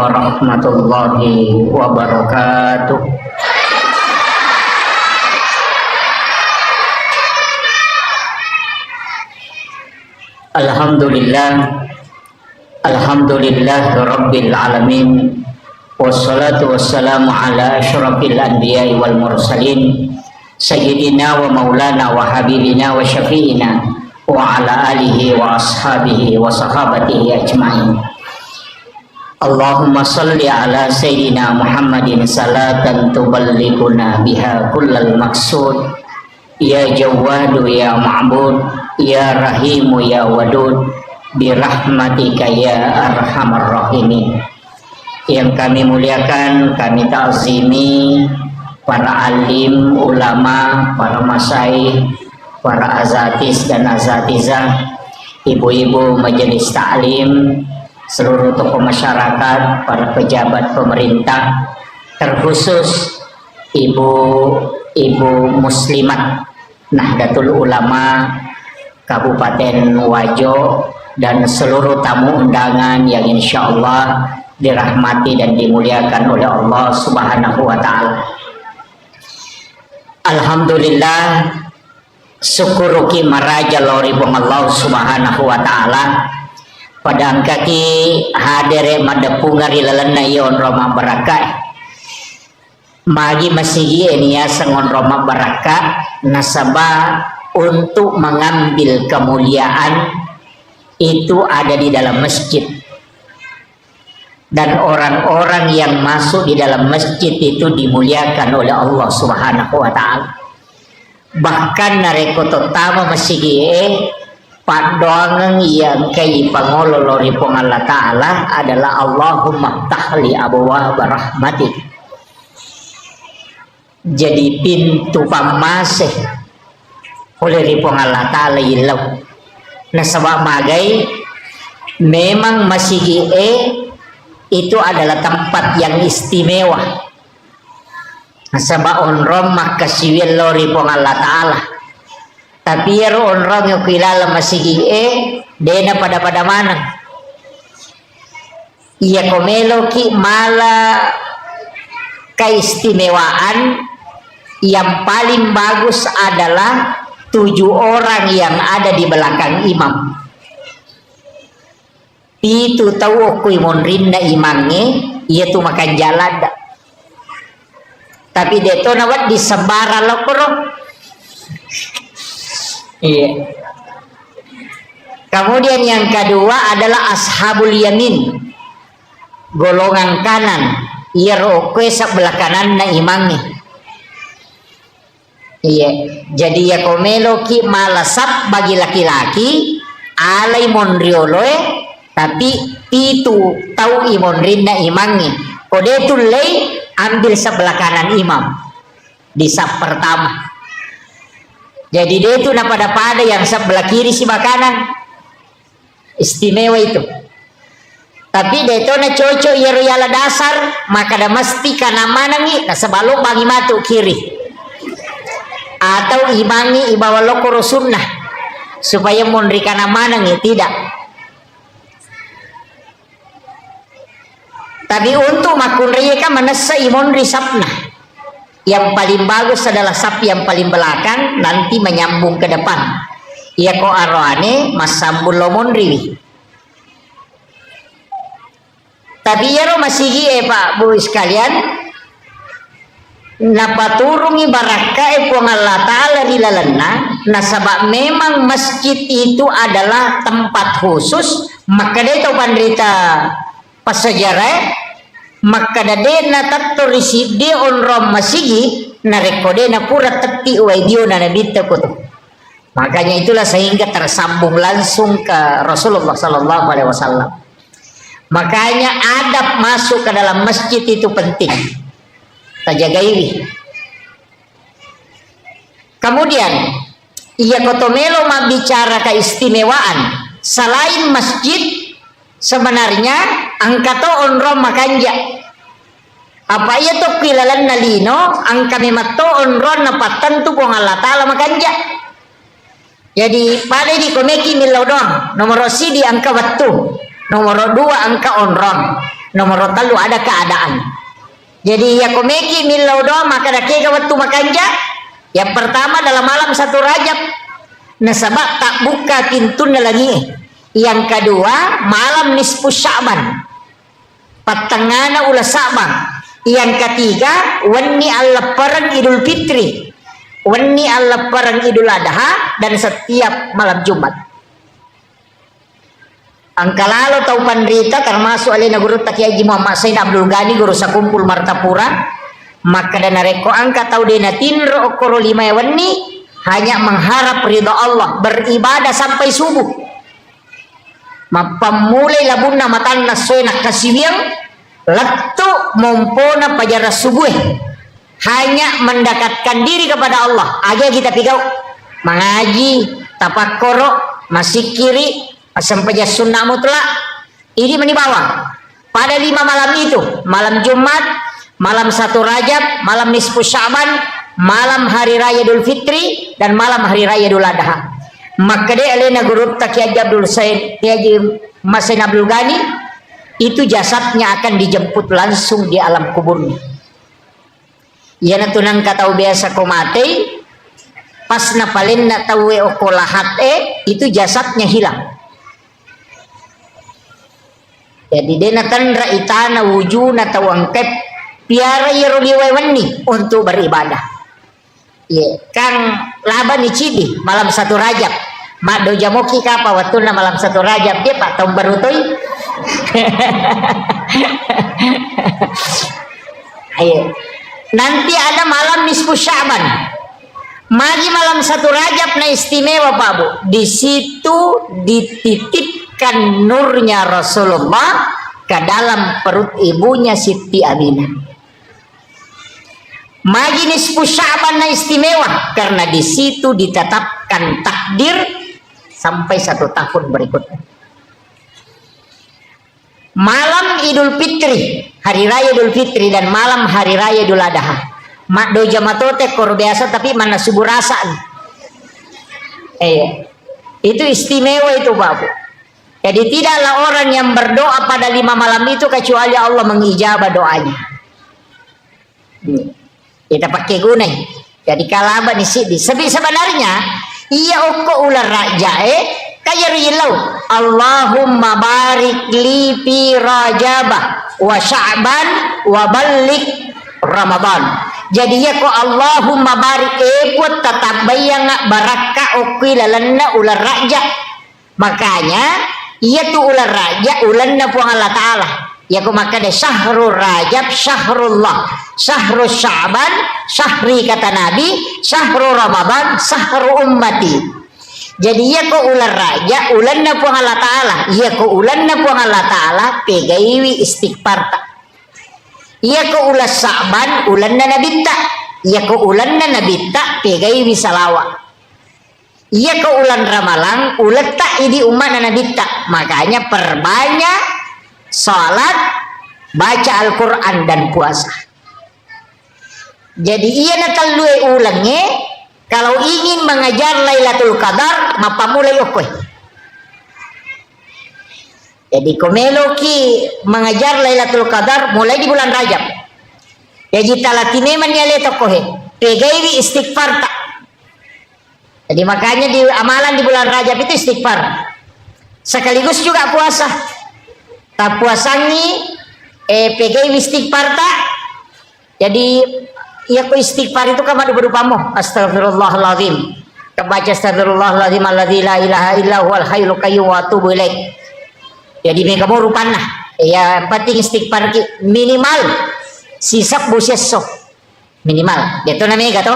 warahmatullahi wabarakatuh. Alhamdulillah rabbil alamin, wassalatu wassalamu ala asyrafil anbiya'i wal mursalin, sayyidina wa maulana wa habibina wa syafi'ina wa ala alihi wa ashabihi wa sahabatihi ajma'in. Allahumma salli ala sayyidina Muhammadin salatan tuballighuna biha kullal maqsud, ya Jawwadu ya Ma'bud, ya Rahimu ya Wadud, birahmatika ya Arhamar Rahimin. Yang kami muliakan, kami ta'zimi para alim, ulama, para masyaikh, para azatis dan azatizah, ibu-ibu majelis ta'lim, seluruh tokoh masyarakat, para pejabat pemerintah, terkhusus ibu-ibu muslimat Nahdlatul Ulama Kabupaten Wajo dan seluruh tamu undangan yang insya Allah dirahmati dan dimuliakan oleh Allah Subhanahu wa Ta'ala. Alhamdulillah, syukuruki maraja lori bong Allah Subhanahu wa Ta'ala pada angkaki hadere madapungari lalana yon Roma barakah magi masigi enia sangon Roma barakah nasabah untuk mengambil kemuliaan itu ada di dalam masjid, dan orang-orang yang masuk di dalam masjid itu dimuliakan oleh Allah Subhanahu wa Ta'ala. Bahkan narekoto tama masigi padoangan yang kay pangololori pong Allah Ta'ala adalah Allahumma ftahli abwaaba rahmatik. Jadi pintu pamasih oleh ripong Allah Ta'ala ilaw. Nasabak magai memang masigi itu adalah tempat yang istimewa. Nasabak onrom makasiwil lo ripong Allah Ta'ala. Tapi ya onrom yung kilala masigi dena pada mana. Iya komelo ki mala keistimewaan yang paling bagus adalah 7 orang yang ada di belakang imam. Itu tahu aku monrinda imamnya, ia tu makan jalan. Tapi dia tu nawat disebar lokro. Iya. Kemudian yang kedua adalah ashabul yamin, golongan kanan. Ia rokwe sebelah kanan na imamnya. Iya, jadi ya komelo ki malasap bagi laki-laki alai monrioloe, tapi itu tahu imonrinda imamnya. Kode itu lei ambil sebelah kanan imam di sap pertama. Jadi dia itu pada yang sebelah kiri si kanan, istimewa itu. Tapi dia itu na cocok ya royala dasar, maka dah mesti kana mana ni, nah sebelum bagi matu kiri. Atau imangi ibawa lokoro sunnah supaya mondrikan amanang tidak. Tapi untuk makun riyeka manasa imondri sapna. Yang paling bagus adalah sap yang paling belakang, nanti menyambung ke depan. Ia ko aroane masambul lo mondri. Tapi ya masigi Pak Bu sekalian, napaturungi baraka pong Allah Ta'ala di lalana, nasabak memang masjid itu adalah tempat khusus, maka dia tahu pandrita pasajarah, maka dia na taturisi dia onrom masigi na rekode na pura teti uaidio na nabita ko. Makanya itulah sehingga tersambung langsung ke Rasulullah Sallallahu Alaihi Wasallam. Makanya adab masuk ke dalam masjid itu penting. Terjaga ini. Kemudian ia kotomelo bicara keistimewaan selain masjid, sebenarnya angkato onrom makanja apa ia to kilalan nalino angka memato onron napatan tu pong Allah Ta'ala makanja. Jadi pada di komeki milaw doang nomor si di angka waktu, nomor 2 angka onron. Nomor telu ada keadaan. Jadi ya komeki milau doa maka dake waktu makanja. Yang pertama dalam malam 1 Rajab. Nasabak tak buka pintunya lagi. Yang kedua malam nisfu Sya'ban. Patengana ulah Sya'ban. Yang ketiga wani Allah perang Idul Fitri. Wani Allah perang Idul Adha dan setiap malam Jumat. Angka lalu tahu pandrita termasuk alina guru Taki Haji Muhammad Said Abdul Ghani guru sakumpul Martapura. Maka dana reko angka tahu dena tinro okoro 5 wani hanya mengharap ridha Allah beribadah sampai subuh. Mapamulai labunna matanna suenak kasiwiang letu mumpuna pajar subuh hanya mendekatkan diri kepada Allah. Aja kita pigau mengaji tapakkoro masih kiri sampai sunnah mutlak ini menibawa pada 5 malam itu, malam Jumat, malam 1 Rajab, malam nisfu Sya'ban, malam hari raya Idul Fitri dan malam hari raya Idul Adha. Maka dia alena guru Taki Haji Abdul Said Haji Mas Abdul Ghani itu jasadnya akan dijemput langsung di alam kuburnya. Ia tunang katau biasa ko mati pas napalin na tawe okolahat itu jasadnya hilang. Jadi dia natandra itana wujuna tawangkep piara yeruliwewani untuk beribadah. Ye kang laban icidi malam 1 Rajab. Mak do jamoki kapa waktu na malam 1 Rajab dia pak tahun baru toy. Ayo. Nanti ada malam nisfu Sya'ban. Magi malam 1 Rajab na istimewa Pak Bu. Di situ dititipkan nurnya Rasulullah ke dalam perut ibunya Siti Aminah. Magi nisfu Sya'ban na istimewa karena di situ ditetapkan takdir sampai 1 tahun berikutnya. Malam Idul Fitri, hari raya Idul Fitri dan malam hari raya Idul Adha. Mak do jamatote kor biasa tapi mana subuh rasaan. Itu istimewa itu Bapak. Jadi tidaklah orang yang berdoa pada 5 malam itu kecuali Allah mengijabah doanya. Kita pakai gunai. Jadi kalaba di sini. Sebenarnya iya oko ular raja kaya rilau Allahumma barik li fi Rajabah wa Sya'ban wa balik Ramadan. Jadi ya ko Allahumma barik kuat tetap bayang baraka okui lalanna ular raja. Makanya iya tu ular raja ulanna puang Allah Ta'ala. Ya ko maka de syahrul Rajab syahrullah, syahrul Sya'ban syahri kata Nabi, syahrul Ramadan syahrul ummati. Jadi ya ko ular raja ulanna puang Allah Ta'ala. Ya ko ulanna puang Allah Ta'ala pegaiwi istighfar tak. Ya ko ulas Sya'ban ulanna nabita. Ya ko ulanna nabita pegaiwi salawat. Ya ko ulan Ramalang ulat tak idi umat nabita. Makanya perbanyak salat, baca Al-Quran dan puasa. Jadi ia natalui ulangnya kalau ingin mengajar Lailatul Qadar mapamulai okoy. Jadi komeloki mengajar Lailatul Qadar mulai di bulan Rajab. Jadi talatine maniale tokohe pegaiwi istighfar tak. Jadi makanya di amalan di bulan Rajab itu istighfar. Sekaligus juga puasa. Tak puasangi pegaiwi istighfar tak. Jadi ya ko istighfar itu kama berupamu astagfirullahaladzim. Kebaca astagfirullahaladzim alladzi la ilaha illa huwal hayyul qayyum wa atubu ilaih. Jadi mereka mau rupana ya penting istighfar minimal sisap buseso minimal itu namanya gato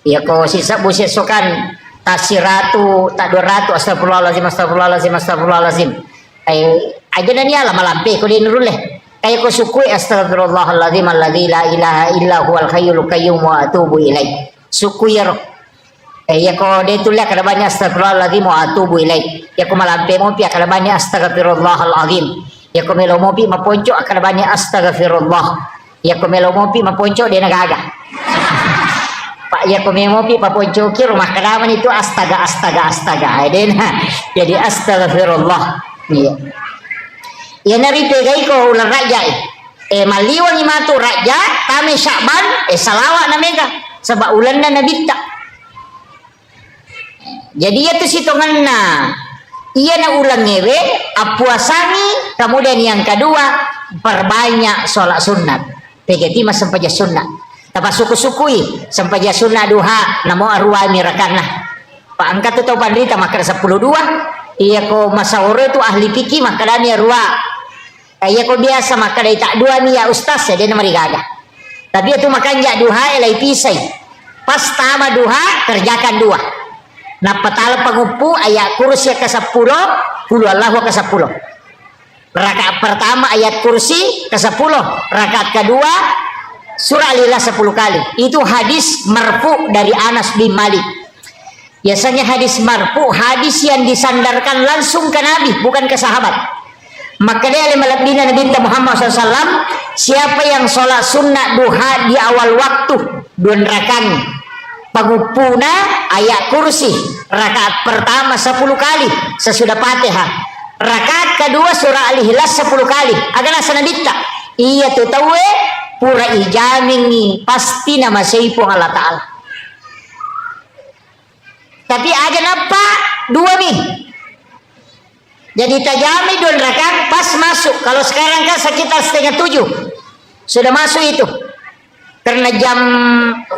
ya ko sisap buseso kan tasiratu tak 200 astagfirullahaladzim astagfirullahaladzim astagfirullahaladzim aja dan ya lama lampe ko di nuruleh kayak ko sukui astagfirullahaladzim alladzi la ilaha illa huwal hayyul qayyum wa atubu ilaih sukui ya ya ko dia tulis kada banyak astagfirullahaladzim wa atubu ilaih ya ko malampe mo pi kada banyak astagfirullahaladzim ya ko melo mo pi maponco kada banyak astagfirullah ya ko melo mo pi maponco dia nagaga Pak ya ko mo pi maponco ki rumah kadaman itu astaga den jadi astagfirullah iya Ya nari pegai ko ular raja. Maliwan imatu raja tame Sya'ban salawat na mega sebab ulan na nabita. Jadi itu sitongan na iya na ulang ngewe apuasangi, kemudian yang kedua perbanyak sholat sunat. Pegeti mas sampaja sunat. Tapa suku-sukui sampaja sunat duha namo arwa mirakana. Pak angkat tu tau pandita makar 12. Iya ko masawore tu ahli fikih makadani arwa. Iya ko biasa makadai tak dua ni ya ustaz ya dia namari gaga. Tapi itu makan jak duha elai pisai. Pas tama duha kerjakan dua. Nah petal pengupu ayat kursi ke-10 kulu Allahu ke-10. Rakaat pertama ayat kursi ke-10, rakaat kedua surah Al-Ikhlas 10 kali. Itu hadis marfu dari Anas bin Malik. Biasanya hadis marfu hadis yang disandarkan langsung ke Nabi, bukan ke sahabat. Maka dia malabdina Nabi Muhammad SAW, siapa yang sholat sunnah duha di awal waktu 2 rakaat pagupuna ayat kursi, rakaat pertama 10 kali sesudah Fatihah, rakaat kedua surah Al-Ikhlas 10 kali. Agak sanadita iya tu tawe pura ijamingi pasti nama seipung Allah Ta'ala. Tapi ada apa dua nih, jadi tajami 2 rakaat pas masuk. Kalau sekarang kan sekitar 6:30 sudah masuk itu. Karena jam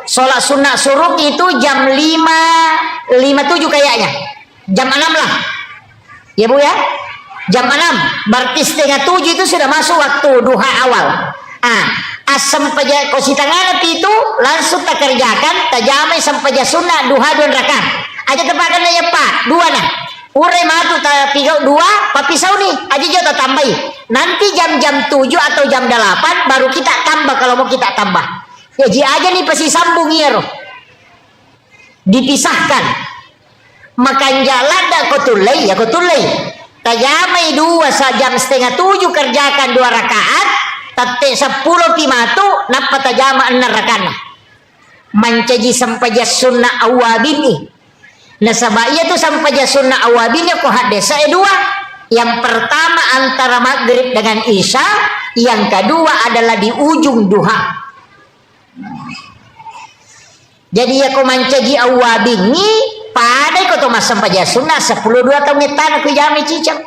sholat sunnah suruk itu jam 5:57 kayaknya. Jam 6 lah. Ya Bu ya? Jam 6. Berarti 6:30 itu sudah masuk waktu duha awal. Asam paja kosi tangan itu langsung tak kerjakan. Tajamai sampaja sunnah duha 2 rakaat. Aja tepakan ya Pak. 2 nah. Urai matu ta pigau 2 papisau nih. Aja jauh tambahi. Nanti jam-jam 7 atau jam 8 baru kita tambah kalau mau kita tambah. Ya ji aja nih pasti sambung ya roh. Dipisahkan. Makan jalan dak kotulai ya kotulai. Tajamai 2 jam 6:30 kerjakan 2 rakaat. Tate 10 pimatu napa tajama 6 rakaat. Mancaji sampaja sunnah awabini. Nah sabaya tu sampaja sunnah awabini ko hadesa 2. Yang pertama antara maghrib dengan isya, yang kedua adalah di ujung duha. Jadi ya ko mancaji awabini padai ko to masampaja sunnah 10 2 tahun ngetan ko jami cicang.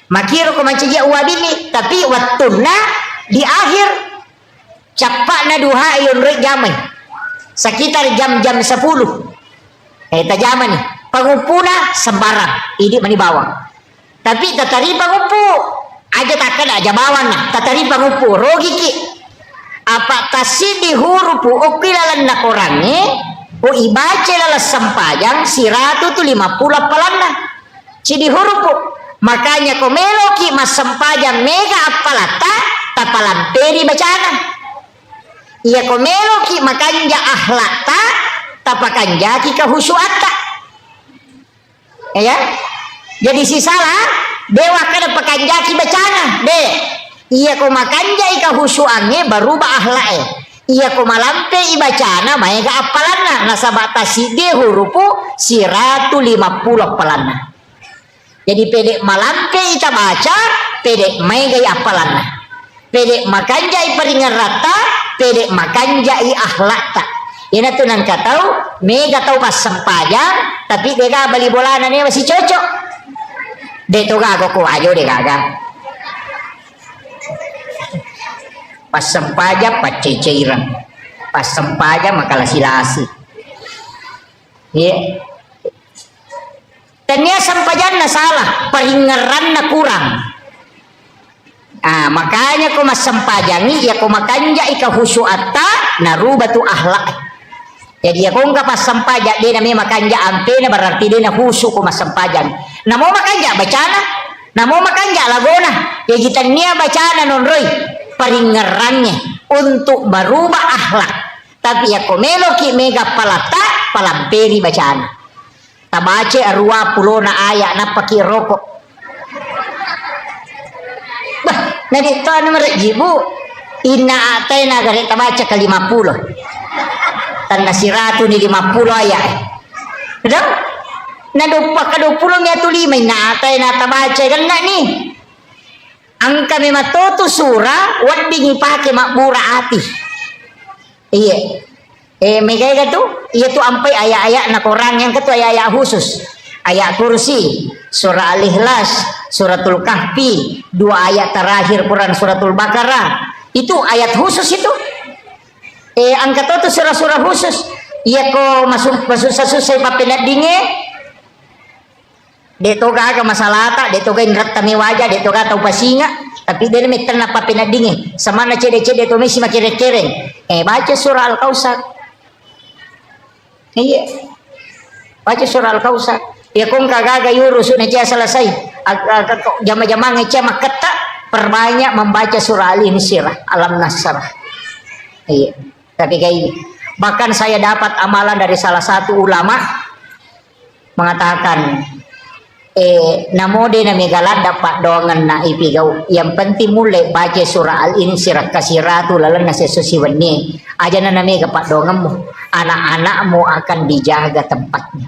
Makiro ko mancaji awabini tapi waktuna di akhir capakna duha yun rek jamai. Sekitar jam-jam 10. Tajaman nih, pangupuna sembarang, ini mani bawang. Tapi tatari pangupu, aja takkan aja bawang nah, tatari pangupu, rogi ki. Apa tasidi hurupu ukilalan nak orangnya, ibaca lala sampajang siratu tu 50 apalana. Cidi hurupu, makanya komelo ki mas sampajang mega apalata, tapalamperi bacana. Iya komelo ki makanya ahlata, tapakan jaki kehusuata ya. Jadi si salah dewa kada pakan jaki bacana de iya ko makan jai kehusuannya baru ba ahlae iya ko malampe ibacana maega apalana nasabatasi de hurupu siratu 50 apalana. Jadi pedek malampe ita baca pedek maega apalana pedek makan jai peringan rata pedek makan jai ahlata. Ina tuh nang katau, mega tau pas sempajang, tapi dega bali bolanan ini masih cocok. De to gago ko ayo de gaga. Pas sempajang pas ceceiran, pas sempajang makalah silasi. Ye. Tanya sempajang na salah, peringeran na kurang. Makanya ko mas sempajangi ya ko makanja ika husuata narubatu ahlak. Jadi ya kung pas sampaja dia namanya makanja ampena berarti dia husu ko mas sempajan. Namo makanja bacana, namo makanja lagona. Ya kita nia bacana non roy peringerannya untuk berubah ahlak. Tapi ya komelo ki mega palata palamperi bacana. Tabace arwa pulona aya napaki rokok. Bah, nadi to nomor jibu ina atena gare tabaca ke 50. Tanda siratu ni 50 ayat. Betul? Na 20 nya tu 5 na atay na tabaca kan na ni. ang kami matuto sura wat bingi pake makbura ati. Iya. May kaya tu, iya tu ampai ayat-ayat na Quran yang ketu ayat-ayat khusus. Ayat kursi, surah Al-Ikhlas, suratul Kahfi, 2 ayat terakhir Quran suratul Baqarah. Itu ayat khusus itu. Angkat tu surah-surah khusus. Iya ko masuk susah papenat dinge. Deto ga masalah tak, deto ga indrat tami wajah, deto ga tau pasinga. Tapi dia meter na papenat dinge. Sama na cede-cede to mesi makire-kereng. Baca surah Al-Kausar. Iya. Baca surah Al-Kausar. Ya kung kagaga yurus na siya selesai. Jama-jama ngecia maketa perbanyak membaca surah Al-Insyirah, Alam Nasrah. Iya. Tapi kayak ini. Bahkan saya dapat amalan dari salah satu ulama mengatakan namode na megalat dapat doangan na ipigau. Yang penting mulai baca surah Al-Insyirah kasiratu lalan na sesusiwan aja na mega pak doanganmu. Anak-anakmu akan dijaga tempatnya.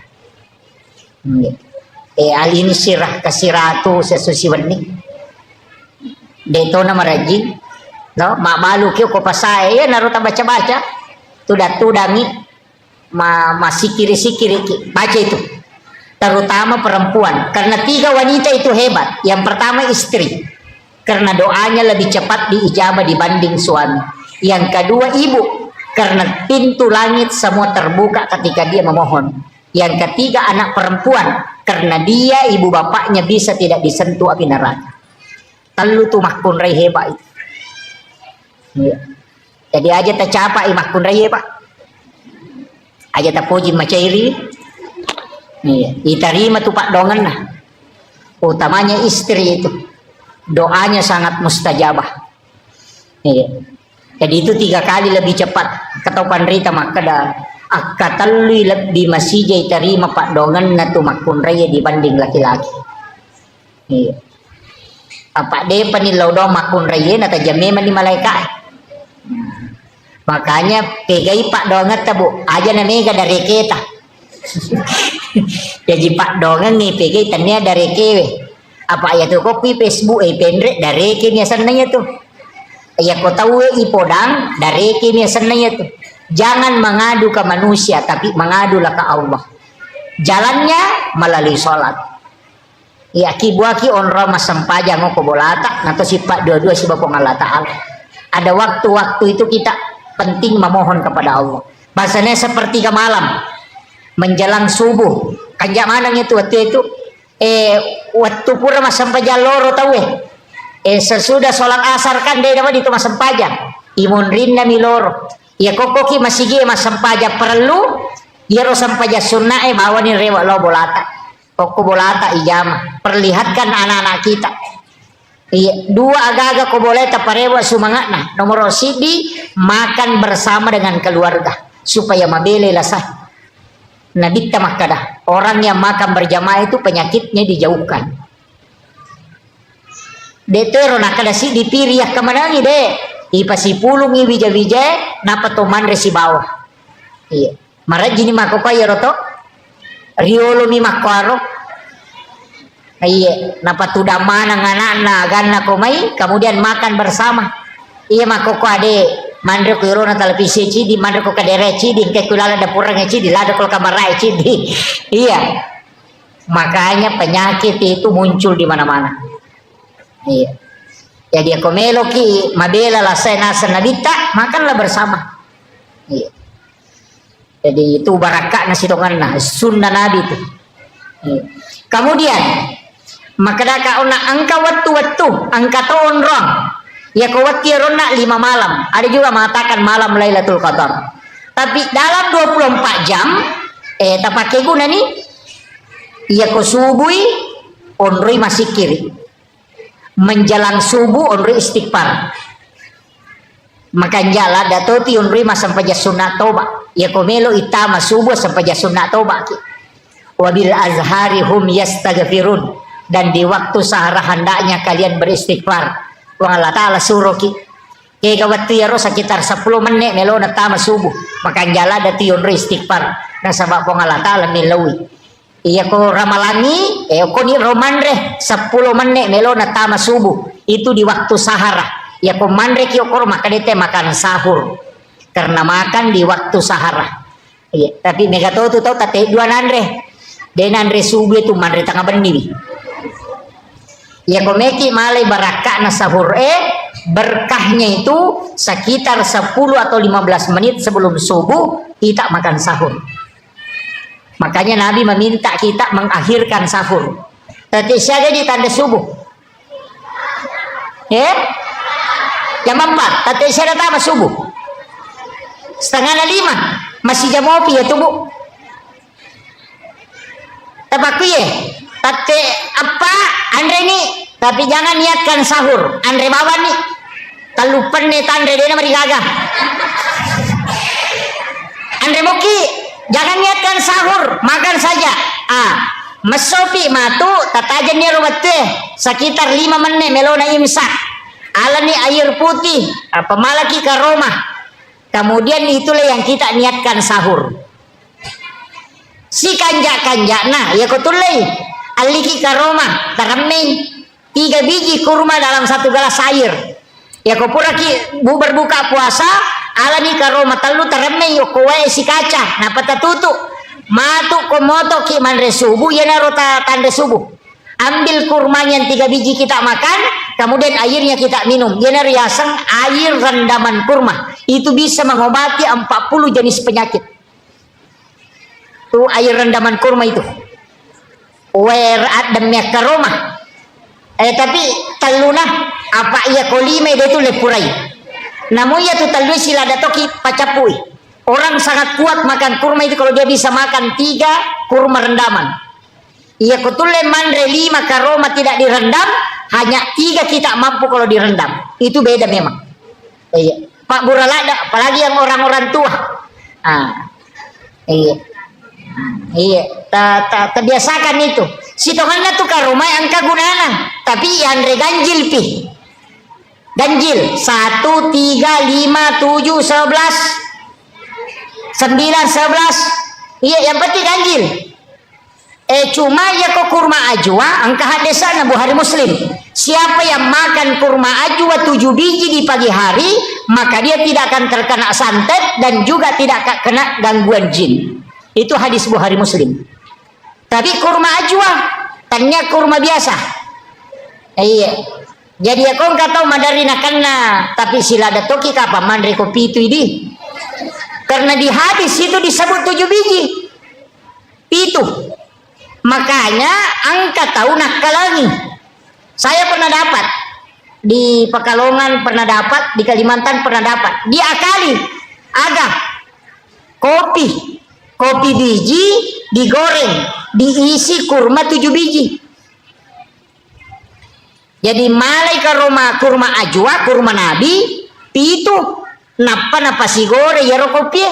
Al-Insyirah kasiratu sesusiwan deto na marajin no mabalu kyo ko pasay ya naruta baca-baca tudangi masikiri-sikiri baca itu terutama perempuan karena 3 wanita itu hebat. Yang pertama istri karena doanya lebih cepat diijabah dibanding suami. Yang kedua ibu karena pintu langit semua terbuka ketika dia memohon. Yang ketiga anak perempuan karena dia ibu bapaknya bisa tidak disentuh api neraka. Lalu tuh mahkun rai hebat itu. Ya. Jadi aja tercapai mahkun rai hebat. Aja terpuji macairi. Ya. Diterima tuh pak dongan nah. Utamanya istri itu. Doanya sangat mustajabah. Ya. Jadi itu 3 kali lebih cepat. Ketopan rita maka dah. Akatalui lebih masih jai terima pak dongan na tuh mahkun rai dibanding laki-laki. Ya. Apa dia panilau do makun raya nata jame mani malaikat. Makanya pegai pak dongat tabu aja namanya dari kita. Jadi pak dongan nih pegai tanya dari kewe. Apa ya tuh kopi Facebook pendek dari kini senanya tuh. Ya kau tahu ipodang dari kini senanya tuh. Jangan mengadu ke manusia tapi mengadulah ke Allah. Jalannya melalui sholat. Ya kibuaki onro masampaja ngoko bolata nato sifat dua-dua si Bapa Allah Ta'ala. Ada waktu-waktu itu kita penting memohon kepada Allah. Bahasanya seperti ke malam menjelang subuh. Kanjak manang itu waktu itu waktu pura masampaja loro tahu sesudah sholat asar kan dia dapat itu masampaja. Imun rinna miloro. Ya kokoki masigi masampaja perlu ya ro sampaja sunnah mawani rewa lo bolata. Koko bolata ijama perlihatkan anak-anak kita. Iya, 2 agak-agak ko boleta parewa sumangat nah. Nomor sidi makan bersama dengan keluarga supaya mabele lasah. Nabita makadah orang yang makan berjamaah itu penyakitnya dijauhkan. Detero nakada si dipiriah kemanangi de. Ipasi pulungi wija-wija napatoman resi bawah. Iya, marajini makokaya roto. Riolo mi makwaro. Iya, napa tuda mana ngana ganna komai kemudian makan bersama. Iya makoko ade mandre ko irona televisi di mandre ko kadere di ke kulala dapurang di lada kol kamarai di. Iya. Makanya penyakit itu muncul di mana-mana. Iya. Jadi aku meloki mabela la nasa nabita makanlah bersama. Iya. Jadi itu barakah nasi tongan nah sunnah Nabi itu. Kemudian maka daka ona angka waktu angka tahun rong ya kawati rona 5 malam. Ada juga mengatakan malam Lailatul Qadar. Tapi dalam 24 jam tak pakai guna nih ya ko subui onroi masih kiri. Menjelang subuh onroi istighfar. Maka jala datoti onroi sampai sunat toba. Ya komelo itama subuh sampai sunat toba. Wabil azhari hum yastaghfirun dan di waktu sahara hendaknya kalian beristighfar. Wa Allah Ta'ala suruh ki. Kaya waktu ya sekitar 10 menit melo na tama subuh. Maka jala dati onroi istighfar. Nasabak wa Allah Ta'ala milawi. iya ko ramalangi ko ni romandre 10 menit melo na tama subuh itu di waktu sahara ya ko mandre ki ko maka dete makan sahur karena makan di waktu sahara iya tapi mega tahu tu tahu tate dua nandre denandre subuh itu mandre tengah benih ya ko meki malai barakah na sahur berkahnya itu sekitar 10 atau 15 menit sebelum subuh kita makan sahur. Makanya Nabi meminta kita mengakhirkan sahur. Tapi siapa di tanda subuh? Jam 4. Tapi siapa tanda subuh? 4:30. Masih jam ngopi ya tuh bu. Tapi ya. Tapi apa? Andre nih. Tapi jangan niatkan sahur. Andre bawa nih. Talupan nih tandre dia mari gagah. Andre moki. Jangan niatkan sahur, makan saja. Mesopi matu tatajan dia robate sekitar 5 menit melona imsak. Alani air putih, pemalaki karoma. Kemudian itulah yang kita niatkan sahur. Si kanjak nah ya kotulai aliki karoma tarameng 3 biji kurma dalam 1 gelas air. Ya kopura ki berbuka puasa alani karoma telu tereme yo kowe si kaca na pata tutu matu komoto ki mandre subuh ya narota tanda subuh ambil kurmanya yang 3 biji kita makan kemudian airnya kita minum ya riasang air rendaman kurma itu bisa mengobati 40 jenis penyakit tuh air rendaman kurma itu adamnya karoma tapi teluna apa ia kolime dia tu lepurai namun ya tu talui sila datoki pacapui orang sangat kuat makan kurma itu kalau dia bisa makan 3 kurma rendaman ia kutule mandre 5 karoma tidak direndam hanya 3 kita mampu kalau direndam itu beda memang iya Pak Buralada apalagi yang orang-orang tua iya terbiasakan itu si tohanna tu karoma yang kagunana tapi yang ganjil pi ganjil 1, 3, 5, 7, 11 9, 11 iya yang penting ganjil cuma ya kok kurma ajwa angka hadesana Bukhari Muslim siapa yang makan kurma ajwa 7 biji di pagi hari maka dia tidak akan terkena santet dan juga tidak akan kena gangguan jin itu hadis Bukhari Muslim tapi kurma ajwa tanya kurma biasa iya jadi aku nggak tahu madarina karena tapi sila datoki kapa mandri kopi itu ini karena di hadis itu disebut 7 biji itu makanya angka tahu nakalangi saya pernah dapat di Pekalongan pernah dapat di Kalimantan pernah dapat diakali ada kopi biji digoreng diisi kurma 7 biji jadi malai karoma kurma ajwa kurma nabi itu napa si gore ya kopi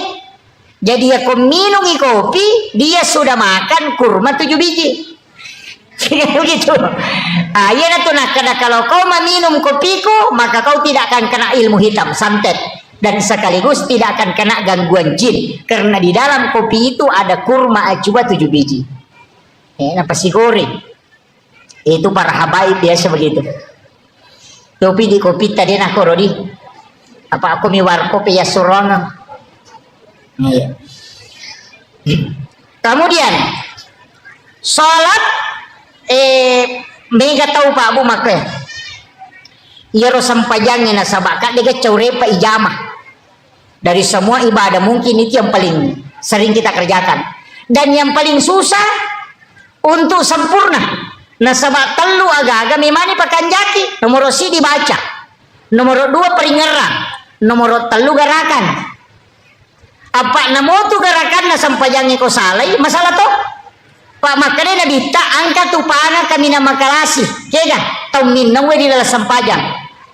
jadi ya kau minum kopi dia sudah makan kurma 7 biji begitu ya tuh karena kalau kau minum kopiku maka kau tidak akan kena ilmu hitam santet dan sekaligus tidak akan kena gangguan jin karena di dalam kopi itu ada kurma ajwa 7 biji napa si goreng itu para habaib biasa begitu kopi di kopi tadi nak korodi apa aku miwar kopi ya surong iya. Kemudian sholat mega tahu Pak Abu maka iya sampajangnya nasabaka dia caurepa ijamah dari semua ibadah mungkin itu yang paling sering kita kerjakan dan yang paling susah untuk sempurna nasabak telu agak-agak memani pakan jaki nomor si dibaca nomor 2 peringerang nomor 3 gerakan apa namo tu gerakan na sampajangnya ko salay masalah to Pak makanya nabi ta angka tu pana kami na makalasi kega tau minang we di dalam sampajang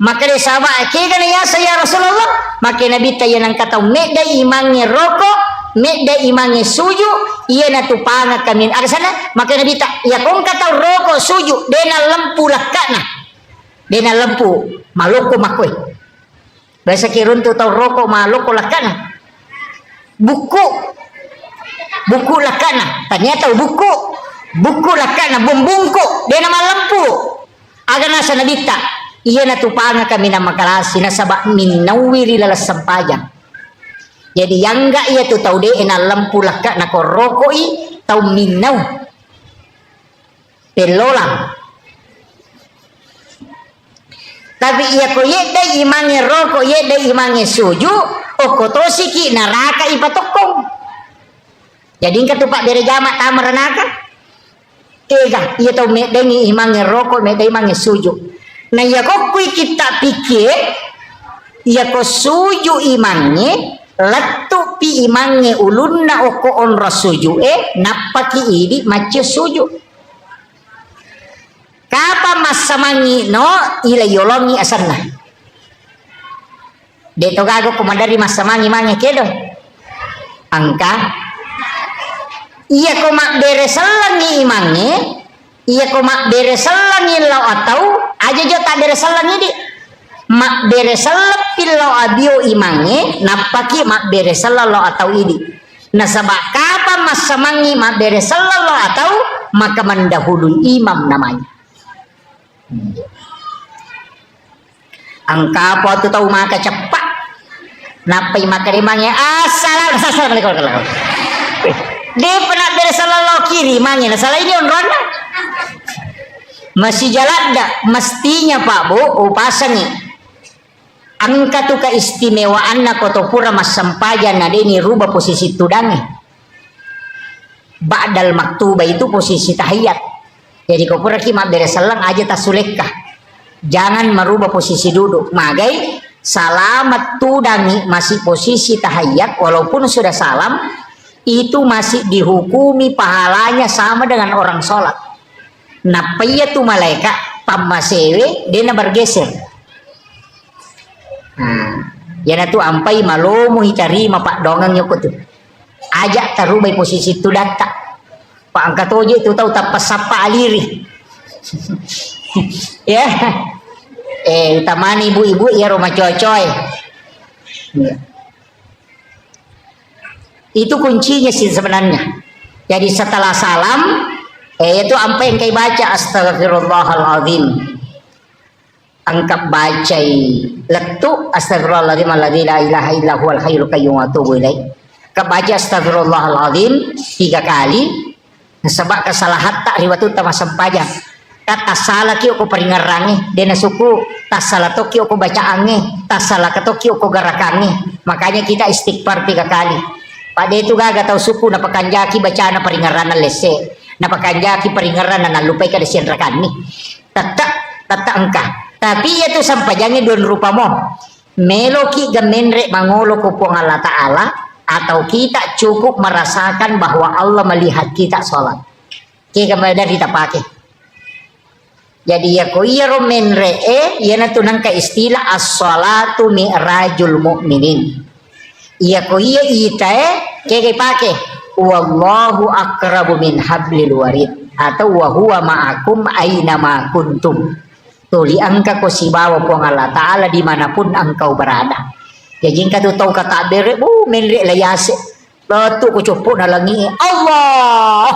makanya sahabat kega na yasa ya Rasulullah makanya nabi ta yan ang kataw medda imangnya rokok medda imangnya suju iya na tupanga kami ada sana maka nabi tak ya kong kata rokok suju dena lempu lakana dena lempu maloko makoy bahasa kirun tu tau rokok maloko lakana buku lakana ternyata buku buku laka na bumbungko dia nama lampu agar nasa nabita iya na tupanga kami na makalasi na sabak minawiri lalas sampajan jadi yang enggak iya tu tahu dia na lampu laka na korokoi tau minaw pelolang tapi iya ko yeda imange rokok yeda imange suju o kotosi ki neraka ipatokong jadi ingka tupak bere jamak tamar neraka ega iya tau medengi imange rokok meda imange suju nah iya ko kui kita pikir iya ko suju imange latu pi imange ulunna oko onra suju napaki idi mace suju kapa masamangi no ila yolongi asanna deto gago komandari masamangi mange kedo angka iya ko mak beresalangi imange iya ko mak beresalangi lau atau aja jo tak beresalangi di mak beresalang pilau abio imange napaki mak beresalang lau atau idi nah sabak kapa masamangi mak beresalang lau atau maka mendahului imam namanya angka apa tu tahu maka cepat napai maka dimangnya assalamualaikum dia pernah bersalah kiri mangnya salah ini on ronda masih jalan dak mestinya pak bu upasangi angka tu keistimewaan na kotopura mas sampajan na ini rubah posisi tudangi ba'dal maktubah itu posisi tahiyat jadi kau pura kima beresalang aja tasulekah jangan merubah posisi duduk magai salamat tudangi masih posisi tahiyat walaupun sudah salam itu masih dihukumi pahalanya sama dengan orang sholat napaya tu malaikat pamasewe dia bergeser yana tu ampai malomo hitarima pak dongang nyokot tu ajak terubah posisi tu data Pak angkat oje itu tahu tak pasapa aliri ya utamani ibu-ibu ya rumah coy-coy ya. Itu kuncinya sih sebenarnya jadi setelah salam itu apa yang kayak baca astagfirullahaladzim angkat baca letu astagfirullahaladzim alladzi la ilaha illa huwal hayyul qayyum wa atubu ilaih kebaca astagfirullahaladzim 3 kali sebab kesalahan tak riwayat utama sampajan kata salah kio ko peringarangi dena suku tak salah to kio ko baca ange tak salah kato kio ko garakange makanya kita istighfar 3 kali pada itu gaga tahu suku na pakanjaki baca na peringaran lese na pakanjaki peringaran na lupai ka desian rakani tata engkah tapi itu sampajannya don rupa mo meloki gamenre mangolo ko po Allah Ta'ala atau kita cukup merasakan bahwa Allah melihat kita sholat kita kemudian kita pakai jadi ya ko iya romen re'e ya natunang ka istilah as-sholatu mi'rajul mu'minin iya ko iya itae kaya pakai wallahu akrabu min hablil warid atau wa huwa ma'akum aina ma kuntum tuli angka ko si bawa po Allah Ta'ala dimanapun engkau berada jadi jika tu tahu kata bere menrek layase batu ko cupu na langi Allah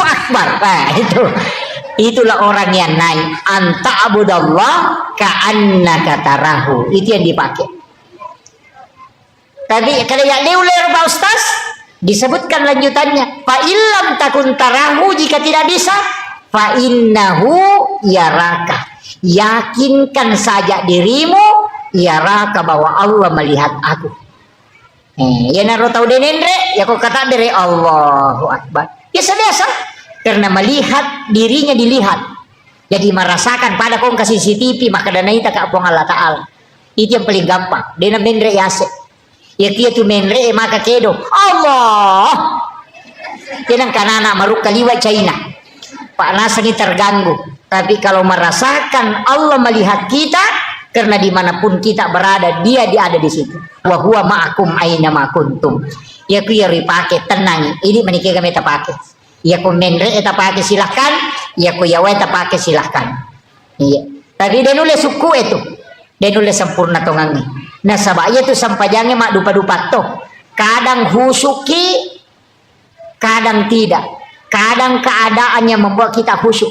akbar itulah orang yang naik anta abudallah ka'annaka tarahu itu yang dipakai tapi kalau yang diulir Pak Ustaz disebutkan lanjutannya fa illam takun tarahu jika tidak bisa fa innahu yaraka yakinkan saja dirimu yaraka bahwa Allah melihat aku ya naro tahu denendre ya kok kata dari Allahu Akbar biasa karena melihat dirinya dilihat jadi merasakan pada kong kasih CCTV maka dana ita ka apong Allah Ta'ala itu yang paling gampang dena menre yase ya kia tu menre maka kedo Allah kenang kanana maruk kaliwa China pak nasani terganggu tapi kalau merasakan Allah melihat kita karena dimanapun kita berada dia ada di situ wa huwa ma'akum aina ma kuntum ya ku ya ripake tenang ini menikah kami tapake ya ku menre tapake silahkan ya ku yawe tapake silahkan iya tapi dia nulis suku itu dia nulis sempurna tongangi nah sabaya itu sampajange mak dupa-dupa toh kadang husuki kadang tidak kadang keadaannya membuat kita khusyuk.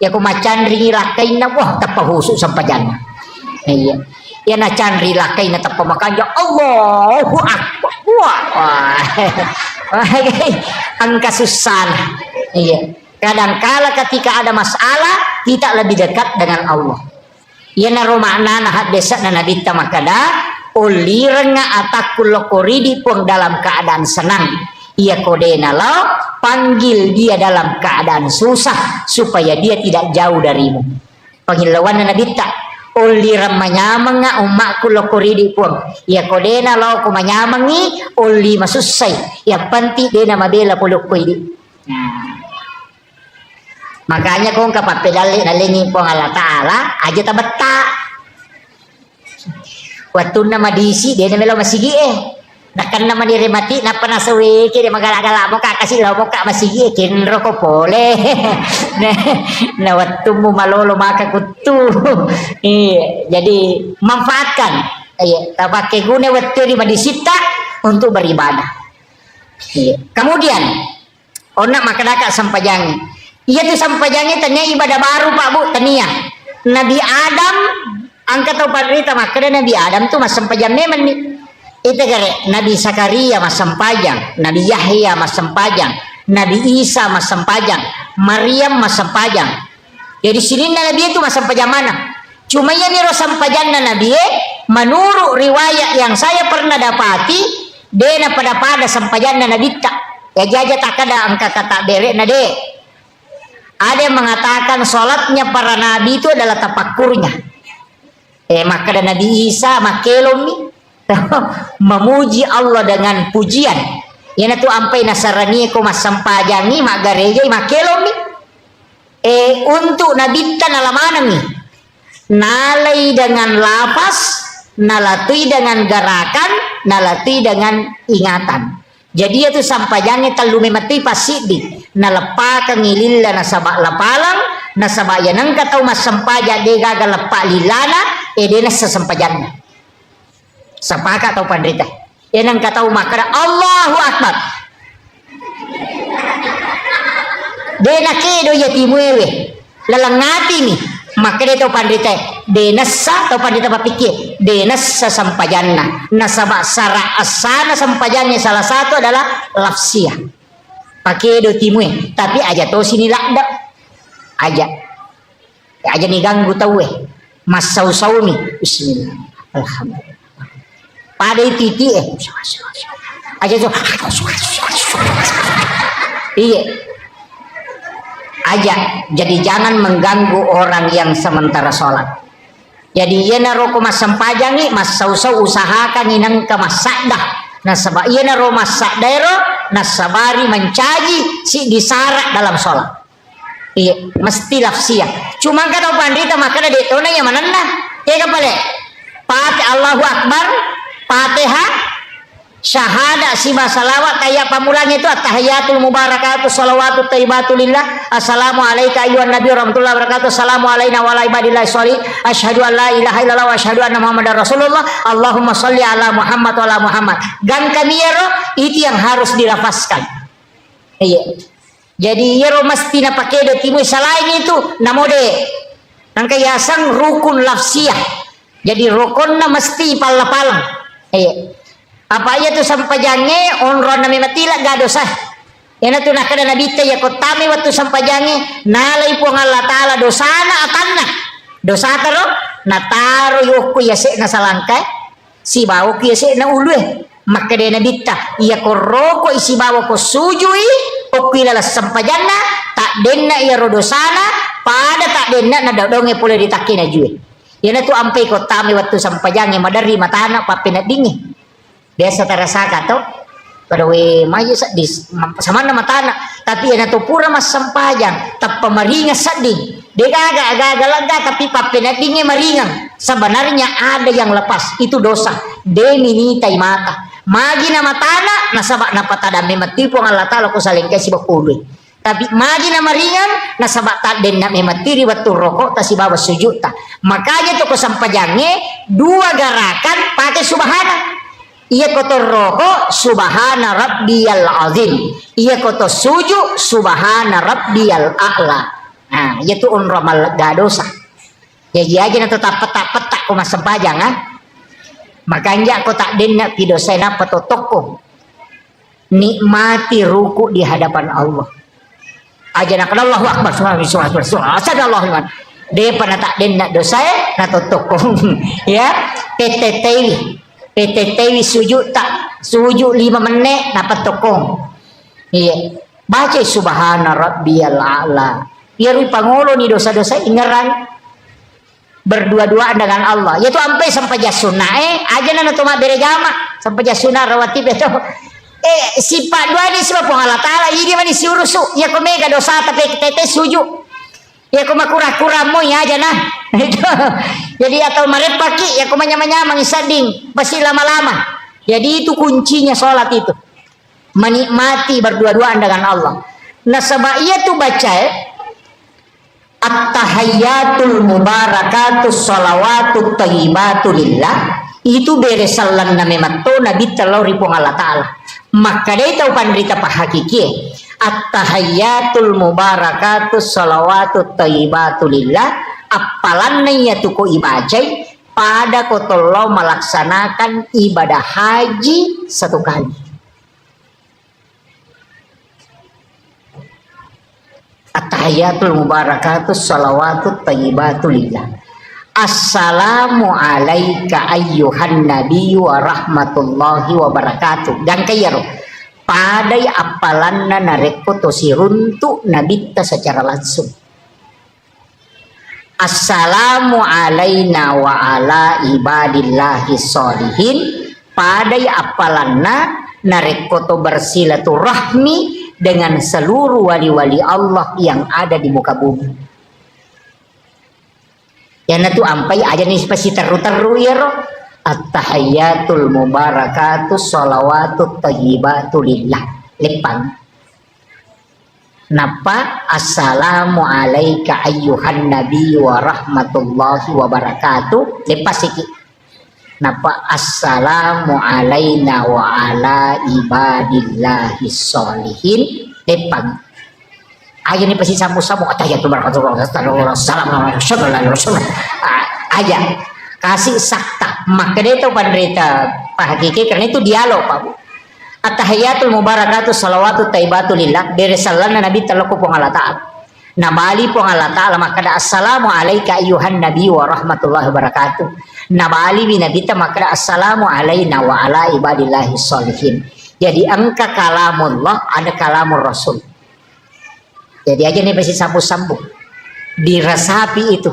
Ya ku macan rilakai na wah tapa khusyuk sampajanna. Iya. Ya na can rilakai na tapa makan ya Allahu akbar. Wah. Angka susah. Iya. Kadangkala ketika ada masalah kita lebih dekat dengan Allah. Ya na romana na hadesa na nabita makada ulirnya atakul koridi pun dalam keadaan senang. Ia kodena lo panggil dia dalam keadaan susah supaya dia tidak jauh darimu. Panggil lawan na nabita uliran manyamanga umakku lo koridi pun. Ia kodena lo ko manyamangi uli masusay. Yang penting dia nama bela puluk koidi. Makanya kung kapapedali nalingi po Allah Ta'ala aja tabata waktu nama diisi dia namelo masigi nakan nama diremati napa nasawi kiri magala-gala mo kakasih mo ka masigi kinro ko pole na waktu mo malolo maka kutu jadi manfaatkan pakai guna waktu di madisita untuk beribadah. Kemudian onak makadaka sampajangi iya tuh sampajangnya tanya ibadah baru Pak Bu tania Nabi Adam angkat atau parita makanya Nabi Adam tuh mas sampajang nemen nih itu gare Nabi Zakaria mas sampajang, Nabi Yahya mas sampajang, Nabi Isa mas sampajang, Maryam mas sampajang. Jadi sini Nabi itu mas sampajang mana? Cuma ya nih sampajang Nabi menurut riwayat yang saya pernah dapati dia pada sampajang Nabi tak ya jaja tak ada angka kata berek nade. Ada yang mengatakan sholatnya para nabi itu adalah tapakurnya. Maka ada Nabi Isa makelom nih memuji Allah dengan pujian. Yang itu ampai nasarani ko masampajangi mak gereja makelom nih. Untuk nabi tan alamana nih. Nalai dengan lapas, nalatui dengan gerakan, nalatui dengan ingatan. Jadi itu sampajangnya talume mati pasidi nalepa kangililla nasaba lapalang nasaba yanang katau mas sampaja de gagal lepa lilana edena sasampajanna sapaka atau pandrita yanang katau makara Allahu akbar dena kedo yatimuewe lalangati nih maka dia tahu pandita denasa atau pandita papikir denasa sampajanna nasaba sara asana sampajannya salah satu adalah lafsiah pakai do timue tapi aja to sini lakda aja nih ganggu tahu mas sau nih bismillah alhamdulillah pada titi aja tuh iya aja jadi jangan mengganggu orang yang sementara sholat. Jadi ia naro mas sampajangi mas sau usahakan inang ke masadah nasaba ia naro masadero nasabari mencaji si disarak dalam sholat. Iya mesti lafsiah. Cuma kalau pandita makanya di tona yang mana nah ya kapale pate Allahu Akbar Fatihah syahada sima salawat kayak pamulanya itu at-tahiyatul mubarakatuh salawatut thayyibatulillah assalamu alayka ayyuhan nabiy warahmatullahi wabarakatuh assalamu alayna wa ala ibadillah sholih asyhadu an la ilaha illallah wa asyhadu anna muhammadar rasulullah Allahumma sholli ala Muhammad wa ala Muhammad dan kami yero itu yang harus dilafazkan. Iya jadi yero mesti na pakai de timu selain itu namode nang kayasang rukun lafsiah jadi rukunna mesti palapalang. Iya apa aja tuh sampajange onron nami matila gadosa yana tuh nak ada nabi teh ya kotame waktu sampajange nalai puang Allah Ta'ala dosana atanna dosa taro nataro yukku yase na salangka si bawo ku yase na ulwe maka de nabi ta iya koroko isi bawo ko sujui okila sampajanna tak denna iya rodosana pada tak denna na dodonge pole ditakina jue yana tuh ampai kotame waktu sampajange madari matana papena dingi biasa terasa kato pada we maju sadis sama nama tanah tapi yang itu pura mas sampajang tak pemeringa sading dia agak lega tapi papena dingin meringan sebenarnya ada yang lepas itu dosa demi tai mata magi nama tanah nasabak napatada mematipu Allah Ta'ala ko saling kasi bakului tapi magi nama ringan nasabak tak den na mematiri waktu rokok tasi bawa sujud ta makanya tuh ko sampajangnya dua gerakan pakai subhana Ia kotor roko subhana rabbiyal azim. Ia kotor sujud subhana rabbiyal a'la. Nah, ia tu unramal gadosa. Jadi aja na tetap petak ko masempajang ha. Makanya ko tak denna pidosena patotok ko. Nikmati ruku di hadapan Allah. Aja nak Allahu akbar subhanallah. Dia pernah tak denna dosa na totok ko. Ya, PTTW sujud tak sujud 5 menit dapat tokong. Iya. Baca subhana rabbiyal a'la. Ya rupa ngolo ni dosa-dosa ingeran berdua-duaan dengan Allah. Yaitu sampai jasuna aja na tuma bere jama sampai jasuna rawatib itu. Sifat dua ni sebab Allah Taala ini mani siurusu. Ya ko mega dosa tapi tete sujud. Ya ko makura-kura mo ya aja nah. Jadi atau marepaki ya ko manyama-nyama ngisading pasti lama-lama. Jadi itu kuncinya sholat itu. Menikmati berdua-duaan dengan Allah. Nah sebab ia tu baca at-tahayyatul mubarakatus sholawatut thayyibatu lillah. Itu beresalan na memato nabi talau ripong Allah Ta'ala. Maka dia tahu pandrita pahakiki at-tahayyatul mubarakatus sholawatut thayyibatu lillah. Apalan na iya tuko ibajay pada kotolo melaksanakan ibadah haji 1 kali. At-tahayyatul mubarakatus sholawatut thayyibatu lillah. Assalamu alaika ayyuhan nabiyyu wa rahmatullahi wa barakatuh. Dan kayaro padai apalanna nareko tosiruntu nabita secara langsung. Assalamu alaina wa ala ibadillahi sholihin. Padai apalanna nareko to bersilaturahmi dengan seluruh wali-wali Allah yang ada di muka bumi. Yang itu ampai aja nih pasti teru-teru ya roh. At-tahayyatul mubarakatus sholawatut thayyibatu lillah. Lepang. Napa assalamu alaika ayyuhan nabiyyu wa rahmatullahi wa barakatuh. Lepas iki. Napa assalamu alaina wa ala ibadillahi sholihin. Lepang. Aja nih pasti samu-samu atahiyatul barakatuh aja kasih sakta. Maka dia tahu penderita Pak Hakiki karena itu dialog Pak Bu. At-tahiyatul mubarakatuh salawatu taibatu lillah beresalana nabi talaku pong Allah Ta'ala. Nabali pong Allah Ta'ala maka da assalamu alaika ayyuhan nabi wa rahmatullahi wabarakatuh. Nabali binabita maka da assalamu alaina wa ala ibadillahi sholihin. Jadi angka kalamullah ada kalamur rasul. Jadi aja nih pasti sambung-sambung dirasapi itu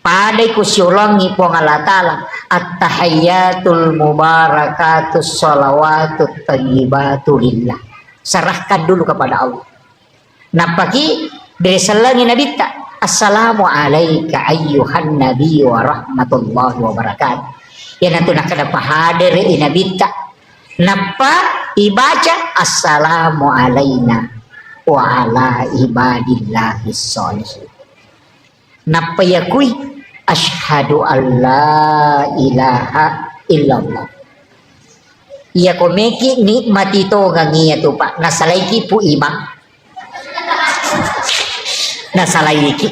padai kusyulangi pong Allah Ta'ala at-tahayyatul mubarakatus sholawatut thayyibatu lillah. Serahkan dulu kepada Allah. Napaki beresalangi nabi ta assalamu alaika ayyuhan nabi wa rahmatullahi wa barakatuh. Ya nanti nak ada pahadir nabi ta napa ibaca assalamu alaina wa ala ibadillahi sholihin. Napa yakui asyhadu alla ilaha illallah. Iya komeki nikmati to gangiya to Pak. Nasalaiki pu imam. Nasalaiki.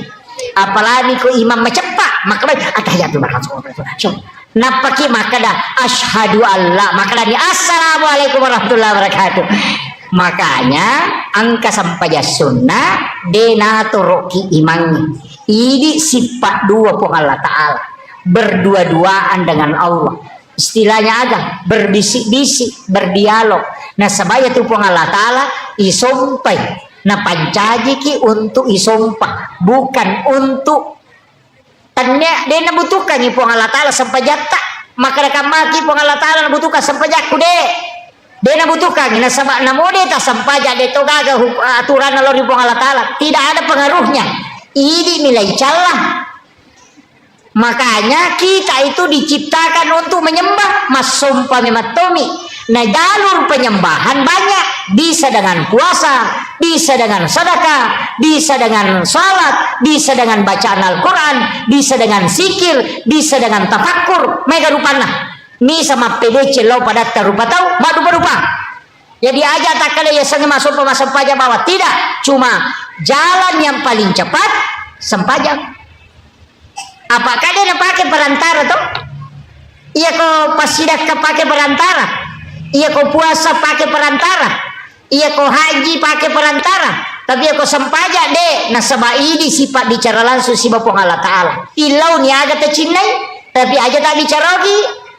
Apalagi ko imam macepak maka atahiyatul barakatuh. Napa ki maka dah asyhadu alla maka dah assalamualaikum warahmatullahi wabarakatuh. Makanya angka sampai sunnah denatoroki imangi ini sifat dua pun Allah Ta'ala berdua-duaan dengan Allah istilahnya agak berbisik-bisik berdialog. Nah sebaya tu pun Allah Ta'ala isompai nah pancaji ki untuk isompah bukan untuk tanya dia nabutukan ni pun Allah Ta'ala sampai jatah maka maki pun Allah Ta'ala nabutukan sampai jaku deh. Dia nabutukan na sama namode ta sampaja de togaga aturan Allah ribong Allah Ta'ala tidak ada pengaruhnya ini nilai celah. Makanya kita itu diciptakan untuk menyembah masumpa mematomi. Nah jalur penyembahan banyak, bisa dengan puasa, bisa dengan sedekah, bisa dengan salat, bisa dengan bacaan Al-Quran, bisa dengan zikir, bisa dengan tafakkur mega rupana. Mi sama PDC lo pada terupa tahu, madu berupa. Jadi aja tak kali ya sengaja masuk Sempajang bawah, tidak, cuma jalan yang paling cepat Sempajang. Apakah dia nak pakai perantara tuh? Iya kau pasidak pakai perantara, iya kau puasa pakai perantara, iya kau haji pakai perantara, tapi ya kau Sempajang deh. Nah sebab ini sifat bicara langsung si Bapa Allah Taala. Ilau ni agak tercinai, tapi aja tak bicara lagi.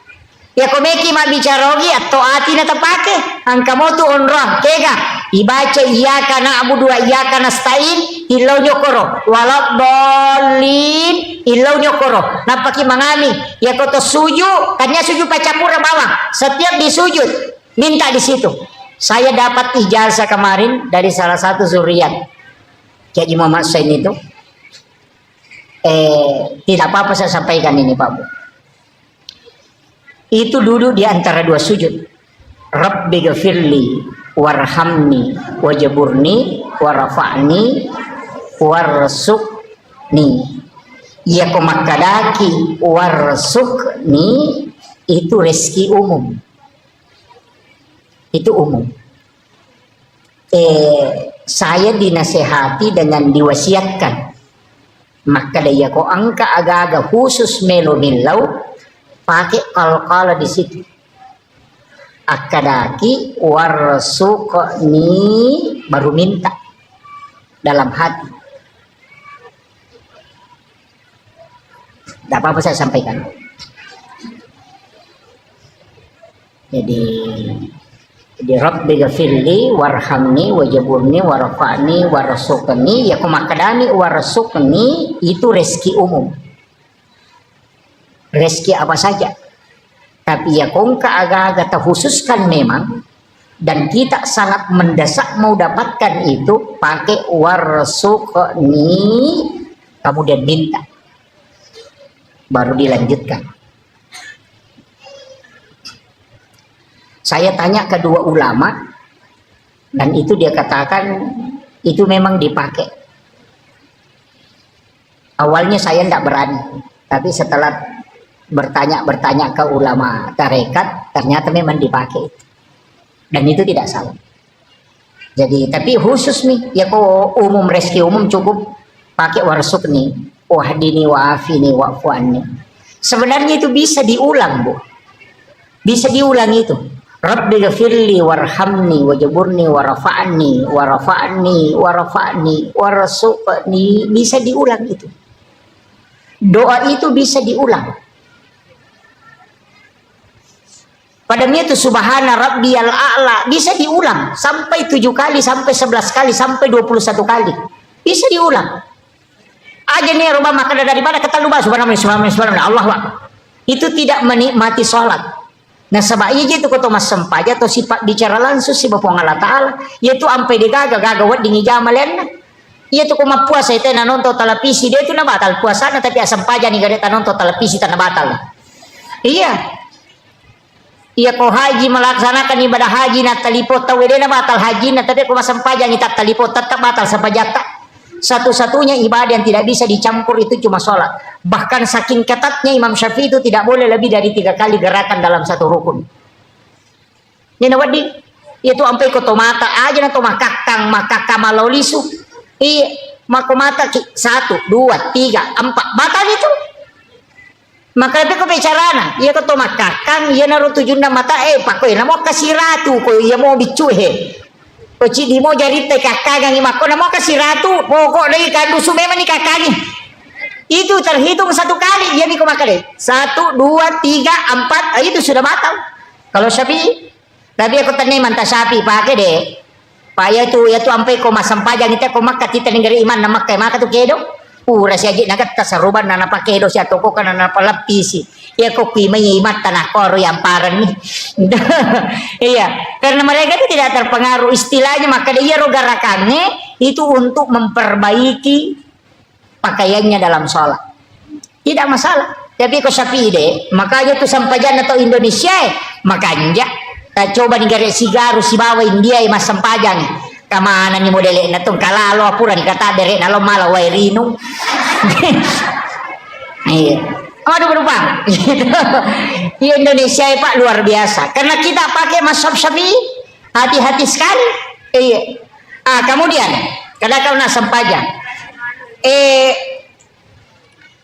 Ya kau meki mak bicara lagi atau hati na terpakai. Angka mau tu onrah, kega ibaca iya kana abu dua iya kana stain ilau nyokoro walak dolin ilau nyokoro napaki mangami ya kau tu sujud kanya sujud pacapura bawah setiap disujud minta di situ. Saya dapat ijazah kemarin dari salah satu zuriat Kiai Muhammad Sain itu. Tidak apa-apa saya sampaikan ini Pak Bu. Itu duduk di antara dua sujud. Rabbi ghafirli warhamni wajaburni warafa'ni warzuqni. Ya komakadaki warzuqni itu rezeki umum. Itu umum. Saya dinasehati dengan diwasiatkan. Maka daya ko angka agak-agak khusus melomilau pakai kal-kala di situ. Akadaki warzuqni baru minta dalam hati. Tidak apa-apa saya sampaikan. Jadi Rabbi ghafirli warhamni wajaburni warafa'ni warzuqni ya kumakadani warzuqni itu rezeki umum. Rezeki apa saja. Tapi ya kongka agak-agak terkhususkan memang dan kita sangat mendesak mau dapatkan itu pakai warzuqni kemudian minta. Baru dilanjutkan. Saya tanya kedua ulama dan itu dia katakan itu memang dipakai. Awalnya saya tidak berani, tapi setelah bertanya ke ulama tarekat ternyata memang dipakai dan itu tidak salah. Jadi tapi khusus nih ya kok umum rezeki umum cukup pakai warzuqni wahdini wa'afini wa'fu anni. Sebenarnya itu bisa diulang Bu, bisa diulang itu. Rabbi ghafirli warhamni wajaburni warafa'ni warafa'ni warafa'ni warzuqni, bisa diulang itu. Doa itu bisa diulang. Padahal itu subhana rabbiyal a'la bisa diulang sampai 7 kali, sampai 11 kali, sampai 21 kali. Bisa diulang. Aja nih rumah makan daripada kata lupa subhanallah Allah Akbar. Itu tidak menikmati sholat. Nah sebab itu kata Mas Sempajang atau sifat bicara langsung si Bapa Allah Taala yaitu ampai digaga wat dingi jamalenna. Yaitu kuma puasa itu nonton televisi dia itu na batal puasa tapi asam pajak nih gak nonton televisi tanah batal. Iya. Iya kau haji melaksanakan ibadah haji na talipot tawedena batal haji na tapi kau masam pajak tak talipot tetap batal sapajak tak. Satu-satunya ibadah yang tidak bisa dicampur itu cuma sholat. Bahkan saking ketatnya Imam Syafi'i itu tidak boleh lebih dari 3 kali gerakan dalam satu rukun. Ini nawadi itu sampai kau tomata aja na tomakakang makakamalaolisu. Iya makomata 1, 2, 3, 4 batal itu. Maka itu kebicaraan, iya ke tomak kakang, iya naruh 7 mata, pak koy, namo kasih ratu, koy, iya mau bicu koci di mau jari teh kakang yang imako, namo kasih ratu, pokok lagi kandusu memang nih kakaknya, itu terhitung 1 kali, iya nih makan deh, 1, 2, 3, 4, itu sudah batal. Kalau Syafi'i, tapi aku tanya mantah Syafi'i pakai deh, pak ya tuh sampai koma sampajang itu koma katita negeri iman nama kayak maka tuh kedo. Rahasia aja nagat kasaruban nana pakai dosa toko kan nana palapisi ya kok kimai imat tanah kor yang paran nih. Iya karena mereka itu tidak terpengaruh istilahnya maka dia rogarakannya itu untuk memperbaiki pakaiannya dalam sholat tidak masalah. Tapi kok Syafi'i deh makanya tuh Sempajang atau Indonesia makanya coba negara Sigaru si bawa India mas Sempajang kamana ni modele na tong kalalo apura ni kata dere na lo mala wairino. Iya. Waduh berubah. Di Indonesia ya Pak luar biasa. Karena kita pakai mazhab Syafi'i, hati-hati sekali. Iya. Kemudian kadang-kadang sampaja.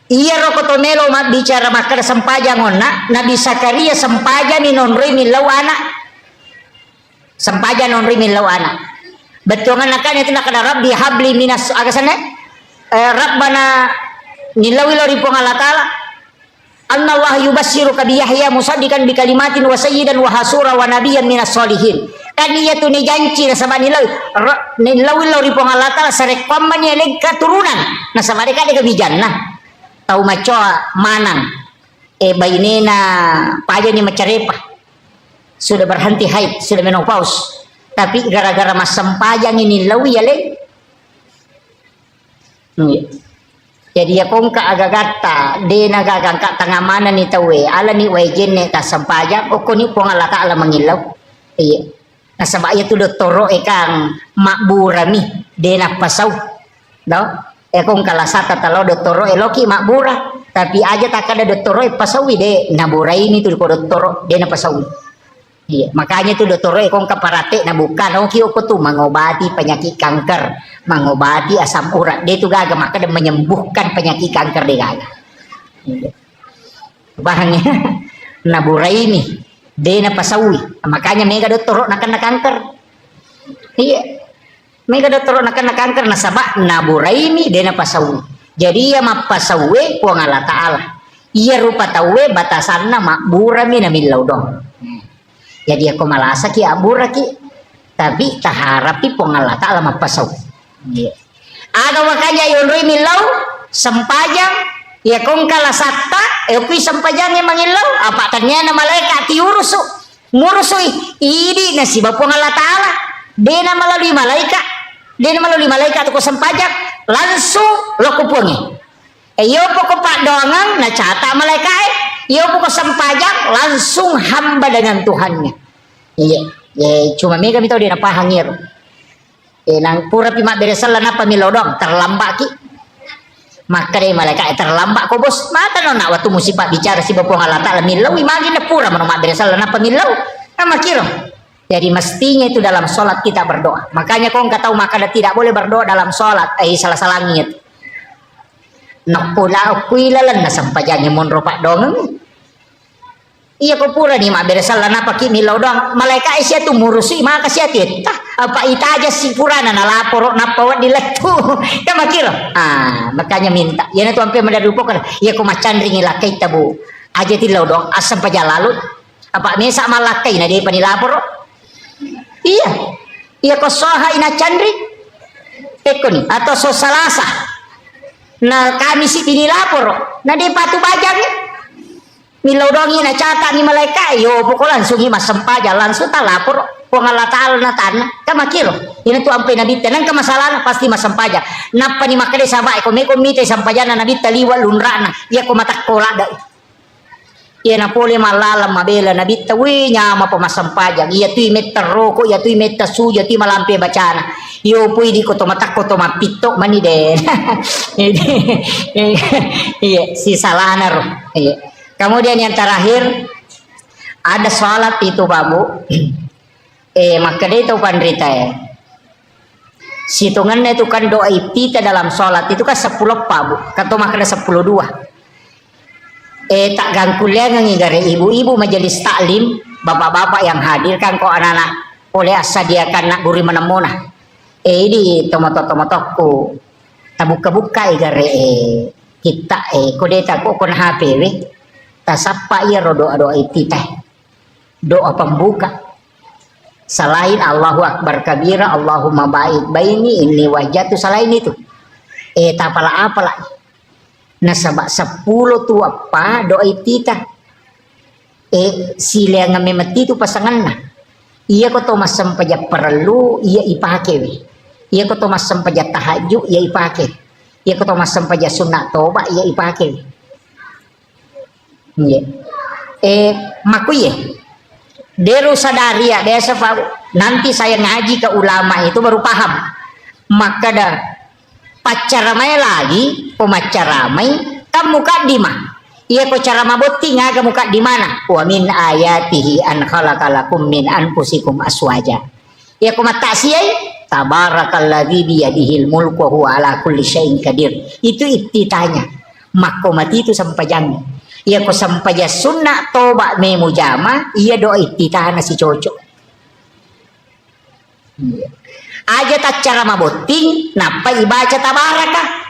Iya rokotomelo bicara makar sampaja ngona Nabi Zakaria sampaja ni nonri milau anak. Sampaja nonri milau anak. Betul kan itu nak ada Rabbi habli minas agasana. Rabbana nilawi lori pong Allah Ta'ala Allah yubassiruka bi Yahya musaddiqan bi kalimatin wa sayyidan wa hasura wa nabiyyan minas solihin. Kan iya tu ni janji na sama nilawi lori pong Allah Ta'ala sarek pamman yeleg keturunan na sama deka deka bijan nah tau macoa manang bainena paja ni macarepa sudah berhenti haid sudah menopause tapi gara-gara masam pajang ini lawi yeleg jadi ya kong ka agagata de nagagang ka tangamanan ni tawe ala ni wajene ta sampaja o koni pong ala ka ala mangilaw iya nasaba ya tu doktoro kang makburami de na pasaw do kong kalasata talo doktoro loki makbura tapi aja tak ada doktoro pasawi de naburai ini tu ko doktoro de na pasawi. Iya, makanya tuh dokter kong kaparate na bukan kio ko tuh mengobati penyakit kanker, mengobati asam urat. Dia tuh gaga maka dia menyembuhkan penyakit kanker dia gaga. Iya. Bahangnya naburai ini dia na pasawi. Makanya mega dokter nak kena kanker. Iya. Mega dokter nak kena kanker nasaba naburai ini dia na pasawi. Jadi ya mapasawi puang Allah Ta'ala. Iya rupa tawe batasanna makburami na milaw dong. Jadi aku malasa ki abura ki tapi taharapi pongala ta'ala mapasaw. Ada makanya yunri milaw sampajang ya kong kalasata kui sampajang yang mangilaw apa tanya na malaikat tiurusu ngurusui idi na si pongala ta'ala dena melalui malaikat ko sampajang langsung lo kupungi yo poko pak doangan na cata malaikat ia buka sampajak langsung hamba dengan Tuhannya. Iya, cuma mega mi tahu dia apa hangir. Nang pura pimak beresal napa milodong terlambat ki. Maka dia malaikat terlambat ko bos. Mata no nak waktu musibah bicara si bapong Allah Ta'ala milau imagi na pura menomak beresal napa milau. Nama kira. Jadi mestinya itu dalam sholat kita berdoa. Makanya kau nggak tahu maka tidak boleh berdoa dalam sholat. Salah langit. Nak pula kuilalan na sampajanya mon ropak dong. Iya ko pura ni mak beresal na paki milaw dong. Malaikat siya tu murusi maka siya tita. Apa ita aja si purana na lapor na pawat dilatu. Ya makiro. Makanya minta. Yan itu ampe madarupo kan. Iya ko macandring ilakai tabu. Aja tilaw dong asam paja lalu. Apa mesa malakai na di panilapor. Iya. Iya ko soha ina candring. Eko ni atau so salasa. Nah kami si pinilapor na di patu bajang milaw dongi na cata ni malaikat yo pokok langsung mas sempaja langsung tak lapor Allah Ta'ala na tanah kamakiro ini tu ampe nabi tenang ke masalah pasti mas sempaja napa ni makade sama ko me komite sampaja na nabi taliwa lunrana ya ko matak kola da ya na pole malala mabela nabi tawi nyama po mas sempaja iya tu meter roko ya tu meter suja tu malampe bacana yo pui di koto matak koto mapito mani den iya si salana ro iya. Kemudian yang terakhir ada sholat itu babu maka dia itu pandrita ya situngannya itu kan doa ipita dalam sholat itu kan 10 babu kata maka ada 10 tak gangkulian ngigare ibu-ibu majelis taklim bapak-bapak yang hadir kan kok anak-anak oleh asadiakan nak guri menemuna ini tomato-tomatoku tabuka-buka igare kita kodeta kok kon HP tasapa iya doa itu teh doa pembuka selain Allahu Akbar kabira Allahumma ba'id baini ini wajah tu selain itu tapala apalah nasabak 10 tu apa doa itu teh sila nga memeti tu pasangan na iya ko to masam paja perlu iya ipake iya ko to masam paja tahajud iya ipake iya ko to masam paja sunat toba iya ipake iya makuye deru sadari ya desa nanti saya ngaji ke ulama itu baru paham maka dah pacaramai lagi pemacaramai kamu kadimah Iya ko cara mabuti nga muka di mana? Wa min ayatihi an khalaqalakum min anfusikum aswaja. Iya ko mata siyai tabarakalladzi biyadihil mulku wa huwa ala kulli syai'in qadir. Itu ittitanya. Makko mati itu sampajang. Iya ko sampaja sunna toba me mujama, iya doa ittitana si cocok. Aja tak cara mabuti napa ibaca tabaraka.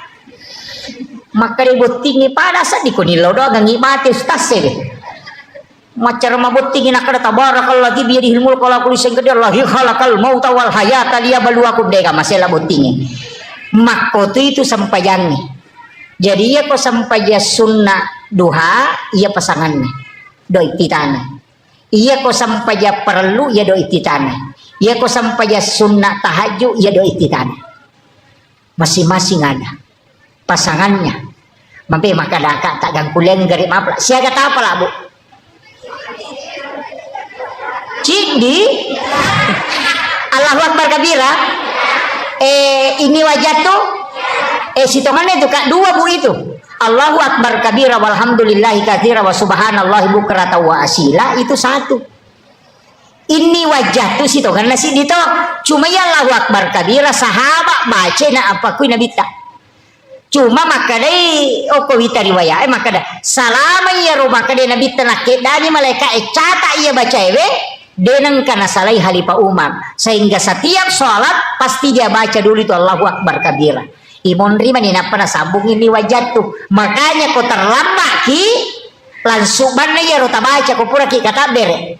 Maka dibutingi pada saat dikunilo doang ngimati ustaz deh. Macara mabutingi nak ada tabarakallah lagi biar ilmu kalau aku liseng gede Allah khalaqal mauta wal hayata liyabluwakum dega masalah butingi. Maka itu sampai jangi. Jadi ya kok sampai ya sunnah duha iya pasangannya. Doi titana. Iya kok sampai ya perlu ya doi titana. Iya kok sampai ya sunnah tahajud ya doi titana. Masing-masing ada pasangannya. Mampi maka daka tak gangkulen garip apa siaga apa lah bu cindi Allahu Akbar kabira ini wajah tuh sitongannya itu kak dua bu itu Allahu Akbar kabira walhamdulillahi katsira wa subhanallahi bukrata wa asila itu satu. Ini wajah tuh sitongannya si dito cuma ya Allahu Akbar kabira sahabat baca na apa kui nabi tak cuma maka deh oko wita riwayat maka dah salama ya rumah kade nabi tenak dani malaikat cata ia baca ewe denang kana salai halifa Umar sehingga setiap sholat pasti dia baca dulu itu Allahu Akbar kabira. Imon rima ni napa na sambung ini wajah tuh makanya kau terlambat ki langsung mana ya rota baca kau pura ki kata bere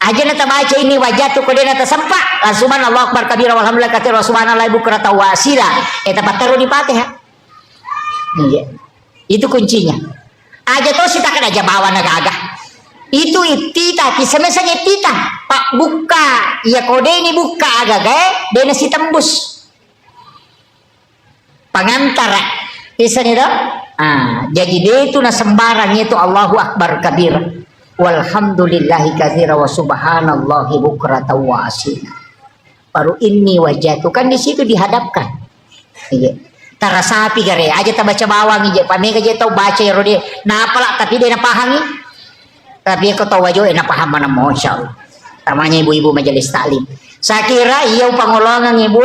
aja nata baca ini wajah tuh kode nata sempak langsung mana Allahu Akbar kabira walhamdulillah katsira subhanallahi bukrata wa asila eta pataru di Fatihah. Iya. Itu kuncinya. Aja tuh kita kan aja bawa naga. Itu itita, kisemesanya itita. Pak buka, ya kode ini buka agak dia nasi tembus. Pengantara. Bisa nih dong? Jadi dia itu na sembarang itu Allahu Akbar kabir. Walhamdulillahi katsira wa subhanallahi bukrata wa asila. Baru ini wajah itu kan di situ dihadapkan. Iya. Tara sapi gare aja ta baca bawang ije pamega je tau baca ya rode na apala tapi dia na pahangi tapi ko tau wajo na paham mana masyaallah tamanya ibu-ibu majelis taklim saya kira iya pangolongan ibu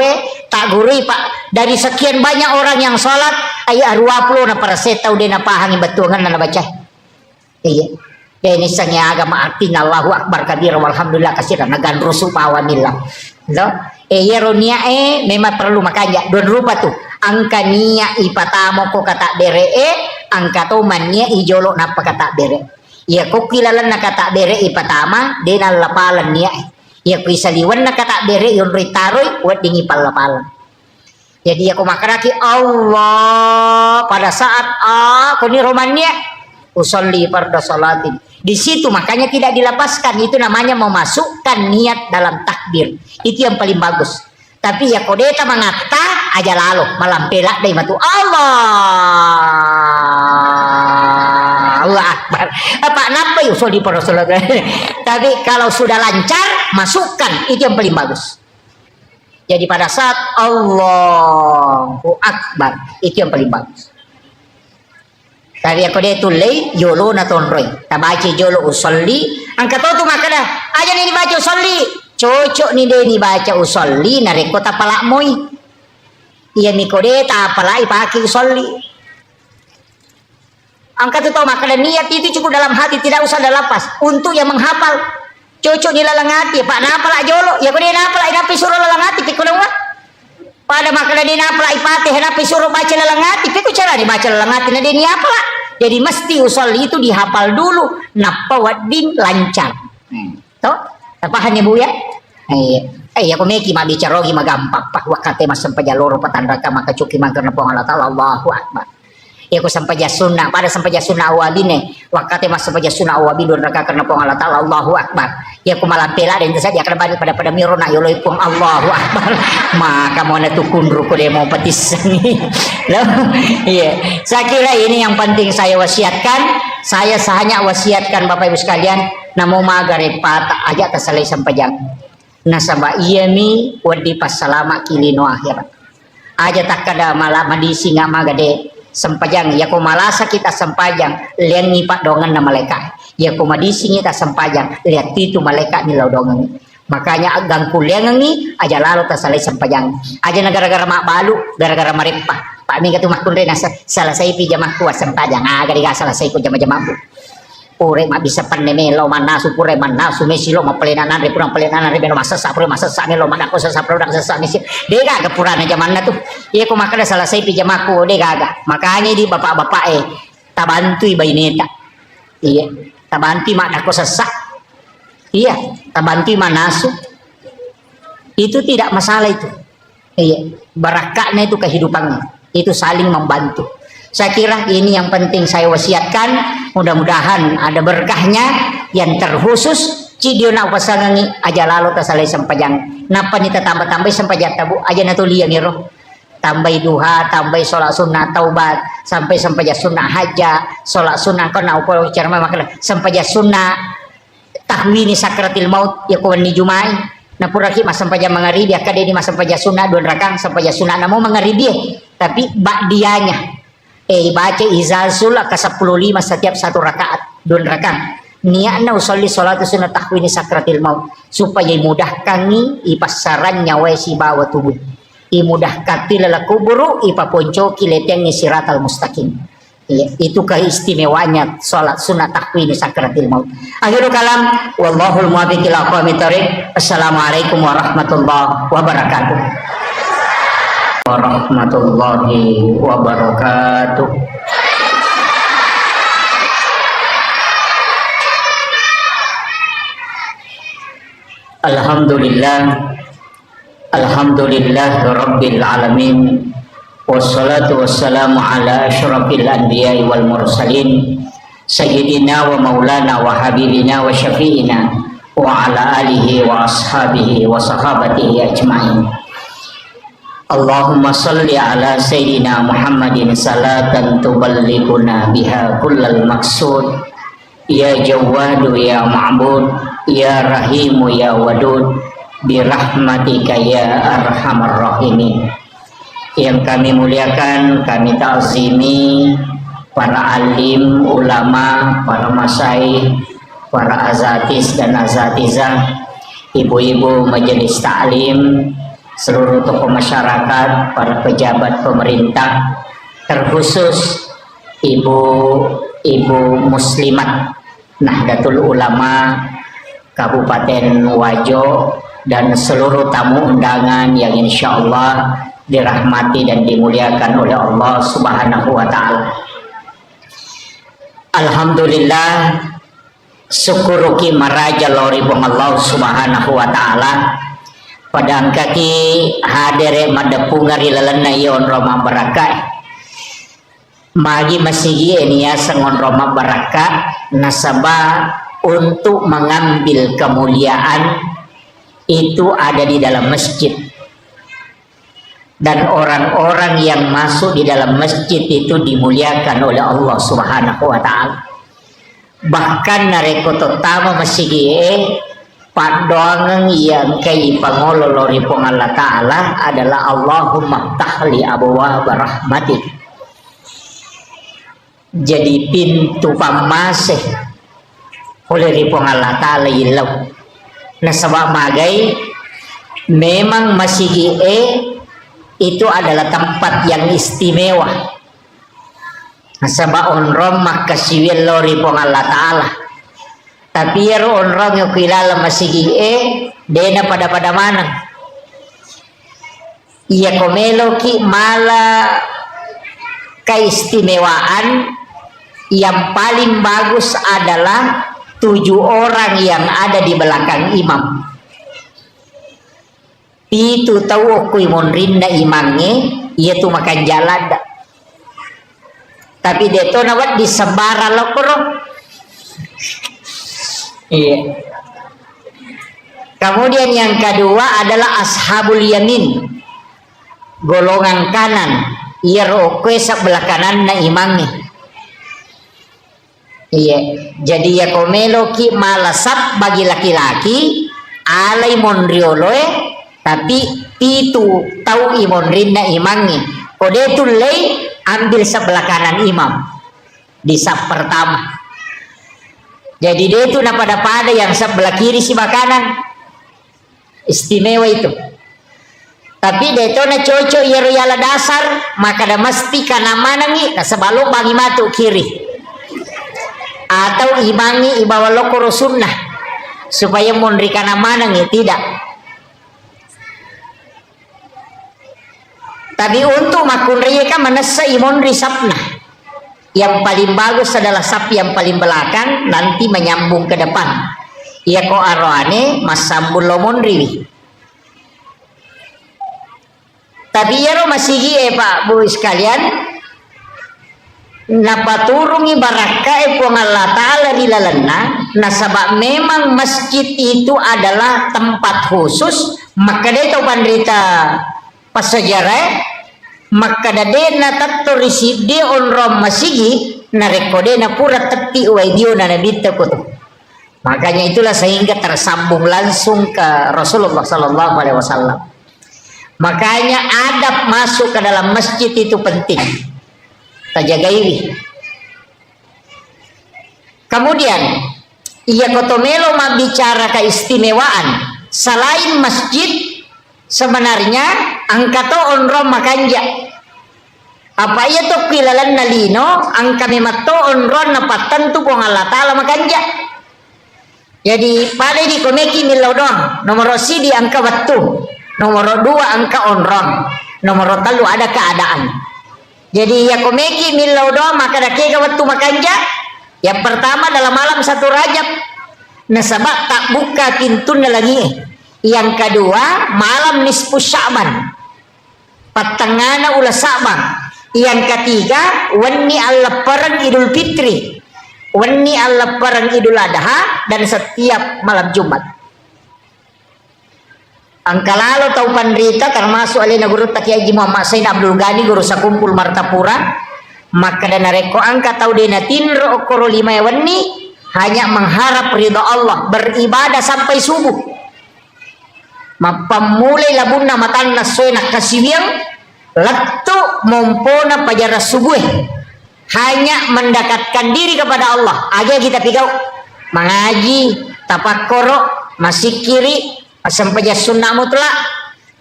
tak gurui pak dari sekian banyak orang yang sholat ayah 20 na para setau dia na pahangi betungan na baca iya ini sangnya agama artinya Allahu Akbar kabir walhamdulillah katsiran nagan rusu pawanillah no iya ronia memang perlu makanya don rupa tuh angka niya ipatamo ko kata bere angka to mania ijolo napa kata bere ya ko kilalan na kata bere ipatama denal lapalan niya ya ko isaliwan na kata bere yon ritaroy wat dingi palapalan jadi aku makaraki Allah pada saat aku ni romannya usolli farda salatin di situ makanya tidak dilepaskan itu namanya memasukkan niat dalam takbir itu yang paling bagus. Tapi ya kodeta mengata aja lalu malampelak dari matu Allah Akbar. Apa napa usul di Rasulullah. Tapi kalau sudah lancar masukkan itu yang paling bagus. Jadi pada saat Allahu Akbar itu yang paling bagus. Tapi aku dia tulai jolo na tonroy. Tabaci jolo usolli. Angkat tu makana aja nih dibaca usolli. Cocok nih deh dibaca usolli nareko tapala moy. Iya mikode tapala ipaki usolli. Angkat itu makana niat itu cukup dalam hati tidak usah dalam pas. Untuk yang menghafal cocok di lalang hati. Pak napala jolo ya kode napala inapi suruh lalang hati pikulong wa. Pada makana di napala ipati inapi suruh baca lalang hati piku cara dibaca lalang hati na dia ni apa? Jadi mesti usolli itu dihafal dulu napa wading lancar. Toh? Tapahan ya bu ya? Aku meki ma bicara lagi magampang pak wakate mas sampai jalur patandaka maka cuki magerna pong Allah taala Allahu Akbar. Ya aku sampai sunnah pada sampai sunnah awabine wakate mas sampai sunnah awabidun raka karena pong Allah taala Allahu Akbar. Ya aku malam pela dan saja akan balik pada mirona ya loy pong Allahu Akbar. Maka mau natukun ruko demo petis. Iya. Saya kira ini yang penting saya wasiatkan. Saya hanya wasiatkan Bapak Ibu sekalian namo magare pata aja terselai sampai jam. Nasaba iyami wadi pas salama kilino akhirat. Aja tak kada malam di singa magade sempajang ya ko malasa kita sempajang lian ni pak dongan na malaikat ya ko madising kita sempajang lihat itu malaikat ni laudongan makanya agang kuliang ni aja lalu ta salai sempajang aja na gara-gara mak balu gara-gara maripah pak mi katu makun re selesai pijamah kuat sempajang aga diga selesai ku jama-jama pure mak bisa panemelo manasu pure manasu mesilo mapelenanan re purang pelenanan re beno masasa pure masasa ne lo manako sasa produk sasa mesi dega ke purana zaman na tu iya ko makada selesai pijamaku dega aga makanya di bapak-bapak tabantui baineta iya tabanti mak nako sasa iya tabanti manasu itu tidak masalah itu iya barakatnya itu kehidupannya itu saling membantu. Saya kira ini yang penting saya wasiatkan, mudah-mudahan ada berkahnya yang terkhusus cidio na pasangangi aja lalu tasalai sempajang napa nita tambah-tambah sempajang tabu aja natulia niro tambah duha tambah sholat sunnah taubat sampai sempajang sunnah haja sholat sunnah kena upaya cara makna sempajang sunnah tahwini sakratil maut ya kawan ni jumai na puraki mas sempajang mangaribi akade di mas sempajang sunnah dua rakang sempajang sunnah namo mangaribi tapi ba'diyanya baca izazul ke 15 setiap satu rakaat 2 rakaat niatna usolli salatu sunnah tahwini sakratil maut supaya mudahkan ni ipasaran nyawa si bawa tubuh imudahkan tilala kuburu ipaponcoki leteng siratal mustaqim ya, itu keistimewaannya salat sunnah tahwini sakratil maut. Akhirul kalam wallahul muwaffiq ila aqwamit thoriq. Assalamualaikum warahmatullahi wabarakatuh. Warahmatullahi wabarakatuh. Alhamdulillah rabbil alamin wassalatu wassalamu ala asyrafil anbiya'i wal mursalin sayyidina wa maulana wa habibina wa syafi'ina wa ala alihi wa ashabihi wa sahabatihi ajma'in. Allahumma salli ala sayyidina Muhammadin salatan tuballighuna biha kullal maqsud ya jawadu ya ma'bud ya rahimu ya wadud birahmatika ya arhamar rahimin. Yang kami muliakan, kami ta'zimi para alim, ulama, para masyaikh, para azatis dan azatizah, ibu-ibu majelis ta'lim, seluruh tokoh masyarakat, para pejabat pemerintah, terkhusus ibu-ibu muslimat Nahdlatul Ulama Kabupaten Wajo dan seluruh tamu undangan yang insya Allah dirahmati dan dimuliakan oleh Allah Subhanahu wa ta'ala. Alhamdulillah syukuruki maraja lori bong Allah Subhanahu wa ta'ala padang kaki hadere madapungari lalana yon roma barakah magi masigi enia sangon roma barakah nasabah untuk mengambil kemuliaan itu ada di dalam masjid dan orang-orang yang masuk di dalam masjid itu dimuliakan oleh Allah Subhanahu wa ta'ala. Bahkan narekoto tama masigi padoangan yang kay pangololori pong Allah Ta'ala adalah Allahumma ftahli abwaab rahmatik. Jadi pintu pamasih oleh ripong Allah Ta'ala ilaw na sabab magay memang masigi itu adalah tempat yang istimewa. Nasaba onrom makasiwil lori pong Allah Ta'ala. Tapi yaro onrom yung kilala masigi dena pada mana. Iya komelo ki mala keistimewaan yang paling bagus adalah 7 orang yang ada di belakang imam. Itu tahu aku monrinda imangnya yaitu makan jalan tapi dia tuh nawat di sembara lokro iya. Kemudian yang kedua adalah ashabul yamin golongan kanan iya rokwe sebelah kanan na imangnya iya. Jadi ya komelo ki malasap bagi laki-laki alai monrioloe tapi itu tahu imonrinda imangi kode tu lei ambil sebelah kanan imam di saf pertama. Jadi dia itu pada yang sebelah kiri sebelah kanan. Istimewa itu. Tapi dia itu na cocok ya royala dasar, maka dah mesti kana mana ni na sebalo bangi matu kiri. Atau ibangi ibawa lokoro sunnah supaya mondri kana mana ni tidak. Tapi untuk makun riyaka manasa imondri sapna. Yang paling bagus adalah sap yang paling belakang, nanti menyambung ke depan. Ya ko arwane masambul lomondri. Tapi ya ro masigi Pak Bu sekalian, napaturungi baraka puang Allah Ta'ala di lalana, nasabak memang masjid itu adalah tempat khusus, maka dia tahu pandrita pas sejarah, maka dadena tatto risi de onrom masigi na rekode na pura tepi uaidio na nabita kutu. Makanya itulah sehingga tersambung langsung ke Rasulullah Sallallahu Alaihi Wasallam. Makanya adab masuk ke dalam masjid itu penting. Terjaga ini. Kemudian ia kotomelo bicara keistimewaan selain masjid. Sebenarnya angka to onrom makanja. Apa ia to kilalan nalino angka memato onron napatan tu pong Allah Ta'ala makanja. Jadi pada di komeki milodon nomor si di angka waktu, nomor 2 angka onron, nomor 3 ada keadaan. Jadi ya komeki milodon maka dah kega waktu makanja. Yang pertama dalam malam 1 Rajab nasabak tak buka pintu lagi. Yang kedua malam nisfu Sya'ban patengana ulah Sya'ban. Yang ketiga wani Allah perang Idul Fitri, wani Allah perang Idul Adha, dan setiap malam Jumat. Angka lalu tahu pandrita termasuk alina guru Taki Haji Muhammad Said Abdul Ghani guru sakumpul Martapura, maka dana reko angka tahu dena tinro okoro 5 wani hanya mengharap ridha Allah, beribadah sampai subuh. Mapamulay labuna matan na soy na kasiwiyang latto mompona pajara subuh hanya mendekatkan diri kepada Allah aja kita pigau mengaji tapakkoro masih kiri sampainya sunnah mutlak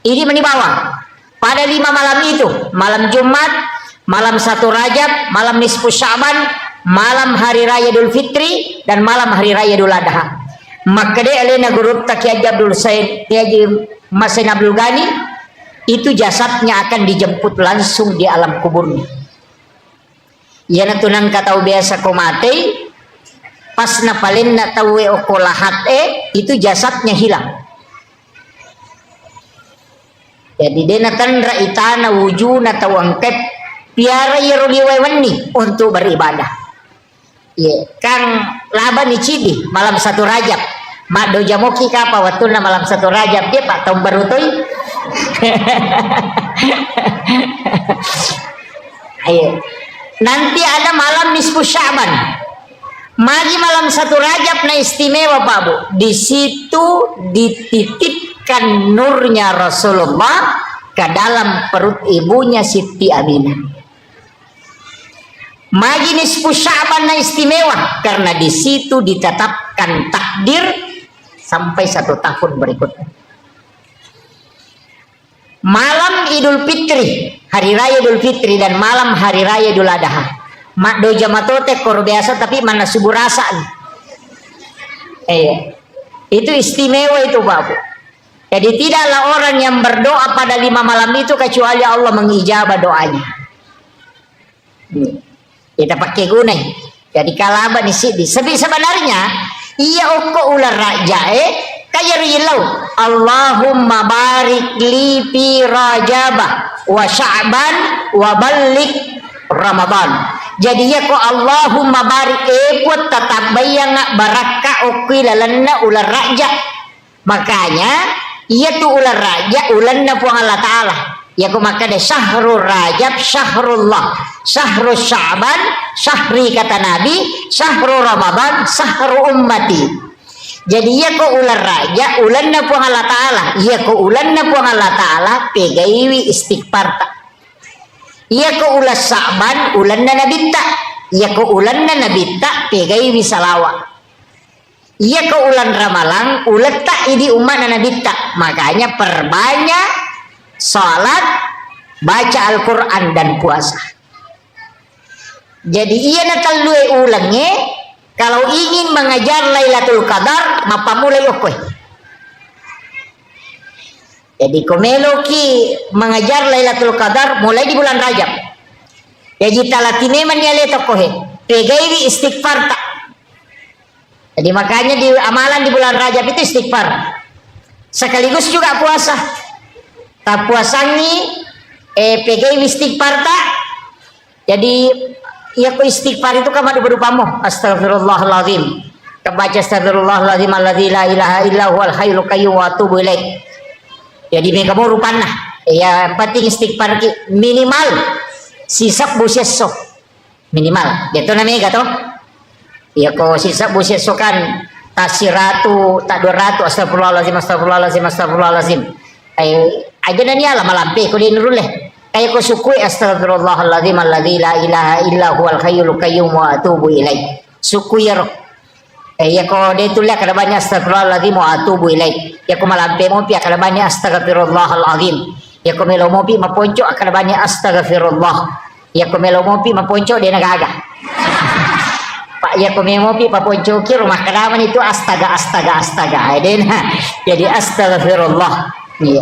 ini menibawa pada 5 malam itu, malam Jumat, malam 1 Rajab, malam nisfu Sya'ban, malam hari raya Idul Fitri, dan malam hari raya Idul Adha. Maka dia alena guru Taki Haji Abdul Said Haji Masin Abdul Ghani itu jasadnya akan dijemput langsung di alam kuburnya. Ya natunan katau biasa ko mati pas na palin na tawe o lahat itu jasadnya hilang. Jadi dia natandra itana wujuna tawangkep piara yeruliwewani untuk beribadah. Ye, Kang Laban Icidi malam 1 Rajab. Mak do jamoki kapa watuna malam 1 Rajab dia Pak tahun baru toy. Ayo. Nanti ada malam nisfu Sya'ban. Magi malam 1 Rajab na istimewa Pak Bu. Di situ dititipkan nurnya Rasulullah ke dalam perut ibunya Siti Aminah. Magi nisfu Sya'ban na istimewa karena di situ ditetapkan takdir sampai 1 tahun berikutnya. Malam Idul Fitri, hari raya Idul Fitri, dan malam hari raya Idul Adha. Mak do jamatote kor biasa tapi mana subur rasa. Itu istimewa itu Bapak. Jadi tidaklah orang yang berdoa pada 5 malam itu kecuali Allah mengijabah doanya. Kita pakai gunai. Jadi kalaba di sini. Sebenarnya iya oko ular raja kaya rilau. Allahumma barik li fi Rajabah wa Sya'ban wa balik Ramadan. Jadi ya ko Allahumma barik buat tetap bayang baraka oki lalanna ular raja. Makanya iya tu ular raja ulanna puang Allah Ta'ala. Ya ko makanya syahrul Rajab syahrullah, syahrul Sya'ban syahri kata Nabi, syahrul Ramadan syahrul ummati. Jadi ya ko ular raja ulanna puang Allah Ta'ala, ya ko ulanna puang Allah Ta'ala pegaiwi istighfar. Iya ko ulas Sa'ban ulan na nabitta. Iya ko ulan na nabitta pegay wisalawa. Iya ko ulan Ramalang ulat tak idi umat na nabitta. Makanya perbanyak salat, baca Al-Quran dan puasa. Jadi iya na talue ulangnya kalau ingin mengajar Lailatul Qadar mapamulay okoy. Jadi komeloki mengajar Lailatul Qadar mulai di bulan Rajab. Jadi talatineman ya leto kohe. Pegairi istighfar tak. Jadi makanya di amalan di bulan Rajab itu istighfar. Sekaligus juga puasa. Tak puasangi pegairi istighfar tak. Jadi ya ku istighfar itu kamar berupamu. Astagfirullahaladzim. Kebaca astagfirullahaladzim alladzi la ilaha illa huwal hayyul qayyum wa atubu ilaih. Jadi mereka mau rupana ya penting istighfar minimal sisak buseso minimal gitu namanya gato ya ko sisak buseso kan tasiratu tak 200 astagfirullahalazim astagfirullahalazim astagfirullahalazim aja nanya lah malampe ko dinuruleh kayak ko sukui astagfirullahalazim alladzi la ilaha illa huwal hayyul qayyum wa atubu ilaih sukui ya roh ya ko dia tulis kada banyak astagfirullahalazim wa atubu ilaih ya ko malampe mo pi kada banyak astagfirullahalazim ya ko melo mo pi maponco kada banyak astagfirullah ya ko melo mo pi maponco dia nagaga pak ya ko melo mo pi maponco ki rumah kadaman itu astaga jadi astagfirullah iya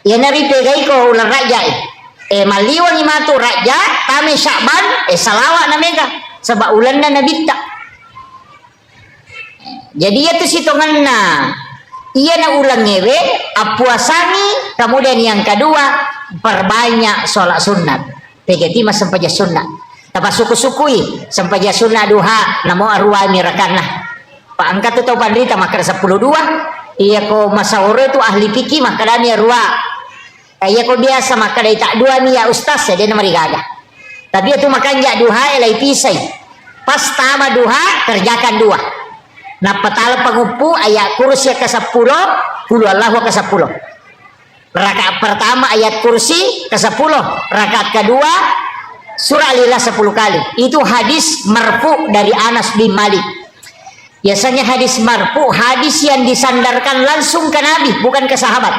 ya nari pegai ko ular raja maliwan imatu raja kami Sya'ban salawat namega sebab ulan na nabitta. Jadi itu sitongan na iya na ulang ngewe apuasani kemudian yang kedua perbanyak sholat sunat pegeti mas sampaja sunat tapa suku-sukui sampaja sunat duha namo arwa mirakanah pak angkat itu pandita makar 10 dua iya ko masawore itu ahli fikih makadani arwa iya ko biasa makadai tak dua nih ya ustaz ya dia namari gaga tapi itu makan ja duha elai pisai pas tama duha kerjakan dua. Nah petala pengupu ayat kursi ke-10 puluh Allahu ke-10 rakaat pertama ayat kursi ke-10 rakaat kedua surah Al-Ikhlas 10 kali itu hadis marfu dari Anas bin Malik. Biasanya hadis marfu hadis yang disandarkan langsung ke Nabi bukan ke sahabat.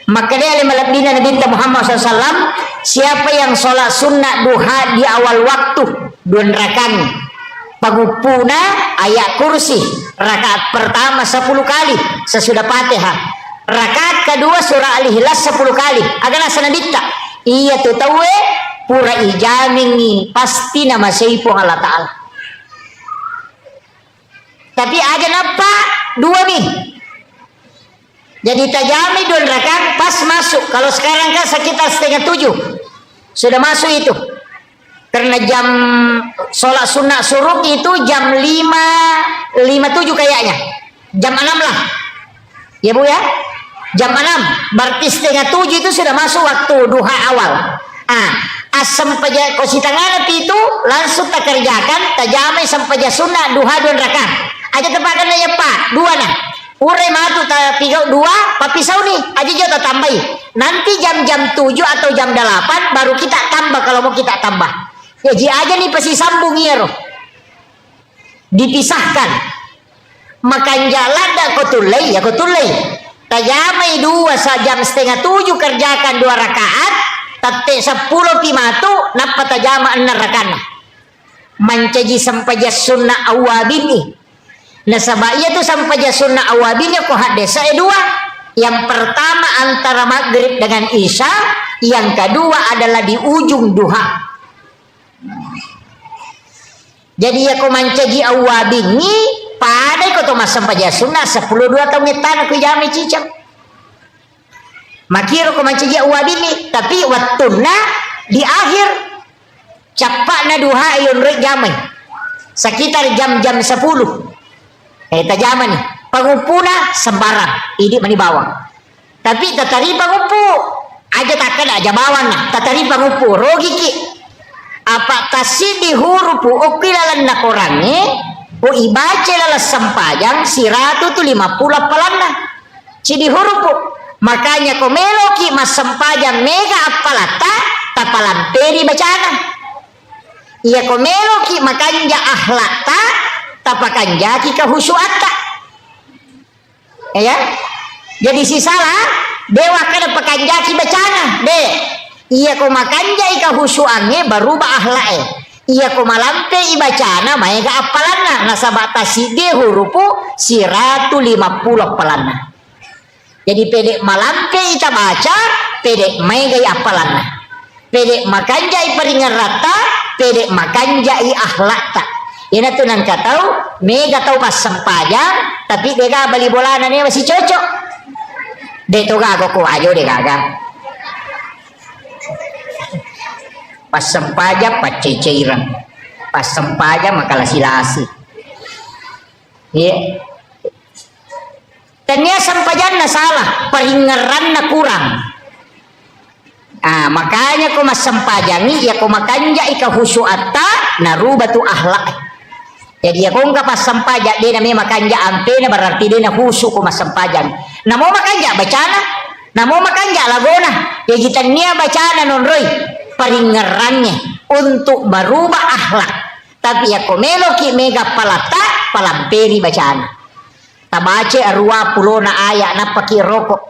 Maka dia malabdina Nabi Muhammad SAW siapa yang sholat sunnah duha di awal waktu 2 rakaat pengupuna ayat kursi rakaat pertama 10 kali sesudah Fatihah rakaat kedua surah Al-Ikhlas 10 kali agak sanadita iya tu tahu pura ijamingi pasti nama seipu Allah Ta'ala tapi aja apa dua nih jadi tajami 2 rakaat pas masuk kalau sekarang kan sekitar 6:30 sudah masuk itu karena jam sholat sunnah suruk itu jam 5:57 kayaknya jam 6 lah ya bu ya jam 6 berarti 6:30 itu sudah masuk waktu duha awal asam paja kosi tangan itu langsung tak kerjakan tajamai sampaja sunnah duha 2 rakaat aja tepakan ya pak 2 nah ure matu ta 3 2 papisau nih aja jauh tambahi nanti jam 7 atau jam 8 baru kita tambah kalau mau kita tambah ya ji aja nih pasti sambung ya roh dipisahkan makan jalan dak kotulai ya kotulai tajamai 2 jam 6:30 kerjakan 2 rakaat tate 10 pimatu napa tajama 6 rakaat mancaji sampaja sunnah awabini nah sabaya tu sampaja sunnah awabini ko hadesa 2 yang pertama antara maghrib dengan isya yang kedua adalah di ujung duha. Jadi aku mancaji awabini pada ko to masampaja sunnah 10 2 tahun ngetan aku jami cicam makiro ko mancaji awabini tapi waktuna di akhir capakna duha ayun rek jamai sekitar jam-jam 10 kita jaman nih pangupuna sembarang ini mani bawang tapi tatari pangupu aja takkan aja bawang tatari pangupu rogi ki apa kasih di hurupu ukilalan nak orangnya bu ibaca lala sempajang siratu tu 50 pelana si di hurupu Makanya komeloki mas sempaja mega apalata tapalamperi bacana. Iya komeloki makanja ahlata tapakanjaki kahusuata. Ya, jadi si salah dewa kada pakanjaki bacana de. Iya ko makanja kahusuannya berubah ahlae. Iya ko malampe ibacana maega apalanna nasabatasi de hurupu 150 palanna. Jadi pedek malampe ita baca, pedek maega apalanna. Pedek makanja peringan rata, pedek makanja ahlata. Ina tuh nang katau mega tau pas sempajang tapi dega bali bolana nih masih cocok. De to gago ko ajo de gaga. Pas sempaja pas ceceiran. Pas sempaja makalah silasi. Iya. Tanya sempajan salah, peringeran na kurang. Ah, makanya ko mas sempajangi ya ko makanja ika husuata narubatu ahlak. Jadi ya kung kapas sampaja dia namanya makanja ampe na berarti dia na husu ko mas sempajan. Namo makanja bacana, namo makanja lagona. Ya kita nia bacana non roy. Peringerannya untuk berubah akhlak. Tapi ya komelo ki mega palata palamperi bacaan. Tabace arua pulona aya napaki rokok.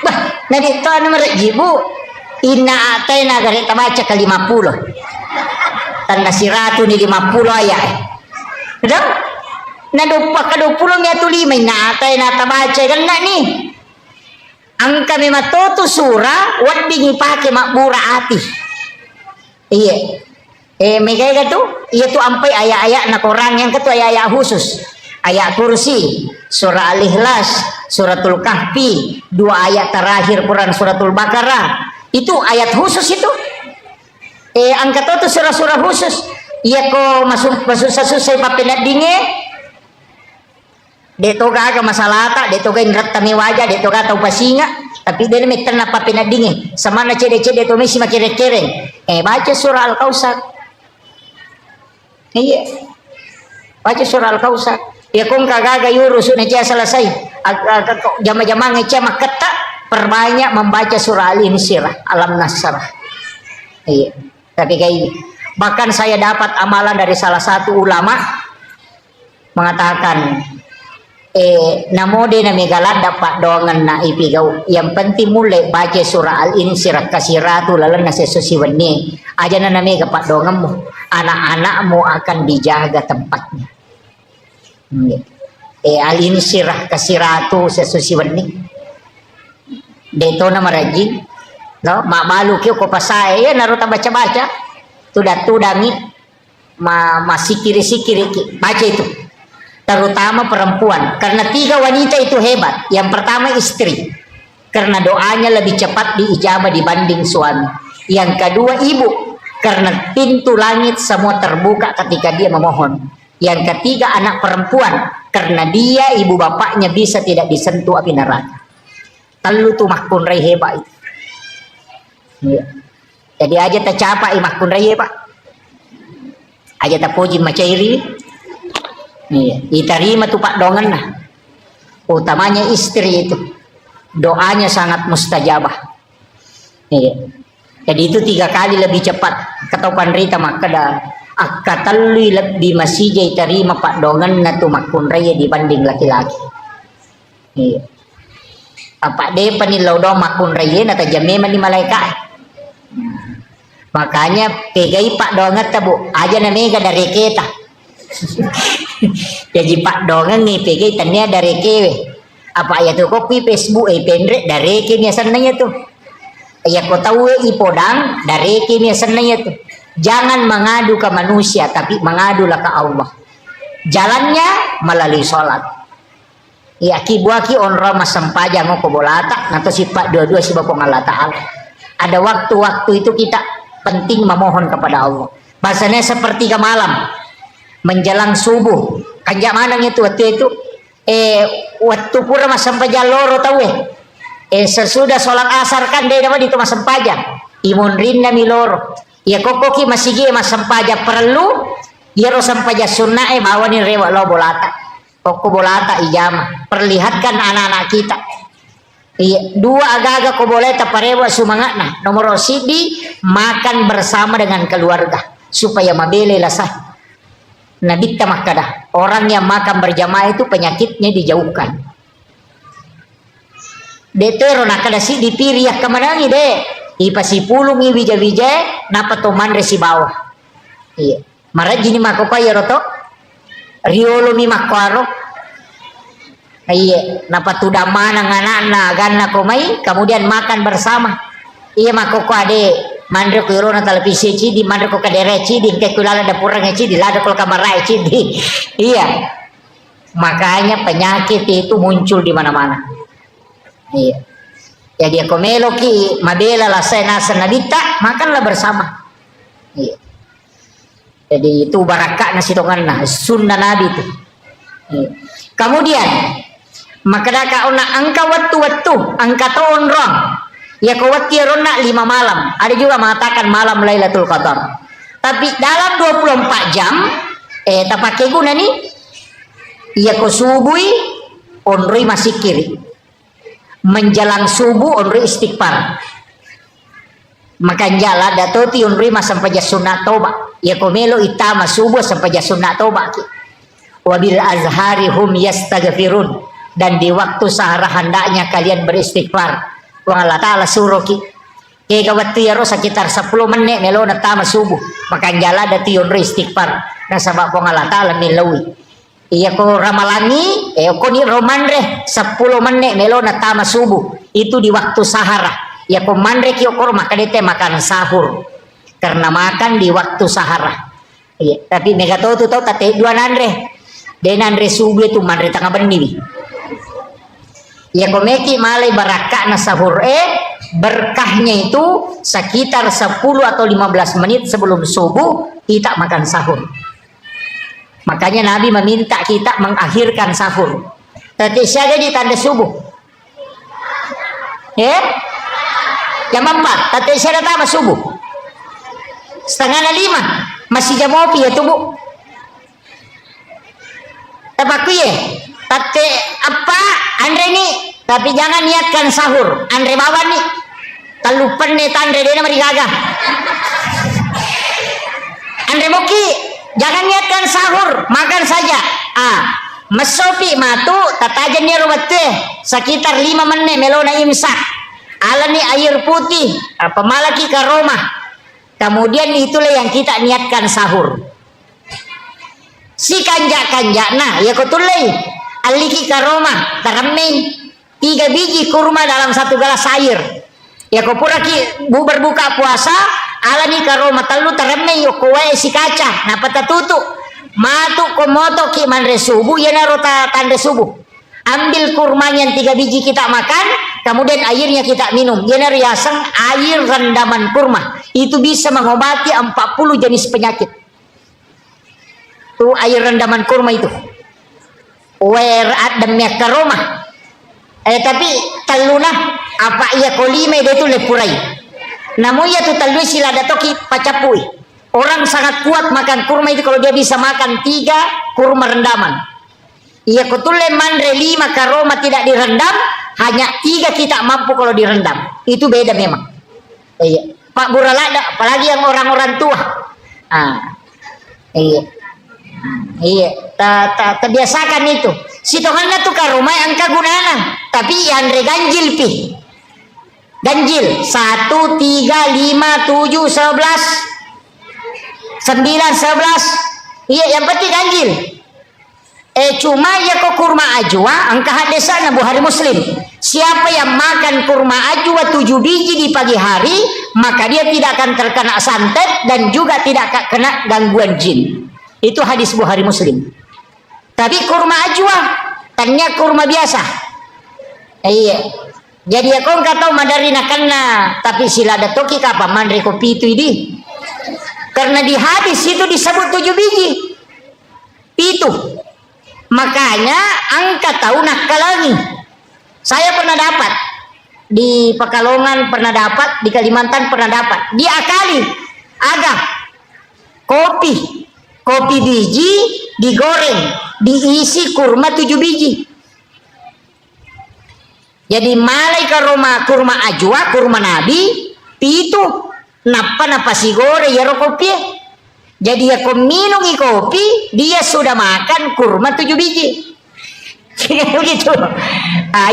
Bah, nadi to anu jibu ina atay na gari tabace ka 50. Tanda siratu ni 50 aya. Betul? Nadupa ka 20 nya tu 5 na atay na tabace kan na ni. Ang kami matuto sura wat bingi pake makbura ati. Iya. Megay gato, iya tu ampai aya-aya na korang yang ketu aya-aya khusus. Ayat kursi, surah Al-Ikhlas, suratul Kahfi, 2 ayat terakhir Quran suratul Baqarah. Itu ayat khusus itu. Ang ketu tu surah-surah khusus. Iya ko masuk susah-susah papinat dinge. Deto ga masalah tak, deto ga indrat tami wajah, deto ga tau pasinga, tapi dia ni terna pa pinadingi. Sama na cede-cede to misi makire-kire. Baca surah Al-Kausar. Iya. Baca surah Al-Kausar. Ya kung kagaga yurus na cia selesai. Jama-jama ngecia maketa perbanyak membaca surah Al-Insyirah, Alam Nasrah. Iya. Tapi kayak ini. Bahkan saya dapat amalan dari salah satu ulama mengatakan namode na megalat dapat dongan na ipigau yang penting mulai baca surah Al-Insyirah kasiratu lalan na sesusiwannya aja na mega pak donganmu anak-anakmu akan dijaga tempatnya. Al-Insyirah kasiratu sesusiwannya deto na marajin no malu kyo ko pasai ya naruta baca-baca tudangi masih kiri-kiri baca itu. Terutama perempuan, karena 3 wanita itu hebat. Yang pertama istri, karena doanya lebih cepat diijabah dibanding suami. Yang kedua ibu, karena pintu langit semua terbuka ketika dia memohon. Yang ketiga anak perempuan, karena dia ibu bapaknya bisa tidak disentuh api neraka. Telu tuh mahkun rai hebat itu. Ya. Jadi aja tercapai mahkun rai hebat. Aja terpuji macairi. Iya, diterima tuh pak dongan nah. Utamanya istri itu doanya sangat mustajabah. Iya. Jadi itu 3 kali lebih cepat ketopan rita maka dah akatalui lebih masih jadi terima pak dongan nah tuh makun raya dibanding laki-laki. Iya. Apa deh panilau dong makun raya nata jameman di malaikat. Makanya pegai pak dongan tabu aja namanya dari kita. Jadi pak dongan nih pegai tanya dari kewe apa ya tuh kopi Facebook pendek dari kimia senanya tuh ya kau tahu ipodang dari kimia senanya tuh jangan mengadu ke manusia tapi mengadulah ke Allah jalannya melalui sholat ya kibuaki onro masampaja ngoko bolata nanti si pak dua-dua si bapak Allah Ta'ala ada waktu-waktu itu kita penting memohon kepada Allah bahasanya seperti ke malam menjelang subuh kanjak manang itu waktu itu waktu pura masampaja loro tahu sesudah sholat asar kan dia dapat itu masampaja imun rinda miloro ya kokoki masih masampaja perlu ya ro sampaja sunnah bawani rewa lo bolata kobolata ijama, perlihatkan anak-anak kita. Iya, dua agak-agak koboleta parewa sumangatna. Nomor sidi makan bersama dengan keluarga supaya mabele lasah. Nabi tamakada orang yang makan berjamaah itu penyakitnya dijauhkan. Detero nakada si dipiriak kemanangi de. Ipasi pulung i bija-bija napa toman resi bawah. Iya. Marajini makopa ya roto. Riolo mi makwaro. Iya, napa tuda mana ngana ganna komai, kemudian makan bersama. Iya makoko ade mandre ko irona televisi cidi, mandre ko kadere cidi, ke kulala dapurang cidi, lada kol kamarai cidi. Iya. Makanya penyakit itu muncul di mana-mana. Iya. Jadi ako melo ki mabela la sa nasa nalita, makanlah bersama. Iya. Jadi itu barakah na sitongan na sunnah Nabi itu. Iya. Kemudian maka daka ona angka waktu angka tahun rong ya kawati rona 5 malam, ada juga mengatakan malam Lailatul Qadar, tapi dalam 24 jam tapake guna nih ya ko subuhi onroi masih kiri menjelang subuh onroi istighfar makan jala datoti onroi sampai sunat toba ya ko melo itama subuh sampai sunat toba wabil azhari hum yastaghfirun, dan di waktu sahara hendaknya kalian beristighfar. Wang Allah Ta'ala suruh ki kegawat tiaro sekitar 10 menit melo na tama subuh makan jala dati yon istighfar na sabab wang Allah Ta'ala milawi iya ko ramalangi ko ni romanre 10 menit melo na tama subuh itu di waktu sahara ya ko manre ki okor makadete makan sahur karena makan di waktu sahara. Iya tapi megato tu tau tate dua nanre denanre subuh itu manre tengah benih ya komeki malai barakah na sahur berkahnya itu sekitar 10 atau 15 menit sebelum subuh kita makan sahur. Makanya Nabi meminta kita mengakhirkan sahur. Tapi siaga di tanda subuh. Jam 4, tapi siaga tama subuh. 4:30 masih jam ngopi ya tubuh. Tapaku ya. Tate apa Andre nih tapi jangan niatkan sahur Andre bawa nih talupan nih Andre dia nama digagah Andre Moki jangan niatkan sahur makan saja mesopi matu tatajan nih rubat teh sekitar 5 menit melona imsak ala nih air putih apa malaki karoma kemudian itulah yang kita niatkan sahur si kanjak nah ya kutulai aliki karoma tarameng 3 biji kurma dalam 1 gelas air ya ko pura ki berbuka puasa ala ni karoma talu tarameng yo ko si kaca napa tatutu matu komoto ki manre subuh ya narota tanda subuh ambil kurmanya yang 3 biji kita makan kemudian airnya kita minum ya riasang air rendaman kurma itu bisa mengobati 40 jenis penyakit tuh air rendaman kurma itu demi karoma tapi taluna apa ia kolime dia tu lepurai namun ia tu talu sila datoki pacapui orang sangat kuat makan kurma itu kalau dia bisa makan 3 kurma rendaman ia kutule manre 5 karoma tidak direndam hanya 3 kita mampu kalau direndam itu beda memang iya Pak Buralada apalagi yang orang-orang tua iya terbiasakan itu sitongannya tuh karoma yang kagunana tapi yang ganjil pi ganjil 1 3 5 7 11 9 11 iya yang penting ganjil cuma ya kok kurma ajwa angka hadesana Bukhari Muslim siapa yang makan kurma ajwa 7 biji di pagi hari maka dia tidak akan terkena santet dan juga tidak akan kena gangguan jin. Itu hadis Bukhari Muslim. Tapi kurma ajwa tanya kurma biasa iya jadi aku nggak tahu madarina karena tapi sila datoki kapan mandri kopi itu ini karena di hadis itu disebut 7 biji itu makanya angka tahu nakalangi saya pernah dapat di Pekalongan pernah dapat di Kalimantan pernah dapat diakali agak kopi kopi biji digoreng, diisi kurma 7 biji. Jadi malai karoma kurma ajwa, kurma nabi, pitu napa si gore ya kopi. Jadi ya kau minum kopi, dia sudah makan kurma 7 biji. Begitu.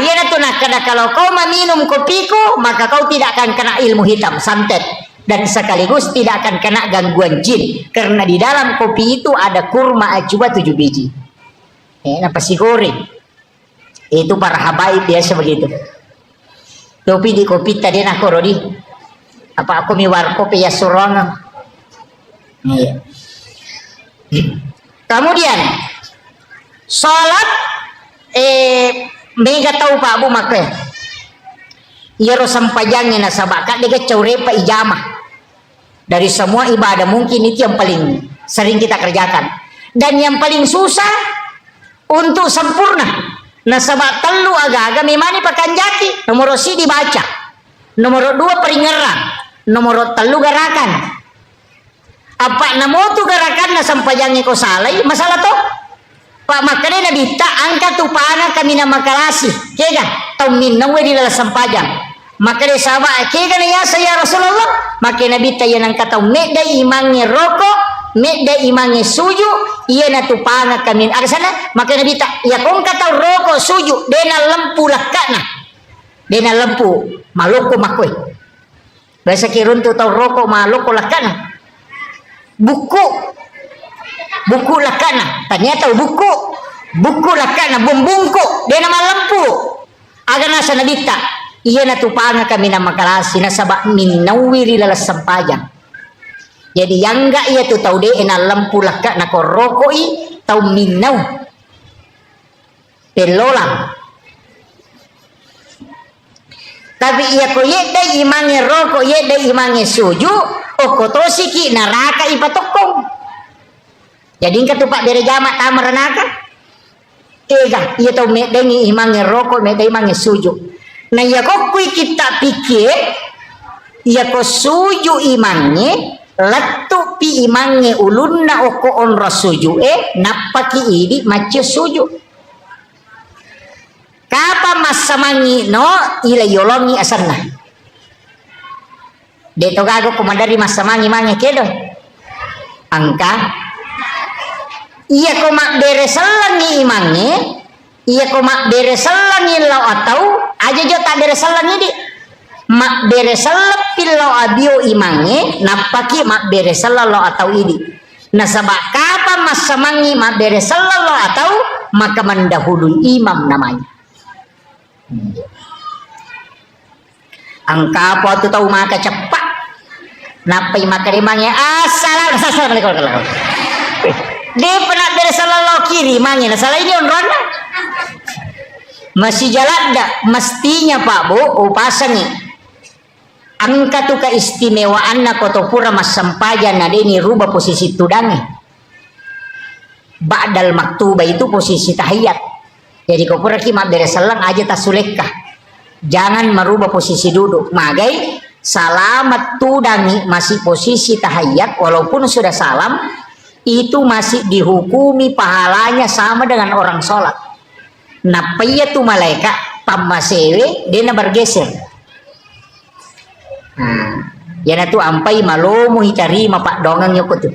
Ya tuh nak kalau kau meminum kopiku, maka kau tidak akan kena ilmu hitam, santet, dan sekaligus tidak akan kena gangguan jin, karena di dalam kopi itu ada kurma ajwa 7 biji. Napa si goreng? Itu para habaib biasa begitu. Kopi di kopi tadi nak korodi. Apa aku miwar kopi ya surongan. Iya. Kemudian salat mega tahu Pak Abu make. Iya ro sampajangnya na sabaka dega caurepa ijamah. Dari semua ibadah mungkin itu yang paling sering kita kerjakan dan yang paling susah untuk sempurna. Nah sabak telu aga-aga memani pakanjati nomor si dibaca, nomor 2 peringeran, nomor 3 gerakan. Apa namo tu gerakan na sampajangi ko salay masalah to Pak makanya nabi ta angkat tu pana kami na makalasi kega tau minnawe di dalam sampajang makanya sahabat kega na yasa ya Rasulullah makanya nabi ta yan ang kataw medda imangi rokok medda imangi suju iya na tu pana kami aga sana makanya nabi ta ya kong kataw rokok suju dena lempu lakana dena lempu maloko makoy bahasa kirun tu tau rokok maloko lakana buku lakana ternyata buku lakana bumbungku dia nama lempu aga nasa nabita iya na tupanga kami na makalasi na sabak minawiri lalas sampajang jadi yang enggak iya tu tau de na lempu lakana ko rokoi tau minaw pelolang tapi iya ko yeda imangi rokok yeda imangi suju okotosi ki naraka ipatokong jadi ingka tu Pak bere jamak tamar neraka ega iya tau medengi imangi rokok medai imangi suju nah iya kok kui kita pikir iya ko suju imangi letu pi imangi ulunna oko onra suju napaki idi mace suju kapa masamangi no ila yolongi asarna deto gago kumandari masamangi mange kedo angka iya ko mak beresalangi imangi iya ko mak beresalangi lau atau aja jo tak beresalangi di mak beresalang pilau abio imangi napaki mak beresalang lau atau idi nah sabak kapan masamangi mak beresalang lau atau maka mendahului imam namanya angka apa tu tahu maka cepat napai maka dimangnya assalamualaikum dia pernah beresalah kiri mangnya salah ini on ronda masih jalan dak mestinya Pak Bu upasangi angka tu keistimewaan na kotopura mas sampajan na ini rubah posisi tudangi ba'dal maktubah itu posisi tahiyat jadi kau pura kima beresalang aja tasulekah jangan merubah posisi duduk magai salamat tudangi masih posisi tahiyat walaupun sudah salam itu masih dihukumi pahalanya sama dengan orang sholat napaya tu malaikat pamasewe dia bergeser ya tu ampai malomu hitarima Pak dongang nyokot tu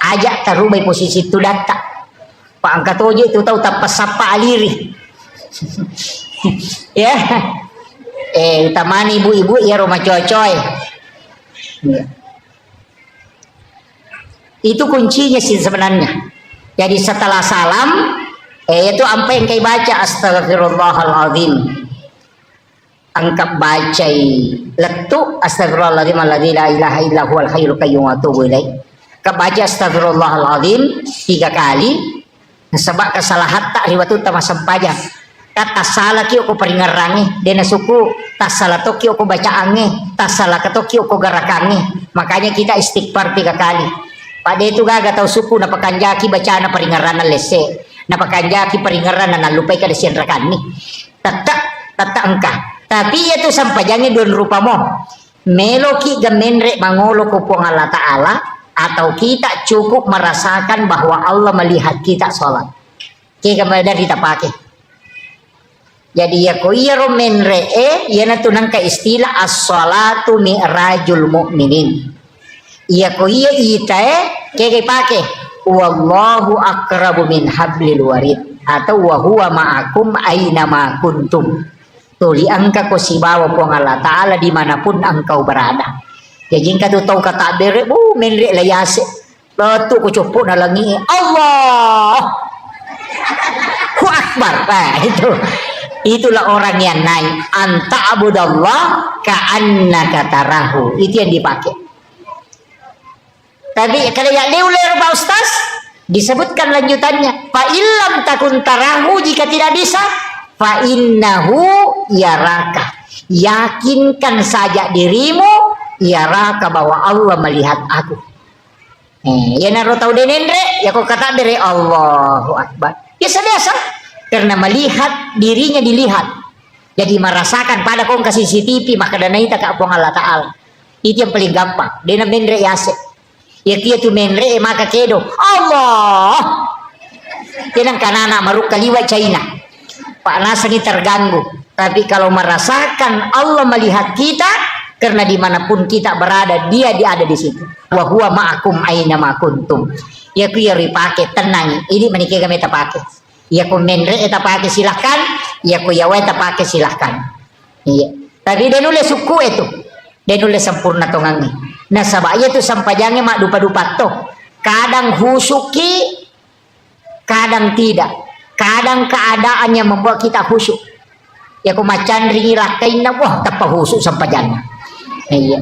ajak tarubai posisi tu data Pak angkat oje tu tahu tak pasapa aliri ya utamani ibu-ibu ya rumah coy-coy ya. Itu kuncinya sih sebenarnya jadi setelah salam itu apa yang kayak baca astagfirullahaladzim angkat baca letu astagfirullahaladzim alladzi la ilaha illa huwal hayyul qayyum wa atubu ilaih kebaca astagfirullahaladzim 3 kali sebab kesalahan tak riwatu utama sampajang kata salah kio ko peringarangi dena suku tak salah to kio ko baca ange tak salah to kio ko garakange makanya kita istighfar 3 kali pada itu gaga tahu suku na pakanjaki baca na peringaran na lese na pakanjaki peringaran na nalupai kada sian rakani tata engkah tapi itu sampajangnya don rupa mo meloki gamenre mangolo ko po Allah Ta'ala atau kita cukup merasakan bahwa Allah melihat kita sholat. Kita kemudian kita pakai. Jadi ya ko iya romen re'e yana tunang ka istilah as-salatu mi'rajul mu'minin. Iya ko iya itae keke pakai wallahu akrabu min hablil warid atau wa huwa ma'akum aina ma kuntum. Tuli angka ko si bawa po ng Allah Ta'ala dimanapun engkau berada. Ya jingka tu tahu kata bere menre layase. Batu ko cupu na langi Allah. Hu akbar. Nah, itulah orang yang naik anta abudallah ka'annaka tarahu. Itu yang dipakai. Tapi kalau yang diulir Pak Ustaz disebutkan lanjutannya fa illam takun tarahu, jika tidak bisa fa innahu yaraka, yakinkan saja dirimu yaraka bahwa Allah melihat aku. Ya naro tahu denendre ya kok kata dari Allahu Akbar. Biasa-biasa karena melihat dirinya dilihat. Jadi merasakan pada kong kasih CCTV maka dana ita ka apong Allah Ta'ala. Itu yang paling gampang. Dena menre yase. Ya kia tu menre maka kedo Allah. Tenang kanana maruk kaliwa China. Pak Nasri terganggu. Tapi kalau merasakan Allah melihat kita, karena dimanapun kita berada dia ada di situ. Wa huwa ma'akum aina ma kuntum. Ya ku ya ripake tenang. Ini menikah kami tapake. Ya ku menre eta pakai silahkan, ya ku yawa eta pakai silahkan. Iya. Tapi dia nulis suku itu. Dia nulis sempurna tongangi. Nah sabaya tu sampajangnya mak dupa-dupa toh. Kadang husuki, kadang tidak. Kadang keadaannya membuat kita khusyuk. Ya ku macan ringilah kaina wah tapa husuk sampajangnya. Iya.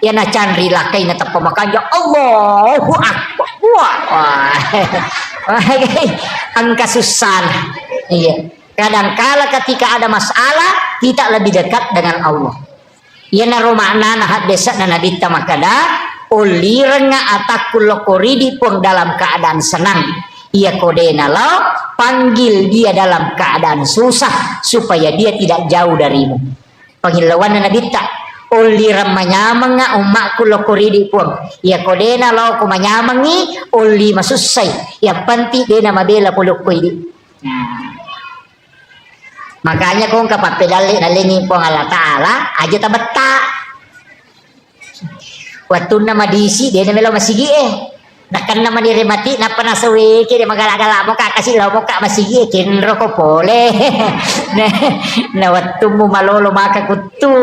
Ya na candri lakai na tapa makanya Allahu Akbar. Wah. Ang kasusahan. Iya. Kadangkala ketika ada masalah kita lebih dekat dengan Allah. Ya na romakna na hadesa na nadita makada uliranga atakul koridi pun dalam keadaan senang. Ia kodena lo panggil dia dalam keadaan susah supaya dia tidak jauh darimu. Panggilawan na nadita uliran manyamang nga umakul koridi pun. Ia kodena lo kumanyamangi uli masusay. Yang panti dena mabela pulok koridi. Makanya kung kapapidali na lingi po ng Allah Ta'ala aja tabata waktu na madisi di na melo masigi nakan naman iremati na panasawi kini magala-gala mo kakasilaw mo ka masigi kinro ko pole na waktu mo malolo makakutu.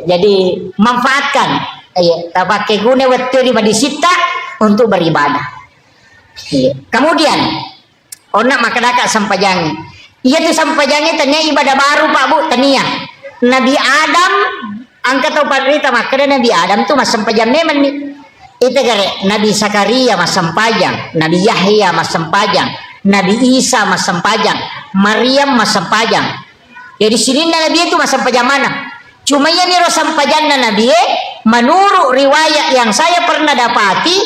Jadi manfaatkan tabake gune waktu di madisita untuk beribadah. Kemudian onak makadaka sampajangi. Iya tu sampajangnya tanya ibadah baru Pak Bu tania. Nabi Adam angkat tau parita makanya Nabi Adam tu mas sampajang memang nih. Itu kare Nabi Zakaria mas sampajang, Nabi Yahya mas sampajang, Nabi Isa mas sampajang, Maryam mas sampajang. Jadi sini Nabi itu mas sampajang mana? Cuma ya niro sampajang na Nabi menurut riwayat yang saya pernah dapati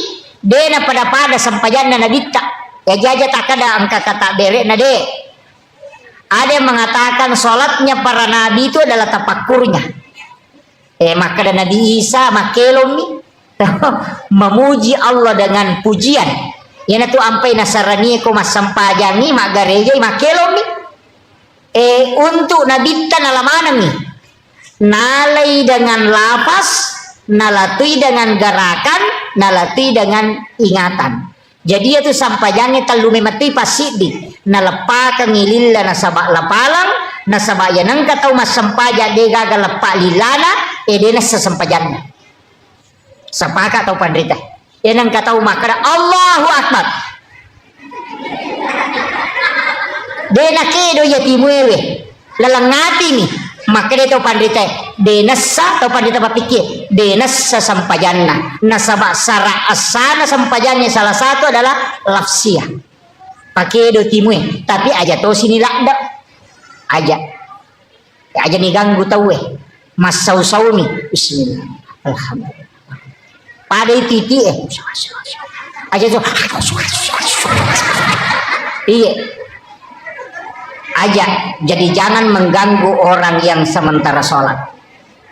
dena pada sampajang na Nabi tak. Ya jaja tak ada angka kata derek na de. Ada yang mengatakan sholatnya para nabi itu adalah tapakurnya. Maka ada Nabi Isa makelom memuji Allah dengan pujian. Yana tu ampai nasarani ko masampajangi magareja makelom untuk nabi tan alamana mi. Nalai dengan lapas, nalatui dengan gerakan, nalatui dengan ingatan. Jadi itu sampajangnya talu memati pasidi nalepa kangililla nasaba lapalang nasaba yanang katau mas sampaja de gagal lepa lilana edena sesampajangnya sapaka atau pandrita yanang katau makara Allahu Akbar dena kedo yatimuewe lalangati ni maka dia tahu pandita denasa atau pandita berpikir denasa sampajanna nasaba sara asana sampajannya salah satu adalah lafsiyah pakai do timue tapi aja to sini lakda aja nih ganggu tahu mas saumi bismillah alhamdulillah pada titi aja tuh iya aja jadi jangan mengganggu orang yang sementara sholat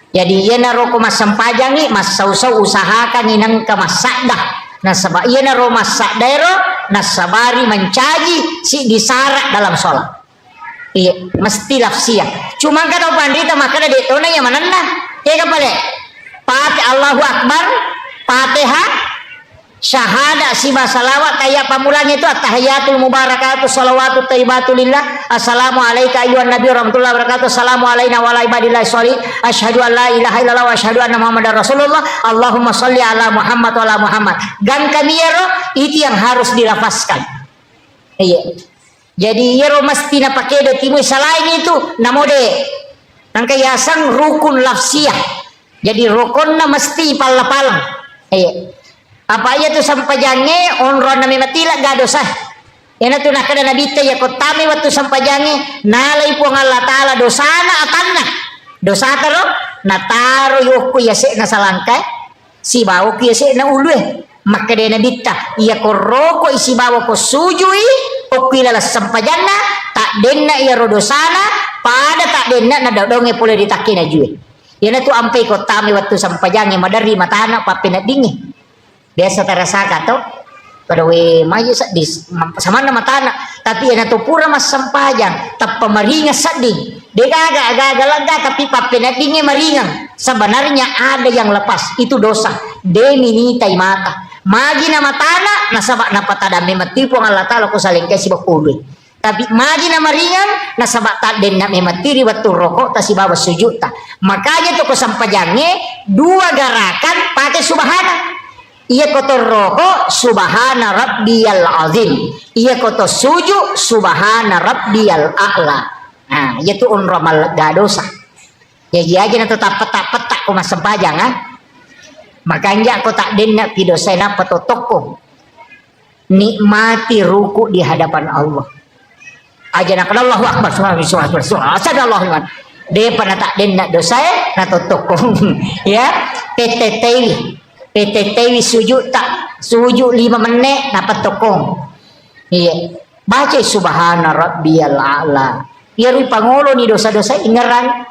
Jadi iya na ro ko mas sampajangi mas sausau usahakan inang ka masadah. Nah sabab iya na ro masadero nah sabari mencaji si disarak dalam sholat. Iya mesti lafsia. Cuma kada pandita maka ada detona yang mana nah. Ya kapale. Pati Allahu Akbar, Fatihah, syahada si salawat kayak pamulanya itu at-tahiyatul mubarakatuh shalawatut thayyibatulillah assalamu alayka ayyuhan nabi warahmatullahi wabarakatuh assalamu alayna wa ala ibadillah sholih asyhadu an la ilaha illallah wa asyhadu anna muhammadar rasulullah Allahumma sholli ala Muhammad wa ala Muhammad dan kami yero itu yang harus dilafazkan. Iya. Jadi yero mesti na pakai do timu selain itu namode nang kayasang rukun lafsiyah. Jadi rukun na mesti palapalang. Iya. Apa aja tu sampajange onron nami matila ga dosa. Yana tu nakada nabita ya kotami waktu sampajange nalai po Allah taala dosana atanna. Dosa talo nataro yoku ya se na salangkai si bawo ku ya se na ulwe. Maka de nabita iya ko roko isi bawo ko sujui okila la sampajanna tak denna iya rodosana pada tak denna na dodonge pole ditakina jue. Yana tu ampai kotami waktu sampajange madari matana papina dingi. Biasa terasa kato pada we maju di sama nama tanah tapi yang tu pura mas sampajang tak pemeringa sedih dia agak lega tapi papena dingin meringan sebenarnya ada yang lepas itu dosa demi tai mata magi nama tanah nasabak napa tada mematipu Allah taala ku saling kasih bakulu tapi magi nama ringan nasabak tak den mematiri waktu rokok tasi bawa sujud ta makanya tu ku sampajangnya dua gerakan pakai subhanallah. Ia kotor rokok subhana rabbiyal azim. Ia kotor sujud subhana rabbiyal a'la. Nah, itu unramal dosa. Ya aja na tetap petak ko masempajang ah. Makanya ko tak denna pidosena patotoko. Nikmati ruku di hadapan Allah. Aja nak Allahu akbar subhanallah. Asadallahu. Dia pernah tak denna dosa na totoko. Ya, PTTW sujud tak sujud 5 menit dapat tokong. Iya. Baca subhana rabbiyal a'la. Ya ri pangolo ni dosa-dosa ingeran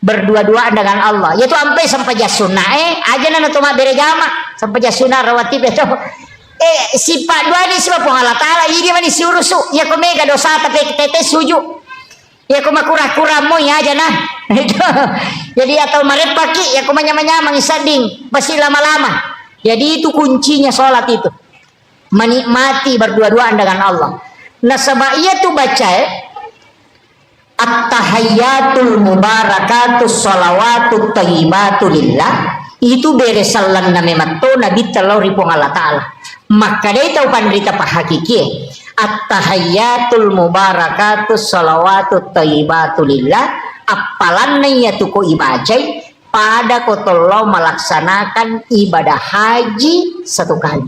berdua-duaan dengan Allah. Yaitu sampai jasuna aja na tuma bere jama sampai jasuna rawatib itu. Sifat dua ni sebab Allah taala ini mani siurusu ya ko mega dosa tapi tete sujud. Ya ko makura-kura mo ya aja nah. Jadi atau marepaki ya ko manyama-nyama ngisading pasti lama-lama. Jadi itu kuncinya sholat itu. Menikmati berdua-duaan dengan Allah. Nah sebab ia tu baca at-tahayyatul mubarakatus sholawatut thayyibatulillah itu beresalan na mematto nabi talau ripong Allah taala. Maka dia tahu pandrita pahakiki at-tahayyatul mubarakatus sholawatut thayyibatulillah apalan ya tuku ibajai pada kotolo melaksanakan ibadah haji 1 kali.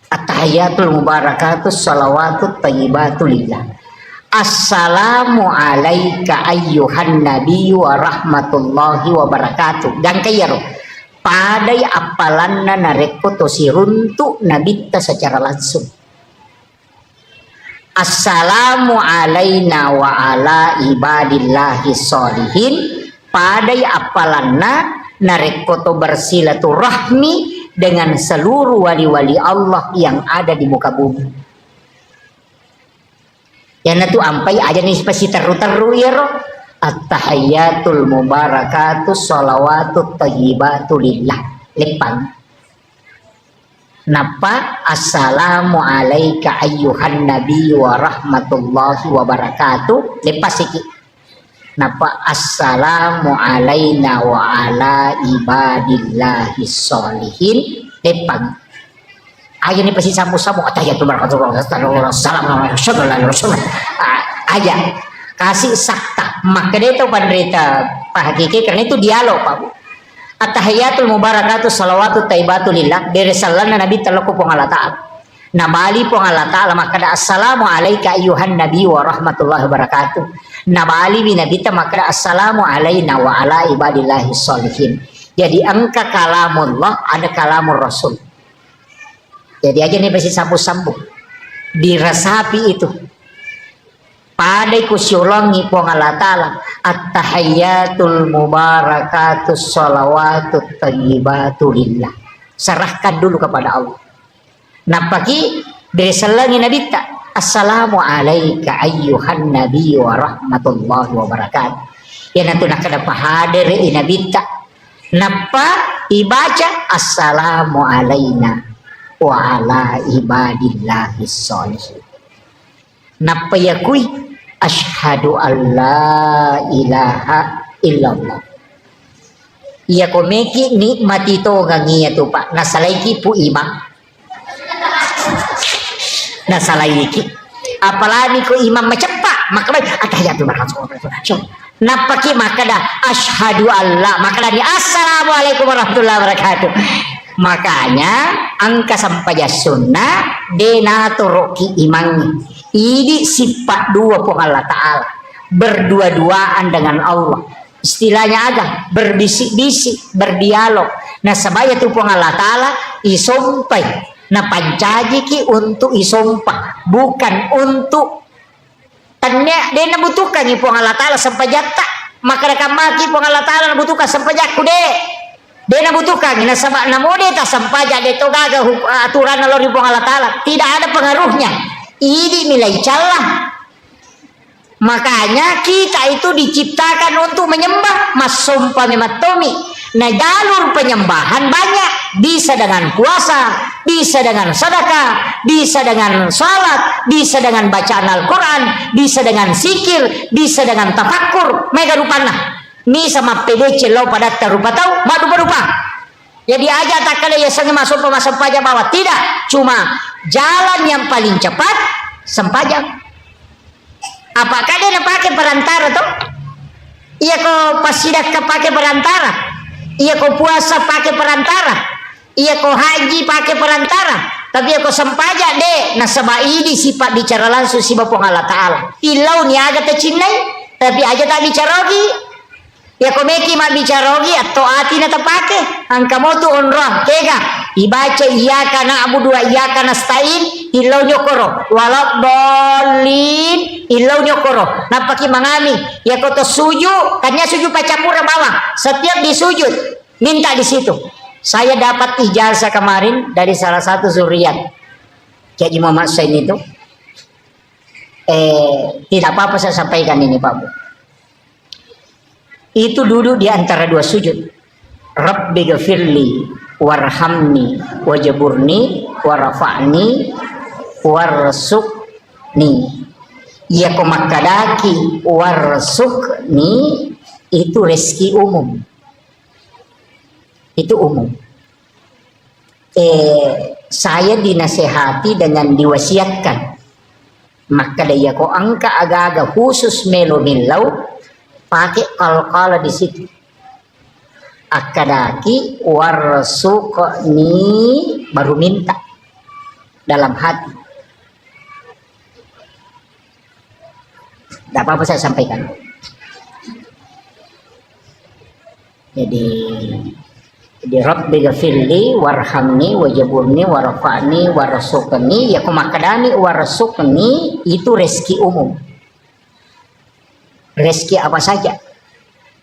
At-tahayyatul mubarakatus sholawatut thayyibatulillah. Assalamu alayka ayyuhan nabiyyu wa rahmatullahi wa barakatuh. Dan kayaro padai apalanna nareko tosiruntu nabita secara langsung. Assalamu alayna wa ala ibadillahi sholihin padai apalanna narekoto bersilaturahmi dengan seluruh wali-wali Allah yang ada di muka bumi. Yang itu ampai aja nih spesi teru-teru ya roh. At-tahayyatul mubarakatus sholawatut thayyibatulillah lepang. Napa assalamu alayka ayyuhan nabiyyu wa rahmatullahi wa barakatuh lepas iki. Napa assalamu alayna wa ala ibadillahi sholihin lepang. Aja nih pasti samu-samu atahiyatul barakatuh assalamualaikum aja kasih sakta maka dia tahu penderita Pak Hakiki karena itu dialog Pak Bu. At-tahiyatul mubarakatuh salawatut thayyibatulillah dari sallallahu nabi talaku pong Allah taala nabali pong Allah taala maka da assalamu alayka ayyuhan nabi wa rahmatullahi wabarakatuh nabali bi nabi ta maka da assalamu alayna wa ala ibadillahi sholihin. Jadi angka kalamullah ada kalamur rasul. Jadi aja nih pasti sambung-sambung dirasapi itu Padai ku siulangi pong Allah Ta'ala at-tahayyatul mubarakatus sholawatut thayyibatu lillah. Serahkan dulu kepada Allah. Napaki dari selangi Nabi ta assalamu alayka ayyuhan nabi wa rahmatullahi wa barakatuh. Ya nanti nak kada pahadir Nabi ta napa ibaca assalamu alayna wa ala ibadillahis sholihin. Napa yakui asyhadu alla ilaha illallah. Iya komeki nikmati to gangiya to pak nasalaiki pu imam. Nasalaiki. Apalagi ko imam macepak maka atahiyatul barakatuh. Napaki maka dah asyhadu alla maka dah assalamualaikum warahmatullahi wabarakatuh. Makanya angka sampai sunnah denatoroki imang ini sifat dua pun Allah Ta'ala berdua-duaan dengan Allah istilahnya agak berbisik-bisik berdialog. Nah sebaya tu pun Allah Ta'ala isompai nah pancaji ki untuk isompah bukan untuk tanya dia nabutuhkan ni pun Allah Ta'ala sampai jatah maka rekam maki pun Allah Ta'ala nabutuhkan sampai jaku deh dia nabutuhkan na sama namode ta sampai jadi to gaga aturan Allah di Allah Ta'ala tidak ada pengaruhnya. Ini nilai celah. Makanya kita itu diciptakan untuk menyembah masumpa mematomi. Nah jalur penyembahan banyak. Bisa dengan puasa, bisa dengan sedekah, bisa dengan salat, bisa dengan bacaan Al-Quran, bisa dengan zikir, bisa dengan tafakkur. Mega rupana. Ni sama PDC lo pada terupa tahu, madu-madupa. Jadi aja tak kali ya sangat masuk aja bawah tidak, cuma jalan yang paling cepat sempajang. Apakah dia pakai perantara tuh? Iya kau pasidak pakai perantara, iya kau puasa pakai perantara, iya kau haji pakai perantara, tapi ya kau sempajak deh. Nah sebab ini sifat bicara langsung si Bapa Allah Ta'ala. Ilau ni agak tercinai, tapi aja tak bicara lagi. Ya komeki mak bicarogi atau ati na tapake angka motu onrah kega ibaca iyyaka na'budu wa iyyaka nasta'in ilau nyokoro walak dolin ilau nyokoro napaki mangami ya koto suju kanya suju pacamura bawah setiap disujud minta di situ. Saya dapat ijazah kemarin dari salah satu zuriat Kiai Muhammad Sain itu tidak apa-apa saya sampaikan ini Pak Bu. Itu duduk di antara dua sujud. Rabbi ghafirli warhamni wajaburni warafa'ni warsukni. Ya komakadaki warsukni itu rezeki umum. Itu umum. Saya dinasehati dengan diwasiatkan. Maka daya ko angka aga-aga khusus melo-melau pakai kalau di situ akadaki warsukni baru minta dalam hati. Tidak apa-apa saya sampaikan. Jadi Rabbi ghafirli warhamni wajaburni warafa'ni warasukni ya kumakadani warasukni itu rezeki umum. Rezeki apa saja,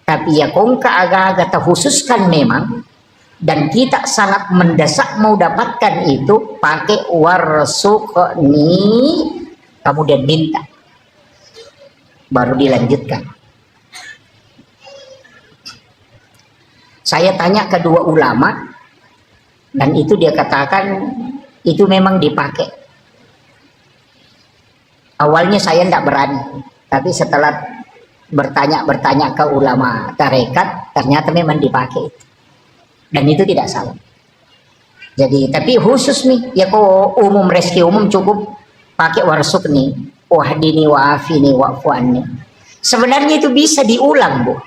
tapi ya kongka agak-agak terkhususkan memang dan kita sangat mendesak mau dapatkan itu pakai warsukni kemudian minta baru dilanjutkan. Saya tanya kedua ulama dan itu dia katakan itu memang dipakai. Awalnya saya tidak berani, tapi setelah bertanya ke ulama tarekat ternyata memang dipakai dan itu tidak salah. Jadi tapi khusus nih ya kok umum rezeki umum cukup pakai warsukni wahdini wa'afini wa'fu'anni. Sebenarnya itu bisa diulang Bu,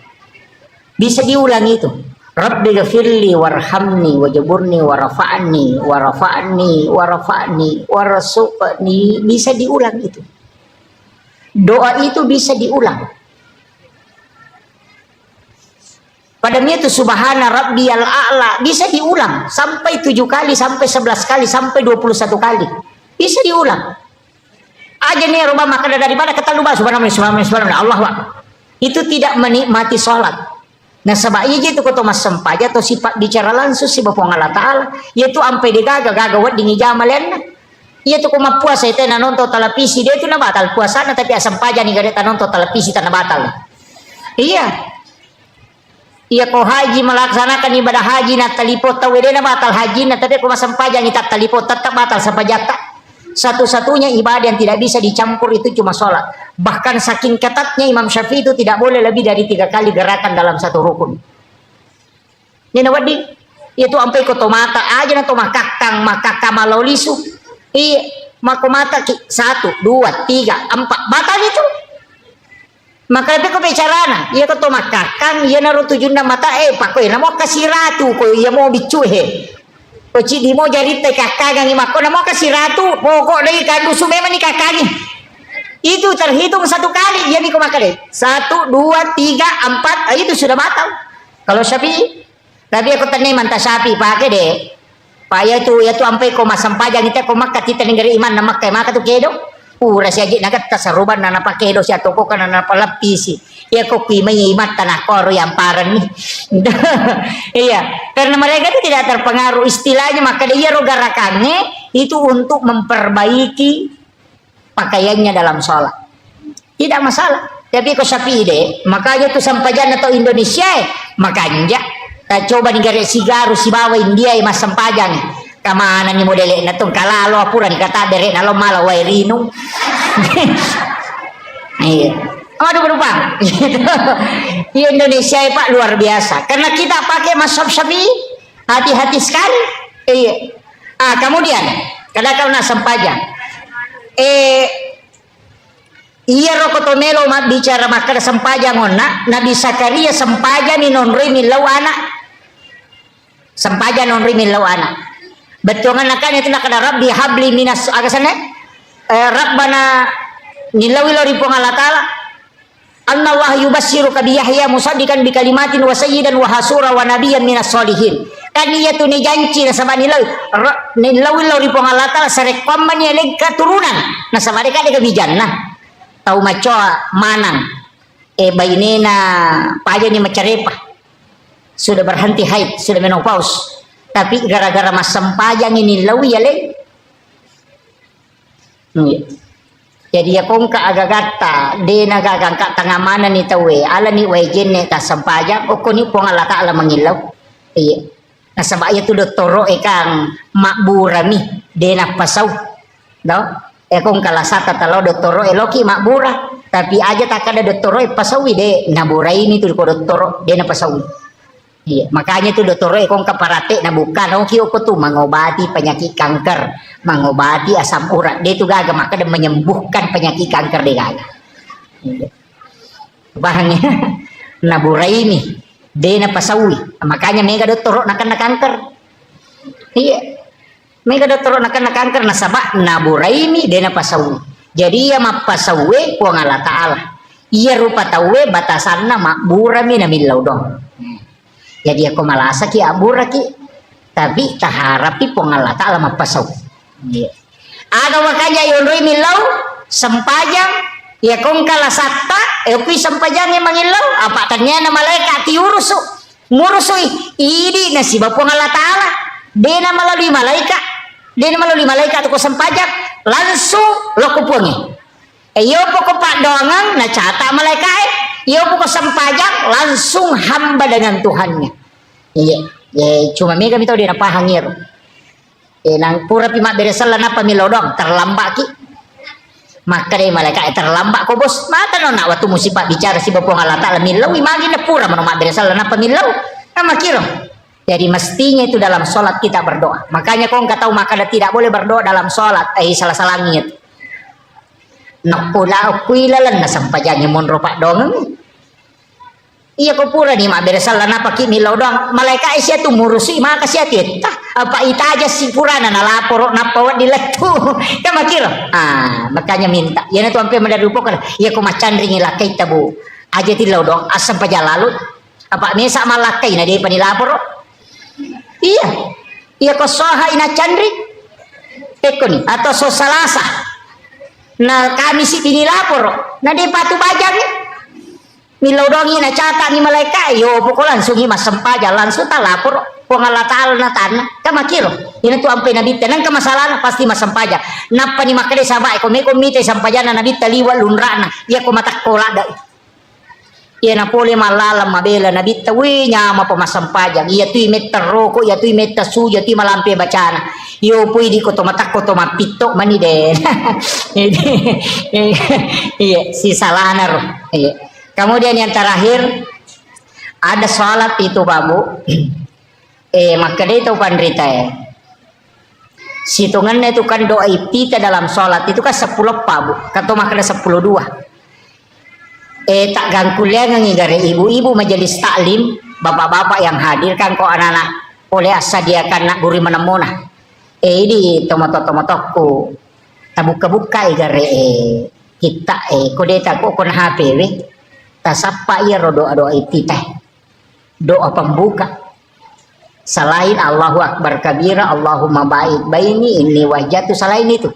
bisa diulang itu Rabbi ghafirli warhamni wajaburni warafa'ni warafa'ni warafa'ni warasukni, bisa diulang itu. Doa itu bisa diulang. Padahal itu subhana rabbiyal a'la bisa diulang sampai 7 kali, sampai 11 kali, sampai 21 kali. Bisa diulang. aja nih rumah makan daripada kata lupa subhanallah Allah Akbar. Itu tidak menikmati sholat. Nah sebab iya itu kata mas sempaja atau sifat bicara langsung si Bapak Allah Ta'ala yaitu ampe digaga wat dingi jamalen. Iya tu kuma puasa itu na nonton televisi dia itu na batal puasa na tapi asam paja nih gak nonton televisi tanah batal. Iya. Iya ko haji melaksanakan ibadah haji na talipot tahu dia na batal haji na tapi ko asam paja nih tak talipot tetap batal sapajata. Satu-satunya ibadah yang tidak bisa dicampur itu cuma sholat. Bahkan saking ketatnya Imam Syafi'i itu tidak boleh lebih dari 3 kali gerakan dalam satu rukun. Ini wadi itu ampai ko tomata aja na to makakang makakamalaolisu. Iya, mako mata 1, 2, 3, 4 batal itu. Maka itu ko bicarana, iya ko to makakang, iya naruh 7 mata pak ko na mo kasih ratu ko iya mo bicuhe. Ko di mo jari te kakagang imako na mo kasih ratu, pokok dari kandusu memang ni kakagi. Itu terhitung 1 kali, iya ni ko makale. 1, 2, 3, 4, itu sudah batal. Kalau Syafi'i, tapi aku tanya mantah Syafi'i pakai deh. Pak ya tu ampai ko masampajan kita ko makka kita negeri iman na makka maka tu kedo. Pura si aji nagat tasaruban na napakedo siya toko kana napalapisi. Ya ko kimay imat tanah koro yang paran nih. Iya, karena mereka itu tidak terpengaruh istilahnya maka dia rogarakannya itu untuk memperbaiki pakaiannya dalam sholat. Tidak masalah. Tapi ko Syafi'i deh, makanya tu sampajan atau Indonesia makanya tak coba negara sigaru si bawa India mas sampajan. Kamana ni modele na tong kalalo apuran kata dere na lo mala wairinu. Iya. Aduh berubah. Di Indonesia Pak luar biasa. Karena kita pakai mazhab Syafi'i, hati-hati sekali. Iya. Kemudian kada kau na sampajan. Iya rokotomelo mat bicara makar sampajan ngona Nabi Zakaria sampajan ni nonri milau anak. Sampajan nonri milau anak. Betul kan itu nak ada Rabbi habli minas agasane Rabbana nilawi lori Allah Ta'ala Allah yubassiruka bi Yahya musaddiqan bi kalimatin wa sayyidan wa hasura wa nabiyyan minas solihin kan iya tu ni janji na sama nilawi lori Allah Ta'ala sarek paman ya leg keturunan na sama mereka de bijana tahu macoa manang bainena paja ni macarepa sudah berhenti haid sudah menopause tapi gara-gara mas sempajang ini lawi ya le. Jadi ya kong ka agagata de nagagang ka tangamana ni tawe ala ni wajen ne ta sempajang o koni pong ala ta ala mangilaw. Iya. Nasabaya tu doktoro kang makburami de na pasaw. No? Kong kalasata talo doktoro loki makbura tapi aja tak ada doktoro pasawi de naburai ini tu ko doktoro de na pasawi. Iya, makanya itu dokter kong kaparate na bukan kio ko tuh mengobati penyakit kanker, mengobati asam urat. Dia itu gaga maka dia menyembuhkan penyakit kanker dia gaga. Iya. Bahannya naburai ini dia na pasawi. Makanya mega dokter nak kena kanker. Iya. Mega dokter nak kena kanker nasabak naburai ini dia na pasawi. Jadi ya mapasawi kuang Allah Ta'ala. Iya rupa tawe batasanna makburami na milaw dong. Jadi aku malasa ki abura ki tapi taharapi pongala ta'ala mapasaw. Yeah. Aga makanya yonroi milaw sampajang ya kong kalasata kui sampajang yang mangilaw apa ternyata malaikat tiurusu ngurusui ini nasi pongala ta'ala dena melalui malaikat aku sampajang langsung lo kupungi. Yo pokok pak dongang na cata malaikat yo pokok sampajang langsung hamba dengan Tuhannya. Iya, cuma mega mitau dia napa hangir. Nang pura pimak beresal napa milodong terlambat ki. Maka deh malaikat terlambat ko bos. Mata nona waktu musibah bicara si Bapak Allah Ta'ala milau imagi na pura manomak beresal napa milau. Nama kiro. Jadi mestinya itu dalam sholat kita berdoa. Makanya kau nggak tahu maka tidak boleh berdoa dalam sholat. Salah langit. Nak pula kuilalan na sampajanya monro pak dong. Iya ko pura ni mak beresal na paki milaw dong. Malaikat siya tu murusi maka siya tita. Apa ita aja si pura na nalapor na pawat diletu. Kama kiro. Makanya minta. Yan itu sampai mendarupo kan. Iya ko macandring ilakay tabu. Aja tilaw dong asam paja lalu. Apa mesa malakay na di panilapor. Iya. Iya ko soha ina candring. Eko ni atau so salasa. Na kami si pinilapor. Na di patu bajang milodongi na cata ni malaikat yo pokok langsung mas sempaja langsung tak lapor pengalatal na tanah kamakiro ini tu ampe nabi tenang ke masalah pasti mas sempaja napa ni makade sabak ko me komite sampajana nabi taliwa lunrana ya ko matak kola da ya na pole malala mabela nabi tawi nyama pa mas sempaja iya tu meter roko iya tu meter suja tu malampe bacana yo pui di ko to matak ko to mapito mani de iya si salana ro iya. Kemudian yang terakhir ada sholat itu babu, maka dia itu pandrita ya. Situngannya itu kan doa kita dalam sholat itu kan 10 babu, kata makna 10 2. Tak gangkulia ngigare ibu-ibu majelis taklim, bapak-bapak yang hadir kan kok anak-anak oleh asa dia kan nak guri menemuna. Di tomato-tomatokku, tabuka-buka igare kita kode tak kok kon HP we. Tasapa ia doa itu teh doa pembuka selain Allahu Akbar kabira Allahumma ba'id baini ini wajah tu selain itu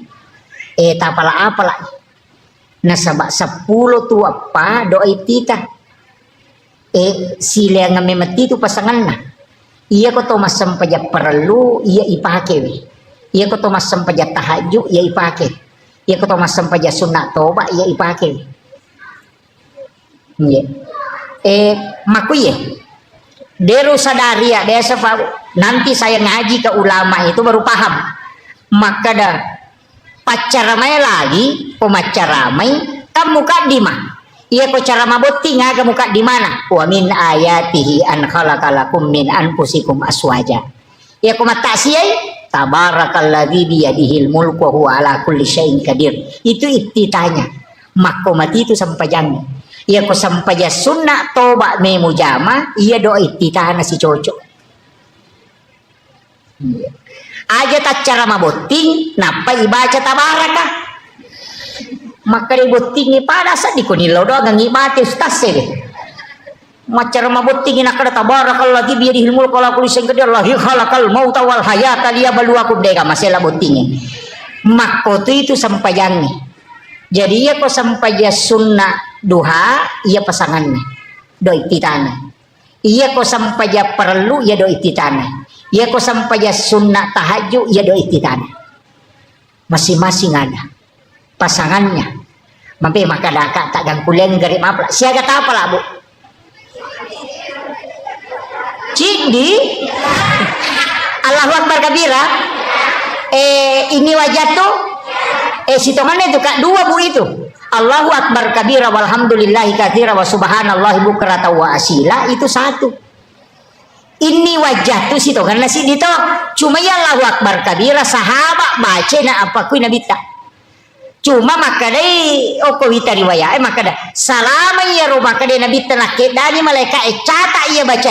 tapala apalah nasabak 10 tu apa doa itu teh sila ngamemeti tu pasangan nah iya ko tomas sampaja perlu iya ipake we iya ko tomas sampaja tahajud iya ipake iya ko tomas sampaja sunat toba iya ipake yeah. Makuye deru sadari ya desa nanti saya ngaji ke ulama itu baru paham maka dah pacaramai lagi pemacaramai kamu kadimah iya ko cara mabotti ngaga muka di mana wa min ayatihi an khalaqalakum min anfusikum aswaja iya ko matasiyai tabarakalladzi biyadihil mulku wa huwa ala kulli syai'in qadir itu ittitanya makomati itu sampai jangan ia ko sampai ya sunnah toba me mujama ia doa ititana si cocok aja tak cara maboting napa ibaca tabaraka maka di boting pada saat di kunilo doa ngibati ustaz sebe macara maboting nak ada tabarakallah lagi biar dihilmul kalau aku liseng ke dia Allah khalaqal mauta wal hayata liyabluwakum deka masalah botingnya mako itu sampai jangan jadi ia ko sampai ya sunnah duha ia pasangannya doi titana ia ko sampai ya perlu ia doi titana ia ko sampai ya sunnah tahajud ia doi titana masing-masing ada pasangannya mampe maka daka tak gangkulen gari mapla siaga ta apa lah bu cindi Allahu Akbar kabira ini wajah tuh sitongannya itu kak 2 bu itu Allahu Akbar kabira walhamdulillahi katsira wa subhanallahi bukrata wa asila itu 1 ini wajah tuh sitongan nasi dito cuma ya Allahu Akbar kabira sahabat baca na apa kui nabi tak cuma maka dai oko wita riwayat maka dah salama ya rumah ka nabi tenak dani malaikat cata ia baca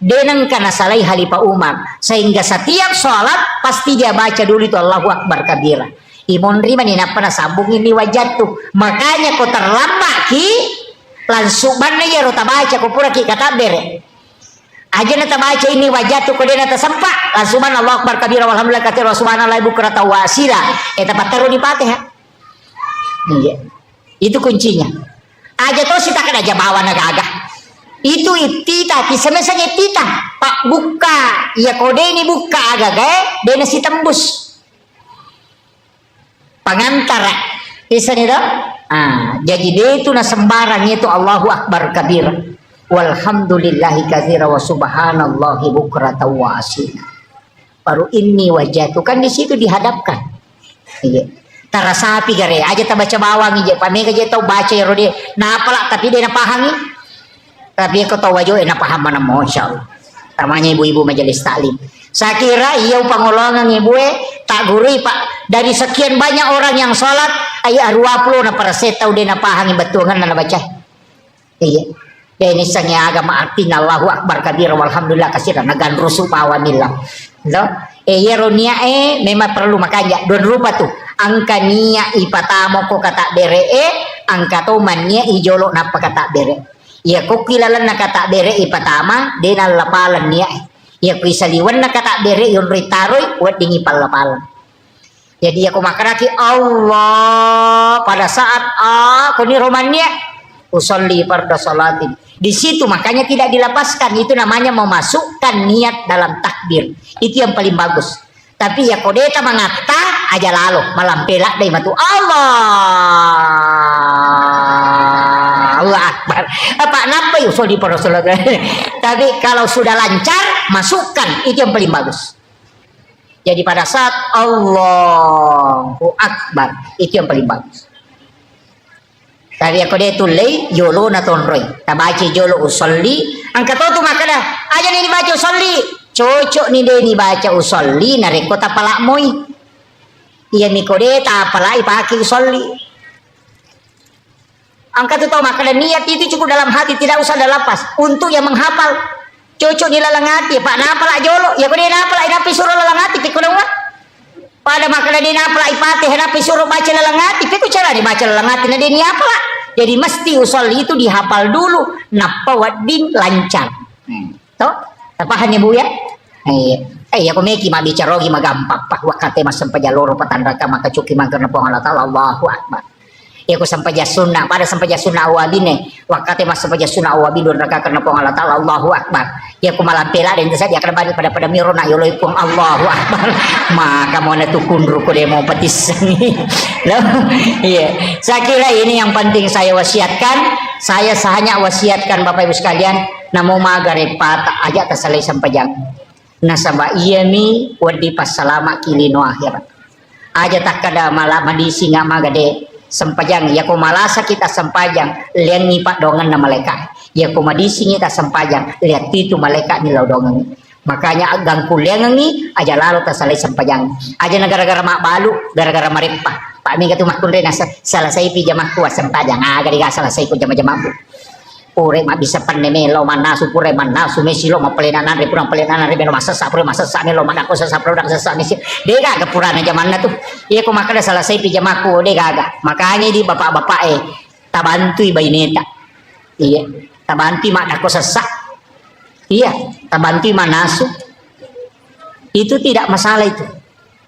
denang kana salai halifa umar sehingga setiap sholat pasti dia baca dulu itu Allahu Akbar kabira imon rima ni napa nasambung ini wajah tuh makanya kau terlambat ki langsung mana ya rota baca kau pura ki kata bere aja nata baca ini wajah tuh kau dia nata sempak langsung mana Allahu Akbar kabira walhamdulillah katsira wa subhanallahi bukrata wa asila dapat taruh di Fatihah iya itu kuncinya aja tuh sita kada aja bawa naga itu itita kisemesanya itita pak buka ya kode ini buka agak dia nasi tembus pengantara bisa nih dong jadi dia itu na sembarang itu Allahu Akbar kabir walhamdulillahi katsira wa subhanallahi bukrata wa asila baru ini wajah itu kan di situ dihadapkan iya tarasapi gare aja tak baca bawang ije pamega je tau baca ya rode na apalah tapi dia na pahangi tapi kau tahu wajah na paham mana masyaallah namanya ibu-ibu majelis taklim saya kira iya pangolongan ibu tak gurui pak dari sekian banyak orang yang sholat ayah 20 na para saya tahu dia na pahangi betungan na baca iya ini sangnya agama artinya Allahu Akbar kabira walhamdulillah katsira nagan rusu pawanillah lo iya ronia memang perlu makanya don rupa tuh angka nia ipatamo ko kata bere angka to mania ijolo napa kata bere ya ko kilalan na kata bere ipatama denal lapalan nia ya ko isaliwan na kata bere yon ritaroy wat dingi palapalan Jadi aku makaraki Allah pada saat aku ni romannya usolli farda salatin. Di situ makanya tidak dilepaskan, itu namanya memasukkan niat dalam takbir. Itu yang paling bagus. Tapi ya kodeta mengata aja lalu malam pelak deh matu Allah Akbar. Apa napa usolli farda salatin. Tapi kalau sudah lancar masukkan, itu yang paling bagus. Jadi pada saat Allahu Akbar itu yang paling bagus. Tapi aku dia tulai yolo na tonroi. Tabaci jolo usolli. Angkat tu makada. Aja ni dibaca usolli. Cocok ni dia ni baca usolli. Nareko tapalak moi. Iya mikode tapalak ipaki usolli. Angkat tu makada niat itu cukup dalam hati. Tidak usah ada lapas. Untuk yang menghafal. Cocok ni lalang hati, pak napa lah jolo, ya kau dia napa lah, napi suruh lalang hati, pikul dong pada makanan dia napa lah ipate, napi suruh baca lalang hati, pikul cara dibaca lalang hati, nah dia ni apa lah, jadi mesti usolli itu dihafal dulu, napa wading lancar, toh, paham ya bu ya? Aku meki mak bicara lagi mak gampang, pak wakate mas sampai jalur patandaka maka cuki mangkerna Allah Taala Allahu Akbar. Ya aku sampai jasuna pada sampai jasuna awabine wakate mas sampai jasuna awabi don raka karena pong Allah Taala Allahu Akbar. Ya aku malam pela dan saja akan balik pada mirona yo loipong Allahu Akbar. Maka mau tu kundru ko demo petis. Iya. Saya kira ini yang penting saya wasiatkan. Saya hanya wasiatkan Bapak Ibu sekalian namo magarep pata aja tasalay sampajang. Nasaba iyami wadi pasalama kilino akhirat. Aja tak kada malam madisi nga magade sempajang ya ko malasa kita sempajang lian ni pak dongan na malaikat ya ko madisi kita sempajang lihat itu malaikat ni law dongan makanya agang kuliang ni aja lalu tasalay sempajang aja na gara-gara mak balu gara-gara maripah pak mi katu makun rin salah saya pijamah kuat sempajang aga diga salah saya ko jama-jama bu pure mak bisa paneme lo manasu pure manasu mesilo mapelenanan re purang pelenanan re beno masasa pure masasa ne lo manako sasa pure dak sasa mesi dega ga purana jamanna tuh iya ko makada salah saya pijamaku dega ga makanya di bapak-bapak tabantui baineta iya tabanti mak dako sasa iya tabanti manasu itu tidak masalah itu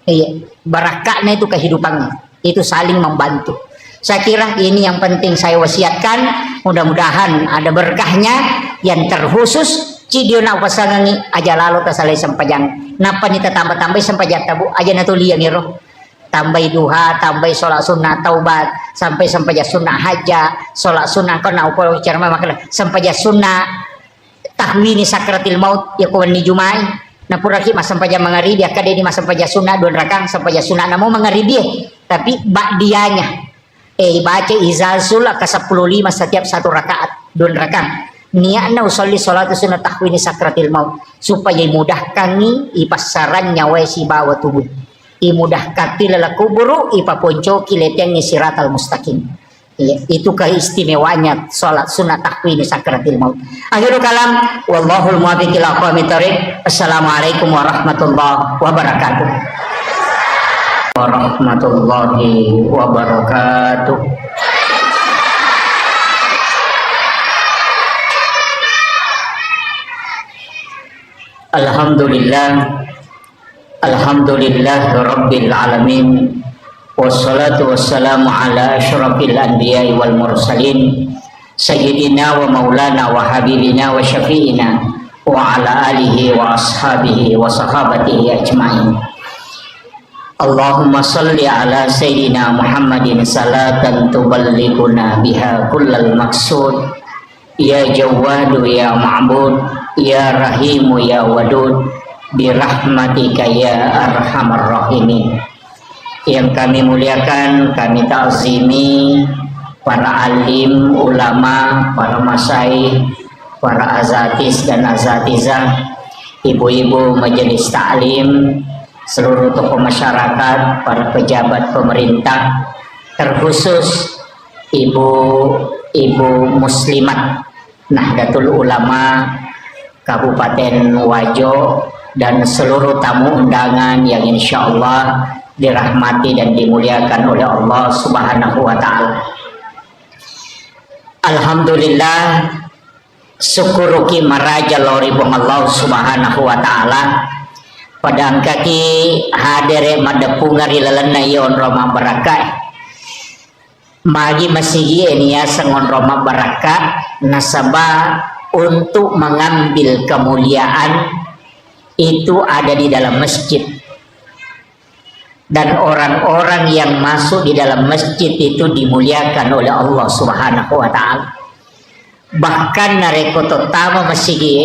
iya barakatnya itu kehidupannya itu saling membantu. Saya kira ini yang penting saya wasiatkan. Mudah-mudahan ada berkahnya yang terkhusus. Cidiona pasangangi aja lalu tasalay sampajang. Napa nita tambah-tambah sampajang tabu aja natulia ngiro. Tambah duha, tambah sholat sunnah taubat, sampai sampajang sunnah haja, sholat sunnah kena upaya cara makna sampajang sunnah tahwini sakratil maut ya kawan ni jumai. Nah puraki mas sampajang mangaribi akade di mas sampajang sunnah don rakang sampajang sunnah namo mangaribi tapi ba'diyanya baca izazul ke 15 setiap satu rakaat don rakaat niatna usolli salatu sunnah tahwini sakratil maut supaya mudahkan ni ipasaran nyawa si bawa tubuh imudahkan tilala kuburu ipaponcoki leteng ni siratal mustaqim ya, itu keistimewaannya salat sunnah tahwini sakratil maut. Akhirul kalam wallahul muwaffiq ila aqwamit thoriq. Assalamualaikum warahmatullahi wabarakatuh. Warahmatullahi wabarakatuh. Alhamdulillah rabbil alamin wassalatu wassalamu ala asyrafil anbiya'i wal mursalin sayyidina wa maulana wa habibina wa syafi'ina wa ala alihi wa ashabihi wa sahabatihi ajma'in. Allahumma salli ala Sayyidina Muhammadin salatan tuballighuna biha kullal maqsud ya Jawwadu ya Ma'bud ya Rahimu ya Wadud birahmatika ya Arhamar Rahimin. Yang kami muliakan, kami ta'zimi para alim, ulama, para masyaikh, para azatis dan azatizah, ibu-ibu majelis ta'lim, seluruh tokoh masyarakat, para pejabat pemerintah, terkhusus ibu-ibu muslimat Nahdlatul Ulama Kabupaten Wajo dan seluruh tamu undangan yang insya Allah dirahmati dan dimuliakan oleh Allah Subhanahu wa Ta'ala. Alhamdulillah, syukuruki maraja lori Allah Subhanahu wa Ta'ala. padang kaki hadere madapungari lalana yon Roma baraka magi masigi ini ya sangon Roma baraka nasabah untuk mengambil kemuliaan itu ada di dalam masjid, dan orang-orang yang masuk di dalam masjid itu dimuliakan oleh Allah Subhanahu wa taala. Bahkan nareko tama masigi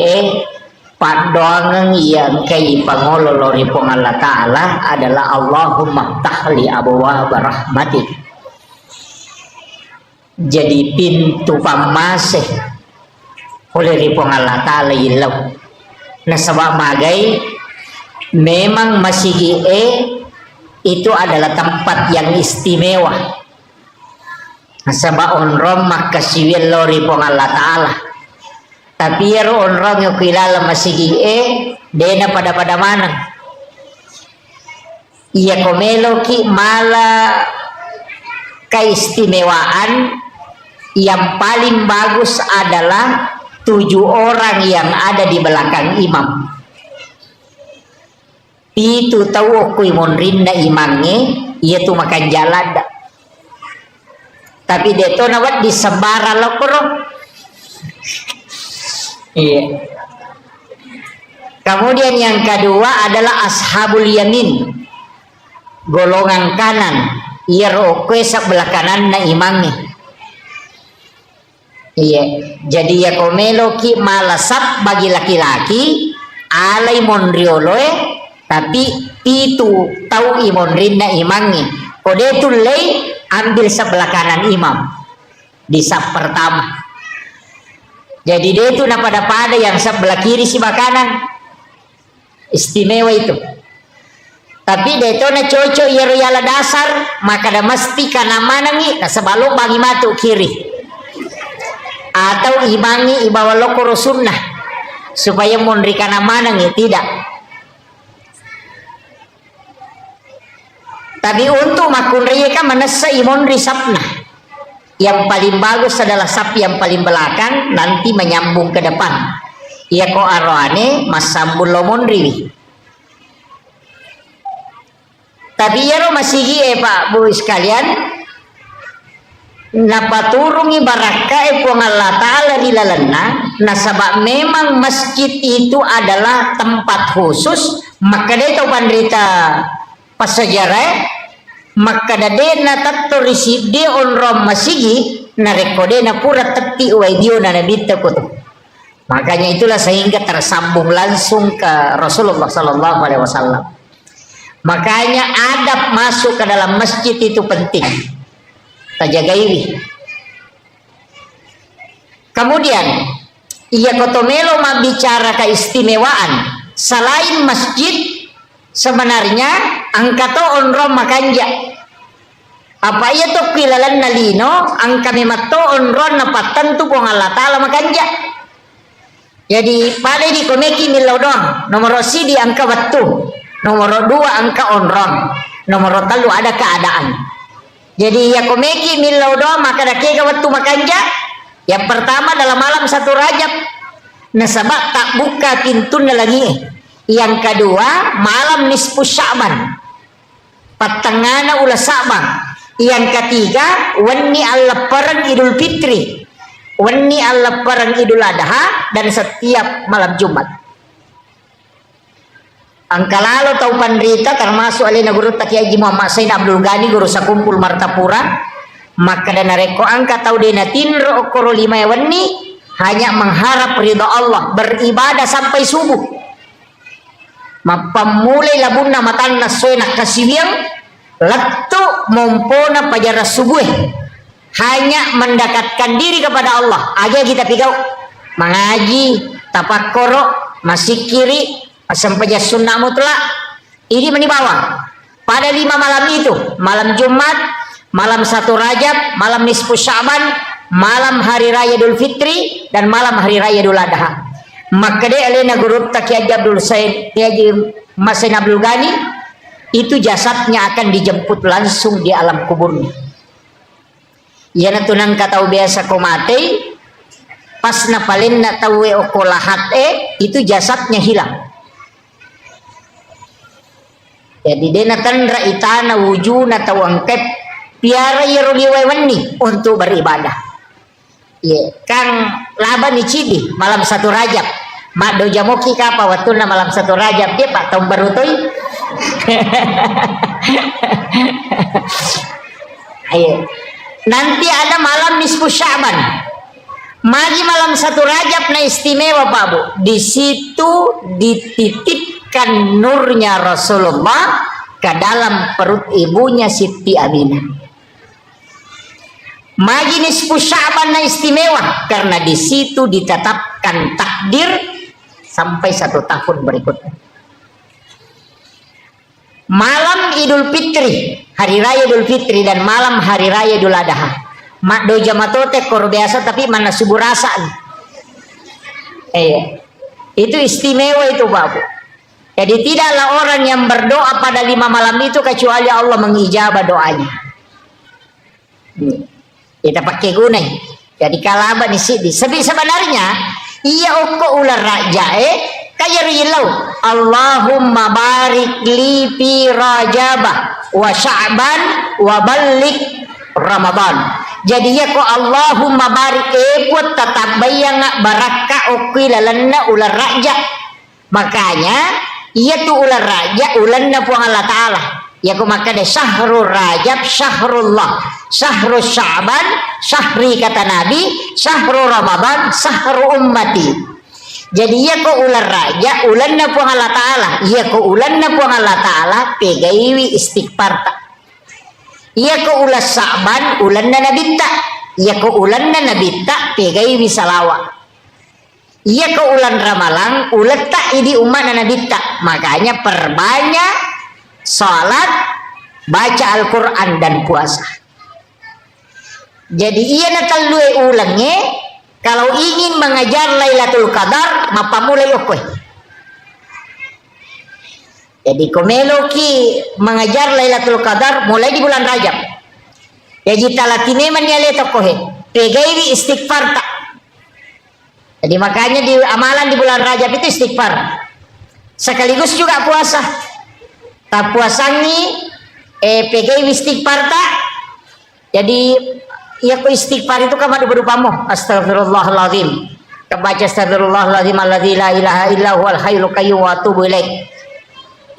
padoangan yang kay pangololori pong Allah taala adalah Allahumma ftahli abwaab rahmatik. Jadi pintu pamasih oleh ripong Allah taala ilaw nasabah magai memang masigi itu adalah tempat yang istimewa nasabah onrom makasiwil lori pong Allah taala. Tapi ya orang yang kilala masigi dena pada mana iya komelo ki mala keistimewaan yang paling bagus adalah 7 orang yang ada di belakang imam. Itu tahu aku monrinda imamnya ia tu makan jalan tapi dia tu nawat di sembara lokoro. Iya. Kemudian yang kedua adalah ashabul yamin, golongan kanan. Ia rokwe sebelah kanan na imamnya. Iya. Jadi ya komelo ki malasap bagi laki-laki alai monrioloe tapi itu tahu imonrin na imamnya. Kode tu lei ambil sebelah kanan imam di sap pertama. Jadi dia itu pada yang sebelah kiri si makanan istimewa itu. Tapi dia itu na cocok ya royala dasar maka dah mesti kana mana ni sebelum bagi matu kiri atau imangi ibawa lokoro sunnah supaya mondri kana mana ni tidak. Tapi untuk makun riyaka manasa imondri sapna. Yang paling bagus adalah sap yang paling belakang nanti menyambung ke depan. Ia ko arwane masambul lomondri. Tapi ya masigi Pak Bu sekalian napaturungi baraka puang Allah taala di lalana nasabak memang masjid itu adalah tempat khusus maka dia tahu pandrita pasajarah maka dadena tatto risib dia onrom masigi na rekode na pura tepi uaidio na nabita kutu. Makanya itulah sehingga tersambung langsung ke Rasulullah Sallallahu Alaihi Wasallam. Makanya adab masuk ke dalam masjid itu penting. Terjaga ini. Kemudian ia kotomelo bicara keistimewaan selain masjid sebenarnya angkato onrom makanja. Apa ia to kilalan nalino angka memato onron napatan tu kong Allah taala makanja. Jadi pada di komeki milodon nomor si di angka waktu, nomor 2 angka onron, nomor 3 ada keadaan. Jadi ya komeki milodon maka dah kega waktu makanja. Yang pertama dalam malam 1 Rajab nasabak tak buka pintunya lagi. Yang kedua malam nisfu Sya'ban patengana ulah Sya'ban. Yang ketiga wani Allah perang Idul Fitri, wani Allah perang Idul Adha dan setiap malam Jumat. Angka lalu tahu pandrita termasuk alina guru Kiai Haji Muhammad Said Abdul Ghani guru sakumpul Martapura maka dana reko angka tahu dena tinro okoro 5 wani hanya mengharap ridha Allah beribadah sampai subuh. Mapamulai labunna matanna soenak kasiwiang Laktu mumpuna pajara subuh hanya mendekatkan diri kepada Allah aja kita pigau mengaji tapakkoro masih kiri sampai sunnah mutlak ini menibawa pada 5 malam itu malam Jumat malam 1 Rajab malam nisfu Sya'ban malam hari raya Idul Fitri dan malam hari raya Idul Adha maka dia alena guru Kiai Abdul Said Kiai Masin Abdul Ghani itu jasadnya akan dijemput langsung di alam kuburnya. Ia natunang katau biasa ko mati, pas na palin na tawe o kolahat itu jasadnya hilang. Jadi dena tandra itana wujuna tawangkep piara yeruliwewani untuk beribadah. Ye, Kang laba ni cidi malam 1 Rajab. Mak do jamoki kapa watuna malam 1 Rajab dia Pak tahun baru toy. Ayo. Nanti ada malam nisfu Sya'ban. Magi malam 1 Rajab na istimewa Pak Bu. Di situ dititipkan nurnya Rasulullah ke dalam perut ibunya Siti Aminah. Magi nisfu Sya'ban na istimewa karena di situ ditetapkan takdir sampai 1 tahun berikutnya. Malam Idul Fitri, hari raya Idul Fitri dan malam hari raya Idul Adha. Mak do jamatote kor biasa tapi mana subuh rasa. Itu istimewa itu Bapak. Jadi tidaklah orang yang berdoa pada 5 malam itu kecuali Allah mengijabah doanya. Kita pakai gunai. Jadi kalaba di sini. Sebenarnya iya oko ular raja kaya rilau. Allahumma barik li fi Rajabah wa Sya'ban wa balik Ramadan. Jadi ya ko Allahumma barik put tetap bayang baraka oki lalanna ular raja. Makanya iya tu ular raja ulanna puang Allah Ta'ala. Ya ko maka de syahrul Rajab syahrullah, syahrul Sya'ban syahri kata Nabi, syahrul Ramadan syahrul ummati. Jadi ya ko ular raja ulanna puang Allah Ta'ala, ya ko ulanna puang Allah Ta'ala pegaiwi istighfar ta. Ya ko ulas Sya'ban ulanna nabitta, ya ko ulanna nabitta pegaiwi salawat. Ya ko ulan Ramalan ulat tak idi umat nabitta. Makanya perbanyak salat, baca Al-Quran dan puasa. Jadi ia nakal luwe ulangnya kalau ingin mengajar Lailatul Qadar mapa mulai okoy. Jadi komeloki mengajar Lailatul Qadar mulai di bulan Rajab. Jadi talatine man yale tokohe pegaiwi istighfar tak. Jadi makanya di amalan di bulan Rajab itu istighfar. Sekaligus juga puasa. Tak puasangi pegai istighfar tak. Jadi ya ku istighfar itu kamadu berupamu astagfirullahaladzim. Kebaca astagfirullahaladzim alladzi la ilaha illa huwal hayyul qayyum wa atubu ilaih.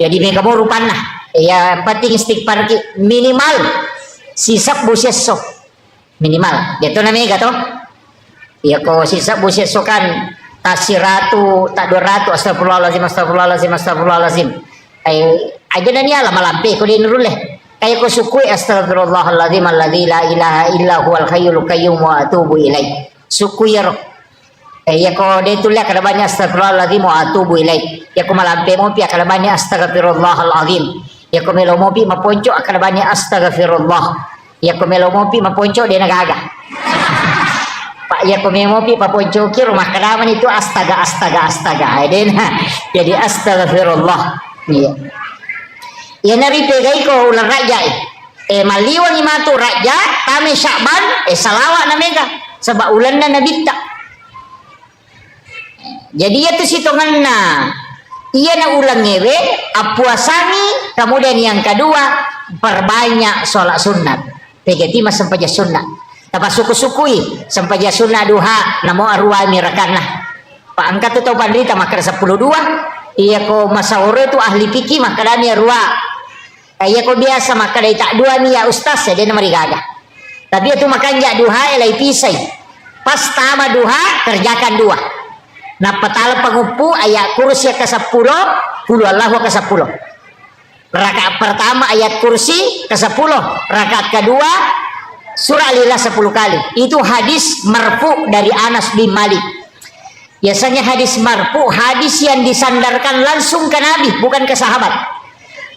Jadi mereka mau rupana. Ya penting istighfar minimal sisap buseso minimal. Itu namanya gato. Ya ko sisap buseso kan tasiratu tak 200 astagfirullahaladzim astagfirullahaladzim astagfirullahaladzim. Aja dan ya lama lampe ko din ruleh kaya ko sukui astagfirullahaladzim alladzi la ilaha illa huwal hayyul qayyum wa atubu ilaih. Sukui ya ya ko de tulia kada banyak astagfirullahaladzim wa atubu ilaih. Ya ko malampe mo pi kada banyak astagfirullahaladzim. Ya ko melo mo pi maponco kada banyak astagfirullah. Ya ko melo mo pi maponco de nagaga. Pak ya ko melo mo pi maponco ki rumah kadaman itu astaga. Jadi astagfirullah. Iya. Ya nari pegai ko ular raja maliwan imatu raja kami Sya'ban salawat namega sebab ulanna nabitta. Jadi itu sitonganna iya na ulang ngewe apuasani kemudian yang kedua perbanyak sholat sunat pegati mas sampaja sunat tapa suku-sukui sampaja sunat duha namo arwah mirakanah pak angkat tu pandita makar 12 iya ko masawore tu ahli fikih makadani arwah. Iya ko biasa maka dari tak 2 ni ya ustaz ya dia marigaga. Tapi itu makan jak duha elai pisai. Pas tama duha kerjakan 2. Nah petala pengupu ayat kursi ke 10, puluh Allahu ke 10. Rakaat pertama ayat kursi ke 10, rakaat kedua surah Al-Ikhlas 10 kali. Itu hadis marfu dari Anas bin Malik. Biasanya hadis marfu, hadis yang disandarkan langsung ke Nabi, bukan ke sahabat.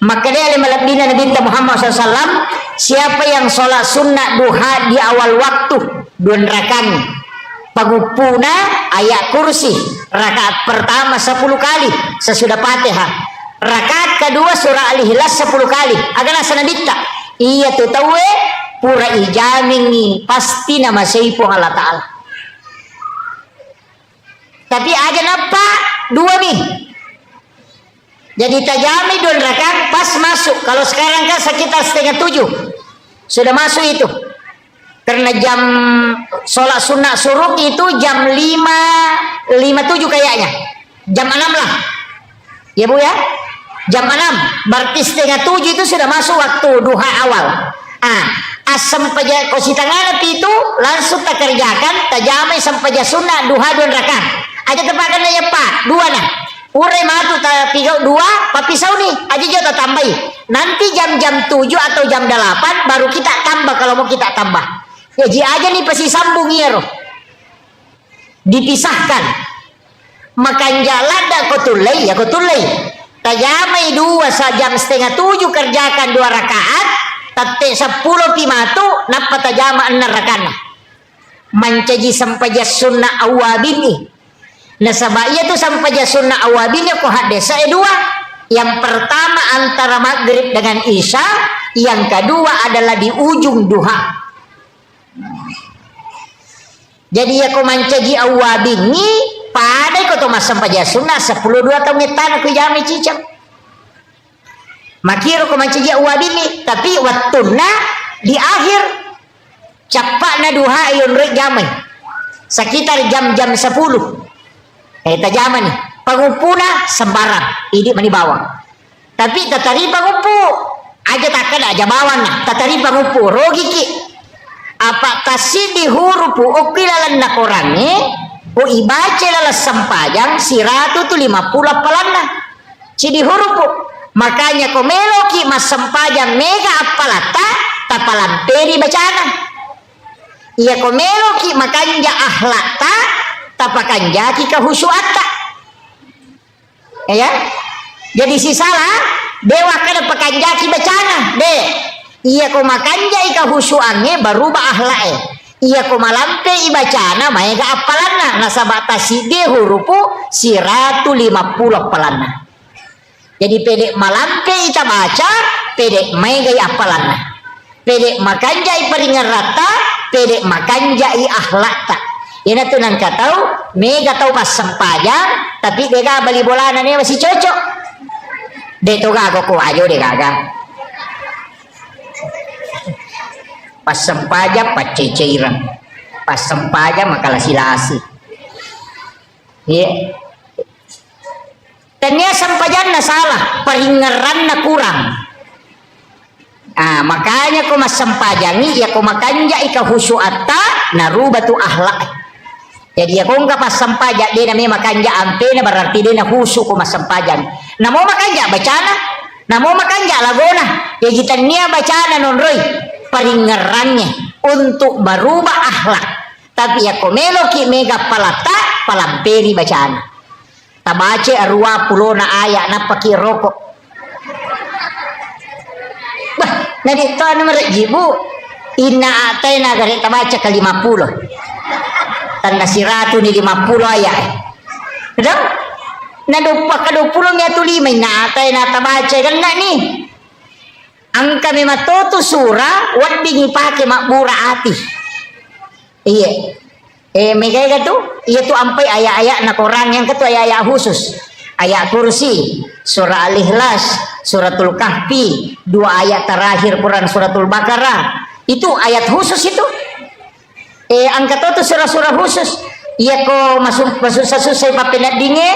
Maka dia malabdina Nabi Muhammad SAW, siapa yang sholat sunnah duha di awal waktu 2 rakaat pagupuna ayat kursi rakaat pertama 10 kali sesudah Fatihah, rakaat kedua surah Al-Ikhlas 10 kali agak sanadita iya tu tawe pura ijamingi pasti nama seipung Allah Ta'ala. Tapi aja napa 2 nih Jadi tajami 2 rakaat pas masuk. Kalau sekarang kan sekitar 6:30 sudah masuk itu. Karena jam sholat sunnah suruk itu jam 5:57 kayaknya. Jam 6 lah. Ya Bu ya? Jam 6. Berarti 6:30 itu sudah masuk waktu duha awal. Asam paja kosi tangan itu langsung tak kerjakan tajamai sampai sunnah duha 2 rakaat. Aja tepakan ya Pak, 2 nah. Urai matu ta piga 2, papisau nih, aja jauh tambahi. Nanti jam-jam 7 atau jam 8 baru kita tambah kalau mau kita tambah. Ya ji aja nih pasti sambung ya roh. Dipisahkan. Makan jalan dak kotulai ya kotulai. Tajamai 2 jam 6:30 kerjakan 2 rakaat. Tate 10 pimatu napa tajama 6 rakaat. Mancaji sampai sunnah awabini. Nah sabaya tu sampai sunnah awabini ko hadesa 2. Yang pertama antara maghrib dengan isya, yang kedua adalah di ujung duha. Jadi aku mancaji awabini pada ko to mas sampai sunnah 10 2 tahun ngetan aku jami cicam. Makiro ko mancaji awabini tapi waktuna di akhir capakna duha ayun rek jamai. Sekitar jam-jam 10. Tajaman nih, pangupuna sembarang, ini mani bawang. Tapi tatari pangupu, aja takkan aja bawang nah, tatari pangupu, rogi ki. Apa tasidi hurupu ukilalan nak orangnya, ibaca lala sampajang siratu tu 50 apalana. Cidi hurupu, makanya komeloki mas sampajang mega apalata, tapalamperi bacana. Iya komeloki makanya ahlata, tapakan jaki kehusuata ya jadi si salah dewa kada pakan jaki bacana de iya ko makan jai kehusuannya berubah ahlak iya ko malampe ibacana maega apalana nasabata si de hurupu siratu 50 apalana jadi pedek malampe ita baca pedek maega apalana pedek makan jai peringan rata pedek makan jai ahlak tak. Ini tuh nan katau, mega tau pas sempajang, tapi dia beli bolanan ini masih cocok. Dia tuh gago ko ajo dia gaga. Pas sempajang pas ceceiran, pas sempajang makalah silasi. Iya. Tanya sempajang na salah, peringeran na kurang. Makanya ko mas sempajangi, ya ko makanja ika husuata narubatu ahlak. Jadi aku nggak pas sempajak dia namanya makanja ampe na berarti dia na husu ko mas sempajan. Namo makanja bacana, namo makanja lagona. Ya kita nia bacana nonroy peringerannya untuk merubah akhlak. Tapi ya komeloki mega palata palamperi bacana. Tabace arua pulona aya na paki rokok. Bah, nadi to nomor ibu ina atay na garit tabaca ke 50. Tanda siratu ni 50 ayat. Betul? Na 20 nya tu 5 na atay na tabaca kan na ni. Ang kami matoto sura wat bingi pake makbura ati. Iya. May kaya tu, iya tu ampai ayat-ayat na Quran yang ketu ayat-ayat khusus. Ayat kursi, surah Al-Ikhlas, suratul Kahfi, 2 ayat terakhir Quran suratul Baqarah. Itu ayat khusus itu. Angkat itu surah-surah khusus. Iya ko masuk susah papenat dinge.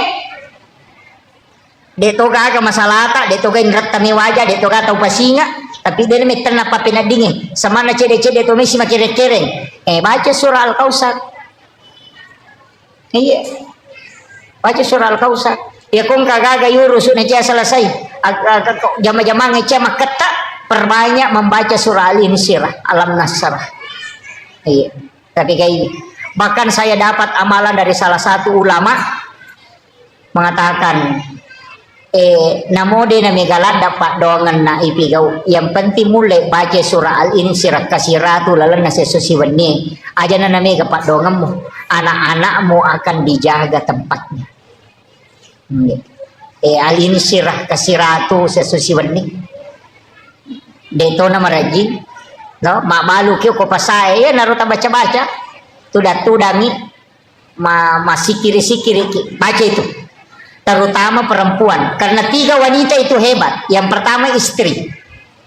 Detoga ka masalah tak, detoga ingrat tami wajah, detoga tau pasinga. Tapi dia meter na papenat dinge. Sama na cede-cede to misi makire-kere. Baca surah Al-Kausar. Iya. Baca surah Al-Kausar. Ya kung kagaga yurus na siya selesai. Jama-jama ngece maketa perbanyak membaca surah Al-Insyirah, Alam Nasrah. Iya. Tapi kayak ini. Bahkan saya dapat amalan dari salah satu ulama mengatakan namode na megalat dapat doangan na ipigau. Yang penting mulai baca surah Al-Insyirah kasiratu lalan na sesusiwannya. Aja na mega pak doanganmu. Anak-anakmu akan dijaga tempatnya. Al-Insyirah kasiratu sesusiwannya. Deto na marajin. No, malu kyo ko pasay ya naruta baca-baca tudangi masih kiri baca itu terutama perempuan, karena 3 wanita itu hebat. Yang pertama istri,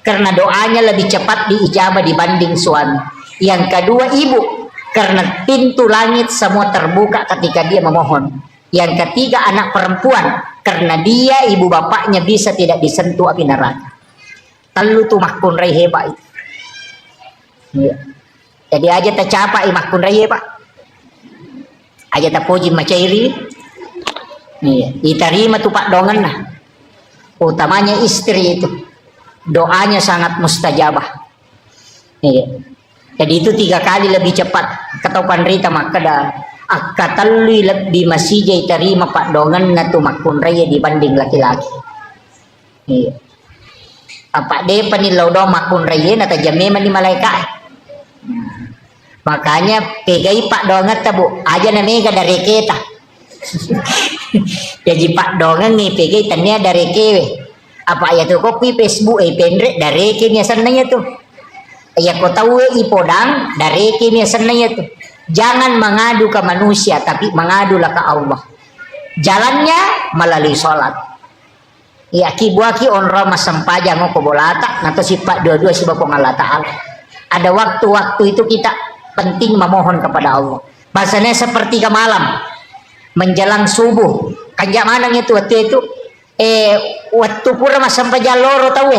karena doanya lebih cepat diijabah dibanding suami. Yang kedua ibu, karena pintu langit semua terbuka ketika dia memohon. Yang ketiga anak perempuan, karena dia ibu bapaknya bisa tidak disentuh api neraka. Telu tuh mahkun rai hebat itu. Ya. Jadi aja tercapai mahkun rai hebat. Aja terpuji macairi. Iya, diterima tuh Pak dongan lah. Utamanya istri itu. Doanya sangat mustajabah. Iya. Jadi itu 3 kali lebih cepat. Ketopan rita maka dah akatalui lebih masih jai terima Pak dongan na tuh makun raya dibanding laki-laki. Iya. Apa deh panilau do makun raya na tajame mani malaikat. Makanya pegai Pak dongan tabu aja namanya dari kita. Jadi Pak dongan nih pegai tanya dari kewe. Apa ya tuh kopi Facebook pendek dari kini senanya tuh. Ya kau tahu ipodang dari kini senanya tuh. Jangan mengadu ke manusia, tapi mengadulah ke Allah. Jalannya melalui sholat. Ya kibuaki onro masampaja ngoko bolata, nato sifat dua-dua si Bapak Allah Ta'ala. Ada waktu-waktu itu kita penting memohon kepada Allah. Bahasanya seperti ke malam, menjelang subuh. Kanjak manang itu waktu itu, waktu pura masampaja loro tahu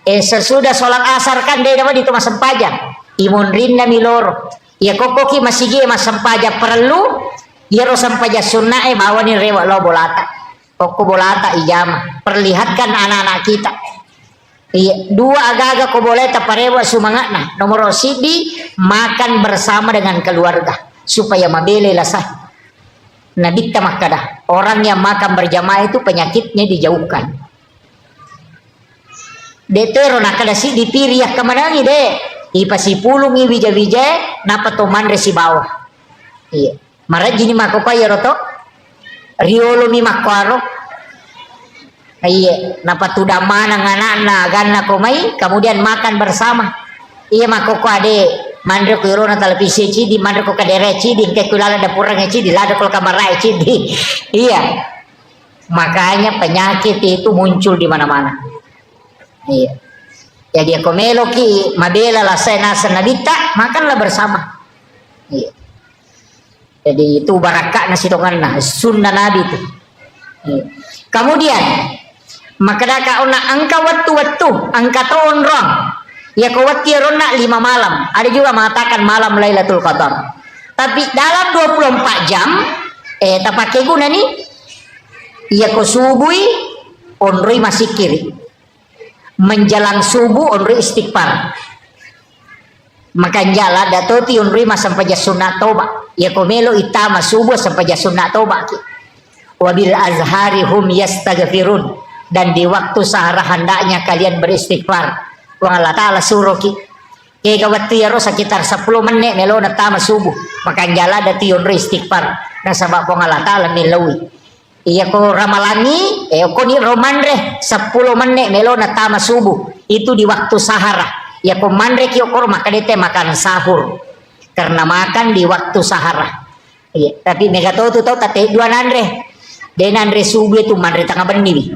sesudah sholat asar kan dia dapat itu masampaja. Imun rinda miloro. Ya kokoki masih dia masampaja perlu ya ro sampaja sunnah bawa ni rewa lo bolata koko bolata ijama perlihatkan anak-anak kita. Iya 2 agak-agak ko boleta parewa sumangat nah nomor sidi makan bersama dengan keluarga supaya mabele lasah. Nabi makada orang yang makan berjamaah itu penyakitnya dijauhkan. Detero nakada si dipiriah kemanangi deh. Ipasi pulungi bija-bija napa toman resi bawah. Iya. Mara jini mako kaya roto. Riolo mi makwaro. Iya, napa tuda mana ngana ganna komai kemudian makan bersama. Iya mako ko ade mandre ko irona televisi cidi mandre ko kadere cidi ke kulala dapurang cidi lada kol kamarai cidi. Iya. Makanya penyakit itu muncul di mana-mana. Iya. Jadi aku meloki mabela lah saya nasa nabita makanlah bersama. Iya. Jadi itu barakah nasi tongan nah sunnah Nabi itu. Iya. Kemudian maka daka ona angka waktu angka tahun rong. Ya kau waktu rona 5 malam. Ada juga mengatakan malam Lailatul Qadar. Tapi dalam 24 jam tak pakai guna nih. Ya kau subuhi onroi masih kiri. Menjelang subuh onri istighfar makan jala datoti onri sampai sunat toba ya komelo itama subuh sampai sunat toba wabil azhari hum yastaghfirun dan di waktu sahara hendaknya kalian beristighfar wa Allah Ta'ala suruh ki kawati ya sekitar 10 menit melo natama subuh makan jala dati onri istighfar na sabab Allah Ta'ala milawi. Iya ko ramalangi, ko ni romandre 10 menit melo na tama subuh itu di waktu sahara. Ya ko mandre ki okor maka dete makan sahur karena makan di waktu sahara. Iya, tapi mega tahu tu tahu tate 2 nandre, denandre subuh itu mandre tengah beni.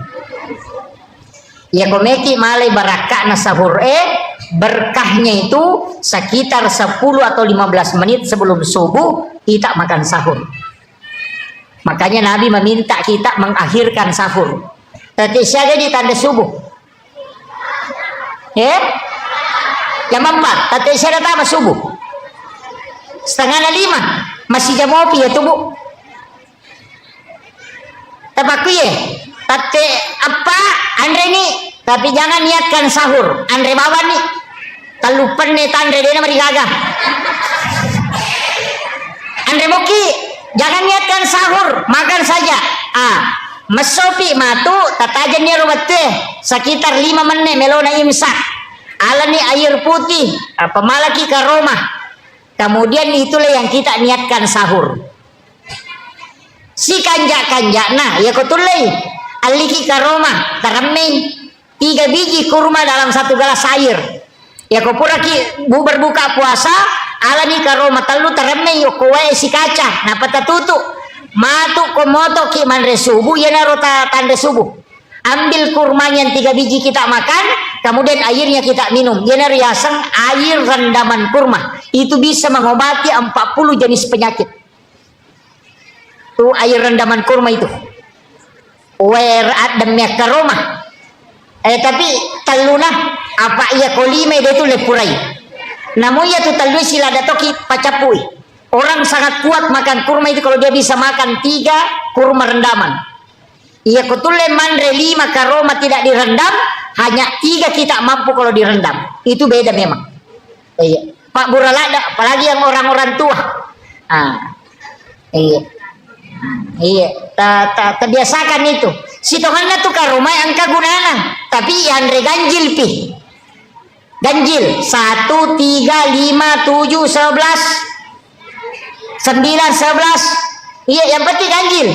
Ya ko meki malai barakah na sahur berkahnya itu sekitar 10 atau 15 menit sebelum subuh kita makan sahur. Makanya Nabi meminta kita mengakhirkan sahur. Tadi saja di tanda subuh. Jam 4. Tadi saya datang subuh. 4:30 masih jam kopi ya tubuh. Tapi ya. Tadi apa? Andre nih. Tapi jangan niatkan sahur. Andre bawa nih. Talupan nih Andre dia mari gagah. Andre moki. Jangan niatkan sahur, makan saja. Mesopi matu tatajan ni robate sekitar 5 menit melona imsak. Alani air putih, pemalaki ke rumah. Kemudian itulah yang kita niatkan sahur. Si kanjak-kanjak nah ya kutulai aliki ke rumah teremeng 3 biji kurma dalam 1 gelas air. Ya kau pura ki berbuka puasa alani ke rumah telu teremeng yo kowe si kaca napa tutup matu komoto ki manre subuh ya narota tanda subuh. Ambil kurmanya yang 3 biji kita makan, kemudian airnya kita minum. Ya nariasang air rendaman kurma. Itu bisa mengobati 40 jenis penyakit. Tuh air rendaman kurma itu. Wer adamnya karoma. Tapi taluna apa ia kolime dia tu lepurai. Namun ya tu talui sila datoki pacapui. Orang sangat kuat makan kurma itu kalau dia bisa makan 3 kurma rendaman. Ia kutule mandre 5 karoma tidak direndam, hanya 3 kita mampu kalau direndam. Itu beda memang. Iya. Pak Buralada, apalagi yang orang-orang tua. Iya. Iya, terbiasakan itu. Si Tuhannya tuh karoma yang kagunana, tapi yang ganjil pi. Ganjil 1, 3, 5, 7, 11, 9, 11. Iya, yang penting ganjil.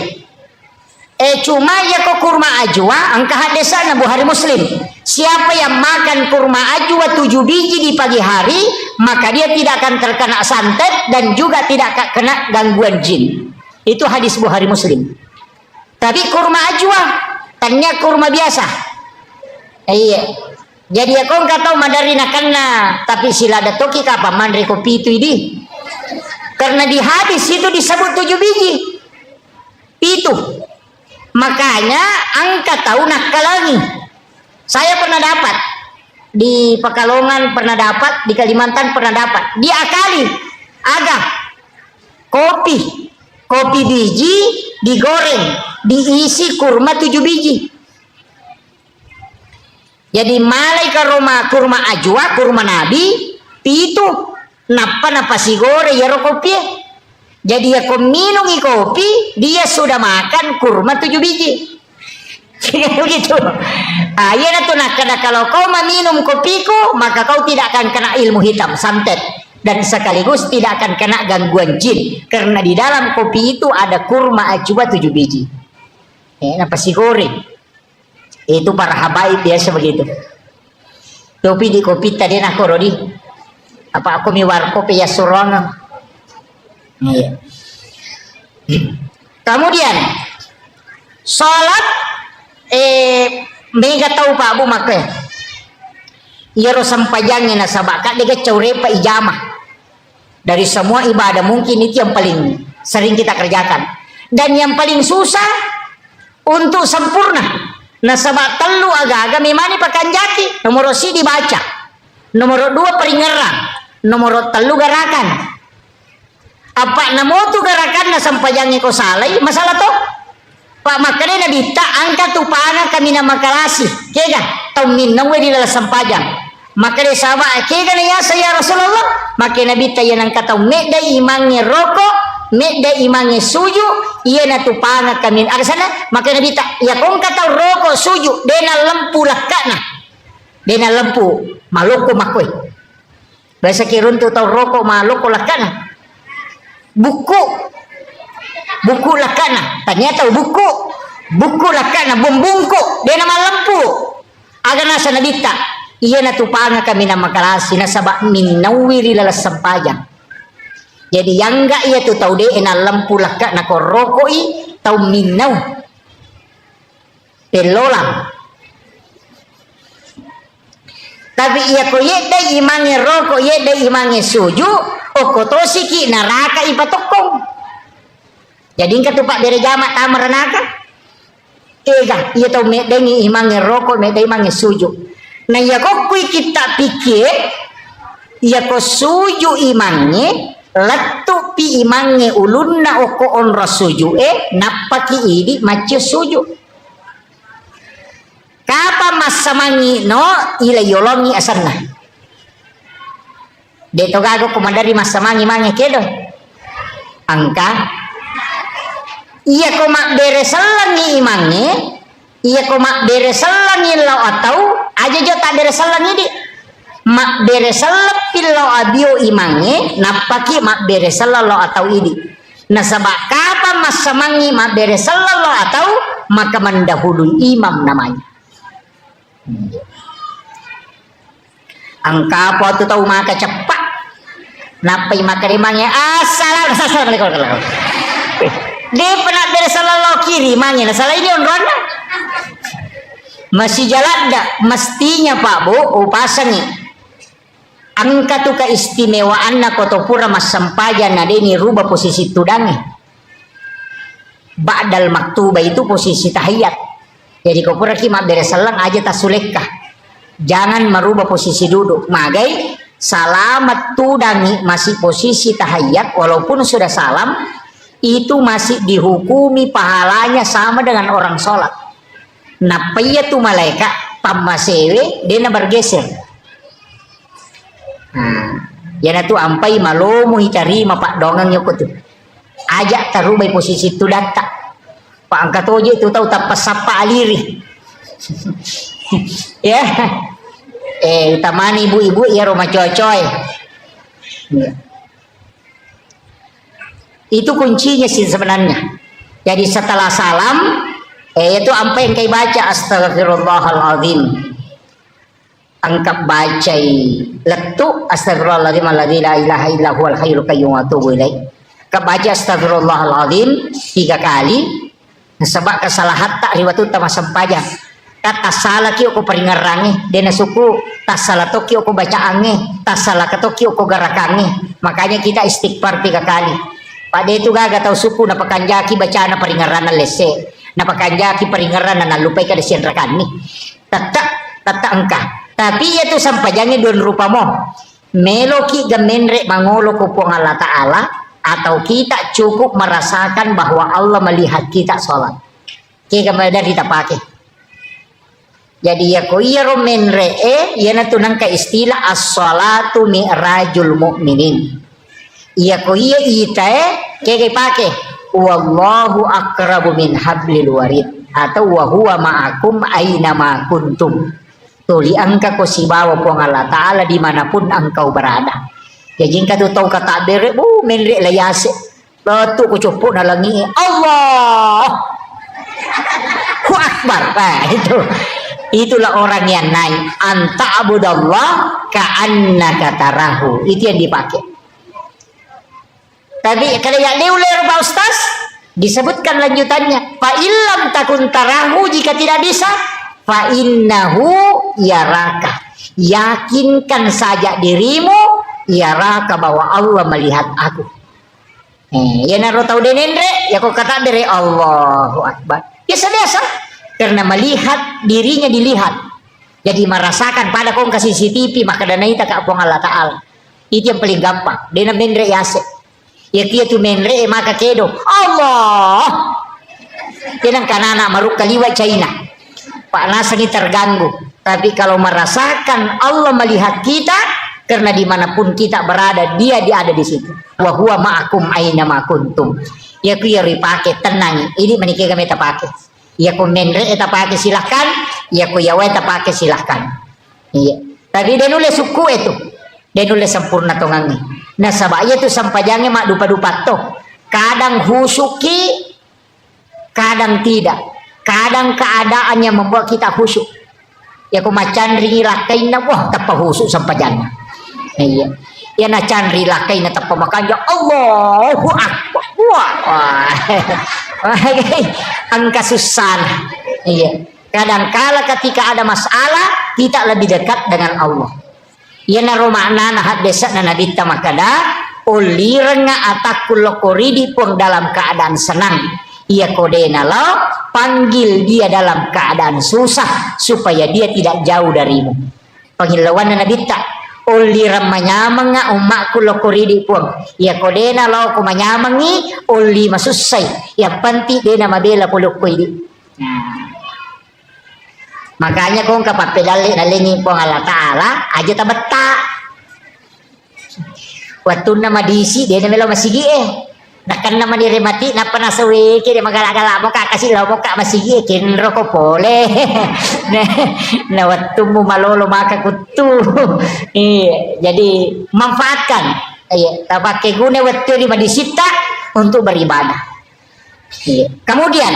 Cuma ya kok kurma ajwa angka hadesa na Bukhari Muslim. Siapa yang makan kurma ajwa 7 biji di pagi hari, maka dia tidak akan terkena santet dan juga tidak akan kena gangguan jin. Itu hadis Bukhari Muslim. Tapi kurma ajwa tanya kurma biasa. Iya. Jadi aku enggak tahu madarina kena, tapi sila ada toki kapan mandri kopi itu ini. Karena di hadis itu disebut 7 biji. Itu. Makanya angka tahu nakalangi. Saya pernah dapat di Pekalongan, pernah dapat di Kalimantan, pernah dapat. Diakali agak kopi biji digoreng, diisi kurma 7 biji. Jadi malai kurma ajwa, kurma nabi, itu napa si gore ya kopi. Jadi aku minum kopi, dia sudah makan kurma 7 biji. Begitu. Iya tuh kalau kau minum kopiku, maka kau tidak akan kena ilmu hitam, santet, dan sekaligus tidak akan kena gangguan jin, karena di dalam kopi itu ada kurma ajwa 7 biji. Napa si goreng? Itu para habaib biasa begitu. Topi di kopi tadi nak korodi. Apa aku miwar kopi ya surongan. Iya. Kemudian salat mega tahu Pak Abu make. Ia rosam pajangnya nasabaka dia caurepa ijamah. Dari semua ibadah mungkin itu yang paling sering kita kerjakan. Dan yang paling susah untuk sempurna. Nasabak telu agak-agak memani pakanjaki. Nomor si dibaca. Nomor 2 peringerang. Nomor 3 gerakan. Apa namo tu gerakan na sampajangi ko salay masalah to Pak makanya nabi ta angka tu pana kami na makalasi kega tau minnawe di dalam sampajang makanya sama kega na ya saya Rasulullah makanya nabi ta yan ang kataw medda imangi roko medda imangi suju iya na tu pana kami ada sana makanya nabi ta ya kung kataw roko suju dena lempu lakana dena lempu maloko makoy bahasa kirun tu tau roko maloko lakana buku lakana ternyata buku lakana bumbungku dia nama lempu agar nasa nabita iya na tupanga kami na makalasi na sabak minawiri lalas sampajang jadi yang enggak iya tu tau dia na lempu lakana ko rokoi tau minaw pelolang tapi iya ko yeda imangi rokok yeda imangi suju okotosi ki naraka ipatokong. Jadi engka tupak bere jamak tamar naraka. Ega iya tau medengi imangi rokok medai imangi suju. Nah ya kok kui kita pikir ya ko suju imangi letu pi imangi ulunna oko onra suju napaki idi mace suju. Kapa masamangi no ila yolongi asanna. Deto gago kumandari masamangi mangi kedo angka iya ko mak beresalangi imangi iya ko mak beresalangi lau atau aja jo tak beresalangi di mak beresalan pilau abio imangi napaki mak beresalan lau atau idi nasabak kapan masamangi mak beresalan lau atau maka mendahului imam namanya angka apa tu tahu maka cepat napai maka imangnya assalamualaikum dia pernah bersalah kiri mangin salah ini onrona masih jalan dak mestinya Pak Bu upasangi angka tu keistimewaan na kotopura mas sampajan na ini rubah posisi tudangi ba'dal maktuba itu posisi tahiyat jadi kau pura kima beresalang aja tasulekah jangan merubah posisi duduk magai salamat tudangi masih posisi tahiyat walaupun sudah salam itu masih dihukumi pahalanya sama dengan orang sholat napaya tu malaikat pamasewe dia bergeser yana tu ampai malomu hitarima pak dongang nyokot tu ajak tarubai posisi tu data pak angkat oje tu tahu tapas sapa aliri ya utamani ibu-ibu ya rumah coy-coy ya. Itu kuncinya sih sebenarnya jadi setelah salam itu apa yang kai baca astagfirullahaladzim angkat baca letuk astagfirullahaladzim alladzi la ilaha illa huwal hayyul qayyum wa atubu ilaih kebaca astagfirullahaladzim 3 kali sebab kesalahan tak riwayat utama sampaja kata salah kio ko peringarangi dena suku tas salah to kio ko baca ange tas salah kato kio ko garakange makanya kita istighfar 3 kali pada itu gaga tahu suku na pakanjaki baca na peringaran lese na pakanjaki peringaran na lupai kada sianrakan ni tata engkah tapi itu sampajangnya don rupa mo meloki gamenre mangolo ko po Allah Ta'ala atau kita cukup merasakan bahwa Allah melihat kita sholat kita kemudian kita pakai jadi ya ko iya romenre ya natunang ka istilah as-salatu mi'rajul mu'minin iya ko iya ita kaya pakai wallahu akrabu min hablil warid atau wa huwa ma'akum aina ma kuntum tuli angka ko si bawa po Allah Ta'ala dimanapun engkau berada ya jingka tu tahu kata bere menre layase batu ko cupu na langi Allah hu akbar itulah orang yang naik anta abudallah ka'annaka tarahu itu yang dipakai tapi kalau yang diulir Pak Ustaz disebutkan lanjutannya fa illam takun tarahu jika tidak bisa fa innahu yaraka yakinkan saja dirimu yaraka bahwa Allah melihat aku ya naro tahu denendre ya kok kata dari Allahu Akbar biasa karena melihat dirinya dilihat jadi merasakan pada kong kasih CCTV maka dana ita ka apong Allah Ta'ala itu yang paling gampang dena menre yase ya kia tu menre maka kedo Allah tenang kanana maruk kaliwa China pak nasani terganggu tapi kalau merasakan Allah melihat kita karena dimanapun kita berada dia ada di situ wa huwa ma'akum aina ma kuntum ya kia ripake tenang ini menikah kami tak pakai ya ku menre eta pakai silahkan ya ku yawa eta pakai silahkan iya tapi dia nulis suku itu dia nulis sempurna tongangi nah sabaya itu sampajangnya mak dupa-dupa toh kadang husuki kadang tidak kadang keadaannya membuat kita khusyuk ya ku macan ringilakain na wah tapa husuk sampajangnya iya ya na can rilakain na tapa makanya Allahu Akbar wah angka susah iya kadangkala ketika ada masalah kita lebih dekat dengan Allah ya naro makna nahat desa nanadita makada ulirenga atakul koridi pun dalam keadaan senang ia kodena lo panggil dia dalam keadaan susah supaya dia tidak jauh darimu panggilawan nanadita uli ramanyamanga umakku lokoridi pun ya kodena lo kumanyamangi uli masusay yang panti dena mabela puluk kuidi makanya kung kapapedali nalingi po Allah Ta'ala aja tabata waktu nama diisi dena melo masigi nakan naman diremati na panasawi kini magala-gala mo kakasih mo ka masigi kinro ko pole na waktu mo malolo makakutu jadi manfaatkan pakai guna waktu di disita untuk beribadah kemudian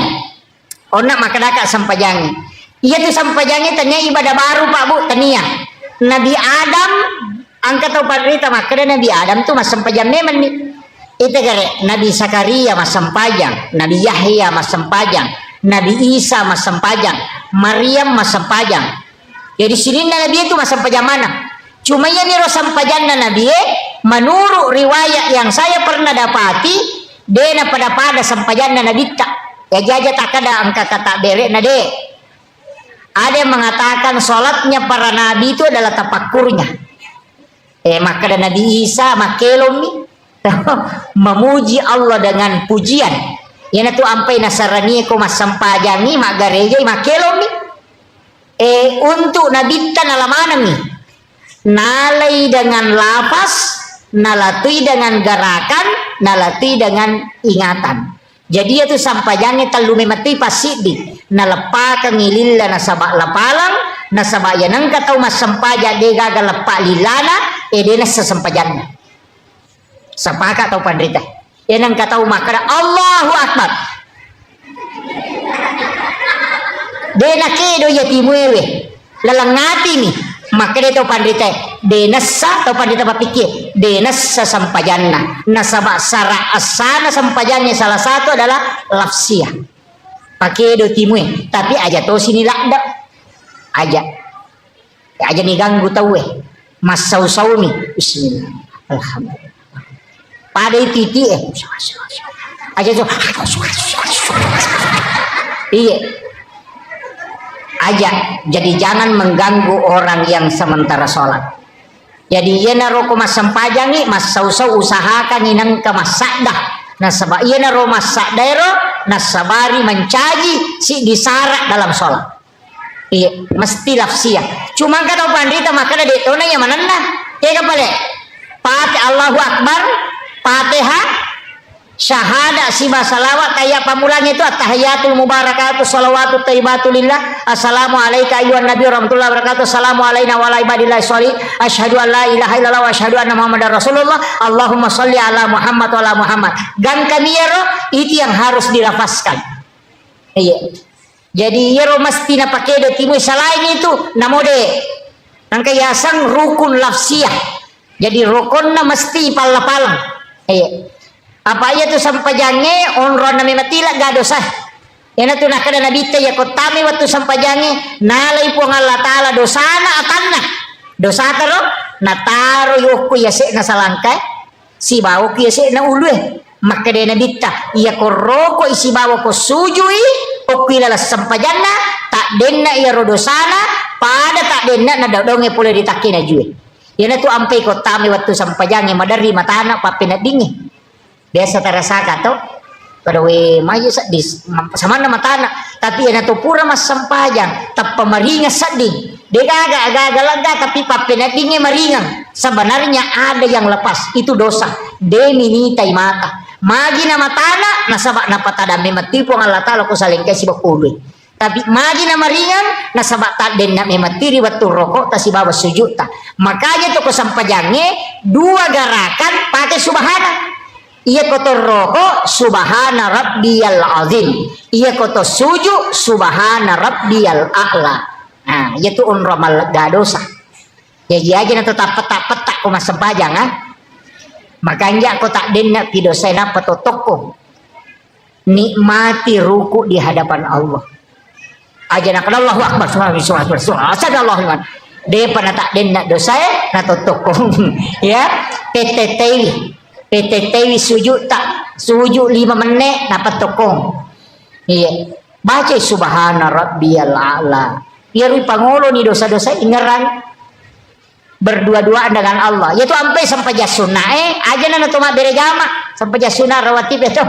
onak makadaka sampajangi iya tuh sampajangi tanya ibadah baru Pak Bu tania Nabi Adam angkat tau parita makanya Nabi Adam tuh mas sampajan memang nih Itu kare Nabi Zakaria mas sempajang, Nabi Yahya mas sempajang, Nabi Isa mas sempajang, Maryam mas sempajang. Jadi sini Nabi itu mas sempajang mana? Cuma ya niro sampajanna Nabi menurut riwayat yang saya pernah dapati dena pada sampajanna Nabi tak ya jaja tak ada angka kata bere nade. Ada yang mengatakan sholatnya para nabi itu adalah tapakurnya. Maka ada Nabi Isa makelom nih memuji Allah dengan pujian. Yana tu ampai Nasarani ko mas sampajangi mak gereja makelom nih. Untuk Nabi tan alamanam nih. Nalai dengan lapas, nalatui dengan gerakan, nalatui dengan ingatan. Jadi itu sampajane talume mati pasidi nalepa kangililla nasaba lapalang nasaba yanang katau mas sampaja de gagal lepa lilana edena sesampajannya. Sapaka atau pandrita. Yanang katau makara Allahu Akbar. Dena kedo yatimuewe lalangati nih. Maka dia tahu pandita denasa tahu pandita berpikir denasa sampajanna nasaba sara asana sampajannya salah satu adalah lafsiah pakai do timue tapi aja tahu sini lakda aja nih ganggu tahu mas saumi bismillah alhamdulillah pada titi aja tuh iya aja jadi jangan mengganggu orang yang sementara sholat. Jadi ia naro mas sampajangi mas sausau usahakan inang ke mas sakdah nasaba ia naro mas sakdairo nasabari mencaji si disarak dalam sholat. Iya mesti lafsiah cuma kata pandita maka ada detona yang mana nah ya kapale Fatih Allahu Akbar Fatihah syahada sibah salawat kayak pamulanya itu at-tahiyatul mubarakatuh salawatut thayyibatu lillah assalamu alayka ayyuhan nabi warahmatullahi wabarakatuh assalamu alayna wa ala ibadillahi sholih asyhadu an la ilaha illallah wa asyhadu anna muhammadar rasulullah Allahumma sholli ala Muhammad wa ala Muhammad gan kamiero itu yang harus dilafazkan. Iya jadi yero mesti na pakai do timu selain itu namode nang kayasang rukun lafsiah jadi rukunna mesti palapalang. Iya apa ya tu sampajange onron nami matila gadosa yana tu nak kada nabi ya kotami waktu sampajange nalai po Allah taala dosana atanna dosa taro nataro yoko ya se na salangkai si bawo ki se na ulwe maka de nabi ta ya koroko isi bawo ko sujui okila la sampajanna tak denna ya rodosana pada tak denna na dodonge pole ditakina juwe yana tu ampai kotami waktu sampajange madari matana papina dingi biasa terasa kato pada we maju sadis sama nama tanah tapi ana to pura mas sampajang tap pemaringa sading de gaga lega tapi papena dinge maringan sebenarnya ada yang lepas itu dosa demini taimata magi nama tanah nasaba napatada mematipu Allah taala ko salengke si bakului tapi magi nama ringan nasaba ta den na mematiri waktu rokok ta si bawa sujud ta makanya to ko sampajange dua gerakan pakai subhana. Ia kotor roko subhana rabbiyal azim. Ia kotor sujud subhana rabbiyal a'la. Nah, itu unramal gadosa. Jadi aja na tetap petak ko masempajang ha. Makanya ko tak denna pidosena patotoko. Nikmati ruku di hadapan Allah. Aja nak Allahu akbar subhanallah. Dia pada tak denna dosa na totoko. Ya, PTTW sujud tak sujud 5 menit dapat tokong. Iya. Baca subhana rabbiyal a'la. Ya ri pangulo ni dosa-dosa ingeran berdua-duaan dengan Allah. Yaitu sampai jasuna aja na to bere jama sampai jasuna rawatib itu.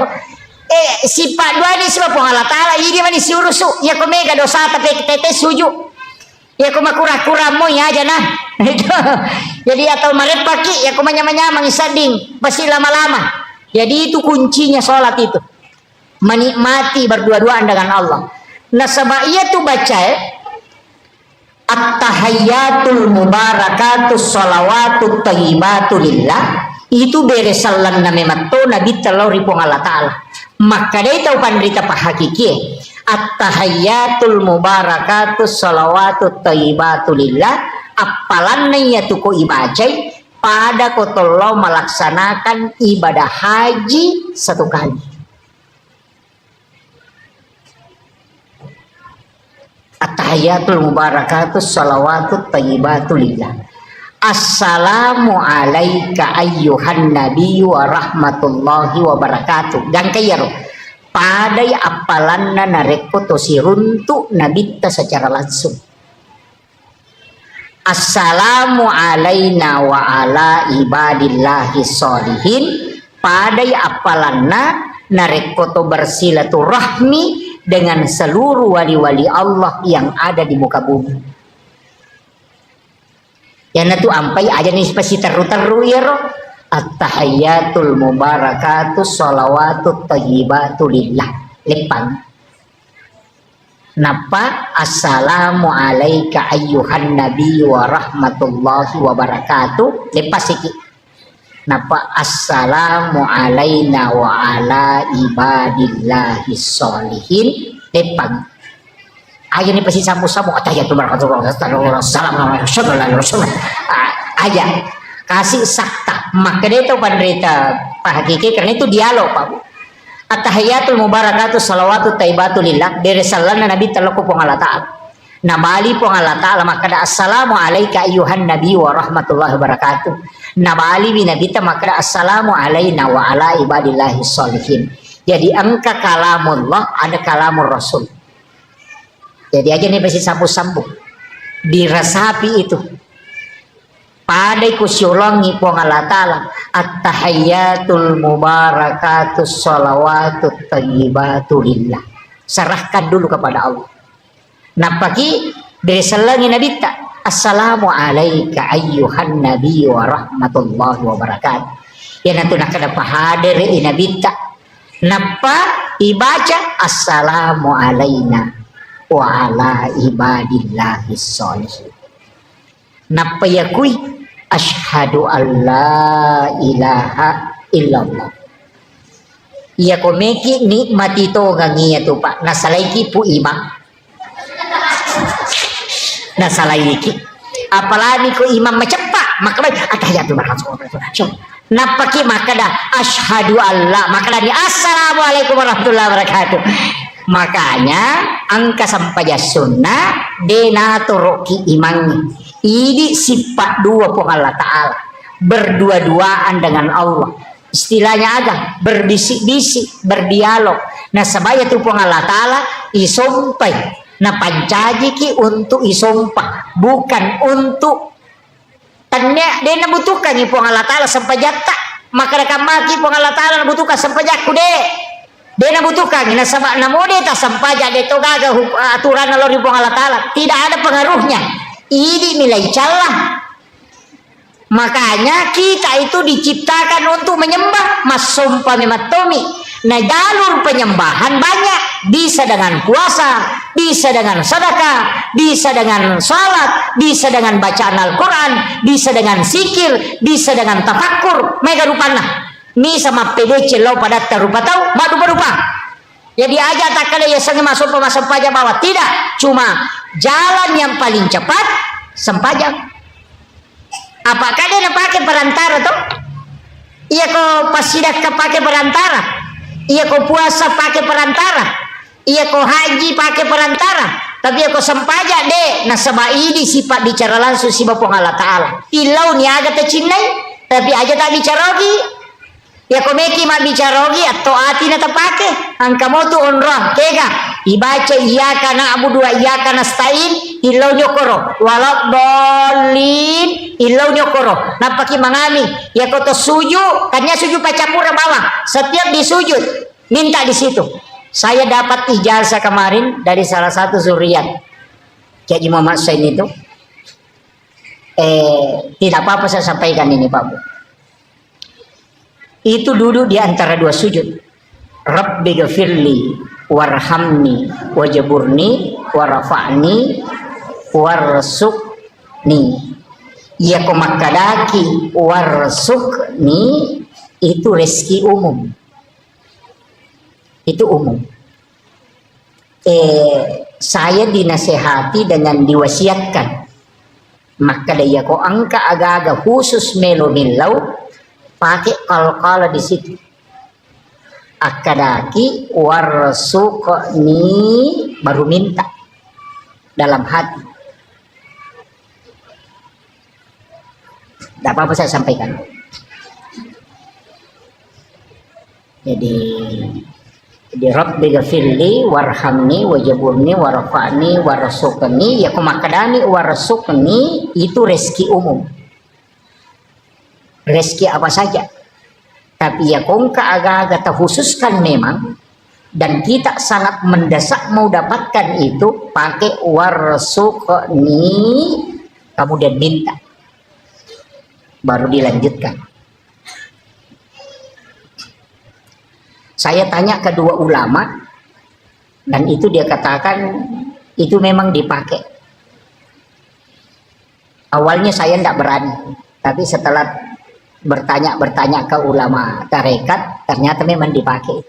Sifat dua ni sebab Allah taala ini mani si urusu ya ko mega dosa tapi tete sujud. Ya ko makura-kura mo ya aja nah. Jadi atau maret pagi ya ko manyama-nyama ngisading pasti lama-lama. Jadi itu kuncinya sholat itu. Menikmati berdua-duaan dengan Allah. Nah sebab ia tu baca at-tahayyatul mubarakatus sholawatut thayyibatu lillah itu beresalan na mematto nabi talau ripong Allah taala. Maka dia tahu pandrita pahakiki at-tahayyatul mubarakatus sholawatut thayyibatu lillah apalan ya tuko ibacai pada kotolo melaksanakan ibadah haji 1 kali. At-tahiyatul mubarakatus salawatut thayyibatul lillah. Assalamu alayka ayyuhan nabiyyu wa rahmatullahi wa barakatuh. Dan kayaro padai apalanna nareko tosiruntu nabitta secara langsung. Assalamu alayna wa ala ibadillahi sholihin. Padai apalanna nareko to bersilaturahmi dengan seluruh wali-wali Allah yang ada di muka bumi. Yang itu ampai aja nih pasti teru-teru ya roh. At-tahiyatul mubarakatus salawatut thayyibatul lillah. Lepang. Napa assalamu alayka ayyuhan nabiyyu wa rahmatullahi wa barakatuh. Lepas sikit. Napa assalamu alayna wa ala ibadillahi sholihin. Lepang. Aja nih pasti samu-samu atahiyatul barakatuh assalamualaikum aja kasih sakta maka dia itu penderita Pak Hakiki karena itu dialog Pak. At-tahiyatul mubarakatuh salawatut thayyibatul lillah dari salana nabi talaku pong Allah ta'ala nabali pong Allah ta'ala maka da assalamu alayka ayyuhan nabi wa rahmatullahi wabarakatuh nabali binabita maka da assalamu alayna wa ala ibadillahi sholihin. Jadi angka kalamullah ada kalamur rasul. Jadi aja nih pasti sambung-sambung dirasapi itu padai kusyulangi pong Allah ta'ala at-tahiyatul mubarakatus salawatut thayyibatul lillah. Serahkan dulu kepada Allah. Napaki dari selangi nabi tak assalamu alayka ayyuhan nabi wa rahmatullahi wa barakatuh. Ya nanti nak ada pahadir nabi tak napa ibaca assalamu alayna wa ala ibadillahi sholihin. Napa yakui asyhadu alla ilaha illallah. Iya komeki nikmati to gangiya to Pak. Nasalaiki pu imam. Nasalaiki. Apalagi ko imam macepak maka atahiyatul barakatuh. Napa ki maka dah asyhadu alla maka dah assalamualaikum warahmatullahi wabarakatuh. Makanya angka sampaya sunnah denatoroki imang ini sifat dua pun Allah Ta'ala berdua-duaan dengan Allah istilahnya agak berbisik-bisik berdialog. Nah sebaya tu pun Allah Ta'ala isompai nah pancaji ki untuk isompah bukan untuk tanya dia nabutuhkan ni pun Allah Ta'ala sampai jatah maka rekam maki pun Allah Ta'ala nabutuhkan sampai jakku deh. Dia nabutuhkan na sama namode ta sampaja de to gaga aturan Allah pong Allah Ta'ala tidak ada pengaruhnya. Ini nilai celah. Makanya kita itu diciptakan untuk menyembah masumpa mematomi. Nah jalur penyembahan banyak, bisa dengan puasa, bisa dengan sedekah, bisa dengan salat, bisa dengan bacaan Al-Quran, bisa dengan zikir, bisa dengan tafakkur. Mega rupana. Mi sama PDC lo pada terupa tahu madu berupa. Jadi aja tak kali ya sengi masuk pajak bawah tidak, cuma jalan yang paling cepat sempajak. Apakah dia nak pakai perantara tuh? Iya kau pasidak pakai perantara. Iya kau puasa pakai perantara. Iya kau haji pakai perantara. Tapi aku sempajak deh. Nah sebab ini sifat bicara langsung si Bapak Allah Ta'ala. Ilau ni agak tercinai, tapi aja tak bicara lagi. Ya komeki mak bicara lagi atau hati nata pakai angka motu onrah kega ibaca iya kana abu dua iya kana stain ilau nyokoro walak dolin ilau nyokoro napaki mangami ya koto suju katanya suju pacapura bawah setiap disujud minta di situ. Saya dapat ijazah kemarin dari salah satu zuriat Kiai Muhammad Sain itu tidak apa-apa saya sampaikan ini Pak Bu. Itu duduk di antara dua sujud. Rabbi ghafirli warhamni wajaburni warafa'ni warsukni. Ya komakadaki warsukni itu rezeki umum. Itu umum. Saya dinasehati dengan diwasiatkan maka dia ko angka aga-aga khusus melo milau pakai kal-kala di situ. Akadaki warsuqni baru minta dalam hati. Tidak apa-apa saya sampaikan. Jadi Rabbi ghafirli warhamni wajaburni warfa'ni warasuqni, ya kumakadani warasuqni itu rezeki umum, rezeki apa saja. Tapi ya kongka agak-agak terkhususkan memang, dan kita sangat mendesak mau dapatkan itu pakai warasuqni, kemudian minta baru dilanjutkan. Saya tanya kedua ulama, dan itu dia katakan itu memang dipakai. Awalnya saya tidak berani, tapi setelah bertanya ke ulama tarekat, ternyata memang dipakai,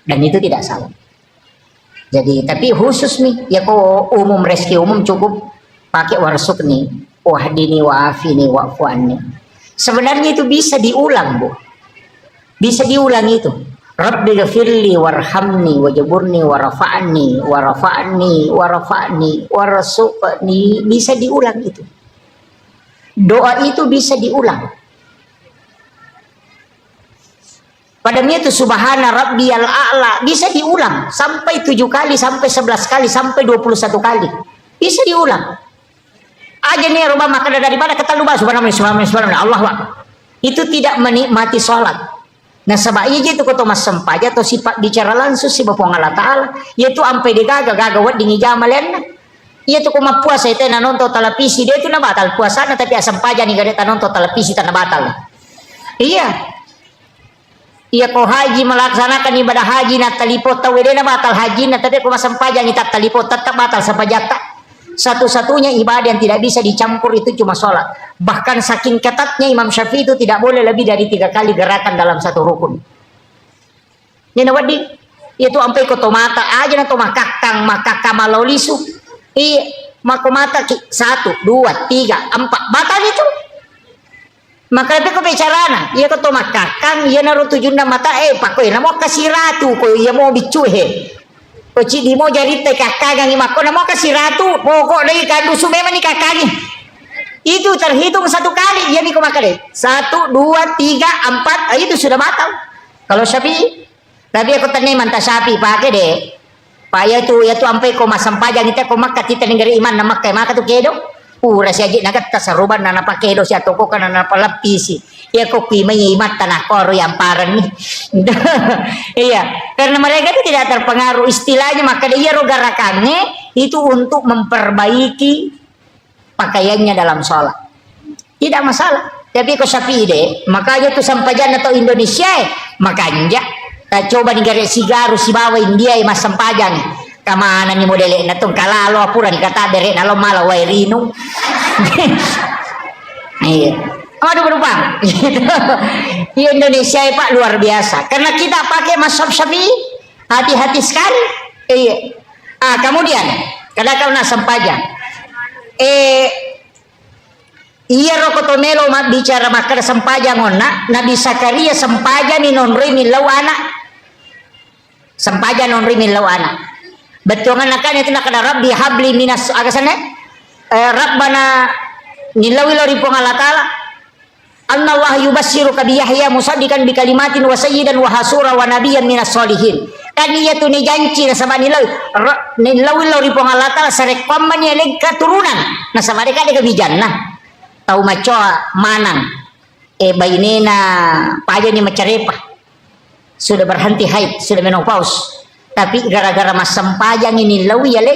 dan itu tidak salah. Jadi tapi khusus nih, ya kok umum, rezeki umum cukup pakai warsuqni, wahdini wa'afini wa'fu'anni. Sebenarnya itu bisa diulang, Bu, bisa diulang itu. Rabbi ghafirli warhamni wajaburni warafa'ni warafa'ni warafa'ni warasuqni, bisa diulang itu. Doa itu bisa diulang. Padahal itu subhana rabbiyal a'la bisa diulang sampai 7 kali, sampai 11 kali, sampai 21 kali. Bisa diulang. Aja nih rumah makan dari mana kata lupa subhanallah Allah. Itu tidak menikmati sholat. Nah sebabnya itu kata mas sempaja atau sifat bicara langsung si Bapak Allah Ta'ala, yaitu ampai digaga wat dingi jamalen. Yaitu kuma puasa itu nonton televisi, dia itu na batal puasana, tapi asam paja nih gak nonton televisi tanah batal. Iya. Iya kau haji melaksanakan ibadah haji na talipot tawedena batal haji na, tapi kau masam paja ni tak talipot tetap batal sapajata. Satu-satunya ibadah yang tidak bisa dicampur itu cuma sholat. Bahkan saking ketatnya Imam Syafi'i itu tidak boleh lebih dari 3 kali gerakan dalam satu rukun. Ini nawadi itu ampai kau tomata aja na tomakakang makaka malolisu. Iya makomata 1, 2, 3, 4 batal itu. Maka itu kebicaraan, iya ketua makakang, iya naruh 7 mata, pakoy, namo kasih ratu, ko iya mau bicuhe, ko cidi mau jadi teh kakang yang imako, namo kasih ratu, pokok dari kandu sumema nih kakangnya, itu terhitung 1 kali, iya nih kumakade, 1, 2, 3, 4, itu sudah batal. Kalau Syafi'i, tapi aku tanya mantah Syafi'i pakai deh, pak ya tu ampai ko masam pajang kita ko makat kita negeri iman nama kayak maka tu kedo. Rasi aja nagat tasaruban na napakedo siya toko ka na napalapisi. Iya kok may imat tanah koro yang paran nih. Iya, karena mereka itu tidak terpengaruh istilahnya, maka dia rogarakannya itu untuk memperbaiki pakaiannya dalam sholat. Tidak masalah. Tapi kok Syafi'i deh, makanya tuh sampajan atau Indonesia, makanya kita coba negara sigaru si bawa India mas sampajan. Kamana ni modele na tong kalalo apura ni kata dere na lo malo way rino. Iya. Aduh berubah. Di Indonesia ya, Pak, luar biasa. Karena kita pakai mazhab Syafi'i, hati-hati sekali. Iya. Kemudian kadang-kadang na sampaja. Iya rokotomelo bicara makar sampaja ngona Nabi Zakaria sampaja ni nonri milau anak. Sampaja nonri milau anak. Betul kan itu nak ada Rabbi habli minas agasane Rabbana nilawi lori Allah Ta'ala Allah yubassiruka bi Yahya musaddiqan bi kalimatin wa sayyidan wa hasura wa nabiyyan minas solihin. Kan iya tu ni janji na sama nilawi lori Allah Ta'ala sarek paman yang keturunan na sama mereka ada kebijanna tau macoa manang bainena paja ni macarepah sudah berhenti haid, sudah menopause. Tapi gara-gara mas sempajang ini lawi ya le.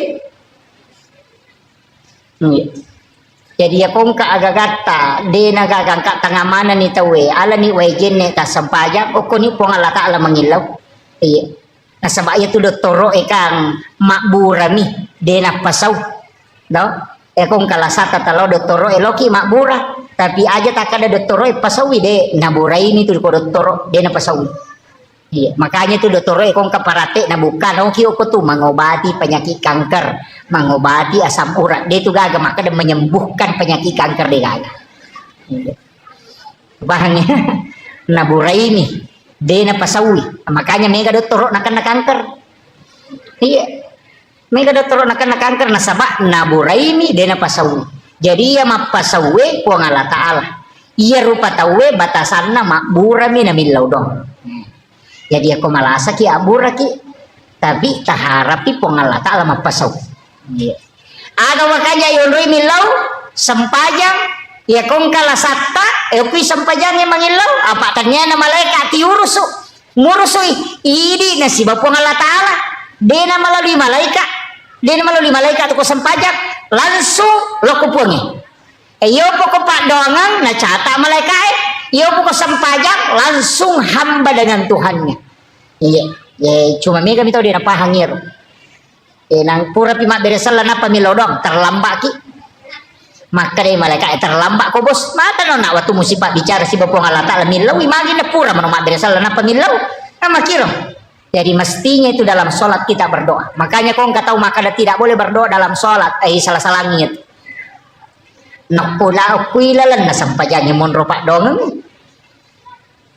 Jadi ya kongka agak gata de nagagang ka tangamana ni tawe ala ni wajen ne ta sempajang o koni pong ala Ta'ala mangilaw. Iya. Na sabaya tu doktoro kang makburami de na pasaw. Do? Kong kalasata talo doktoro loki makbura. Tapi aja tak ada doktoro pasawi de naburai ini tu ko doktoro de na pasawi. Iya, makanya tuh dokter kong keparate na bukan oh kio ko tuh mengobati penyakit kanker, mengobati asam urat. Dia tuh gaga maka dia menyembuhkan penyakit kanker dia gaga. Iya. Bahannya naburai ini dia na pasawi. Makanya mega dokter nak kena kanker. Iya. Mega dokter nak kena kanker nasabak naburai ini dia na pasawi. Jadi ya mapasawi ku Allah Taala. Iya rupa tawe batasanna makbura mina milau dong. Jadi aku malasa ki abura ki tapi taharapi pongala ta'ala mapasau. Yeah. Ada makanya yonroi milau sempajang ya kong kala satta epi sempajang yang mangilau apa ternyata malaikat tiurusu ngurusui ini nasi pongala ta'ala dena melalui malaikat aku sempajang langsung lo kupungi. Iyo pokok pak doangan na cata malaikat iyo pokok sempajang langsung hamba dengan Tuhannya. Iya, cuma mega mi tahu dia apa hangir. Nang pura pi mak beresal na pamilau dong terlambat ki. Maka deh malaikat terlambat ko bos. Mata no nak waktu musibah bicara si bapong Allah Taala milau imagi na pura mano mak beresal na pamilau. Nama kiro. Jadi mestinya itu dalam sholat kita berdoa. Makanya kau nggak tahu maka tidak boleh berdoa dalam sholat. Salah langit. Nak pula kuilalan na sampajanya mon ropak dong.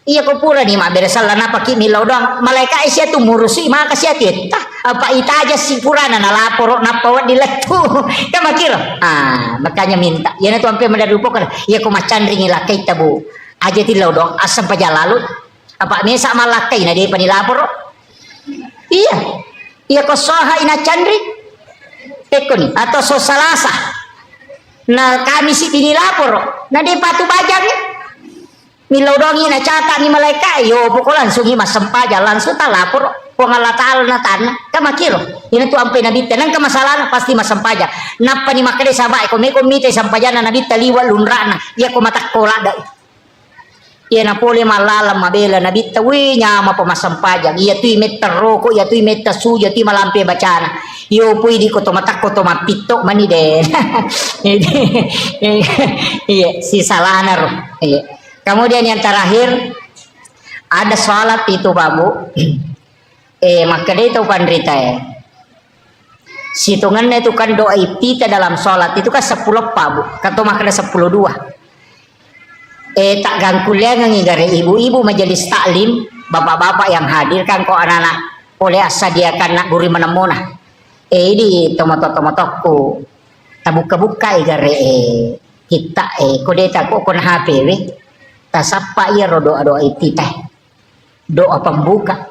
Iya ko pura nih mak beresal na paki milau dong. Malaikat isya tu murusi maka sia tita. Apa ita aja si purana na lapor na pawat diletu. Kan makir. Makanya minta. Ya na tu ampe mendarupo kan. Iya ko macan ringi lakai tabu. Aja tilau dong asam paja lalu. Apa mesa malakai na dia panilapor. Iya. Iya ko soha ina candri. Tekoni atau so salasa. Nah kami si tini lapor, nah dia patu bajangnya, milau dongi na cata ni malaikat, yo pokok langsung mas sempaja langsung tak lapor, pengala tal na tanah, kamakiro, ini tuh ampe nabi tenang ke masalah pasti mas sempaja, napa ni makade sabai, komite sampajana nabi taliwa lunrana, ya ko matak kolada, ya napole malala mabela nabi tawi nyama pa mas sempaja, iya tu imet teroko, iya tu imet tasu, iya tu malampe bacana. Yo pui di kotomatak kotomapito mani deh. Iya, si salana roh. Iya. Kemudian yang terakhir ada sholat itu babu. Maka dia itu pandrita ya. Situngannya itu kan doa kita dalam sholat itu kan 10 babu. Kata maka ada 10 dua. Tak gangkulia ngigare ibu-ibu majelis taklim, bapak-bapak yang hadir kan kok anak-anak boleh sediakan nak guri menemuna. Di tomato-tomatoku tabuka-buka igare kita kodeta ko kon HP we tasapa ya doa itita doa pembuka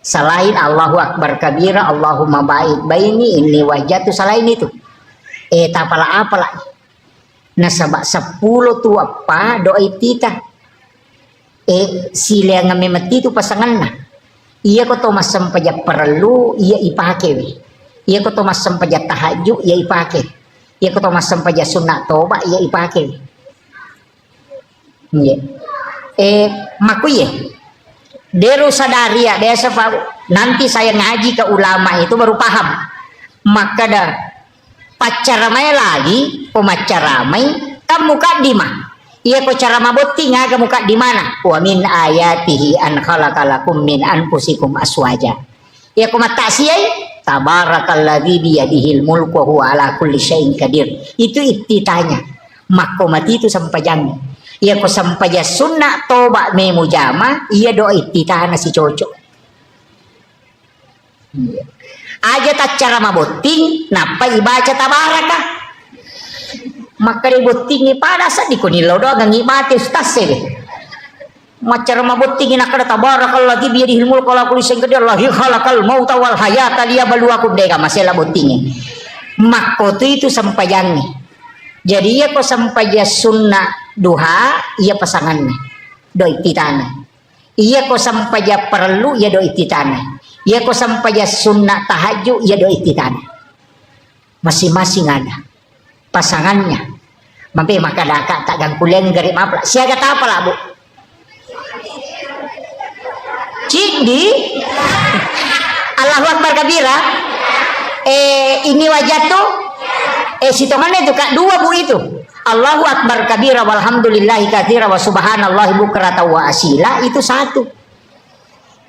selain Allahu Akbar kabira Allahumma ba'id baini inni wajatu selain itu tapala apalah nasabak 10 tu apa doa itita sila nga memati itu pasangan na iya ko to masam paja perlu iya ipake we. Iya ko to masam paja tahajud iya ipake. Iya ko to masam paja sunat toba iya ipake. Iya. Makuye. Deru sadari ya desa nanti saya ngaji ke ulama itu baru paham. Maka dah pacaramai lagi, pemacaramai kamu kadimah. Iya ko cara mabuti nga kamuka di mana? Wa min ayatihi an khalaqalakum min anfusikum aswaja. Iya ko matasiyai tabarakalladzi biyadihil mulku wa huwa ala kulli syai'in qadir. Itu ittitanya. Mako mati itu sampajang. Iya ko sampaja sunnah toba me mujama, iya doa ittitana si cocok. Aja tak cara mabuti napa ibaca tabaraka. Maka dibutingi pada saat dikunilo doang ngimati ustaz sih. Macara mabutingi nak ada tabarakallah lagi biar ilmu kalau aku liseng ke dia Allah khalaqal mauta wal hayata liyabluwakum deka masalah butingi. Maka itu sampajangnya. Jadi ia ko sampaja sunnah duha ia pasangannya doi titana. Ia ko sampaja perlu ia doi titana. Ia ko sampaja sunnah tahajud ia doi titana. Masing-masing ada pasangannya mampe maka daka tak gangkulen garip mapla siaga apa lah bu cindi Allahu Akbar kabira ini wajah tuh sitongannya itu kak dua bu itu Allahu Akbar kabira walhamdulillahi katsira wa subhanallahi bukrata wa asila itu satu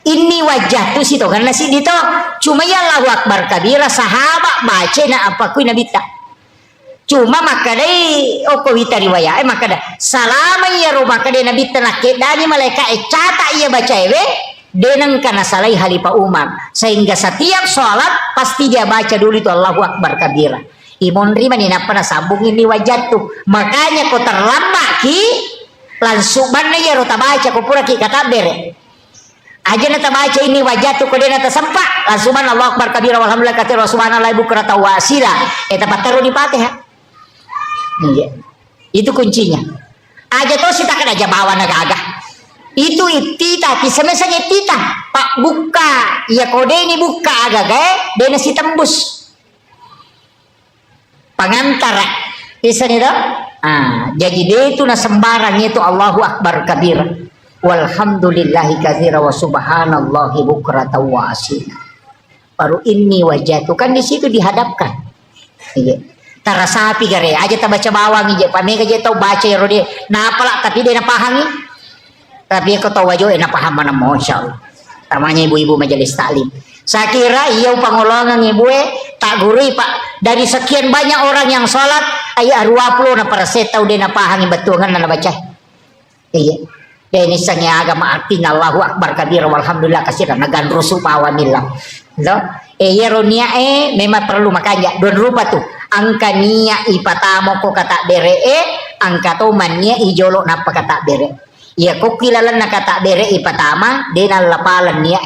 Ini wajah tu situ karena si dito cuma ya Allahu Akbar kabira sahabat baca na apa ku nabi tak cuma maka dai oko wita riwayat maka dah salama ya ro maka dai nabi tenak dani malaikat cata ia baca denang kana salai Khalifah Umar sehingga setiap sholat pasti dia baca dulu itu Allahu Akbar kabira imon rima ni napa na sambung ini wajah tu makanya kau terlambat ki langsung mana ya ro baca kau pura ki kata bere aja nata baca ini wajah tu kode nata sempak langsung Allah Akbar kabira walhamdulillah katsira subhanallah bukrata wa asila eta pataru di Fatihah. Iya. Itu kuncinya. Aja to sita kada aja bawa naga itu itita ti semesanya tita pak buka ya kode ini buka agak dena si tembus pangantara isan itu jadi dia itu na sembarang itu Allahu Akbar kabira walhamdulillahi katsira wa subhanallahi bukrata wa asila baru ini wajah itu kan di situ dihadapkan iya tara sapi gare aja ta baca bawang ije pamega je tau baca ya rode napala tapi dia napahangi tapi aku tahu wajah enak paham mana masyaallah namanya ibu-ibu majelis taklim saya kira iya pangolongan ibu tak gurui pak dari sekian banyak orang yang sholat ayah 20 na para setau dia napahangi betul kan na baca iya ya ini sangnya agama artinya Allahu Akbar kabira walhamdulillah kasira nagan rusuh awamillah no ya ronia memang perlu makanya don rupa tuh angka nia ipatamo ko kata bere angka to mania ijolo napa kata bere ya ko kilalan na kata bere ipatama denal lapalan nia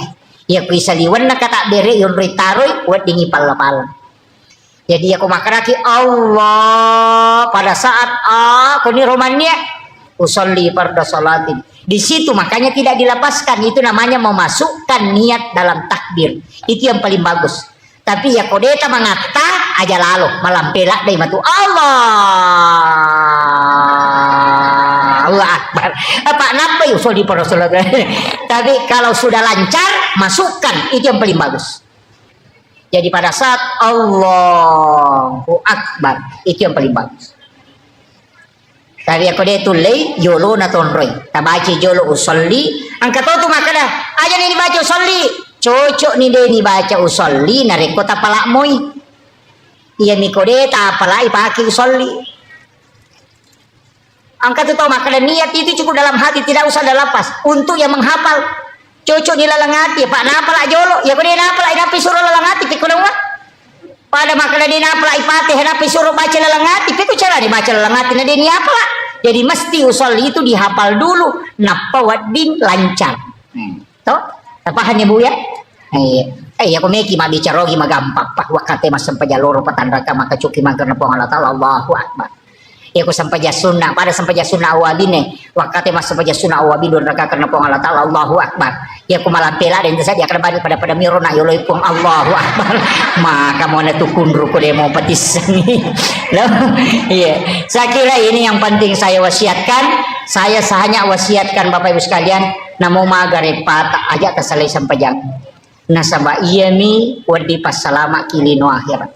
ya ko isaliwan na kata bere yon ritaroy wat dingi palapalan jadi aku makaraki Allah pada saat aku ni romannya usolli farda salatin di situ makanya tidak dilepaskan itu namanya memasukkan niat dalam takbir itu yang paling bagus tapi ya kodeta mengata aja lalu malam pelak dari matu Allah Akbar apa napa ya usolli farda salatin tapi kalau sudah lancar masukkan itu yang paling bagus jadi pada saat Allahu Akbar itu yang paling bagus tadi aku dia tulai jolo na tonroy tabaci jolo usolli angkat tu makana aja ni baca usolli cocok ni dia ni baca usolli na reko tapala moy iya ni kode tapala ipaki usolli angkat tu makana niat itu cukup dalam hati tidak usah ada lapas untuk yang menghafal cocok ni lalang hati pak napala jolo ya kode napala inapi suruh lalang hati pikun pada makna dia napala ipatih napi suruh baca lalang hati tapi cara dibaca lalang hati na dia ni apa jadi mesti usolli itu dihafal dulu napa wadin lancar toh tapahan ya bu ya aku meki ma bicara gi magampang pak wakate mas sampai jalur patandaka maka cuki mangkerna po Allah taala Allahu Akbar ya aku sampai sunnah pada sampai sunnah awabine wakate mas sampai sunnah awabin don raka karena po Allah taala Allahu Akbar ya aku malam pela dan itu saja akan pada mirona yoloi pun Allahu Akbar maka mau tukun ruku dia mau petis loh iya saya kira ini yang penting saya wasiatkan saya hanya wasiatkan Bapak Ibu sekalian namo magarepat aja terselai sampai jam nasaba iya mi wadi pas salama kilino akhirat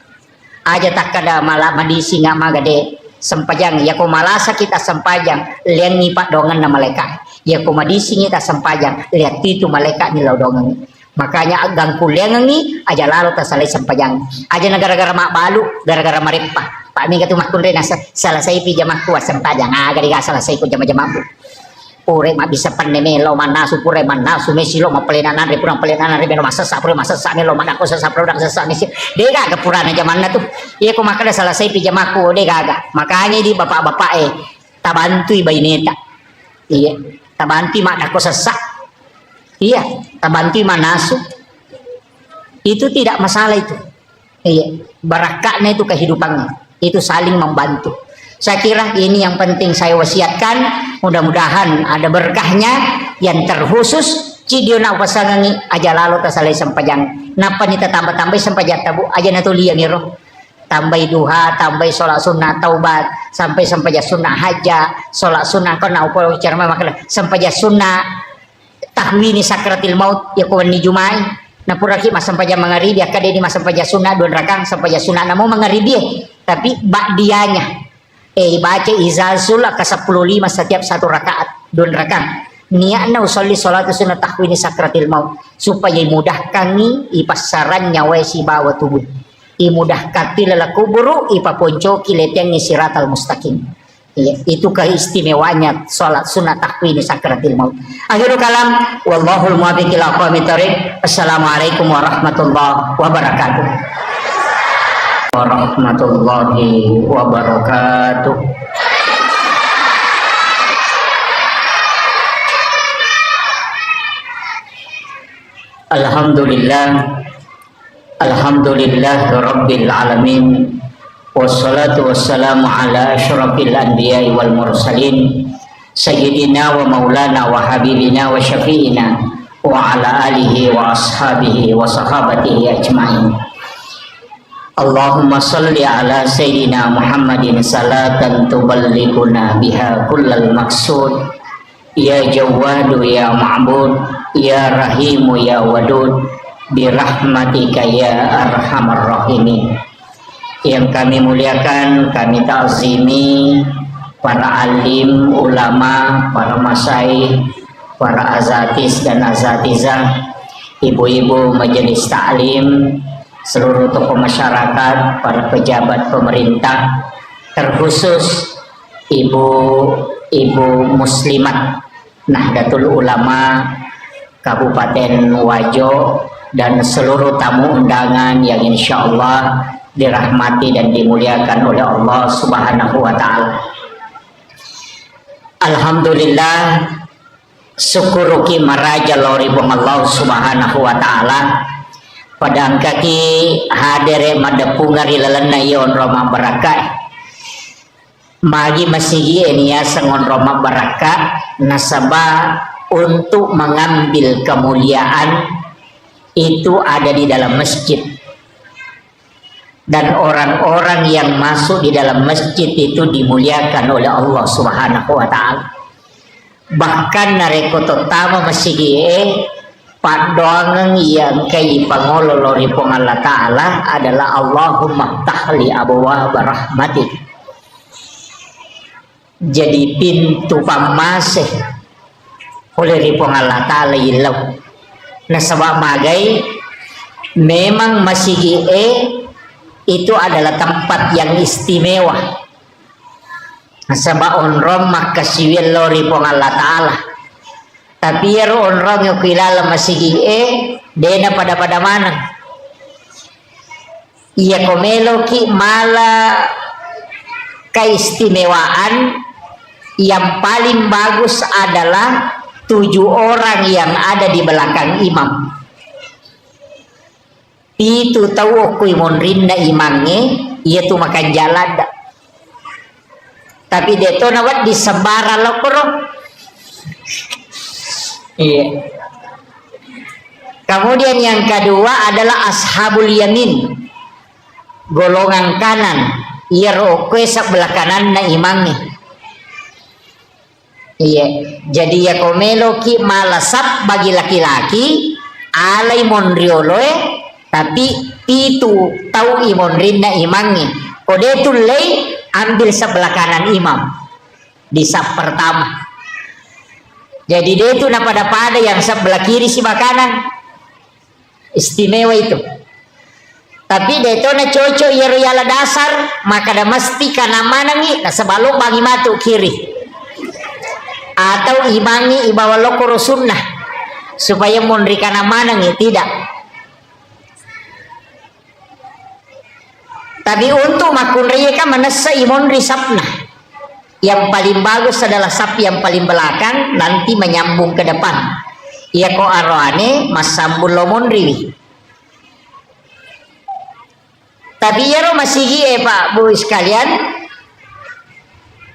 aja tak kada malah madisi nggak magade sempajang ya ko malasa kita sempajang lian ni pak dongan na malaikat ya ko madisi kita sempajang lihat itu malaikat ni law dongan makanya agang kuliang ni aja lalu tersalai sempajang aja gara-gara mak balu gara-gara maripah pak mi katu makun rena salah saya pijamah kuat sempajang gara-gara salah saya ku jama-jama pure mak bisa panemelo manasu pure manasu mesilo mapelenanan re purang pelenanan re masa pure masa melo manako sesa produk sesa mesi dega ke purana zaman na tuh iya ko makada salah saya pijamaku dega makanya di bapak-bapak tabantui baineta iya tabanti mak dako sesa iya tabanti manasu itu tidak masalah itu iya barakatnya itu kehidupannya itu saling membantu. Saya kira ini yang penting saya wasiatkan, mudah-mudahan ada berkahnya yang terkhusus cidiona pasangangi aja lalu tasalai sempajang napa nita tambah-tambah sempajang tabu aja natulia niro tambah duha tambah sholat sunnah taubat sampai sempajang sunnah haja sholat sunnah kau nak upaya cara makan sempajang sunnah tahwini sakratil maut ya kawan ni jumai napuraki mas sempajang mengaribi akade ni mas sempajang sunnah don rakang sempajang sunnah namu mengaribi tapi bak dianya baca izazul ke 15 setiap satu rakaat don rakang niatna usolli salatu sunat tahwini sakratil maut supaya mudahkan ni ipasaran nyawa si bawa tubuh imudahkan tilala kuburu ipaponcoki leteng ni siratal mustaqim. Ya, itu keistimewaannya salat sunat tahwini sakratil maut. Akhirul kalam wallahul muwaffiq ila aqwamit thoriq. Assalamualaikum warahmatullahi wabarakatuh. Warahmatullahi wabarakatuh. Alhamdulillah rabbil alamin wassalatu wassalamu ala asyrafil anbiya'i wal mursalin sayyidina wa maulana wa habibina wa syafi'ina wa ala alihi wa ashabihi wa sahabatihi ajma'in. Allahumma salli ala sayyidina Muhammadin salatan tuballighuna biha kullal maqsud ya jawadu ya ma'bud ya rahimu ya wadud birahmatika ya arhamar rahimin. Yang kami muliakan, kami ta'zimi para alim, ulama, para masyaikh, para azatis dan azatizah, ibu-ibu majelis ta'lim, seluruh tokoh masyarakat, para pejabat pemerintah, terkhusus ibu-ibu muslimat Nahdlatul Ulama Kabupaten Wajo dan seluruh tamu undangan yang insya Allah dirahmati dan dimuliakan oleh Allah Subhanahu wa Ta'ala. Alhamdulillah, syukuruki maraja lori bong Allah Subhanahu wa Ta'ala pada angkaki hadere madapungari lalana yon Roma barakat magi masigi enia sangon Roma barakat nasabah untuk mengambil kemuliaan itu ada di dalam masjid, dan orang-orang yang masuk di dalam masjid itu dimuliakan oleh Allah Subhanahu wa Ta'ala. Bahkan nareko tama masigi pandoangan yang kay pangololori pong Allah Ta'ala adalah Allahumma ftahli abwaaba rahmatik. Jadi pintu pamasih oleh ripong Allah Ta'ala ilaw na sabab magay memang masigi itu adalah tempat yang istimewa sabab onrom makasiwil lori pong Allah Ta'ala, tapi yaro onrom yung kilala masigi dena pada mana iya komelo ki mala keistimewaan yang paling bagus adalah 7 orang yang ada di belakang imam. Itu tahu aku monrin na imamnya, ia tu makan jalan. Tapi dia tu nawat disebar lokoro. Iya. Kemudian yang kedua adalah ashabul yamin, golongan kanan. Ia rokwe sak belah kanan na imamnya. Iya, jadi ya komelo ki malasap bagi laki-laki alai monrioloe tapi itu tahu imonrin na imamnya. Kode itu lay ambil sebelah kanan imam di sap pertama. Jadi dia itu na pada yang sebelah kiri si kanan istimewa itu. Tapi dia itu na cocok yala dasar maka dah mesti kana mana ni na sebalok bagi matu kiri. Atau imangi ibawa lokoro sunnah supaya mondrikan amanang tidak. Tapi untuk makun riyaka manasa imondri sapna yang paling bagus adalah sap yang paling belakang nanti menyambung ke depan. Ia ko arwane masambul lo mondri. Tapi ya masih Pak Bu sekalian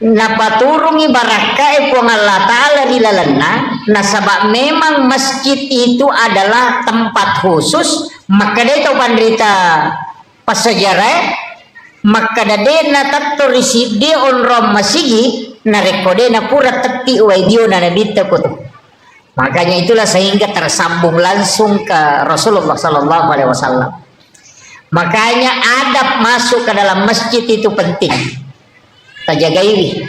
napaturungi baraka pong Allah Ta'ala di lalana nasabak memang masjid itu adalah tempat khusus maka dia tahu pandrita pasajarah maka dia na tatto risib dia onrom masigi na rekode na pura tati uwaidio na nabita ko to. Makanya itulah sehingga tersambung langsung ke Rasulullah Sallallahu Alaihi Wasallam. Makanya adab masuk ke dalam masjid itu penting. Tajagai.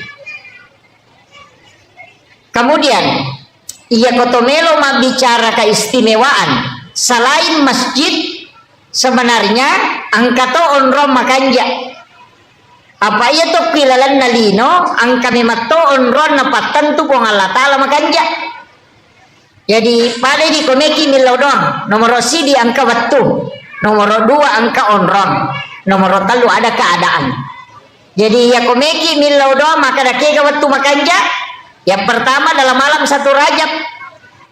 Kemudian Iya kotomelo bicara keistimewaan selain masjid sebenarnya angka to onro makanja apa iya to kilalan nalino angka memato onro napatan tu pong Allah Ta'ala makanja. Jadi pada di komeki milau doang nomor si di angka waktu, nomor 2 angka onron, nomor 3 ada keadaan. Jadi ya komeki milau doang maka ada kega waktu makanja. Yang pertama dalam malam 1 Rajab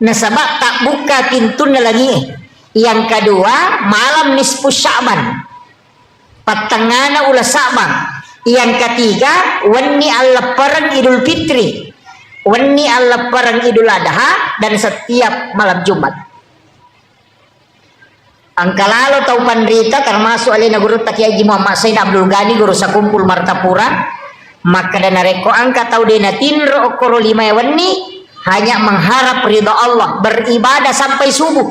nasabak tak buka pintunya lagi. Yang kedua malam nisfu Sya'ban patangana ulah Sya'ban. Yang ketiga wani Allah perang Idul Fitri, wani Allah perang Idul Adha, dan setiap malam Jumat. Angka lalu tahu pandrita termasuk alina guru Taki Haji Muhammad Said Abdul Ghani guru sakumpul Martapura. Maka dana reko angka tahu dena tinro okoro 5 wani hanya mengharap ridha Allah beribadah sampai subuh.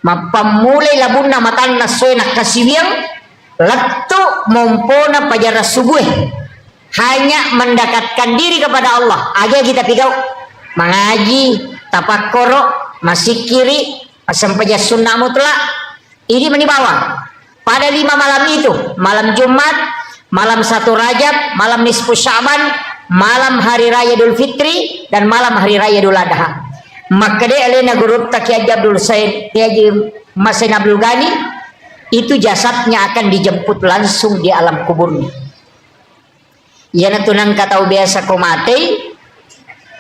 Mapamulai labunna matanna suenak kasiwiang laktu mompona pajara subuh hanya mendekatkan diri kepada Allah. Aja kita pigau mengaji tapakkoro masih kiri sampai sunnah mutlak ini menibawa pada 5 malam itu, malam Jumat, malam 1 Rajab, malam nisfu Sya'ban, malam hari raya Idul Fitri, dan malam hari raya Idul Adha. Maka dia alena guru Taki Haji Abdul Said Haji Masin Abdul Ghani itu jasadnya akan dijemput langsung di alam kuburnya. Ia tunang katau biasa ko mati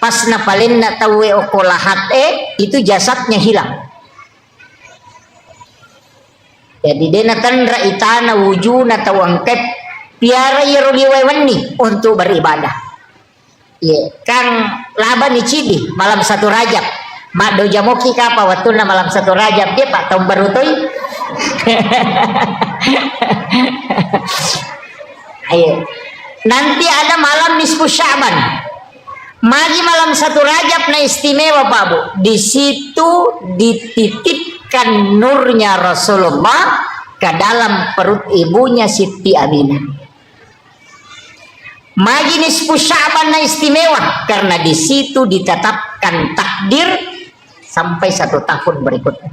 pas napalin na tawe okolahat itu jasadnya hilang. Jadi dia natandra itana wujuna tawangkep piara yeruliwewani untuk beribadah. Ye, kang laban icidi malam 1 Rajab. Mak do jamoki kapa watuna malam 1 Rajab dia pak tahun baru toy. Ayo. Nanti ada malam nisfu Sya'ban. Magi malam 1 Rajab na istimewa Pak Bu. Di situ dititipkan nurnya Rasulullah ke dalam perut ibunya Siti Aminah. Magi nisfu Sya'ban na istimewa karena di situ ditetapkan takdir sampai 1 tahun berikutnya.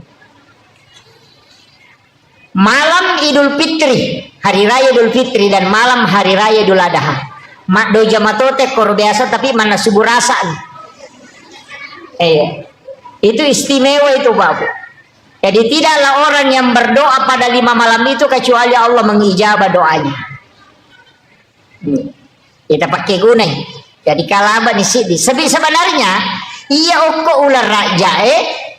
Malam Idul Fitri, hari raya Idul Fitri, dan malam hari raya Idul Adha. Mak do jamatote kor biasa tapi mana subuh rasaan. Itu istimewa itu Bapak. Jadi tidaklah orang yang berdoa pada 5 malam itu kecuali Allah mengijabah doanya. Kita pakai gunai. Jadi kalaba di sini. Sebenarnya iya oko ular raja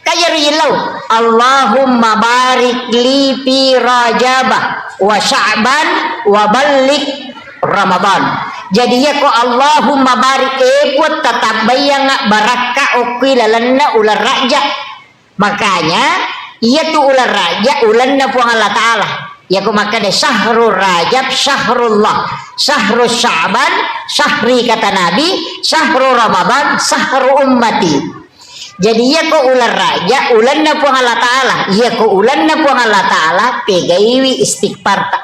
kaya rilau. Allahumma barik li fi Rajabah wa Sya'ban wa balik Ramadan. Jadi ya ko Allahumma barik kuat tetap bayang baraka okui lalanna ular raja. Makanya iya tu ular raja ulanna puang Allah Ta'ala. Ya ko maka de syahrul Rajab syahrullah, syahrul Sya'ban syahri kata Nabi, syahrul Ramadan syahrul ummati. Jadi ya ko ular raja ulanna puang Allah Ta'ala. Ya ko ulanna puang Allah Ta'ala pegaiwi istighfar tak.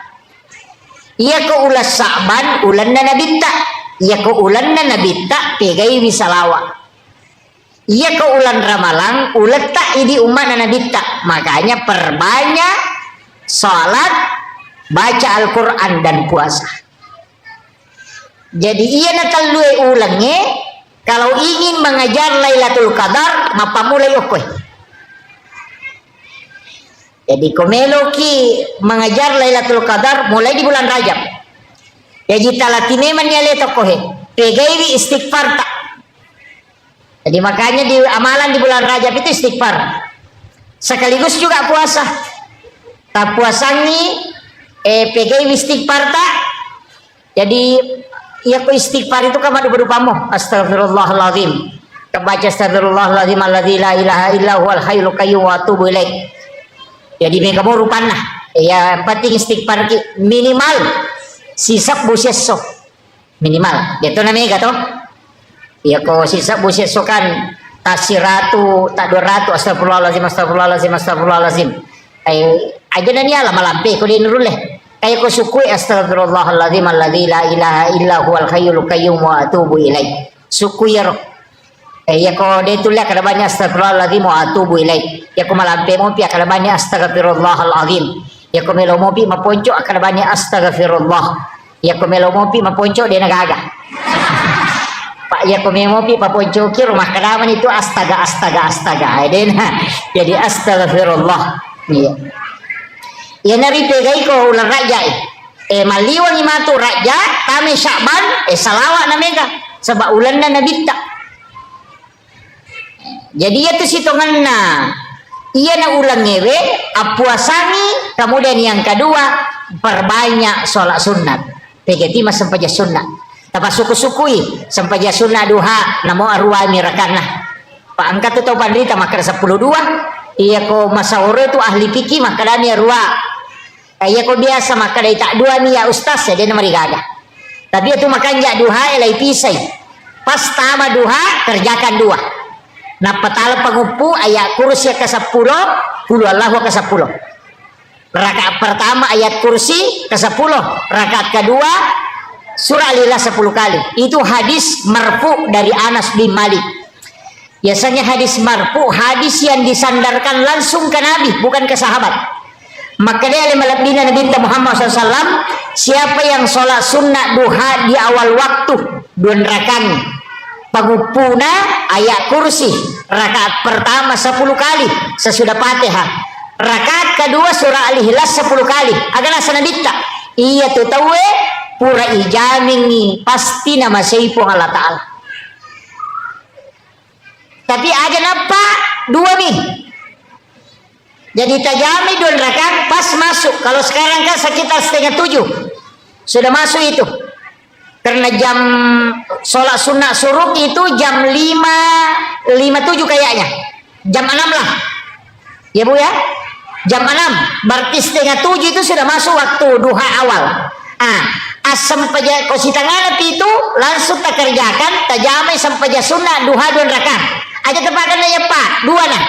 Iya ko ulas Sya'ban ulanna nabita. Iya ko ulanna nabita pegaiwi salawat. Iya ko ulan Ramalang ulat tak idi umat nabita. Makanya perbanyak salat, baca Al-Quran dan puasa. Jadi iya natalui ulangnya kalau ingin mengajar Lailatul Qadar mapamulai okoy. Jadi komeloki mengajar Lailatul Qadar mulai di bulan Rajab. Jadi talatine manyale tokohe pegaiwi istighfar tak. Jadi makanya di amalan di bulan Rajab itu istighfar. Sekaligus juga puasa. Tak puasangi pegaiwi istighfar tak. Jadi ya ko istighfar itu kama berupamu astagfirullahaladzim. Kebaca astagfirullahaladzim alladzi la ilaha illa huwal hayyul qayyum wa atubu ilaih. Jadi mereka mau rupana ya penting istighfar minimal sisak buseso minimal itu namanya gato ya ko sisak buseso kan tasiratu tak 200 astagfirullahalazim astagfirullahalazim astagfirullahalazim aja nanya lah malampe ko dinuruleh kayak ko sukui astagfirullahalazim alladzi la ilaha illa huwal hayyul qayyum wa atubu ilaih sukui ya Ya ko de tulla kada banyak astagfirullahaladzim wa atubu ilaih. Ya ko malampe mo pi kada banyak astagfirullahaladzim. Ya ko melo mo pi maponco kada banyak astagfirullah. Ya ko melo mo pi maponco de nagaga. Pak ya ko mo pi maponco ki rumah kadaman itu astaga. Jadi astagfirullah. Iya. Ya nari pegai ko ular raja. Maliwan imatu raja kami Sya'ban salawat namega sebab ulan na nabitta. Jadi itu sitonganna ia na ulang ngewe apuasangi, kemudian yang kedua perbanyak sholat sunat pegeti mas sampaja sunat tapa suku-sukui sampaja sunat duha namo arwa mirakana pak angkat tu pandita makar 12 iya ko masawore tu ahli fikih makadani arwa iya ko biasa makadai tak dua ni ya ustaz ya dia namari gaga tapi itu makan jak duha elai pisai pas tama duha kerjakan dua. Nah petala pengupu ayat kursi ke-10 kulu Allahu ke-10 rakaat pertama ayat kursi ke-10 rakaat kedua surah Al-Ikhlas 10 kali. Itu hadis marfu dari Anas bin Malik. Biasanya hadis marfu hadis yang disandarkan langsung ke Nabi bukan ke sahabat. Maka dia malabdina Nabi Muhammad SAW siapa yang sholat sunnah duha di awal waktu 2 rakaat pangupuna ayat kursi rakaat pertama 10 kali sesudah Fatihah rakaat kedua surah Al-Ikhlas 10 kali agana sanadita iya tu tawe pura ijamingi pasti nama seipu Allah Ta'ala tapi ada napa dua nih jadi tajami 2 rakaat pas masuk kalau sekarang kan sekitar 6:30 sudah masuk itu karena jam sholat sunnah suruk itu jam 5:57 kayaknya jam 6 lah ya bu ya jam 6 berarti 6:30 itu sudah masuk waktu duha awal asam paja kositangan itu langsung tak kerjakan tajamai sampaja sunnah duha 2 rakaat aja tepakan ya pak 2 nah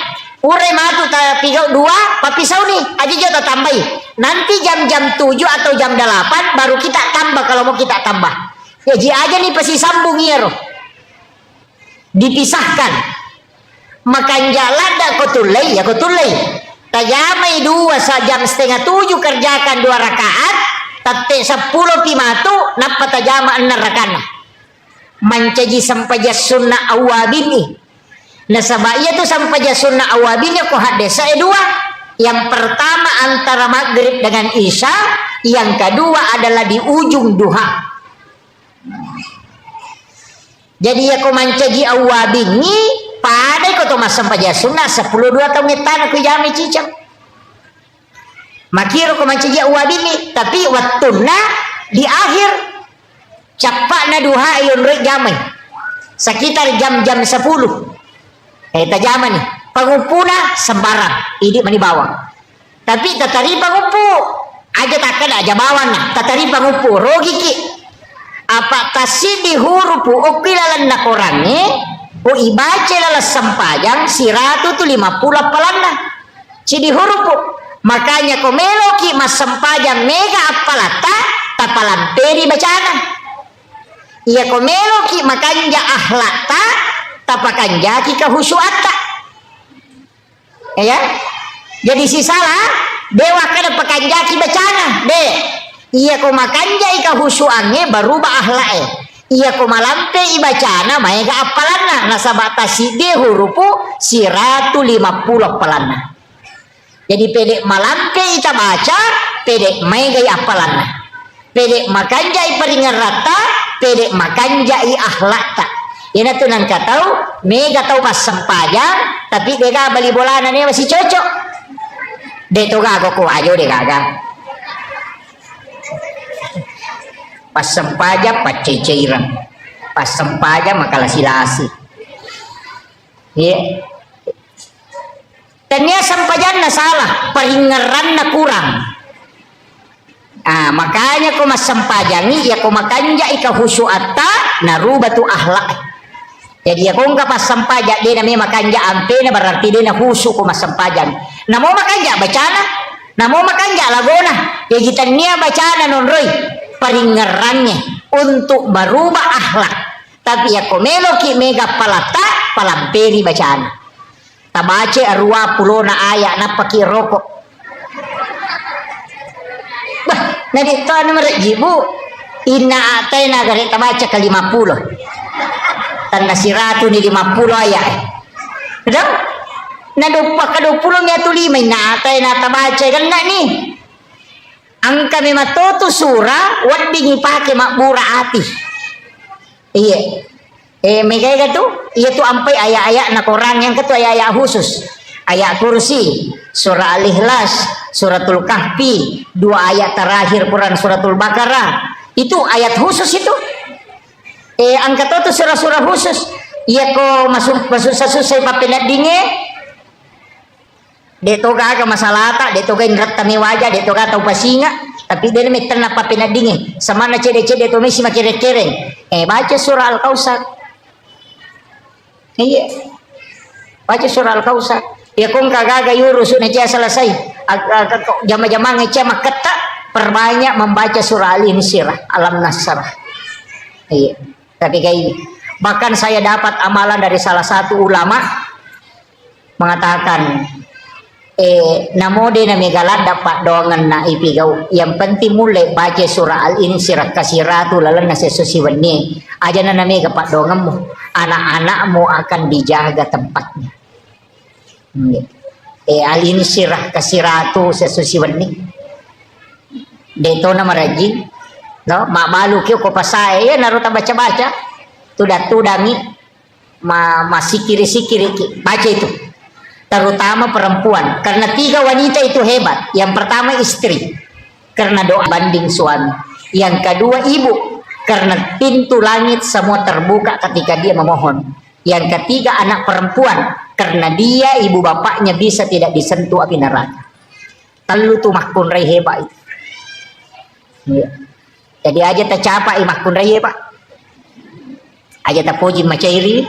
urai matu tapi 2 papisau nih aja jatuh tambahi nanti jam 7 atau jam 8 baru kita tambah kalau mau kita tambah ya ji aja nih pasti sambung ya roh dipisahkan makan jalan dak kotulai ya kotulai tajamai 2 jam 6:30 kerjakan 2 rakaat tate 10 pimatu napa tajama 6 rakaat mancaji sampaja sunnah awabini nah sabaya tu sampaja sunnah awabini ko hadesa 2 yang pertama antara maghrib dengan isya yang kedua adalah di ujung duha. Jadi ya ko mancaji awabini padai ko to masam paja sunnah 10 2 tahun ngetan ku jami cicang makiro ko mancaji awabini tapi wattuna di akhir capakna duha ayun rek jamai sekitar jam-jam 10 tajaman nih pangupuna sembarang ini mani bawang tapi tatari pangupu aja takkan aja bawang nah tatari pangupu rogi ki apa tasidi hurupu ukilalan na korangi o ibace lala sampajang siratu tu 50 apalana cidi hurupu makanya komeloki mas sampajang mega apalata tapalamperi bacana iya komeloki makanja ahlata tapakanja ki kahusuata ya jadi si salah dewa kada pakanja ki bacana de iya ko makanja ika husuange berubah ahlae iya ko malampe ibacana maega apalanna nasabata side hurupu siratu 50 apalanna jadi pedek malampe ita baca pedek maega apalanna pedek makanja iparingan rata pedek makanja i ahlakta ina tu nang katau mega tau pas sempajang tapi dega bali bolana ni masih cocok de to gago ko ayo de gaga pas sempaja paceceirang pas sempaja makalah silasi ya tanya sempajan na salah peringeran na kurang makanya ko mas sempajangi ya ko makanja ika husuata narubatu ahlak jadi ya ko nga pas sempaja dia namanya makanja ampe na berarti dia na husu ko mas sempajan namo makanja bacana namo makanja lagona ya kita nia bacana non roy peringerannya untuk berubah akhlak tapi ya komeloki mega palata palamperi bacaan. Tabace arua pulo na aya na pakirokok. Bah, na dito naman jibu. Inaatay na gari tabaca ka 50. Tan nasiratu ni 50 aya. Daw? Nadupa ka 20 nga tulimay naatay na tabaca ganda ni. Ang kami matuto sura, wat bingi pake makbura ati. Iya. May kaya gato, iya tu ampay aya-aya na Quran yang ketu aya-aya khusus. Ayat kursi, surah Al-Ikhlas, suratul Kahfi, 2 ayat terakhir Quran suratul Baqarah. Itu ayat khusus itu. Ang ketu tu surah-surah khusus. Iya ko masuk susah papinat dinge. Deto ga masalata, deto ga indrat tami wajah, deto ga tau pasinga, tapi dia meter na papinat dinge. Sama na cede-cede to mesi makire-kire. Baca surah Al-Kausar. Iya. Baca surah Al-Kausar. Ya kung kagaga yurus na siya selesai. Jama-jama ngecia maketa perbanyak membaca surah Al-Insyirah, Alam Nasrah. Iya. Tapi kayak ini. Bahkan saya dapat amalan dari salah satu ulama mengatakan namode na megalat dapat doangan na ipigaw. Yang penting mulai baca surah Al-Insyirah kasiratu lalan na sesusiwannya. Aja na mega pak doangan mo. Anak-anakmu akan dijaga tempatnya. Al-Insyirah kasiratu sesusiwannya. Deto na maraji. No, mabalu kyo ko pasay ya naruta baca-baca. Tuda-tudami masikiri-sikiri baca itu. Terutama perempuan, karena 3 wanita itu hebat. Yang pertama istri, karena doa banding suami. Yang kedua ibu, karena pintu langit semua terbuka ketika dia memohon. Yang ketiga anak perempuan, karena dia ibu bapaknya bisa tidak disentuh api neraka. Telu tuh makun rai hebat itu. Ya. Jadi aja tercapai makun rai hebat. Aja terpuji macairi.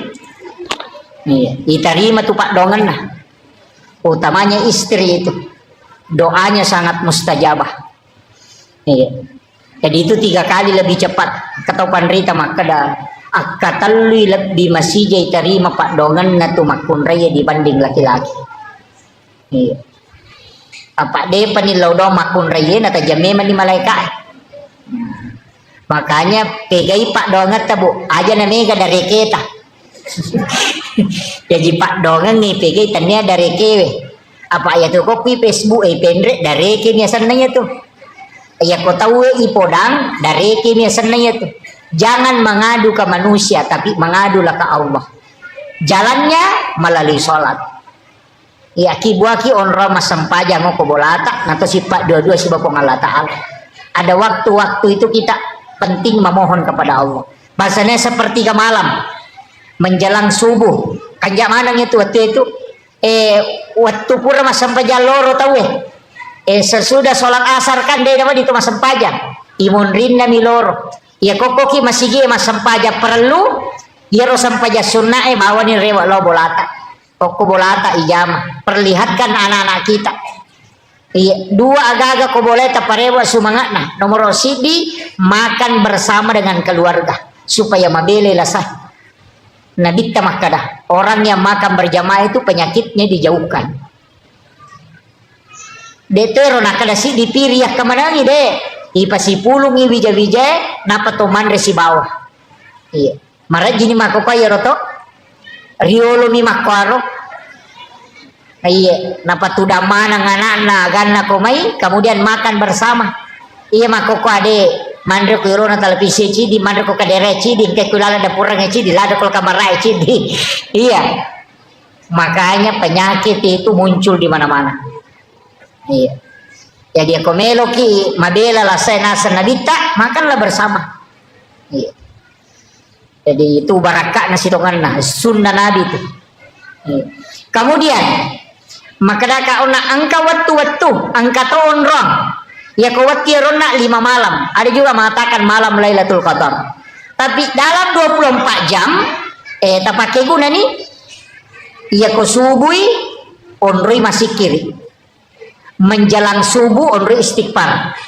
Iya, diterima tuh pak dongan lah. Utamanya istri itu doanya sangat mustajabah. Iya. Jadi itu 3 kali lebih cepat ketopan rita maka dah akatalui lebih masih jai terima pak dongan natu makun raya dibanding laki-laki. Iya. Apa dia penilau do makun raya nata jame mani malaikat. Makanya pegai pak dongan tabu aja namanya dari kita. Jadi pak dongan nih pegai tanya dari kewe apa ya tuh kopi Facebook pendek dari kini senanya tuh ya kau tahu ipodang dari kini senanya tuh jangan mengadu ke manusia tapi mengadulah ke Allah. Jalannya melalui sholat ya kibuaki onro mas sempaja mau kobolata atau sifat dua-dua si bapak Allah Ta'ala. Ada waktu-waktu itu kita penting memohon kepada Allah. Bahasanya sepertiga malam menjelang subuh kanjak mana itu waktu itu waktu pura mas sempaja loro tahu sesudah sholat asar kan dia dapat itu mas sempaja imun rinda miloro ya kokoki masih gie mas sempaja perlu ya ro sempaja sunnah bawa ni rewa lo bolata koko bolata ijama perlihatkan anak-anak kita iya 2 agak-agak ko boleta parewa sumangat nah nomor sidi makan bersama dengan keluarga supaya mabele lasah. Nah dikta makadah orang yang makan berjamaah itu penyakitnya dijauhkan. Detero nak kada si dipiriah kemana ni de ipasi pulungi wija-wija napa toman resi bawah. Iya. Marat jini mako kaya roto riolo mi makwaro. Iya, napa tuda mana ngana ganna komai kemudian makan bersama. Iya mako ade mandro ko irona televisi cidi mandro ko kadere cidi ke kulala dapurang cidi lada kol kamarai cidi. Iya. Makanya penyakit itu muncul di mana-mana. Iya. Jadi aku meloki mabela la nasa nabita makanlah bersama. Iya. Jadi itu barakah nasi tongan nah sunnah Nabi itu. Iya. Kemudian maka daka ona angka waktu angka tahun rong. Ya kawati rona 5 malam. Ada juga mengatakan malam Lailatul Qadar. Tapi dalam 24 jam tak pakai guna nih. Ya ko subui onroi masih kiri. Menjelang subuh onroi istighfar.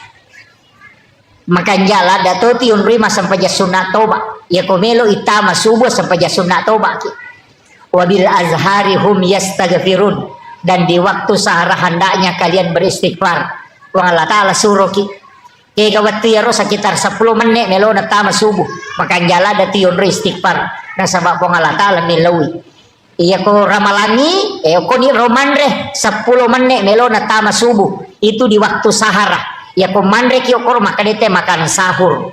Makan jala datoti onroi mas sampai sunat toba. Ya ko melo itama subuh sampai sunat toba. wabil azhari hum yastaghfirun, dan di waktu sahara hendaknya kalian beristighfar. Wa Allah taala suruh kaya waktu ya sekitar 10 menit melo na tama subuh maka jala dati yon istighfar na sabab po Allah taala milawi iya ko ramalangi ko ni romandre 10 menit melo na tama subuh itu di waktu sahara ya ko mandre kiyo ko maka dete makan sahur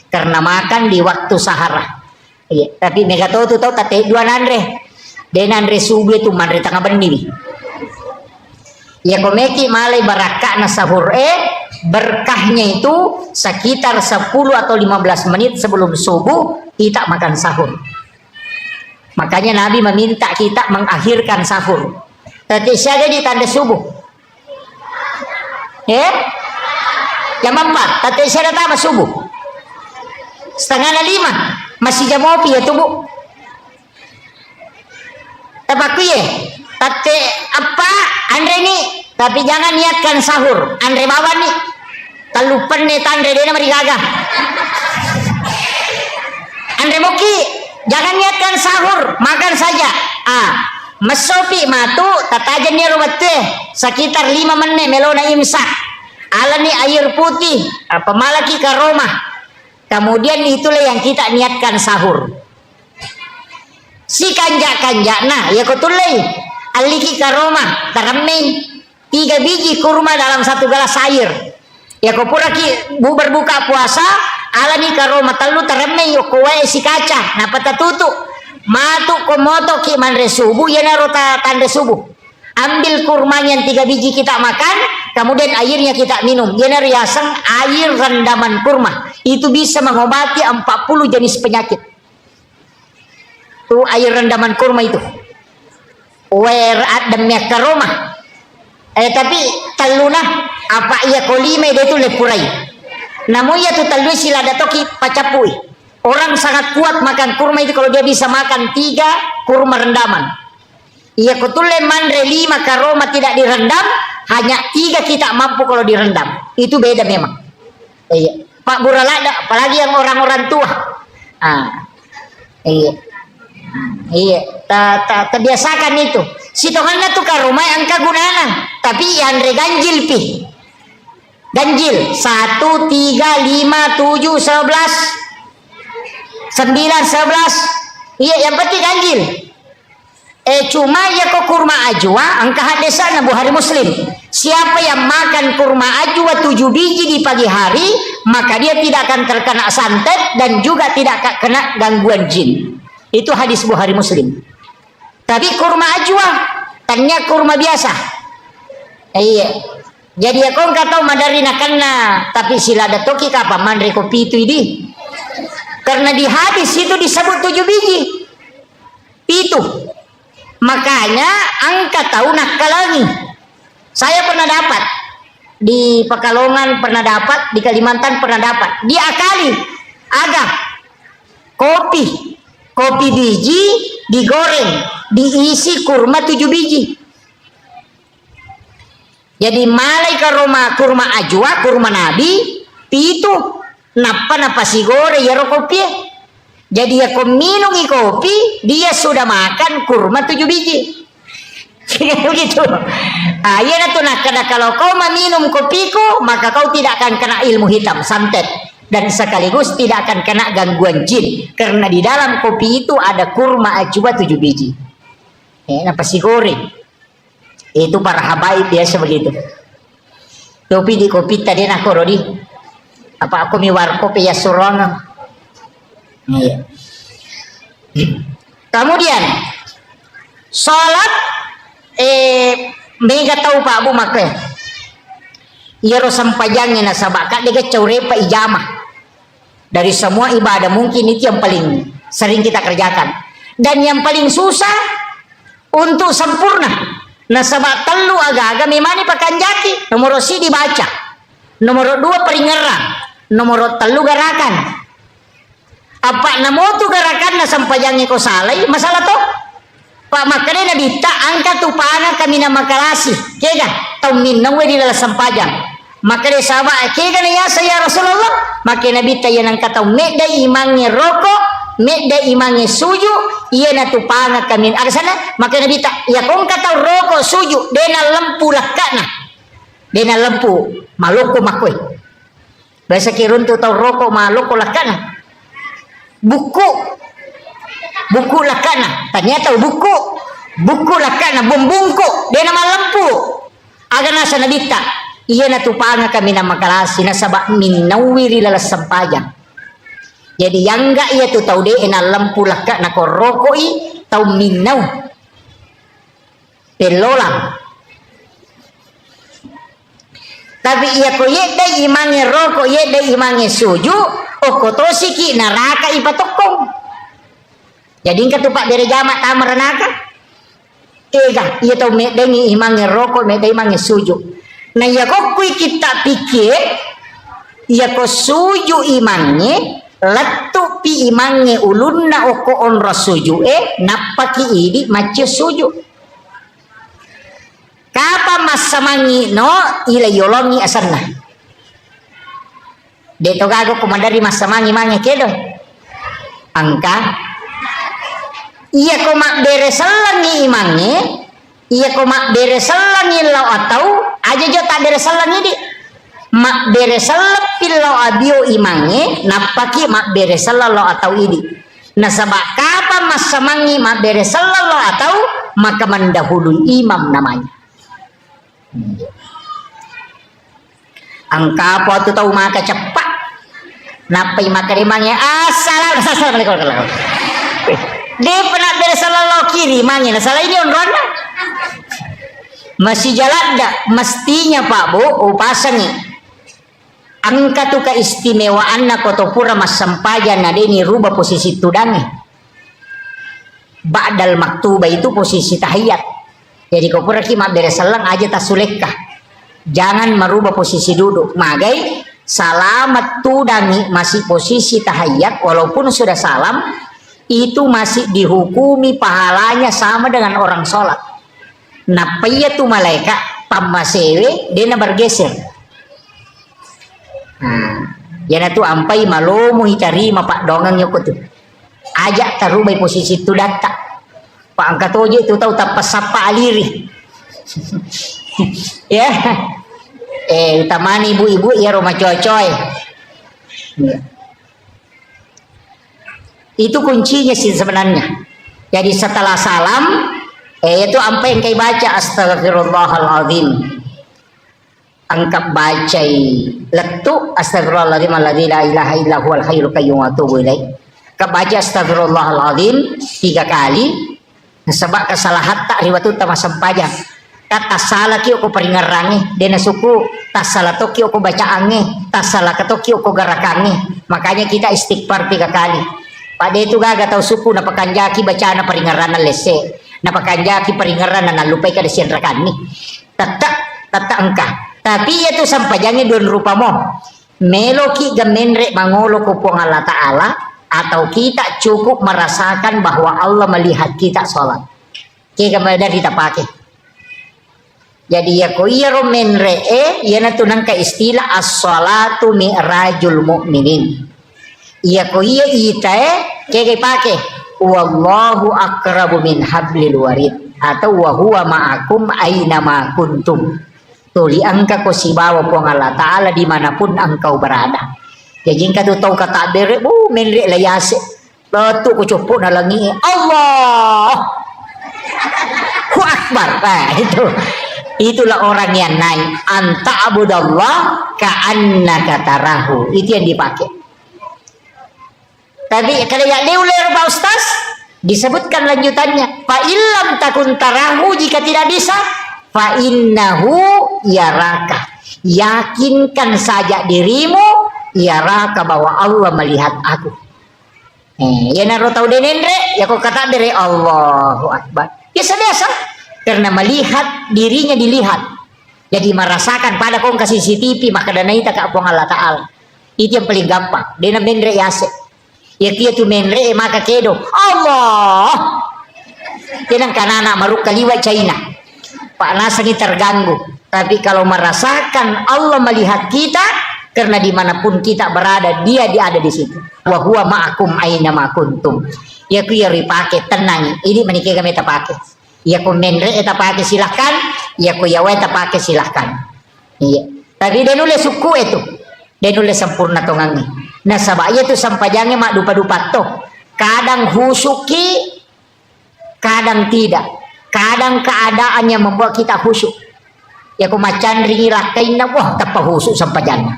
karena makan di waktu sahara iya tapi mega to tate dua nandre denandre subuh itu mandre tengah benih ya komeki malai baraka na sahur berkahnya itu sekitar 10 atau 15 menit sebelum subuh kita makan sahur. Makanya Nabi meminta kita mengakhirkan sahur. Tadi saya di tanda subuh. Jam 4, tadi saya datang subuh. 4:30 masih jam ngopi ya tubuh. Tapi ya, tadi apa Andre ini? Tapi jangan niatkan sahur. Andre bawa nih. Talupan nih Andre dia mari gagah. Andre moki, jangan niatkan sahur, makan saja. Mesopi matu tatajan dia rubat teh sekitar 5 menit melona imsak. Alani air putih, pemalaki karomah. Kemudian itulah yang kita niatkan sahur. Si kanja nah ya kutulai aliki karomah tarameng 3 biji kurma dalam 1 gelas air. Ya ko pura ki berbuka puasa alani karomah telu tarameng yo kowe si kaca na patatutu matu komoto ki manre subuh ya narota tanda subuh. Ambil kurmanya yang 3 biji kita makan, kemudian airnya kita minum. Ya riasan air rendaman kurma itu bisa mengobati 40 jenis penyakit. Tuh air rendaman kurma itu. Adamnya karomah. Tapi taluna apa ia kolime dia tu lepurai. Namun ia tu talui sila datoki pacapui. Orang sangat kuat makan kurma itu kalau dia bisa makan 3 kurma rendaman. Ia kutule mandre 5 karoma tidak direndam, hanya 3 kita mampu kalau direndam. Itu beda memang. Iya. Pak Buralada, apalagi yang orang-orang tua. Iya. Iya, terbiasakan itu. Si Tuhannya tuh karoma yang kagunana, tapi yang ganjil pi. Ganjil 1, 3, 5, 7, 11 9, 11. Iya, yang penting ganjil. Cuma ya kok kurma ajwa angka hadesa na Bukhari Muslim. Siapa yang makan kurma ajwa 7 biji di pagi hari, maka dia tidak akan terkena santet dan juga tidak kena gangguan jin. Itu hadis Bukhari Muslim. Tapi kurma ajwa tanya kurma biasa. Iya. Jadi aku enggak tahu madarina kena, tapi sila datoki kapan mandri kopi itu ini. Karena di hadis itu disebut 7 biji. Itu. Makanya angka tahu nakalangi. Saya pernah dapat di Pekalongan, pernah dapat di Kalimantan, pernah dapat. Diakali ada kopi biji digoreng, diisi kurma 7 biji. Jadi malai karoma kurma ajwa, kurma nabi, itu napa si gore ya kopi. Jadi ya kau minum kopi, dia sudah makan kurma 7 biji. Begitu. Ya tuh kalau kau minum kopiku, maka kau tidak akan kena ilmu hitam, santet, dan sekaligus tidak akan kena gangguan jin, karena di dalam kopi itu ada kurma ajwa 7 biji. Napa si goreng? Itu para habaib biasa begitu. Kopi di kopi tadi nak korodi. Apa aku miwar kopi ya surongan. Iya. Kemudian sholat mega tahu Pak Abu Makre iya sampajangnya nasabaka dia caurepa ijamah dari semua ibadah mungkin itu yang paling sering kita kerjakan dan yang paling susah untuk sempurna nasabak telu agak-agak memani pakan jaki nomor si dibaca nomor 2 peringerang nomor 3 gerakan apa namo tu gerakan na sampajangnya ko salay masalah to Pak makanya nabi ta angkat tu pana kami na makalasi kega tau minnawe di dalam sampajang makanya sahabat kega na ya saya Rasulullah makanya nabi ta yan ang kataw medai imangnya rokok medda imange suju iya na tupanga kamin aga sana maka nabi tak ya kong kata rokok suju dena lempu lakana dena lempu maloko makoy bahasa kirun tu tau rokok maloko lakana buku lakana ternyata buku lakana bumbungko dena malempu aga nasa nabi tak iya na tupanga kami na makalasi na sabak minawiri lalas sampayang. Jadi yang enggak ia tu tahu deh na lampu laka na korokoi tahu minau pelolang. Tapi ia ko ye dai imange rokok ye dai imange suju o kotosi ki neraka ipatokong. Jadi ingka tu pak bere jamak tamar neraka. Ega ia tahu me dai imange rokok me dai imange suju. Nah ya ko kui kita pikir ya ko suju imange letu pi imange ulunna oko onra suju napaki idi mace suju kapa masamangi no ila yolongi asanna deto gago komandari masamangi mange kedo angka iya ko mak beresalangi imange iya ko mak beresalangi lau atau aja jo tak beresalangi di mak beresalap pillau abio imange napaki mak beresalalo atau ini nasabak kapan mas samangi mak beresalalo atau maka mendahului imam namanya angka apa tu tahu maka cepat napai maka imangnya assalamualaikum dia pernah beresalalo kiri imangnya salah ini onrona masih jalan dak mestinya pak bu pasangi angka tu keistimewaan na kotopura mas sampajan na deni rubah posisi tudangi ba'dal maktuba itu posisi tahiyat jadi kau pura kima beresalang aja tasulekah jangan merubah posisi duduk magai salamat tudangi masih posisi tahiyat walaupun sudah salam itu masih dihukumi pahalanya sama dengan orang sholat napaya tu malaikat pamasewe dena bergeser yana tu ampai malomo hitarima pak dongang nyoko tu ajak tarubai posisi tu data pak angkat oje tu tahu tak pasapa aliri ya utamani ibu-ibu ya rumah coy-coy itu kuncinya sih sebenarnya jadi setelah salam itu ampai yang kai baca astagfirullahaladzim angkat bacai letu astagfirullahaladzim alladzi la ilaha illa huwal hayyul qayyum wa atubu ilaih kebaca astagfirullahaladzim 3 kali sebab kesalahan tak riwatu tama sampajang kata salah ki ko peringarange dena suku tas salah to ki ko baca ange tas salah to ki ko garakange makanya kita istighfar 3 kali pada itu gaga tahu suku na pakanjaki bacaan peringaran lese na pakanjaki peringaran na lupai ka desian rakani tata angka tapi itu sampai jangan don rupa mo meloki gamenre mangolo kupong Allah Ta'ala atau kita cukup merasakan bahwa Allah melihat kita sholat kita dari kita pakai jadi ya ko iya romenre ya natunang ka istilah as-sholatu mi'rajul mu'minin iya ko iya ita kaya pakai wallahu akrabu min hablil warid atau wa huwa ma'akum aina ma kuntum tuli angka ko si bawa po Allah Ta'ala dimanapun engkau berada jadi jika tu tahu kata bere menre layase batu ko cupu na langi Allah akbar itulah orang yang naik anta abudallah ka'annaka tarahu itu yang dipakai tapi kalau yang diulir Pak Ustaz disebutkan lanjutannya fa illam takun tarahu jika tidak bisa fa innahu yaraka yakinkan saja dirimu yaraka bahwa Allah melihat aku ya naro tahu denendre ya kok kata dari Allahu Akbar biasa-biasa karena melihat dirinya dilihat jadi merasakan pada kong kasih CCTV maka dana ita ka apong Allah Ta'ala itu yang paling gampang dena menre yase ya kia tu menre maka kedo Allah tenang kanana maruk kaliwa China Pak Nasani terganggu tapi kalau merasakan Allah melihat kita Karena dimanapun kita berada, dia ada di situ. Wa huwa ma'akum aina ma kuntum. Ya ku ya ripake tenang. Ini menikah kami tapake. Ya ku menre tapake silahkan. Ya ku ya ta pakai silahkan. Iya. Tapi dia nulis suku itu. Dia nulis sempurna tongangi. Nah sabaya itu sampajangnya mak dupa-dupa toh. Kadang husuki, kadang tidak. Kadang keadaannya membuat kita khusyuk. Ya ku macan ringilah kaina wah tapa husuk sampajangnya.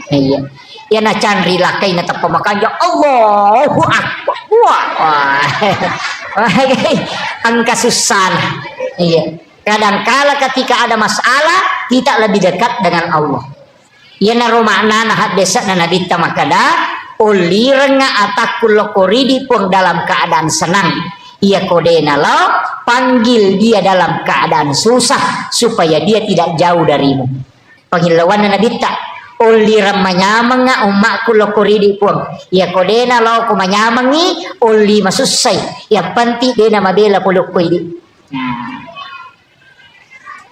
Iya. Ya na candri lakai na tapa makanya Allahu Akbar. Wah. Ang kasusahan. Iya. Kadang-kala ketika ada masalah kita lebih dekat dengan Allah. Ya na romana na hadesa na nadita makada ulirenga atakul lokoridi pun dalam keadaan senang. Ia kodena lo panggil dia dalam keadaan susah supaya dia tidak jauh darimu. Panggil lawan na nadita. Uli ramanyamang nga umakku lokoridi pun. Ya kodena lo kumanyamangi uli masusay. Ya panti dena mabela pulok ko ini.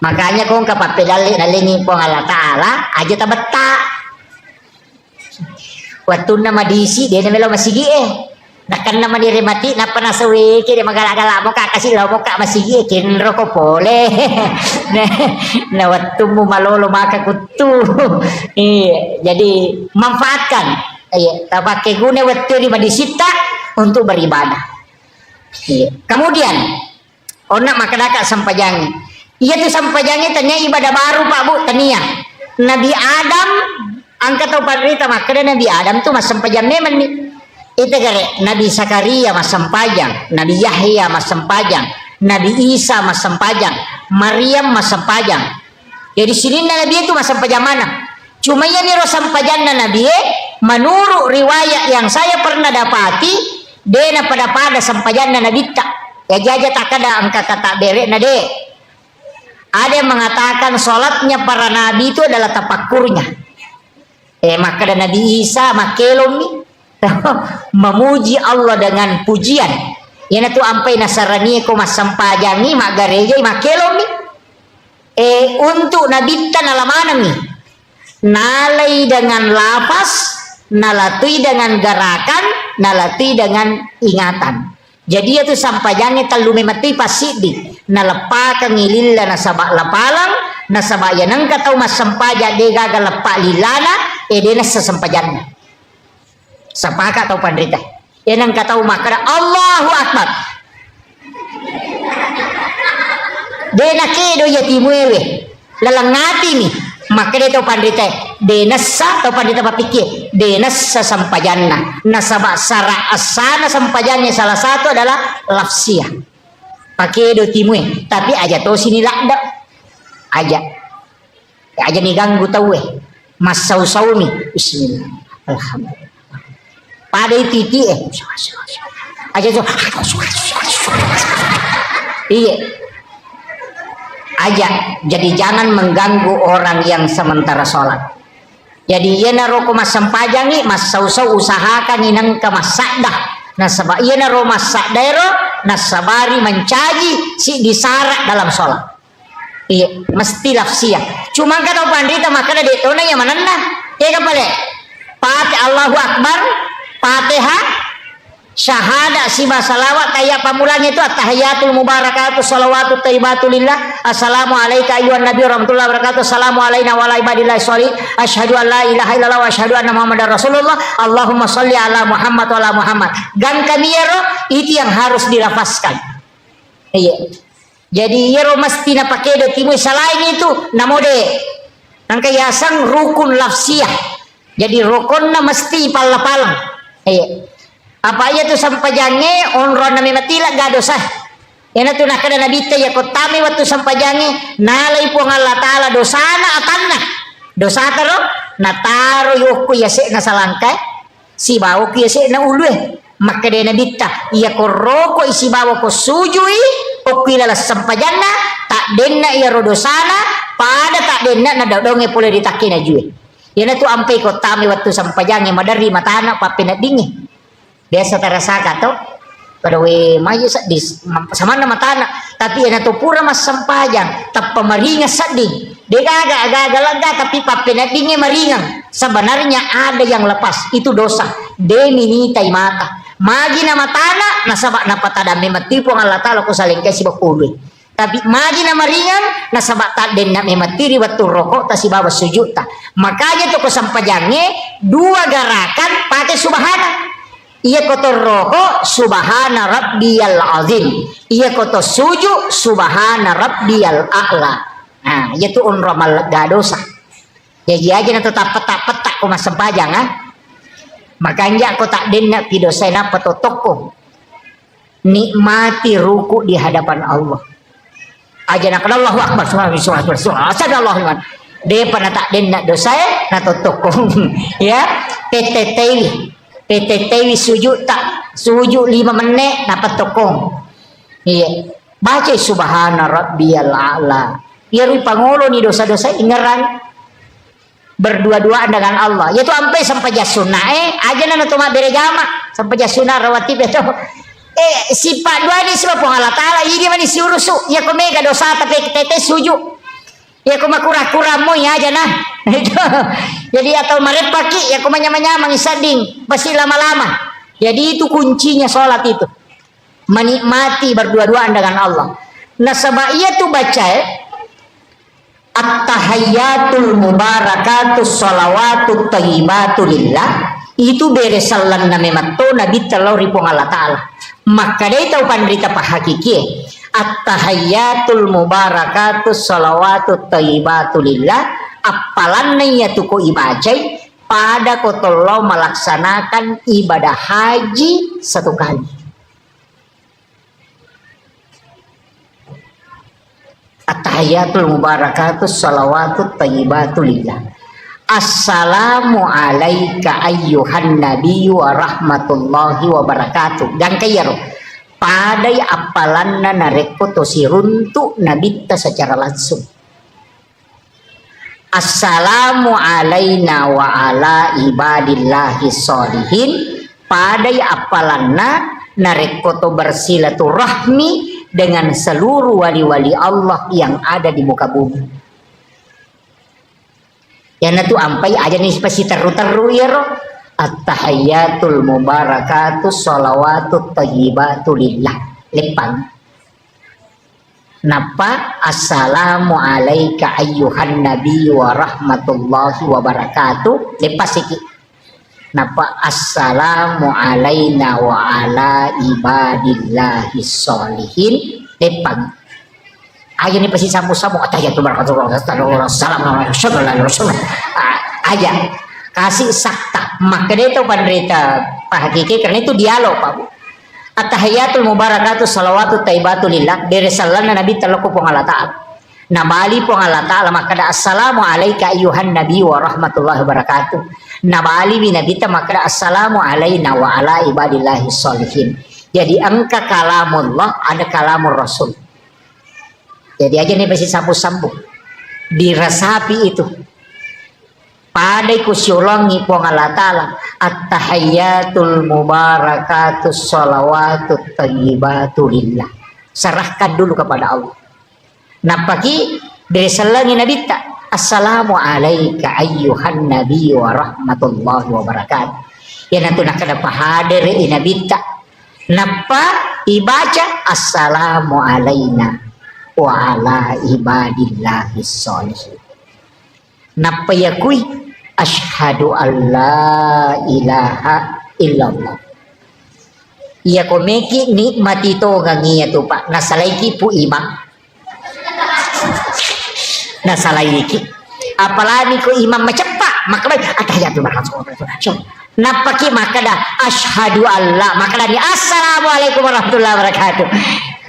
Makanya kung kapapedali nalingi po Allah Ta'ala aja tabata. Waktu na madisi dena melo masigi Nakan naman diremati na panasawi kini magala-gala mo kakasi mo ka masigi kinro ko pole. Na waktu mo malolo makakutu. Jadi manfaatkan. Tapakai guna waktu di madisita untuk beribadah. Kemudian onak makadaka sampajangi. Iya tuh sampajangi tanya ibadah baru Pak Bu tania. Nabi Adam angkat atau parita makanya Nabi Adam tuh mas sampajang nemen nih. Itu kare Nabi Zakaria mas sempajang, Nabi Yahya mas sempajang, Nabi Isa mas sempajang, Maryam mas sempajang. Jadi sini Nabi itu mas sempajang mana? Cuma ya nih sempajang Nabi menurut riwayat yang saya pernah dapati, dia pada sempajang Nabi tak. Ya jaja tak ada angka kata berek nade. Ada yang mengatakan sholatnya para nabi itu adalah tapakurnya. Maka ada Nabi Isa makelom nih. Memuji Allah dengan pujian. Yana tu ampai nasarani ko masampajangi mak gareja makelom ni. Untuk nabi tan alamanang ni. Nalai dengan lapas, nalatui dengan gerakan, nalatui dengan ingatan. Jadi itu sampajangi talume mati pasidi. Nalepa ngililla nasabak lapalang, nasabak yanang katau masampaja de gagal lepak lilana, dena sesampajannya. Sapaka atau pandrita yan ang kataw makara Allahu Akbar dena kedo yatimuewe lalangati ni makara atau pandrita denasa atau pandrita papikir denasa sampajanna nasaba sara asana sampajannya salah satu adalah lafsia pakedo timue tapi aja to sini lakda aja nih ganggu tawe mas sau ni bismillah alhamdulillah pada titi aja tuh iya aja jadi jangan mengganggu orang yang sementara sholat jadi iya naro mas sempajangi mas sau usahakan inang ke mas sakdah nasabah iya naro mas sakdairo nasabari mencaji si disarak dalam sholat iya mesti lafsia cuma kata pandita maka ada detona yang mana ya kapale pati Allahu Akbar Fatihah syahada sima salawat kayak pamulanya itu at-tahiyatul mubarakatuh salawatut thayyibatulillah assalamu alayka ayyuhan nabi warahmatullahi wabarakatuh assalamu alayna wa ala ibadillahi sholih asyhadu an la ilaha illallah wa asyhadu anna muhammadar rasulullah Allahumma sholli ala Muhammad wa ala Muhammad dan kami yero itu yang harus dilafazkan iya jadi yero mesti na pakai de timu selain itu namode nang kayasang rukun lafsiyah jadi rukunna mesti pala-palang apa aja tuh sampajange onron nami matila ga dosa yana tuh nakada nabi ya kotami waktu sampajange nalai puang Allah Ta'ala dosana atanna dosa taro nataro yoko yase na salangka si bawo ku yase na ulwe maka de nabi iya koroko isi bawo ko sujui okila sampajanna tak denna iya rodosana pada tak denna na dodonge pole ditakina juwe yana tu ampai kotami waktu sampajangi madari matana papina dingi biasa terasa kato pada we mayu sadis sama nama tanah tapi yana tu pura mas sampajang tak pemaringa sading Dia agak lega tapi papenapingnya meringan. Sebenarnya ada yang lepas, itu dosa. Demi nitai mata. Magi nama tanah, nasabak napatada mematipu Allah Ta'ala ko saling kasi bakului. Tapi magi nama ringan, nasabak taden na mematiri waktu rokok tasi bawa sujud ta. Makanya to ko sampajange dua gerakan pakai subhana. Iya kotor rokok subhana rabbiyal azim. Iya kotor sujud subhana rabbiyal a'la. Nah, itu unramal gadosa. Jadi aja na tetap petak ko masampajang ha. Makanya aku tak dennak pido saya napa toko nikmati ruku di hadapan Allah. Aja nak Allahu Akbar subhanallah. Dia pernah tak dennak dosa na toko ya PTTW sujud tak sujud 5 menit napa toko. Iya baca subhana rabbiyal a'la. Ya ri pangolo ni dosa-dosa ingeran berdua-duaan dengan Allah yaitu sampai jasuna aja nana tuma beregama sampai jasuna rawatib itu sifat dua ini sebab Allah Ta'ala ini mana si urusu ya ko mega dosa tapi tete suju ya ko makura-kura mo ya aja nah jadi atau maret pagi ya ko manyama-nyama ngisading pasti lama-lama jadi itu kuncinya sholat itu menikmati berdua-duaan dengan Allah. Nah sebab ia tuh baca at-tahayyatul mubarakatus sholawatut thayyibatu lillah itu beresalan na mematto nabi talau ripong Allah Ta'ala. Maka dia tahu pandrita pahakiki at-tahayyatul mubarakatus sholawatut thayyibatu lillah apalan na tuko ibajai pada kotolo melaksanakan ibadah haji 1 kali. At-tahiyatul mubarakatus salawatut thayyibatu lillah. Assalamu alayka ayyuhan nabiyyu wa rahmatullahi wa barakatuh. Dan kayaro padai apalanna nareko to siruntu nabita secara langsung. Assalamu alayna wa ala ibadillahi sholihin. Padai apalanna nareko to bersilaturahmi dengan seluruh wali-wali Allah yang ada di muka bumi. Ya natu ampai aja nih pasti teru-teru ya roh. At-tahayyatul mubarakatus sholawatut thayyibatu lillah. Lepang. Napa assalamu alayka ayyuhan nabiyyu wa rahmatullahi wa barakatuh. Lepas iki. Napa assalamu alayna wa ala ibadillahi sholihin lepang aja nih pasti samu-samu atahiyatul barakatuh aja kasih sakta maka dia itu penderita Pak Hakiki karena itu dialog Pak Bu. At-tahiyatul mubarakatuh salawatu taibatu lillah dari salana nabi talaku pong Allah Ta'ala nabali pong Allah Ta'ala maka da assalamu alayka ayyuhan nabi wa rahmatullahi wa barakatuh nabali binabita maka assalamu alayna wa ala ibadillahi sholihin. Jadi angka kalamullah ada kalamur rasul. Jadi aja nih pasti sambung-sambung dirasapi itu padai kusyulangi pong Allah Ta'ala at-tahayyatul mubarakatus sholawatut thayyibatu lillah. Serahkan dulu kepada Allah. Nah pagi dari selangi nabita assalamu alayka ayyuhan nabiyyu wa rahmatullahi wa barakatuh. Ya nanti nak ada pahadir inabita. Napa ibaca assalamu alayna wa ala ibadillahi sholihin. Napa yakui asyhadu alla ilaha illallah. Iya komeki nikmati to gangiya to Pak. Nasalaiki pu imam. Nah salah iki apalagi ko imam macepak maka atahiyatul barakatuh napaki maka dah asyhadu alla maka dah assalamualaikum warahmatullahi wabarakatuh.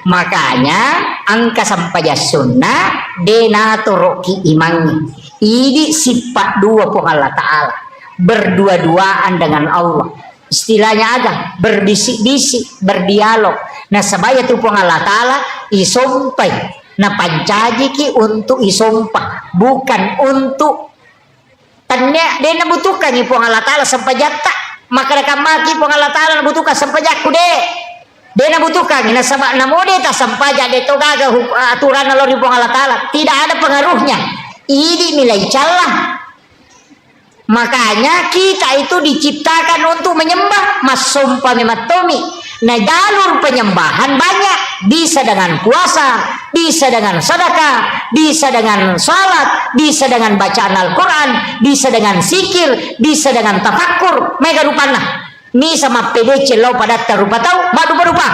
Makanya angka sampai sunnah denaturoki imang ini sifat dua pun Allah Ta'ala berdua-duaan dengan Allah istilahnya agak berbisik-bisik berdialog. Nah sebaya tu pun Allah Ta'ala isompai nah pancaji ki untuk isumpah bukan untuk tanya dia nabutukan ni pun Allah Ta'ala sampai jatah maka rekam maki pun Allah Ta'ala nabutukan sampai jaku deh dia nabutukan nah sama namode tak sampai jadi to gaga aturan Allah di pun Allah Ta'ala tidak ada pengaruhnya ini nilai celah. Makanya kita itu diciptakan untuk menyembah, masumpa mematomi. Nah, jalur penyembahan banyak, bisa dengan puasa, bisa dengan sedekah, bisa dengan salat, bisa dengan bacaan Al-Quran, bisa dengan zikir, bisa dengan tafakkur. Mega rupana ni sama PDC lo pada terupa tahu madu berupa.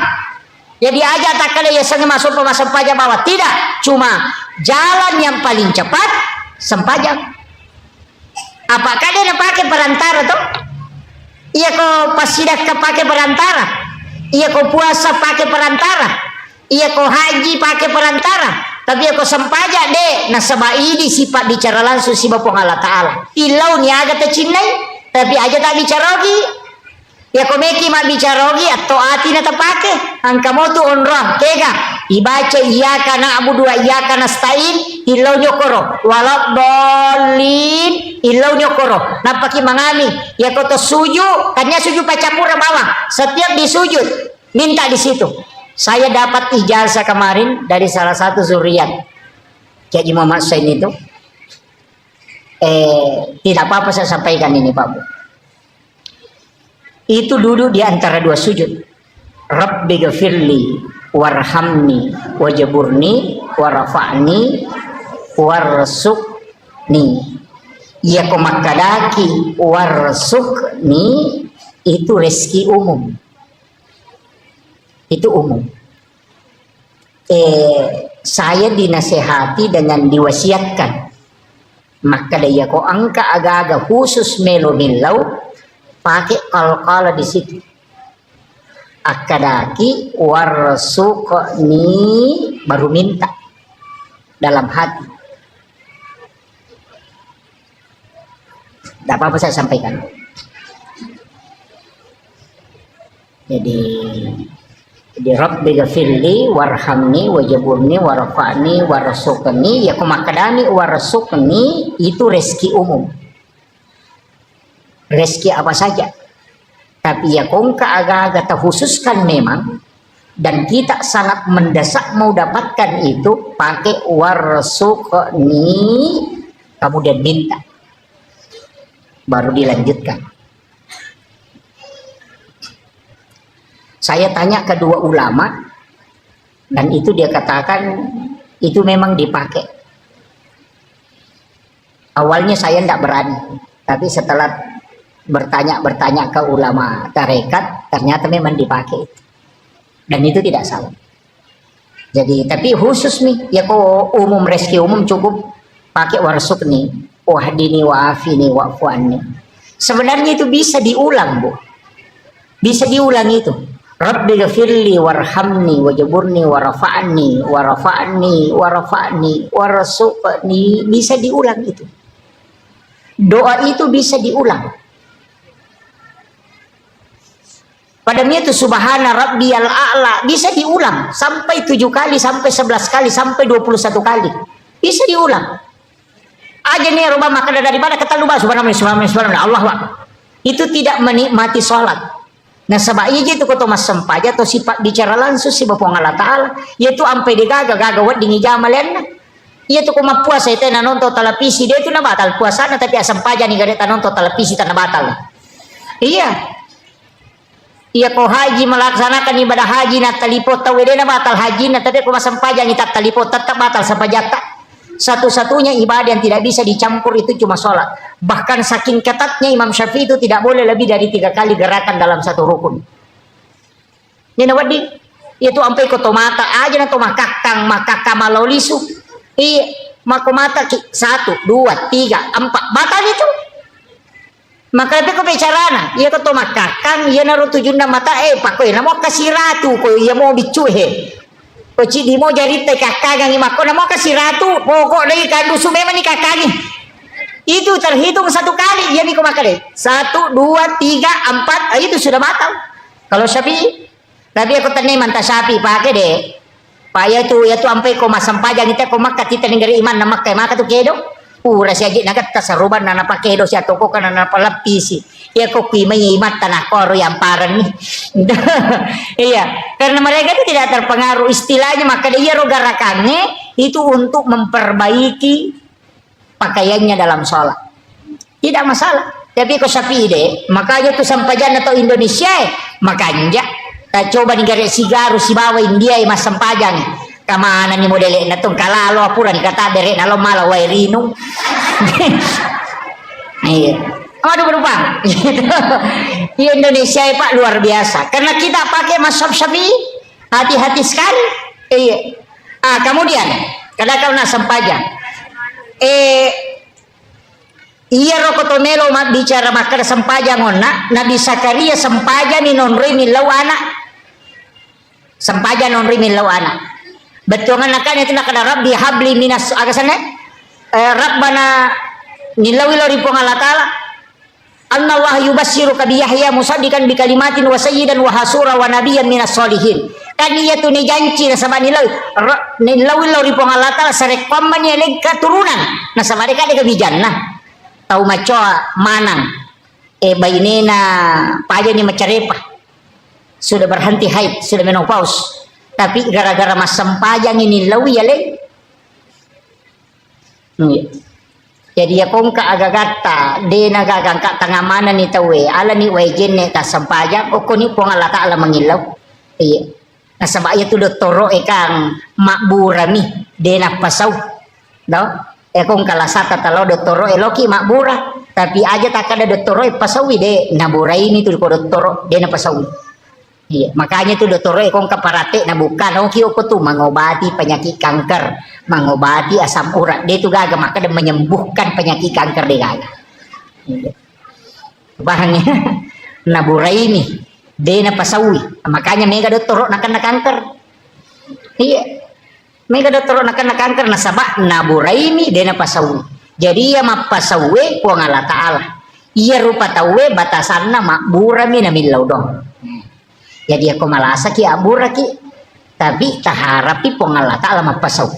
Jadi aja tak kali ya sengaja masuk pajak bawah, tidak, cuma jalan yang paling cepat sempajak. Apakah dia nak pakai perantara tuh? Iya kau pasidak pakai perantara. Iya kau puasa pakai perantara. Iya kau haji pakai perantara. Tapi aku sempajak deh. Nah sebab ini sifat bicara langsung si Bapa Allah Ta'ala. Ilau ni agak tercinai. Tapi aja tak bicara lagi. Ya kau meki mak bicara lagi atau hati nak terpakai. Angka mau tu onrah. Kega. Dibaca iya kana abu dua iya kana stain. Ilau nyokoro. Walau dolin. Ilau nyokoro. Napaki mangami. Ya kau tu sujud. Kanya sujud pacapura bawah. Setiap disujud. Minta di situ. Saya dapat ijazah kemarin dari salah satu zuriat Kiai Muhammad Sain itu. Tidak apa-apa saya sampaikan ini Pak Bu. Itu duduk di antara dua sujud. Rabbi ghafirli warhamni wajaburni warafa'ni warzuqni. Ya komakadaki warzuqni itu rezeki umum. Itu umum. Saya dinasehati dengan diwasiatkan. Maka dia ko angka agak-agak khusus melo-melo pakai kal-kala di situ. Akadaki warzuqni baru minta dalam hati. Tidak apa-apa saya sampaikan. Jadi Rabbi ghafirli warhamni wajaburni warafa'ni warzuqni ya kumakadani warzuqni itu rezeki umum. Rezeki apa saja. Tapi ya kongka agak-agak terkhususkan memang dan kita sangat mendesak mau dapatkan itu pakai warzuqni kemudian minta. Baru dilanjutkan. Saya tanya kedua ulama dan itu dia katakan itu memang dipakai. Awalnya saya tidak berani, tapi setelah bertanya ke ulama tarekat ternyata memang dipakai dan itu tidak salah. Jadi tapi khusus nih ya kok umum rezeki umum cukup pakai warzuqni wahdini wa'afini wa'fu'anni. Sebenarnya itu bisa diulang Bu, bisa diulang itu. Rabbi ghafirli warhamni wajaburni warafa'ni warafa'ni warafa'ni warzuqni, bisa diulang itu. Doa itu bisa diulang. Padahal itu subhana rabbiyal a'la bisa diulang sampai 7 kali, sampai 11 kali, sampai 21 kali. Bisa diulang. Aja nih rubah maka daripada kata lupa subhanallah Allah Akbar. Itu tidak menikmati sholat. Nah sebab itu kata mas sempaja atau sifat bicara langsung si Bapa Allah Ta'ala yaitu ampe digaga wat dingi jamalenna. Itu kuma puasa itu nonton televisi dia itu na batal puasana tapi asam paja nih gak nonton televisi tanah batal. Iya. Iya kau haji melaksanakan ibadah haji na talipot tawedena batal haji na tapi kuma sampaja ni tak talipot tetap batal sampajata. Satu-satunya ibadah yang tidak bisa dicampur itu cuma sholat. Bahkan saking ketatnya Imam Syafi'i itu tidak boleh lebih dari 3 kali gerakan dalam satu rukun. Ini wadi itu sampai ke tomata aja na tomakakang makakamalaolisu. Iya, makomata 1, 2, 3, 4 batal itu. Maka itu kebicaraan, iya ketua makakang, iya naruh 7 mata, pakoy, namo kasih ratu, ko iya mau bicuhe, koci di mau jari teh kakagang imako, namo kasih ratu, pokok dari kandusu memang nih kakagi, itu terhitung 1 kali, iya nih kumakade, 1, 2, 3, 4, itu sudah batal. Kalau Syafi'i, tapi aku tanya mantah Syafi'i pakai deh, paya tu ya tu ampai ko masampajang kita ko makat kita negeri iman nama kay maka tu kedo. Rasi agi nagat kasaruban na napakedo siya toko ka na napalapisi. Iya ko may imat tanah koro yang paran nih. Iya, karena mereka itu tidak terpengaruh istilahnya maka dia rogarakannya itu untuk memperbaiki pakaiannya dalam sholat. Tidak masalah. Tapi kau sapi ide, makanya tuh sampajan atau Indonesia, makanya coba negara sigaru si bawa India mas sampajan. Kamana ni modele na tong kalalo apuran kata dere na lo malo wairino. Iya. Aduh berubah. Di Indonesia Pak luar biasa. Karena kita pakai mazhab Syafi'i, hati-hati sekali. Iya. Kemudian kada kau na sampajan. Iya rokotomelo mat bicara makar sampajan onna Nabi Zakaria sampajan ni nonri milau anak. Sampajan nonri milau anak. Betul kan itu nak ada Rabbi habli minas agasane Rabbana nilawi lori pong Allah Ta'ala Allah yubassiruka bi Yahya musaddiqan bi kalimatin wa sayyidan wa hasura wa nabiyyan minas solihin. Kan iya tu ni janji na sama nilawi lori pong Allah Ta'ala sarek pamanya leg keturunan na sama deka deka bijana tau macoa manang bainena paja ni macarepa sudah berhenti haid sudah menopause. Tapi gara-gara mas sempajang ini lawi ya leng. Jadi ya kong ka agagata de nagagang ka tangamanan ni tawe ala ni wajen ne ta sempajang o koni pong ala Ta'ala mangilaw. Iya. Nasaba ya tu doktoro kang makburami de na pasaw. Do? Kong kalasata talo doktoro loki makbura tapi aja tak ada doktoro pasawi de naburai ini tu ko doktoro de na pasawi. Iya, makanya tuh dokter kong kaparate na bukan oke tuh mengobati penyakit kanker, mengobati asam urat. Dia tuh gaga maka dia menyembuhkan penyakit kanker dia gaga. Iya. Bahannya naburai ini dia na pasawi. Makanya mega dokter nak kena kanker. Iya. Mega dokter nak kena kanker nasaba naburai ini dia na pasawi. Jadi ya mapasawi puang Allah Ta'ala. Iya rupa tawe batasanna makburami na milau dong. Jadi aku malasa ki abura ki tapi taharapi pong Allah Ta'ala mapasaw.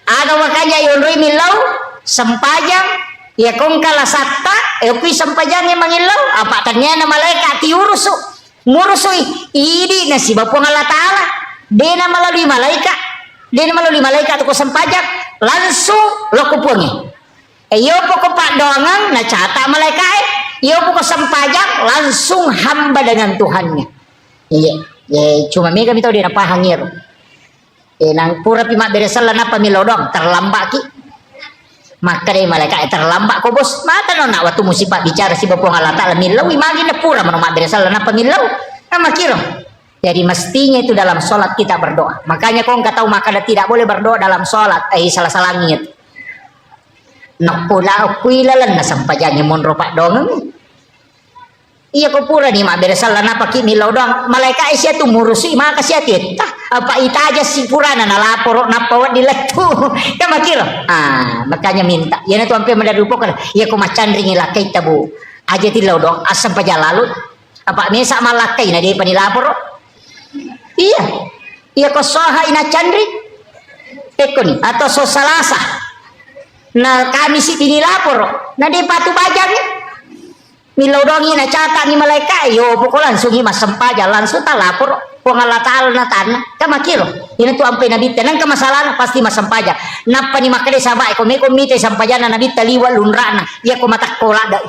Ada makanya yunri milau sempajang ya kong kalasata kui sempajang yang mangilau apa ternyata malaikat tiurusu ngurusu ini nasib pong Allah Ta'ala dena melalui malaikat ko sempajang langsung lo kupungi yo pokok pak doangan na cata malaikat iyo buka sempajang langsung hamba dengan Tuhannya. Iya, cuma mega mitau dia napa hangir. Nang pura pimak beresal napa milodong terlambat ki. Maka deh malaikat terlambat ko bos. Mata no nak waktu musibah bicara si bapong Allah Ta'ala milau imagi na pura manomak beresal napa milau. Nama kiro. Jadi mestinya itu dalam sholat kita berdoa. Makanya kau nggak tahu maka tidak boleh berdoa dalam sholat. Salah langit. Nak pula kuilalan na sampajanya mon ropak dong. Iya ko pura ni mak beresal na paki milau dong. Malaikat sia tu murusi maka sia tah apa ita aja si purana na lapor na pawat diletu. Ya makir. Makanya minta. Ya na tu ampe mendarupokan. Ya ko macan ringi lakai tabu. Aja tilau dong asam paja lalu. Apa mesa malakai na dia panilapor. Iya. Iya ko soha ina candri. Tekoni atau so salasa. Nah kami si tini lapor nah di patu bajang milau dongi na catat ni malaikat yo pokok langsung mas sempaja langsung tak lapor pong Allah Ta'ala na tanah kama kiro ini tu ampe nabi tenang ke masalah pasti mas sempaja napa ni makade sabai ko mite sampaja na nabi taliwa lunrana ya ko matak kolada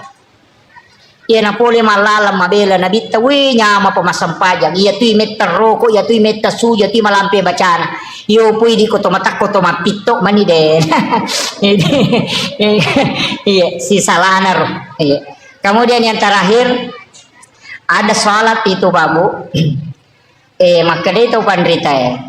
ya na pole malala mabela nabi tawi nyama pa mas sempaja ya tu meter roko ya tu meter su ya tu malampe bacana yo pui di koto matak koto mapito mani den. Iya si salana roh. Iya. Kemudian yang terakhir ada sholat itu babu. Maka dia itu pandrita ya.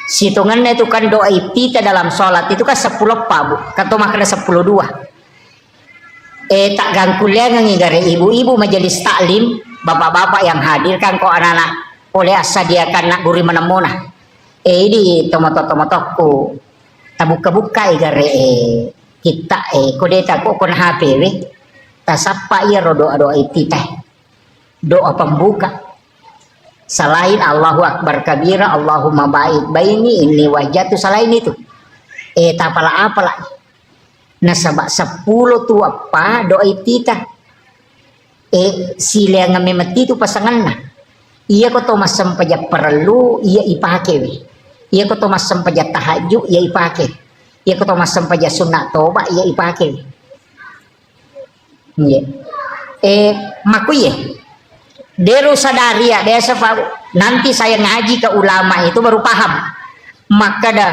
Situngannya itu kan doa kita dalam sholat itu kan 10 babu. Kata makanya 10 2. Tak gangkuliah ngigare ibu-ibu majelis taklim, bapak-bapak yang hadir kan kok anak-anak oleh asa dia kan nak guri menemuna. Di tomato-tomatoku tabuka-buka igare kita kodeta kok kon HP we tasapa iya doa-doa itu teh doa pembuka selain Allahu Akbar kabira Allahumma ba'id baini ini wajatu selain itu tapala-apala nasaba 10 tu apa doa itu teh sila yang ngamemeti itu pasangan nah iya ko to masam paja perlu iya ipake we iya ko to masam paja tahajud iya ipake Iya ko mas sampaja sunna toba iya ipake. Iya. Makuye. Deru sadari ya desa nanti saya ngaji ke ulama itu baru paham. Maka dah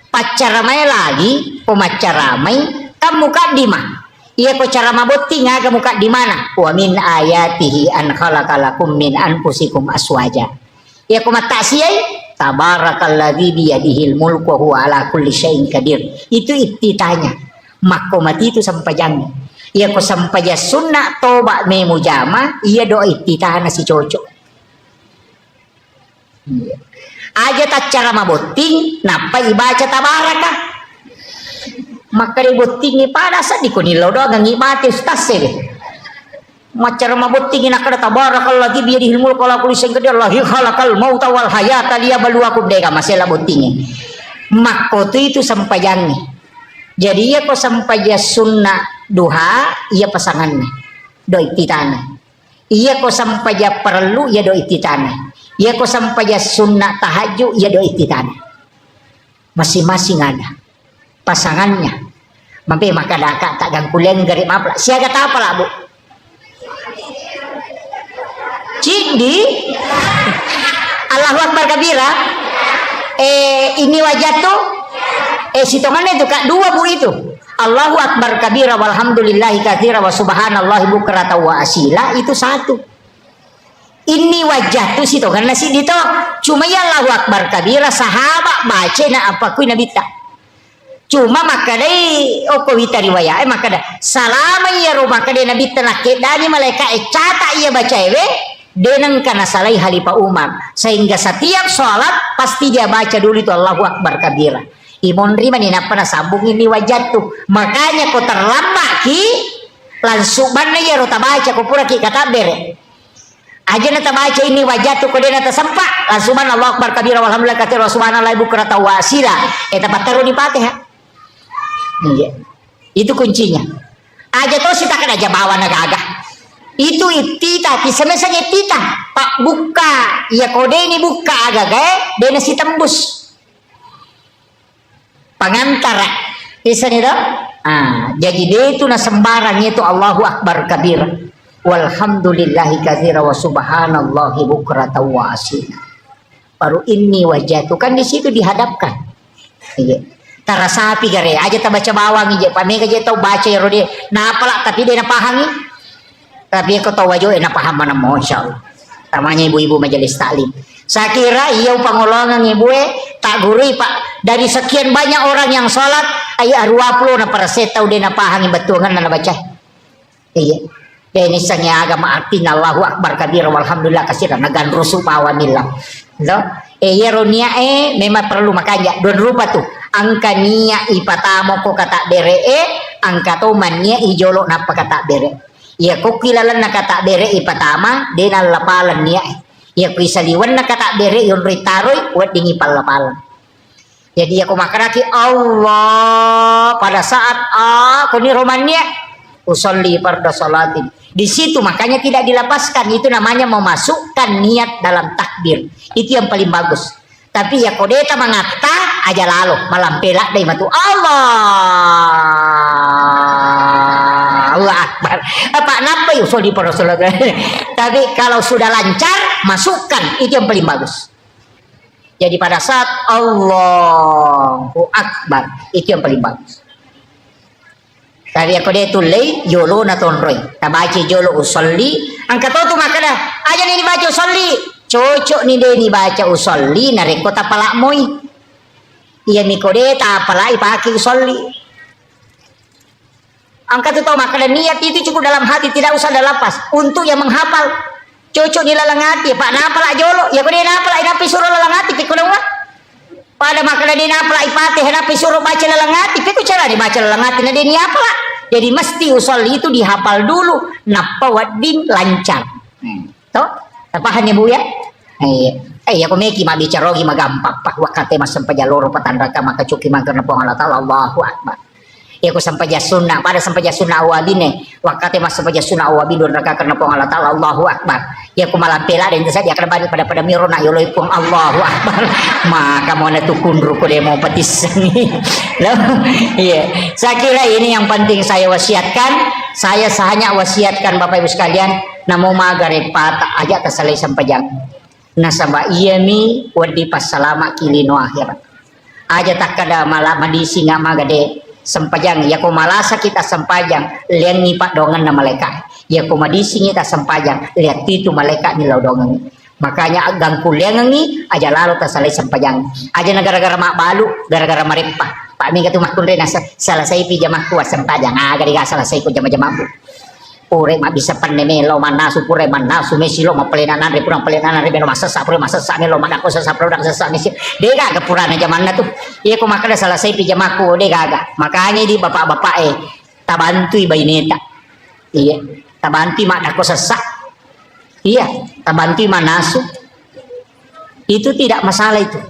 pacaramai lagi, pemacaramai kamu kadima. Iya ko cara mabotti nga kamu di mana? Wa min ayatihi an khalaqalakum min anfusikum aswaja. Iya ko matasiyai tabarakalladzi biyadihil mulku wa huwa ala kulli syai'in qadir. Itu ittitanya. Mako mati itu sampajang. Iya ko sampaja sunna toba me mujama, iya doa ittitana si cocok. Iya. Aja tak cara maboting, napa ibaca tabaraka. Maka diboting ni pada sa di kunilo do ngangi mati ustaz deh. Macara maboting nak ada tabarakallah lagi biar ilmu kalau aku liseng ke dia Allah khalaqal mauta wal hayata liyabluwakum deka masalah boting. Maka itu sampajang. Jadi ia ko sampaja sunnah duha ia pasangannya. Do ittitana. Ia ko sampaja perlu ia do ittitana. Ia ko sampaja sunnah tahajud ia do ittitana. Masing-masing ada pasangannya. Mampi maka daka tak gangkulen gari mapla. Siaga apa lah bu? Cindi. Allahu Akbar kabira. Ini wajah tuh. Sitongannya itu kak dua bu itu. Allahu Akbar kabira walhamdulillahi katsira wa subhanallahi bukrata wa asila itu satu. Ini wajah tuh sitongannya si dito. Cuma ya Allahu Akbar kabira sahabat baca na apa kui nabi tak. Cuma maka dai oko wita riwayat maka dah salama ya ro maka dai nabi tenak dani malaikat cata ia baca ewe denang kana salai Khalifah Umar sehingga setiap sholat pasti dia baca dulu itu Allahu Akbar kabira. Imon rima ni napa na sambung ini wajah tuh makanya kau terlambat ki langsung mana ya ro baca kau pura ki kata bere. Aja nata baca ini wajah tuh kode nata sempak langsung Allahu Akbar kabira walhamdulillah katsira subhanallahi bukrata wa asila eta pataru di Fatihah. Iya. Itu kuncinya. Aja tuh sita kan aja bawa naga. Itu ittita kisemesanya ittita. Pak buka, ya kode ini buka agak dena si tembus. Pangantara. Kisah itu. Jadi dia itu na sembarang itu Allahu Akbar kabira. Walhamdulillahi katsira wa subhanallahi bukrata wa asila. Baru ini wajah itu kan di situ dihadapkan. Iya. Tara sapi gare aja ta baca bawang ije pamega je tau baca ya rode na apala tapi dia na pahangi tapi ko tau wajo na paham mana masyaallah tamanya ibu-ibu majelis taklim sakira iya pangolongan ibu tak gurui pak dari sekian banyak orang yang sholat ayat 20 na para setau dia na pahangi betul kan na baca iya ini sangnya agama arti Allahu Akbar kabira walhamdulillah katsira nagan rusu pawanillah no iya ronia memang perlu makanya don rupa tuh angka niya ipatamo ko kata bere angka to mania ijolo napa kata bere ya ko kilalan na kata bere ipatama de na lapalan niya ya ko isaliwan na kata bere yon ritaroy wat dingi palapalan jadi aku makaraki Allah pada saat aku ni romannya usolli farda salatin di situ makanya tidak dilepaskan itu namanya memasukkan niat dalam takbir itu yang paling bagus. Tapi ya kodeta mengata aja lalu malam pelak deh matu Allah Akbar. Apa napa usul di Rasulullah. Tapi kalau sudah lancar masukkan itu yang paling bagus. Jadi pada saat Allahu Akbar itu yang paling bagus. Tapi aku dia tulai jolo na tonroy. Tabaca jolo usolli. Angkat tu makana aja ni baca usolli. Cocok ni dia ni baca usolli na rekota pala moy. Iya ni kode ta pala ipaki usolli. Angkat tu makana niat itu cukup dalam hati tidak usah ada lapas. Untuk yang menghafal cocok di lalang hati. Pak na pala jolo. Ya kode na pala inapi suruh lalang hati pikulang wa. Pada makna dia napla ipatih napi suruh baca lalang hati itu cara dibaca lalang hati nah dia ni apa jadi mesti usolli itu dihafal dulu napa wadin lancar toh tapahan ya bu ya aku meki ma bicara lagi ma gampang pak wakate mas sampai jalur petanda maka cuki mangker nepong Allah taala Allahu Akbar ya ko sampaja sunnah pada sampaja sunnah awabine wakate mas sampaja sunnah awabi don raka karena pong Allah taala Allahu akbar ya ko malampela dan saja akan balik pada mirona yoloi pong Allahu akbar maka mau tukundru ko demo petis iya saya kira ini yang penting saya wasiatkan saya hanya wasiatkan Bapak Ibu sekalian namo magare pata aja tasalai sampajang nasaba iyami wadi pasalama kilino akhirat aja tak kada malah madisi nga magade sempajang ya ko malasa kita sempajang lian ngipak dongan na malaikat ya ko madisi kita sempajang lihat itu malaikat ni laudongan makanya agang kuliah ngi aja lalu tasalai sempajang aja negara-gara mak balu gara-gara maripah pak mi katu makun rena salah saya pijamah kuat sempajang aga diga salah saya ku jama-jama pure mak bisa pandemelo manasu pure manasu mesilo mapelenanan re purang pelenanan re beno masasa pure masasa melo manako sasa produk sasa mesi dega kepurana zaman na tuh iya ko makada salah saya pijamaku dega aga makanya di bapak-bapak tabantui baineta iya tabanti mak nako sasa iya tabanti manasu itu tidak masalah itu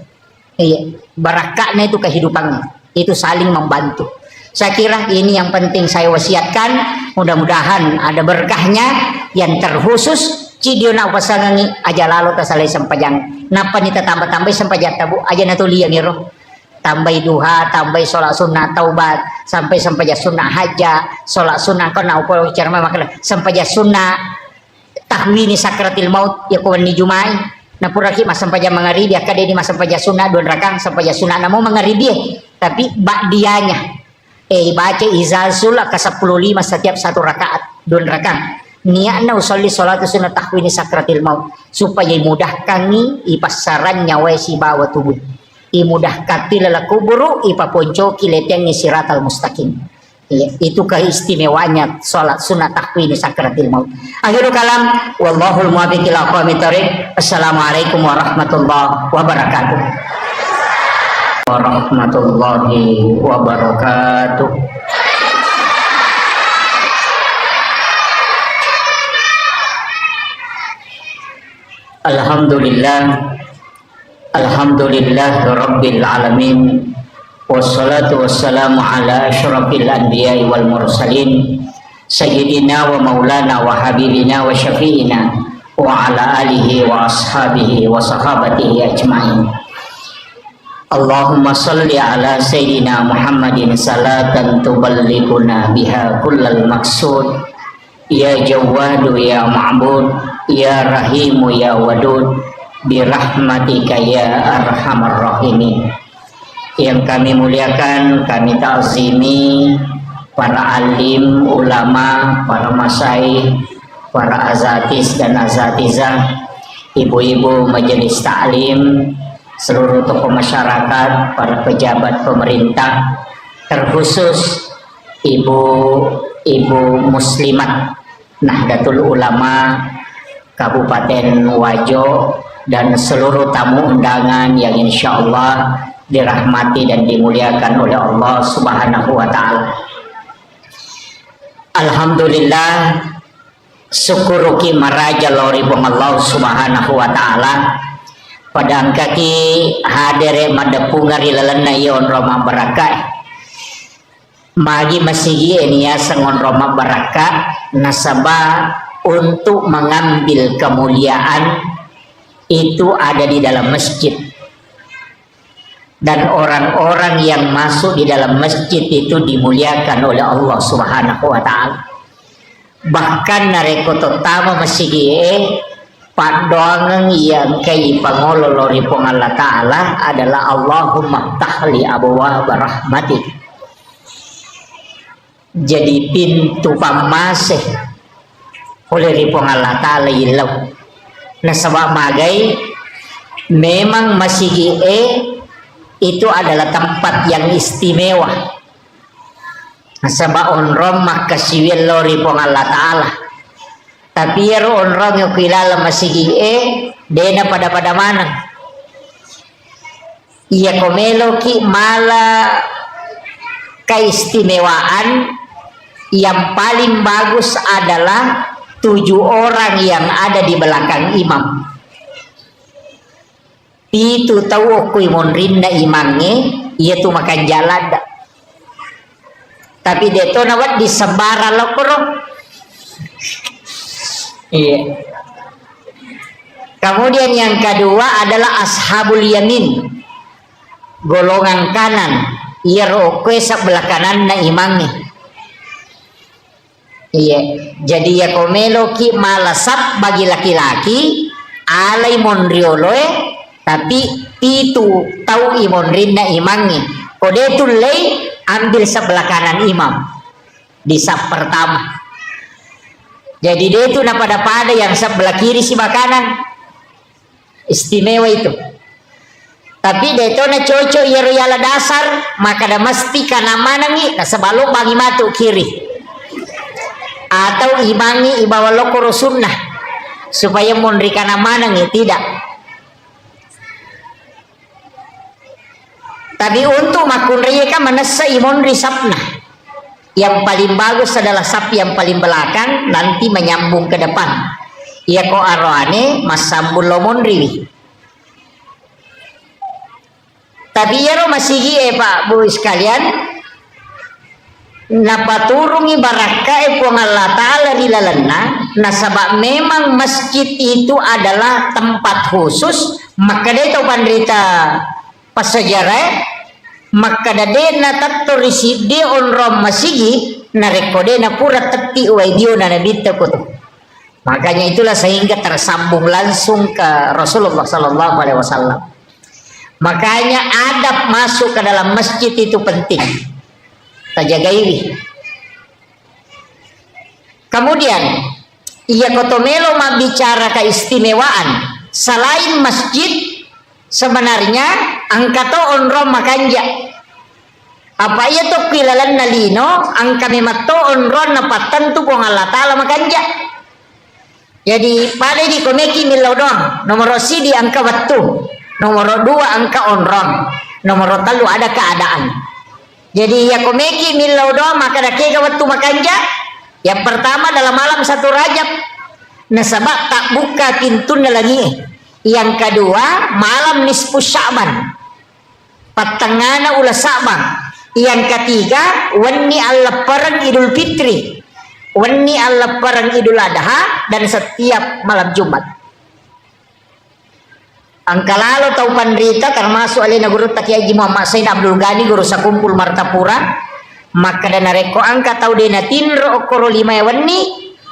iya barakatnya itu kehidupannya itu saling membantu. Saya kira ini yang penting saya wasiatkan, mudah-mudahan ada berkahnya yang terkhusus cidiona pasangangi aja lalu tasalai sampajang napa nita tambah-tambah sampajang tabu aja natulia miro tambah duha tambah sholat sunnah taubat sampai sampajang sunnah haja sholat sunnah kena upaya cara makan sampajang sunnah tahwini sakratil maut ya kawan ni jumai napuraki mas sampajang mengaribi akade di mas sampajang sunnah don rakang sampajang sunnah namo mengaribi tapi ba'diyanya baca izazul ke 15 setiap satu rakaat don rakaat niatna usolli salatu sunnah tahwini sakratil maut supaya mudahkan ni ipasaran nyawa si bawa tubuh imudah katil la kuburu ipaponco kileteng siratal mustaqim ya, itu keistimewaannya salat sunnah tahwini sakratil maut akhirul kalam wallahul muwaffiq ila aqwamit thoriq assalamualaikum warahmatullahi wabarakatuh warahmatullahi wabarakatuh. Alhamdulillah rabbil alamin wassalatu wassalamu ala asyrafil anbiya'i wal mursalin sayyidina wa maulana wa habibina wa syafi'ina wa ala alihi wa ashabihi wa sahabatihi ajma'in. Allahumma salli ala Sayyidina Muhammadin salatan tuballighuna biha kullal maqsud ya Jawadu ya Ma'bud ya Rahimu ya Wadud birahmatika ya Arhamar Rahimin. Yang kami muliakan, kami ta'zimi para alim, ulama, para masyaikh, para azatis dan azatizah, ibu-ibu majelis ta'lim, seluruh tokoh masyarakat, para pejabat pemerintah, terkhusus ibu-ibu muslimat Nahdlatul Ulama Kabupaten Wajo dan seluruh tamu undangan yang insya Allah dirahmati dan dimuliakan oleh Allah Subhanahu wa Ta'ala. Alhamdulillah, syukuruki maraja lori Allah Subhanahu wa Ta'ala. Padang kaki hadere madapungari lalana yon Roma Baraka magi masigi enia sangon Roma Baraka nasabah untuk mengambil kemuliaan itu ada di dalam masjid dan orang-orang yang masuk di dalam masjid itu dimuliakan oleh Allah Subhanahu wa Ta'ala. Bahkan narekoto tama masigi pandangan yang kay pangololori pong Allah Ta'ala adalah Allahumma ftahli abwaab rahmatik. Jadi pintu pamasih oleh pong Allah Ta'ala ilaw na sabab magay memang masigi itu adalah tempat yang istimewa sabab onrom makasiwil lori pong Allah Ta'ala. Tapi orang yang kilala masigi dena pada mana ia komelo ki mala keistimewaan yang paling bagus adalah 7 orang yang ada di belakang imam. Itu tahu kui monrinda imamnya ia tu makan jalada Tapi deto nawat disebara lokoro. Iya. Kemudian yang kedua adalah ashabul yamin, golongan kanan. Iya rokwe sebelah kanan na imangnya. Iya. Jadi ya komelo ki malasap bagi laki-laki alai monrioloe tapi itu tahu imonrin na imangnya. Kode tu lei ambil sebelah kanan imam di sab pertama. Jadi dia itu pada yang sebelah kiri si kanan. Istimewa itu. Tapi dia itu na cocok ya royala dasar maka dah mesti kana mana ni na sebalo bagi matu kiri. Atau imangi ibawa lokoro sunnah supaya monri kana mana ni tidak. Tapi untuk makun riyeka manasa imonri sapna. Yang paling bagus adalah sap yang paling belakang nanti menyambung ke depan. Ia ko arwane masambul lomonri. Tapi ya masih Pak Bu sekalian napaturungi baraka puang Allah Ta'ala di lalana nasabak memang masjid itu adalah tempat khusus maka dia tahu pandrita pas sejarah maka dadena tatto risi de onrom masigi na rekode na pura teti uaidio na nabita ko. Makanya itulah sehingga tersambung langsung ke Rasulullah sallallahu alaihi wasallam. Makanya adab masuk ke dalam masjid itu penting. Terjaga ini. Kemudian ia kotomelo bicara keistimewaan selain masjid. Sebenarnya angka to onrom makanja apa iya to kilalan nalino angka memato onron napatan tu pong Allah Ta'ala makanja. Jadi pada di komeki milodon nomor si di angka waktu, nomor 2 angka onron, nomor 3 ada keadaan. Jadi ya komeki milodon maka ada kega waktu makanja. Yang pertama dalam malam 1 Rajab nasabak tak buka pintu lagi. Yang kedua malam nisfu Sya'ban patengana ulah Sya'ban. Yang ketiga wani Allah perang Idul Fitri, wani Allah perang Idul Adha dan setiap malam Jumat. Angka lalu tahu pandrita termasuk alina guru Taki Haji Muhammad Said Abdul Ghani guru sakumpul Martapura maka dan reko angka tahu dena tinro okoro 5 wani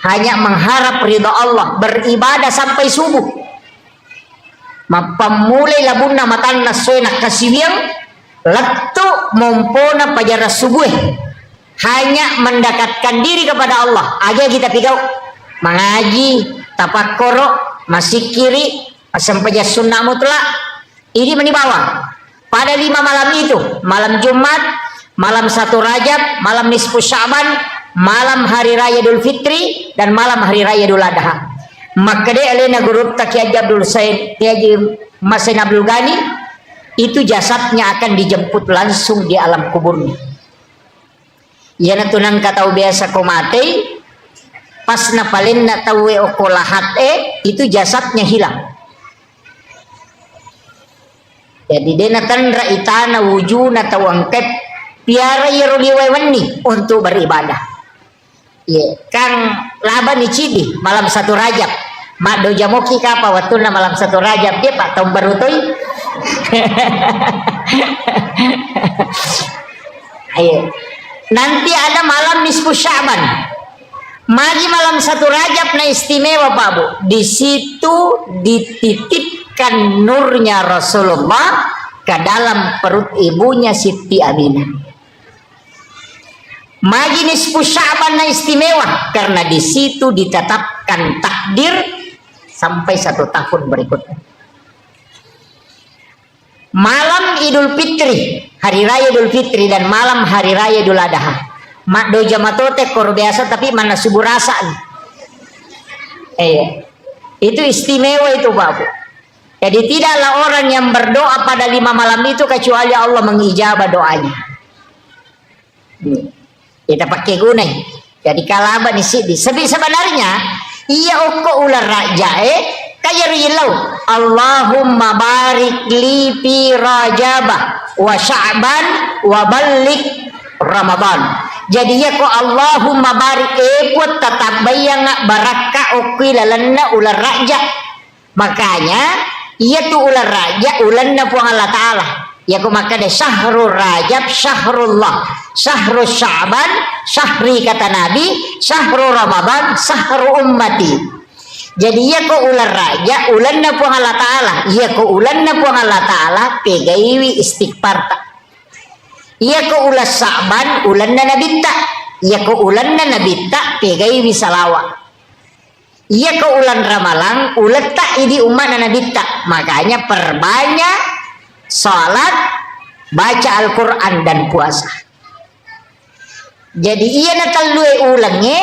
hanya mengharap ridha Allah beribadah sampai subuh. Mapamulay labuna matan na suenak kasiwiyang latto mompona pajara subuh hanya mendekatkan diri kepada Allah aja kita pigau mengaji tapakkoro masih kiri sampai sunnah mutlak ini menibawa pada 5 malam itu malam Jumat malam 1 Rajab malam nisfu Sya'ban malam hari raya Idul Fitri dan malam hari raya Idul Adha. Maka dia alena guru Taki Haji Abdul Said Haji Mas Abdul Ghani itu jasadnya akan dijemput langsung di alam kuburnya. Ya natunan katau biasa komate pas napalin na tawe okolahat itu jasadnya hilang. Jadi dia natandra itana wujuna tawangkep piara yeruliwewani untuk beribadah. Ye, Kang laban icidi malam 1 Rajab. Mak do jamoki kapa watuna malam 1 Rajab dia Pak tahun baru toy. Ayo. Nanti ada malam nisfu Sya'ban. Magi malam 1 Rajab na istimewa Pak Bu. Di situ dititipkan nurnya Rasulullah ke dalam perut ibunya Siti Aminah. Magi nisfu Sya'ban na istimewa karena di situ ditetapkan takdir sampai 1 tahun berikutnya. Malam Idul Fitri, hari raya Idul Fitri dan malam hari raya Idul Adha. Mak do jamatote kor biasa tapi mana subuh rasaan. Itu istimewa itu Pak Bu. Jadi tidaklah orang yang berdoa pada 5 malam itu kecuali Allah mengijabah doanya. Kita pakai guna. Jadi kalaba di sini. Sebenarnya iya oko ular raja kaya rilau. Allahumma barik li fi Rajabah wa Sya'ban wa balik Ramadan. Jadi ya ko Allahumma barik epot tetap bayang baraka okui lalanna ular raja. Makanya ia tu ular raja ulanna puang Allah Ta'ala. Ya ko makanya syahrul rajab syahrullah, syahrul sya'ban syahri kata Nabi, syahrul ramadan syahrul ummati. Jadi ya ko ular raja ulanna puang Allah Ta'ala, ya ko ulanna puang Allah Ta'ala pegaiwi istighfar. Iya ko ulas Sa'ban ulanna nabitta, iya ko ulanna nabitta pegaiwi salawat. Iya ko ulan Ramalang uletta idi umana nabitta. Makanya perbanyak salat, baca Al-Quran dan puasa. Jadi iya natalue ulangnya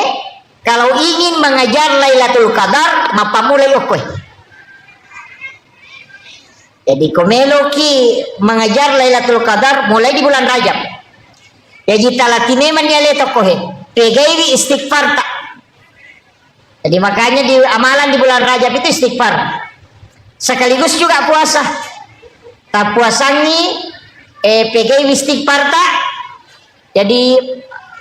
kalau ingin mengajar Lailatul Qadar mapamulai okoy. Jadi komeloki mengajar Lailatul Qadar mulai di bulan Rajab. Jadi talatine maniale tokohe pegaiwi istighfar tak. Jadi makanya di amalan di bulan Rajab itu istighfar. Sekaligus juga puasa. Tak puasangi pegaiwi istighfar tak. Jadi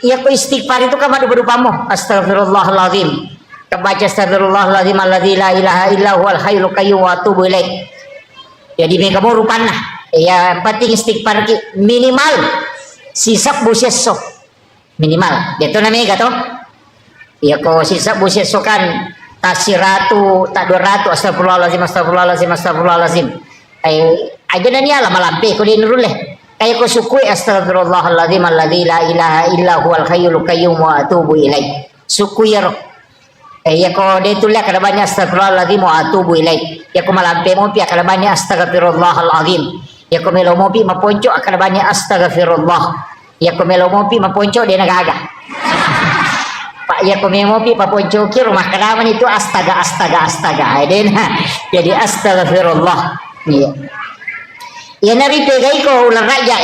ya ku istighfar itu kamadu berupamu astagfirullahaladzim. Kebaca astagfirullahaladzim alladzi la ilaha illa huwal hayyul qayyum wa atubu ilaih. Jadi mereka mau rupana ya penting istighfar minimal sisap buseso minimal itu namanya gato ya ko sisap buseso kan tasiratu tak 200 astagfirullahalazim astagfirullahalazim astagfirullahalazim aja nanya lama lampe ko dinuruleh kayak ko sukui astagfirullahalazim alladzi la ilaha illa huwal hayyul qayyum wa atubu ilaih sukui ya roh ya ko dia tulis kada banyak astagfirullahalazim wa atubu ilaih ya ko malampe mo pi kada banyak astagfirullahalazim ya ko melo mo pi maponco kada banyak astagfirullah ya ko melo mo pi maponco dia nagaga pak ya ko melo mo pi maponco ki rumah kadaman itu astaga jadi astagfirullah iya ya nari pegai ko ular raja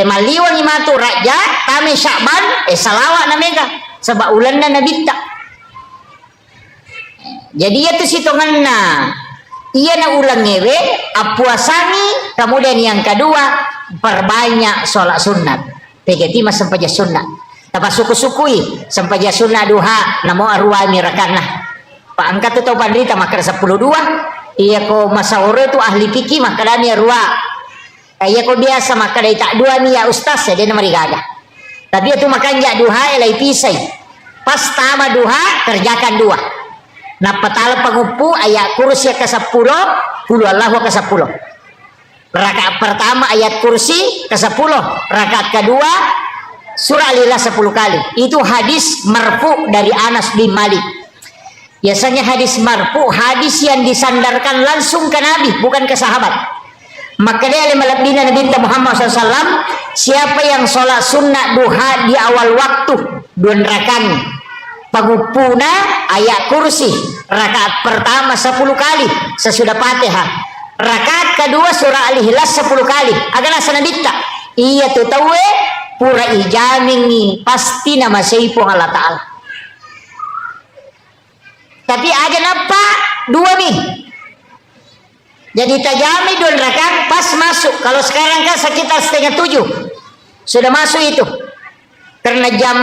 maliwan imatu raja kami Sya'ban salawat namega sebab ulanna nabitta. Jadi itu sitongan iya na ulang ngewe apuasani kemudian yang kedua perbanyak sholat sunat pegeti mas sampai sunat tapi suku-sukui sampai sunat duha namo arwah mirakana pak angkat itu pandita maka 10 dua iya ko masaworo itu ahli fikih maka dani arwah iya ko biasa maka dari tak dua nih ya ustaz ya dia namanya gaga tapi itu makanya duha elai pisai pas tama duha kerjakan dua. Nah petala pengupu ayat kursi ke-10 puluh Allahu ke-10 rakaat pertama ayat kursi ke-10 rakaat kedua surah Al-Ikhlas 10 kali itu hadis marfu dari Anas bin Malik. Biasanya hadis marfu hadis yang disandarkan langsung ke Nabi bukan ke sahabat. Maka dia malabdina Nabi Muhammad SAW siapa yang sholat sunnah duha di awal waktu 2 rakaat pengupuna ayat kursi rakaat pertama 10 kali sesudah Fatihah rakaat kedua surah Al-Ikhlas 10 kali agak sanadita iya tu tawe pura ijamingi pasti nama seipu Allah Ta'ala tapi ada apa dua nih jadi tajami 2 rakaat pas masuk kalau sekarang kan sekitar 6:30 sudah masuk itu karena jam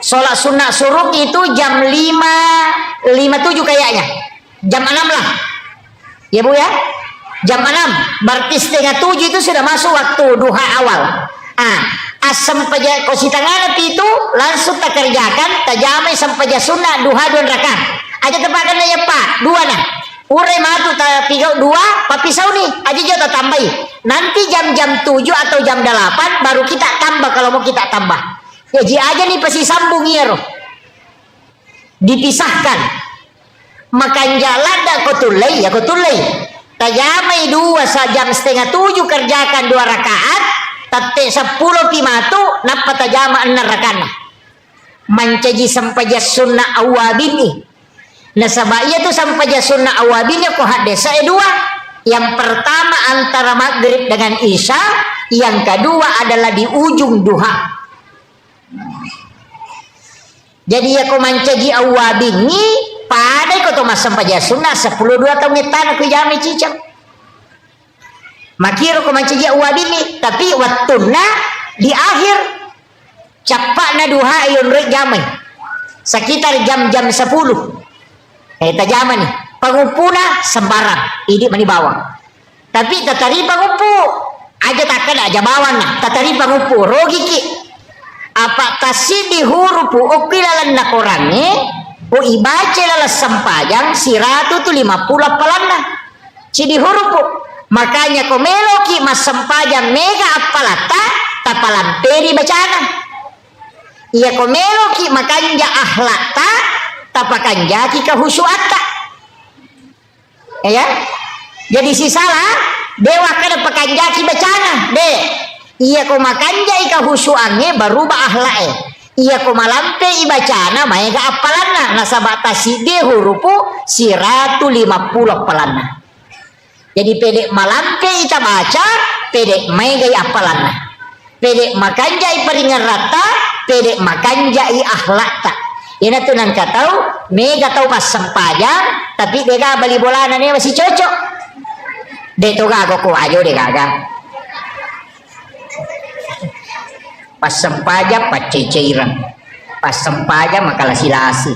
sholat sunnah suruk itu jam 5:57 kayaknya jam 6 lah ya bu ya jam 6 berarti 6:30 itu sudah masuk waktu duha awal asam paja kosi tangan itu langsung tak kerjakan tajamai sampai sunnah duha 2 rakaat aja tepakan ya pak 2 nah urai matu tak 3 2 papisau nih aja jauh tambahi nanti jam 7 atau jam 8 baru kita tambah kalau mau kita tambah ya ji aja nih pasti sambung ya roh dipisahkan makan jalan dak kotulai ya kotulai tajamai 2 jam 6:30 kerjakan 2 rakaat tate 10 pimatu napa tajama 6 rakaat mancaji sampai sunnah awabini nah sabaya tu sampai sunnah awabini ko hadesa 2 yang pertama antara maghrib dengan isya yang kedua adalah di ujung duha. Jadi ya ko mancaji awabini padai ko to masam paja sunnah 10 2 tahun ngetan ko jami cicang makiro ko mancaji awabini tapi wattuna di akhir Capak na duha yon rek jamai. Sekitar jam-jam 10. Eta jaman nih. Pangupuna sembarang. Idi mani bawang. Tapi tatari pangupu. Aja takkan aja bawang na. Tatari pangupu. Rogi ki. Apa tasidi hurupu ukilalan na korangi. Po ibace lala sempajang siratu tu 50 palana. Sidi hurupu. Makanya komeloki mas sempajang mega apalata tapalamperi bacana. Iya komeloki makanja ahlata tapakanja ki kahusuata. Ya. Jadi si salah dewa kada pakanjaki bacana de. Iya ko makanja ika husuange berubah ahlae. Iya ko malampe ibacana maega apalanna nasabatasi de hurupu siratu 50 palanna. Jadi pedek malampe ita baca, pedek maega apalanna. Pedek makanja paringan rata, pedek makanja ahlata. Ina tuh nan katau mega tau pas sempajang tapi dega bali bolana nih masih cocok. De to gago ko ajo de gaga. Pas sempajang pas ceceiran. Pas sempajang makalah silasi.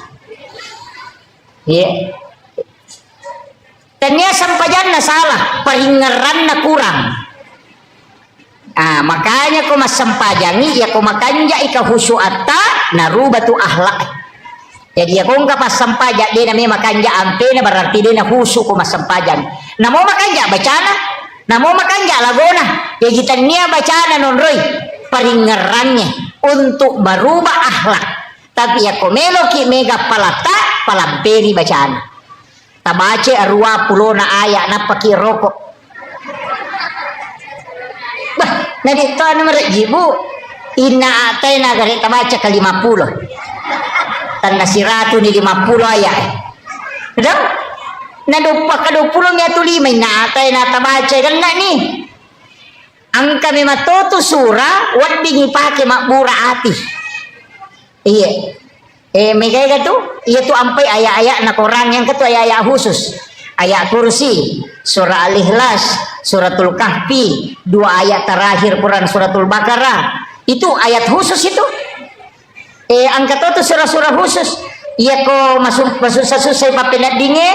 Iya. Tanya sempajang na salah, peringeran na kurang. Ah, makanya ko mas sempajangi ya ko makanja ika husuata narubatu ahlak. Jadi ya kung kapas sampaja dia namanya makanja ampe na berarti dia na husu ko mas sempajang. Namo makanja bacana, namo makanja lagona. Ya kita nia bacana nonroy peringerannya untuk berubah ahlak. Tapi ya komelo ki mega palata palamperi bacana. Tabace arua pulona aya na paki rokok. Bah, na dito ano jibu ina atay na gari tabace ka 50. Tanda siratu ni 50 aya. Betul? Na dupa ka 20 nya tu 5 na atay na tabace kan na ni. Ang kami matoto sura wat bingi pake makbura ati. Iya. Megay gato, iya tu ampai ayat-ayat na Quran yang ketu ayat-ayat khusus. Ayat kursi, surah Al-Ikhlas, suratul Kahfi, 2 ayat terakhir Quran suratul Baqarah. Itu ayat khusus itu. Angkat itu surah-surah khusus. Iya ko masuk susah papenat dinge.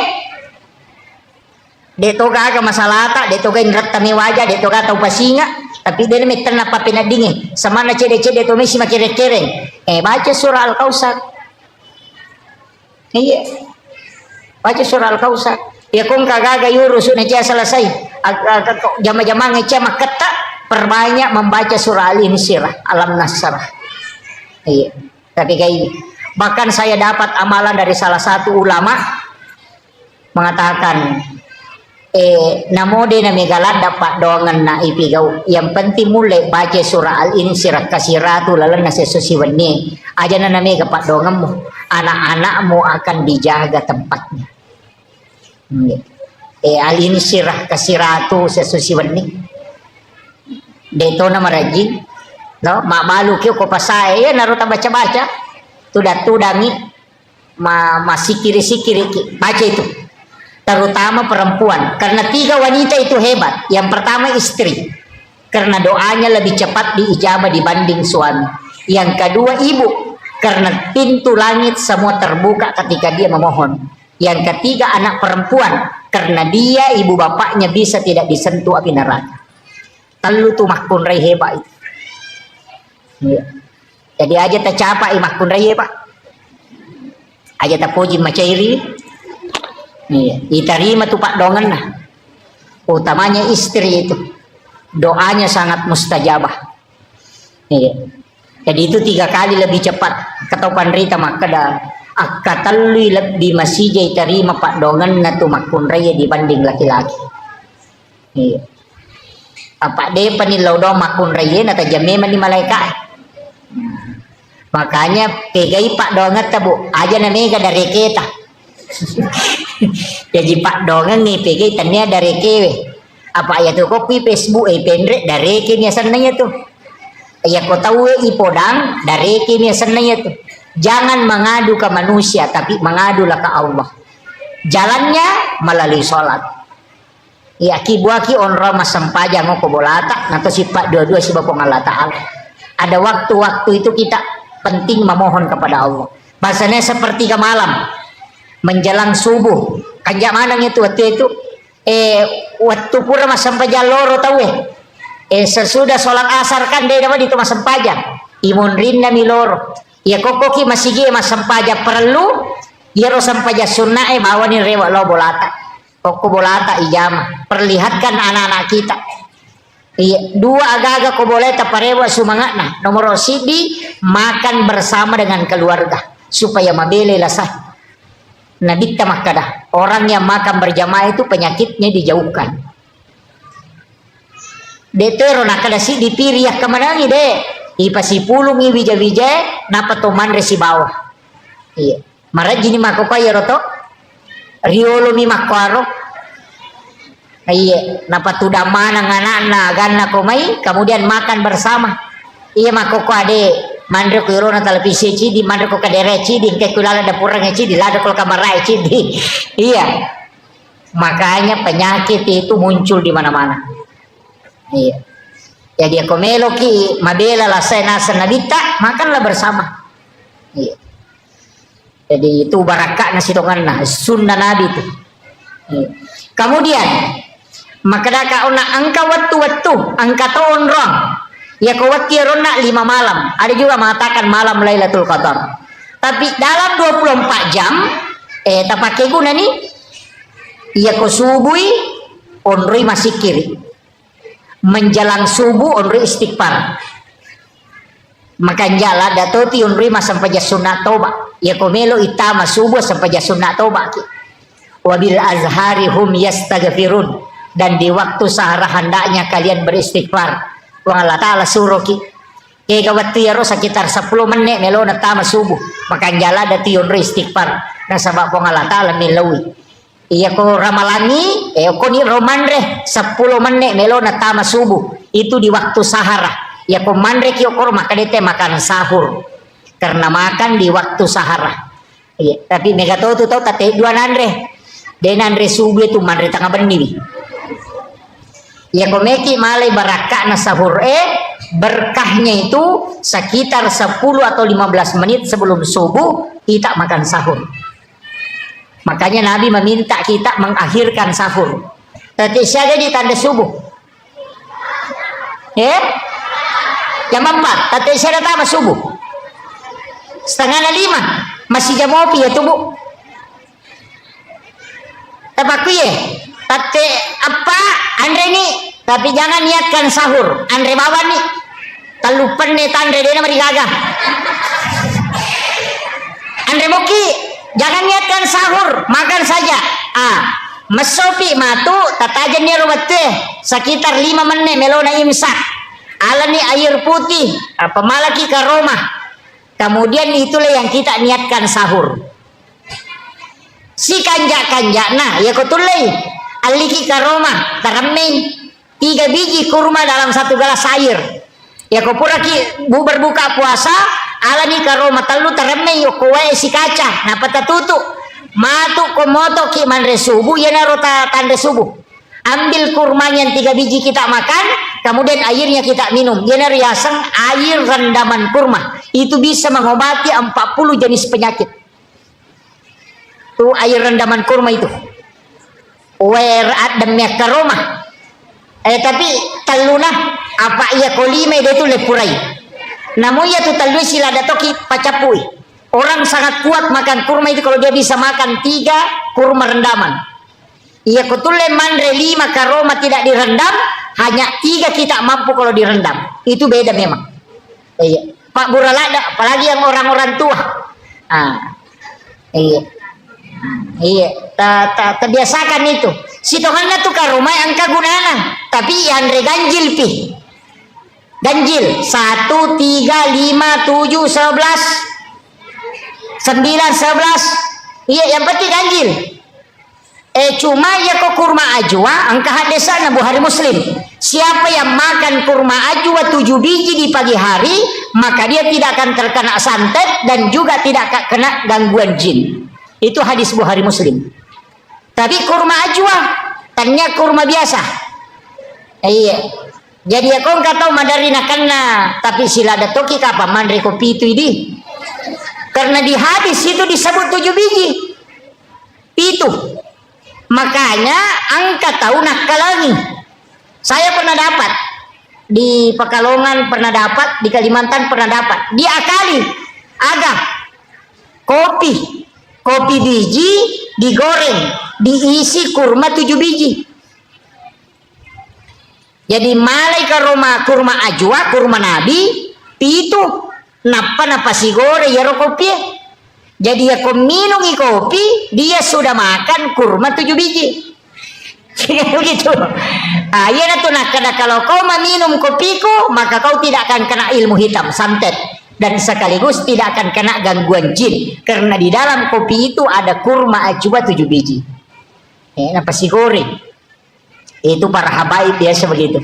Detoga ka masalah tak, detoga indrat tami wajah, detoga tau pasinga. Tapi dia meter na papenat dinge. Sama na cede-cede to mesi makere-kereng. Baca surah Al-Kausar. Iya, baca surah Al-Kausar. Ya kung kagaga yurus na siya selesai. Jama-jama ngecia maketa perbanyak membaca surah Al-Insyirah, Alam Nasrah. Iya, tapi kayak ini. Bahkan saya dapat amalan dari salah satu ulama mengatakan, namode na megalad dapat doangan na ipigau. Yang penting mulai baca surah Al-Insyirah kasiratu lalan na sesusiwan ni. Aja na nami kapak doanganmu. Anak-anakmu akan dijaga tempatnya. Al-Insyirah kasiratu sesusiwan ni. Deto na marajin. No, mabalu kyo ko pasay ya naruta baca-baca. Tudangi masikiri-sikiri baca itu. Terutama perempuan, karena 3 wanita itu hebat. Yang pertama istri, karena doanya lebih cepat diijabah dibanding suami. Yang kedua ibu, karena pintu langit semua terbuka ketika dia memohon. Yang ketiga anak perempuan, karena dia ibu bapaknya bisa tidak disentuh api neraka. Telu tuh makpun rai hebat itu. Ya. Jadi aja tercapai makpun rai hebat. Aja terpuji macairi. Iya, diterima tuh Pak Dongan nah. Utamanya istri itu. Doanya sangat mustajabah. Iya. Jadi itu 3 kali lebih cepat. Ketopan rita maka dah akatalui lebih masih jai terima Pak Dongan na tuh makun raya dibanding laki-laki. Iya. Apa deh panilau do makun raya na tajame di malaikat. Makanya pegai Pak Dongan tabu aja na mega dari kita. Jadi Pak Dongan nih pergi tanya dari kewe apa ya tuh kopi Facebook pendek dari kimia senanya tuh ya kau tahu ipodang dari kimia senanya tuh jangan mengadu ke manusia tapi mengadulah ke Allah jalannya melalui sholat ya kibuaki onro mas sempajang ko bolata nato si Pak dua-dua si Bapak Allah Ta'ala Ada waktu-waktu itu kita penting memohon kepada Allah. Bahasanya sepertiga malam menjelang subuh. Kanjak manang itu waktu itu waktu pura masam pajak loro tahu sesudah sholat asar kan dia dapat itu masam pajak. Imun rinda mi loro. Ya kokoki masih ge masam pajak perlu. Ya rosam pajak sunnah bawani rewa lo bolata. Koko bolata ijama. Perlihatkan anak-anak kita. Iya, dua agak-agak ko boleh taparewa sumangatna. Nomor sidi makan bersama dengan keluarga supaya mabele lasah. Nabi makada orang yang makan berjamaah itu penyakitnya dijauhkan. Detero nakada si dipiriak kemanangi de. Ipasi pulung i wija-wija napa toman resi bawah. Iya. Marajini makoko ya roto. Riolo mi makwaro. Iya, napa tuda mana anak-anak ganna komai kemudian makan bersama. Iya makoko ade mandre ko irona televisi cidi mandre ko kadere cidi ke kulala dapurang cidi lada kol kamarai cidi. Iya. Makanya penyakit itu muncul di mana-mana. Iya. Jadi aku meloki mabela la nasa nabita makanlah bersama. Iya. Jadi itu barakah nasi tonganna sunnah Nabi itu. Iya. Kemudian maka daka ona angka waktu angka tahun rong ya kau waktu rona 5 malam ada juga mengatakan malam Lailatul Qadar tapi dalam 24 jam tak pakai guna nih ya kau subuhi onri masih kiri menjelang subuh onri istighfar makan jala datoti onri sampai sunat toba ya kau melo itama subuh sampai sunat toba wabil azhari hum yastaghfirun dan di waktu sahara hendaknya kalian beristighfar. Wang Allah Ta'ala suruh ki. Kaya waktu ya sekitar 10 menit melona tama subuh. Makan jala dati yun istighfar. Nasabak wang Allah Ta'ala milawi. Iya ko ramalangi. Ko ni romandre 10 menit melona tama subuh. Itu di waktu sahara. Ya ko mandre ki okor makadete makan sahur. Karena makan di waktu sahara. Iya. Tapi mega tau tate dua nandre. Den andre subuh itu mandre tengah benih. Ya komeki malai barakah na sahur berkahnya itu sekitar 10 atau 15 menit sebelum subuh kita makan sahur. Makanya Nabi meminta kita mengakhirkan sahur. Tapi siaga di tanda subuh. Jam 4, tapi siaga tama subuh. 4:30 masih jam ngopi ya tubuh. Tapaku ya. Tate apa Andre nih tapi jangan niatkan sahur Andre bawa nih talupan nih Andre dia nama digagah Andre Moki jangan niatkan sahur makan saja mesopi matu tatajan dia rubat teh sekitar 5 menit melona imsak ala nih air putih pemalaki ke Roma kemudian itulah yang kita niatkan sahur si kanjak nah ya kutulai aliki karoma tarameng 3 biji kurma dalam 1 gelas air ya kau pura ki berbuka puasa ala ni karoma talu tarameng yo kowe si kaca napa tutu matu komoto ki manre subuh ya narota tanda subuh ambil kurmanya yang 3 biji kita makan kemudian airnya kita minum ya riasang air rendaman kurma itu bisa mengobati 40 jenis penyakit tuh air rendaman kurma itu adamnya ke Roma tapi taluna apa ia kolime dia tu lepurai namun ia tu talu sila datoki pacapui orang sangat kuat makan kurma itu kalau dia bisa makan 3 kurma rendaman ia kutule mandre 5 ke Roma tidak direndam hanya 3 kita mampu kalau direndam itu beda memang iya Pak Buralada apalagi yang orang-orang tua iya terbiasakan itu si tohanna tu karumai angka gunana tapi Andre ganjil pi ganjil 1 3 5 7 11 9 11 iya yang penting ganjil cuma ya kok kurma ajwa angka hadesana Bukhari Muslim siapa yang makan kurma ajwa 7 biji di pagi hari maka dia tidak akan terkena santet dan juga tidak akan kena gangguan jin. Itu hadis Bukhari Muslim. Tapi kurma ajwa, tanya kurma biasa. Iya. Jadi aku nggak tahu madari nakanna, tapi sila ada toki kapa mandri kopi itu ini. Karena di hadis itu disebut 7 biji. Itu. Makanya angka tahu nakalangi. Saya pernah dapat di Pekalongan, pernah dapat di Kalimantan, pernah dapat. Diakali ada kopi biji digoreng, diisi kurma 7 biji. Jadi malai kurma ajwa, kurma nabi, itu napa si gore ya kopi. Jadi ya kau minum kopi, dia sudah makan kurma 7 biji. Begitu. Ya tuh kalau kau minum kopiku, maka kau tidak akan kena ilmu hitam, santet, dan sekaligus tidak akan kena gangguan jin, karena di dalam kopi itu ada kurma ajwa 7 biji. Napa si gore? Itu para habaib biasa begitu.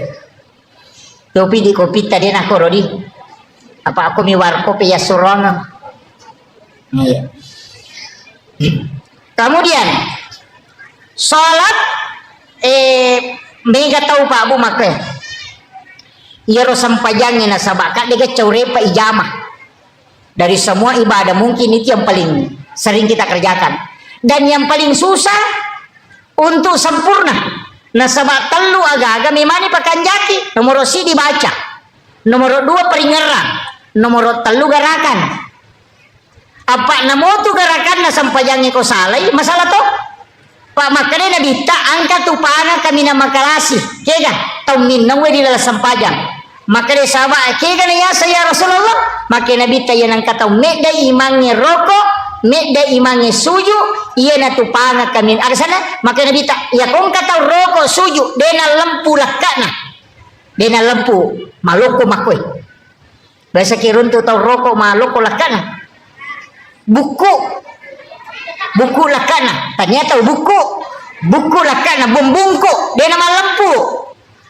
Topi di kopi tadi nak korodi. Apa aku miwar kopi ya surono. Iya. Kemudian salat mega tahu Pak Abu Makre. Iya ro sampajangnya nasabaka dia caurepa ijamah. Dari semua ibadah mungkin itu yang paling sering kita kerjakan dan yang paling susah untuk sempurna. Nasabak telu agak-agak memani pakanjaki. Nomor si dibaca, nomor 2 peringeran, nomor 3 gerakan. Apa namo tu gerakan na sampajangi ko salay masalah to Pak makanya nabi ta angkat tu pana kami na makalasi kega tau minang we di dalam sampajang makanya sahabat kega ya saya Rasulullah makanya nabi ta yan angkat tau medda imangnya rokok medda imangnya suju iya na tu pana kami aga sana makanya nabi ta ya kong katau rokok suju dena lempu lakana dena lempu maloko makoy bahasa kirun tu tau rokok maloko lakana buku lakana ternyata buku lakana bumbungku dia nama lempu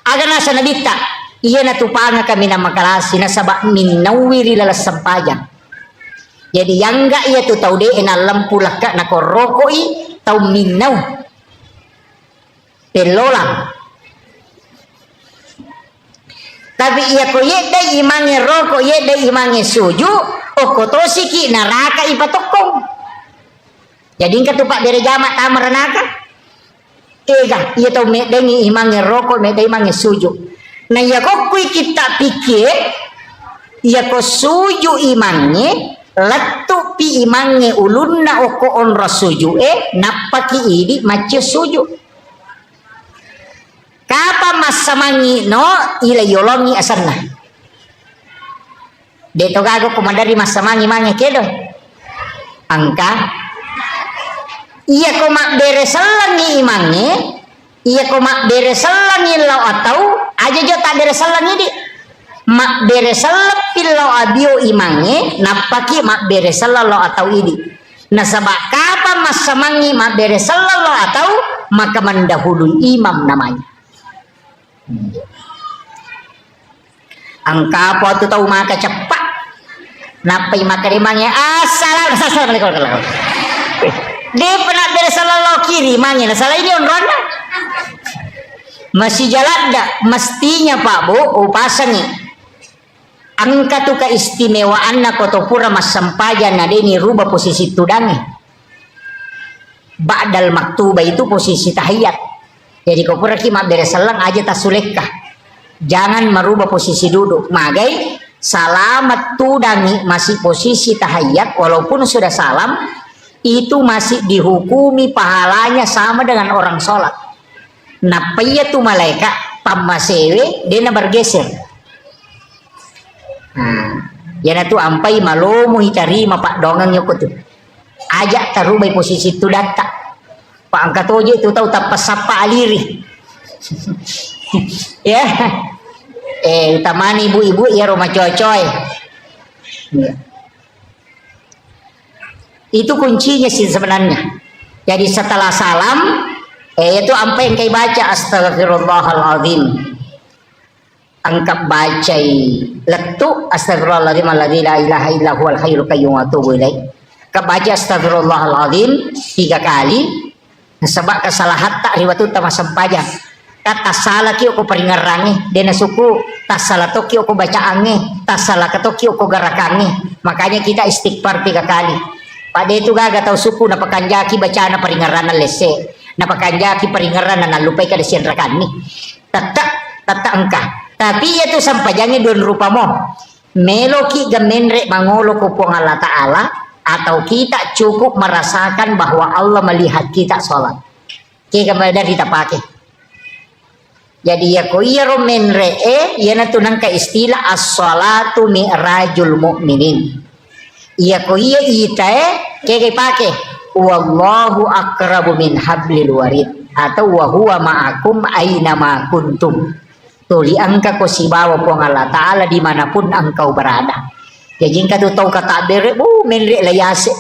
agar nasa nabita iya na tupanga kami na makalasi na sabak minawiri lalas sampajang jadi yang enggak iya tu tau de na lempu lakana ko rokoi tau minaw pelolang tapi iya ko yedda imangi rokok yedda imangi suju okotosi ki neraka ipatokong jadi ingkat tupak dari jamak tamar neraka ega iya tau medengi imangi rokok medai imangi suju nah iya kok kui kita pikir iya ko suju imangi letu pi imangi ulunna oko onra suju napaki idi mace suju kapa masamangi no ila yolongi asanna Deto gago kumandari masamangi mange kedo angka iya ko mak beresalangi imange iya ko mak beresalangi lau atau aja jo tak beresalangi di mak beresalang pilau abio imange napaki mak beresalang lau atau idi nasabak kapan masamangi mak beresalang lau atau maka mendahului imam namanya angka apa tu tahu maka cepat napai maka dimangnya assalamualaikum dia pernah bersalah kiri mangnya salah ini onrona masih jalan dak mestinya Pak Bu upasangi angka tu keistimewaan na kotopura mas sampajan na ini rubah posisi tudangi ba'dal maktubah itu posisi tahiyat jadi kau pura kima bersalah aja tasulekah jangan merubah posisi duduk magai salamat tudangi masih posisi tahiyat walaupun sudah salam itu masih dihukumi pahalanya sama dengan orang sholat napaya tu malaikat pamasewe dia bergeser ya tu ampai malomu hitarima Pak dongang nyokot tu ajak tarubai posisi tu data Pak angkat oje tu tahu tak pasapa aliri ya utamani ibu-ibu ya rumah coy-coy ya. Itu kuncinya sih sebenarnya jadi setelah salam itu apa yang kayak baca astagfirullahaladzim angkat baca letu astagfirullahaladzim alladzi la ilaha illa huwal hayyul qayyum wa atubu ilaih kebaca astagfirullahaladzim 3 kali sebab kesalahan tak riwayat utama sampajang tasala ki ko peringarange dena suku tasala to ki ko bacaange tasala ka to ki ko garakange. Makanya kita istighfar 3 kali. Pada itu gaga tahu suku na pakanjaki baca na peringaran na lese na pakanjaki peringaran na nalupay ka desian rakani tata engka. Tapi itu sampajange don rupa mo meloki gamenre mangolo ko po Allah Ta'ala atau kita cukup merasakan bahwa Allah melihat kita sholat kita dari kita pakai. Jadi ya ko iya romenre ya na tunang ka istilah as-salatu mi'rajul mu'minin. Iya ko iya ita kaya pakai wallahu akrabu min hablil warid atau wa huwa ma'akum aina ma kuntum. Tuli angka ko si bawa po ng Allah Ta'ala dimanapun engkau berada. Jadi ka tahu kata bere menre layase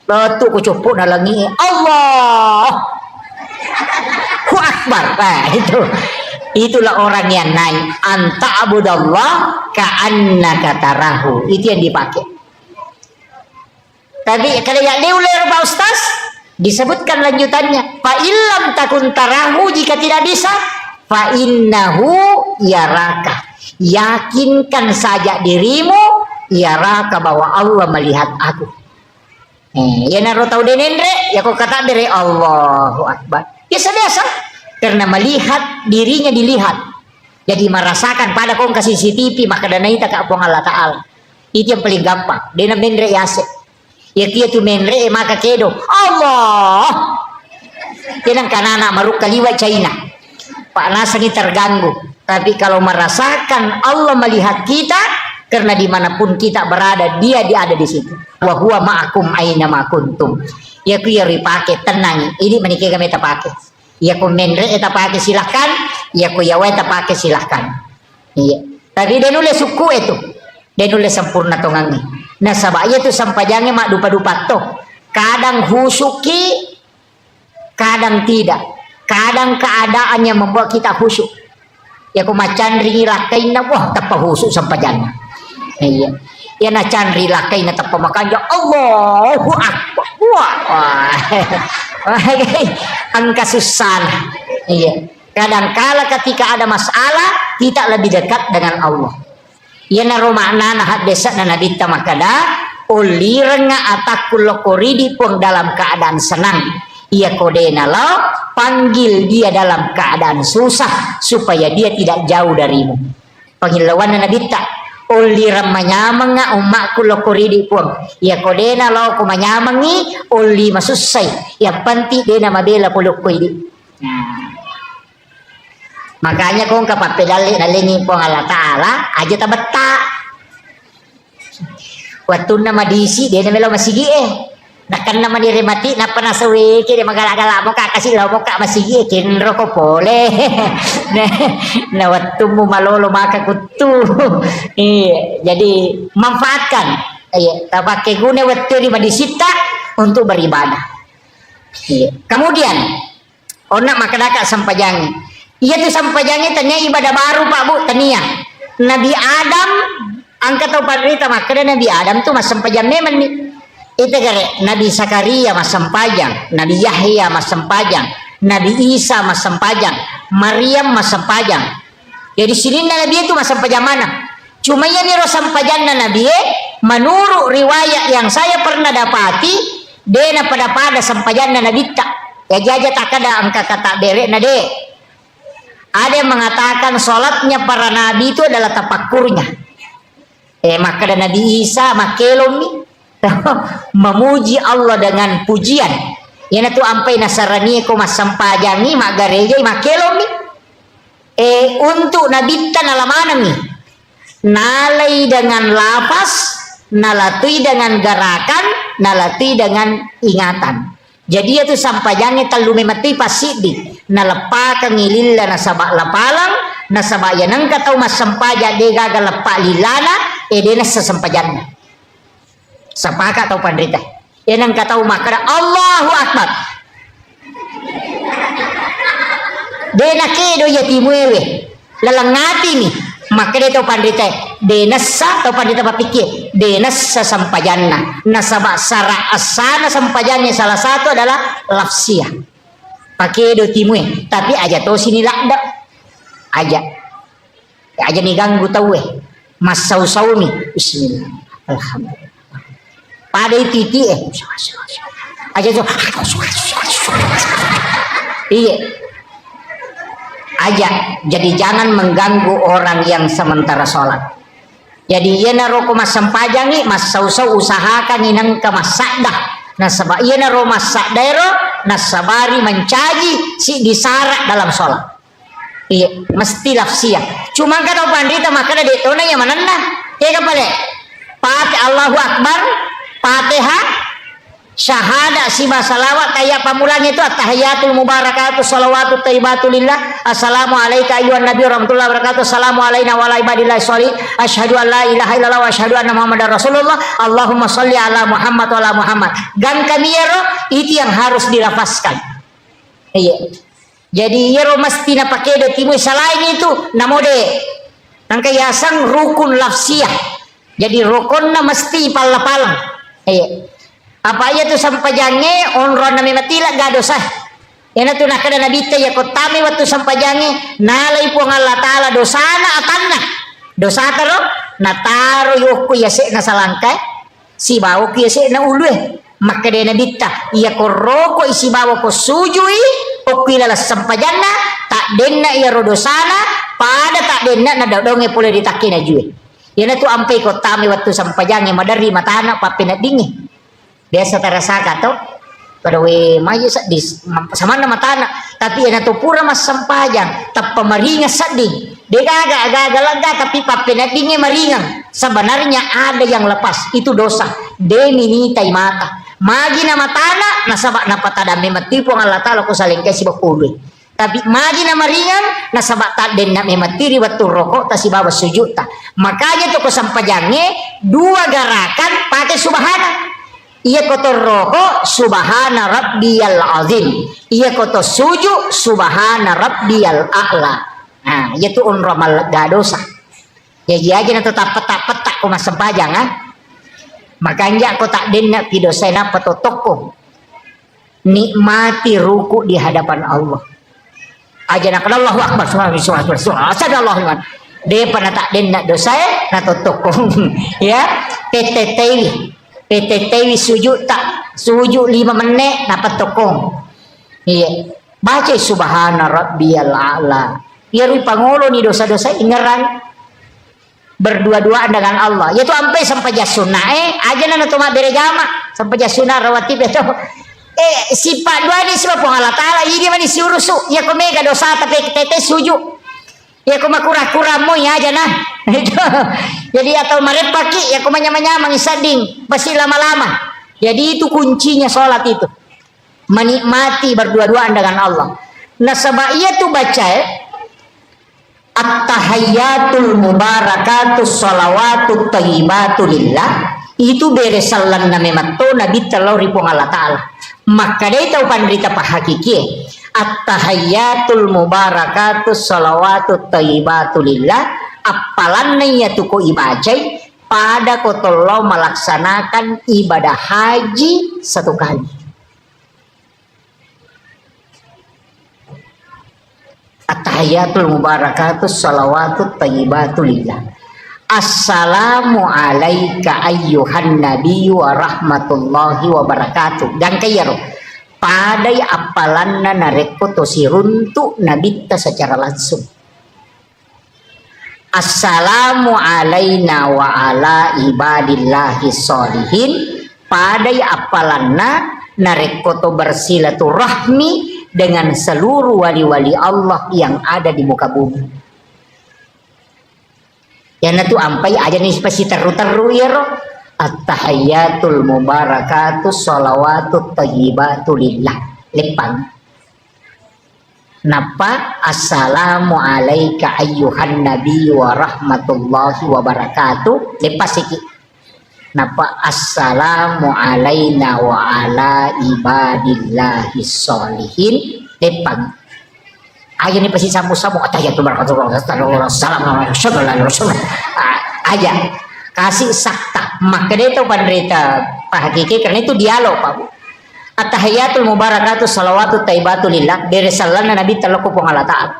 batu ko cupo na langi Allah Allahu Akbar. Itulah orang yang naik anta abudallah ka'annaka tarahu. Itu yang dipakai. Tapi kalau yang diulir Pak Ustaz disebutkan lanjutannya fa illam takun tarahu, jika tidak bisa fa innahu yaraka, yakinkan saja dirimu yaraka bahwa Allah melihat aku. Ya naro tahu denendre ya kok kata dari Allahu Akbar. Ya biasa karena melihat dirinya dilihat. Jadi merasakan pada kong kasih CCTV maka dana ita ka apong Allah Ta'ala. Itu yang paling gampang. Dena menre yase. Ya kia tu menre maka kedo Allah. Kenang kanana maruk kaliwa China. Pak Nasani terganggu. Tapi kalau merasakan Allah melihat kita, karena dimanapun kita berada dia ada di situ. Wa huwa ma'akum aina ma kuntum. Ya ku ya ripake tenang. Ini menikah kami pakai. Ya ku menre eta pakai silahkan, ya ku yawa eta pakai silahkan. Iya. Tapi dia nulis suku itu. Dia nulis sempurna tongangi. Nah sabaya itu sampajangnya mak dupa-dupa toh. Kadang husuki, kadang tidak. Kadang keadaannya membuat kita khusyuk. Ya ku macan rilakai na wah tapa husuk sampajangnya. Iya. Ya na candri lakai na tapa makanya Allahu Akbar. Wah. Angka susah. Iya. Kadang-kala ketika ada masalah kita lebih dekat dengan Allah. Ya na romakna na hadesa na nabita makada ulirenga atakul koridi pun dalam keadaan senang. Ia kodena lo panggil dia dalam keadaan susah supaya dia tidak jauh darimu. Panggil lawan na nabita uliran manyamang umakku lokoridi pun. Ia kodena lo kumanyamangi uli masusay. Yang penting dia nama bela puluk kuidi. Makanya kung kapapedali nalingi po Allah Ta'ala aja tabata. Waktu nama diisi dia nama lo masigi Nakan nama diremati na panasawi kini magala-gala mo ka kasi lo mo ka masigi kinro ko pole. Na waktu mo malolo makakutu. Jadi manfaatkan. Tapakai guna waktu di madisita untuk beribadah. Kemudian onak makadaka sampajang. Iya tuh sampajangnya tanya ibadah baru Pak Bu tania. Nabi Adam angkat tau parita makada Nabi Adam tuh mas sampajang memang nih. Itu kare Nabi Zakaria mas sampajang, Nabi Yahya mas sampajang, Nabi Isa mas sampajang, Maryam mas sampajang. Jadi sini Nabi itu mas sampajang mana? Cuma ya nih sampajang Nabi menurut riwayat yang saya pernah dapati dena pada sampajang Nabi tak. Ya jaja tak ada angka kata derek nade. Ada yang mengatakan sholatnya para nabi itu adalah tapakurnya. Maka ada Nabi Isa makelom nih memuji Allah dengan pujian. Yana tu ampai nasarani ko masampajangi mak gareja makelom nih. Untuk nabi tan alamana nih. Nalai dengan lapas, nalatui dengan gerakan, nalatui dengan ingatan. Jadi itu sampajangnya talu memati pasidi. Nalepa kangililla nasaba lapalang nasaba yanang katau mas sampaja de gagal lepa lilana edena sesampajannya. Sapaka atau pandrita. Yanang katau makara Allahu Akbar. Dena kedo yatimuewe lalangati nih. Maka dia tahu pandita denasa atau pandita berpikir denasa sampajanna nasaba sara asana sampajannya salah satu adalah lafsiah pakai do timue tapi aja tahu sini lakda aja nih ganggu tahu mas saumi bismillah alhamdulillah pada titi aja tuh iya aja jadi jangan mengganggu orang yang sementara sholat. Jadi ia naro ko mas sampajangi mas sausau usahakan inang ke masak dah nasaba ia naro masak daero nasabari mencaji si disarak dalam sholat. Iya mesti lafsia cuma kan pandita makanya di tona yang mana nah ya kapale pate Allahu Akbar Fatihah syahada si salawat kayak pamulanya itu at-tahiyatul mubarakatuh shalawatut thayyibatulillah assalamu alayka ayyuhan nabiy warahmatullahi wabarakatuh assalamu alayna wa ala ibadillahi sholih asyhadu an la ilaha illallah wa asyhadu anna muhammadar rasulullah allahumma sholli ala muhammad wa ala muhammad gan kamiyero itu yang harus dilafazkan iya jadi yero mesti na pakai de timu selain itu namode nang kayasang rukun lafsiyah jadi rukunna mesti palapalang iya apa aja tuh sampajange onron nami matila gak dosa yana tuh nakada nabita ya kotami waktu sampajange nalai po Allah taala dosana atanna dosa taro nataro yoku yase na salangkai si bawo ku yase na ulwe maka de nabita iya koroko isi bawo ko sujui okila sampajanna tak denna iya rodosana pada tak denna na dodonge pole ditakina jue yana tuh ampai kotami waktu sampajange madari matana papina dingi biasa terasa kato pada we maju di sama nama tanah tapi yang itu pura mas sampajang tak pemeringa sedih dia agak lega tapi papena dingin meringan sebenarnya ada yang lepas itu dosa demi nitai mata magi nama tanah nasabak napa tada mematipu Allah taala ku saling kasih bakului tapi magi nama ringan nasabak tak den mematiri waktu rokok tasi bawa sujud ta makanya tuh kesampajangnya dua gerakan pakai subhana iya kotor rokok subhana rabbiyal azim iya kotor sujud subhana rabbiyal a'la nah itu unramal dosa jadi aja tetap petak ko mas sempajang makanya ko tak denna pidosena patotoko nikmati ruku di hadapan Allah aja nak Allahu akbar subhanallah dia pernah tak denna dosa na totoko ya PTTW sujud tak sujud 5 menit dapat tokong iya baca subhana rabbiyal a'la ya rui pangolo ni dosa-dosa ingeran berdua-duaan dengan Allah yaitu sampai jasuna aja nana toma berejama sampai jasuna rawatib itu sifat dua ni sebab Allah taala ini mani si urusu ya ko mega dosa tapi tete sujud ya ko makura-kura mo ya aja nah jadi atau marepaki ya ko manyama-nyama ngisading pasti lama-lama jadi itu kuncinya sholat itu menikmati berdua-duaan dengan Allah nah sebab ia tuh baca at-tahayyatul mubarakatus sholawatut thayyibatulillah itu beresalan na mematto nabi talau ripong Allah taala maka dia tahu pandrita pahakiki at-tahayyatul mubarakatus sholawatut thayyibatulillah apalannya ya tuh ko ibajai pada kotolo melaksanakan ibadah haji 1 kali at-tahayyatul mubarakatus sholawatut thayyibatulillah assalamu alayka ayyuhan nabiyyu wa rahmatullahi wa barakatuh dan kayaro padai apalanna nareko tosiruntu nabita secara langsung assalamu alayna wa ala ibadillahi sholihin padai apalanna nareko to bersilaturahmi dengan seluruh wali-wali Allah yang ada di muka bumi yang itu ampai aja nih spesi teru-teru ya roh at-tahayyatul mubarakatus sholawatut thayyibatulillah lepang napa assalamu alayka ayyuhan nabiyyu wa rahmatullahi wa barakatuh lepas iki napa assalamu alayna wa ala ibadillahi sholihin lepang aja nih pasti samu-samu atahiyatul barakatuh assalamualaikum aja kasih sakta maka dia itu penderita Pak Hakiki karena itu dialog Pak at-tahiyatul mubarakatus shalawatut thayyibatulillah beresalan Nabi talaku Allah taala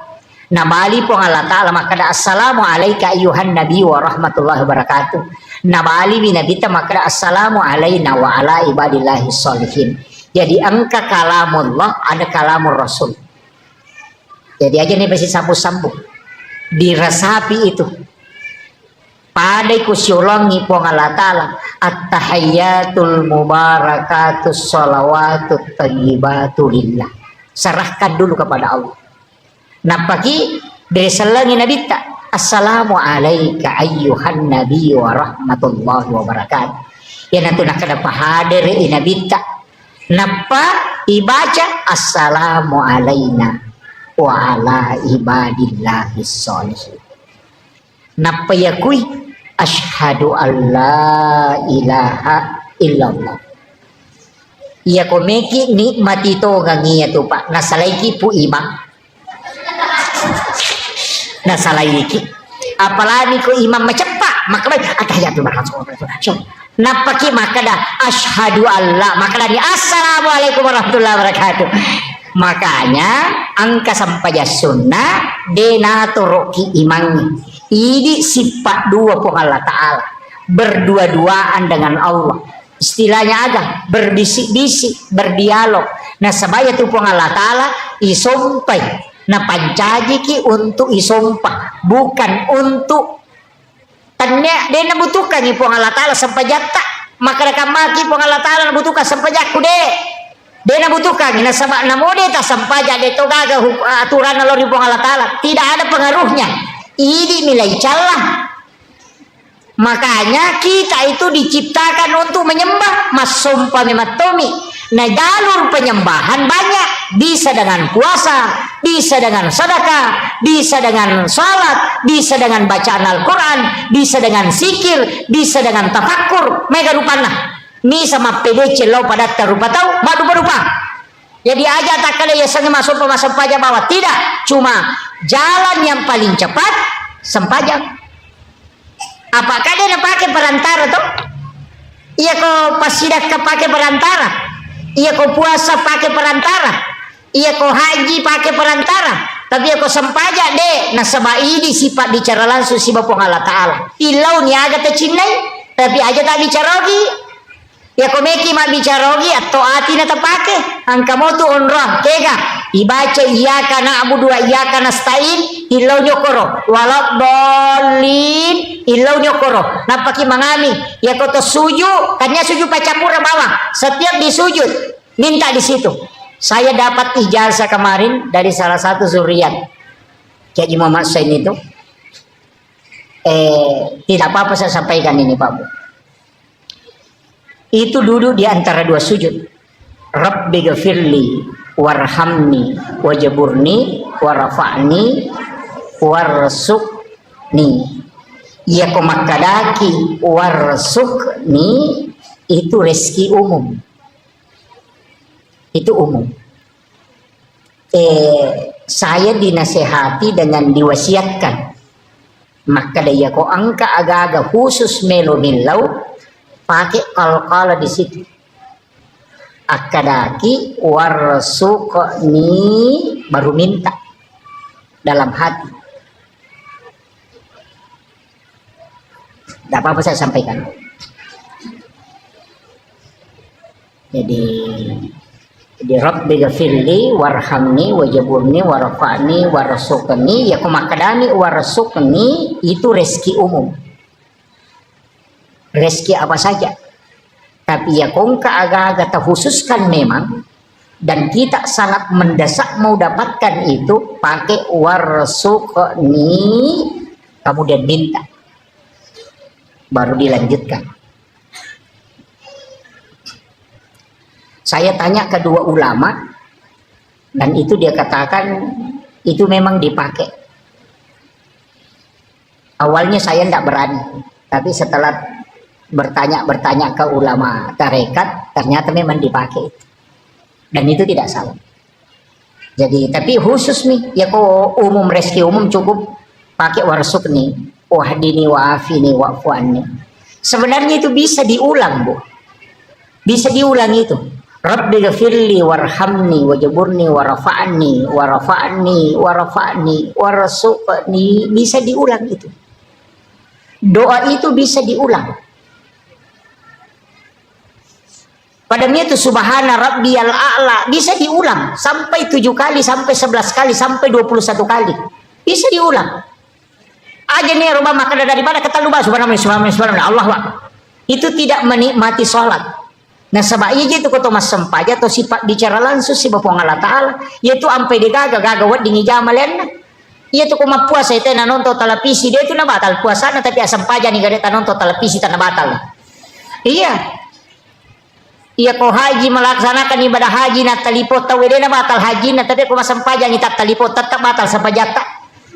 Nabali po Allah Ta'ala makada assalamu alaika ayuhan nabi wa rahmatullahi wabarakatuh. Nabali binabita makada assalamu alaina wa ala ibadillahi sholihin. Jadi angka kalamullah ada kalamur rasul. Jadi aja nih pasti sambung-sambung. Dirasapi itu. Padai kusyulangi po Allah Ta'ala at-tahiyyatul mubarakatus sholawatut thayyibatu lillah. Serahkan dulu kepada Allah. Napaki dari selangi Nabi ta assalamu alayka ayyuhan nabi wa rahmatullahi wabarakatuh. Ya nanti nak ada pahadir Nabi ta napa ibaca assalamu alayna wa ala ibadillahi sholihin. Napa yakui asyhadu alla ilaha illallah. Iya komeki nikmati to gangiya to pak nasalaiki pu imam. Nasalaiki. Apalagi ko imam macepak maka atahiyatul barakatuh. Napaki makada asyhadu alla makada ni assalamualaikum warahmatullahi wabarakatuh. Makanya angka sampaya sunnah denatoroki imangnya. Ini sifat dua po Allah Ta'ala. Berdua-duaan dengan Allah. Istilahnya agak berbisik-bisik, berdialog. Nah sebaya tu po Allah Ta'ala isompai. Nah pancaji ki untuk isompah. Bukan untuk tanya dia nabutukan ni po Allah Ta'ala sampai jata. Maka rekam maki po Allah Ta'ala nabutukan sampai jaku deh. Dia nabutukan na sama namode ta sampai jadi to gaga aturan Allah po Allah Ta'ala. Tidak ada pengaruhnya. Ini nilai celah. Makanya kita itu diciptakan untuk menyembah masumpa mematomi. Nah jalur penyembahan banyak. Bisa dengan puasa, bisa dengan sedekah, bisa dengan salat, bisa dengan bacaan Al-Quran, bisa dengan zikir, bisa dengan tafakkur. Mega rupana. Ni sama PDC lo pada terupa tahu, baru-barupa. Jadi aja tak kala ya sange masuk aja bawah. Tidak, cuma jalan yang paling cepat sempajang. Apakah dia pakai perantara tuh? Iya kau pasidak pakai perantara. Iya kau puasa pakai perantara. Iya kau haji pakai perantara. Tapi aku sempajak deh. Nah sebab ini sifat bicara langsung si Bapak Allah Ta'ala. Ilau ni agak tercinai. Tapi aja tak bicara lagi. Ya komeki mak bicara lagi atau hati na terpakai. Angka mo tu onrah. Kega. Ibaca iya kana abu dua iya kana stain. Ilau nyokoro. Walau dolin. Ilau nyokoro. Napaki mangami. Ya kau tu sujud. Kanya sujud pacampur bawah. Setiap disujud. Minta di situ. Saya dapat ijazah kemarin dari salah satu zuriat Kiai Muhammad Sain itu. Tidak apa-apa saya sampaikan ini Pak Bu. Itu duduk di antara dua sujud. Rabbi ghafirli warhamni wajaburni warafa'ni warsukni. Ya komakadaki warsukni itu rezeki umum. Itu umum. Saya dinasehati dengan diwasiatkan. Maka daya ko angka aga-aga khusus melo milau pakai kal-kala di situ. Akadaki warsukni baru minta dalam hati. Tidak apa-apa saya sampaikan. Jadi Rabbi ghafirli warhamni wajaburni warafa'ni warasukni ya kumakadani warasukni itu rezeki umum. Rezeki apa saja. Tapi ya kongka agak-agak terkhususkan memang dan kita sangat mendesak mau dapatkan itu pakai warasukni kemudian minta. Baru dilanjutkan. Saya tanya kedua ulama dan itu dia katakan itu memang dipakai. Awalnya saya tidak berani, tapi setelah bertanya ke ulama tarekat ternyata memang dipakai dan itu tidak salah. Jadi tapi khusus nih ya kok umum rezeki umum cukup pakai warsukni, wahdini wa'afini wa'fu'anni. Sebenarnya itu bisa diulang Bu, bisa diulang itu. Rabbi ghafirli warhamni wajaburni warafa'ni warafa'ni warafa'ni warasuqni. Bisa diulang itu. Doa itu bisa diulang. Padahal itu subhana rabbiyal a'la bisa diulang sampai 7 kali, sampai 11 kali, sampai 21 kali. Bisa diulang. Aja nih rumah makan daripada kata lupa subhanallah subhanallah Allah Akbar. Itu tidak menikmati sholat. Nah sebabnya itu kata mas sempaja atau sifat bicara langsung si Bapak Allah Ta'ala yaitu ampai digaga wat dingi jamalen yaitu kuma puasa itu na nonton televisi dia itu na batal puasa tapi asam paja nih gak nonton televisi tanah batal. Iya kau haji melaksanakan ibadah haji na talipot tahu dia na batal haji na tapi kuma sempaja nih tak talipot tetap batal sampaja tak.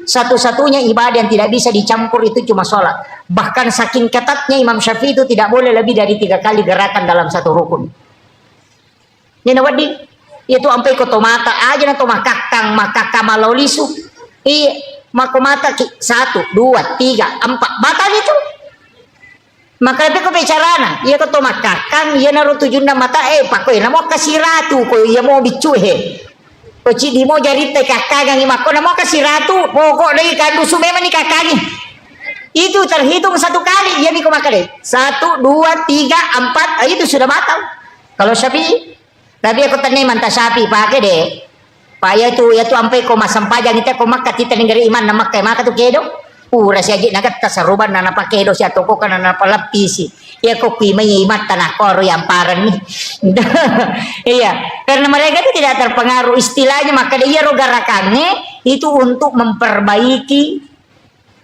Satu-satunya ibadah yang tidak bisa dicampur itu cuma sholat. Bahkan saking ketatnya Imam Syafi'i itu tidak boleh lebih dari 3 kali gerakan dalam satu rukun. Ini wadi itu sampai koto mata aja na to makakang makakama lisu. Iya, mako mata 1 2 3 4 batal itu. Maka itu kebicaraan, iya koto makakang iya naruh tujunda mata pakoy na mau kasih ratu ko iya mau bicuhe. Koci di mau jadi kakak yang imako na mau kasih ratu pokok dari kandusu memang ni kakaknya itu terhitung 1 kali dia nih kumakade 1 2 3 4 itu sudah batal kalau Syafi'i. Tapi aku tanya mantah Syafi'i pakai deh pak ya tu sampai koma sampajang kita komakat kita negeri iman nama kayak maka tu kedo rahasia aja nagat tasaruban nana pakai kedo si atau kok nana palapisi ya kok kui imat tanah koru yang parah nih. Iya karena mereka itu tidak terpengaruh istilahnya maka dia rogarakannya itu untuk memperbaiki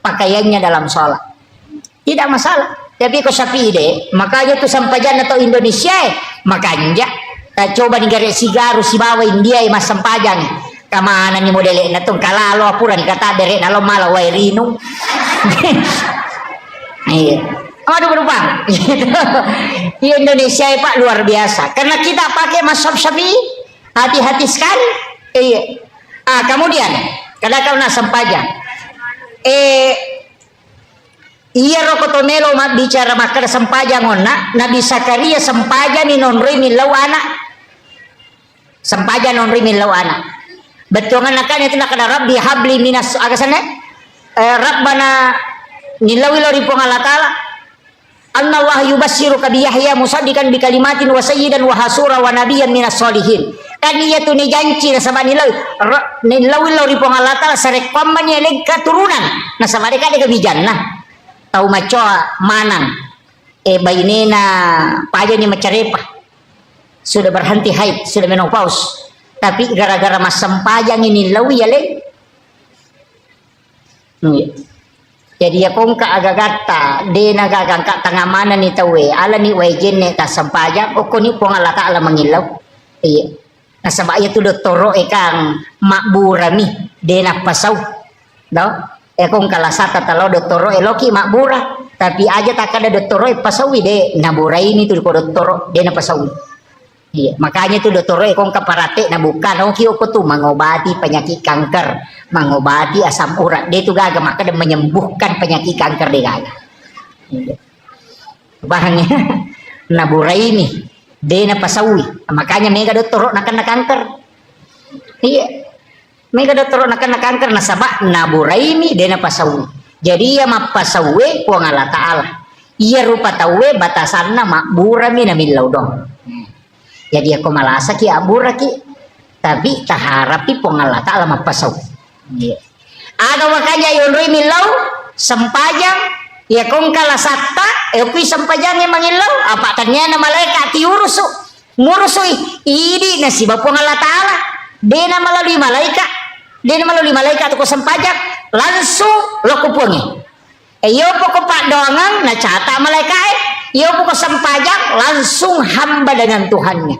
pakaiannya dalam sholat tidak masalah. Tapi kok Syafi'i deh makanya tuh sampajan atau Indonesia makanya kita coba negara sigaru si bawa India mas sampajan kamana nih modelnya tuh kalalo apuran kata derek nalo malah wairinu. Iya aduh berubah. Di Indonesia ya Pak luar biasa karena kita pakai mazhab Syafi'i hati-hati sekali. Iya kemudian kadang-kadang nak sampajan iya rokotomelo mat bicara makar sampajan ngona Nabi Zakaria sampajan ni nonri milau anak sampajan nonri milau anak betul kan itu nak ada Rabbi habli minas agasana Rabbana nilawi lori pong Allah Ta'ala Allah yubassiruka bi Yahya musaddiqan bi kalimatin wa sayyidan wa hasura wa nabiyyan minas solihin kan iya tu ni janji na sama nilawi lori pong Allah Ta'ala sarek pamannya leg keturunan na sama mereka ada kebijan nah tahu macoa manang bainena paja ni macarepa sudah berhenti haid sudah menopause tapi gara-gara masam pajang ini lawi ya le jadi ya kong ka agagata de nagagang ka tangamana ni tawe ala ni wajen ne ta sampajang o koni pong Allah Ta'ala mangilaw iya nasabaya tu doktoro kang makburami de na pasaw do kung kalasata talo doktoro loki makbura tapi aja tak ada doktoro pasawi de naburai ini tuh ko doktoro de na pasawi. Iya, makanya tuh doktoro kung kaparate na bukan o kio ko tuh mengobati penyakit kanker, mengobati asam urat. Dia tuh gaga maka dia menyembuhkan penyakit kanker dia gaga. Iya. Bahannya naburai ini de na pasawi. Makanya mega doktoro nakan na kanker. Iya. Mega doktoro nakan na kanker nasaba naburai ini de na pasawi. Jadi ya mapasawi puang Allah Ta'ala. Iya rupa tawe batasan na makburami na milaw dong. Jadi aku malasa ki abura ki tapi taharapi pong Allah Ta'ala mapasaw. Yeah. Ada makanya yunri milaw sampajang ya kung kalasata kui sampajang yang mangilaw apa tanya na malaikat tiurusu ngurusu ini na si bapong Allah Ta'ala dia na melalui malaikat ko sampajang langsung lo kupungi yo poko pak dongang na cata malaikat yo poko sampajang langsung hamba dengan Tuhannya.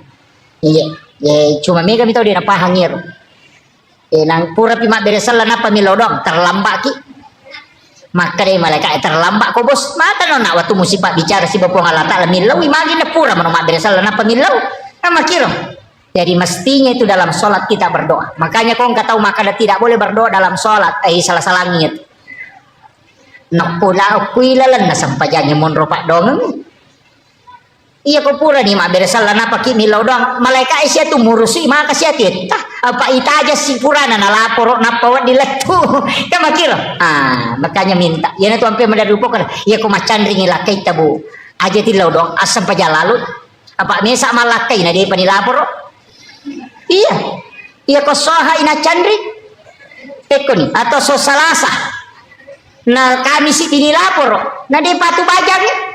Iya cuma mega mitau dia napahangir nang pura pimak beresal na pamilodong terlambat ki maka deh malaikat terlambat ko bos mata no nak waktu musibah bicara si bapong Allah Ta'ala milau imagine na pura manomak beresal na pamilau nama kiro. Jadi mestinya itu dalam sholat kita berdoa. Makanya kau nggak tahu maka tidak boleh berdoa dalam sholat. Salah langit. Nak pula kuilalan na sampajanya monro pak dong. Iya ko pura ni maberesal na paki milaw dong malaikat siya tu murusi maka siya tita apa ita aja si purana na lapor na pawat diletu ka makiro makanya minta yan tu ampe madarupo kan iya ko macan ringi lakai tabu aja tilaw dong asam pa lalut apa mesa malakai na di panilapor iya ko soha ina candri teko ni atau so salasa na kami si tinilapor na di patu bajang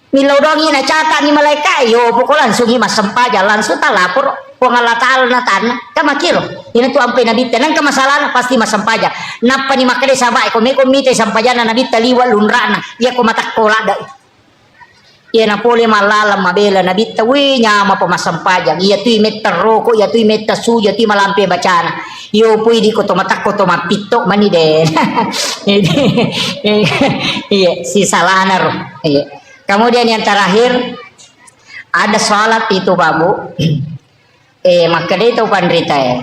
milaw dongi na cata ni malaikat yo pokok langsung himas sempaja langsung tak lapor pengalatal na tanah kamakiro ini tu ampai nabi tenang ke masalah pasti mas sempaja napa ni makade sama ko mite sampajana nabi taliwa lunrana ya ko matak kola da ya na pole malala mabela nabi tawi nyama pa masampaja iya tu meter roko ya tu meter suja tu malampe bacana yo pui di ko to matak ko to mapito mani den iya si salana ro iya. Kemudian yang terakhir ada sholat itu babu, maka dia itu pandrita ya.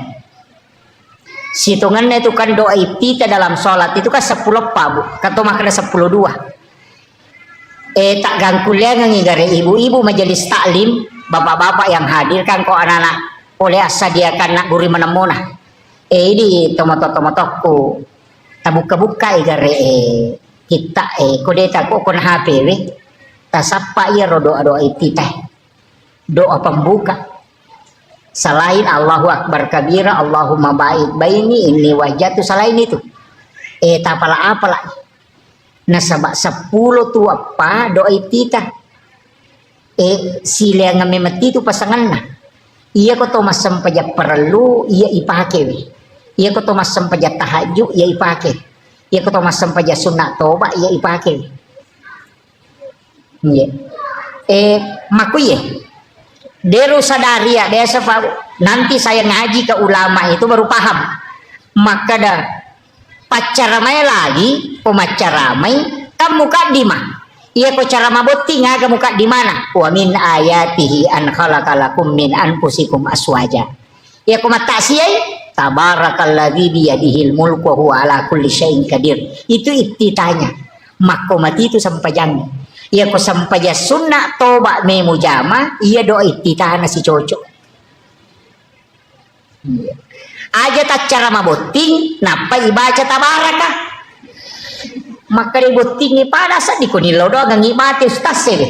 Hitungannya itu kan doa kita dalam sholat itu kan 10 babu, kata makanya 10 2. Tak gangkulian ngigare ibu-ibu majelis taklim, bapak-bapak yang hadir kan kok anak-anak oleh asa dia kan nak guri menemuna. Ini tomato-tomatokku, tabuka-buka igare kita kode tak kok kon HP we. Tasapa ia doa itu teh doa pembuka selain Allahu Akbar kabira Allahumma ba'id baini inni wajatu selain itu tapala apalah nasabak 10 tu apa doa itu teh sila ngamemeti itu pasanganna iya ko to masam paja perlu iya ipake we iya ko to masam paja tahajud iya ipake iya ko to masam paja sunat toba iya ipake we. Makuye deru sadaria desa nanti saya ngaji ke ulama itu baru paham maka dah pacaramai lagi pemacaramai kamu kadimah iya ko cara maboti ngaga muka di mana wa min ayatihi an khalaqalakum min anfusikum aswaja iya ko matasiyai tabarakalladzi biyadihil mulku wa huwa ala kulli syai'in qadir itu ittitanya makomati itu sampai jangan ia ko sampaja sunnah toba me mujama ia doa ititana si cocok aja tak cara maboting napa ibaca tabaraka maka di boting ni pada sa di kunilaw doa ngibati ustaz sebe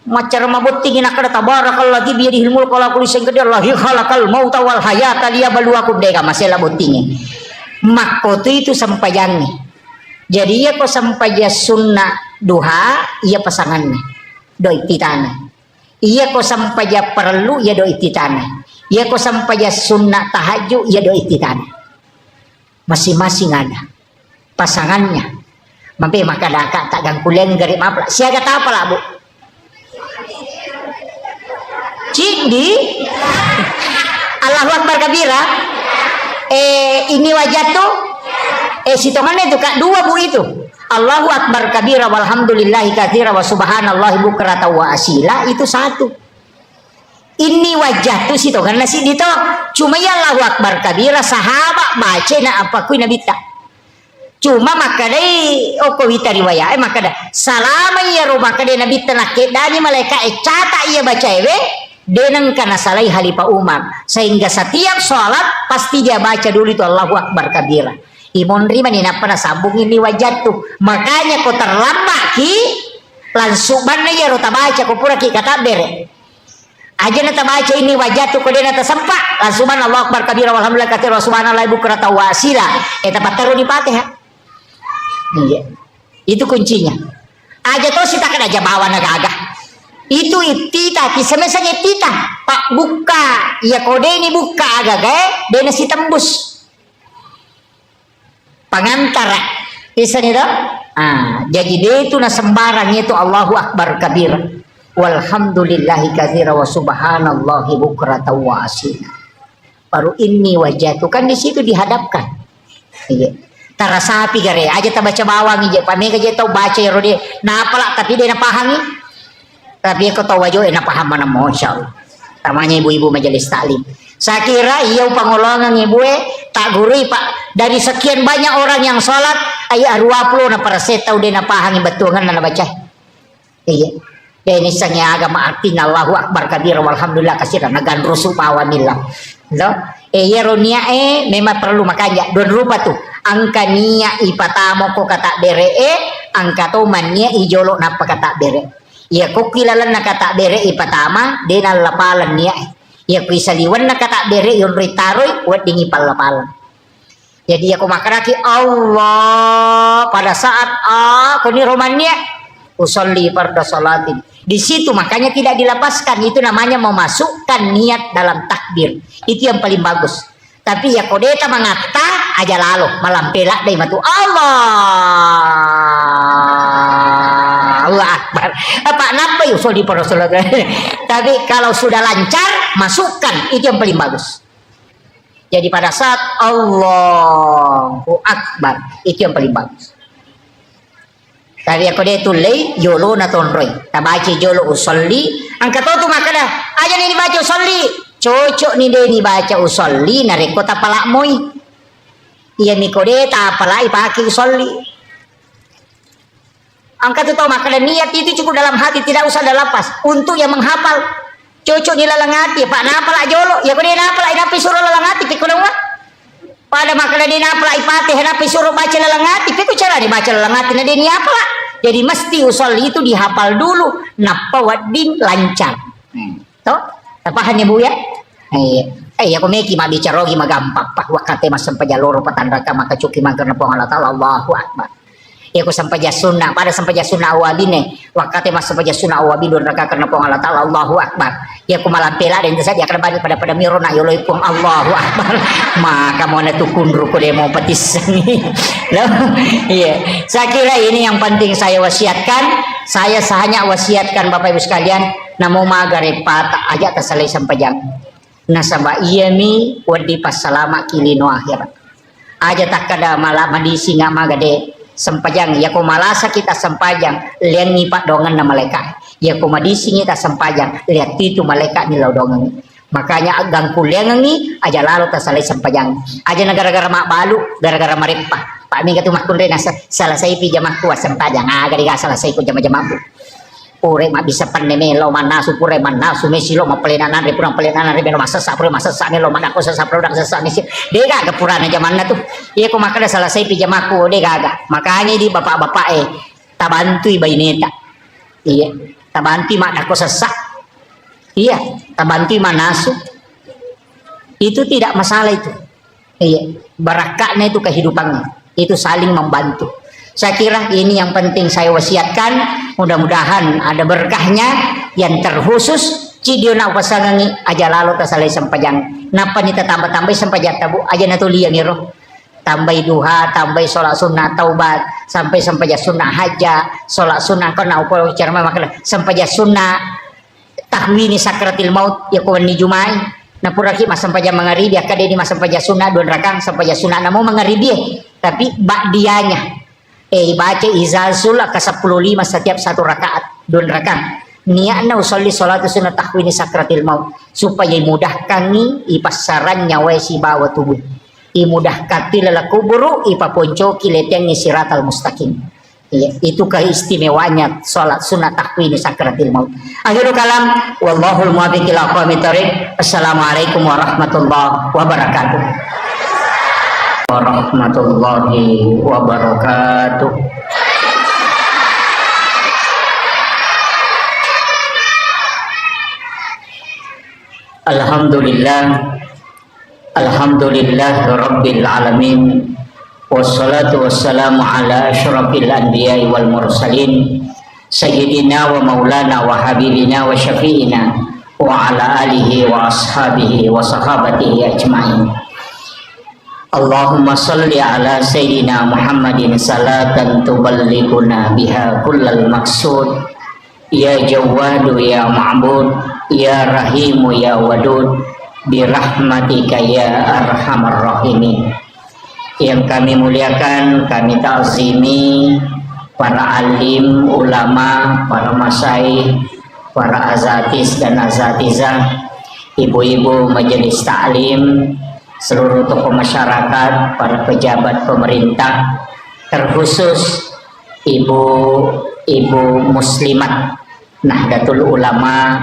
macara maboting ina kada tabarakallah bi yadihil mulku ala kulli syai'in qadir Allah khalaqal mauta wal hayata liyabluwakum deka masela boting mako itu sampajang jadi ia ko sampaja sunnah duha ia pasangannya doi titana ia ko sampaja perlu ia doi titana ia ko sampaja sunnah tahajud ia doi titana masing-masing ada pasangannya mampe maka daka tak gangkulen garip apa siaga apa lah bu cindi Allahu Akbar kabira ini wajah tuh sitongannya itu kak 2 bu itu Allahu Akbar kabira walhamdulillahi katsira wa subhanallahi bukrata wa asila itu 1 ini wajah tuh sitongan nasi dito cuma ya Allahu Akbar kabira sahabat baca na apa kui nabi tak cuma maka dai oko wita riwayat maka dah salama ya ro maka dai nabi tenak dani malaikat cata ia baca denang kana salai Khalifah Umar sehingga setiap sholat pasti dia baca dulu itu Allahu Akbar kabira Imon rima ni napa sambung ini wajah tuh makanya kau terlambat ki langsung mana ya rota baca kau pura ki kata bere aja nata baca ini wajah tuh kau dia nata sempat langsung mana Allahu Akbar kabira walhamdulillah katsira wa subhanallahi bukrata wa asila tempat taruh di Fatihah iya itu kuncinya aja tuh sita kada aja bawa naga itu itita kisemesanya itita pak buka ya kode ini buka agak dia nasi tembus pengantara bisa nih dong jadi dia itu na sembarang itu Allahu Akbar kabir walhamdulillahi katsira wa subhanallahi bukrata wa asila baru ini wajah itu kan di situ dihadapkan iya tara sapi gare aja ta baca bawang ije pamega je tau baca ya rode na apalak tapi dia na pahangi tapi kau tahu wajah na paham mana masyaallah namanya ibu-ibu majelis taklim saya kira iya pangolongan ibu tak gurui pak dari sekian banyak orang yang sholat ayah 20 na para setau dia na pahangi betungan na baca iya Ya ini sangnya agama artinya Allahu Akbar kabir walhamdulillah kasiran nagan rusuh pawanillah. No? Ya ronia memang perlu makanya don rupa tuh angka nia ipatamo ko kata bere angka to mania ijolo napa kata bere. Ya ko kilalan na kata bere ipatama denal lapalan nia. Ya ko isaliwan na kata bere yon ritaroy wat dingi palapalan. Jadi aku makaraki Allah pada saat aku ni romannya usolli farda salatin. Di situ makanya tidak dilepaskan, itu namanya memasukkan niat dalam takbir. Itu yang paling bagus. Tapi ya kodeta mengata aja lalu malam pelak deh matu Allah Akbar. Apa napa usolli farda salatin. Tapi kalau sudah lancar masukkan, itu yang paling bagus. Jadi pada saat Allahu Akbar itu yang paling bagus. Tapi aku dia tulai yolo na tonroy. Tabaci yolo usolli. Angkat tu makana aja ni dibaca usolli. Cocok ni dia dibaca usolli nareko tapalak moy. Iya mikode tapalak ipaki usolli. Angkat tu makana niat itu cukup dalam hati tidak usah ada lapas. Untuk yang menghafal cocok di lalangati pak napala jolo ya kau napala inapi suruh lalangati pikul wa pada makna di napala ipate inapi suruh baca lalangati pikul cara dibaca lalangati na dia apa jadi mesti usolli itu dihafal dulu napa wading lancar toh paham ya bu ya aku meki mak bicara lagi magampang pak wakate mas sampai jalur patandaka maka cuki magarna Allah taala Allahu Akbar. Ya aku sampai jasuna pada sampai jasuna awabine wakate mas sampai jasuna awabidun raka karena pong Allah taala Allahu Akbar. Ya aku malam pela dan saja akan balik pada mirona yoloi pong Allahu Akbar. Maka mau tukun ruko demo petis ini. Iya, saya kira ini yang penting saya wasiatkan. Saya hanya wasiatkan Bapak Ibu sekalian namo magare pata aja tasalai sampai jam. Nasaba iyami wadi pasalama kilino akhirat. Aja tak kada malam madisi nga magade sempajang ya ko malasa kita sempajang lian ngipak dongan na malaikat ya ko madisi kita sempajang lihat itu malaikat ni law dongan makanya agang kuliang ni aja lalu tasalai sempajang aja negara-gara mak balu gara-gara maripah pak mi katu makun rena salah saya pijamah kuas sempajang aga diga salah saya ku jama-jama pure mak bisa paneme lo manasu pure manasu mesi lo mapelenanan re purang pelenanan re beno masasa pure masasa ne lo manako sasa produk sasa mesi dega ga purana zaman tuh iya ko makada salah saya pijamaku dega ga makanya di bapak-bapak tabantui baineta iya tabantui mak dako sasa iya tabantui manasu itu tidak masalah itu iya barakatnya itu kehidupannya itu saling membantu. Saya kira ini yang penting saya wasiatkan. Mudah-mudahan ada berkahnya yang terkhusus. Cidiona pasangangi aja lalu tasalai sempajang. Napa nih tambah-tambah sempajang tabu aja natulia ngiro. Tambah duha, tambah sholat sunnah taubat, sampai sempajang sunnah haja, sholat sunnah kena upah cerma makna sempajang sunnah tahwini sakratil maut ya kawan ni jumai. Nah puraki mas sempajang mengaribi akade di mas sempajang sunnah don rakang sempajang sunnah namu mengaribi tapi ba'diyanya baca izazul ke 15 setiap satu rakaat don rakaat niatna usolli salatu sunnah tahwini sakratil maut supaya mudahkan ni ipasaran nyawa si bawa tubuh imudahkan tilala kuburu ipaponco kileteng ni siratal mustaqim. Ya, itu keistimewaannya salat sunnah tahwini sakratil maut. Akhirul kalam wallahul muwaffiq ila aqwamit thoriq. Assalamualaikum warahmatullahi wabarakatuh. Warahmatullahi wabarakatuh. Alhamdulillah rabbil alamin wassalatu wassalamu ala asyrafil anbiya'i wal mursalin sayyidina wa maulana wa habibina wa syafi'ina wa ala alihi wa ashabihi wa sahabatihi ajma'in. Allahumma salli ala sayyidina Muhammadin salatan tuballighuna biha kullal maqsud ya jawadu ya ma'bud ya rahimu ya wadud birahmatika ya arhamar rahimin. Yang kami muliakan, kami ta'zimi para alim, ulama, para masyaikh, para azatis dan azatizah, ibu-ibu majelis ta'lim, seluruh tokoh masyarakat, para pejabat pemerintah, terkhusus ibu-ibu muslimat Nahdlatul Ulama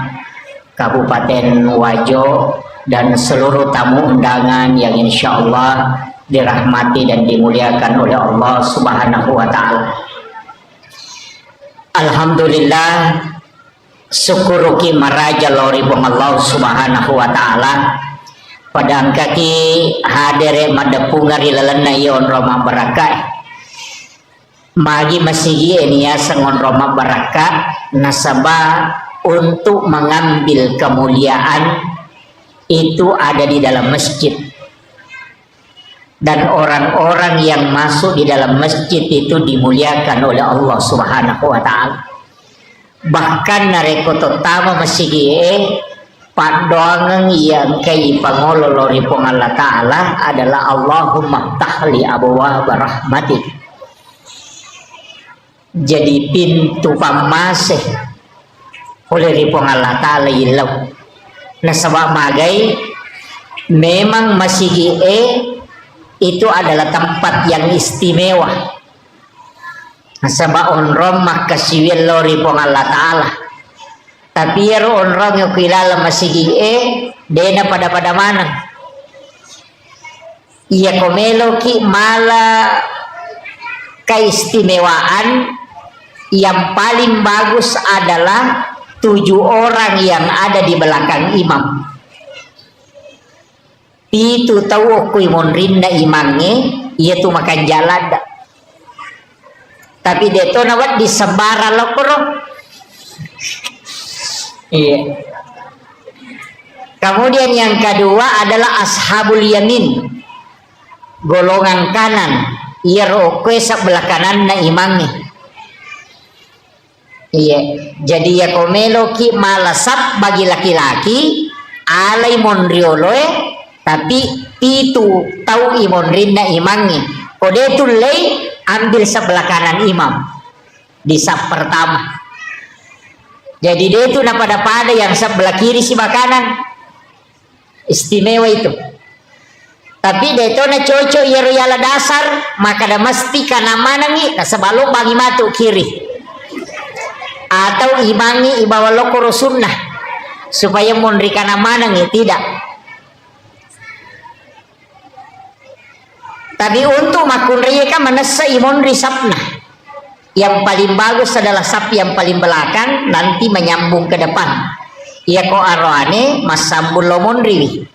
Kabupaten Wajo dan seluruh tamu undangan yang insya Allah dirahmati dan dimuliakan oleh Allah Subhanahu wa Ta'ala. Alhamdulillah, syukuruki maraja lori Allah Subhanahu wa Ta'ala padang kaki hadere madapungari lalana yon Roma barakat magi masigi enia sangon Roma barakat nasabah untuk mengambil kemuliaan itu ada di dalam masjid, dan orang-orang yang masuk di dalam masjid itu dimuliakan oleh Allah Subhanahu wa Ta'ala. Bahkan nareko tama masigi padoangan yang kay pangololori pong Allah Ta'ala adalah Allahumma ftahli abwaab rahmatik. Jadi pintu pamasih oleh ripong Allah Ta'ala ilaw nasabak magai memang masigi itu adalah tempat yang istimewa nasabak onrom makasiwil lori pong Allah Ta'ala. Tapi yaro onrom yung kilala masigi dena pada mana iya komelo ki mala keistimewaan yang paling bagus adalah 7 orang yang ada di belakang imam. Itu tahu aku monrinda imangnya ia tu makan jalan tapi dia tu nawat di sebara lokoro. Iya. Kemudian yang kedua adalah ashabul yamin, golongan kanan. Ia rokwe sebelah kanan na imangnya. Iya. Jadi ya komelo ki malasap bagi laki-laki alai monrioloe tapi itu tahu imonrin na imangnya. Kode tu lei ambil sebelah kanan imam di saf pertama. Jadi dia itu pada yang sebelah kiri si kanan. Istimewa itu. Tapi dia itu na cocok yala dasar maka dah mesti kana mana ni sebelum bagi matu kiri. Atau imangi ibawa lokoro sunnah supaya mondri kana mana ni tidak. Tapi untuk makun riyaka manasa imondri sapna. Yang paling bagus adalah sap yang paling belakang nanti menyambung ke depan. Ia ko arwane masambul lomondri.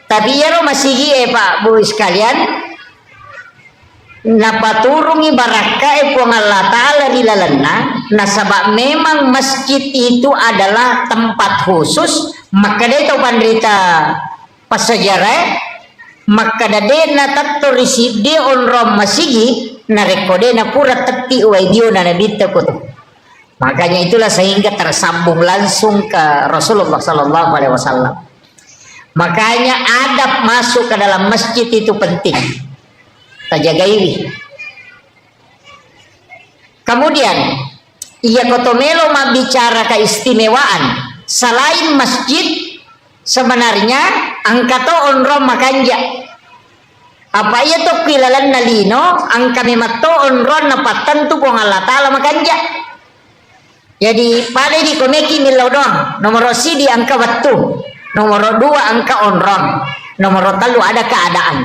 Tapi ya masigi Pak Bu sekalian napaturungi baraka puang Allah Ta'ala di lalana nasabak memang masjid itu adalah tempat khusus maka dia tahu pandrita pas sejarah maka dadena tatto risib dia onrom masigi narekode na pura teti uaidio na nabita kutu. Makanya itulah sehingga tersambung langsung ke Rasulullah Sallallahu Alaihi Wasallam. Makanya adab masuk ke dalam masjid itu penting. Tajagaiwi. Kemudian ia kotomelo bicara keistimewaan selain masjid sebenarnya angkato onrom makanja apa ia to kilalan nalino angka memato onron napatan tu kong Allah Ta'ala makanja. Jadi pada di komeki milodon nomor si di angka waktu nomor 2 angka onron nomor 3 ada keadaan.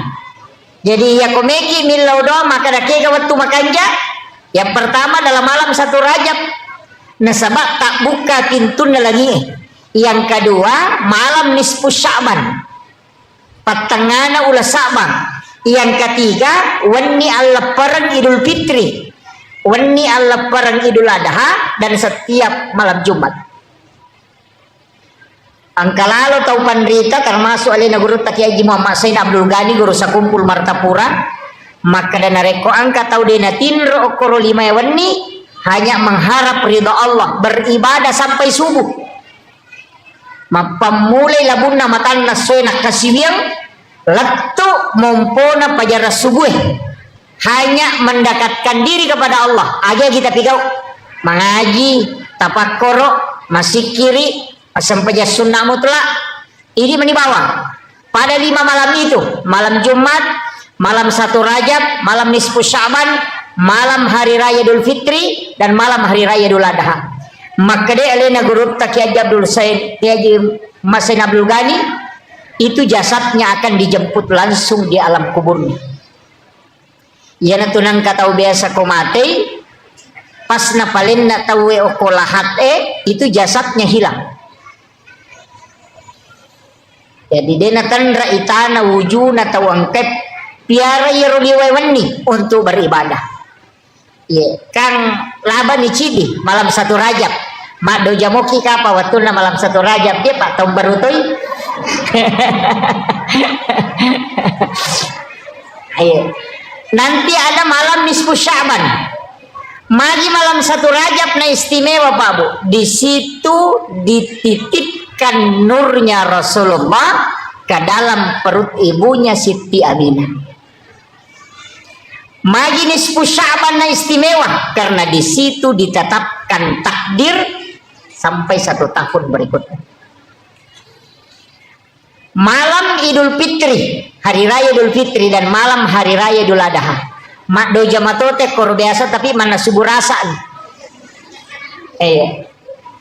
Jadi ya komeki milodon maka dakega waktu makanja. Yang pertama dalam malam 1 Rajab nasabak tak buka pintunya lagi. Yang kedua malam nisfu Sya'ban patengana ulah Sya'ban. Yang ketiga wani Allah perang Idul Fitri, wani Allah perang Idul Adha dan setiap malam Jumat. Angka lalu tahu pandrita termasuk alina guru Taki Haji Muhammad Said Abdul Ghani guru sakumpul Martapura maka dana reko angka tahu dena tinro okoro 5 wani hanya mengharap ridha Allah beribadah sampai subuh. Mapamulai labunna matanna soenak kasiwiang Laktu mompona pajara subuh hanya mendekatkan diri kepada Allah aja kita pigau mengaji tapakkoro masih kiri sampai sunnah mutlak ini menibawa pada 5 malam itu malam Jumat malam 1 Rajab malam nisfu Sya'ban malam hari raya Idul Fitri dan malam hari raya Idul Adha. Maka dia alena guru Ki Haji Abdul Said, Ki Haji Mas Abdul Ghani, itu jasadnya akan dijemput langsung di alam kuburnya. Ia tunang katau biasa ko mati, pas napalin na tawe oko lahat itu jasadnya hilang. Jadi dia natandra itana wujuna tawangket piara yeruliwewani untuk beribadah. Ye, Kang laban ni cidi malam 1 Rajab. Mak do jamoki kapa watuna malam 1 Rajab dia Pak tahun baru toy. Ayo. Nanti ada malam nisfu Sya'ban. Magi malam 1 Rajab na istimewa Pak Bu. Di situ dititipkan nurnya Rasulullah ke dalam perut ibunya Siti Aminah. Magi nisfu Sya'ban na istimewa karena di situ ditetapkan takdir sampai 1 tahun berikutnya. Malam Idul Fitri, hari raya Idul Fitri dan malam hari raya Idul Adha. Mak do jamatote kor biasa tapi mana suburasan.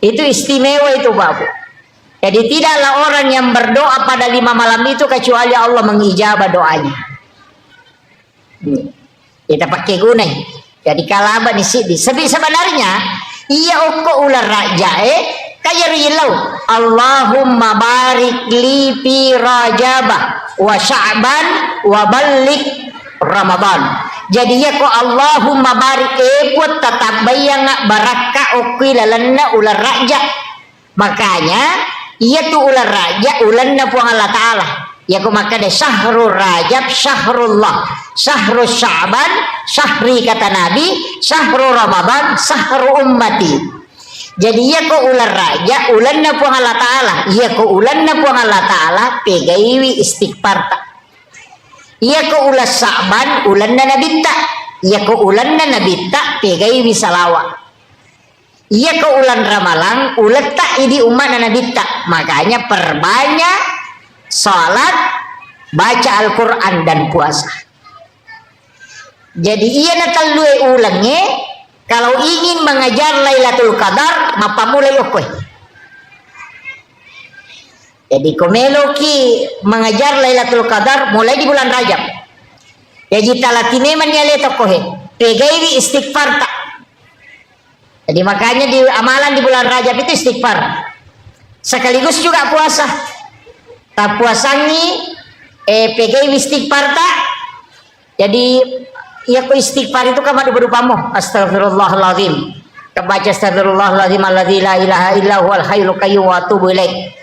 Itu istimewa itu Bapak. Jadi tidaklah orang yang berdoa pada 5 malam itu kecuali Allah mengijabah doanya. Kita pakai gunai. Jadi kalaba di sini. Sebenarnya iya oko ular raja kaya rilau. Allahumma barik li fi Rajabah wa Sya'ban wa balik Ramadan. Jadi ya ko Allahumma barik buat tetap bayang baraka okui lalanna ular raja. Makanya iya tu ular raja ulanna puang Allah Ta'ala. Ya ko maka de syahrul Rajab syahrullah, syahrul Sya'ban syahri kata Nabi, syahrul Ramadan syahrul ummati. Jadi ya ko ular raja ulanna puang Allah Ta'ala. Ya ko ulanna puang Allah Ta'ala pegaiwi istighfar tak. Ya ko ulas Sya'ban ulanna nabita. Ya ko ulanna nabita pegaiwi salawat. Ya ko ulan Ramalang ulat tak idi umat nabita. Makanya perbanyak salat, baca Al-Quran dan puasa. Jadi iya natalue ulangnya. Kalau ingin mengajar Lailatul Qadar, mapa mulai oke. Jadi komeloki mengajar Lailatul Qadar mulai di bulan Rajab. Jadi talatine manyale tokohe. Pegaiwi istighfar tak. Jadi makanya di amalan di bulan Rajab itu istighfar. Sekaligus juga puasa. Tak puasangi pegaiwi istighfar tak. Jadi ya ku istighfar itu kan berupa astagfirullahaladzim. Kebaca astagfirullahaladzim alladzi la ilaha illa huwal hayyul qayyum wa atubu ilaih.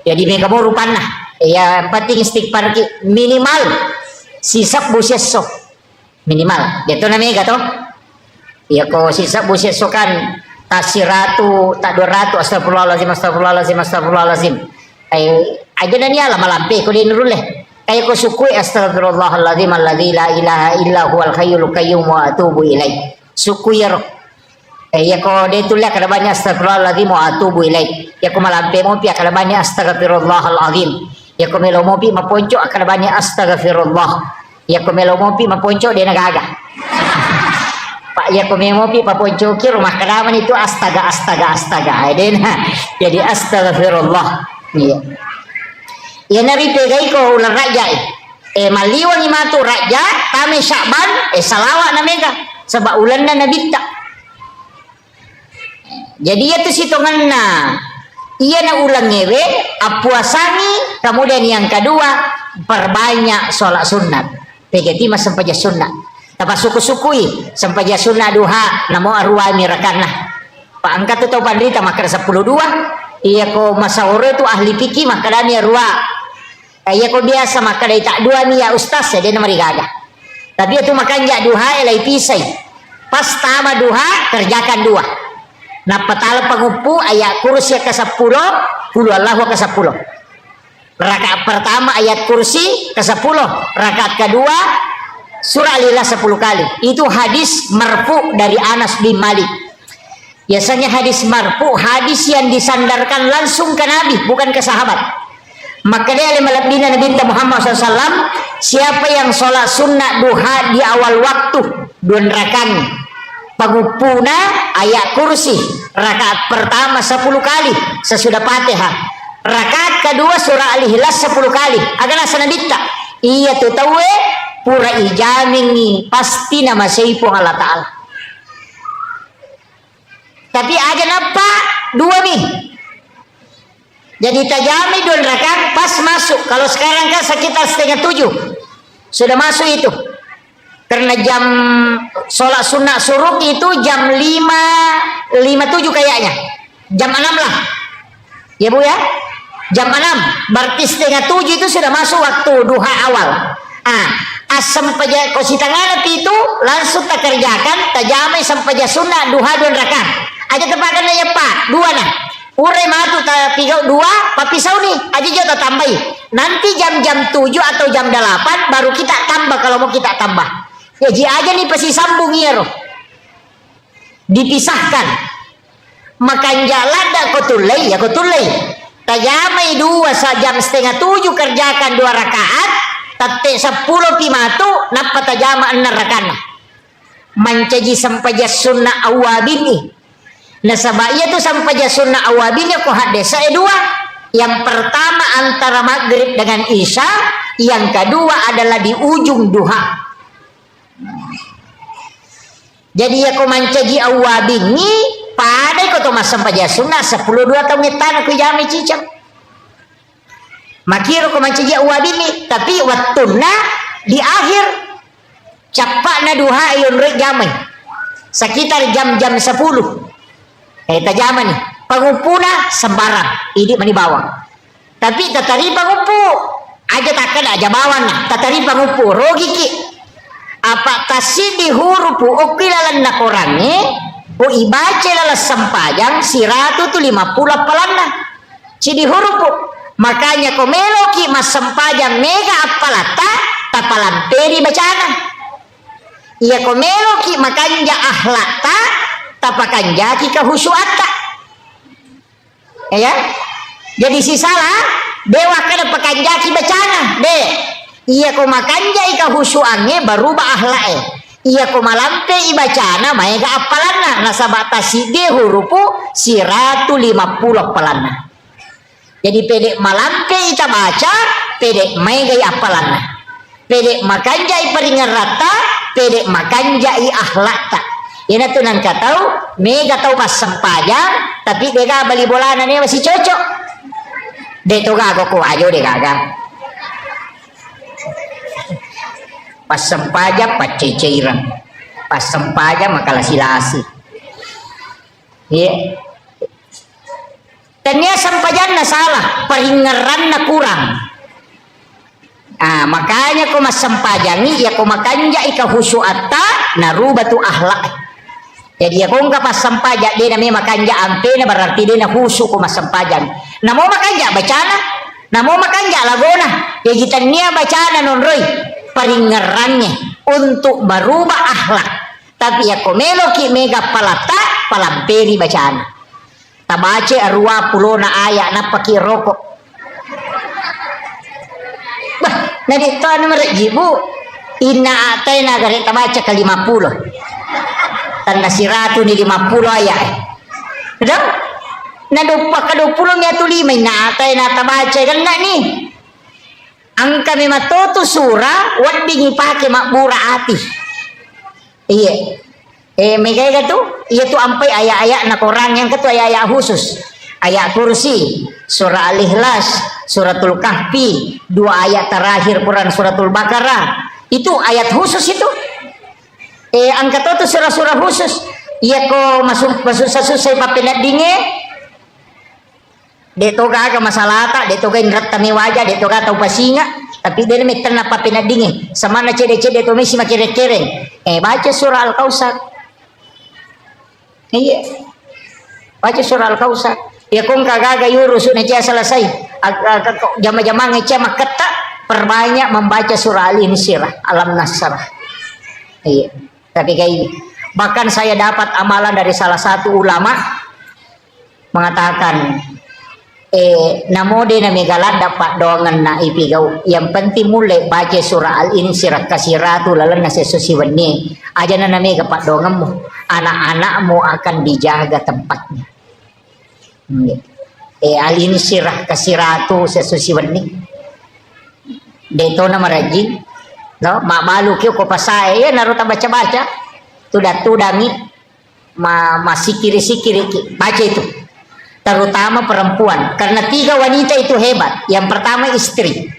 Jadi mereka mau rupana. Ya yang penting istighfar minimal sisak buseso. Minimal. Itu namanya gato. Ya ko sisak buseso kan tasiratu tak 200 astagfirullahaladzim astagfirullahaladzim astagfirullahaladzim. Aja dan ya lama lampe ko di nuruleh. Kayak ko sukui astagfirullahaladzim alladzi la ilaha illa huwal hayyul qayyum wa atubu ilaih. Sukui ya ya ko de tulia kada banyak astagfirullahaladzim wa atubu ilaih. Ya ko malampe mo pi kada banyak astagfirullahaladzim. Ya ko melo mo pi maponco kada banyak astagfirullah. Ya ko melo mo pi maponco de nagaga. Pak ya ko melo mo pi maponco ki rumah kadaman itu astaga. Jadi astagfirullah. Iya. Ya nari pegai ko ular raja maliwan imatu raja kami Sya'ban salawat namega sebab ulanna nabita. Jadi itu sitonganna iya na ulang ngewe apuasangi. Kemudian yang kedua perbanyak sholat sunat pegati mas sampaja sunat tapa suku-sukui sampaja sunat duha namo arwah mirakanlah Pak angkat tu pandrita makar 12 iya ko masawore tu ahli fikih makadani arwah. Kaya ko biasa maka day tak dua niya ustaz ya dia namari gaga. Tapi itu makan jak duha elai pisai. Pas tama duha kerjakan dua. Nah petala pengupu ayat kursi ke-10 puluh Allahu ke-10. Rakaat pertama ayat kursi ke-10, rakaat kedua surah Al-Ikhlas 10 kali. Itu hadis marfu dari Anas bin Malik. Biasanya hadis marfu hadis yang disandarkan langsung ke Nabi bukan ke sahabat. Maka dia malabdina Nabi Muhammad SAW siapa yang sholat sunnah duha di awal waktu 2 rakaat pagupuna ayat kursi rakaat pertama 10 kali sesudah Fatihah, rakaat kedua surah Al-Ikhlas 10 kali agak sanadita iya tu tahu pura ijamingi pasti nama seipung Allah Ta'ala. Tapi ada apa 2 nih jadi tajami 2 rakaat pas masuk. Kalau sekarang kan sekitar 6:30 sudah masuk itu karena jam sholat sunnah suruk itu jam 5:57 kayaknya jam 6 lah ya Bu ya, jam 6 berarti 6:30 itu sudah masuk waktu duha awal. Asam paja kosi tangan itu langsung tak kerjakan tajamai sampai sunnah duha 2 rakaat aja tepakan ya Pak 2 nah urai matu ta 3 2 papisau nih aja jauh tambahi nanti jam 7 atau jam 8 baru kita tambah kalau mau kita tambah ya ji aja nih pasti sambung ya roh dipisahkan makan jalan dak kotulai ya kotulai tajamai 2 jam 6:30 kerjakan 2 rakaat tate 10 pimatu napa tajama 6 rakaat mancaji sampai sunnah awabini. Nah sabaya tu sampai sunnah awabini ko hadesa 2. Yang pertama antara maghrib dengan isya, yang kedua adalah di ujung duha. Jadi aku mancaji awabini pada ko to mas sampai sunnah 10 2 tahun ngetan aku jami cicam. Makiro ko mancaji awabini tapi wattuna di akhir capakna duha ayun rek jamai. Sekitar jam-jam 10. Tajaman nih pangupuna sembarang ini mani bawang tapi tatari pangupu aja takkan aja bawang tatari pangupu rogi ki apa tasidi hurupu ukilalan nak orangnya bu ibace lalas sempajang siratu tu 50 apalana cidi hurupu makanya komeloki mas sempajang mega apalata tapalamperi bacana iya komeloki makanya ahlata tapakan jaki kehusuata ya jadi si salah dewa kada pakan jaki bacana de iya ko makanja kehusuannya berubah ahlake iya ko malampe ibacana maega apalana nasabata si de hurupu siratu 50 apalana jadi pedek malampe ita baca pedek maega apalana pedek makanja peringan rata pedek makanja ahlakta. Ina tuh nang katau, mega tau pas sempajang, tapi dega bali bolana nih masih cocok. De to gago ko ayo de gaga. Pas sempajang pas ceceiran, pas sempajang makalah silasi. Iya. Tanya sempajang na salah, peringeran na kurang. Makanya ko mas sempajangi ya ko makanja ika husuata narubatu akhlak. Jadi ya kung kapas sampajak dia namanya makanja ampe na berarti dia na husu ko mas sampajan. Namo makanja bacana, namo makanja lagona. Ya kita niya bacana nonroy peringerannya untuk berubah akhlak. Tapi ya komelo ki mega palata palamperi bacana. Tabace arua pulona aya napaki rokok. Bah, na dito ano marajibu ina atay na garit tabace ka 50. Tanda siratu ni 50 ayat. Betul? Na 20 niya tulimay na atay na tabace kan na ni. Ang kami matuto sura wat bingi pake makbura ati. Iya. May kaya to? Iya to ampay aya-aya na korang yang ketu aya-aya khusus. Ayat kursi, surah Al-Ikhlas, suratul Kahfi, 2 ayat terakhir Quran suratul Baqarah. Itu ayat khusus itu. Angkat itu surah-surah khusus. Iya ko masuk susah papinat dinge. Deto ka masalah tak, deto ka ingrat tami wajah, deto ka tau pasinga. Tapi dia may tanah papinat dinge. Sama na cede-cede to misi makire-kire. Baca surah Al-Kausar. Iya. Baca surah Al-Kausar. Ya kung kagaga yurusu na siya selesai. Jama-jama ngeceh maketa perbanyak membaca surah Al-Insyirah, Alam Nasrah. Iya. Tapi kayak bahkan saya dapat amalan dari salah satu ulama mengatakan namo de na megalat dapat dongan na ipigau. Yang penting mulai baca surah Al-Insyirah kasiratu lalan na sesusiwannya. Aja na mega pak dongan mo. Anak-anakmu akan dijaga tempatnya. Al-Insyirah kasiratu sesusiwannya. Deto na marajin. No, mak malu kyo ko pasay ya naruta baca-baca. Tudangi masih kiri-kiri baca itu. Terutama perempuan, karena 3 wanita itu hebat. Yang pertama istri,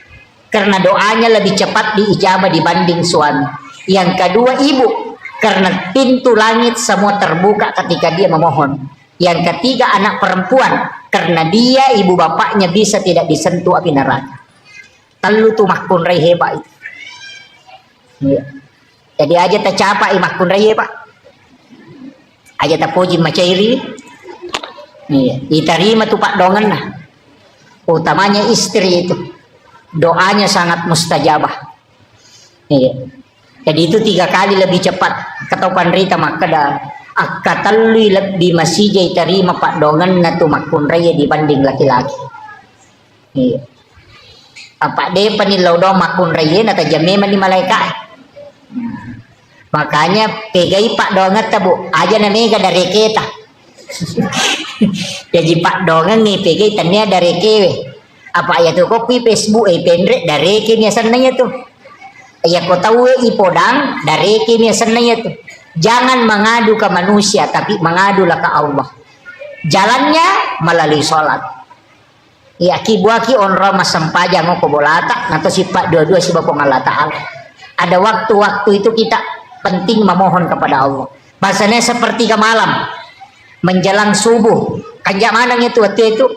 karena doanya lebih cepat diijabah dibanding suami. Yang kedua ibu, karena pintu langit semua terbuka ketika dia memohon. Yang ketiga anak perempuan, karena dia ibu bapaknya bisa tidak disentuh api neraka. Telu tuh makun rai hebat itu. Ya. Jadi aja tercapai makun rai hebat. Aja terpuji macairi. Iya, diterima tuh Pak dongan nah. Utamanya istri itu. Doanya sangat mustajabah. Iya. Jadi itu 3 kali lebih cepat. Ketopan rita maka dah akatalui lebih masih jai terima Pak dongan na tuh makun raya dibanding laki-laki. Iya. Apa deh panilau do makun raya na tajame mani malaikat. Makanya pegai Pak dongan tabu aja na mega dari kita. Jadi Pak dongan nih pegai tanya dari kewe apa ya tuh kopi Facebook pendek dari kini senanya tuh ya kau tahu ipodang dari kini senanya tuh jangan mengadu ke manusia tapi mengadulah ke Allah jalannya melalui sholat ya kibuaki onro masampaja ngoko bolata atau si Pak dua-dua si Bapak Allah Ta'ala ada waktu-waktu itu kita penting memohon kepada Allah bahasanya seperti ke malam menjelang subuh kanjak manang itu waktu itu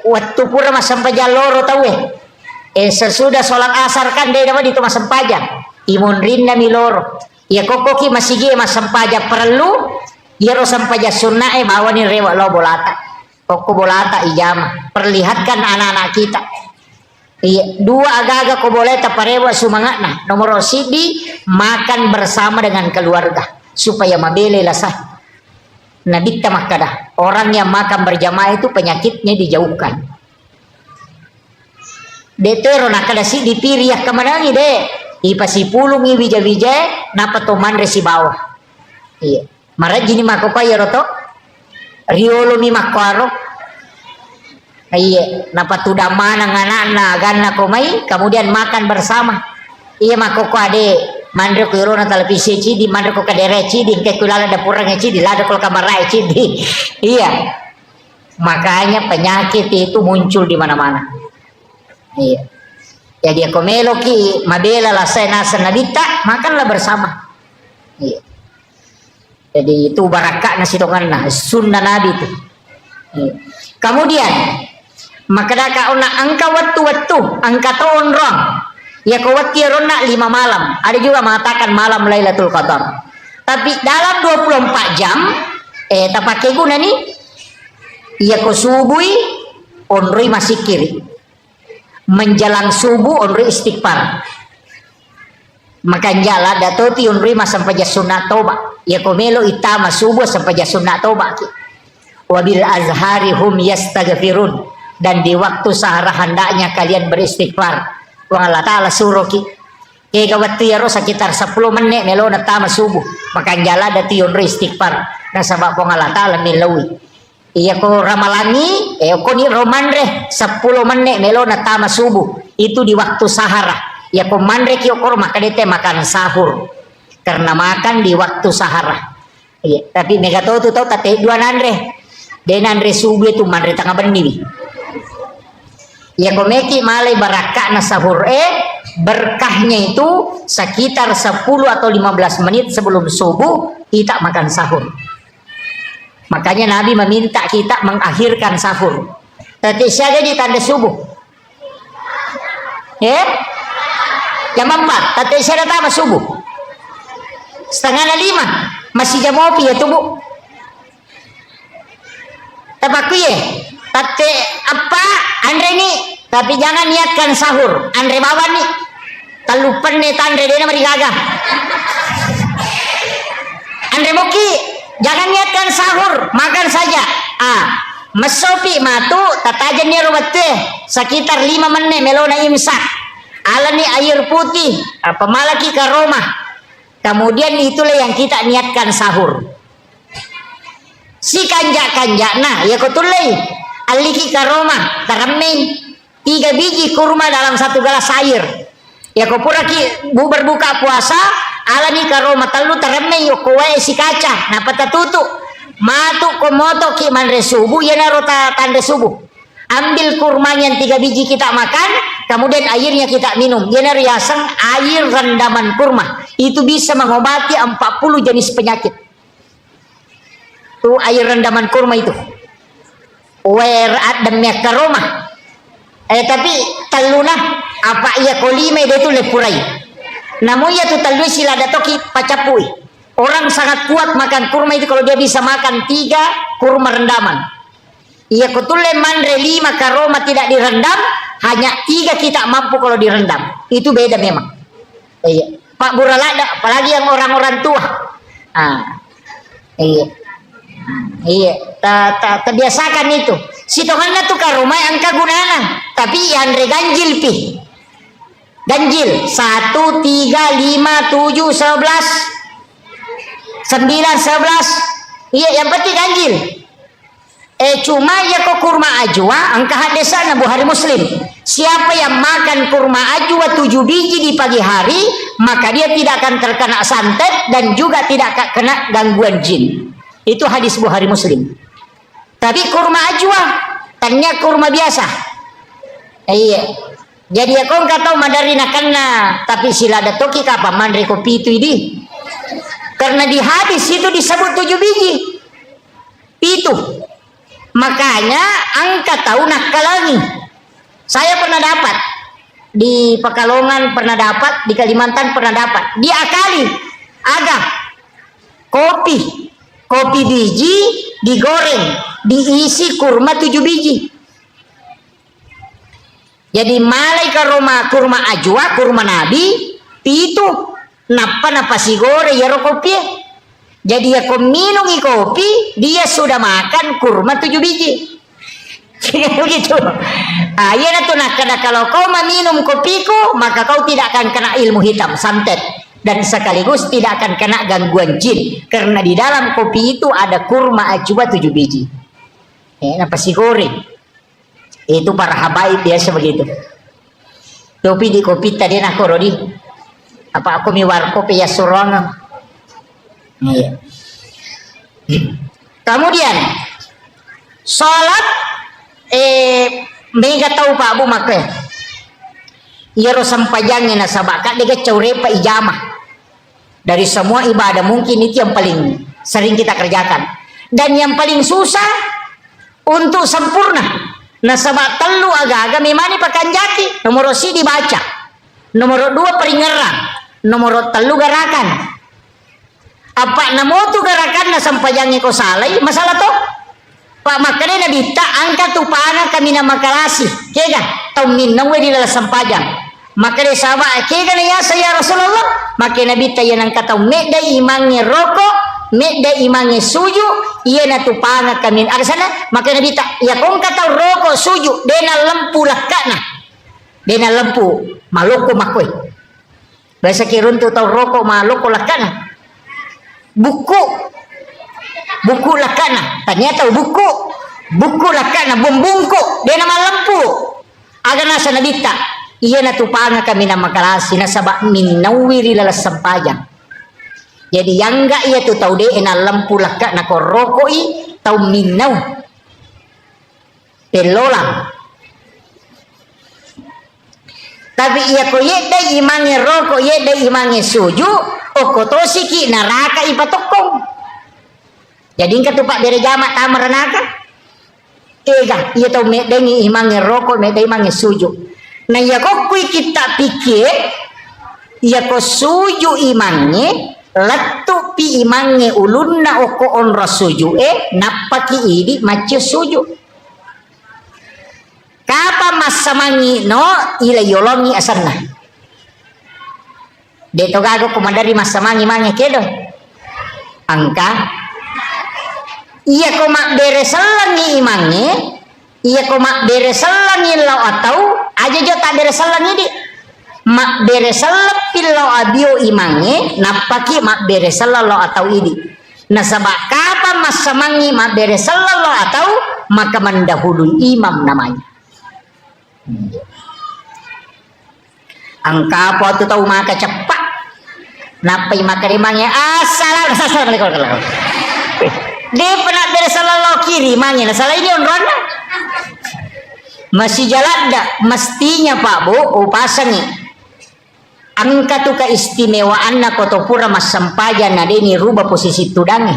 waktu pura masampaja loro tahu sesudah sholat asar kan dia dapat itu masampaja imun rinda miloro ya kokoki masih gie masampaja perlu ya ro sampaja sunnah bawa ni rewa lo bolata koko bolata ijama perlihatkan anak-anak kita iya 2 agak-agak ko boleta parewa sumangat nah nomor sidi makan bersama dengan keluarga supaya mabele lasah Nabi makadah orang yang makan berjamaah itu penyakitnya dijauhkan. Detero nakada si dipiriah kemanangi deh. Ipasi pulung i bija-bija napa toman resi bawah. Iya. Marah jini mako ya roto. Riolo mi makaro. Iya, napa tudamana ngana ganna komai kemudian makan bersama. Iya mako ade mandre ko irona televisi cidi mandre ko kadere cidi ke kulala dapurang cidi lada ko kamarai cidi iya makanya penyakit itu muncul di mana-mana iya jadi ako meloki mabela la saya nasa nabita makanlah bersama iya jadi itu barakah nasi tongan nah sunnah nabi itu iya. Kemudian maka daka ona angka waktu angka tahun rong ya khawatirona 5 malam. Ada juga mengatakan malam Lailatul Qadar. Tapi dalam 24 jam tapake guna nih ya ko subuhi onroi masih kiri. Menjelang subuh onroi istighfar. Makan jala datoti onroi sampai sunat toba. Ya ko melo itama subuh sampai sunat toba. Wabil azhari hum yastaghfirun dan di waktu sahara hendaknya kalian beristighfar. Allah Ta'ala suruh ki waktu ya sekitar 10 menit melo natama subuh makan jala dati yon istighfar na sabab Allah Ta'ala milawi iya ko ramalangi ko ni romandre 10 menit melo natama subuh itu di waktu sahara ya ko mandre ki okor makadete makan sahur karena makan di waktu sahara iya tapi mega tau tu tau tate 2 nandre denandre subuh itu mandre tengah benih ya komeki malai barakah na sahur berkahnya itu sekitar 10 atau 15 menit sebelum subuh kita makan sahur makanya Nabi meminta kita mengakhirkan sahur tapi saja di tanda subuh jam 4 tapi saya datang subuh 4:30 masih jam ngopi ya tubuh tapi ya tapi apa Andre nih tapi jangan niatkan sahur Andre bawa nih telupan nih Andre dia nama digagah Andre Moki jangan niatkan sahur makan saja masopi matu tatajan ni robate sekitar 5 menit melona imsak alani air putih apa malaki karoma. Kemudian itulah yang kita niatkan sahur. Si kanjak nah ya kutulai aliki karoma tarameng 3 biji kurma dalam 1 gelas air. Ya ko pura ki berbuka puasa alani karoma telu tarameng yo kowe si kaca na patatutu matu komoto ki manre subuh ya narota tanda subuh. Ambil kurmanya yang 3 biji kita makan, kemudian airnya kita minum. Ya nariasang air rendaman kurma itu bisa mengobati 40 jenis penyakit. Tuh air rendaman kurma itu. Wer adamnya karoma. Tapi taluna apa ia kolime dia tu lepurai. Namun ya tu talu sila datoki pacapui. Orang sangat kuat makan kurma itu kalau dia bisa makan 3 kurma rendaman. Ia kutule manre 5 karoma tidak direndam, hanya 3 kita mampu kalau direndam. Itu beda memang. Iya. Pak Buralada, apalagi yang orang-orang tua. Iya. Iya, terbiasakan itu. Si Tuhannya tuh karoma yang kagunana, tapi yang ganjil pi. Ganjil 1, 3, 5, 7, 11 9, 11. Iya, yang penting ganjil. Cuma ya kok kurma ajwa angka hadesa na Bukhari Muslim. Siapa yang makan kurma ajwa 7 biji di pagi hari, maka dia tidak akan terkena santet dan juga tidak akan kena gangguan jin. Itu hadis Bukhari Muslim. Tapi kurma ajwa tanya kurma biasa. Iya. Jadi ya kau nggak tahu madarina karena tapi sila ada toki kapan mandre kopi itu ini. Karena di hadis itu disebut 7 biji. Itu. Makanya angka tahu nakalangi. Saya pernah dapat di Pekalongan, pernah dapat di Kalimantan, pernah dapat diakali agak kopi biji digoreng diisi kurma 7 biji. Jadi malai kurma ajwa kurma nabi itu napa si gore ya kopi. Jadi ya kau minum kopi, dia sudah makan kurma 7 biji. Begitu. Ya tuh nak kalau kau minum kopiku, maka kau tidak akan kena ilmu hitam, santet, dan sekaligus tidak akan kena gangguan jin, karena di dalam kopi itu ada kurma ajwa 7 biji. Napa si goreng? Itu para habaib biasa begitu. Kopi di kopi tadi nak korodi. Apa aku miwar kopi ya surongan. Iya. Kemudian salat mega tahu Pak Abu make. Ia sampajangnya nasabaka dia caurepa ijamah. Dari semua ibadah mungkin itu yang paling sering kita kerjakan dan yang paling susah untuk sempurna. Nasabak telu aga-aga memani pakanjaki. Nomor si dibaca. Nomor 2 peringeran. Nomor 3 gerakan. Apa namo tu gerakan na sampajangi ko salay masalah to pak makanya nabi ta angkat tu pana kami na makalasi kega tau minnawe di dalam sampajang makanya sama kega na yasa ya Rasulullah makanya nabi ta yan ang kataw medda imangi rokok medda imangi suju iya na tu pana kami ada sana makanya nabi ta ya kung kataw rokok suju dena lempu lakana dena lempu maloko makoy bahasa kirun tu tau rokok maloko lakana buku lakana ternyata buku lakana bumbungku dia nama lempu agar nasa nabita iya na tupanga kami na makalasi na sabak minawiri lalas sampajang jadi yang enggak iya tu tahu deh na lempu lakana ko rokoi tau minaw pelolang tapi iya ko yeda imangi rokok yeda imangi suju okotosiki naraka ipatokong jadi ingka tupak bere jamak tamar naraka ega iya tau medengi imangi rokok medai imangi suju nah iya kok kui kita pikir iya ko suju imangi letu pi imangi ulunna oko onra suju napaki idi macu suju kapa masamangi no ila yolongi asanna de togago kumandari masamangi mangi kedo angka Iya ko mak beresalangi imangi, iya ko mak beresalangi lau atau aja jo tak beresalangi di mak beresalang pilau abio imangi napaki mak beresalang lau atau ini. Nah sabak kapan mas samangi mak beresalang lau atau maka mendahului imam namanya. Angka apa tu tahu maka cepat. Napa maka imangnya assalamualaikum. Dia pernah beresalang lau kiri imangnya. Salah ini orang masih jalan dak mestinya Pak Bu upasangi angka tu keistimewaan na kotopura mas sampajan na ini rubah posisi tudangi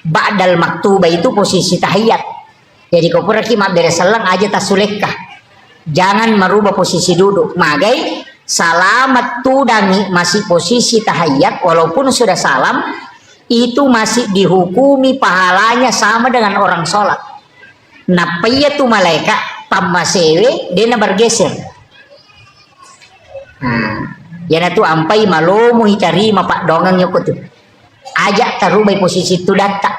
ba'dal maktuba itu posisi tahiyat. Jadi kau pura kima beresalang aja tasulekah, jangan merubah posisi duduk. Magai salamat tudangi masih posisi tahiyat walaupun sudah salam itu masih dihukumi pahalanya sama dengan orang sholat. Napaya tu malaikat pamasewe dia bergeser. Yana tu ampai malomu hitarima pak dongang nyokot tu. Ajak tarubai posisi tu data.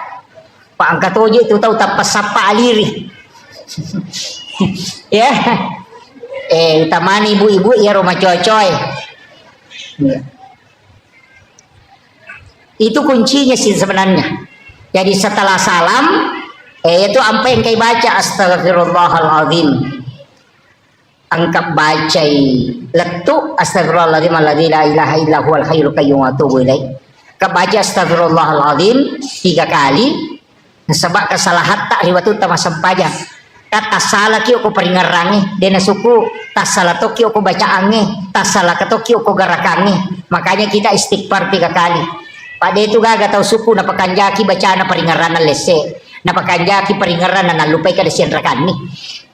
Pak angkat oje tu tahu tapas sapa aliri. Ya. Utamani ibu-ibu ya rumah coy-coy. Ya. Itu kuncinya sih sebenarnya. Jadi setelah salam itu apa yang kau baca astagfirullahaladzim. Angkat baca letu astagfirullahaladzim alladzi la ilaha illa huwal hayyul qayyum wa atubu ilaih. Kebaca astagfirullahaladzim 3 kali. Sebab kesalahan tak riwatu tama sampajan. Kata salah kio ko peringarangi dena suku tak salah to kio ko baca ange tak salah keto kio ko garakangi. Makanya kita istighfar 3 kali. Pada itu gaga tahu suku na pakanjaki baca na peringaran lese. Na pakanjaki peringaran na lupai kada sian rakani.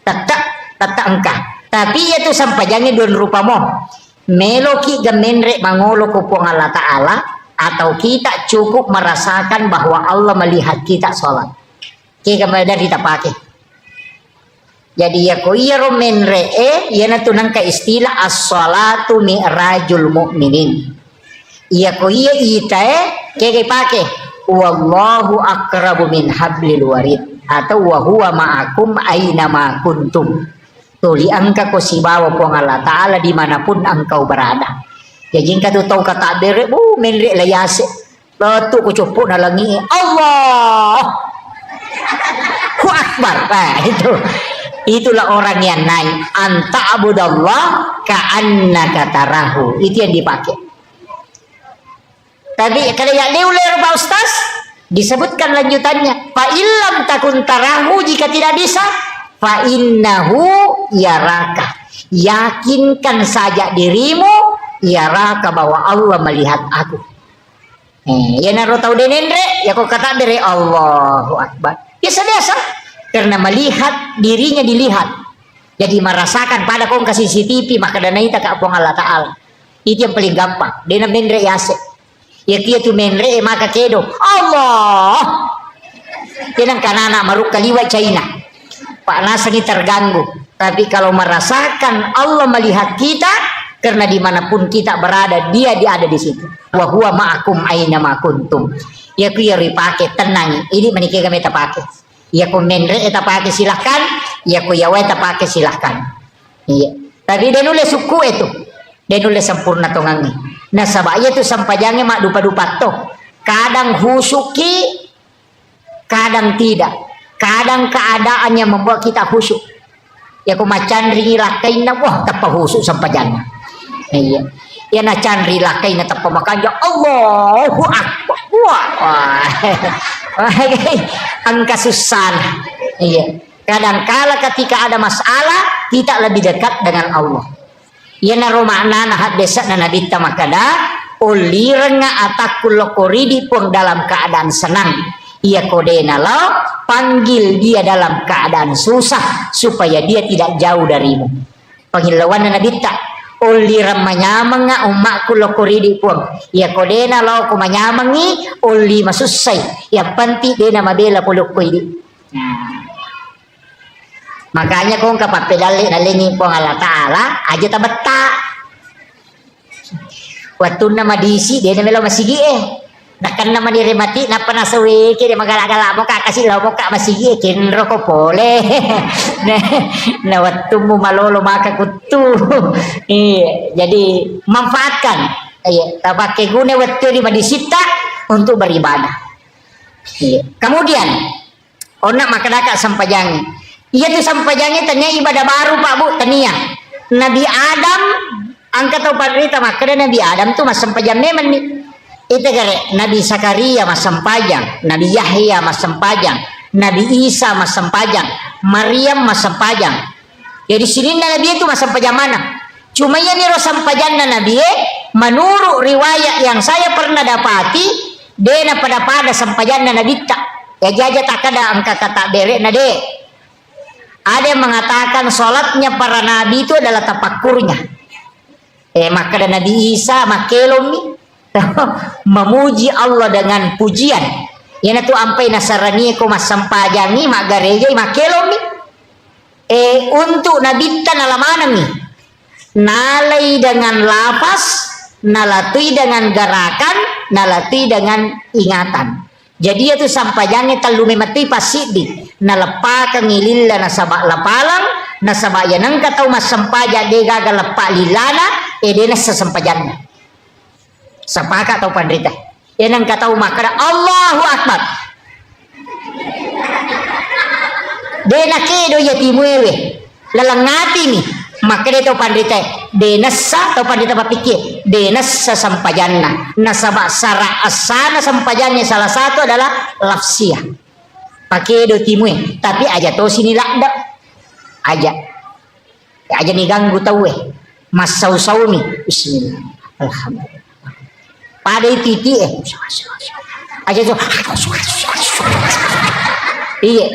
Tata engkah. Tapi itu sampajangnya dua rupa mo. Meloki gemenre mangolo kupong Allah Ta'ala. Atau kita cukup merasakan bahwa Allah melihat kita sholat. Kita kemudian kita pakai. Jadi ya ko iya menre ya natunang ka istilah as-salatu mi'rajul mu'minin. Iya ko iya ita kaya pakai. Wallahu akrabu min hablil warid. Atau wa huwa ma'akum aina ma kuntum. Tuli angka ko si bawa po Allah Ta'ala dimanapun engkau berada. Ya jingka tu tahu kata bere menre layase. Letu ko cupu na langi Allah. Hu akbar. Nah, itulah orang yang naik anta abudallah ka'annaka tarahu. Itu yang dipakai. Tapi kalau yang diulir Pak Ustaz disebutkan lanjutannya fa illam takun tarahu, jika tidak bisa fa innahu yaraka, yakinkan saja dirimu yaraka bahwa Allah melihat aku. Ya naro tahu denendre ya kok kata dari Allahu Akbar. Biasa-biasa karena melihat dirinya dilihat. Jadi merasakan pada kong kasih CCTV maka dana ita ka apong Allah Ta'ala. Itu yang paling gampang. Dena menre yase. Ya kia tu menre maka kedo Allah. Tenang kanana maruk kaliwa China. Pak nasa ini terganggu. Tapi kalau merasakan Allah melihat kita, karena dimanapun kita berada dia ada di situ. Wa huwa ma'akum aina ma kuntum. Ya ku ya ripake tenang. Ini menikah kami tapake. Ya ku menre eta pakai silahkan. Ya ku ya eta pakai silahkan. Iya. Tapi dia nulis suku itu. Dia nulis sempurna tongangi. Nah sabaya itu sampajangnya mak dupa-dupa toh. Kadang husuki, kadang tidak. Kadang keadaannya membuat kita khusyuk. Ya ku macan ringilakai na wah tapa husuk sampajangnya. Iya. Ya na candri lakai na tapa makanya Allahu Akbar. Wah. Angka susah. Iya. Kadang-kala ketika ada masalah kita lebih dekat dengan Allah. Ya na romana na hadesa na nadita makada uliranga atakul koridi pun dalam keadaan senang. Ia kodena lo panggil dia dalam keadaan susah supaya dia tidak jauh darimu. Panggilawan na nadita uliram manyamanga umakku lokoridi pun. Ia kodena lo kumanyamangi uli masusay. Yang penting dia nama bela pulukoidi. Makanya kung kapapedali nalingi po Allah Ta'ala aja tabata. Waktu nama diisi dia namelo masigi Nakan naman mati na panasawi kini magala-gala mo ka kasi law mo ka masigi kinro ko pole na waktu mo malolo makakutu jadi manfaatkan pakai guna waktu ini disita untuk beribadah. Kemudian onak makadaka sampajangi iya tu sampajangi tanya ibadah baru Pak Bu tania Nabi Adam angkat tau parita makanya Nabi Adam tu mas sampajang memang nih. Itu kare Nabi Zakaria mas sempajang, Nabi Yahya mas sempajang, Nabi Isa mas sempajang, Maryam mas sempajang. Jadi sini Nabi itu mas sempajang mana? Cuma ya nih sampajang Nabi menurut riwayat yang saya pernah dapati, dia pada sempajang Nabi tak. Ya jaja tak ada angka kata derek nade. Ada yang mengatakan sholatnya para nabi itu adalah tapakurnya. Maka Nabi Isa makelom nih. Memuji Allah dengan pujian yana tu ampai nasarani ko masampajangi magareja makelom ni untuk nabitan alamanam ni nalai dengan lapas nalatui dengan gerakan nalatui dengan ingatan jadi itu sampajangi talume mati pasidi nalepa kangililla nasaba lapalang nasaba yanang katau masampaja de gagal lepa lilana dena sasampajannya sepakat atau pandrita yang kata makara Allahu Akbar dena kedo ya timuewe lalangati ni makara atau pandrita dena sa atau pandrita papikir dena sasampajanna nasaba sara asana sampajannya salah satu adalah lafsiyah pakai do timue tapi aja to sini lakda aja nih ganggu tahu mas sau ni bismillah alhamdulillah pada titi aja tuh iya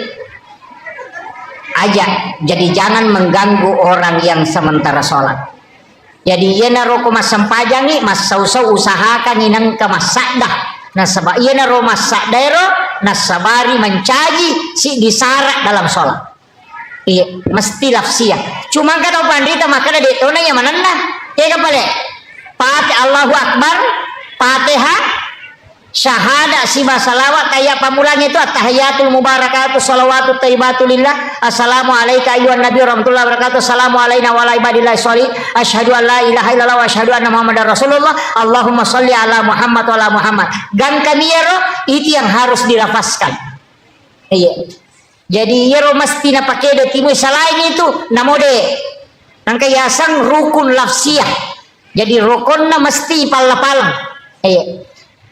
aja jadi jangan mengganggu orang yang sementara sholat jadi iya naro mas sampajangi mas sau usahakan inang ke masadah nah sebab iya naro masadairo nah sabari mencaji si disarak dalam sholat iya mesti lafsiyah cuma kata pandita maka ada detona yang mana nah ya kapale pati Allahu Akbar Fatihah syahada sima salawat kayak pamulanya itu at-tahiyatul mubarakatuh salawatut thayyibatulillah assalamu alayka ayyuhan nabi warahmatullahi wabarakatuh assalamu alayna wa ala ibadillah sholih asyhadu an la ilaha illallah wa asyhadu anna muhammadar rasulullah Allahumma sholli ala Muhammad wa ala Muhammad gan kamiero itu yang harus dilafazkan iya jadi yero mesti na pakai do timu selain itu namode nang kayasang rukun lafsiyah jadi rukunna mesti palapalang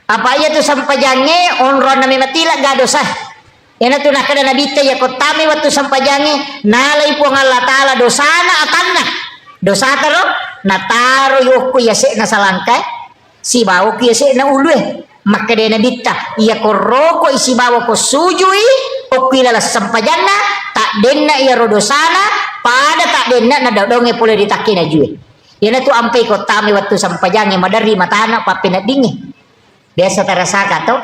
apa ya tu sampajange onron nami matila ga dosa yana tu nakada nabi te ya kotami waktu sampajange nalai po Allah taala dosana atanna dosa taro nataro yoko ya se na salangkai si bawo ki se na ulwe maka de nabi ta ya koroko isi bawo ko sujui okila la sampajanna tak denna ya rodosana pada tak denna na dodonge pole ditakina jue yana tu ampai kotami waktu sampajange madari matana papina dingi biasa terasa kato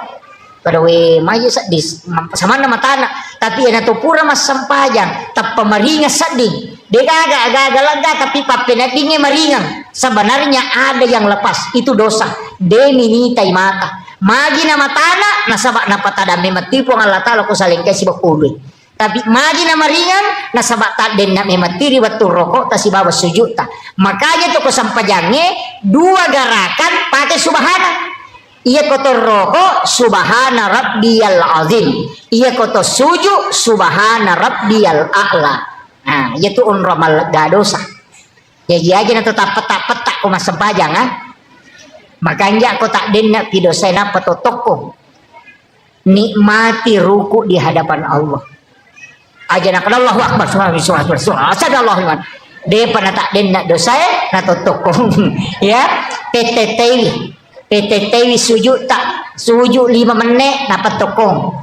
pada we maju sadis sama nama tanah tapi yana tu pura mas sampajang tap pemaringa sading dia agak lega tapi papina dingi maringan sebenarnya ada yang lepas itu dosa demi nitai mata magi nama tanah nasabak napatada mematipu Allah taala ko salingkai si bakului tapi magi nama ringan nasabak tak den mematiri waktu rokok ta si bawa sujud ta makanya tu ko sampajange dua gerakan pakai subhana iya kotor rokok subhana rabbiyal azim iya kotor sujud subhana rabbiyal a'la nah itu unramal gadosa jadi aja na tetap petak ko mas sampajang makanya ko tak den nak pidosena petotoko nikmati ruku di hadapan Allah aja nak Allahu akbar subhanallah sadallahu de pana tak den nak dosa na totoko ya PTTW sujud tak sujud 5 menit dapat tokong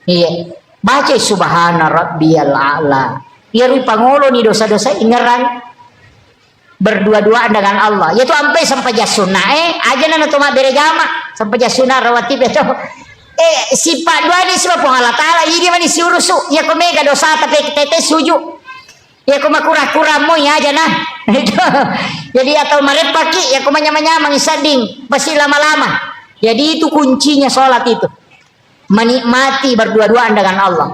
iya baca subhana rabbiyal a'la ya ru pangolo ni dosa-dosa ingeran berdua-duaan dengan Allah yaitu sampai jasuna aja na to bere jama sampai jasuna rawatib itu sifat dua ni sebab Allah taala ini mani si urusu ya ko mega dosa tapi tete sujud ya ko makura-kura mo ya aja nah itu jadi atau maret paki ya ko manyama-nyama ngisading pasti lama-lama Jadi itu kuncinya sholat itu, menikmati berdua-duaan dengan Allah.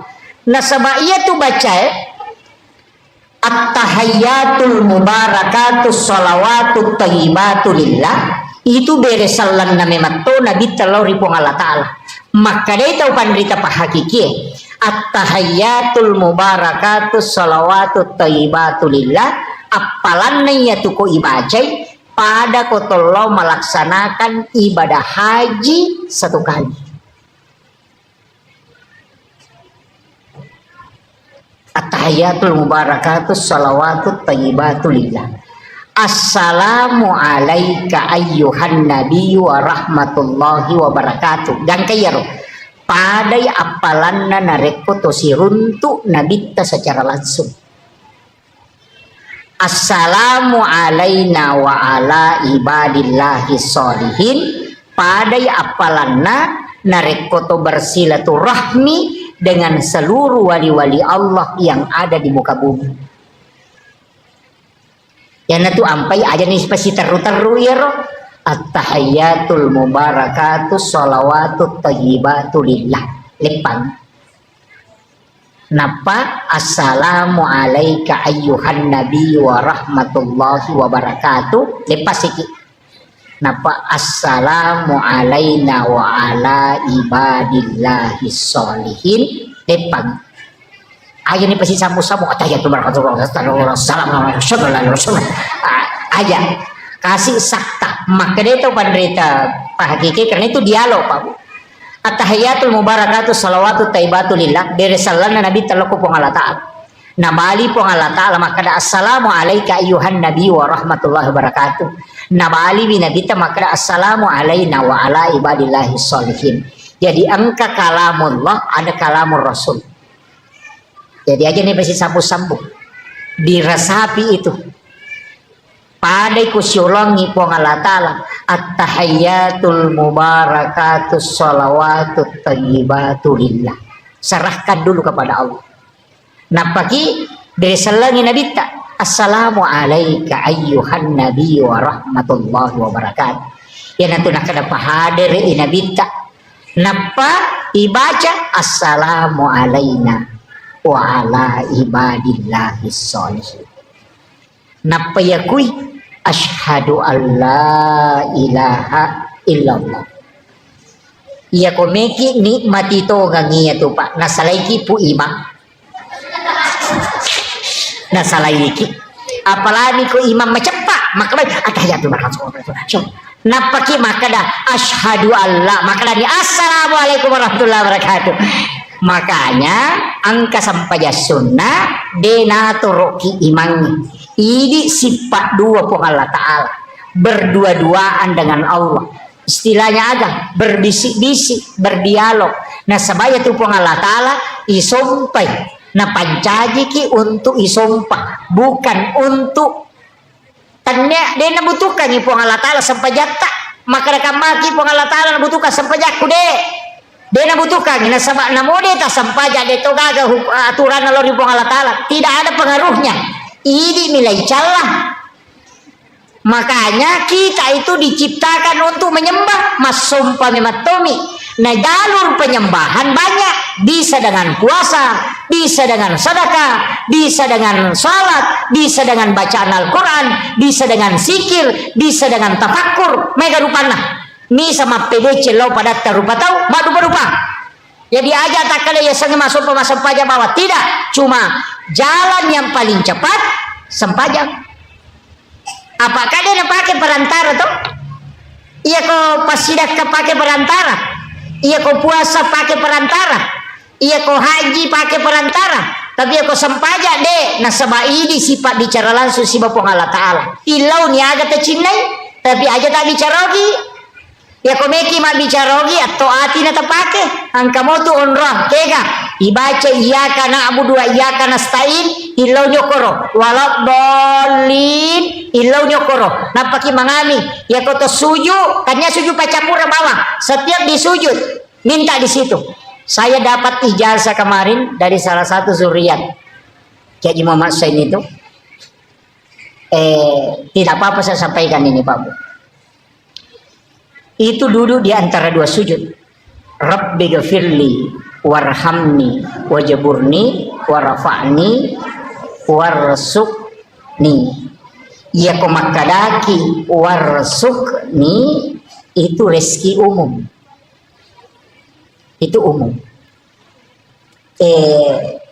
Nah sebab ia tuh baca at-tahayyatul mubarakatus sholawatut thayyibatu lillah, itu beresalan na mematto nabi talori pong Allah Ta'ala. Maka dia tahu pandrita pa hakiki at-tahayyatul mubarakatus sholawatut thayyibatu lillah, apalan na iya tuko ibajay pada kotolo melaksanakan ibadah haji satu kali. At-tahiyatul mubarakatus salawatut thayyibatu lillah. Assalamu alayka ayyuhan nabiyyu wa rahmatullahi wa barakatuh. Dan kayaro padai apalanna nareko to siruntu nabitta secara langsung. Assalamu alayna wa ala ibadillahi sholihin, padai apalanna nareko to bersilaturahmi dengan seluruh wali-wali Allah yang ada di muka bumi. Yang itu ampai aja nih pasti teru-teru ya roh. At-tahayyatul mubarakatus sholawatut thayyibatu lillah. Lepang. Napa assalamu alayka ayyuhan nabiyyu wa rahmatullahi wa barakatuh. Lepas iki. Napa assalamu alayna wa ala ibadillahi sholihin. Lepang. Aja nih pasti samu-samu atahiyatul barakatuh aja kasih sakta. Maka dia itu penderita Pak Hakiki, karena itu dialog Pak. At-tahiyatul mubarakatuh salawatut taibatu lillah dari salana nabi talaku pong Allah Ta'ala nabali pong Allah Ta'ala. Maka da assalamu alayka ayyuhan nabi wa rahmatullahi wabarakatuh nabali binabita. Maka da assalamu alayna wa ala ibadillahi sholihin. Jadi angka kalamullah ada kalamur rasul. Jadi aja nih pasti sambung-sambung dirasapi itu padai kusyulangi pong Allah Ta'ala at-tahayyatul mubarakatus sholawatut thayyibatu lillah. Serahkan dulu kepada Allah. Nah pagi dari selangi nabi tak assalamu alayka ayyuhan nabi wa rahmatullahi wa barakatuh. Ya nanti nak ada pahadir nabi tak napa ibaca assalamu alayna wa ala ibadillahi sholihin. Napa yakui asyhadu alla ilaha illallah. Iya komeki nikmati to gangiya to Pak. Nasalaiki pu imam. Nasalaiki. Apalagi ko imam macepak maka atahiyatul barakatuh. Napa ki maka dah asyhadu alla maka dah assalamualaikum warahmatullahi wabarakatuh. Makanya angka sampai sunnah denatoroki imang ini sifat dua pun Allah Ta'ala berdua-duaan dengan Allah. Istilahnya ada berbisik-bisik berdialog. Nah sebaya tu pun Allah Ta'ala isompai. Nah pancajiki untuk isompah bukan untuk tanya dia nabutuhkan ni pun Allah Ta'ala sampai jatah. Maka rekam maki pun Allah Ta'ala nabutuhkan sampai jaku deh. Dia nabutuhkan na sabak namode ta sampaja de to gaga aturan Allah ribong Allah Ta'ala tidak ada pengaruhnya. Ini nilai celah. Makanya kita itu diciptakan untuk menyembah masumpa mematomi. Nah jalur penyembahan banyak, bisa dengan puasa, bisa dengan sedekah, bisa dengan salat, bisa dengan bacaan Al-Quran, bisa dengan zikir, bisa dengan tafakkur. Mega rupana mi sama PDC lo pada terupa tahu baru-barupa. Jadi aja tak kala ya sange masuk pajak bawah tidak, cuma jalan yang paling cepat sempajak. Apakah dia nak pakai perantara tuh? Iya kau pasidak pakai perantara. Iya kau puasa pakai perantara. Iya kau haji pakai perantara. Tapi aku sempajak deh. Nah sebab ini sifat bicara langsung si Bapa Allah Ta'ala. Ilau ni agak tercinai, tapi aja tak bicara lagi. Ya komeki mak bicara lagi atau hati nak terpakai. Angka mau tu onrah kega. Ibaca iya kana abu dua iya kana stain. Ilau nyokoro. Walak dolin. Ilau nyokoro. Napaki mangami. Ya koto sujud. Kanya sujud pacapura bawah. Setiap disujud minta di situ. Saya dapat ijazah kemarin dari salah satu zuriat Kiai Muhammad Sain itu. Tidak apa-apa saya sampaikan ini Pak Bu. itu duduk di antara dua sujud. Rabbi ghafirli warhamni wajaburni warafa'ni warzuqni. Ya komakadaki warzuqni itu rezeki umum. Itu umum.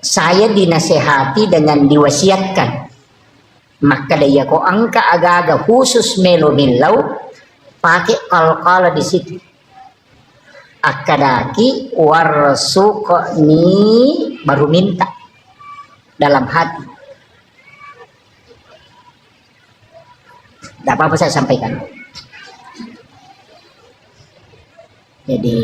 Saya dinasehati dengan diwasiatkan. Maka dia ko angka agak-agak khusus melo-melo pakai kal-kala di situ. Akadaki warzuqni baru minta dalam hati. Tidak apa-apa saya sampaikan. Jadi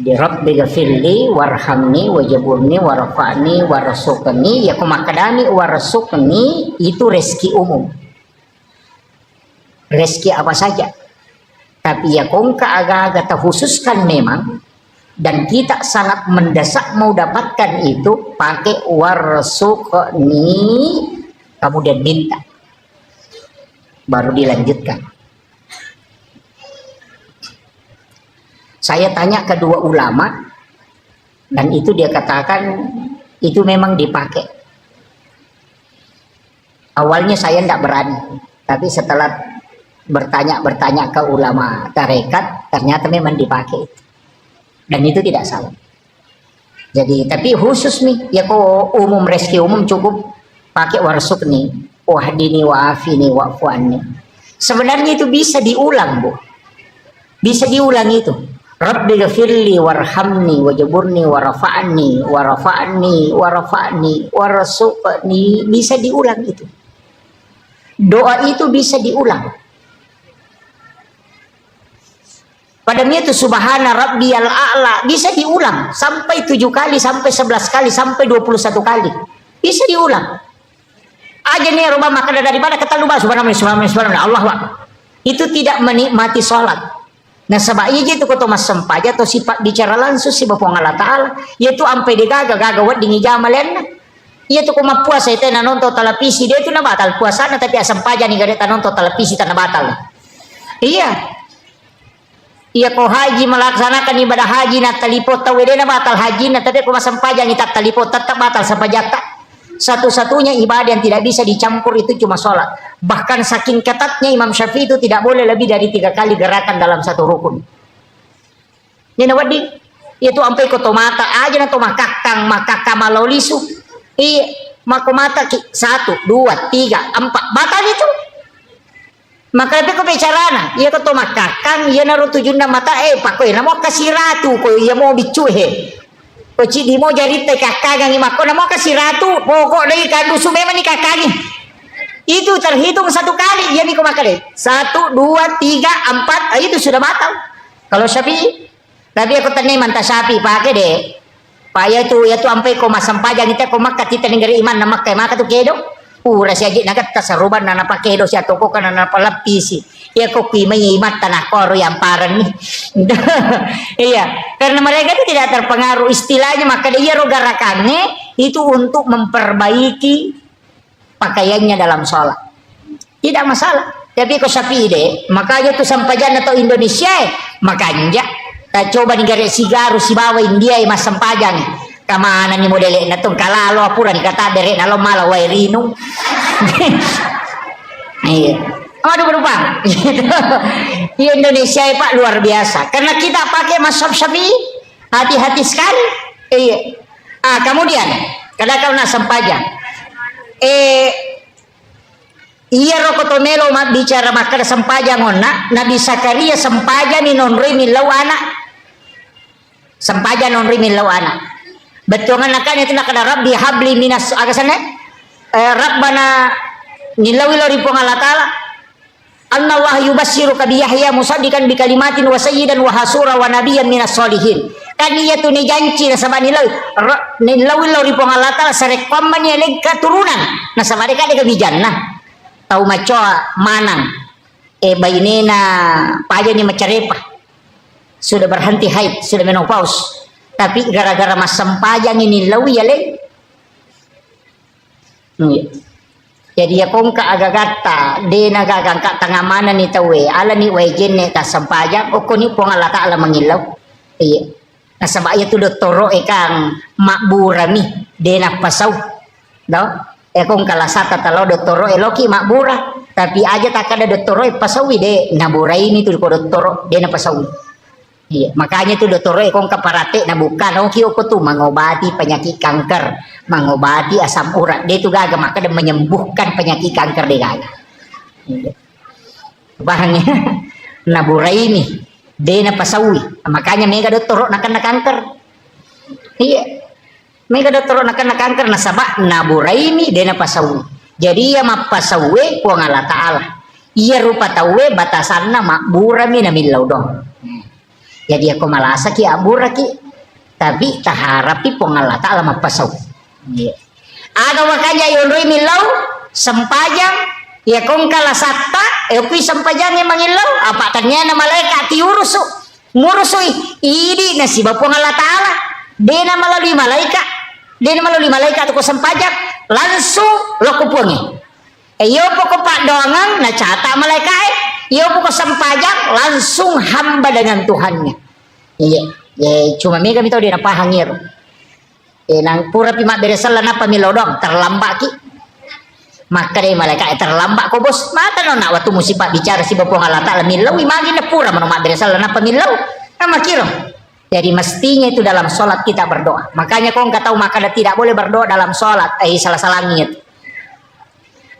Rabbi ghafirli warhamni wajaburni warafa'ni warzuqni. Ya kumakadani warzuqni itu rezeki umum. Rezeki apa saja. Tapi ya kongka agak-agak terkhususkan memang, dan kita sangat mendesak mau dapatkan itu pakai warzuqni, kemudian minta, baru dilanjutkan. Saya tanya kedua ulama, dan itu dia katakan itu memang dipakai. Awalnya saya tidak berani, tapi setelah bertanya ke ulama tarekat, ternyata memang dipakai, dan itu tidak salah. Jadi tapi khusus nih, ya kok umum rezeki umum cukup pakai warzuqni, wahdini wa'afini wa'fu'anni. Sebenarnya itu bisa diulang, Bu. Bisa diulang itu. Rabbi ghafirli warhamni wajaburni warafa'ni warafa'ni warafa'ni warzuqni. Bisa diulang itu. Doa itu bisa diulang. Padahal itu subhana rabbiyal a'la bisa diulang sampai 7 kali, sampai 11 kali, sampai 21 kali. Bisa diulang. Aja nih rumah makan dari mana kata lupa subhanallah Allah. Itu tidak menikmati sholat. Nah sebab iya itu kata mas sempaja atau sifat bicara langsung si Bapak Allah Ta'ala. Yaitu ampe digaga wat dingi jamalen. Yaitu kuma puasa itu nonton televisi dia itu na batal puasa tapi asam paja nih gak nonton televisi tanah batal. Iya. Ia ko haji melaksanakan ibadah haji na talipot tawedena batal haji na tapi ko masampajan ni tak talipot tetap batal sapajata. Satu-satunya ibadah yang tidak bisa dicampur itu cuma sholat. Bahkan saking ketatnya Imam Syafi'i itu tidak boleh lebih dari 3 kali gerakan dalam satu rukun. Ini nawadi itu ampai ko tomata aja na to makakang malolisu. Iya makomata 1 2 3 4 batal itu. Maka itu ko bicarana, iya ko to makakang, iya naruto junda mata, pakoy na mo kasih ratu, ko iya mo bicuhe. Ko di mo jari te kakagang imako na mo kasih ratu, pokok lagi kadu sumema ni kakagi. Itu terhitung 1 kali, iya ni ko makale. 1 2 3 4, itu sudah batal. Kalau Syafi'i, tapi aku tanya manta Syafi'i pakai deh. Paya itu ampai ko masampajan kita ko makka kita negeri iman na makka maka tu kedo. Rahasia aja nagat tasaruban na napakedo siya toko ka na napalapisi. Iya ko kimay imat tanah koro yang parang nih. Iya, karena mereka itu tidak terpengaruh istilahnya maka dia rogarakannya itu untuk memperbaiki pakaiannya dalam sholat. Tidak masalah. Tapi kok Syafi'i deh, makanya tuh sampajan atau Indonesia makanya kita coba negara sigaru si bawa India mas sampajan. Kamana ni modele na tong kalalo apuran kata dere na lo mala wairino. Iya. Aduh berubah. Di Indonesia ya, Pak luar biasa. Karena kita pakai mazhab Syafi'i, hati-hati sekali. Iya. Kemudian kadang-kadang na sampajan. Iya rokotomelo mat bicara makar sampajan ngona Nabi Zakaria sampajan ni nonri milau anak. Sampajan nonri milau anak. Betul kan itu nak ada Rabbi habli minas agasane Rabbana nilawi lori Allah Ta'ala Allah yubassiruka bi Yahya musaddiqan bi kalimatin wa sayyidan wa hasura wa nabiyyan minas solihin. Kan iya tu ni janji na sama nilawi lori Allah Ta'ala sarek paman ya leg keturunan na sama mereka de bijana tau macoa manang bainena paja ni macarepa sudah berhenti haid sudah menopause. Tapi gara-gara mas sempajang ini lawi ya le. Jadi ya kong ka agagata de nagagang ka tangamana ni tawe ala ni wajen ne ta sampaja o koni po ala ta ala mangilaw. Iya. Nasabaya tu doktoro kang makburami de na pasaw. No? Kong kalasata talo doktoro loki makbura tapi aja tak ada doktoro pasawi de naburai ini tu ko doktoro de na pasawi. Iya, makanya tuh dokter kong kaparate na bukan ko tuh mengobati penyakit kanker, mengobati asam urat. Dia tuh gaga maka dia menyembuhkan penyakit kanker dia gaga. Iya. Bahannya naburai ini dia na pasawi. Makanya mega dokter nak kanker. Iya. Mega dokter nak kanker nasaba naburai ini dia na pasawi. Jadi ya mapasawi ko ngala taala. Iya rupa tawe batasanna makburami na milaw dong. Jadi aku malasa ki abura ki tapi taharapi pongalata alam pasaw. Yeah. Aga makanya yonroi milau sempajang ya kong kalasata epi sempajang yang mangilau apa ternyata malaikat tiurusu ngurusui ini nasiba pongalata ala dena melalui malaikat aku sempajang langsung lo kupungi. Yo pokok pak doangan na cata malaikat. Yo pokok sempajak langsung hamba dengan Tuhannya. Iya, cuma mega mito dia napahangir. Nang pura pimak beresal na pamilodong terlambat ki. Maka deh malaikat terlambat ko bos. Mata no nak waktu musibah bicara si bapak Allah Taala milau imagine na pura mano mak beresal na pamilau. Nama kiro. Jadi mestinya itu dalam sholat kita berdoa. Makanya kau nggak tahu maka tidak boleh berdoa dalam sholat. Salah langit.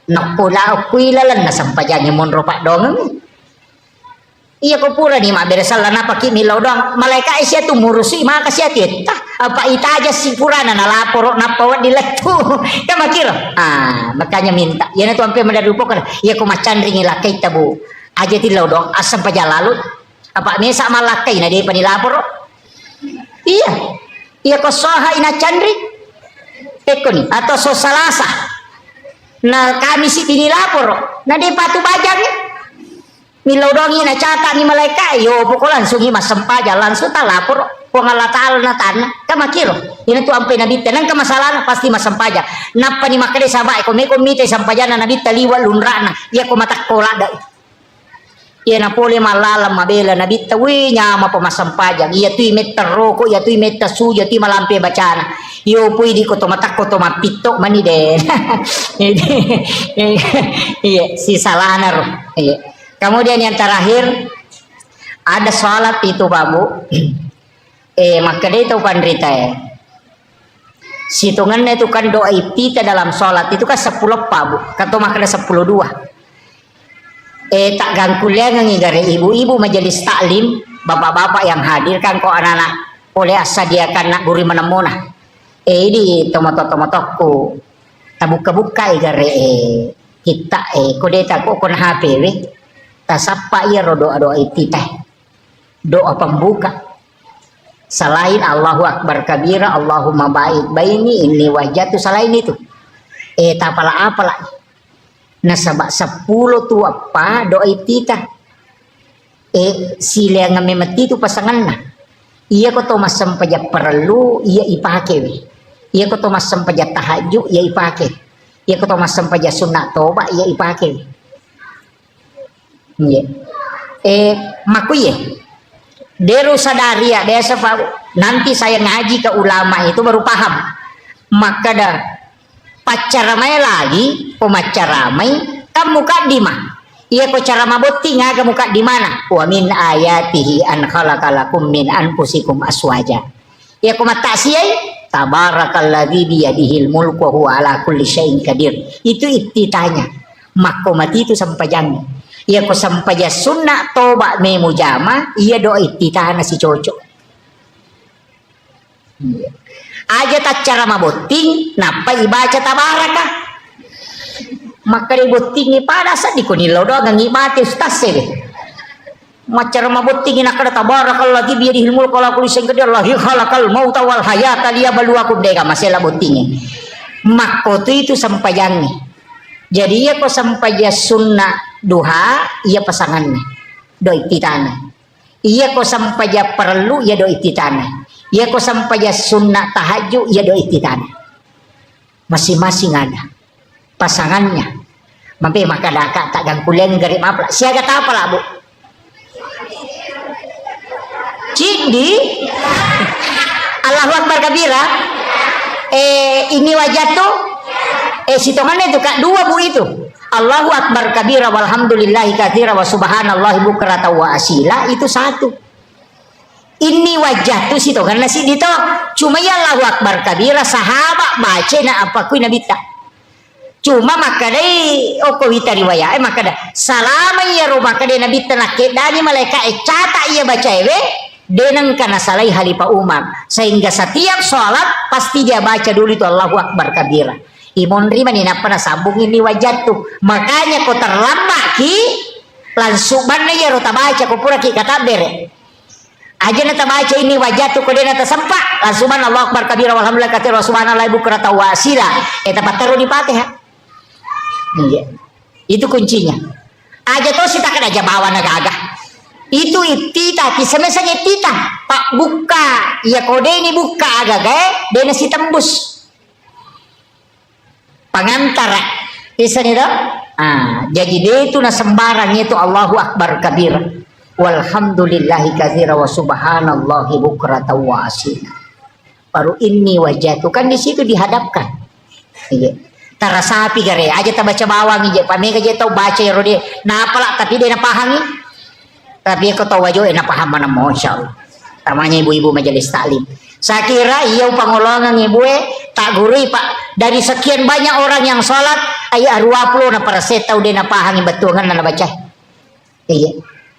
Nak pula kuilalan na sampajanya mon ropak dong. Iya ko pura ni mak beresal na paki milau dong malaikat isya tu murusi maka siya tita apa ita aja si purana na lapor na pawat diletu ya makir makanya minta ya na tu ampe madarupo kan iya ko macandring ilakai tabu aja tilau dong asam paja lalu apa mesa malakai na di panilapor iya ko soha ina candring tekoni atau so salasa na kami si pinilapor na di patu bajang milau dongi na cata ni malaikat yo pokok langsung mas sempaja langsung tak lapor pengalata na tanah kama kiro ini tu ampe nabi tenang ke masalah pasti mas sempaja napa ni makade sabai ko mite sampajana nabi taliwa lunrana ya ko mata kola da ya na pole malala mabela nabi tawi nyama pa mas sempaja ya tu meta roko ya tu meta su ya tu malampe bacana yo pui di ko to mapito mani de iya si salana ro iya. Kemudian yang terakhir ada sholat itu babu, maka dia itu pandrita ya. Hitungannya itu kan doa kita dalam sholat itu kan 10 babu, kata makanya 10 2. Tak gangkulia ngigare ibu-ibu majelis taklim, bapak-bapak yang hadir kan kok anak-anak boleh sediakan nak guri menemuna. Di tomato-tomatoku, tabuka-buka igare kita kode tak kok kon HP we. Tasapa ia doa itu teh doa pembuka selain Allahu Akbar kabira Allahumma ba'id baini inni wajatu selain itu tak apalah nasabak 10 tu apa doa itu teh sila yang ngamemeti itu pasangan iya ko to masam paja perlu iya ipake we iya ko to masam paja tahajud iya ipake iya ko to masam paja sunat toba iya ipake we. Makuye deru sadaria desa nanti saya ngaji ke ulama itu baru paham maka dah pacaramai lagi pemacaramai kamu kadimah iya ko cara maboti ngaga muka di mana wa min ayatihi an khalaqalakum min anfusikum aswaja iya ko mata siyai tabarakalladzi biyadihil mulku wa huwa ala kulli syai'in qadir itu ititanya makomati itu sampai jangan ia ko sampaja sunnah toba me mujama ia doa ititana si cocok aja tak cara maboting napa ibaca tabaraka maka di boting ni pada sa di kunilo doa ngangi mati ustaz macara maboting nak ada tabarakallah bi yadihil mulku wa kulli syai'in qadir Allah khalaqal mauta wal hayata liyabluwakum deka masalah boting mako itu sampajang jadi ia ko sampaja sunnah duha ia pasangannya doi titana ia ko sampaja perlu ia doi titana ia ko sampaja sunnah tahajud ia doi titana masing-masing ada pasangannya Mampi maka daka tak gangkulen garip apa siaga apa lah bu Cindi Allahu Akbar kabira ini wajah tuh sitongannya itu kak dua bu itu Allahu Akbar kabira walhamdulillahi katsira wa subhanallahi bukrata wa asila itu satu ini wajah tuh sitongan nasi dito cuma ya Allahu Akbar kabira sahabat baca na apa kui nabi tak cuma makadai okowita riwayat makada salama ya ro makadai nabi tenake dani malaikat cata ia baca denang kana salai halifa Umar sehingga setiap sholat pasti dia baca dulu itu Allahu Akbar kabira imon rima ni napana sambung ini wajah tuh makanya kau terlambat ki langsung mana ya ro baca kau pura ki kata bere aja nata baca ini wajah tuh kau dia nata sempat langsung mana Allahu Akbar kabira walhamdulillah katsira wa subhanallahi bukrata wa asila dapat taruh di Fatihah. Iya, itu kuncinya. Aja tuh sih tak aja bawa naga itu itita kisemesanya tita pak buka ya kode ini buka agak dia nasi tembus pangantara bisa nih dong jadi dia itu na sembarang itu Allahu Akbar kabir walhamdulillahi katsira wa subhanallahi bukrata wa asila baru ini wajah itu kan di situ dihadapkan iya tarasapi gare aja tak baca bawang ije pamega je tau baca ya rode na apalak tapi dia na pahangi tapi aku tahu wajah enak paham mana masyaallah namanya ibu-ibu majelis taklim saya kira iya pangolongan ibu tak gurui pak dari sekian banyak orang yang sholat ayah 20 na para setau dia na pahangi betungan na baca iya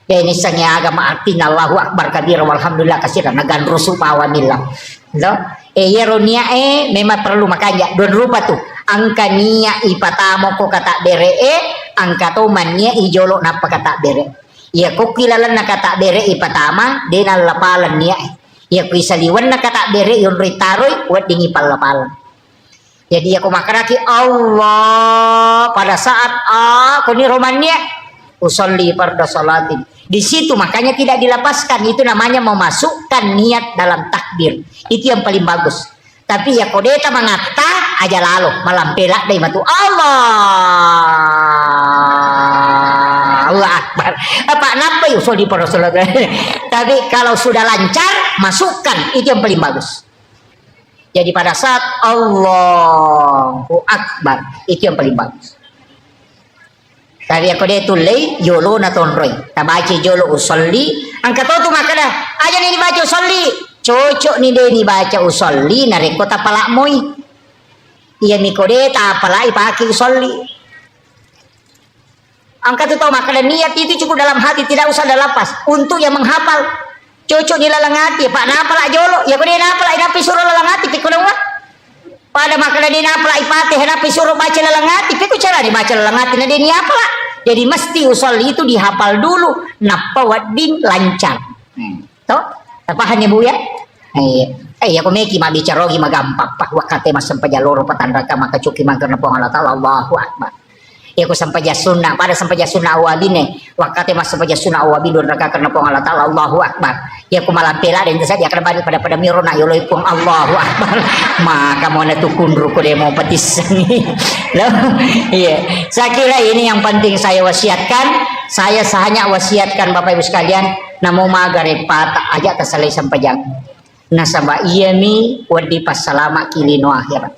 ya ini sangnya agama artinya Allahu Akbar kabir walhamdulillah katsira nagan rusuh awamillah lo ya ronia memang perlu makanya don rupa tuh angka nia ipatamo ko kata bere angka to mania ijolo napa kata bere ya ko kilalan na kata bere ipatama denal lapalan nia ya ko isaliwan na kata bere yon ritaroy wat dingi palapalan jadi aku makaraki Allah pada saat ko ni romannya usolli farda salatin di situ makanya tidak dilepaskan itu namanya memasukkan niat dalam takbir itu yang paling bagus tapi ya kodeta mengata aja lalu malam pelak dai matu Allah Akbar apa napa usul di para salat tapi kalau sudah lancar masukkan itu yang paling bagus jadi pada saat Allahu Akbar itu yang paling bagus tadi aku dia tu lay yolo na tonroy tabaci jolo usolli angkat tu makada aja ni dibaca usolli cocok ni dia ni baca usolli nareko tapalak moy iya mikode tapalak ipaki usolli angkat tu makada niat itu cukup dalam hati tidak usah ada lapas untuk yang menghafal cocok ni lalang hati pak napalak jolo ya kode napalak inapi suruh lalang hati pikul wa pada makna dia napalak ipatih napi suruh baca lalang hati pikul cara dibaca lalang hati na dia ni apalak jadi mesti usolli itu dihafal dulu napa wadin lancar toh apa hanya bu ya aku meki ma bicara lagi magampang pak wakate mas sampai jalur patandaka maka cuki magerna po Allah taala Allahu Akbar ya aku sampai sunnah pada sampai sunnah awabine wakate mas sampai sunnah awabin neraka karena po Allah taala Allahu Akbar ya aku malam pela dan saja akan balik pada mirona yo loipung Allahu Akbar maka mau na tukun ruko dia mau petis loh iya saya kira ini yang penting saya wasiatkan saya hanya wasiatkan Bapak Ibu sekalian namo magarepata aja tasalai sampai jam nasaba iyami wadi pasalama kilino akhirat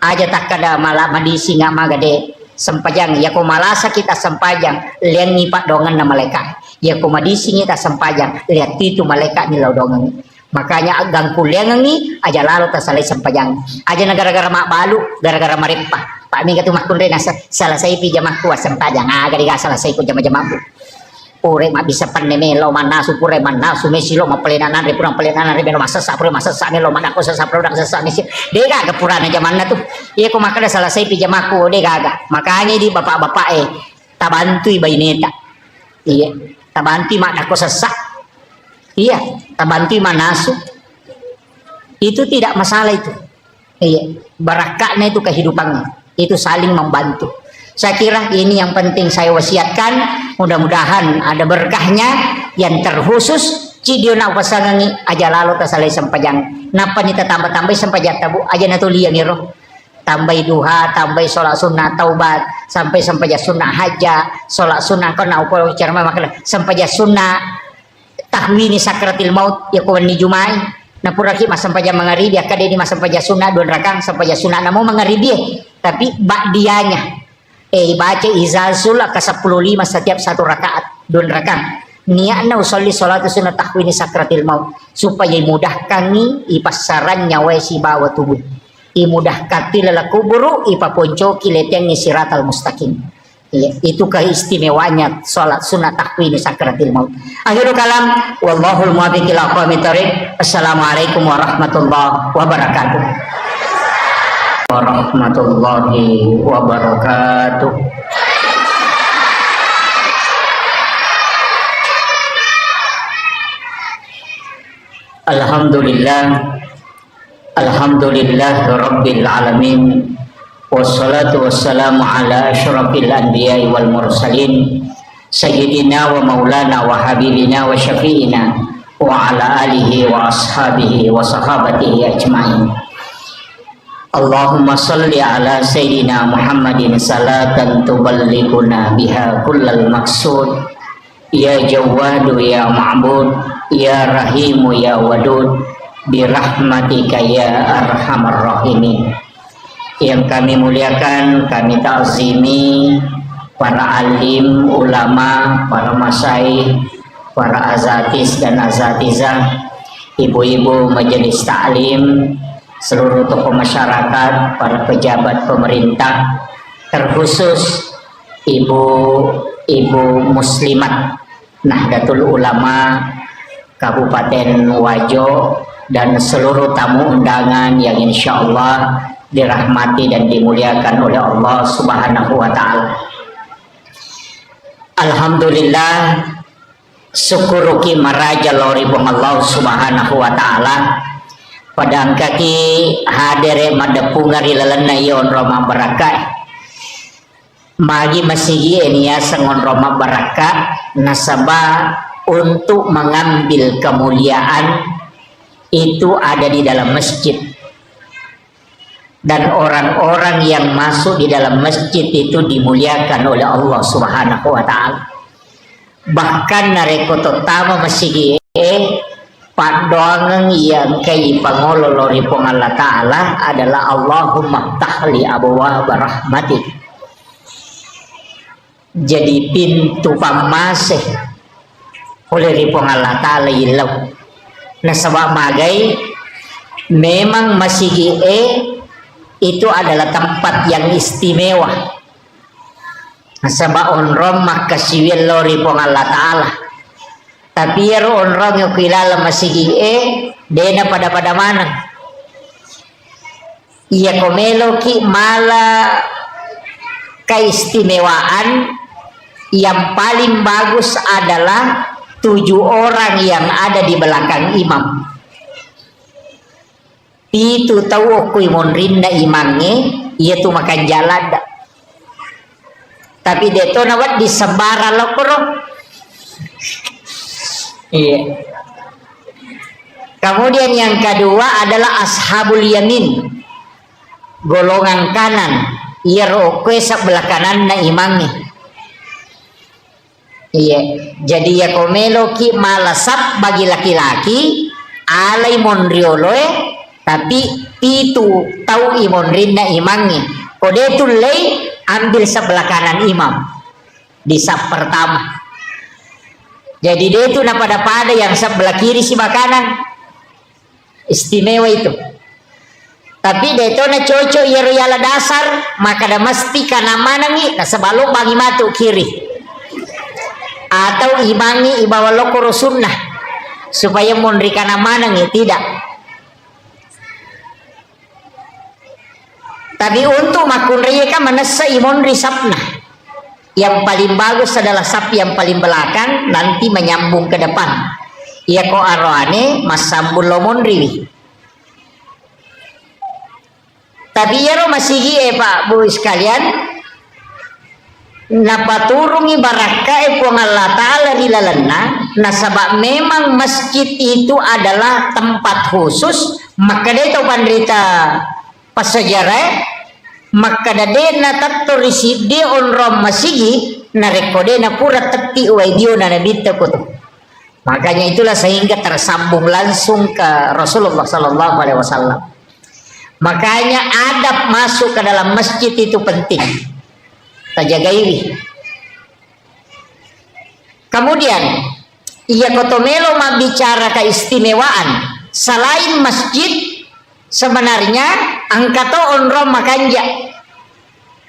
aja tak kada malah madisi nga magade sempajang ya ko malasa kita sempajang lian ni pak dongan na malaikat ya ko madisi kita sempajang lihat itu malaikat ni law dongan makanya agang kuliang ni aja lalu tasalai sempajang aja gara-gara mak balu gara-gara maripah pak mi katu makun rena salah saya pijamah kuas sempajang gara-gara salah saya ku jama-jama bu ure mak bisa panemelo manasu pure manasu mesilo mapelenanan re purang pelenanan re masa sapre masa sa melo manako sa sapre udah sa mesi dega kepurana zaman na tuh iya ko makada salah saya pijamaku dega makanya di bapak-bapak tabantui baineta iya tabanti mak dako sesak iya tabanti manasu itu tidak masalah itu iya barakatnya itu kehidupannya itu saling membantu. Saya kira ini yang penting saya wasiatkan, mudah-mudahan ada berkahnya yang terkhusus cidio na pasangangi aja lalu tasalai sempajang napa nita tambah-tambah sempajang tabu aja natulia niro tambah duha, tambah sholat sunnah taubat, sampai sunnah haja, sholat sunnah kau nak upah cerma makan, sampai sunnah tahwini sakratil maut ya kawan ni jumai. Nah puraki mas sampai mengari dia kade ni mas sampai sunnah 2 rakaat sampai sunnah namo mengari dia, tapi ba'diyanya baca izazul ke 15 setiap 1 rakaat 2 rakaat. Niatna usolli sholat sunnah tahwini sakratil maut supaya mudahkan ni ipasaran nyawa si bawa tubuh imudahkan tilala kuburu ipaponcoki leteng ni siratal mustaqim. Ya, itu keistimewaannya sholat sunnah tahwini sakratil maut. Akhirul kalam wallahul muwaffiq ila aqwamit thoriq. Assalamualaikum warahmatullahi wabarakatuh. Warahmatullahi wabarakatuh. Alhamdulillah rabbil alamin, wassalatu wassalamu ala asyrafil anbiya'i wal mursalin sayyidina wa maulana wa habibina wa syafi'ina wa ala alihi wa ashabihi wa sahabatihi ajma'in. Allahumma salli ala sayyidina Muhammadin salatan tuballighuna biha kullal maqsud. Ya Jawadu ya Ma'bud, ya Rahimu ya Wadud, birahmatika ya Arhamar Rahimin. Yang kami muliakan, kami ta'zimi para alim, ulama, para masyaikh, para azatis dan azatizah, ibu-ibu majelis ta'lim, seluruh tokoh masyarakat, para pejabat pemerintah, terkhusus ibu-ibu muslimat Nahdlatul Ulama Kabupaten Wajo dan seluruh tamu undangan yang insya Allah dirahmati dan dimuliakan oleh Allah Subhanahu wa Ta'ala. Alhamdulillah, syukuruki maraja lori bong Allah Subhanahu wa Ta'ala padang kaki hadere madapungari lalana yon Roma barakat magi masigi enia sangon Roma barakat nasabah untuk mengambil kemuliaan itu ada di dalam masjid, dan orang-orang yang masuk di dalam masjid itu dimuliakan oleh Allah Subhanahu wa Ta'ala. Bahkan nareko tama masigi padoangan yang kay pangololori pong Allah Ta'ala adalah Allahumma tahli abwaab rahmatik. Jadi pintu pamasih oleh ripong Allah Ta'ala ilaw na sabab magay memang masigi itu adalah tempat yang istimewa sabab onrom makasiwil lo ripong Allah Ta'ala, tapi yaro onrom yung kilala masigi dena pada mana iya komelo ki mala keistimewaan yang paling bagus adalah 7 orang yang ada di belakang imam. Itu tahu aku monrinda imamnya, ia tu makan jalan. Tapi dia tu nawat disebar lokoro. Iya. Kemudian yang kedua adalah ashabul yamin, golongan kanan. Ia rokwe sebelah kanan na imamnya. Iya, jadi ya komelo ki malasap bagi laki-laki alai monrioloe, tapi itu tahu imonrin na imamnya. Kode itu lay ambil sebelah kanan imam di sap pertama. Jadi dia itu na pada yang sebelah kiri si kanan, istimewa itu. Tapi dia itu na cocok yala dasar maka dah mesti kana mana ni na sebalok bagi matu kiri. Atau imangi ibawa lokoro sunnah supaya monri kana mana ni tidak. Tapi untuk makun raya kan manasa imonri sapna. Yang paling bagus adalah sap yang paling belakang nanti menyambung ke depan. Ia ko aroane masambul lomonri. Tapi ya masih Pak Bu sekalian, napaturungi baraka pong Allah Ta'ala di lalana nasabak memang masjid itu adalah tempat khusus, maka dia tahu pandrita pas sejarah maka dadena tattorisi de onrom masigi narekode na pura teti uaidio na nabita ko. Makanya itulah sehingga tersambung langsung ke Rasulullah Sallallahu Alaihi Wasallam. Makanya adab masuk ke dalam masjid itu penting. Tajagairi. Kemudian ia kotomelo bicara keistimewaan selain masjid sebenarnya angkato onrom makanja.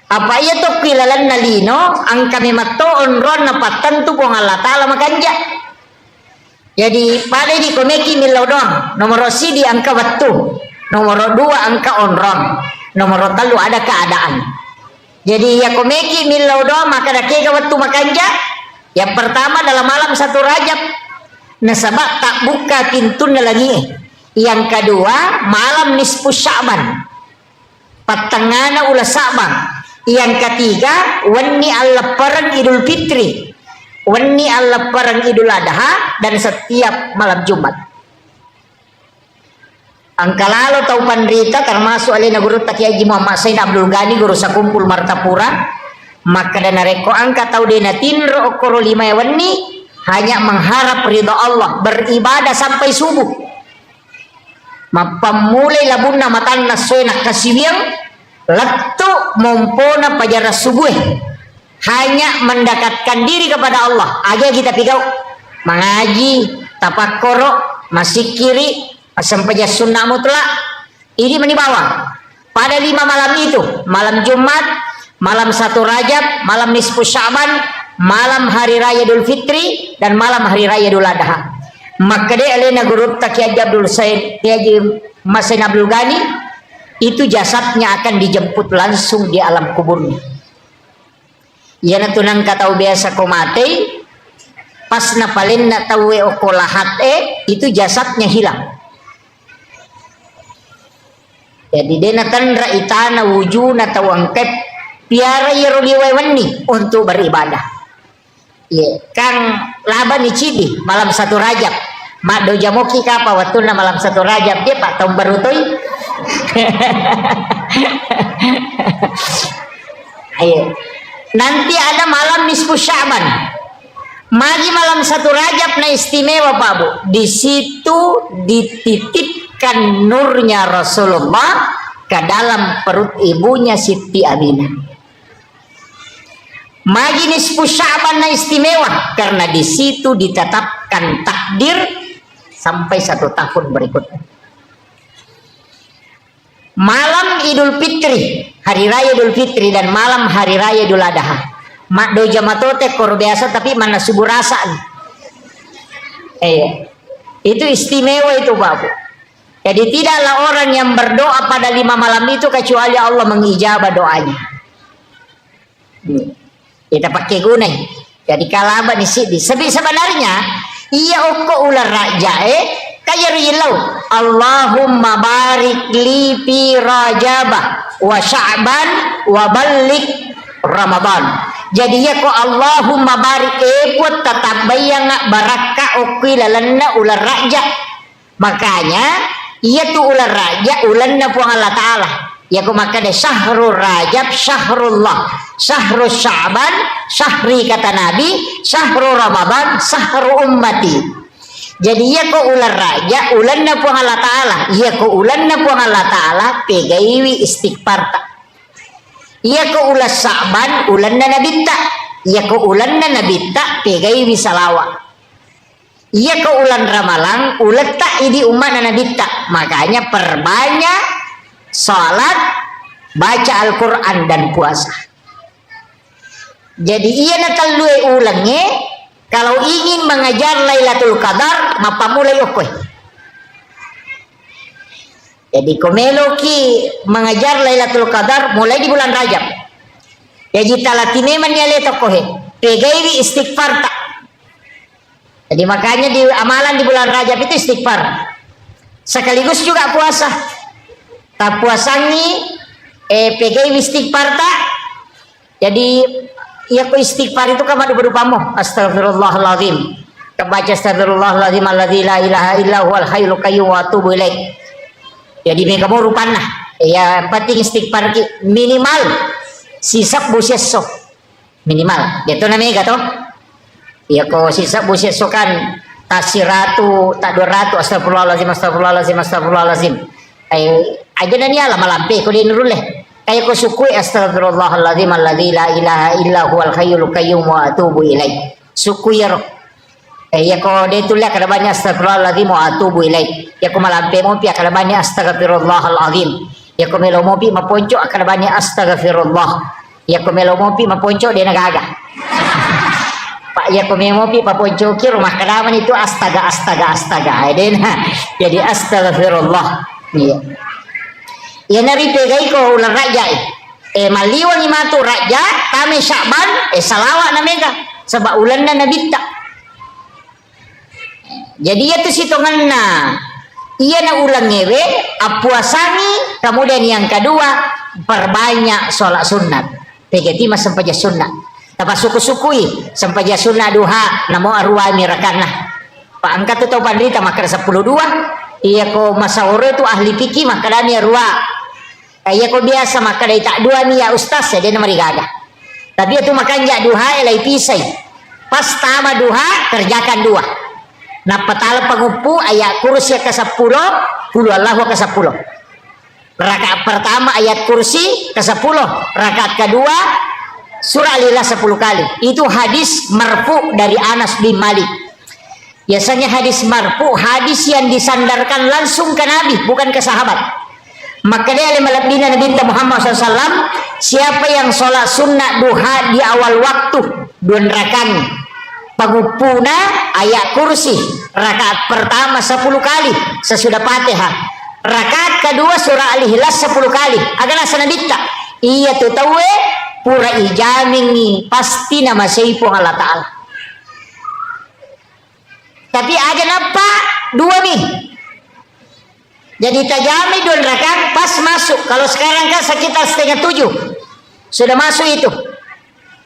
Apa ia to kilalan nalino angka memato onron napatan tu kong Allah Ta'ala makanja. Jadi pada di komeki milodon nomor si di angka waktu, nomor 2 angka onron, nomor 3 ada keadaan. Jadi ya komeki milodon maka dah kega waktu makanja. Yang pertama dalam malam 1 Rajab, nasabak tak buka pintu lagi. Yang kedua malam nisfu Sya'ban, patangana ulah Sya'ban. Yang ketiga wani Allah perang Idul Fitri, wani Allah perang Idul Adha, dan setiap malam Jumat. Angka lalu tahu pandrita termasuk alina guru Taki Haji Muhammad Said Abdul Ghani guru sakumpul Martapura, maka dana reko angka tahu dena tinro okoro 5 wani hanya mengharap ridha Allah, beribadah sampai subuh. Mapamulai labunna matanna suenak kasibiang Laktu mumpuna pajar subuh hanya mendekatkan diri kepada Allah. Aja kita pigau mengaji, tapakkoro, masih kiri, sampai sunnah mutlak. Ini menibawa pada 5 malam itu, malam Jumat, malam 1 Rajab, malam nisfu Sya'ban, malam hari raya Idul Fitri, dan malam hari raya Idul Adha. Maka dia alena guru Taki Haji Abdul Said Haji Masin Abdul Ghani itu jasadnya akan dijemput langsung di alam kuburnya. Yana tunang katau biasa ko mati, pas na palin na tawe oko lahat itu jasadnya hilang. Jadi dena tandra itana wujuna tawangkep piara yeruliwewani untuk beribadah. Ye kang laba ni cidi malam 1 Rajab. Mak do jamoki kapa watuna malam 1 Rajab dia pak tahun baru toy. Ayo. Nanti ada malam nisfu Sya'ban. Magi malam 1 Rajab na istimewa Pak Bu. Di situ dititipkan nurnya Rasulullah ke dalam perut ibunya Siti Aminah. Magi nisfu Sya'ban na istimewa karena di situ ditetapkan takdir sampai 1 tahun berikutnya. Malam Idul Fitri, hari raya Idul Fitri, dan malam hari raya Idul Adha. Mak do jamatote kor biasa tapi mana subuh rasaan. Itu istimewa itu Bapak. Jadi tidaklah orang yang berdoa pada 5 malam itu kecuali Allah mengijabah doanya. Kita pakai guna. Jadi kalaba di sini. Sebenarnya iya oko ular raja kaya rilau Allahumma barik li fi Rajabah wa Sya'ban wa balik Ramadan. Jadi ya ko Allahumma barik kuat tetap bayang baraka okui lalanna ular raja. Makanya iya tu ular raja ulanna puang Allah Ta'ala. Ya ko makanya syahrul Rajab syahrullah, syahrul Sya'ban syahri kata Nabi, syahrul Ramadan syahrul ummati. Jadi ya ko ular raja ulanna puang Allah Ta'ala. Ya ko ulanna puang Allah Ta'ala pegaiwi istighfar. Ya ko ulas Sya'ban ulanna nabita. Ya ko ulanna nabita pegaiwi salawat. Ya ko ulan Ramalang ulat tak idi umat nabita. Makanya perbanyak salat, baca Al-Quran dan puasa. Jadi ia natalui ulangnya kalau ingin mengajar Lailatul Qadar mapamulai okoy. Jadi komeloki mengajar Lailatul Qadar mulai di bulan Rajab. Jadi talatine maniale tokohe pegaiwi istighfar tak. Jadi makanya di amalan di bulan Rajab itu istighfar. Sekaligus juga puasa. Tak puasangi pegaiwi istighfar tak. Jadi ya ko istighfar itu kan berupa mo astagfirullahaladzim. Kebaca astagfirullahaladzim alladzi la ilaha illa huwal hayyul qayyum wa atubu ilaih. Jadi mereka mau rupana Ya penting istighfar minimal sisap buseso minimal gitu namanya gato ya ko sisap buseso kan tasiratu tak 200 astagfirullahalazim aja nanya lama lampe ko din rule kayak ko sukui astagfirullahalazim alladzi la ilaha illa huwal hayyul qayyum wa atubu ilaih sukui ya ya ko de tulia kada banyak astagfirullahalazim wa atubu ilaih ya ko malampe mo pi kada banyak astagfirullahalazim ya ko melo mo pi maponco kada banyak astagfirullah ya ko melo mo pi maponco de nagaga Pak ya ko melo mo pi maponco ki rumah kadaman itu astaga jadi astagfirullah iya ya nari pegai ko ular raja maliwan ni matu raja tame Sya'ban salawa na mega sabab ulan na nabitta jadi itu sitonganna iya na ulang ngewe apuasangi kemudian yang kedua perbanyak sholat sunat pegeti mas sampaja sunat tapa suku-sukui sampaja sunat duha namo arwa mirakana pak angkat tu tau pandita makar 12 iya ko masaworo itu ahli fikih makadani arwa iya ko biasa makadai tak dua ni ya ustaz ya dia namari gaga tapi itu makan jak duha elai pisai pas tama duha kerjakan dua nah petala pengupu ayat kursi ke-10 qul Allahu ke-10 rakaat pertama ayat kursi ke-10 rakaat kedua surah Al-Ikhlas 10 kali itu hadis marfu dari Anas bin Malik biasanya hadis marfu hadis yang disandarkan langsung ke Nabi bukan ke sahabat maka dia malabdina Nabi Muhammad SAW siapa yang sholat sunnah duha di awal waktu 2 rakaat pangupuna ayat kursi rakaat pertama 10 kali sesudah Fatihah rakaat kedua surah Al-Ikhlas 10 kali agana sanadita iya tu tawe pura ijamingi pasti nama seipu Allah Ta'ala tapi ada apa dua nih jadi tajami 2 rakaat pas masuk kalau sekarang kan sekitar 6:30 sudah masuk itu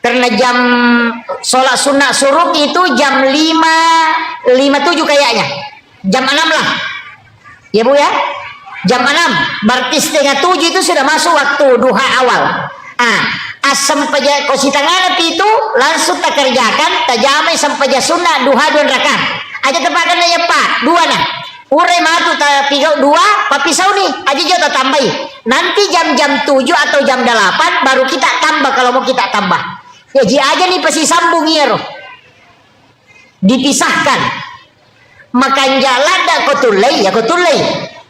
karena jam sholat sunnah suruk itu jam 5:57 kayaknya jam 6 lah ya bu ya jam 6 berarti 6:30 itu sudah masuk waktu duha awal asam paja kosi tangan itu langsung tak kerjakan tajamai sampaja sunnah duha 2 rakaat aja tepakan ya pak 2 nah urai matu tapi 2 papisau nih aja jauh tambahi nanti jam 7 atau jam 8 baru kita tambah kalau mau kita tambah ya ji aja nih pasti sambung ya roh dipisahkan makan jalan dak kotulai ya kotulai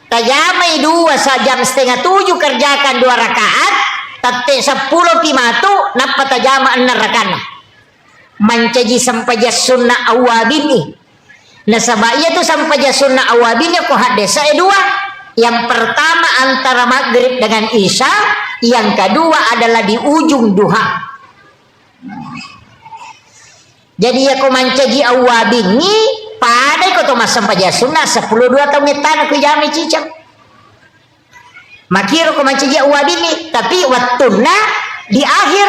tajamai 2 jam 6:30 kerjakan 2 rakaat tate 10 pimatu napa tajama 6 rakaat mancaji sampaja sunnah awabini nah sabaya tu sampaja sunnah awabini ko hadesa 2 yang pertama antara maghrib dengan isya yang kedua adalah di ujung duha jadi ya ko mancaji awabini padai ko to masampaja sunnah 10 2 tahun ngetan ko jami cicam makiro ko mancaji awabini tapi wattuna di akhir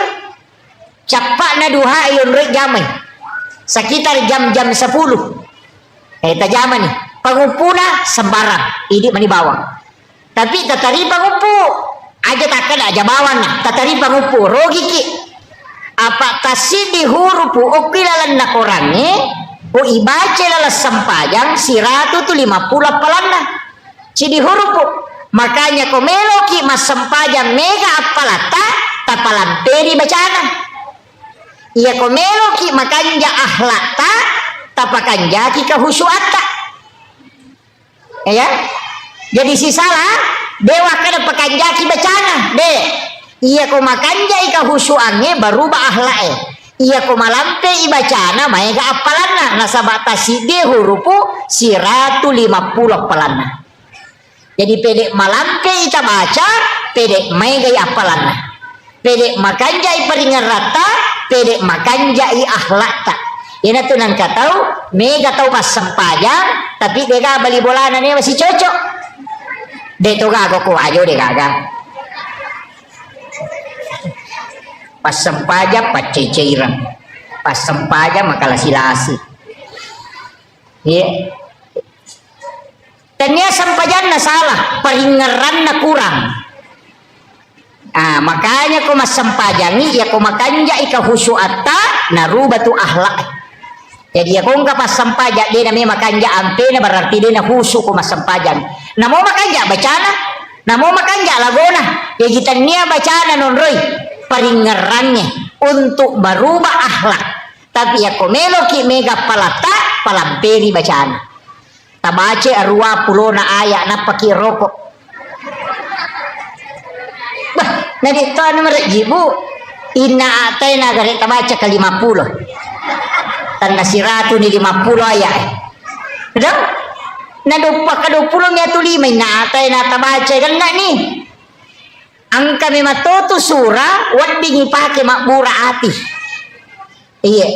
capakna duha ayun rek jamai sekitar jam-jam 10 tajaman nih pangupuna sembarang ini mani bawang tapi tatari pangupu aja takkan aja bawang nah tatari pangupu rogi ki apa tasidi hurupu ukilalan na korangi o ibace lala sampajang siratu tu 50 apalanna sidi hurupu makanya komeloki mas sampajang mega apalata tapalamperi bacana iya komeloki makanya ahlata tapakanja ki kahusuata ya jadi si salah dewa kada pakanjaki bacana de iya ko makanja ika husuannya berubah ahlae iya ko malampe ibacana maega apalanna nasabata side hurupu siratu 50 apalanna jadi pedek malampe ita baca pedek maega apalanna pedek makanja iparingan rata pedek makanja i ahlata ina tuh nang katau mega tau pas sempajang tapi dega bali bolanan ini masih cocok de to gago ko ajo de gaga pas sempaja paceceirang pas sempaja makalah-silasi ya tanya sempajan na salah peringeran na kurang Makanya ko masampajangi ya ko makanja ika husuata narubatu ahlak. Jadi ya kung kapas sampaja dia namanya makanja ampe na berarti dia na husu ko masampajan. Namo makanja bacana, namo makanja lagona. Ya kita nia bacana non roy paringerannya untuk merubah ahlak. Tapi ya komelo ki mega palata palamperi bacana. Tabace arua pulona aya na paki rokok. Bah, na dito ano jibu inaatay na gari tabace ka 50. Tan nasiratu ni 50 aya. Kadang na 20 niya tulimay na atay na tabace kan na ni. Ang kami matuto sura wat bingi pake makbura ati. Iya.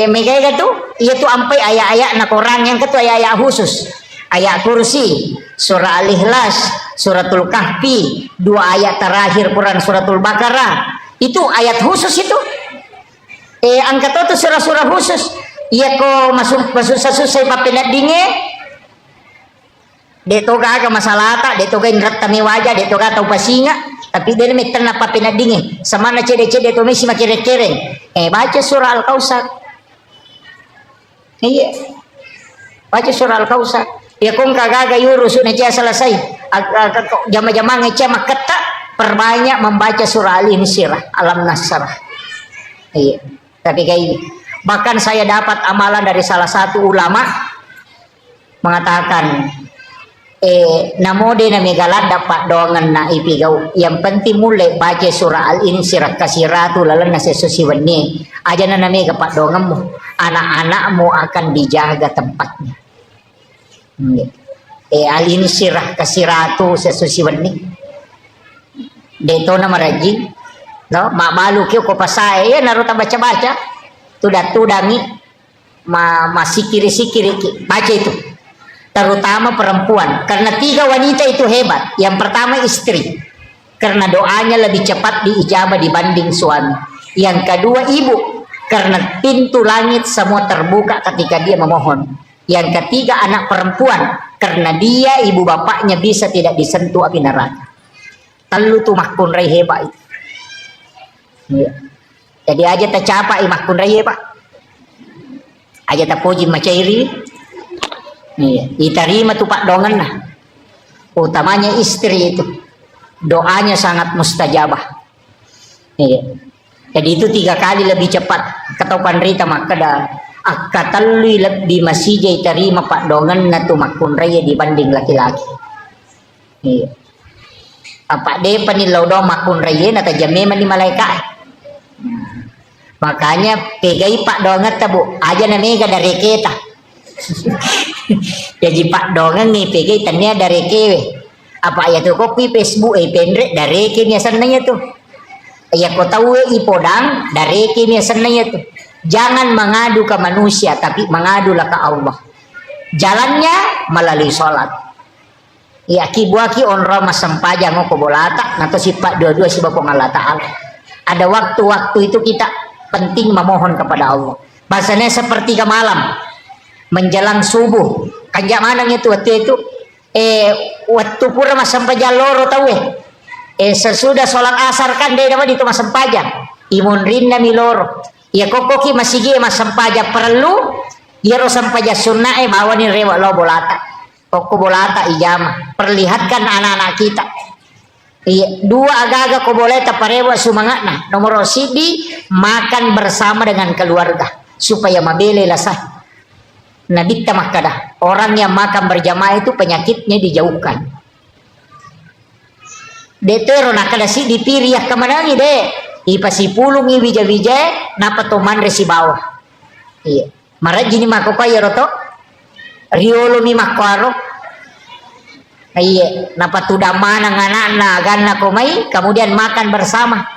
May kaya tu, iya tu ampai aya-aya na korang yang ketu aya-aya khusus. Ayat kursi, surah Al-Ikhlas, suratul Kahfi, 2 ayat terakhir Quran suratul Baqarah. Itu ayat khusus itu. Angkat itu surah-surah khusus. Iya ko masuk susah papinat dinge. Deto ga masalah tak, deto ga indrat tami wajah, deto ga tau pasinga, tapi dia meter napa pinadingi. Sama na cede-cede to mesi makire-kere. Baca surah Al-Kausar. Iya. Baca surah Al-Kausar. Ya kung kagaga yurus na siya selesai. Jama-jama ngeca maketa perbanyak membaca surah Al-Insyirah, Alam Nasrah. Iya. Tapi kayak ini. Bahkan saya dapat amalan dari salah satu ulama mengatakan namode na megalad dapat doangan na ipigau yang penting mulai baca surah Al-Insyirah kasiratu lalan na sesusiwan ni aja na mega pak doanganmu anak-anakmu akan dijaga tempatnya. Al-Insyirah kasiratu sesusiwan ni deto na maraji no mabalu kyo ko pasay ya naruta baca-baca tudangi masikiri-sikiri baca itu. Terutama perempuan, karena 3 wanita itu hebat. Yang pertama istri, karena doanya lebih cepat diijabah dibanding suami. Yang kedua ibu, karena pintu langit semua terbuka ketika dia memohon. Yang ketiga anak perempuan, karena dia ibu bapaknya bisa tidak disentuh api neraka. Telu tuh makpun rai hebat itu. Ya. Jadi aja tercapai makpun rai hebat. Aja terpuji macairi. Iya, diterima tuh pak dongan nah. Utamanya istri itu doanya sangat mustajabah. Iya. Jadi itu 3 kali lebih cepat ketopan rita maka dah akatalui lebih masih jai terima pak dongan na tuh makun raya dibanding laki-laki. Iya. Apa deh panilau do makun raya na tajame mani malaikat. Makanya pegai pak dongan tabu aja na mega dari kita. Jadi pak dongan nih pergi tanya dari kewe apa ya tuh kopi Facebook pendek dari kimia senanya tuh ya kau tahu ipodang dari kimia senanya tuh jangan mengadu ke manusia tapi mengadulah ke Allah jalannya melalui sholat ya kibuaki onro masampaja mau kobolata nato sifat dua-dua si bapak Allah Ta'ala ada waktu-waktu itu kita penting memohon kepada Allah bahasanya seperti ke malam menjelang subuh kanjak manang itu waktu itu waktu pura masampaja loro tahu sesudah sholat asar kan dia dapat itu masampaja imun rinna miloro ya kokoki masih ge masampaja perlu ya ro sampaja sunnah bawani rewa lo bolata koko bolata ijama perlihatkan anak-anak kita iya 2 agak-agak ko boleta parewa sumangatna nomor sidi makan bersama dengan keluarga supaya mabele lasah. Nabi makadah orang yang makan berjamaah itu penyakitnya dijauhkan. Detero nakada si dipiriah kemana ni deh? Ipasi pulung i bija-bija napa toman resi bawah. Iya. Mara jini mako kaya roto. Riolo mi makaro. Iya. Napa tuda mana ngana ganna komai kemudian makan bersama.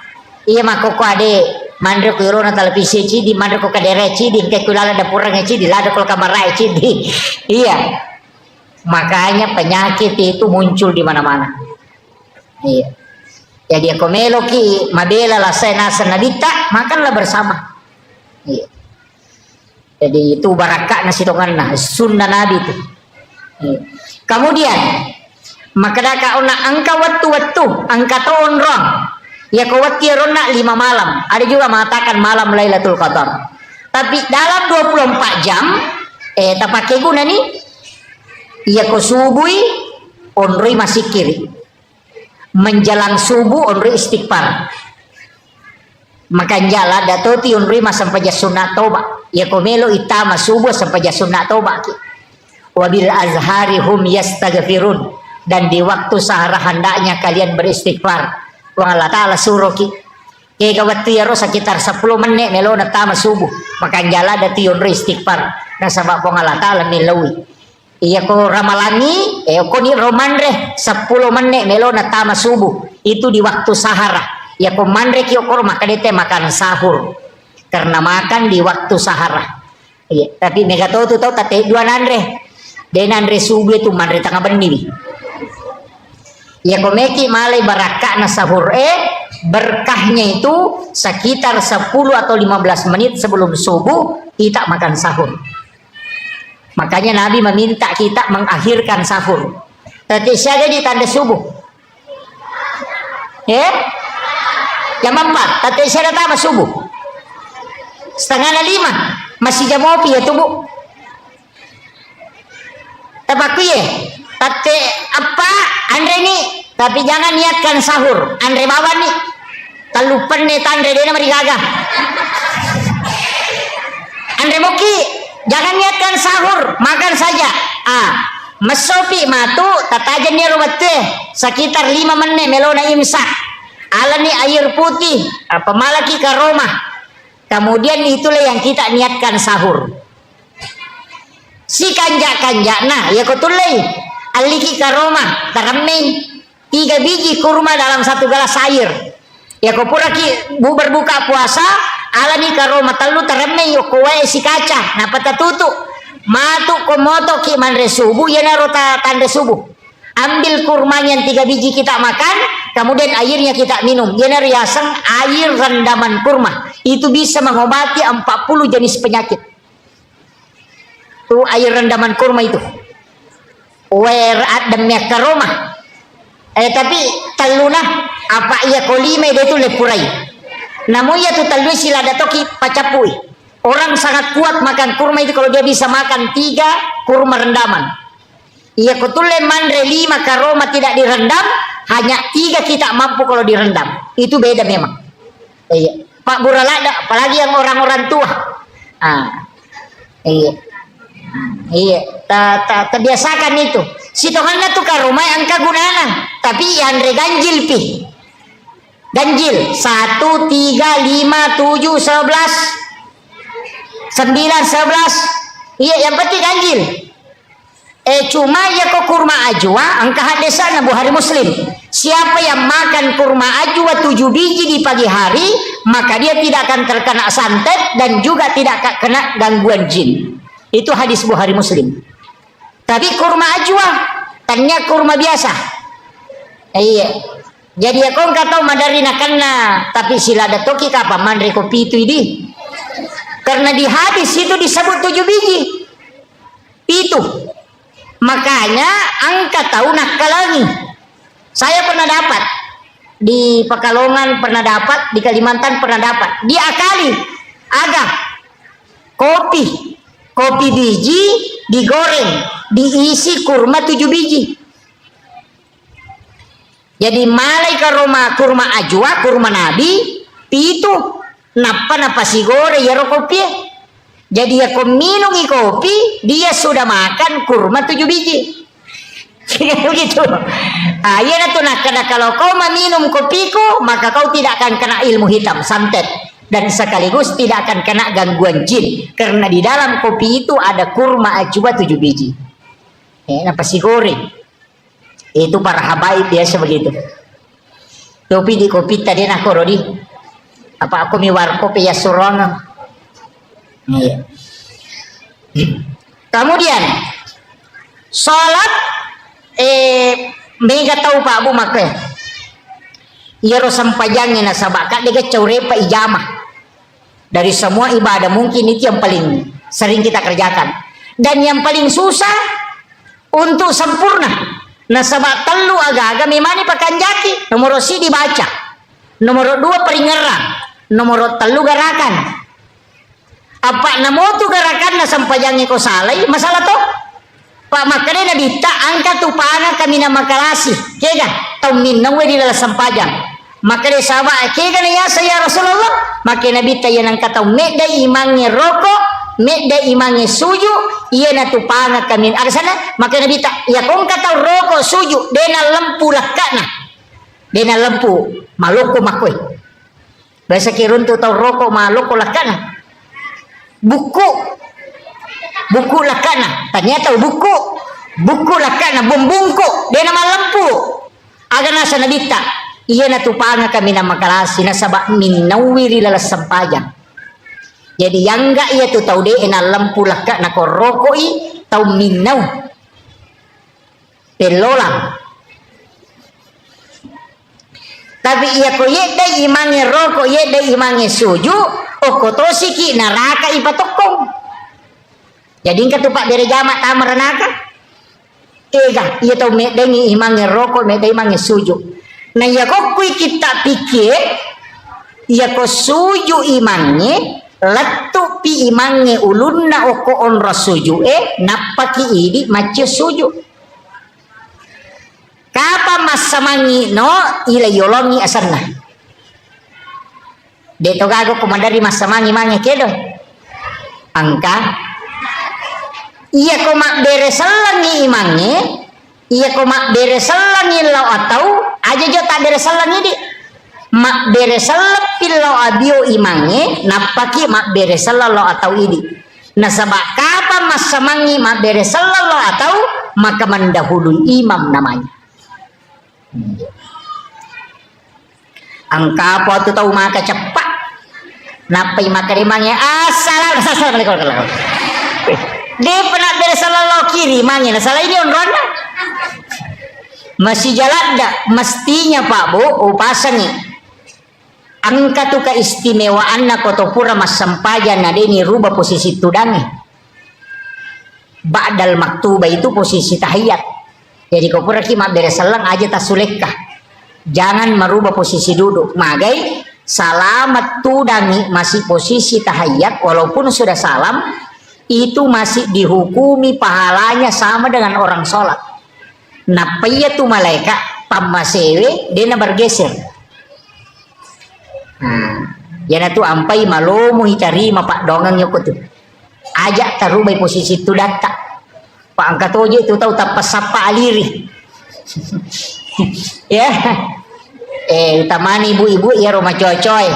Iya mako ade. Mandro ko na televisi cidi mandro ko kadere cidi ke kulala dapurang cidi lada kol kamarai cidi iya makanya penyakit itu muncul di mana-mana iya jadi aku meloki mabela la nasa nabita makanlah bersama iya jadi itu barakah nasi dongan nah sunnah nabi itu iya. Kemudian maka daka ona angka waktu angka tahun rong ya ko waktu rona 5 malam, ada juga mengatakan malam Lailatul Qadar, tapi dalam 24 jam tak pakai guna nih ya ko subuhi onroi masih kiri, menjelang subuh onroi istighfar, maka jala datoti onroi sampai sunat toba ya ko melo itama subuh sampai sunat toba wabil azhari hum yastaghfirun, dan di waktu sahara hendaknya kalian beristighfar. Wang Allah Ta'ala suruh kaya waktu ya sekitar 10 menit melo na tama subuh, maka jala dati yon istighfar na sabab wang Allah Ta'ala milawi iya ko ramalangi ko ni romandre 10 menit melo na tama subuh, itu di waktu sahara ya ko mandre kyo ko maka dete makan sahur karena makan di waktu sahara. Iya, tapi mega tau tate 2 nandre denandre subuh itu mandre tengah benih ya komeki malai barakah na sahur berkahnya itu sekitar 10 atau 15 menit sebelum subuh kita makan sahur. Makanya Nabi meminta kita mengakhirkan sahur. Tapi siapa di tanda subuh jam 4 tapi siapa tama subuh 4:30 masih jam ngopi ya tubuh tapaku ya tate apa Andre nih, tapi jangan niatkan sahur Andre bawa nih talupan nih Andre dia merigagah Andre Moki jangan niatkan sahur, makan saja mesopi matu tatajan dia rubat teh sekitar 5 menit melona imsak alani air putih pemalaki ke Roma, kemudian itulah yang kita niatkan sahur. Si kanja nah ya kotulai aliki karoma tarameng 3 biji kurma dalam 1 gelas air ya ko pura ki berbuka puasa alani karoma telu tarameng yo kowe si kaca na patatutu matu komoto ki manre subuh ya narota tanda subuh, ambil kurmanya yang 3 biji kita makan, kemudian airnya kita minum ya riasang air rendaman kurma itu bisa mengobati 40 jenis penyakit. Tuh air rendaman kurma itu dan karoma tapi taluna apa iya kolime dia itu lepurai namun ya tuh talui sila datoki pacapui orang sangat kuat makan kurma itu kalau dia bisa makan 3 kurma rendaman iya kutule mandre 5 karoma tidak direndam, hanya 3 kita mampu kalau direndam, itu beda memang. Iya Pak Buralada apalagi yang orang-orang tua iya terbiasakan itu si tohanna tuh karumai angka gunana tapi Andre ganjil ganjil 1, 3, 5, 7, 11 9, 11 iya yang penting ganjil cuma ya kok kurma ajwa angka hadesa na Bukhari Muslim, siapa yang makan kurma ajwa 7 biji di pagi hari maka dia tidak akan terkena santet dan juga tidak akan kena gangguan jin. Itu hadis Bukhari Muslim. Tapi kurma ajwa tanya kurma biasa iya jadi aku nggak tahu madarina kena tapi sila datoki kapa mandre kopi itu ini karena di hadis itu disebut 7 biji itu makanya angka tahu nakalangi. Saya pernah dapat di Pekalongan, pernah dapat di Kalimantan, pernah dapat diakali agak kopi biji digoreng diisi kurma 7 biji jadi malai karoma kurma ajwa kurma nabi itu napa si gore ya kopi jadi ya kau minum kopi dia sudah makan kurma 7 biji begitu ya tuh karena kalau kau meminum kopiku maka kau tidak akan kena ilmu hitam santet dan sekaligus tidak akan kena gangguan jin karena di dalam kopi itu ada kurma ajwa 7 biji nasi goreng itu para habaib biasa begitu kopi di kopi tadi nak korodi apa aku miwar kopi ya surong kemudian sholat mega tahu Pak Abu Makre Yero sampajangnya nasabaka dia caurepa ijamah dari semua ibadah mungkin itu yang paling sering kita kerjakan dan yang paling susah untuk sempurna Nasaba telu aga-aga memani pakanjaki. Nomor si dibaca. Nomor 2 peringeran. Nomor 3 garakan. Apa namo tu garakan na sampajangi ko salay masalah to? Pak makane na bita angka tu pana kami na makalasi. Kega tau minnaw di dalam sampajang. Makane saba kega na ya saya Rasulullah. Makane bita yan ang kataw medda imangi rokok, medda imangi suju, iya na tu pana kami. Aga sana makane bita ya kung kataw rokok suju dena lampu lakana. Dena lampu maloko makoy. Bahasa kirun tu tau rokok maloko lakana. Buku lakana ternyata buku lakana bumbungku dia nama lampu agar nasa nabita iya na tupanga kami na makalasi na sabak minawiri lalas sampajang jadi yang enggak iya tu tau de na lampu lakana ko rokoi tau minaw pelolang tapi iya ko yedda imangi rokok yedda imangi suju o kotosi ki naraka ipatokong jadi katupak dari jamak tamar naka ega iya tau medengi imangi rokok medai imangi suju nah ya kok kui kita pikir ya ko suju imangi latu pi imangi ulunna oko onra suju napaki idi mace suju kapa masamangi no ila yolongi asarna Deto gago komandari masamangi mangi kedo angka iya ko mak beresalangi imangi iya ko mak beresalangi lau atau aja jo tak beresalangi di mak beresalang pilau abio imangi napaki mak beresalang lau atau idi nasabak kapan masamangi mak beresalang lau atau maka mendahului imam namanya angka apa tu tahu maka cepat napai makarimangnya assalamualaikum dia pernah beresalah kiri mangnya salah ini onrona masih jalan dak mestinya Pak Bu upasangi angka tu keistimewaan na kotopura mas sampajan na ini rubah posisi tudangi ba'dal maktubah itu posisi tahiyat jadi kau pura kima beresalang aja tasulekah jangan merubah posisi duduk magai salamat tudangi masih posisi tahiyat walaupun sudah salam itu masih dihukumi pahalanya sama dengan orang sholat napaya tu malaikat pamasewe dia bergeser yana tu ampai malomu hitarima pak dongang yoko tu ajak tarubai posisi tu data pak angkat oje tu tahu tak pasapa aliri ya utamani ibu-ibu ya rumah coy-coy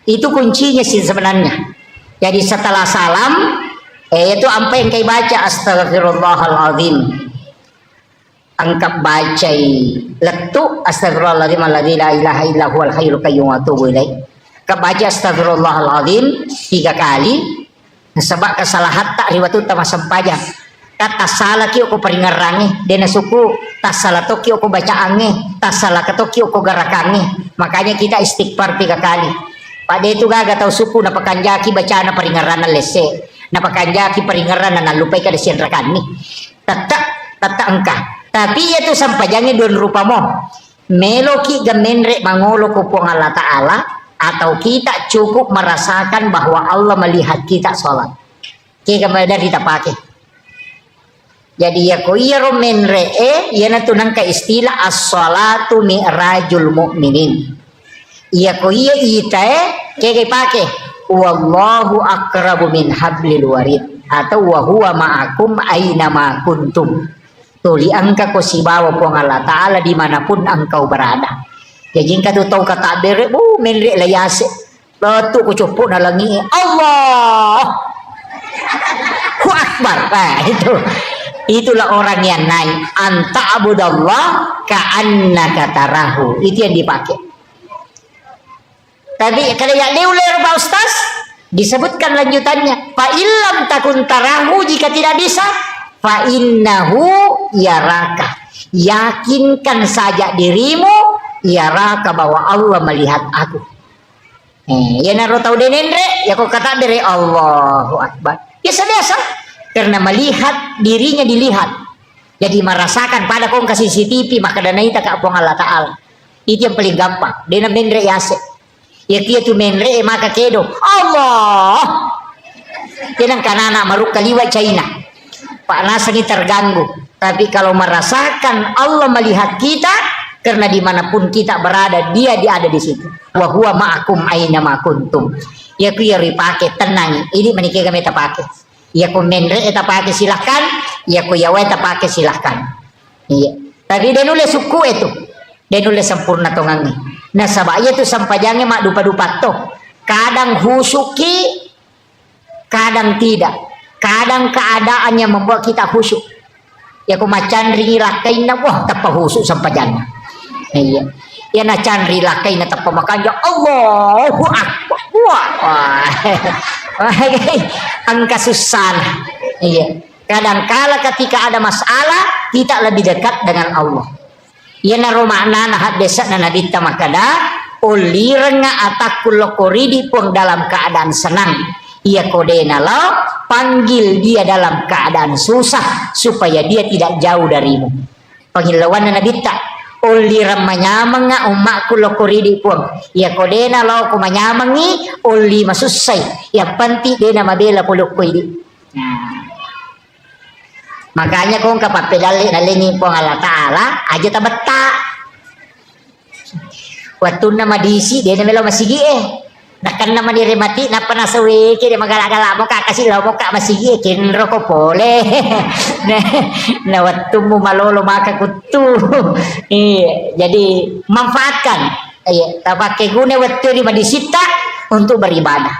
itu kuncinya sih sebenarnya jadi setelah salam itu apa yang kayak baca astagfirullahaladzim angkat baca letuk astagfirullahaladzim alladzi la ilaha illa huwal hayyul qayyum wa atubu ilaih kebaca astagfirullahaladzim 3 kali sebab kesalahan tak riwayat utama sampajang kata salah kio ko peringarangi dena suku tas salah to kio ko bacaange tas salah kato kio ko garakange makanya kita istighfar 3 kali pada itu gaga tau suku na pakanjaki bacaan na peringaran lese na pakanjaki peringaran na lupai ka desian rakani tata engka tapi itu sampajange don rupa mo meloki gamenre mangolo ko po Allah Ta'ala atau kita cukup merasakan bahwa Allah melihat kita sholat kita dari kita pakai jadi ya ko iya romenre iya na tunang ka istilah as-salatu mi'rajul mu'minin iya ko iya ita kaya pake wallahu akrabu min hablil warid atau wa huwa ma'akum aina ma kuntum tuli angka ko sibawa po Allah Ta'ala dimanapun engkau berada jadi jika tu tahu kata bere menre layase tu ko cupu na langi Allah akbar itu itulah orang yang naik anta abudallah ka'annaka tarahu itu yang dipakai tapi kalau yang diulir Pak Ustaz disebutkan lanjutannya fa illam takun tarahu jika tidak bisa fa innahu yaraka yakinkan saja dirimu yaraka bahwa Allah melihat aku ya naro tahu denendre ya kok kata dari Allahu akbar biasa-biasa karena melihat dirinya dilihat. Jadi merasakan pada kong kasih CCTV maka dana ita ka apong Allah Ta'ala. Itu yang paling gampang. Dena menre yase. Ya kia tu menre maka kedo. Allah. Tenang kanana maruk kaliwa China. Pak nasani terganggu. Tapi kalau merasakan Allah melihat kita, karena dimanapun kita berada, dia ada di situ. Wa huwa ma'akum aina ma kuntum. Ya ku ya ripake tenang. Ini menikah kami tapake. Ya ku menre tapake silahkan. Ya ku yawa tapake silahkan. Iya. Tapi dia nulis suku itu. Dia nulis sempurna tongangi. Nah sabaya tu sampajangnya mak dupa-dupa toh. Kadang husuki, kadang tidak. Kadang keadaannya membuat kita khusyuk. Ya ku macan rilakai na wah tapa husuk sampajangnya. Iya. Ya na candri lakai na tapa makanya Allahu Akbar. Wah. Angka susan. Iya. Kadang-kala ketika ada masalah kita lebih dekat dengan Allah. Ya na romakna na hadesa na nadita makada ulirenga atakul lokoridi pun dalam keadaan senang. Ia kodena lo panggil dia dalam keadaan susah supaya dia tidak jauh darimu. Panggil lawan na nadita. Uli ramanyamang nga umakku lokoridi pun. Ya kodena lo kumanyamangi uli masusay. Ya panti dena mabela pulok ko ini. Makanya kung kapapedali nalingi po Allah Ta'ala aja tabata. Waktu na madisi dena melo masigi Nakan naman diremati na panasawi kini magala-gala mo ka kasi mo ka masigi kinro ko pole. Na waktu mo malolo maka kutu. Jadi manfaatkan. Pakai guna waktu di madisita untuk beribadah.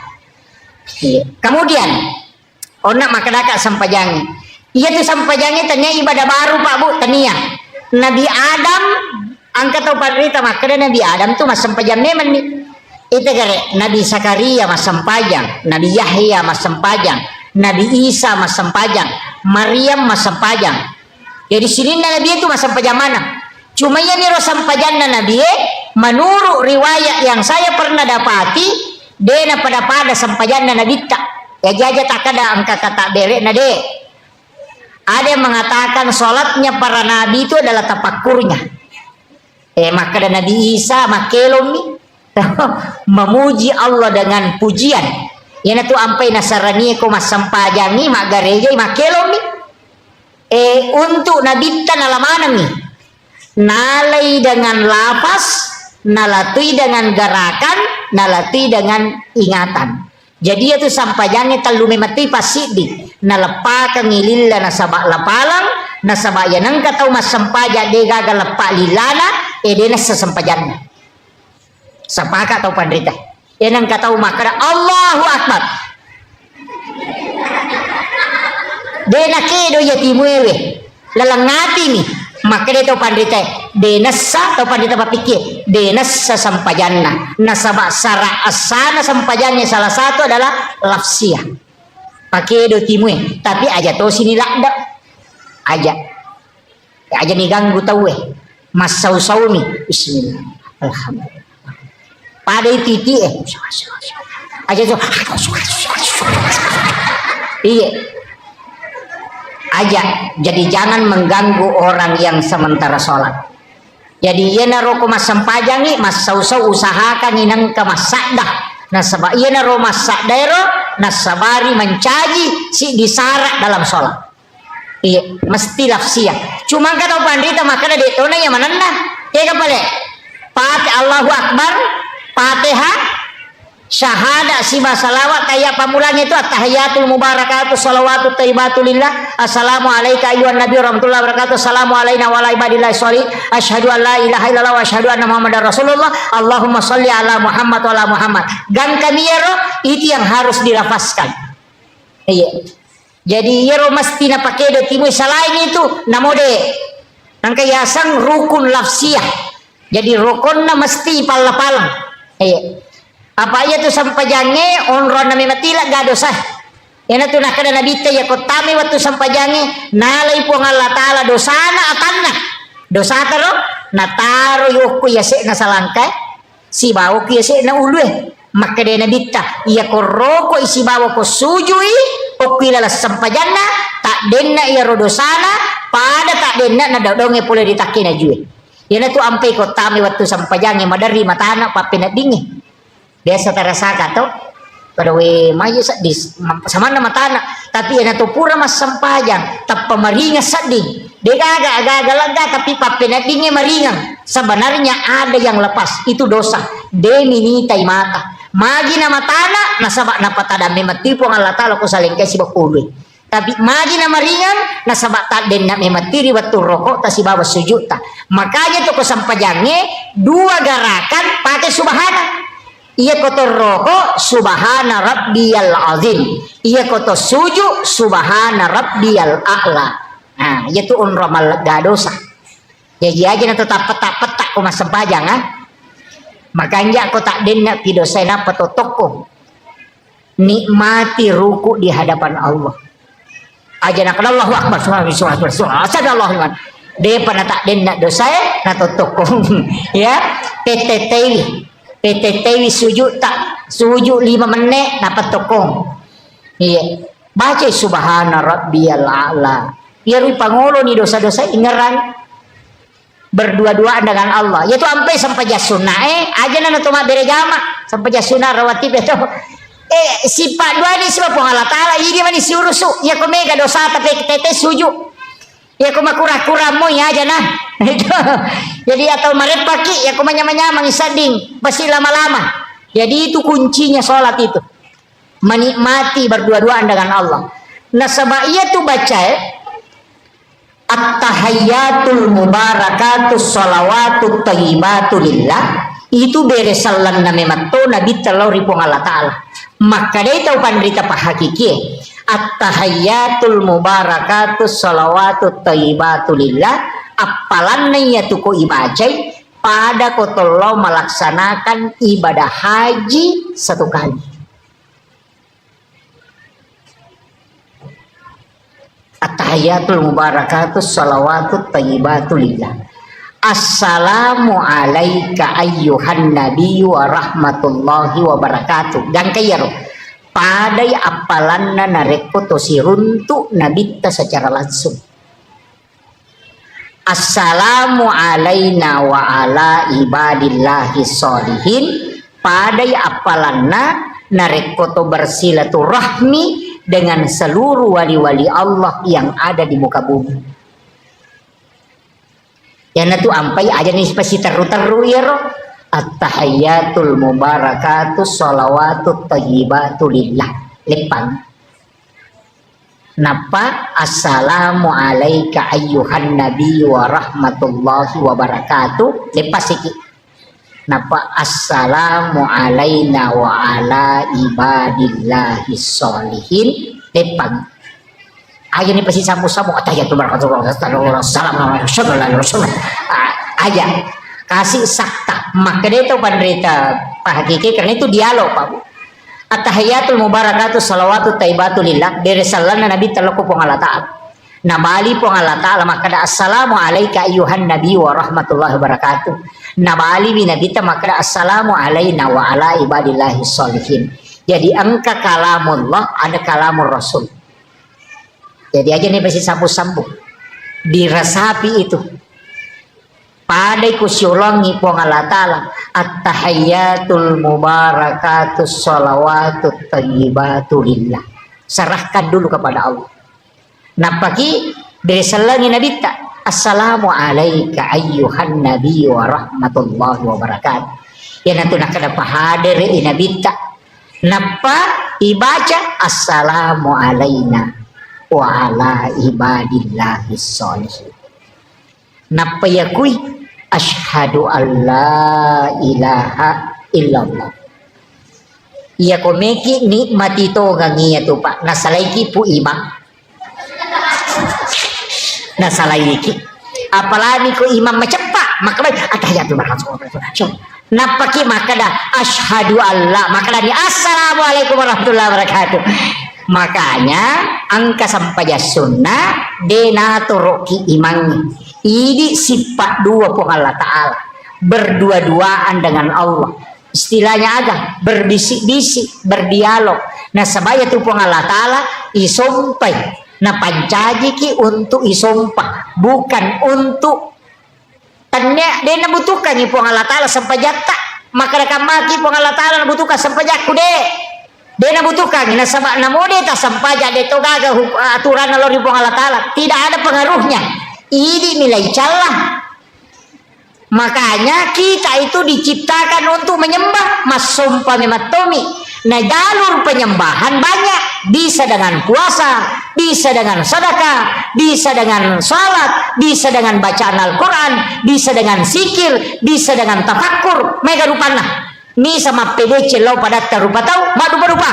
Kemudian onak makanaka sampajangi. Iya tuh sampajangi tanya ibadah baru Pak Bu tania. Nabi Adam angkat atau parita makanya Nabi Adam tuh mas sampajan memang nih. Itu kare Nabi Zakaria mas sempajang, Nabi Yahya mas sempajang, Nabi Isa mas sempajang, Maryam mas sempajang. Jadi sini Nabi itu mas sempajang mana? Cuma ya nih sampajang Nabi menurut riwayat yang saya pernah dapati, dia pada sempajang Nabi tak. Ya jaja tak ada angka kata berek nade. Ada yang mengatakan sholatnya para nabi itu adalah tapakurnya. Maka ada Nabi Isa makelom nih. Memuji Allah dengan pujian. Yana tu ampai nasarani ko masampajangi magareja makelom ni. Untuk nabi tan alamanam ni. Nalai dengan lapas, nalatui dengan gerakan, nalatui dengan ingatan. Jadi itu sampajangi talume mati pasidi. Nalepa kangililla nasabak lapalang, nasabak yanang katau masampaja dega galepa lilana, edena sesampajannya. Sepakat atau pandrita yang kata makna Allahu Akbar dena kedo ya timuewe lalangati nih maka dia tahu pandrita denasa atau pandrita papikir denasa sampajanna nasabak sara asana sampajannya salah satu adalah lafsiyah pakai do timue tapi aja tahu sini lakda aja nih ganggu tahu mas saumi bismillah alhamdulillah pada titi aja tuh iya aja jadi jangan mengganggu orang yang sementara sholat jadi iya naro mas sempajangi mas sausau usahakan inang ke mas sakdah nasabah iya naro mas sakdairo nasabari mencaji si disarak dalam sholat iya mesti lafsiyah cuma kata pandita makanya detona yang mana ya kapale pati Allahu Akbar Fatihah syahadat sima salawat kayak pamulanya itu at-tahiyatul mubarakatuh salawatut thayyibatulillah assalamu alayka ayyuhan nabiy warahmatullahi wabarakatuh assalamu alayna wa ala ibadillah sholih asyhadu an la ilaha illallah wa asyhadu anna muhammadar rasulullah Allahumma sholli ala Muhammad wa ala Muhammad gan kamiyaro itu yang harus dilafazkan iya jadi yero mesti na pakai do timu selain itu namode nang kayasang rukun lafsiyah jadi rukunna mesti palapalang apa aja tuh sampajange onron nami matila gadosa yana tuh nakada nabita ya kotami waktu sampajange nalai po Allah Ta'ala dosana atanna dosa taro nataro yuku yase na salangka si bawo ku yase na ulwe maka de nabita iya ko roko isi bawo ko sujui okila la sampajanna tak denna ya rodosana pada tak denna na dodonge pula ditakina jue. Yana tu ampai ko tami waktu sampajange madari matana papina dingi. Biasa tarasaka to. Padawe mayu sadis sama nama tanah tapi yana tu pura mas sampajang tap pamaringa sading dega aga lega tapi papina dingi maringan sebenarnya ada yang lepas itu dosa demi tai mata magi nama tanah nasabak napatada mematipu Allah taala ko saling kasi bakului tapi magi nama ringan nasabak tak den na mematiri waktu rokok tasi bawa sujud ta makanya tu ko sampajange dua garakan pakai subhana. Ia kotor rokok subhana rabbiyal azim. Ia kotor sujud subhana rabbiyal a'la. Nah, itu ramal dosa. Jadi aja na tetap petak-petak ko masempajang ah. Makanya ko tak denna pidosena patotoko. Nikmati ruku di hadapan Allah. Aja nak Allahu akbar subhanallah. Dia pernah tak denna dosa na totoko. Ya, PTTW sujud tak sujud 5 menit dapat tokong iya baca subhana rabbiyal a'la ya ru pangolo ni dosa-dosa ingeran berdua-duaan dengan Allah yaitu sampai jasuna aja nana toma bere jama sampai jasuna rawatib itu sifat dua ni sebab Allah taala ini mani siurusu ya ko mega dosa tapi tete sujud ya ko makura-kura mo ya aja nah jadi atau marepaki ya ko manyama-nyama ngisading pasti lama-lama jadi itu kuncinya sholat itu menikmati berdua-duaan dengan Allah nah sebab ia tu baca at-tahayyatul mubarakatus sholawatut thayyibatu lillah itu beresalan na mematto nabi talau ripong Allah taala maka dia tahu pandrita pahakiki at-tahayyatul mubarakatus sholawatut thayyibatu lillah apalan ya tuko ibajai pada kotolo melaksanakan ibadah haji 1 kali. At-tahiyatul mubarakatus sholawatut thayyibatu lillah. Assalamu alayka ayyuhan nabiyyu wa rahmatullahi wa barakatuh. Dan kayaro padai apalanna nareko tosiruntu nabita secara langsung. Assalamu alaina wa ala ibadillahi sholihin padai apalanna narekoto bersilaturahmi dengan seluruh wali-wali Allah yang ada di muka bumi. Yang itu ampai aja nih pasti teru-teru ya roh. At-tahayyatul mubarakatus sholawatut thayyibatu lillah. Lepang. Napa assalamu alayka ayyuhan nabiyyu wa rahmatullahi wa barakatuh lepas iki napa assalamu alayna wa ala ibadillahi sholihin lepang aja nih pasti samu-samu atahiyatul barakatuh assalamualaikum aja kasih sakta maka dia itu penderita Pak Hakiki karena itu dialog Pak Bu at-tahiyatul mubarakatuh salawatu taibatu lillah dari salana nabi talaku pong Allah ta'ala nabali pong Allah ta'ala maka da assalamu alayka ayyuhan nabi wa rahmatullahi wabarakatuh nabali binabita maka da assalamu alayna wa ala ibadillahi sholihin jadi angka kalamullah ada kalamur rasul jadi aja nih pasti sambung-sambung dirasapi itu padai kusyulangi pong Allah ta'ala at-tahayyatul mubarakatus sholawatut thayyibatu lillah serahkan dulu kepada Allah napaki dari selangi nabi tak assalamu alayka ayyuhan nabi wa rahmatullahi wa barakatuh ya nanti nak ada pahadir nabi tak napa ibaca assalamu alayna wa ala ibadillahi sholihin napa yakui asyhadu alla ilaha illallah iya komeki nikmati to gangiya to pak nasalaiki pu imam nasalaiki apalagi ko imam macepak maka atahiyatul barakatuh napaki maka dah asyhadu alla maka dah assalamualaikum warahmatullahi wabarakatuh makanya angka sampaya sunnah denaturoki imang ini sifat dua pun Allah Ta'ala berdua-duaan dengan Allah istilahnya agak berbisik-bisik berdialog nah sebaya tu pun Allah Ta'ala isompai Nah pancaji ki untuk isumpah, bukan untuk tanya dia nabutukan ni puang Allah Ta'ala sampai jata, maka rekam maki puang Allah Ta'ala nabutukan sampai jaku de. Dia nabutukan na sama namode ta sampai jadi to gaga aturan nalori puang Allah Ta'ala, tidak ada pengaruhnya. Ini nilai celah. Makanya kita itu diciptakan untuk menyembah masumpa mematomi. Nah jalur penyembahan banyak, bisa dengan puasa, bisa dengan sedekah, bisa dengan salat, bisa dengan bacaan Al-Quran, bisa dengan zikir, bisa dengan tafakkur. Mega rupana ni sama PDC lo pada terupa tahu madu berupa.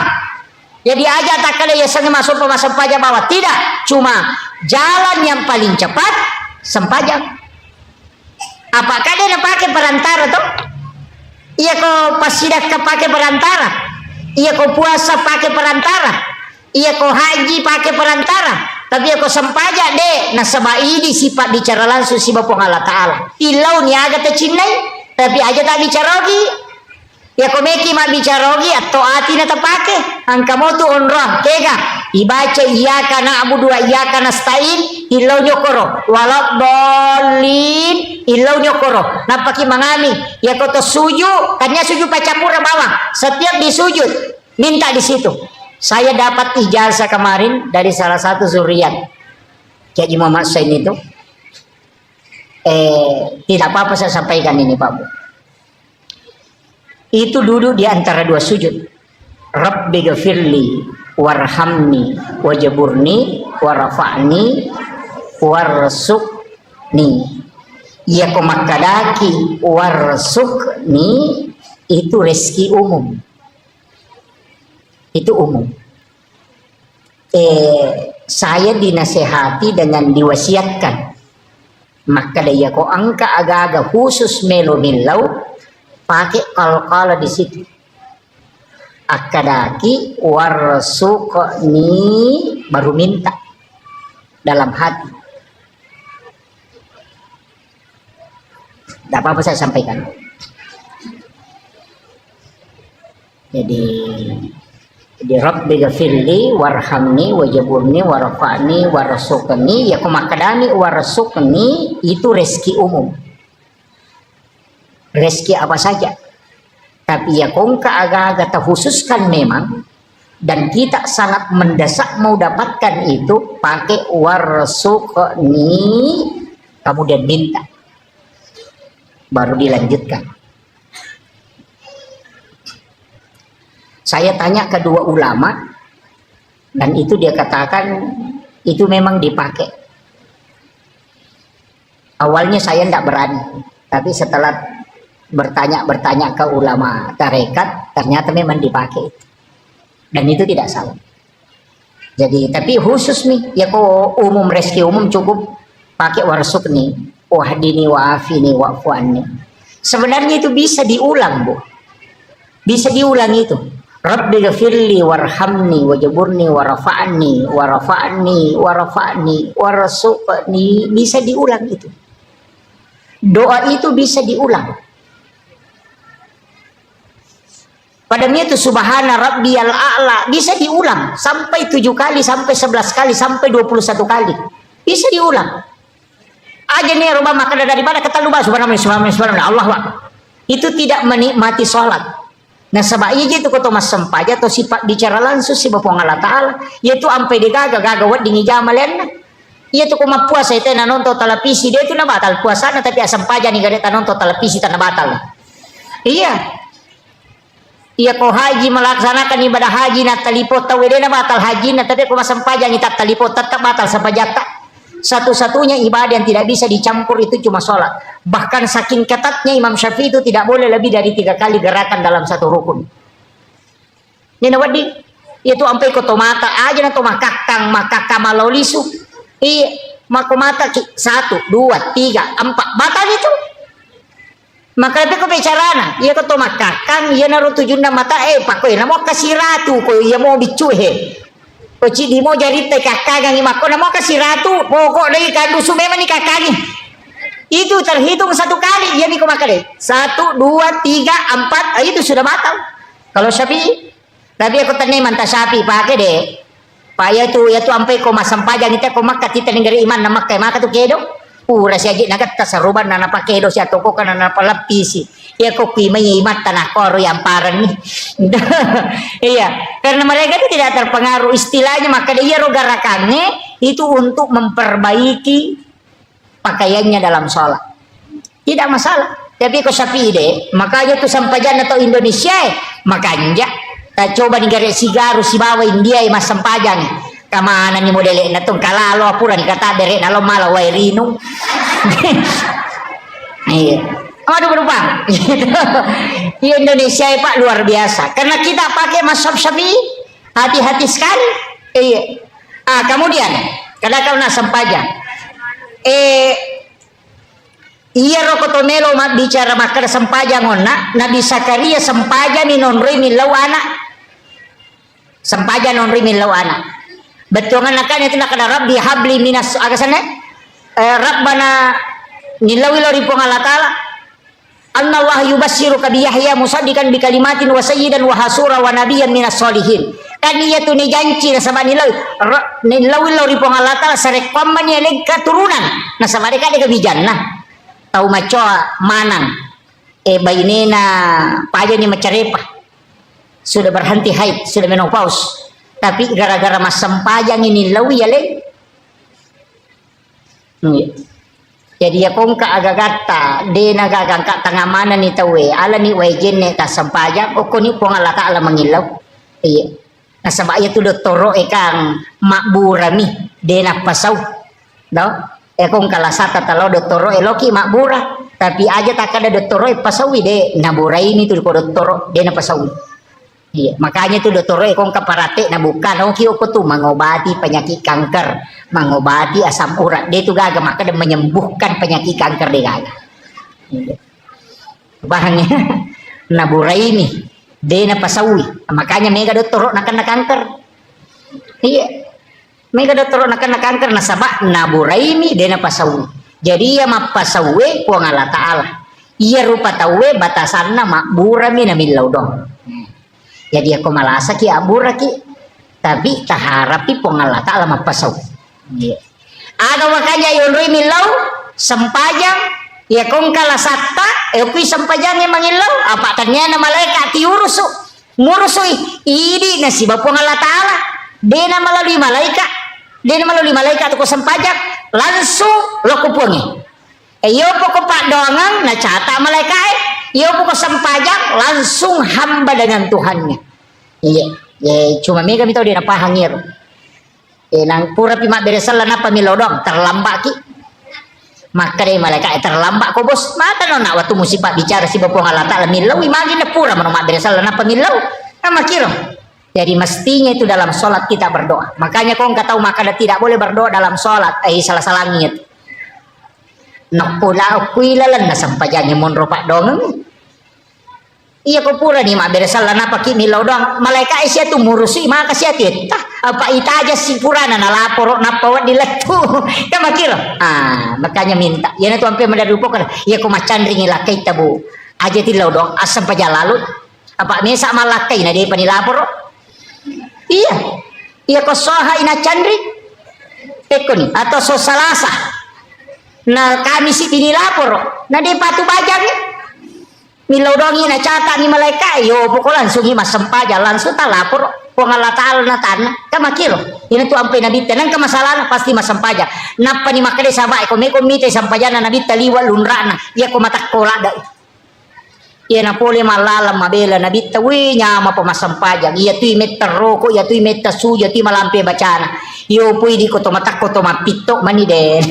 Jadi aja tak kala ya sange masuk aja bawah, tidak, cuma jalan yang paling cepat sempajak. Apakah dia pakai perantara toh? Iya kau pasidak pakai perantara. Iya kau puasa pakai perantara. Iya kau haji pakai perantara. Tapi kau sempajak deh. Nah sebab ini sifat bicara langsung si Bapa Allah Ta'ala. Ilau ni agak tercinai, tapi aja tak bicara lagi. Ya kau meki mak bicara lagi atau hati na terpakai. Angka motu onrah kega. Ibaca iya kana abu dua iya kana stain. Ilau nyokoro walak dolin ilau nyokoro napaki mangami ya kau sujud kanya sujud pacapura bawah setiap disujud minta di situ. Saya dapat ijazah kemarin dari salah satu zuriat Kiai Muhammad Sain itu tidak apa-apa saya sampaikan ini Pak Bu. Itu duduk di antara dua sujud. Rabbi ghafirli warhamni wajaburni warafa'ni warsukni. Ya komakadaki warsukni itu rezeki umum. Itu umum. Saya dinasehati dengan diwasiatkan. Maka daya ko angka aga-aga khusus melomilau pakai kal-kala di situ. Akadaki warsukni baru minta dalam hati. Tidak apa-apa saya sampaikan. Jadi Rabbi ghafirli warhamni wajaburni warafa'ni warasukni ya kumakadani warasukni itu rezeki umum. Rezeki apa saja. Tapi ya kongka agak-agak terkhususkan memang dan kita sangat mendesak mau dapatkan itu pakai warsukni kemudian minta baru dilanjutkan. Saya tanya kedua ulama dan itu dia katakan itu memang dipakai. Awalnya saya tidak berani, tapi setelah bertanya ke ulama tarekat ternyata memang dipakai dan itu tidak salah. Jadi tapi khusus nih ya kok umum rezeki umum cukup pakai warsukni wahdini wa'afini wa'fu'anni. Sebenarnya itu bisa diulang Bu, bisa diulang itu. Rabbi ghafirli warhamni wajaburni warafa'ni warafa'ni warafa'ni warasukni, bisa diulang itu. Doa itu bisa diulang. Padahal itu subhana rabbiyal a'la bisa diulang sampai 7 kali, sampai 11 kali, sampai 21 kali. Bisa diulang. Aja nih rumah makan dari mana kata lupa subhanallah Allah Akbar. Itu tidak menikmati sholat. Nah sebab itu kau Thomas sempaja atau sifat bicara langsung si Bapa Allah Ta'ala yaitu ampai digaga wat dingi jamalen. Itu kau puasa itu nonton televisi dia itu na batal puasa tapi asam paja nih gak ada nonton televisi tanah batal. Iya. Iya kau haji melaksanakan ibadah haji na talipot tahu dia batal haji na tapi kau masam paja tak talipot tetap batal sampai jata. Satu-satunya ibadah yang tidak bisa dicampur itu cuma sholat. Bahkan saking ketatnya Imam Syafi'i itu tidak boleh lebih dari 3 kali gerakan dalam satu rukun. Ini wadi itu sampai kau tomata aja na to makakang makakamalaolisu. Iya makomata 1 2 3 4 batal itu. Maka itu kebicaraan, iya kau makakang, iya naruh tujunda mata, pakoy na mau kasih ratu, ko iya mau bicuhe, ko cidi mau jadi kakang yang mako na mau kasih ratu, pokok dari kandusu memang ni kakang, itu terhitung 1 kali, iya miko makade, 1 2 3 4, itu sudah batal. Kalau Syafi'i, tapi aku tanya mantah Syafi'i pakai deh, pa ya tu ampai ko masampajan ita ko makka tita negeri iman na makka maka tu kedo pura si aji nagat kasaruban na napakedo siya toko kana napalapisi ya ko kui menyimat tanah koro yang paran nih iya karena mereka itu tidak terpengaruh istilahnya maka dia rogarakannya itu untuk memperbaiki pakaiannya dalam sholat tidak masalah tapi kok sapi deh makanya tuh sampajan atau Indonesia makanya kita coba negara sigaru si bawa India mas sampajan kamana ni modele na tong kalalo apuran kata dere na lo mala wairino iya aduh berubah di Indonesia ya Pak luar biasa karena kita pakai mazhab Syafi'i hati-hati sekali iya kemudian kadang-kadang sampajan iya rokotomelo bicara makar sampajan onna Nabi Zakaria sampajan minonroi milau anak sampajan nonroi milau anak betul kan itu nak ada Rabbi habli minas agasane Rabbana nilawi lori pong Allah Ta'ala Allah yubashiruka bi Yahya musaddiqan bi kalimatin wa sayyidan wa hasura wa nabiyyan minas solihin kan iya tu ni janji na sama nilawi lori pong Allah Ta'ala sarek pamanya leg keturunan na sama mereka dia kebijanna tau macoa manang bainena paja ni macarepa sudah berhenti haid sudah menopause tapi gara-gara mas sampajang ini lawi ya leng jadi ya kong ka agagata de nagagang ka tangamana ni tawe ala ni wajen ne ta sampajang o koni pong ala ta ala mangilaw iya nasabaya tu doktoro kang makburami de na pasaw do kong kalasata talo doktoro loki makbura tapi aja tak ada doktoro pasawi de naburai ini tu ko doktoro de na pasawi. Iya, makanya tuh dokter kong kaparate na bukan oh kio tuh mengobati penyakit kanker, mengobati asam urat. Dia tuh gaga maka dia menyembuhkan penyakit kanker dia gaga. Iya. Bahannya naburai ini dia na pasawi. Makanya mega dokter nak kena kanker. Iya. Mega dokter nak kena kanker nasabak naburai ini dia na pasawi. Jadi ya mapasawi puang Allah Ta'ala. Iya rupa tawe batasanna makburami na milau dong. Jadi aku malasa ki abura ki tapi taharapi pong Allah Ta'ala mapasaw yeah. Ada makanya yunrui milau sampajang ya kong kalasata kui sampajang yang mangilau apa ternyata malaikat tiurusu ngurusu ini nasi bapong Allah Ta'ala dena melalui malaikat ko sampajang langsung lo kupungi yo pokok pak doangan na cata malaikat iya pokok sampajang langsung hamba dengan Tuhannya. Iya, cuma mega mitau dia napa hangir. Nang pura pimak beresal napa milodong terlambat ki. Maka deh malaikat terlambat ko bos. Mata no nak waktu musibah bicara si bapong Allah Ta'ala milau imagi na pura manomak beresal napa milau. Nama kiro. Jadi mestinya itu dalam sholat kita berdoa. Makanya kau nggak tahu maka tidak boleh berdoa dalam sholat. Salah langit. Nak pula kuilalan na sampajanya monro pak dong. Iya ko pura nih mak beresal na paki milau dong. Malaikat isya tu murusi maka siya tah apa ita aja si purana na lapor na pawat diletu. Ka makiro. Makanya minta. Ya na tu ampe mendarupok. Iya ko macandring ilakai tabu. Aja tilau dong asam paja lalu. Apa mesa malakai na dia panilapor. Iya. Iya ko soha ina candring. Teko nih atau so salasa. Nah kami si pinilapor na di patu bajang milau dongi na cata ni malaikat yo pokok langsung mas sempaja langsung tak lapor Allah Ta'ala na tanah kamakiro ini tu ampai nabi tenang ke masalah pasti mas sempaja napa ni makade sama ko mite sampaja na nabi taliwa lunrana ya ko matak kola da ya na pole malala mabela nabi tawi nyama pa mas sempaja iya tu meta roko iya tu meta suja tu malampe bacana yo pui di koto matak koto mapito mani den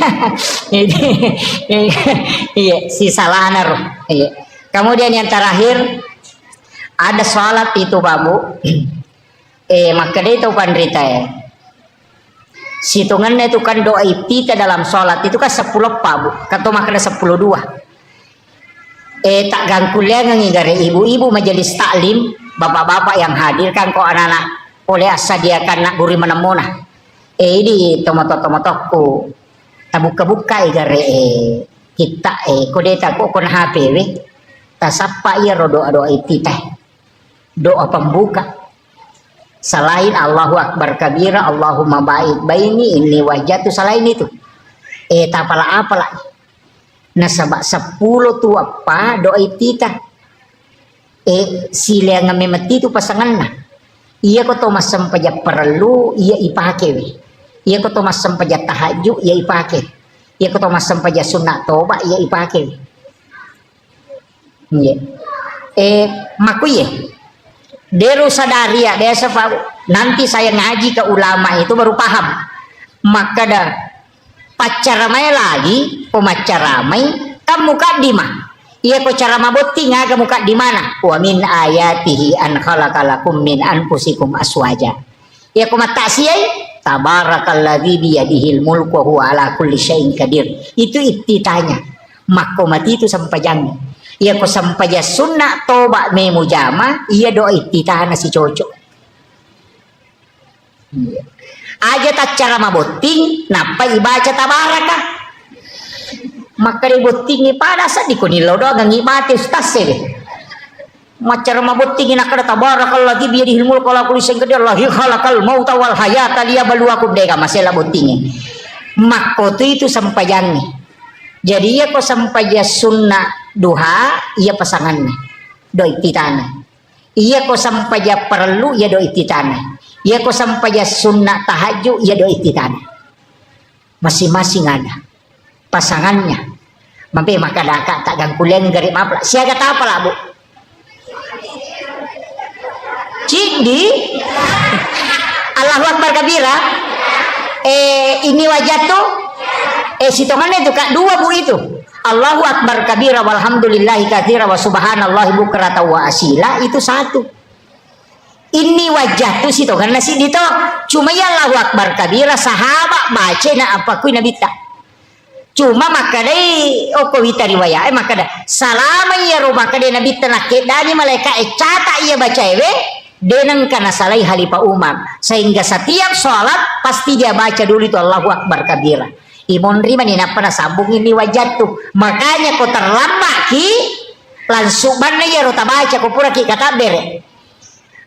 iya si salana roh iya. Kemudian yang terakhir ada sholat itu babu maka dia itu pandrita ya situngannya itu kan doa kita dalam sholat itu kan 10 babu kata maka ada 10 tak gangkulia ngigare ibu-ibu majelis taklim bapak-bapak yang hadir kan kok anak-anak oleh asadiakan nak guri menemuna di tomato-tomatoku tabuka-buka igare kita kodeta kok kon HP we tasapa iya doa-doa itu teh doa pembuka Selain Allahu Akbar kabira, Allahumma ba'id baini inni wajatu, selain itu. Tapala apalah. Nasabak 10 tu apa doa tita. Sila nga memeti tu pasangan na. Iya ko to masampaja perlu, iya ipake. Iya ko to masampaja tahajud, iya ipake. Iya ko to masampaja sunat toba, iya ipake. Iya. Makuye. Deru sadari ya, desa nanti saya ngaji ke ulama itu baru paham. Maka dah pacaramai lagi, pemacaramai kamu kadimah. Iya ko cara mabuti nga kamu di mana? Wa min ayatihi an khalaqalakum min anfusikum aswaja. Iya ko matasiyai tabarakalladzi biyadihil mulku wa huwa ala kulli syai'in qadir. Itu ittitanya. Mako mati itu sampai jangan. Iya ko sampai ya sunnah toba memujama, iya doa ittitana si cocok. Aja tak cara mabuti, napa ibaca tabarakah? Maka dibutingi pada saat dikunilau doa ngibati ustaz deh. Macara mabutingi nak ada tabarakalladzi biyadihil mulku wa ala kulli syai'in qadir. Allahi khalaqal mauta wal hayata liyabluwakum deka masalah butingi. Mako itu sampai jangan. Jadi ya ko sampai ya sunnah duha iya pasangannya doi titana. Iya ko sampai ya perlu ya doi titana. Iya ko sampai ya sunnah tahajud ya doi titana. Masing-masing ada pasangannya. Mampi maka daka tak gang kuliah garip apa? Siaga apa lah bu? Cindi Allahu Akbar kabira. Ini wajah tuh. Sitongannya itu kak dua bu itu. Allahu Akbar kabira walhamdulillahi katsira wa subhanallahi bukrata wa asila itu satu. Ini wajah tuh sitongan nasi dito. Cuma ya Allahu Akbar kabira sahabat baca na apa kui nabi tak. Cuma maka dai oko wita riwayat maka dah salama ya ro maka dai nabi tenak dani malaikat cata ia baca ewe denang kana salai Khalifah Umar sehingga setiap sholat pasti dia baca dulu itu Allahu Akbar kabira. Imon rima ni napa na sambung ini wajah tuh makanya kau terlambat ki langsung mana ya ro baca kau pura ki kata bere.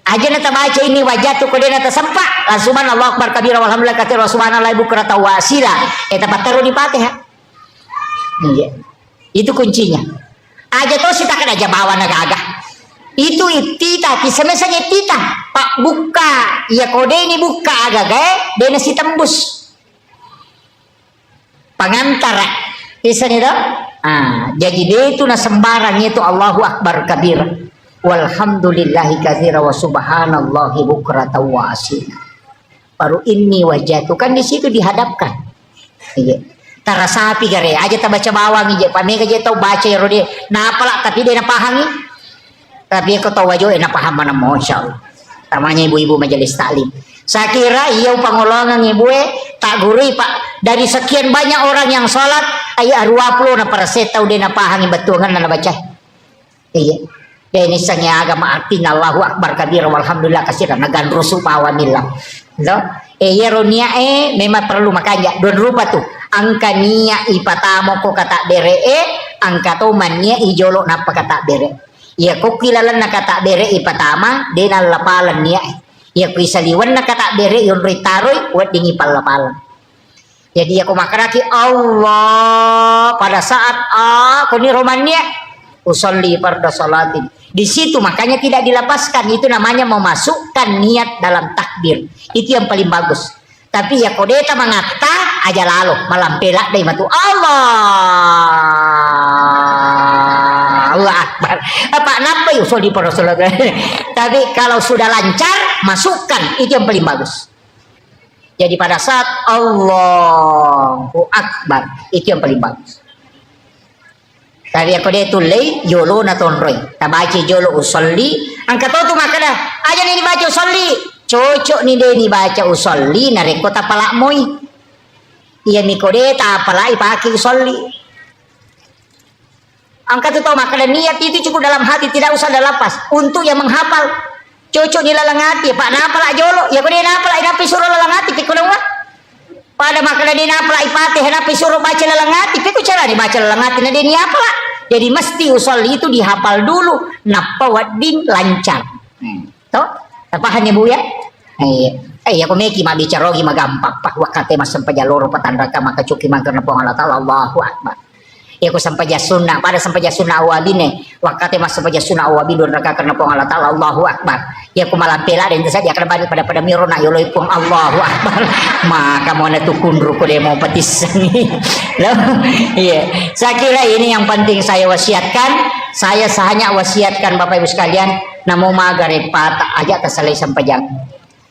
Aja nata baca ini wajah tuh kau dia nata sempat langsung mana Allahu Akbar kabira walhamdulillah katsira subhanallahi bukrata wa asila eta taruh di Fatihah. Iya. Itu kuncinya. Aja tuh sita kan aja bawa naga. Itu itita, semesanya itita. Pak buka, ya kode ini buka agak dia nasi tembus. Pengantara. Isa nih dah. Jadi dia itu na sembarang itu Allahu Akbar kabira. Walhamdulillahi katsira wa subhanallahi bukrata wa asila. Baru ini wajah itu kan di situ dihadapkan. Iya. Tara sapi gare aja ta baca bawang je pame ka je tau baca ya rode na apala tapi dia na pahangi tapi ko tau wajo na paham mana masyaallah tamanya ibu-ibu majelis taklim saya kira iya pangolongan ibu tak gurui pak dari sekian banyak orang yang sholat ayat 20 na para tau dia na pahangi betul kan na baca iya ini sanya agama artinya Allahu Akbar kabira walhamdulillah katsiran nagan rusu pawanillah do iya ronia memang perlu makanya don rupa tuh angka niya ipatamo ko kata bere angka to mania ijolo napa kata bere ya ko kilalan na kata bere ipatama denal lapalan niya ya ko isaliwan na kata bere yon ritaroy wat dingi palapalan jadi aku makaraki Allah pada saat ko ni romania usolli farda salatin di situ makanya tidak dilepaskan itu namanya memasukkan niat dalam takbir itu yang paling bagus. Tapi ya kodeta mengata aja lalu malam pelak deh matu Allah Akbar. Apa napa usul di Rasulullah. Tapi kalau sudah lancar masukkan itu yang paling bagus. Jadi pada saat Allahu Akbar itu yang paling bagus. Tapi aku dia tulai jolo na tonroy. Tabaci jolo usolli. Angkat tu makana aja nih dibaca usolli. Cocok nih deh dibaca usolli nareko tapala moy. Iya mikode tapala ipaki usolli. Angkat itu makana niat itu cukup dalam hati tidak usah dalam lapas. Untuk yang menghafal cocok di lalang hati pak napala jolo ya kode napala inapi suruh lalang hati pikulung wah. Pada makana di napala ipati inapi suruh baca lalang hati piku cara dibaca lalang hati na dia ni apa? Jadi mesti usolli itu dihafal dulu napa wading lancar. Toh? Paham ya bu ya? Ako meki mabicarogi magampak pa wakate mas sampajaloro patandaka makacuki magkarna po Allah ta'ala Allahu Akbar. Ko sampaja sunnah pada sampaja sunnah awabine wakate mas sampaja sunnah awabidun raka karna po Allah ta'ala Allahu Akbar. Ko malampela din sa dia akan balik pada mirona yoloy po Allahu Akbar. Maka mo na tukundro ko demo patis. Iya. Saya kira ini yang penting saya wasiatkan. Saya hanya wasiatkan Bapak Ibu sekalian namo magaret pata aja tasalay sampajang.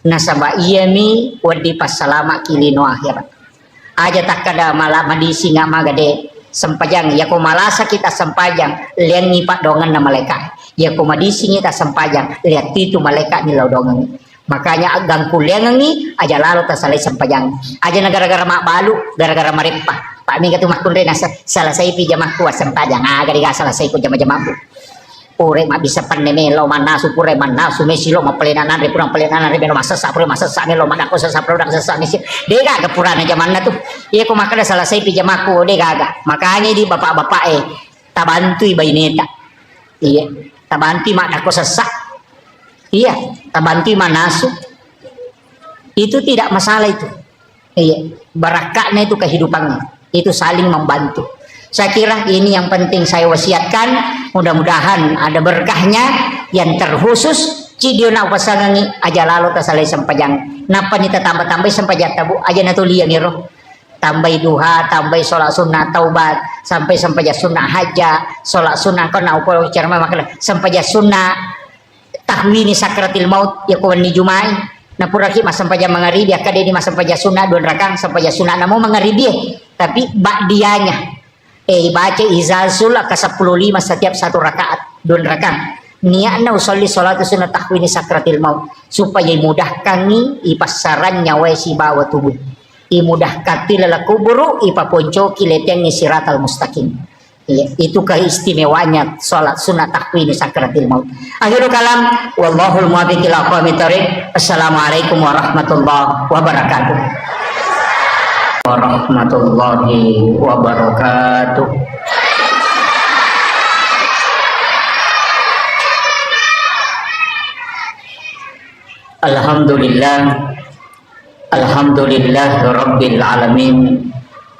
Nasaba iyami wadi pasalama kilino akhirat. Aja tak kada malah madisi nga magade sempajang ya ko malasa kita sempajang liang ngipak dongan na malaikat ya ko madisi kita sempajang lihat itu malaikat ni laudongan makanya agang kuliang ni aja lalu tasalay sempajang aja negara-gara mak balu gara-gara maripah pak mi katu makun rena salah saya pijamah kuat sempajang aga diga salah saya ko jama-jamaku pure mak bisa panemelo manasu pure manasu mesilo mapelenanan re purang pelenanan re beno masa pure masa ne lo manako sa produk sa mesi dega ke purana zaman na tuh iya ko makada salah saya pijamaku dega makanya di bapak-bapak tabantui baineta iya tabantui mak nako sesak iya tabantui manasu itu tidak masalah itu iya barakatnya itu kehidupannya itu saling membantu. Saya kira ini yang penting saya wasiatkan. Mudah-mudahan ada berkahnya yang terkhusus. Cidio na pasangangi aja lalu tasalay sampajang. Napa nita tambah-tambah sampajang tabu aja natulian niro. Tambah duha, tambah sholat sunnah taubat, sampai sampajang sunnah haja, sholat sunnah kena upaya cerma makna sampajang sunnah tahwini sakratil maut ya kuan ni jumai. Napuraki mas sampajang mangaribi akade di mas sampajang sunnah dua rakang sampajang sunnah namo mangaribi tapi ba'diyanya baca izazul ke 15 setiap satu rakaat 2 rakaat niatna usolli salatu sunnah tahwini sakratil maut supaya mudahkan ni ipasaran nyawa si bawa tubuh imudahkan tilala kuburu ipaponcoki leteng ni siratal mustaqim ya, itu keistimewaannya salat sunnah tahwini sakratil maut. Akhirul kalam wallahul muwaffiq ila aqwamit thoriq. Assalamualaikum warahmatullahi wabarakatuh. Warahmatullahi wabarakatuh. Alhamdulillah rabbil alamin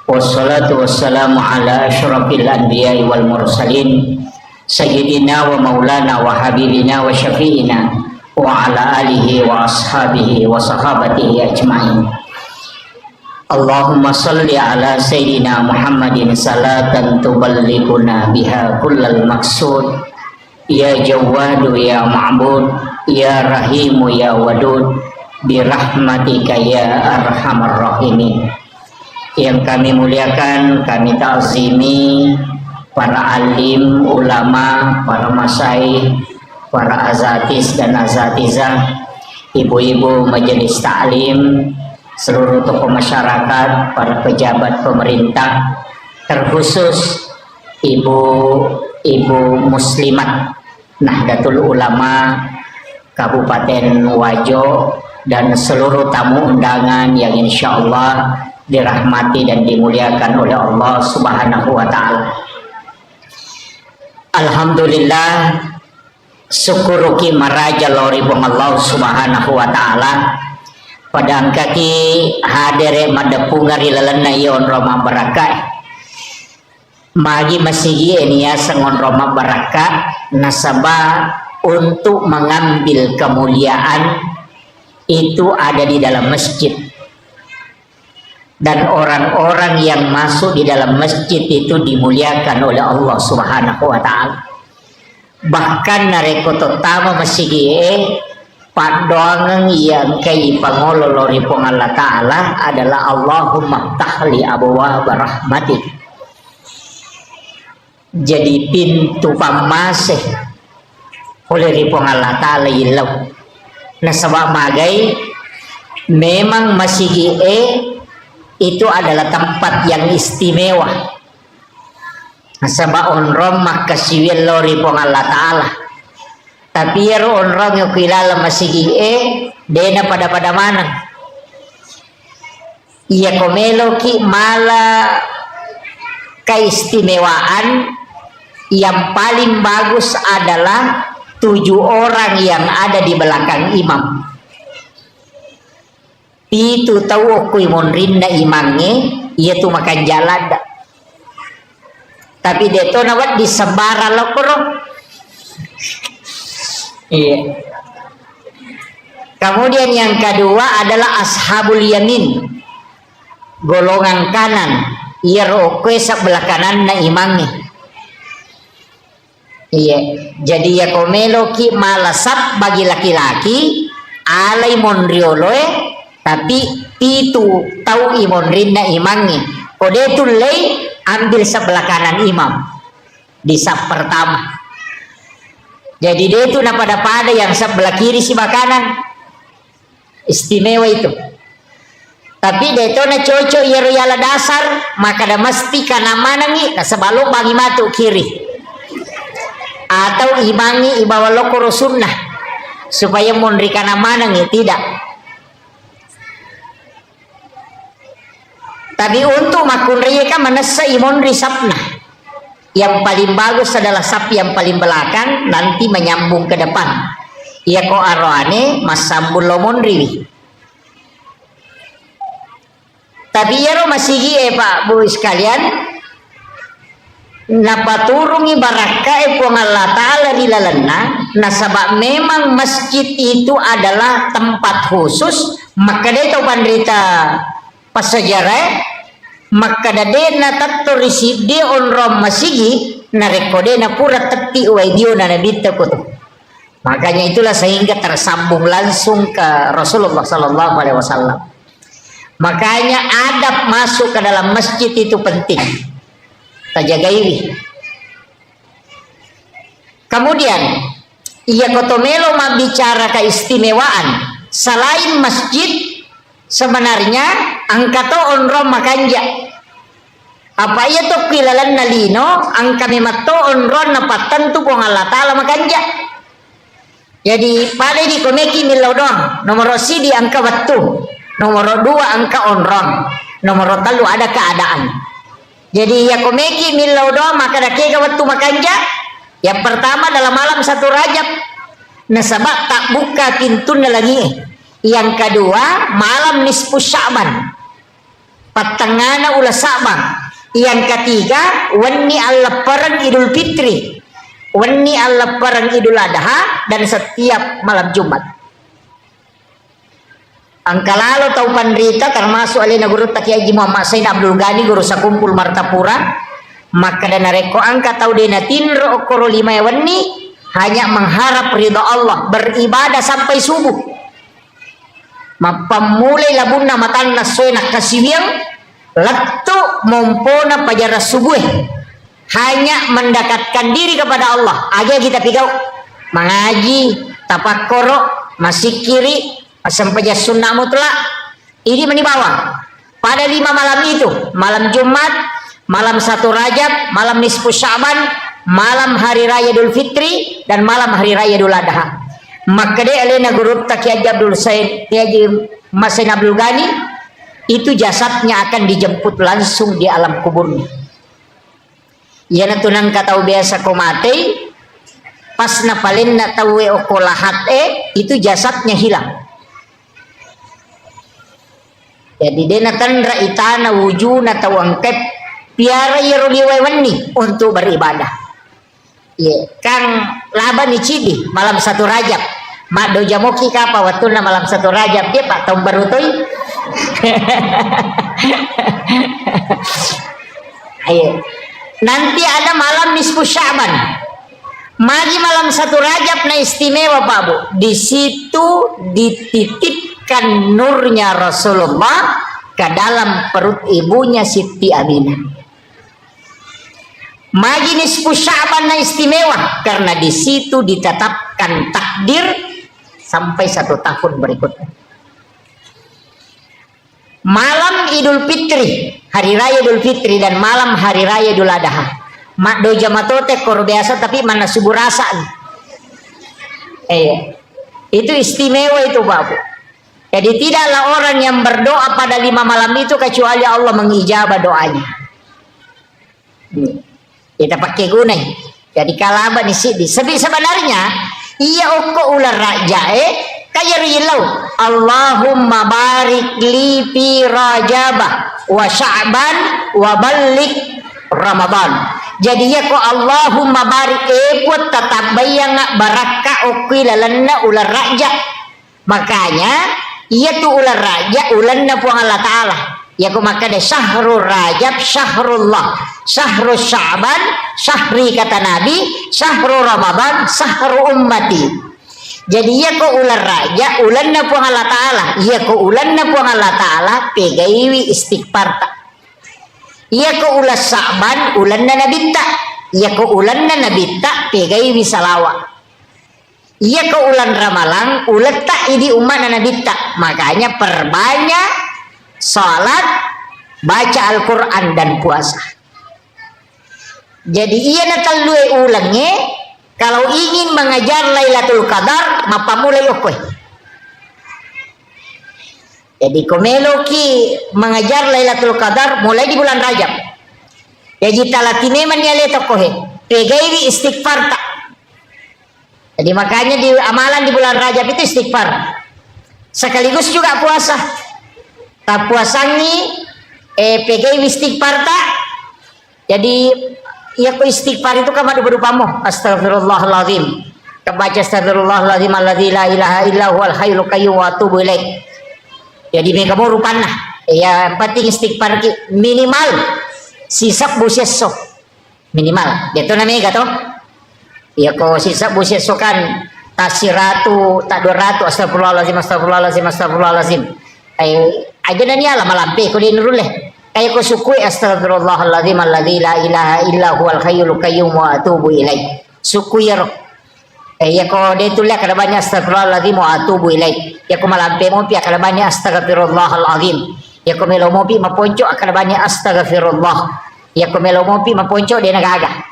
wassalatu wassalamu ala asyrafil anbiya'i wal mursalin sayyidina wa maulana wa habibina wa syafi'ina wa ala alihi wa ashabihi wa sahabatihi ajma'in. Allahumma salli ala Sayyidina Muhammadin salatan tuballighuna biha kullal maqsud ya Jawwadu ya Ma'bud ya Rahimu ya Wadud birahmatika ya Arhamar Rahimin. Yang kami muliakan, kami ta'zimi para alim, ulama, para masyaikh, para azatis dan azatizah, ibu-ibu majelis ta'lim, seluruh tokoh masyarakat, para pejabat pemerintah, terkhusus ibu muslimat Nahdlatul Ulama Kabupaten Wajo dan seluruh tamu undangan yang insya Allah dirahmati dan dimuliakan oleh Allah Subhanahu wa Ta'ala. Alhamdulillah, syukuruki maraja lori Allah Subhanahu wa Ta'ala. Padang kaki hadere madapungari lalana yon Roma Baraka magi masigi enia sangon Roma Baraka nasabah untuk mengambil kemuliaan itu ada di dalam masjid dan orang-orang yang masuk di dalam masjid itu dimuliakan oleh Allah Subhanahu wa Ta'ala. Bahkan narekoto tama masigi padoangan yang kay pangololori pong Allah Ta'ala adalah Allahumma ftahli abwaab rahmatik. Jadi pintu pamasih oleh ripong Allah Ta'ala ilaw nasabak magay memang masigi itu adalah tempat yang istimewa nasabak onrom makasiwil lori pong Allah Ta'ala. Tapi orang yang kilala masigi dena pada mana ia komelo ki mala keistimewaan yang paling bagus adalah 7 orang yang ada di belakang imam. pitu tahu aku imonrin na imange iya tu makan jalan dah. Tapi deto nawat disebara lokoro. Iya. Kemudian yang kedua adalah ashabul yamin, golongan kanan. Iya rokwe sebelah kanan na imange. Iya. Jadi ya komeloki malasap bagi laki-laki alai monrioloe tapi pitu tahu imonrin na imange. Kode tu lei ambil sebelah kanan imam di saf pertama. Jadi dia itu pada yang sebelah kiri si kanan. Istimewa itu. Tapi dia itu na cocok ya royala dasar maka dah mesti kana mana ni na sebelum bagi matu kiri. Atau imangi ibawa lokoro sunnah supaya mondri kana mana ni tidak. Tapi untuk makun riyaka manasa imondri sapna. Yang paling bagus adalah sap yang paling belakang nanti menyambung ke depan. Ia ko arwane masambul lomondri. Tapi ya ro masigi Pak Bu sekalian napaturungi baraka puang Allah Ta'ala di lalana nasabak memang masjid itu adalah tempat khusus maka dia tahu pandrita pas sejarah maka dade na tatto risib de onrom masigi na rekode na pura tepi waidio na nabita ko. Makanya itulah sehingga tersambung langsung ke Rasulullah sallallahu alaihi wasallam. Makanya adab masuk ke dalam masjid itu penting. Tajagaiwi. Kemudian ia kotomelo bicara keistimewaan selain masjid sebenarnya angkato onrom makanja apa iya to kilalan nalino angka memato onron napatan tu pong Allah Ta'ala makanja. Jadi pada di komeki milodon nomor si di angka waktu, nomor 2 angka onron, nomor 3 ada keadaan. Jadi ya komeki milodon maka dakega waktu makanja. Yang pertama dalam malam 1 Rajab nasabak tak buka pintu lagi. Yang kedua malam nisfu Sya'ban patengana ulah Sya'ban. Yang ketiga wani al-lebaran Idul Fitri, wani al-lebaran Idul Adha dan setiap malam Jumat. Angka lalu tahu pandrita termasuk alina guru Taki Haji Muhammad Said Abdul Ghani guru sakumpul Martapura maka dana reko angka tahu dena tinro okoro 5 wani hanya mengharap ridha Allah beribadah sampai subuh. Mapamulai labunna matan nasoy nakasiwiang Laktu mompona pajara subuh hanya mendekatkan diri kepada Allah. Aja kita pigau mengaji, tapakkoro, masih kiri, sampai sunnah mutlak. Ini menibawa pada 5 malam itu, malam Jumat, malam 1 Rajab, malam nisfu Sya'ban, malam hari raya Idul Fitri dan malam hari raya Idul Adha. Maka dia alena guru Taki Haji Abdul Said Haji Masin Abdul Ghani itu jasadnya akan dijemput langsung di alam kuburnya. Ya natunang katau biasa ko mati pas napalin na tawe oko lahat itu jasadnya hilang. Jadi dia natandra itana wujuna tawangkep piara yeruliwewani untuk beribadah. Ya kang laban icidi malam 1 Rajab. Mak do jamoki kapa waktu na malam 1 Rajab dia Pak tahun baru toy. Ayo. Nanti ada malam nisfu Sya'ban. Magi malam 1 Rajab na istimewa Pak Bu. Di situ dititipkan nurnya Rasulullah ke dalam perut ibunya Siti Aminah. Magi nisfu Sya'ban na istimewa karena di situ ditetapkan takdir sampai 1 tahun berikutnya. Malam Idul Fitri, hari raya Idul Fitri dan malam hari raya Idul Adha. Mak do jamatote kor biasa tapi mana subuh rasa. Itu istimewa itu Bapak. Jadi tidaklah orang yang berdoa pada 5 malam itu kecuali Allah mengijabah doanya. Kita pakai guna. Jadi kalaba di sini. Sebenarnya iya oko ular raja Kaya rilau Allahumma barik li fi Rajabah wa Sya'ban wa balik Ramadan. Jadi ya ko Allahumma barik epot tetap bayang baraka ukui lalanna ular raja. Makanya iya tu ular raja ulanna puang Allah Ta'ala. Ya ko makanya syahrul Rajab syahrullah, syahrul Sya'ban syahri kata Nabi, syahrul Ramadan syahrul ummati. Jadi ya ko ular raja ulanna puang Allah Ta'ala. Ya ko ulanna puang Allah Ta'ala pegaiwi istighfar tak. Ya ko ulas Sa'ban ulanna nabitta. Ya ko ulanna nabitta pegaiwi salawat. Ya ko ulan Ramalang ulat tak idi umat nabitta. Makanya perbanyak salat, baca Al-Quran dan puasa. Jadi iya natalue ulangnya. Kalau ingin mengajar Lailatul Qadar, mapamulay okoy. Jadi komeloki mengajar Lailatul Qadar mulai di bulan Rajab. Jadi talatineman ya leto kohe. Pegairi istighfar tak. Jadi makanya di amalan di bulan Rajab itu istighfar. Sekaligus juga puasa. Tak puasangi pegairi istighfar tak. Jadi ya ko istighfar itu kan berupamu astagfirullahaladzim. Kebaca astagfirullahaladzim alladzi la ilaha illa huwal hayyul qayyum wa atubu ilaih. Jadi mereka mau rupana. Ya yang penting istighfar minimal sisak buseso minimal. Itu namanya gato. Ya ko sisak buseso kan tasiratu tak 200 astagfirullahaladzim astagfirullahaladzim astagfirullahaladzim. Aja nanya lah malampe ko dinuruleh. Kayak ko sukui astagfirullahaladzim alladzi la ilaha illa huwal hayyul qayyum wa atubu ilaih. Sukui ya roh. Ya ko de tulah kada banyak astagfirullahaladzim wa atubu ilaih. Ya ko malampe mo pi kada banyak astagfirullahaladzim. Ya ko melo mo pi maponco kada banyak astagfirullah. Ya ko melo mo pi maponco de nagaga.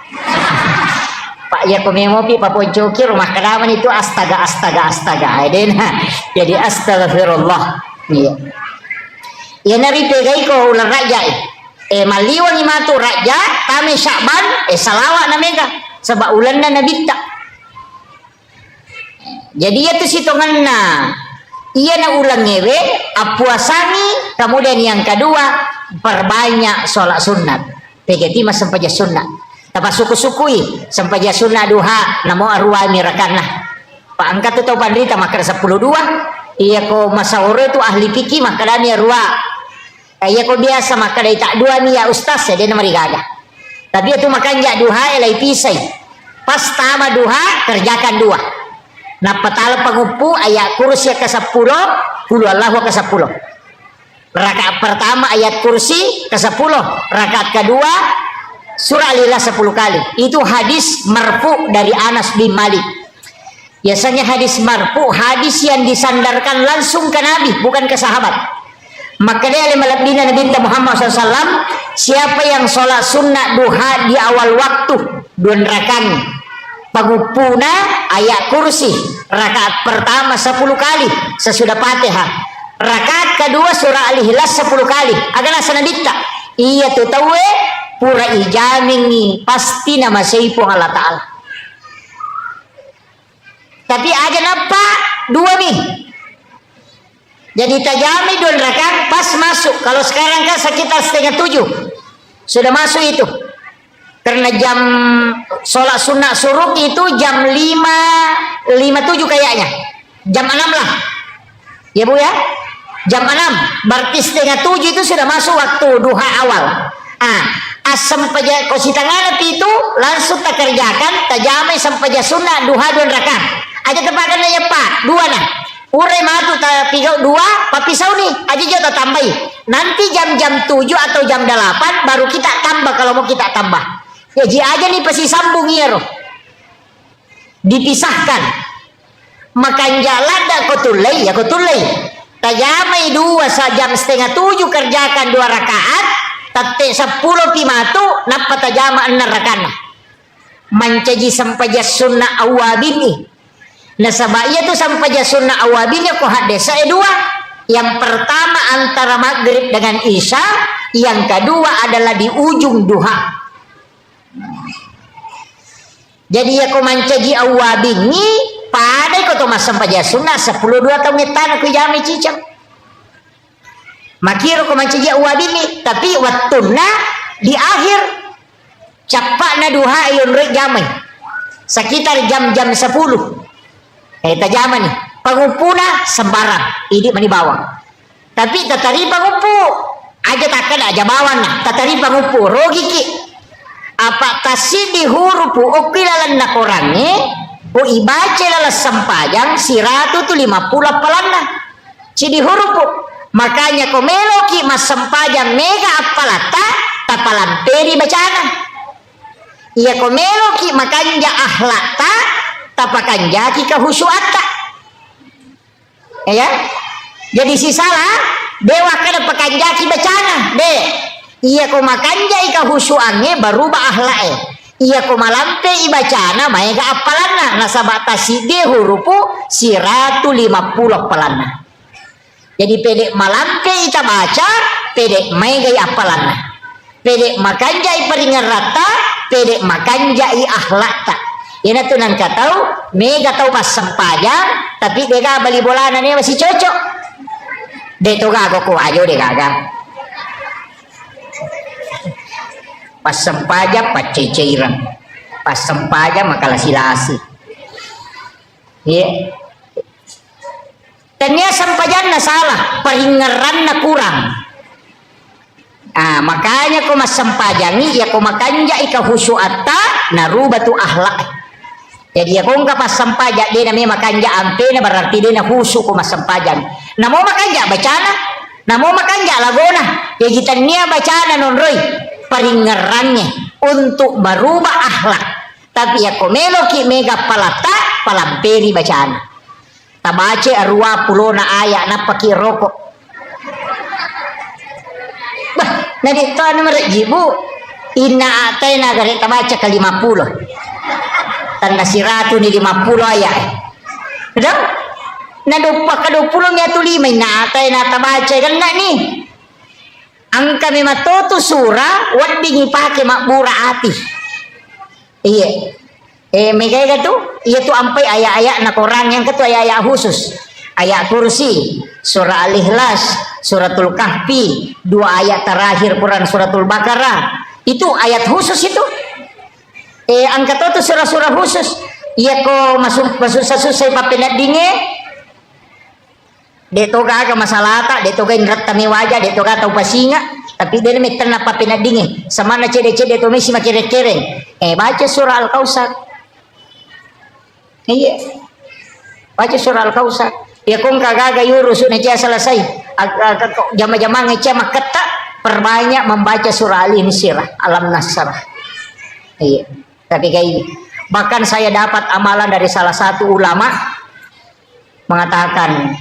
Pak ya ko melo mo pi maponco ki rumah kadaman itu astaga. Jadi astagfirullah. Iya. Ya nari pegai ko ular raja maliwan imatu raja kami Sya'ban salawat namega sebab ulanna nabitta. Jadi itu sitonganna iya na ulang ngewe apuasani. Kemudian yang kedua perbanyak sholat sunat pegati mas sampaja sunat tapa suku-sukui sampaja sunat duha namo arwa mirakanah pak angkat tu tau pandrita makar 10 dua. Iya ko masawore tu ahli fikih makadani arwa. Iya ko biasa makadai tak dua nih ya ustaz ya dia namari gaga. Tapi itu makan jak duha elai pisai. Pas tama duha kerjakan dua. Nah petala pengupu ayat kursi ke 10 puluh Allahu ke 10. Rakaat pertama ayat kursi ke 10. Rakaat kedua surah Al-Ikhlas 10 kali. Itu hadis marfu dari Anas bin Malik. Biasanya hadis marfu hadis yang disandarkan langsung ke Nabi bukan ke sahabat. Maka dia malabdina Nabi Muhammad SAW, siapa yang sholat sunnah duha di awal waktu 2 rakaat pagupuna ayat kursi rakaat pertama 10 kali sesudah Fatihah, rakaat kedua surah Al-Ikhlas 10 kali agak sanadita iya tu tahu pura ijamin ni pasti nama seipu Allah Ta'ala. Tapi aja napa 2 nih. Jadi tajami 2 rakaat pas masuk. Kalau sekarang kan sekitar 6:30 sudah masuk itu. Karena jam sholat sunnah suruk itu jam 5:57 kayaknya. Jam 6 lah. Ya Bu ya? Jam 6. Berarti 6:30 itu sudah masuk waktu duha awal. Asam paja kositangan itu langsung tak kerjakan tajami sampaja sunnah duha 2 rakaat. Aja tepakan ya Pak, 2 nah. Urai matu ta 3 2 papisau nih aja jauh tambahi. Nanti jam-jam 7 atau jam 8 baru kita tambah kalau mau kita tambah. Ya ji aja nih pasti sambung ya roh. Dipisahkan. Makan jalan dak kotulai ya kotulai. Tajamai 2 jam 6:30 kerjakan 2 rakaat. Tate 10 pimatu napa tajama 6 rakaat. Mancaji sampaja sunnah awabini. Nah sabaya tu sampai sunnah awabinnya ko hadesa 2. Yang pertama antara maghrib dengan isya, yang kedua adalah di ujung duha. Jadi ya ko mancaji awabini pada ko komelo to mas sampaja sunnah 10 2 tahun ngetan ku jami cicang makiro ko mancija uadini tapi wattuna di akhir capakna duha yon rek jamai sekitar jam-jam 10 eta jaman nih pangupuna sembarang ini mani bawang tapi tatari pangupu aja takkan aja bawang nah tatari pangupu rogi ki apa tasidi hurupu ukilalan nak orangnya o ibace lalas sampajang siratu tu 50 apalana cidi hurupu makanya komelo ki mas sampajang mega apalata tapalamperi bacana iya komelo ki makanya ahlata tapakanja ki kahusuata ya jadi si salah dewa kada pakanja ki bacana de iya ko makanja ika husuannya baru ba ahlae iya ko malampe ibacana maega apalana nasabata si de hurupu siratu 50 apalana jadi pedek malampe ita baca pedek maega apalana pedek makanja iperingan rata pedek makanja i ahlata ina tuh nang katau mega tau pas sempajang tapi dega bali bolana nih masih cocok de to gago ko ajo de gaga pas sempaja paceceiran pas sempaja makalah silasi ya tanya sempajanna salah peringeranna kurang makanya ko mas sempajangi ya ko makanja ika husuata narubatu akhlak jadi ya kung pas sempaja dia namanya makanja ampe na berarti dia na husu ko mas sempajang namo makanja bacana namo makanja lagona ya kita nia bacana non roy peringerannya untuk merubah akhlak tapi ya komelo ki mega palata palamperi bacaan tabace arua pulona aya napaki rokok bah nadi to anu jibu inna atayna gare tabaca ke 50 tanda siratu ni 50 aya betul nadupa ka 20 nya tu 5 inna atayna tabaca kan enggak nih angka mematoto surah wadingi pake makbura ati iya megaya tu iya tu ampai ayat-ayat nak orang yang ketu ayat-ayat khusus ayat kursi surah al-ikhlas suratul kahfi 2 ayat terakhir Quran suratul baqarah itu ayat khusus itu angka tu surah-surah khusus iya ko masuk susah papenat dinge detoga ka masalah tak detoga indrat tami wajah detoga tau pasinga tapi dia meter napa penadinge sama na cede-cede to mesi makire-kere baca surah al-kausar iya baca surah al-kausar ya kung kagaga yurus na cia selesai jama-jama ngecia maketa perbanyak membaca surah al-insyirah alam nasrah iya tapi kayak ini bahkan saya dapat amalan dari salah satu ulama mengatakan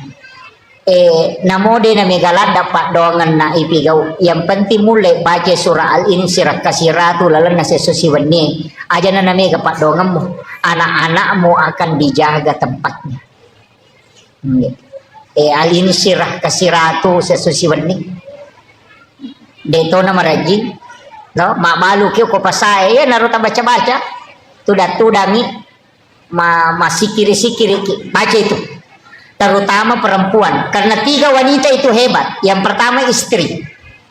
namode na megalat dapat dongan na ipigau yang penting mulai baca surah al-insyirah kasiratu lalan na sesusiwannya aja na mega pak donganmu anak-anakmu akan dijaga tempatnya al-insyirah kasiratu sesusiwannya deto na marajin no mak malu kyo ko pasai ya naruta baca-baca tudangi masih kiri-kiri baca itu terutama perempuan karena 3 wanita itu hebat yang pertama istri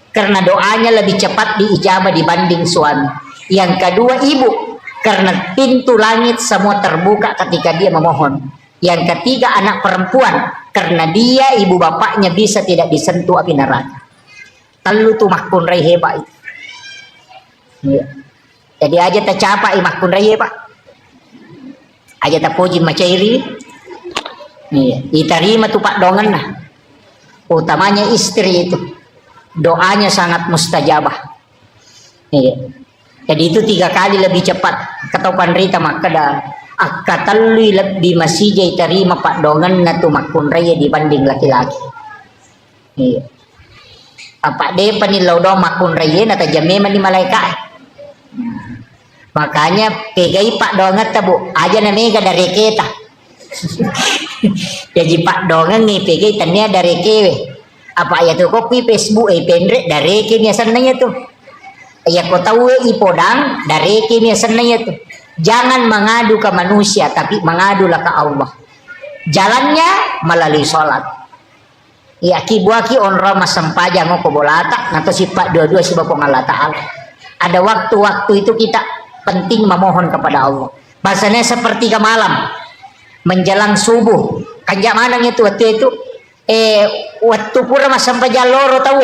karena doanya lebih cepat diijabah dibanding suami yang kedua ibu karena pintu langit semua terbuka ketika dia memohon yang ketiga anak perempuan karena dia ibu bapaknya bisa tidak disentuh api neraka telu tuh makun rai hebat itu ya. Jadi aja tercapai makun rai hebat aja terpuji macairi iya, diterima tuh pak dongan nah utamanya istri itu doanya sangat mustajabah iya. Jadi itu 3 kali lebih cepat ketopan rita makada akatalui lebih masih jai terima pak dongan na tuh makun raya dibanding laki-laki iya. Apa deh panilau dong makun raya nata jameman di malaikat makanya pegai pak dongan tabu aja namanya dari kita jadi pak dongan nih pegai tanya dari kewe apa ya tuh kopi Facebook pendek dari kimia senanya tuh ya kau tahu ipodang dari kimia senanya tuh jangan mengadu ke manusia tapi mengadulah ke Allah Jalannya melalui sholat. Ya kibuaki onro masampaja ngoko bolata nato sifat dua-dua si Bapa Allah Ta'ala. Ada waktu-waktu itu kita penting memohon kepada Allah. Bahasanya sepertiga malam menjelang subuh. Kanjak manang itu waktu itu waktu pura masampaja loro tahu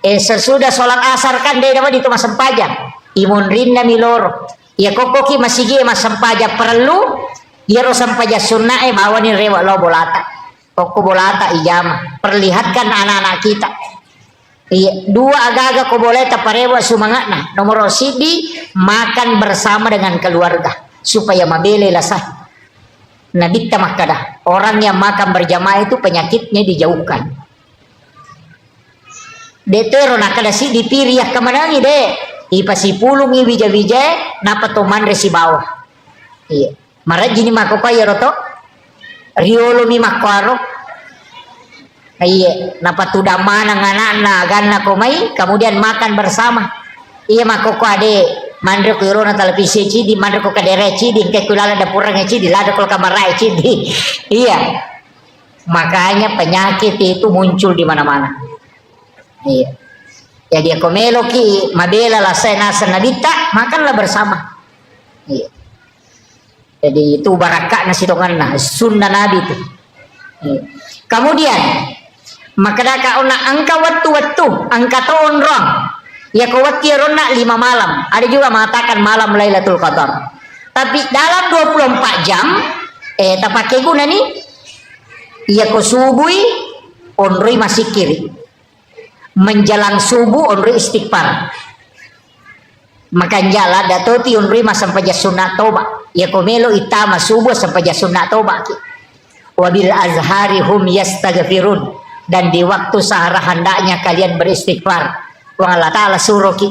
sesudah sholat asar kan dia dapat itu masampaja. Imun rinda miloro. Ya kokoki masigi masampaja perlu ya sampaja sunnah bawani rewa lo bolata. Koko bolata ijama. Perlihatkan anak-anak kita. Iya, dua agak-agak ko boleta parewa sumangatna. Nomor sidi makan bersama dengan keluarga supaya mabele lasah. Nabi tamakada. Orang yang makan berjamaah itu penyakitnya dijauhkan. Detero nakada si dipiriah kemanangi deh. Ipasi pulung i bija-bija napa toman resi bawah. Iya. Marat jini mako kaya roto. Riolo mi makwaro. Iya, napa tu damana ngana ganna komai kemudian makan bersama. Iya mako ko ade mandre ko irona televisi cidi mandre ko kadere cidi ke kulala dapurang cidi lada kol kamarai cidi. Iya. Makanya penyakit itu muncul di mana-mana. Iya. Ya dia komelo ki mabela la nasa nabita makanlah bersama. Iya. Jadi itu barakah nasi tonganna sunnah Nabi itu. Iya. Kemudian maka daka ona angka waktu angka tahun rong ya kawati rona 5 malam. Ada juga mengatakan malam Lailatul Qadar. Tapi dalam 24 jam tak pakai guna nih. Ya ko subui onroi masih kiri. Menjelang subuh onri istighfar. Makan jala datoti onri sampai sunat toba. Ya komelo itama subuh sampai sunat toba. Wabil azhari hum yastaghfirun. Dan di waktu sahara hendaknya kalian beristighfar. Wa Allah Ta'ala suruh ki.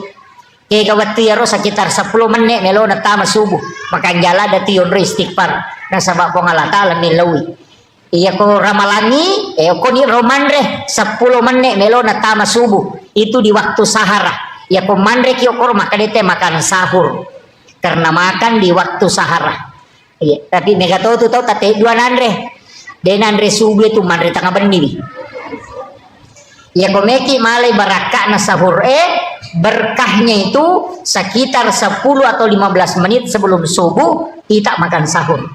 Kaya waktu ya sekitar 10 menit melo natama subuh. Makan jala dati onri istighfar. Nah sabab Allah Ta'ala milawi. Iya ko ramalangi, ko ni romandre 10 menit melo na tama subuh. Itu di waktu sahara. Ya ko mandre kyo ko makadete makan sahur. Karena makan di waktu sahara. Iya, tapi megato tu tau tate dua nandre. Denandre subuh itu mandre tengah benih. Ya ko meki malai barakah na sahur berkahnya itu sekitar 10 atau 15 menit sebelum subuh kita makan sahur.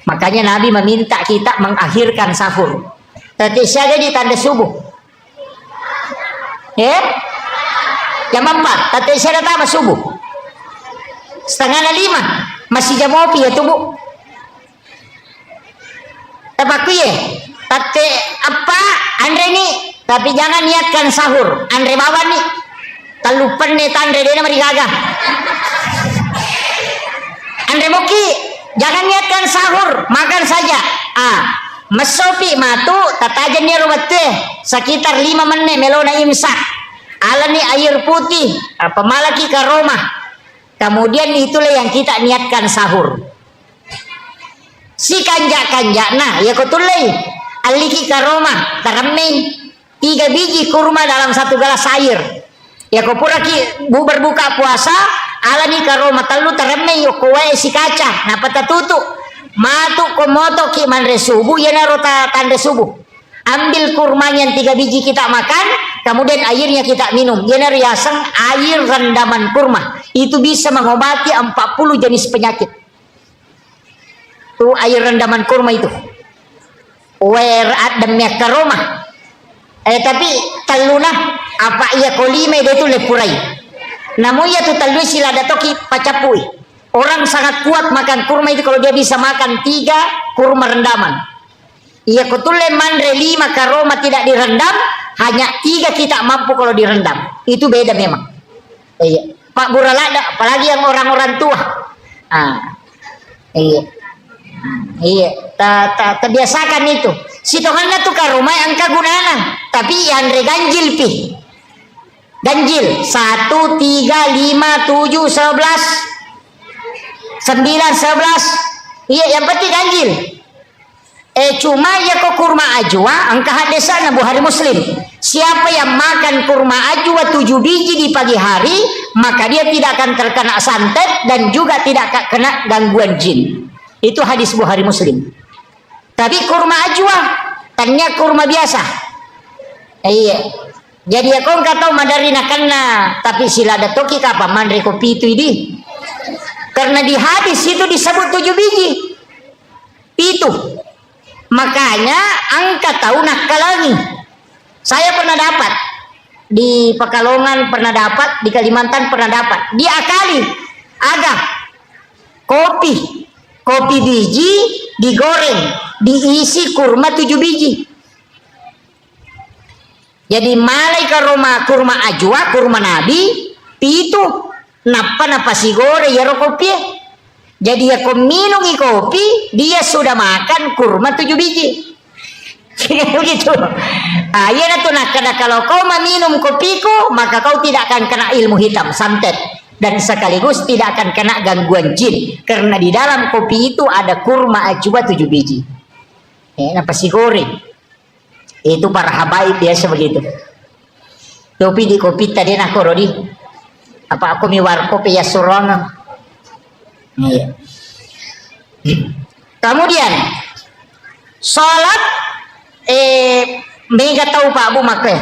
Makanya Nabi meminta kita mengakhirkan sahur. Tapi saya di tanda subuh. Jam 4. Tapi saya datang subuh. 4:30. Masih jam kopi ya tubuh. Tapi ya. Tapi apa? Andre nih. Tapi jangan niatkan sahur. Andre bawa nih. Talupan nih Andre dia nama digagah. Andre moki. Jangan niatkan sahur, makan saja. Mesopi matu tatajan ni rubat sekitar 5 menit melona imsak. Alani air putih, pemalaki karoma. Kemudian itulah yang kita niatkan sahur. Si kanjak-kanjak nah ya kutulai aliki karoma tarameng 3 biji kurma dalam 1 gelas air. Ya ko pura ki berbuka puasa alani karoma talu taremme yo kowe si kaca napa tatutu matu komoto ki manre subuh ya narota tanda subuh ambil kurmanya yang 3 biji kita makan kemudian airnya kita minum ya riasang air rendaman kurma itu bisa mengobati 40 jenis penyakit tuh air rendaman kurma itu wer ademnya karoma tapi taluna apa ia kolime dia tu lepurai. Namun ia tu talui sila datoki pacapui. Orang sangat kuat makan kurma itu kalau dia bisa makan 3 kurma rendaman. Ia kutule mandre 5 karoma tidak direndam, hanya 3 kita mampu kalau direndam. Itu beda memang. Iya. Pak Buralada, apalagi yang orang-orang tua. Iya. Iya, terbiasakan itu. Si tohanna tu karoma angka gunana, tapi yang ganjil pi. Ganjil 1, 3, 5, 7, 11 9, 11. Iya yang penting ganjil. Cuma ya kok kurma ajwa angka hadesana Bukhari Muslim. Siapa yang makan kurma ajwa 7 biji di pagi hari maka dia tidak akan terkena santet dan juga tidak kena gangguan jin. Itu hadis Bukhari Muslim. Tapi kurma ajwa, tanya kurma biasa. Iya. Jadi aku nggak tahu madari nakanna, tapi sila ada toki kapan mandri kopi itu ini. Karena di hadis itu disebut 7 biji. Itu. Makanya angka tahu nakalangi. Saya pernah dapat di Pekalongan, pernah dapat di Kalimantan, pernah dapat. Diakali ada kopi biji digoreng, diisi kurma 7 biji. Jadi malai ke rumah kurma ajwa, kurma nabi, itu napa si gore ya kopi. Jadi ya kau minum kopi, dia sudah makan kurma 7 biji. Begitu. Ya tuh kalau kau minum kopiku, maka kau tidak akan kena ilmu hitam, santet, dan sekaligus tidak akan kena gangguan jin, karena di dalam kopi itu ada kurma ajwa 7 biji. Napa si gore? Itu para habaib biasa begitu. Topi di kopi tadi nak korodi. Apa aku miwar kopi ya surong. Iya. Kemudian salat mega tahu Pak Abu make.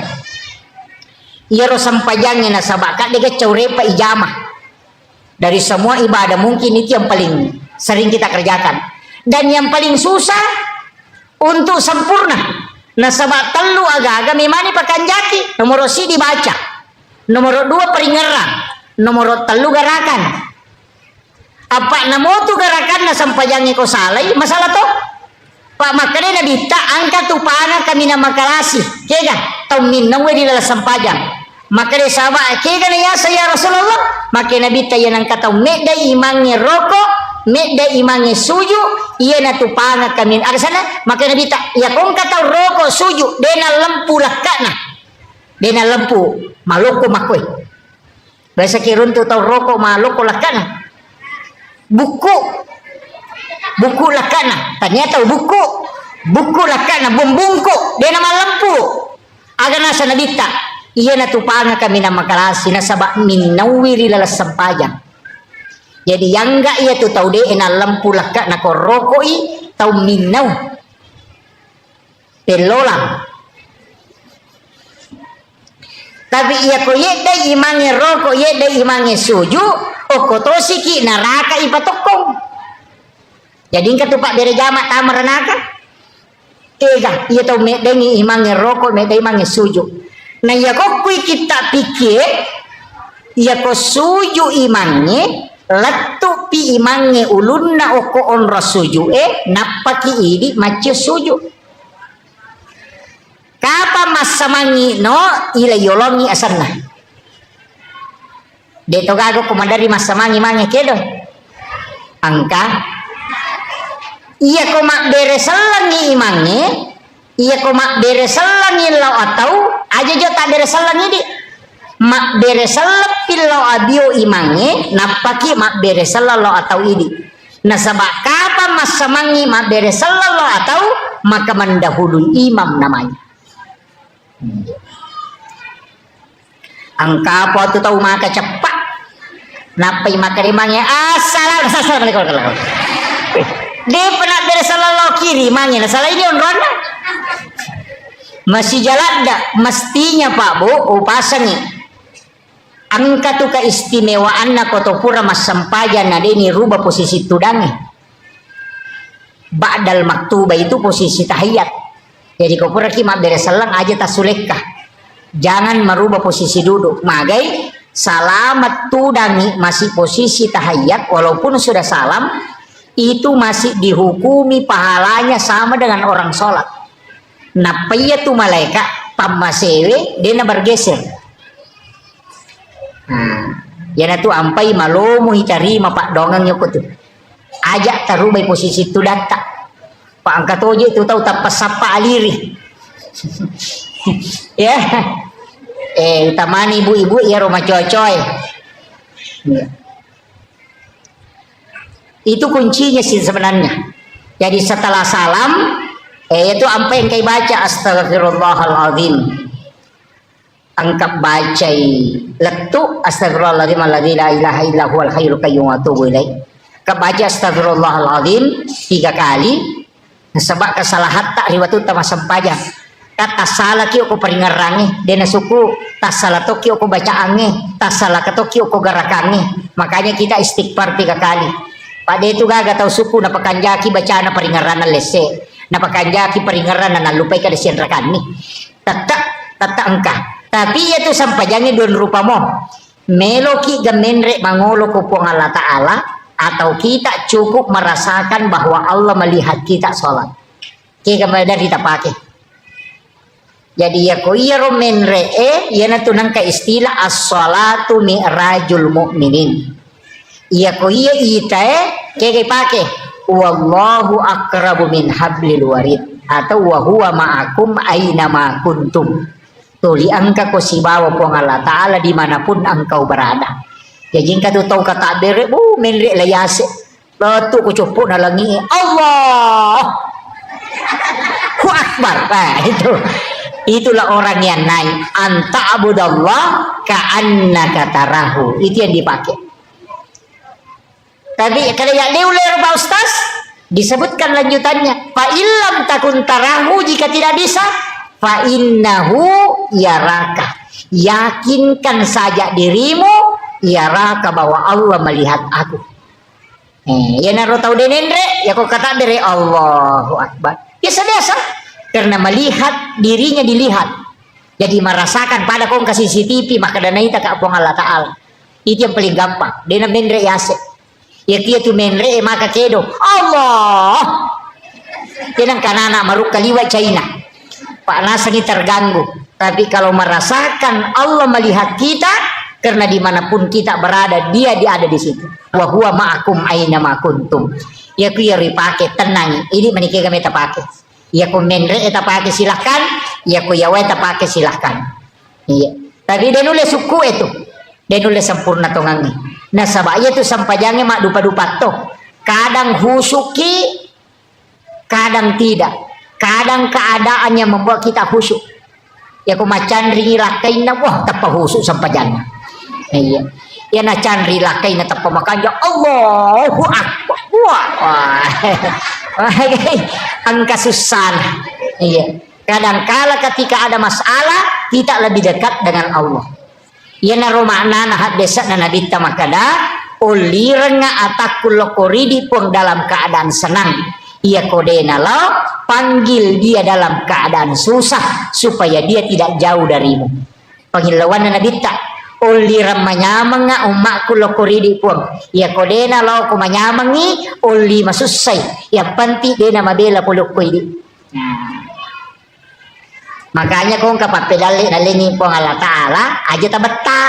Iya ro sampajangnya nasabaka dia caurepa ijamah. Dari semua ibadah mungkin itu yang paling sering kita kerjakan. Dan yang paling susah untuk sempurna. Nasabak telu aga-aga mimani pakanjaki. Nomor si dibaca. Nomor 2 peringerang. Nomor 3 garakan. Apa namo tu garakan na sampajangi ko salay masalah to? Pak makanya nabi ta angkat tu pana kami na makalasi. Kega tau minnawe di dalam sampajang. Makanya sahabat kega na yasa ya Rasulullah. Makanya nabi ta yan ang kataw medda imangi rokok. Medda imangi suju, iya na tupanga kami. Ada sana, maka nabi tak. Ya kong kata rokok suju, dena lempu lakana, dena lempu maloko makoy. Bahasa kirun tu tau rokok maloko lakana. Buku lakana. Ternyata buku lakana, bumbungko, dena malempu. Aga nasa nabi tak. Iya na tupanga kami na makalasi na sabak minawiri lalas sampajang. Jadi yang enggak ia tu tahu deh ena lampu laka na korokoi tahu minau pelolang. Tapi ia ko ye dai imange rokok ye dai imange suju o kotosi ki neraka ipatokong. Jadi engka tu Pak bere jamak tamar neraka. Ega ia tahu me dai imange rokok me dai imange suju. Nah ya kok kui kita pikir ia ko suju imange Latu pi imange ulunna oko on rasuju napaki idi mace suju. Kapa masamangi no ila yolongi asanna. Deto gago kumandari masamangi mange kedo. Angka iya koma beresalangi imange, iya koma beresalangi lau atau aja jo tak beresalangi di. Mak beresal pillau abio imange napaki mak beresal lo atau ini nasabak kapan mas samangi mak beresal lo atau maka mendahului imam namanya. Angka apa tu tahu maka cepat napa maka imangnya assalamualaikum dia pernah beresal lo kiri imangnya salah ini onrona masih jalan dak mestinya Pak Bu upasani angka tu keistimewaan na kotopura mas sampajan na ini rubah posisi tudangi ba'dal maktuba itu posisi tahiyat. Jadi kau pura kima beresalang aja tasulekah, jangan merubah posisi duduk. Magai salamat tudangi masih posisi tahiyat walaupun sudah salam itu masih dihukumi pahalanya sama dengan orang sholat. Napaya tu malaikat pamasewe dia bergeser. Ya tu ampai malomo hitarima Pak dongang nyokot tu. Ajak tarubai posisi tu data. Pak angkat oje tu tahu tak pasapa aliri. Ya. Utamani ibu-ibu ya rumah cocoy. Ya. Itu kuncinya sih sebenarnya. Jadi setelah salam itu ampai yang kai baca astagfirullahaladzim. Angkat bacai letu astagfirullahaladzim alladzi la ilaha illa huwal hayyul qayyum wa atubu ilaih. Kebaca astagfirullahaladzim 3 kali. Sebab kesalahan tak riwatu tama sampajang. Kata salah ki aku peringarangi, dena suku tak salah to ki aku baca ange, tak salah to ki aku garakange. Makanya kita istighfar 3 kali. Pada itu gaga tahu suku na pakanjaki baca na peringaran na lese, na pakanjaki peringaran na lupai kada sian rakani. Tata engkah. Tapi itu sampajangnya don rupa mo. Meloki gamenre mangolo ko po Allah Ta'ala, atau kita cukup merasakan bahwa Allah melihat kita sholat. Kita kemudian kita pakai. Jadi ya ko iya menre ya na tunang ka istilah as-salatu mi'rajul mu'minin. Iya ko iya ita kaya pakai wallahu akrabu min hablil warid atau wa huwa ma'akum aina ma kuntum. Tuli angka ko si bawa po ng Allah Ta'ala dimanapun engkau berada. Jadi ka tahu kata bere menre layase. Lalu ko cupo na langi Allah. Hu akbar. Nah, itulah orang yang naik anta abudallah ka'annaka tarahu. Itu yang dipakai. Tapi kalau yang diulir Pak Ustaz disebutkan lanjutannya fa illam takun tarahu, jika tidak bisa fa innahu yaraka, yakinkan saja dirimu yaraka bahwa Allah melihat aku. Ya naro tahu denendre ya kok kata dari Allahu akbar. Ya biasa. Karena melihat dirinya dilihat, jadi merasakan pada kong kasih CCTV maka dana ita ka apong Allah Ta'ala. Itu yang paling gampang. Dena menre yase ya kia tu menre maka kedo Allah tenang kanana maruk kaliwa China pak nasani terganggu. Tapi kalau merasakan Allah melihat kita, karena dimanapun kita berada dia ada di situ. Wa huwa ma'akum aina ma kuntum. Ya ku ya ripake tenang ini menikah kami tapake. Ya ku menre eta pakai silahkan, ya ku yawa eta pakai silahkan. Iya. Tapi dia nulis suku itu, dia nulis sempurna tongangi. Nah sabaya itu sampajangnya mak dupa-dupa toh. Kadang husuki, kadang tidak. Kadang keadaannya membuat kita khusyuk. Ya ku macan ringilakai na wah tapa husuk sampajangnya. Iya. Ya na candri lakai na tapa makanya Allahu akbar. Wah. Ang kasusahan. Iya. Kadangkala ketika ada masalah kita lebih dekat dengan Allah. Ya na romana na hadesa na nadita makada uliranga atakul koridi pun dalam keadaan senang. Ia kodena lo panggil dia dalam keadaan susah supaya dia tidak jauh darimu. Panggilawan na nadita uliram manyamanga umakku lokoridi pun ya kodena lo kumanyamangi uli masusay yang panti dena mabela pulukoidi. Makanya kung kapapedali na lingi po ng Allah Ta'ala aja tabata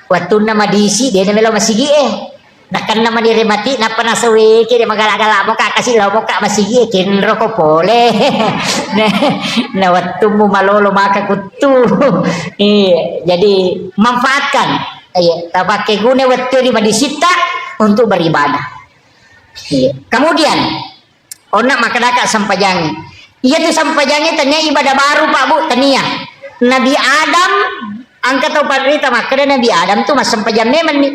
waktu na madisi dena melo masigi nakan naman diremati na panasawi kini magala-gala mo kakasilaw mo ka masigi kinro ko pole na waktu mo malolo makakutu. Jadi manfaatkan tabake guna waktu di madisita untuk beribadah. Kemudian onak makadaka sampajangi iya tu sampajangi tanya ibadah baru Pak Bu tania Nabi Adam angkat tau parita makada Nabi Adam tu mas sampajan memang nih.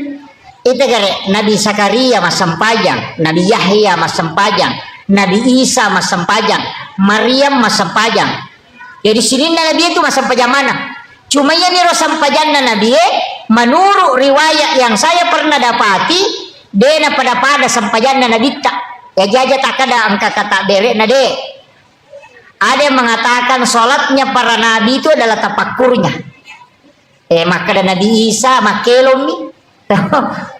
Itu kare Nabi Zakaria mas sempajang, Nabi Yahya mas sempajang, Nabi Isa mas sempajang, Maryam mas sempajang. Jadi sini Nabi itu mas sempajang mana? Cuma ya miro sempajang Nabi menurut riwayat yang saya pernah dapati dena pada sempajang Nabi tak. Ya jaja tak ada angka kata derek nade. Ada yang mengatakan sholatnya para nabi itu adalah tapakurnya. Maka ada Nabi Isa makelomi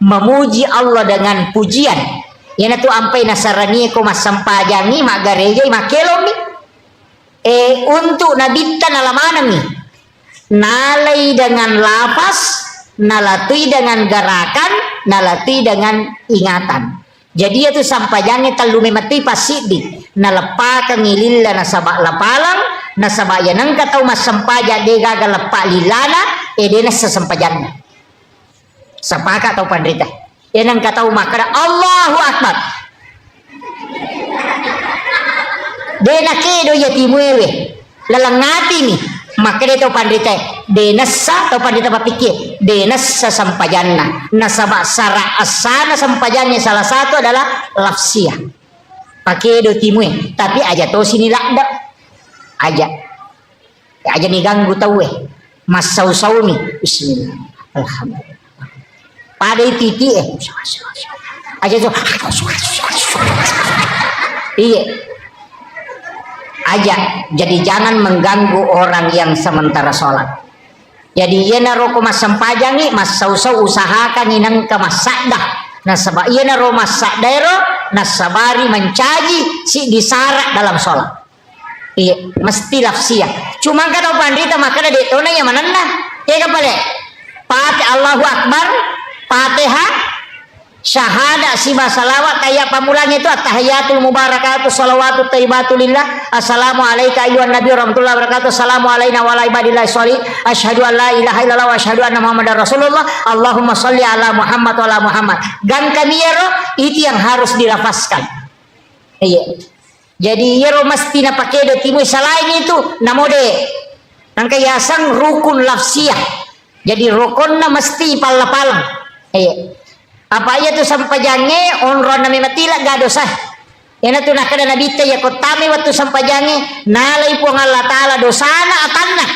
memuji Allah dengan pujian. Yana tu ampai nasarani ko masampajangi magareja makelomi. Untuk Nabi tan alamanami. Nalai dengan lapas, nalatui dengan gerakan, nalatui dengan ingatan. Jadi itu sampajangnya talume mati pasidi. Nalapa kangililla nasaba lapalang, nasaba yanang katau masampaja de gagal lepak lilana, edena sesampajannya. Sepakat atau pandrita yang kata makara Allahu Akbar dena kedo ya timuewe lalangati nih maka dia tahu pandrita denasa atau pandrita papikir denasa sampajanna nasaba sara asana sampajannya salah satu adalah lafsiyah pakai do timue tapi aja to sini lakda aja nih ganggu tahu mas sau nih bismillah alhamdulillah pada titi aja tuh iya aja jadi jangan mengganggu orang yang sementara sholat. Jadi ia naro mas sampajangi mas sau usahakan inang ke masak dah nasabah ia naro masak daero nasabari mencaji si disarak dalam sholat. Iya mesti lafsia cuma kan pandita maka ada detona yang mana nah ya kapale pati Allahu Akbar Fatihah syahada si salawat kayak pamulanya itu at-tahiyatul mubarakatuh shalawatut thayyibatulillah assalamu alayka ayyuhan nabi warahmatullahi wabarakatuh assalamu alayna wa ala ibadillah sholih asyhadu an la ilaha illallah wa asyhadu anna muhammadar rasulullah allahumma sholli ala muhammad wa ala muhammad gan kamiero itu yang harus dilafazkan. Iya jadi yero mesti na pakai do timu selain itu namode nang kayasang rukun lafsiyah jadi rukunna mesti palapalang. Iya apa ya tu sampajange onron nami matila gak dosa yana tu nakada nabita ya kotame waktu sampajange nalai po Allah taala dosana atanna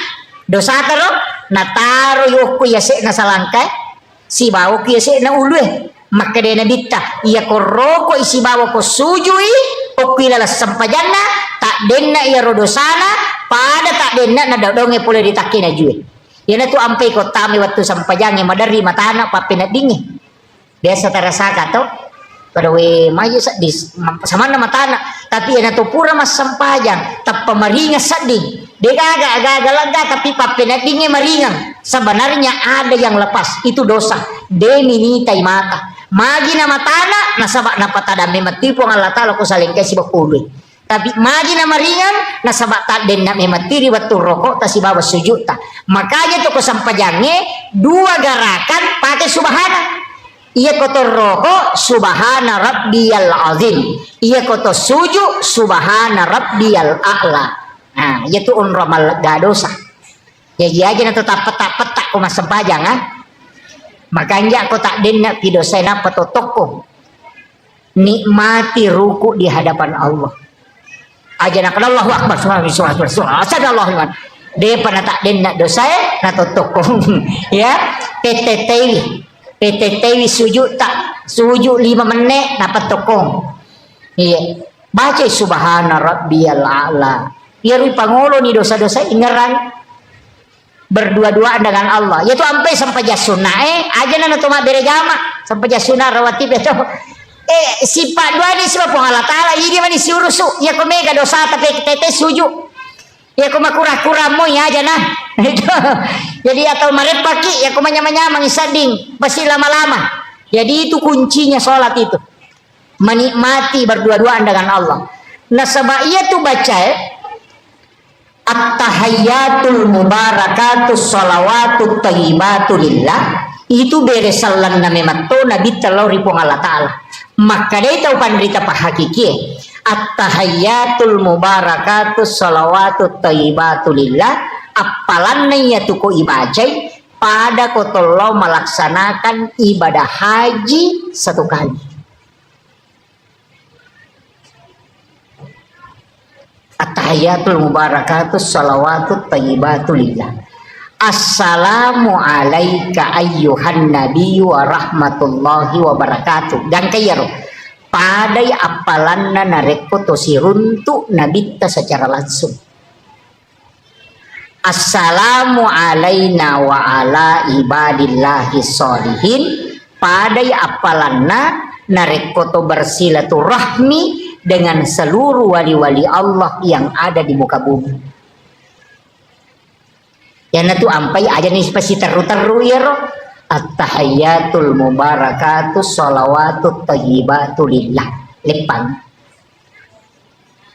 dosa taro nataro yoku ya se na salangkai si bawo ki se na ulwe maka de nabita ya koroko isi bawo ko sujui okila la sampajanna tak denna ya rodosana pada tak denna na dodonge pole ditakina jue yana tu ampai kotame waktu sampajange madari matana papena dingi biasa terasa kato pada we maju di sama nama tanah tapi ana to pura mas sampajang tap pemaringa sading de agak lega tapi papena dinge maringan sebenarnya ada yang lepas itu dosa demi tai mata magi nama tanah nasabak napatada mematipu Allah taala ko salingkai si bakului tapi magi nama ringan nasabak tak den mematiri waktu rokok ta si bawa sujud ta makanya to ko sampajange dua gerakan pakai subhana. Ia koto roko subhana rabbiyal azim. Ia koto sujud subhana rabbiyal a'la. Nah, itu unramal gadosa. Jadi aja na tetap petak ko masempajang Makanya ko tak denna pidosena patotoko. Nikmati ruku di hadapan Allah. Aja nak Allahu akbar subhanallah. Dia pernah tak denna dosa na totoko. Ya, PTTW sujud tak sujud 5 menit dapat tokong iya baca subhana rabbiyal a'la ya ri pangolo ni dosa-dosa ingeran berdua-duaan dengan Allah yaitu sampai jasuna aja na tuma bere jama sampai jasuna rawatib itu sifat dua ni sebab Allah taala ini mani si urusu ya komega dosa tapi tete sujud ya kuma kurang-kurang mo ya aja nah jadi atau marepaki ya kuma nyama-nyama ngisading pasti lama-lama jadi itu kuncinya sholat itu menikmati berdua-duaan dengan Allah nah sebab ia tuh baca at-tahayyatul mubarakatus sholawatut thayyibatulillah itu beresalan na mematto nabi talau ripong Allah ta'ala maka dia tahu pandrita pahakiki at-tahayyatul mubarakatus sholawatut thayyibatulillah apalan ya tuko ibajai pada kotolo melaksanakan ibadah haji 1 kali. At-tahiyatul mubarakatus shalawatut thayyibatulillah. Assalamu alayka ayyuhan nabiyyu wa rahmatullahi wa barakatuh. Dan kayaro padai apalanna nareko tosiruntu nabita secara langsung. Assalamu alayna wa ala ibadillahi sholihin padai apalanna narekoto bersilaturahmi dengan seluruh wali-wali Allah yang ada di muka bumi. Yang itu ampai aja nih spesi teru-teru ya roh. At-tahayyatul mubarakatus sholawatut thayyibatulillah lepang.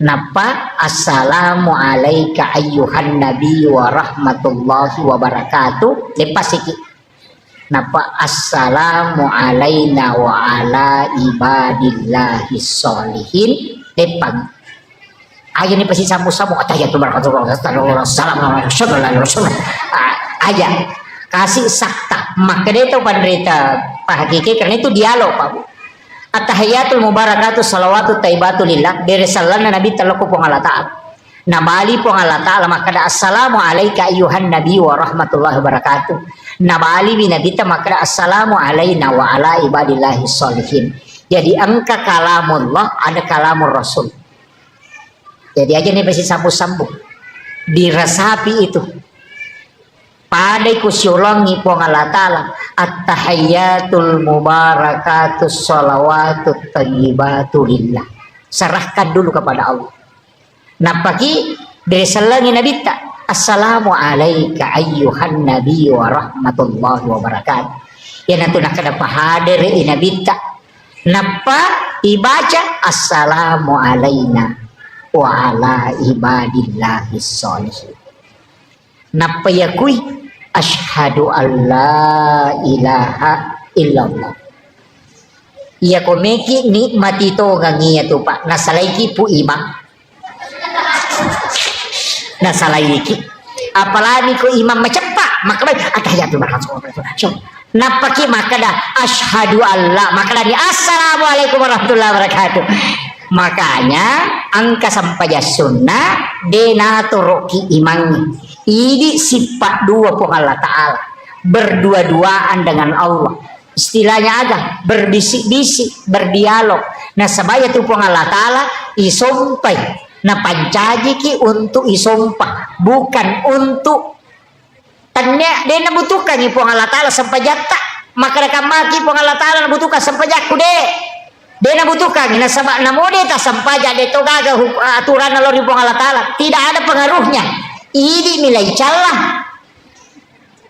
Napa assalamu alayka ayyuhan nabi wa rahmatullahi wa barakatuh lepas iki napa assalamu alayna wa ala ibadillahi sholihin lepang aja nih pasti samu-samu atahiyatul barakatuh aja kasih sakta maka dia tahu penderita Pak Hakiki karena itu dialog Pak Bu At-tahiyatul mubarakatuh salawatu taibatu lillah beresalan nabi talaku pong Allah ta'ala nabali pong Allah ta'ala makada assalamu alayka ayuhan nabi wa rahmatullahi wabarakatuh nabali binabita makada assalamu alayna wa ala ibadillahi sholihin. Jadi angka kalamullah ada kalamur rasul, jadi aja nih pasti sambung-sambung dirasapi itu padai kusyulangi pong Allah ta'ala at-tahiyatul mubarakatus salawatut tayyibatu lillah, serahkan dulu kepada Allah. Napaki dari selangi nabi tak assalamu alayka ayyuhan nabi wa rahmatullahi wabarakatuh ya natu nakada pahader nabi tak napa ibaca assalamu alayna wa ala ibadillahi sholihin napa yakui asyhadu alla ilaha illallah iya komeki nikmati to gangiya to pak nasalaiki pu imam nasalaiki apalagi ko imam macepak maka atahiyatul barakatuh napaki makada asyhadu alla makada ni assalamualaikum warahmatullahi wabarakatuh. Makanya angka sampaya sunnah denaturoki imang ini sifat dua pun Allah ta'ala berdua-duaan dengan Allah istilahnya agak berbisik-bisik berdialog nah sabaya tu pun Allah ta'ala isompai nah pancaji ki untuk isompah bukan untuk tanya dia nabutukan ni pun Allah ta'ala sampai jatah maka rekam maki pun Allah ta'ala nabutukan sampai jaku dia nabutukan nah sabak namode tak sampai jadi to gaga aturan Allah pun Allah ta'ala tidak ada pengaruhnya ini nilai celah.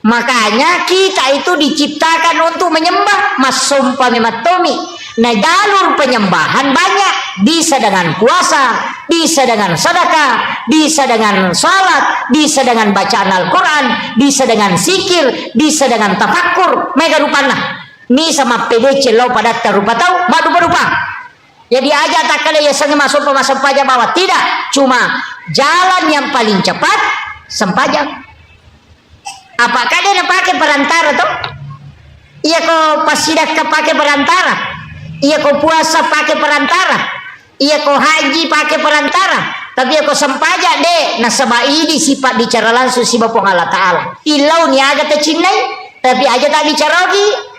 Makanya kita itu diciptakan untuk menyembah masumpa mematomi. Nah jalur penyembahan banyak, bisa dengan puasa, bisa dengan sedekah, bisa dengan salat, bisa dengan bacaan Al-Quran, bisa dengan zikir, bisa dengan tafakkur. Mega rupana. Ni sama PDC lo pada terupa tahu, berupa. Jadi aja tak kala ya sange masuk aja bawah tidak, cuma jalan yang paling cepat sempajang. Apakah dia pakai perantara tuh? Iya kau pasidak pakai perantara. Iya kau puasa pakai perantara. Iya kau haji pakai perantara. Tapi kau sempajak deh. Nah sebab ini sifat bicara langsung si Bapa Allah Ta'ala. Ilau ni agak tercinai. Tapi aja tak bicara lagi.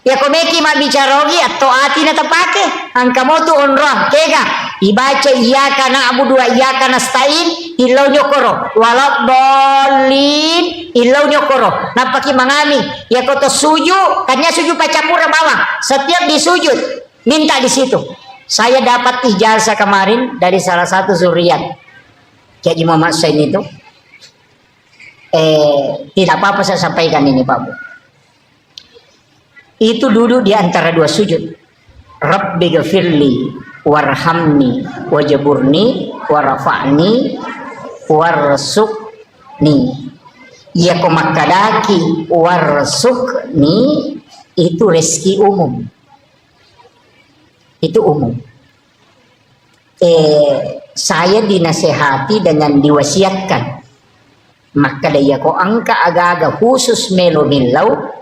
Ya kau meki mak bicara lagi atau hati nak terpakai. Angka mau tu onrah. Kega. Ibaca iya kana abu dua iya kana stain. Ilau nyokoro. Walak dolin. Ilau nyokoro. Napaki mangami. Ya kau tu sujud. Katanya sujud pacamura bawah. Setiap disujud. Minta di situ. Saya dapat ijazah kemarin dari salah satu zuriat Kiai Muhammad Sain itu. Tidak apa-apa saya sampaikan ini Pak Bu. Itu duduk di antara dua sujud. Rabbi ghafirli warhamni wajaburni warafa'ni warsukni. Ya komakadaki warsukni itu rezeki umum. Itu umum. Saya dinasehati dengan diwasiatkan. Maka dia ko angka aga-aga khusus melo milau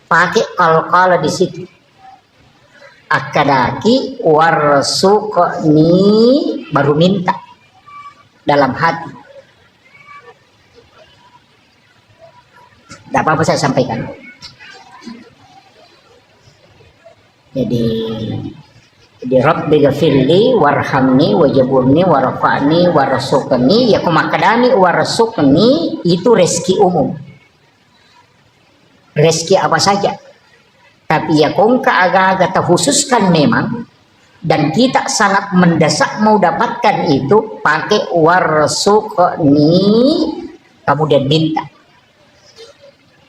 pakai kal-kala di situ. Akadaki warsukni baru minta dalam hati. Tidak apa-apa saya sampaikan. Jadi Rabbi ghafirli warhamni wajaburni warafa'ni warasukni ya kumakadani warasukni itu rezeki umum. Rezeki apa saja. Tapi ya kongka agak-agak terkhususkan memang dan kita sangat mendesak mau dapatkan itu pakai warasukni kemudian minta.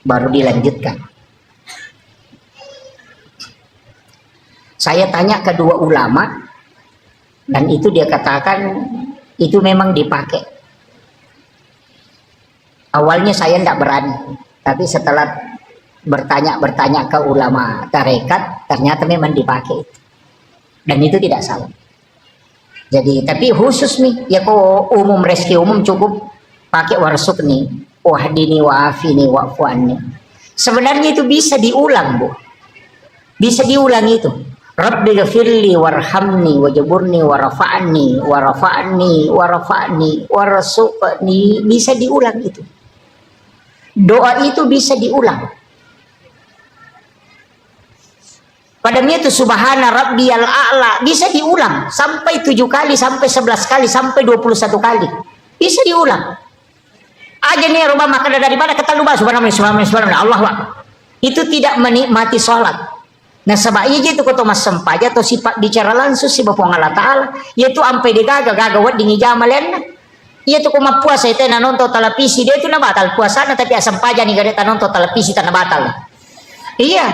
Baru dilanjutkan. Saya tanya kedua ulama dan itu dia katakan itu memang dipakai. Awalnya saya tidak berani, tapi setelah bertanya ke ulama tarekat ternyata memang dipakai dan itu tidak salah. Jadi tapi khusus nih ya kok umum rezeki umum cukup pakai warsukni wahdini wa'afini wa'fu'anni. Sebenarnya itu bisa diulang Bu, bisa diulang itu. Rabbi ghafirli warhamni wajaburni warafa'ni warasuqni. Bisa diulang itu. Doa itu bisa diulang. Padahal itu subhana rabbiyal a'la bisa diulang sampai 7 kali, sampai 11 kali, sampai 21 kali. Bisa diulang. Aja nih rumah makan dari mana kata lupa subhanallah Allah. Itu tidak menikmati sholat. Nah sebab iya itu kau mas sempaja atau sifat bicara langsung si Bapak Allah Ta'ala. Yaitu ampe digaga wat dingi jamalen. Yaitu kau puasa itu nonton televisi dia itu na batal puasa tapi asam paja nih gak ada nonton televisi tanah batal. Iya.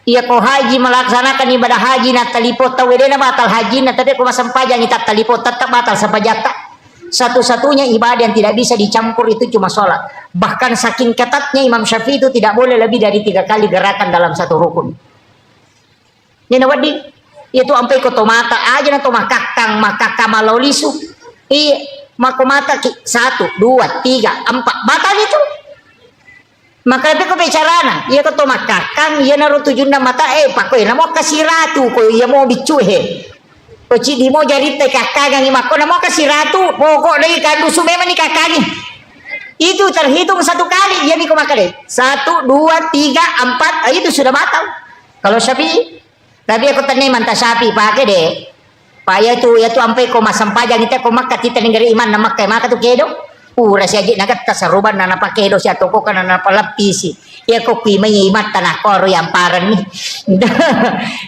Iya kau haji melaksanakan ibadah haji na talipot tahu dia na batal haji na tapi kau masam paja nih tak talipot tetap batal sapajata. Satu-satunya ibadah yang tidak bisa dicampur itu cuma sholat. Bahkan saking ketatnya Imam Syafi'i itu tidak boleh lebih dari 3 kali gerakan dalam satu rukun. Ini wadi itu sampai koto mata aja na to makakang malalolisu. Iya, mako mata 1 2 3 4 batal itu. Maka tapi ko bicarana, iya koto makakang iya naruh 7 mata pakoy na mo kasih ratu ko iya mo bicuhe. Koci di mau jadi kakak yang imako namo kasih ratu pokok dari kandu sumema nih kakaknya itu terhitung 1 kali ya nih kau makan deh 1 2 3 4 itu sudah batal kalau Syafi'i. Tapi aku tanya mantap Syafi'i pakai deh pak ya tu sampai kau masam pajang kita kau makan kita negeri iman nama kayak maka tu kedo rasa aja naga tasaruban nana pakai kedo si atau kau kan nana pelapisi ya kau kimai imat tanah koru yang parah nih.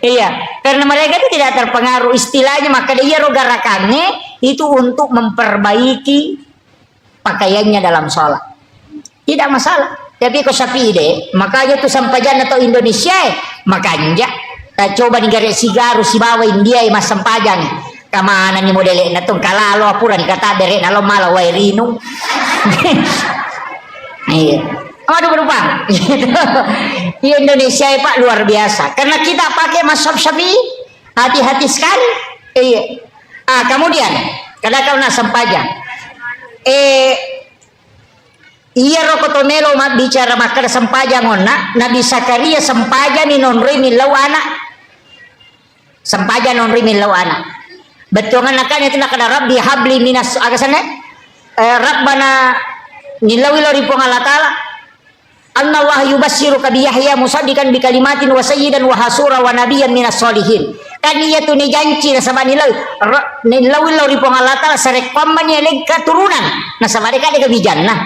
Iya karena mereka itu tidak terpengaruh istilahnya maka dia rogarakannya itu untuk memperbaiki pakaiannya dalam sholat tidak masalah. Tapi kau Syafi'i deh makanya tuh sampajan atau Indonesia makanya kita coba negara sigaru si bawa India mas sampajan kamana nih modelnya tuh kalalo apuran kata derek nalo malah wairinu. Iya aduh berupa di Indonesia ya Pak luar biasa karena kita pakai mazhab Syafi'i hati-hati sekali. Iya kemudian kada kau nak sampaja iya rokotomelo mak bicara maka sampaja ngona Nabi Zakaria sampaja ni nonri milau anak sampaja nonri milau anak betul kan itu nak ada Rabbi habli minas agasane Rabbana nilawi lori pong Allah Ta'ala Allah yubasyiru ka Yahya musaddiqan bi kalimatin wa sayyidan wa hasura wa nabiyyan minas solihin. Kan iya tu ni janji na sama nilawi lori pong Allah Ta'ala sarek paman ya leg keturunan. Nah sama mereka de kabijan nah.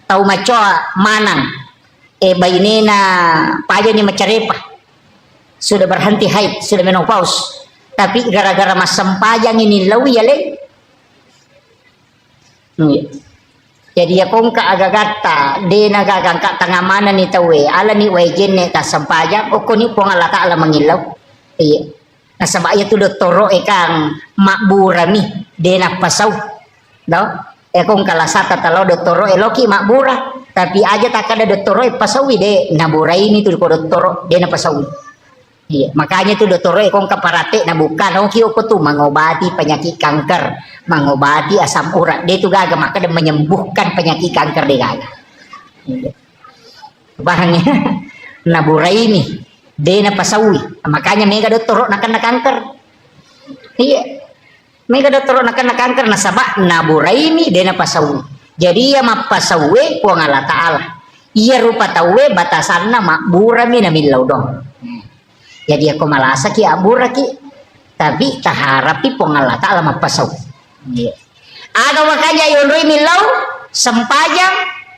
Tau maco manang bainena paja ni macarepa. Sudah berhenti haid, sudah menopause. Tapi gara-gara masam pajang ini lawi ya leg. Jadi ya kong ka agagata de nagagangka tanga mana ni tawe ala ni wajen ne ta sampajang o koni pong Allah Ta'ala mangilaw. Iya. Na sabaya tu doktoro kang makburami de na pasaw. Do? Kong kalasata talo doktoro loki makbura tapi aja tak ada doktoro pasawi de naburai ini tu ko doktoro de na pasawi. Iya, makanya tuh dokter kong kaparate na bukan kio ko tuh mengobati penyakit kanker, mengobati asam urat. Dia itu gaga maka dia menyembuhkan penyakit kanker dia gaga. Iya. Bahannya naburai ini dia na pasawi. Makanya mega dokter nak kena kanker. Iya. Mega dokter nak kena kanker nasabak naburai ini dia na pasawi. Jadi ya mapasawi kuang Allah Ta'ala. Iya rupa tawe batasanna makburami na milaw dong. Jadi aku malasa ki abura ki tapi taharapi pong Allah Ta'ala mapasaw. Yeah. Aga makanya yunrui milaw sampajang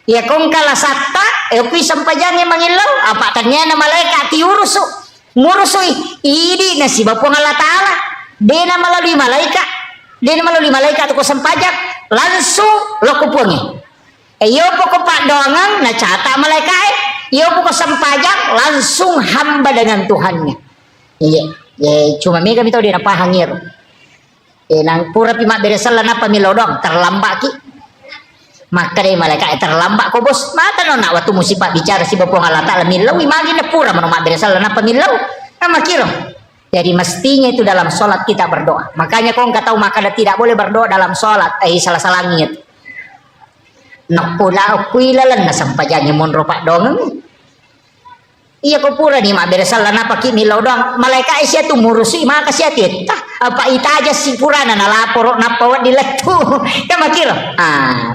ya kong kalasata kui sampajang yang mangilaw apa ternyata malaikat tiurusu ngurusui ini nasi bapong Allah Ta'ala dena melalui malaikat aku sampajang langsung lo kupungi yo pokok pak doangan na cata malaikat yo pokok sampajak langsung hamba dengan Tuhannya. Iya, cuma mega mitau dia napa hangir. Nang pura pimak beresal napa milodong terlambat ki. Maka deh malaikat terlambat ko bos. Mata no nak waktu musibah bicara si Bapak Allah Ta'ala milau imagi na pura manomak beresal napa milau. Nama kiro. Jadi mestinya itu dalam sholat kita berdoa. Makanya kau nggak tahu maka tidak boleh berdoa dalam sholat. Salah langit. Nak pula aku ilalan na sampajanya mon ropak dong. Iya ko pura ni mak beresal na paki milaw doang malaikat siya tu murusi maka siya tah apa ita aja si purana na lapor na pawat diletu ka makiro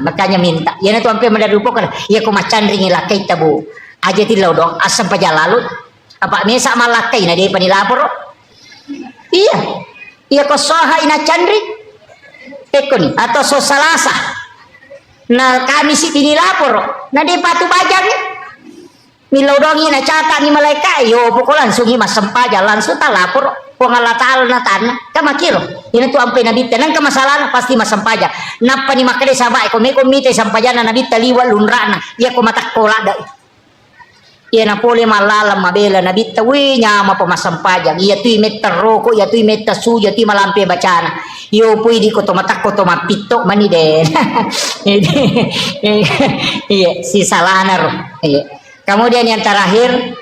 makanya minta yana tu ampe madarupo kan iya ko macan ringi lakai tabu aja tilaw doang asam paja lalut apa mesa malakai na di panilapor iya ko soha ina candri eko ni atau so salasa na kami si pinilapor na di patu bajang milaw dong ina cata ni malaikat yo poko langsung ima sempaja langsung ta lapor ko Allah taala na tanah ka makiro ina tu ampe nabi tenang ka masalah pasti masampaja napa ni makade sabai ko me komite sampajana nabi taliwa lunrana ya ko matakola da iya na pole malala mabela nabi tawi nyama pa masampaja iya tu meter roko iya tu meter suja tu malampe bacana yo pui di ko to matakko to mapito mani de iya si salana ro iya. Kemudian yang terakhir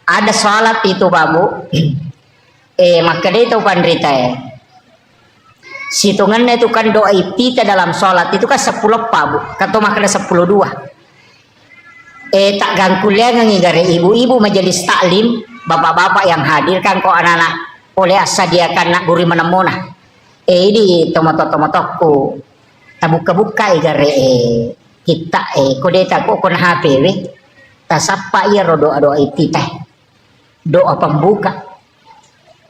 ada sholat itu babu, maka dia itu pandrita ya. Situngannya itu kan doa kita dalam sholat itu kan 10 babu, kata makna 10 2. Tak gangkulia ngigare ibu-ibu majelis taklim, bapak-bapak yang hadir kan kok anak-anak oleh asadiakan nak guri menemuna. Di tomato-tomatoku, tabuka-buka igare kita kodeta kok kon HP we. Tasapa ia doa itu teh doa pembuka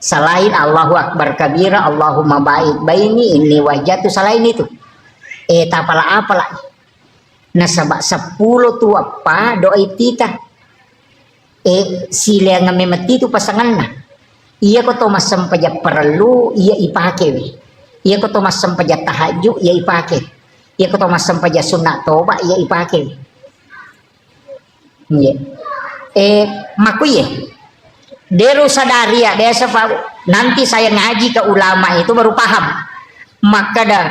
selain Allahu Akbar kabira Allahumma ba'id baini inni wajatu selain itu tapala nasabak 10 tu apa doa itu teh sila ngamemeti itu pasangan nah iya ko tomas sampaja perlu iya ipake we iya ko tomas sampaja tahajud iya ipake iya ko tomas sampaja sunat toba iya ipake we makuye deru sadari ya desa nanti saya ngaji ke ulama itu baru paham maka dah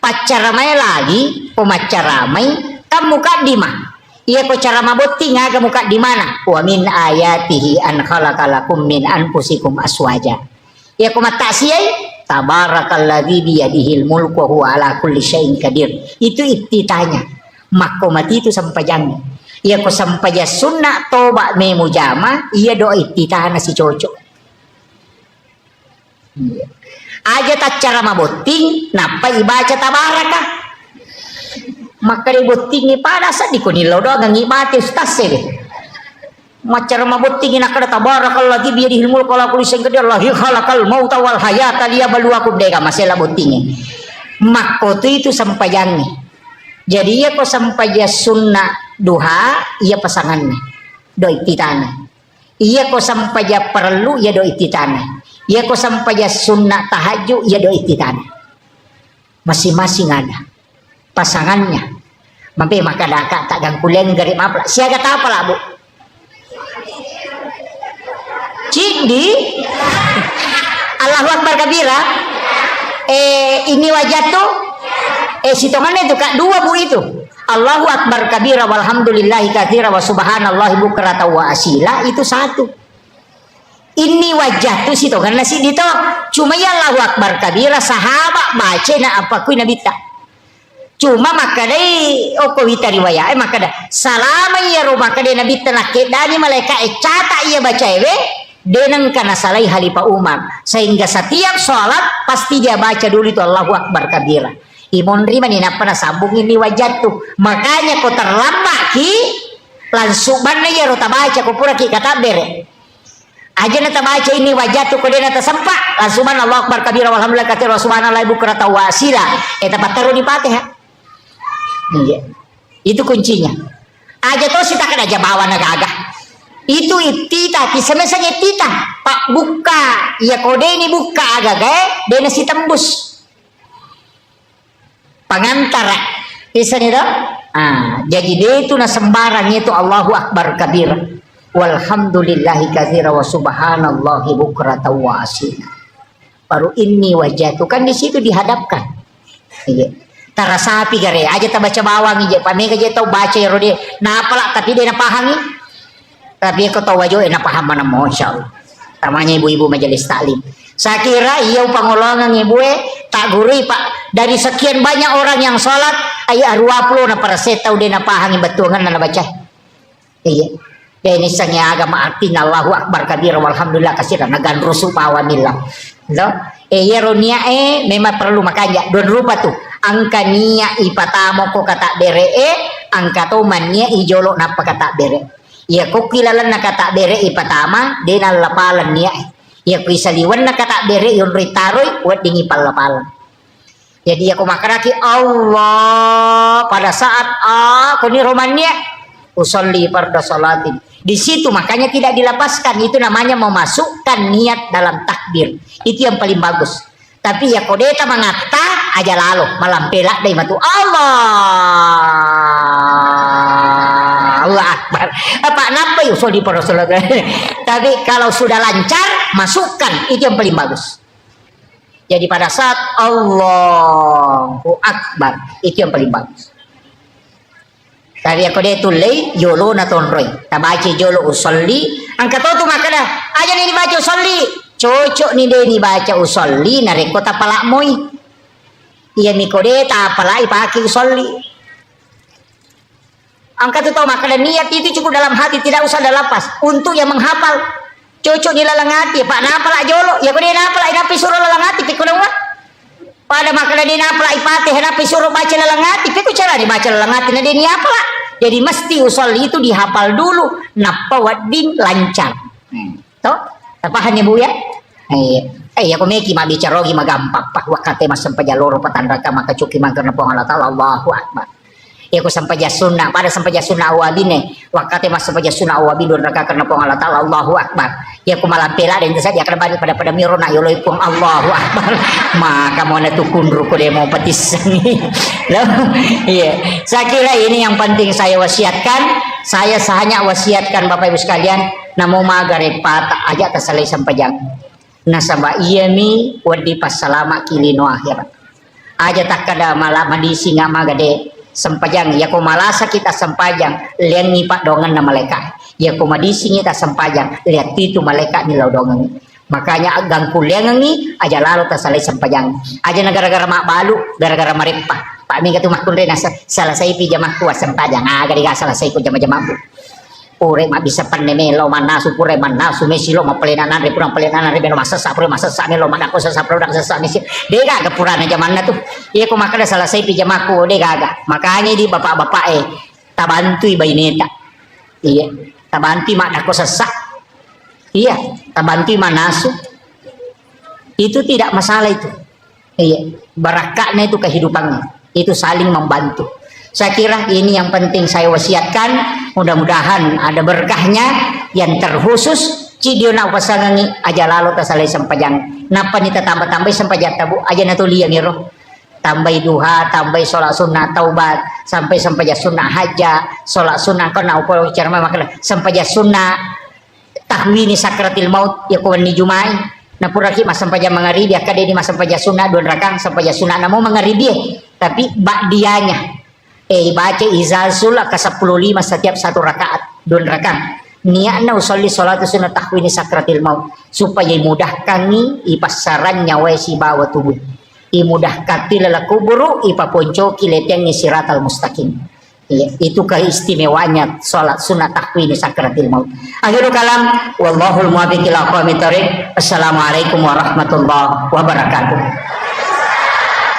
pacaramai lagi pemacaramai kamu kadimah iya ko cara mabotti ngaga muka di mana wa min ayatihi an khalaqalakum min anfusikum aswaja iya ko mata siyai tabarakalladzi biyadihil mulku wa huwa ala kulli syai'in qadir itu ittitanya makomati itu sampai jangan ia ko sampaja sunnah toba me mujama ia doa ititana si cocok aja tak cara maboting napa ibaca tabaraka maka di boting ni pada sa di kunilo doa gangi mati ustaz se macara maboting ina kada tabarakalladzi bi yadihil mulku wa la kulli syai'in qadir Allah khalaqal mauta wal hayata liyabluwakum deka masela boting makotu itu sampajangi jadi ia ko sampaja sunnah duha iya pasangannya doi titana iya ko sampaja perlu ya doi titana iya ko sampaja sunnah tahajud ya doi titana masing-masing ada pasangannya mampe maka daka tak gangkulen gari mapla siaga apa lah bu cindi Allahu Akbar kabira ini wajah tuh sitongannya itu kak dua bu itu Allahu Akbar kabira walhamdulillahi katsira wa subhanallahi bukrata wa asila itu satu ini wajah tuh situ karena si dito cuma ya Allahu Akbar kabira sahabat baca na apa kui nabi tak cuma maka dai oko wita riwayat maka dah salama ya ro maka dai nabi tenak dani malaikat cata ia baca we denang kana salai halifa umar sehingga setiap sholat pasti dia baca dulu itu Allahu Akbar kabira Imon rima ni napa nasambung ini wajah tuh makanya kau terlambat ki langsung mana ya rota baca kau pura ki kata bere aja nata baca ini wajah tuh kau dia nata sempat langsung mana Allah Akbar kabira walhamdulillah katsira wa subhanallah bukrata wa asila dapat taruh di Fatihah iya itu kuncinya aja tuh kita kan aja bawa naga itu itita kisemesanya itita pak buka ya kode ini buka agak dia nasi tembus pengantara bisa nih dong jadi dia itu na sembarang itu Allahu Akbar kabir walhamdulillahi katsira wa subhanallahi bukrata wa asila baru ini wajah itu kan di situ dihadapkan iya tarasapi gare aja tak baca bawang ije pamega aja tau baca ya rode napa lah tapi dia na pahangi tapi kau tahu wajah na paham mana masyaallah tamanya ibu-ibu majelis taklim saya kira iya pangolongan ibu tak gurui pak dari sekian banyak orang yang sholat ayah 20 na para setau dia na pahangi betungan na baca iya ini sangnya agama artinya Allahu Akbar kabira walhamdulillah katsiran nagan rusuh pawanillah. No? Yeronia memang perlu makanya don rupa tuh angka nia ipatamo ko kata bere angka to mania ijolo napa kata bere. Ya ko kilalan na kata bere ipatama denal lapalan nia. Ya ko isaliwan na kata bere yon ritaroy wat dingi palapalan. Jadi aku makaraki Allah pada saat aku ni romannya usolli farda salatin. Di situ makanya tidak dilepaskan, itu namanya memasukkan niat dalam takbir. Itu yang paling bagus. Tapi ya kodeta mengata aja lalu malam pelak dari matu Allah Akbar. Apa napa usolli farda salatin. Tapi kalau sudah lancar masukkan, itu yang paling bagus. Jadi pada saat Allahu Akbar itu yang paling bagus. Tadi aku dia tulai jolo na tonroy. Tabaci jolo usolli. Angkat tu makana aja ni dibaca usolli. Cocok ni dia ni baca usolli nareko tapalak moy. Iya mikode tapalai pakai usolli. Angkat tu makana niat itu cukup dalam hati tidak usah ada lapas. Untuk yang menghafal cocok di lalangati pak napa lah jolo ya kau napa lah napi suruh lalangati pikul wa pada makna dia napa lah ipate napi suruh baca lalangati pikul cara dibaca lalangati na dia ni apa lah jadi mesti usolli itu dihafal dulu napa wadin lancar toh tapahan ya bu ya aku meki mak bicara lagi magampang pak wakate mas sampai jalur patandaka maka cuki mangkarna Allah taala Allahu Akbar. Ya aku sampai jasuna pada sampai jasuna awabine wakate mas sampai jasuna awabi don raka karena pong Allah taala Allahu Akbar. Ya aku malam pela dan saja akan balik pada mirona yo loipong Allahu Akbar. Maka mau tu kundru ko demo petis ni. Iya. Saya kira ini yang penting saya wasiatkan. Saya hanya wasiatkan Bapak Ibu sekalian namo magare pata aja tasalai sampai jam. Nasaba iya mi wadi pasalama kilino akhirat. Aja tak kada malam madisi ngama gade sempajang ya ko malasa kita sempajang lian ni pak dongan na malaikat ya ko madisi kita sempajang lihat itu malaikat ni lau dongan makanya agang kuliang ni aja lalu tasalai sempajang aja negara-gara mak balu gara-gara maripah pak mi katu makun rena salah saya pijamah kuat sempajang gara-gara salah saya ku jama-jama pure mak bisa paneme lo manasu pure manasu mesi lo mapelenanan re purang pelenanan re beno masa pure masa ne lo manako sasa produk sasa mesi dega ke purana zaman na tuh iya ko makanya salah saya pijamaku dega makanya di bapak-bapak tabantui baineta iya tabantui mak nako sasa iya tabantui manasu itu tidak masalah itu iya barakatnya itu kehidupannya itu saling membantu. Saya kira ini yang penting saya wasiatkan. Mudah-mudahan ada berkahnya yang terkhusus. Cidio na pasangangi aja lalu tasalai sempajang. Napa nita tambah-tambah sempajang tabu aja natulia ni roh. Tambah duha, tambah sholat sunnah taubat, sampai sempajang sunnah haja, sholat sunnah kau nak upah cara makan sempajang sunnah tahwini sakratil maut ya kawan ni jumai. Napuraki mas sempajang mengaribi akade di mas sempajang sunnah don rakang sempajang sunnah namo mengaribi tapi bak dianya. Baca izazul ke 15 setiap satu rakaat don rakaat niatna usolli salatu sunnah tahwini sakratil maut supaya mudahkan ni ipasaran nyawa si bawa tubuh imudahkan tilala kuburu ipaponcoki leteng ni siratal mustaqim ya, itu keistimewaannya salat sunnah tahwini sakratil maut. Akhirul kalam wallahul muwaffiq ila aqwamit thoriq. Assalamualaikum warahmatullahi wabarakatuh.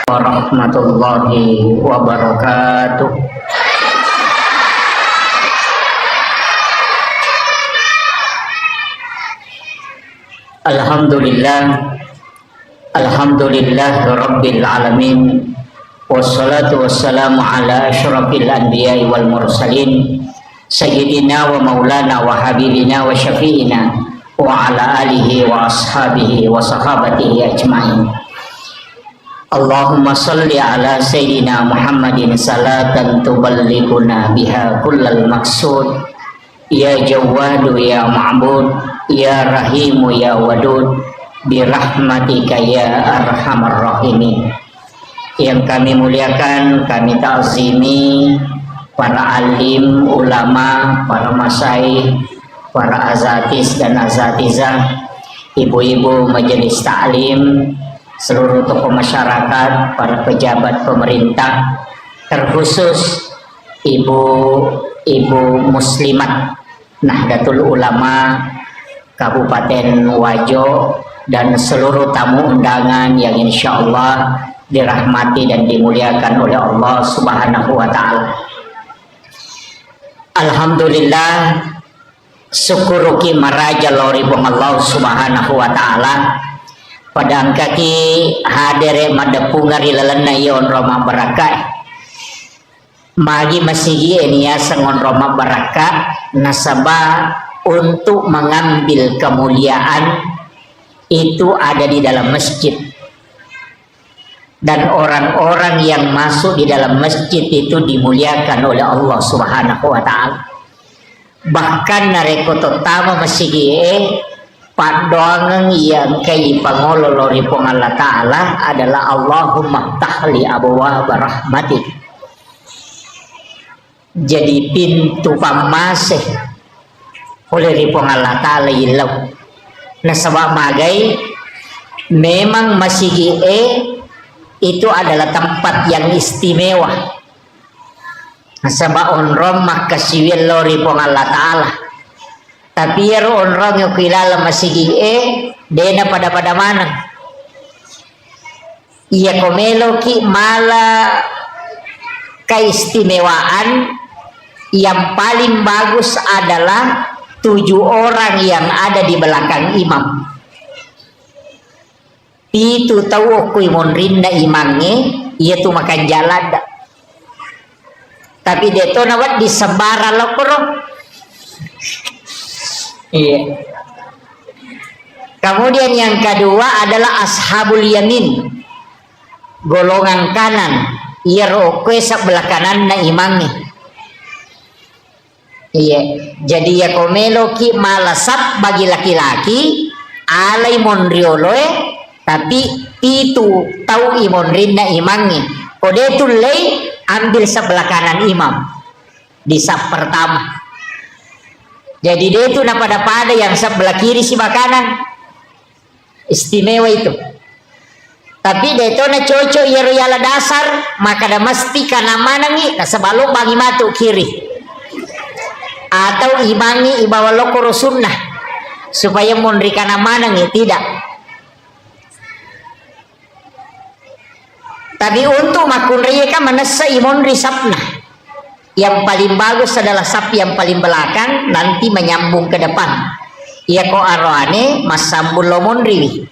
Warahmatullahi wabarakatuh. Alhamdulillah rabbil alamin wassalatu wassalamu ala asyrafil anbiya'i wal mursalin sayyidina wa maulana wa habibina wa syafi'ina wa ala alihi wa ashabihi wa sahabatihi ajma'in. Allahumma salli ala sayyidina Muhammadin salatan tuballighuna biha kullal maqsud ya jawadu ya ma'bud ya rahimu ya wadud birahmatika ya arhamar rahimin. Yang kami muliakan, kami ta'zimi para alim, ulama, para masyaikh, para azatis dan azatizah, ibu-ibu majelis ta'lim, seluruh tokoh masyarakat, para pejabat pemerintah, terkhusus ibu-ibu muslimat Nahdlatul Ulama Kabupaten Wajo dan seluruh tamu undangan yang insya Allah dirahmati dan dimuliakan oleh Allah Subhanahu wa Ta'ala. Alhamdulillah, syukuruki maraja lori bong Allah Subhanahu wa Ta'ala. Padang kaki hadere madapungari lalana yon Roma barakat. Magi masigi enia sangon Roma barakat nasabah untuk mengambil kemuliaan itu ada di dalam masjid, dan orang-orang yang masuk di dalam masjid itu dimuliakan oleh Allah Subhanahu wa Ta'ala. Bahkan nareko tama masigi padoangan yang kay pangololori pong Allah Ta'ala adalah Allahumma tahli abwaab rahmatik. Jadi pintu pamasih oleh ripong Allah Ta'ala ilaw. Nasabak magai memang masigi itu adalah tempat yang istimewa. Nasabak onrom makasiwil lori pong Allah Ta'ala. Tapi yaro onrom yung kilala masigi dena pada mana. Iya komelo ki mala keistimewaan yang paling bagus adalah 7 orang yang ada di belakang imam. Itu tahu aku monrinda imamnya, ia tu makan jalan. Tapi dia tu nawat di sebara lokoro. Iya. Kemudian yang kedua adalah ashabul yamin, golongan kanan. Ia rokwe sebelah kanan na imamnya. Iya. Jadi ya komelo ki malasap bagi laki-laki alai monrioloe, tapi itu tahu imonrin na imamnya. Kode tu lei ambil sebelah kanan imam di sap pertama. Jadi dia itu pada yang sebelah kiri si makanan istimewa itu. Tapi dia itu na cocok yala dasar maka dah mesti kana mana ni sebelum bagi matu kiri atau imangi ibawa lokoro sunnah supaya monri kana mana ni tidak. Tapi untuk makun riyaka manasa imonri sapna. Yang paling bagus adalah sap yang paling belakang nanti menyambung ke depan. Ia ko arwane masambul lomonri.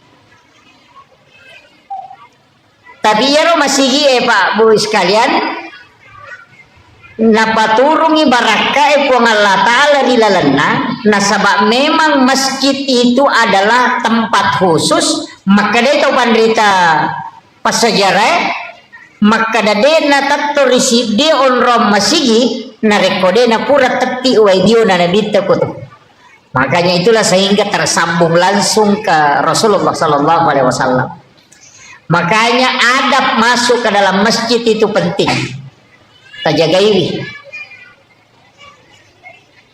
Tapi ya masigi Pak Bu sekalian, napaturungi baraka puang Allah Ta'ala di lalana, nasabak memang masjid itu adalah tempat khusus, maka dia tahu pandrita pasajarah. Maka dadena tatto risib de onrom masigi na rekode na pura tati uaidio na nabita ko to. Makanya itulah sehingga tersambung langsung ke Rasulullah Sallallahu Alaihi Wasallam. Makanya adab masuk ke dalam masjid itu penting. Terjaga ini.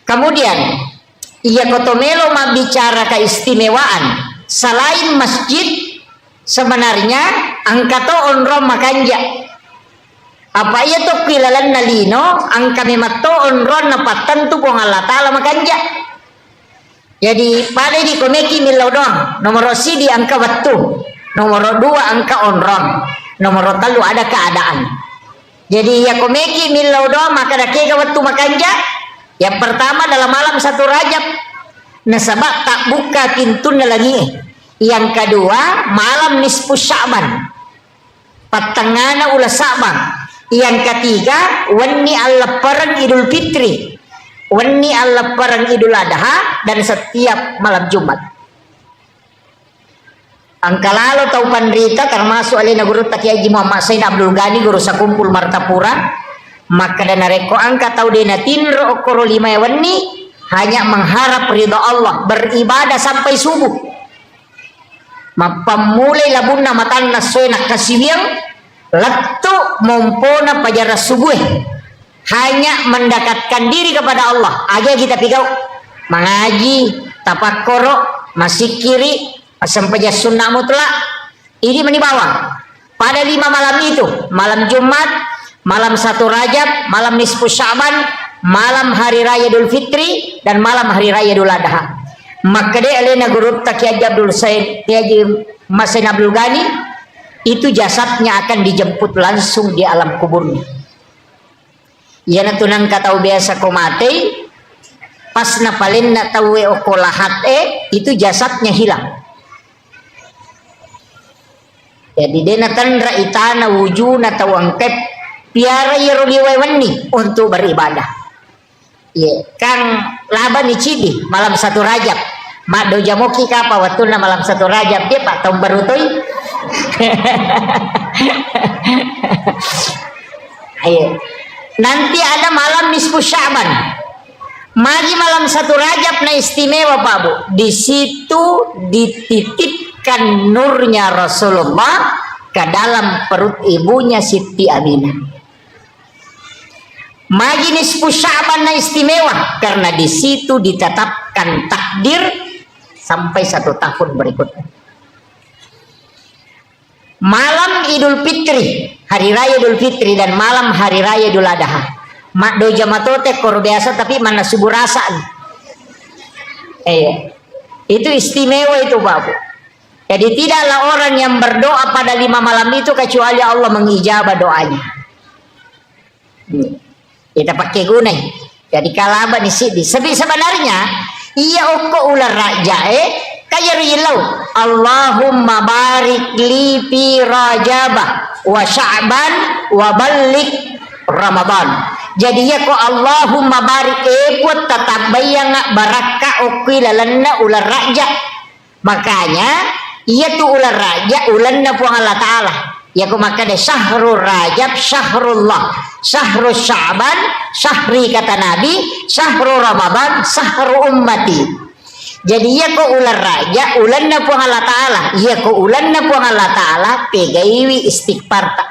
Kemudian ia kotomelo bicara keistimewaan selain masjid. Sebenarnya angkato onrom makanja apa ia to kilalan nalino angka memato onron napatan tu pong Allah Ta'ala makanja. Jadi pada di komeki milau doang nomor si di angka waktu, nomor 2 angka onron, nomor 3 ada keadaan. Jadi ya komeki milau doang maka dah kega waktu makanja. Yang pertama dalam malam 1 Rajab nasabak tak buka pintunya lagi. Yang kedua malam nisfu Sya'ban patengana ulah Sya'ban. Yang ketiga wani Allah perang Idul Fitri, wani Allah perang Idul Adha, dan setiap malam Jumat. Angka lalu tahu pandrita termasuk alina guru Kiai Haji Muhammad Said Abdul Ghani guru sakumpul Martapura, maka dana reko angka tahu dena tinro okoro 5 wani hanya mengharap ridha Allah, beribadah sampai subuh. Mapamulay labuna matan na soy nakasiwiyang latto mompona pajara subuh hanya mendekatkan diri kepada Allah. Aja kita pikau mengaji tapakkoro masih kiri sampai sunnah mutlak ini menibawa pada 5 malam itu, malam Jumat, malam 1 Rajab, malam nisfu Sya'ban, malam hari raya Idul Fitri dan malam hari raya Idul Adha. Maka dia alena guru Kiai Haji Abdul Said, Kiai Haji Mas Said Abdul Ghani, itu jasadnya akan dijemput langsung di alam kuburnya. Ia tunang katau biasa ko mati, pas napalin na tahu okolahat itu jasadnya hilang. Jadi dia natandra itana wujuna tawangket piara yeruliwewani untuk beribadah. Ye, Kang laban ni cidi malam 1 Rajab. Mak do jamoki kapa watuna malam 1 Rajab dia Pak tahun baru toy. Ayo. Nanti ada malam nisfu Sya'ban. Magi malam 1 Rajab na istimewa Pak Bu. Di situ dititipkan nurnya Rasulullah ke dalam perut ibunya Siti Aminah. Magi nisfu Sya'ban na istimewa karena di situ ditetapkan takdir sampai 1 tahun berikutnya. Malam Idul Fitri, hari raya Idul Fitri dan malam hari raya Idul Adha. Mak do jamatote kor biasa tapi mana subur rasaan. Itu istimewa itu Bapak. Jadi tidaklah orang yang berdoa pada 5 malam itu kecuali Allah mengijabah doanya. Kita pakai guna. Jadi kalaba di sini. Sebenarnya iya oko ular raja kaya rilau. Allahumma barik li fi Rajabah wa Sya'ban wa balik Ramadan. Jadi ya ko Allahumma barik buat tetap bayang baraka oki lalanna ular raja. Makanya iya tu ular raja ulanna puang Allah Ta'ala. Ya ko maka de syahrul Rajab syahrullah, syahrul Sya'ban syahri kata Nabi, syahrul Ramadan syahrul ummati. Jadi ya ko ular raja ulanna puang Allah Ta'ala, ya ko ulanna puang Allah Ta'ala pegaiwi istighfar ta.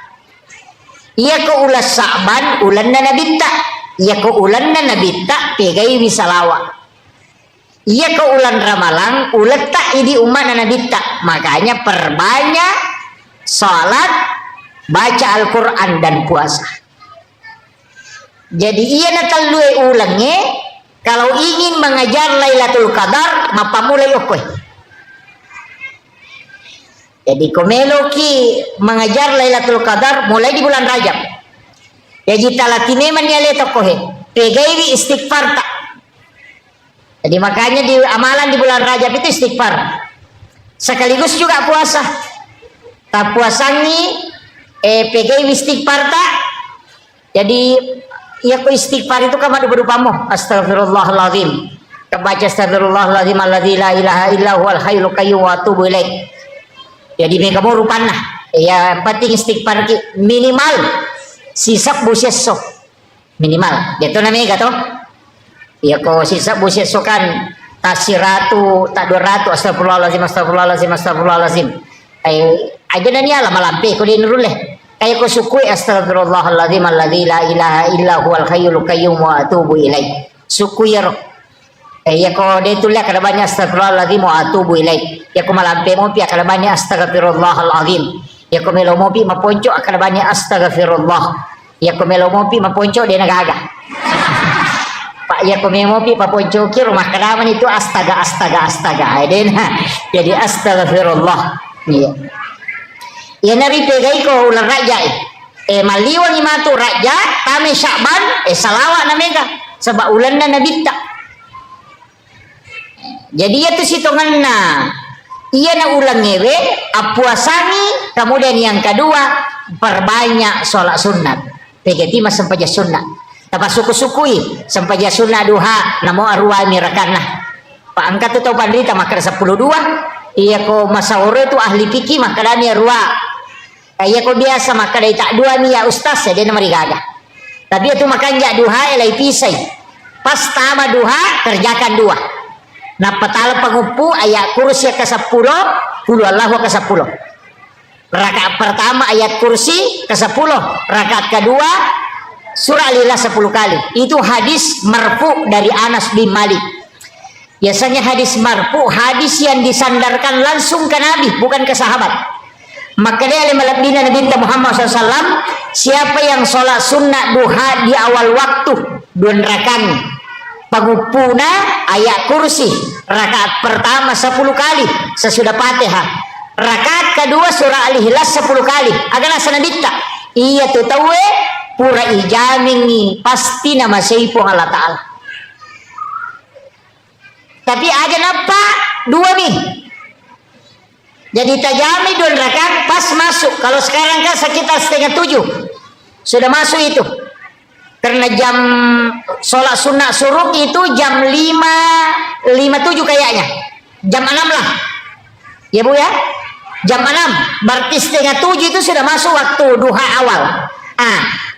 Ya ko ulas Sya'ban ulanna nabitta, ya ko ulanna nabitta pegaiwi salawat. Ya ko ulan Ramalang ulata idi umat nabitta. Makanya perbanyak salat, baca Al-Quran dan puasa. Jadi ia nakal luwe ulangnya kalau ingin mengajar Lailatul Qadar mapa mulai okoy. Jadi komeloki mengajar Lailatul Qadar mulai di bulan Rajab. Jadi talatine man yale tokohe pegaiwi istighfar tak. Jadi makanya di amalan di bulan Rajab itu istighfar. Sekaligus juga puasa. Tak puasangi pegai istighfar tak. Jadi ya ko istighfar itu kama berupamu astagfirullahaladzim. Kebaca astagfirullahaladzim alladzi la ilaha illa huwal hayyul qayyum wa atubu ilaih. Jadi mereka mau rupana. Ya penting istighfar minimal sisak buseso minimal. Itu namanya gato. Ya ko sisak buseso kan tasiratu tak 200 astagfirullahaladzim astagfirullahaladzim astagfirullahaladzim. Aja dan ya lama lampe ko din ruleh kaya ko sukui astagfirullahaladzim alladzi la ilaha illa huwal hayyul qayyum wa atubu ilaih. Sukui ya ko de tulah kada banyak astagfirullahaladzim wa atubu ilaih. Ya ko malampe mo pi kada banyak astagfirullahaladzim. Ya ko melo mo pi maponco kada banyak astagfirullah. Ya ko melo mo pi maponco de nagaga. Pak ya ko melo mo pi maponco ki rumah kadaman itu astaga. Jadi astagfirullah. Iya. Ya nabi pegai ko ular raja maliwan imatu raja kami Sya'ban salawat namega sebab ulanna nabitta. Jadi ya tu sitonganna iya na ulang ngewe apuasangi. Kemudian yang kedua perbanyak sholat sunat pegeti mas sampaja sunat tapa suku-sukui sampaja sunat duha namo arwah mirakanah pak angkat tu tau pandita makar 12. Iya ko masawore tu ahli fikih makadani arwah. Iya ko biasa maka dari tak dua nih ya ustaz ya dia nama rigaga. Tapi itu makan jak duha elai pisai. Pas tama duha kerjakan dua. Nah petala pengupu ayat kursi ke 10, puluh Allahu ke 10. Rakaat pertama ayat kursi ke 10, rakaat kedua surah Al-Ikhlas 10 kali. Itu hadis marfu dari Anas bin Malik. Biasanya hadis marfu hadis yang disandarkan langsung ke Nabi bukan ke sahabat. Maka dia malabina Nabi Muhammad SAW, siapa yang sholat sunnah duha di awal waktu 2 rakaat, pagupuna ayat kursi, rakaat pertama 10 kali sesudah Fatihah, rakaat kedua surah Al-Ikhlas 10 kali. Agak sanadita iya tu tawe pura ijamingi pasti nama seipung Allah Ta'ala. Tapi ada apa 2 nih, jadi tajami 2 rakaat pas masuk. Kalau sekarang kan sekitar 6:30 sudah masuk itu, karena jam sholat sunnah suruk itu jam 5:57 kayaknya, jam 6 lah ya Bu ya, jam 6 berarti 6:30 itu sudah masuk waktu duha awal.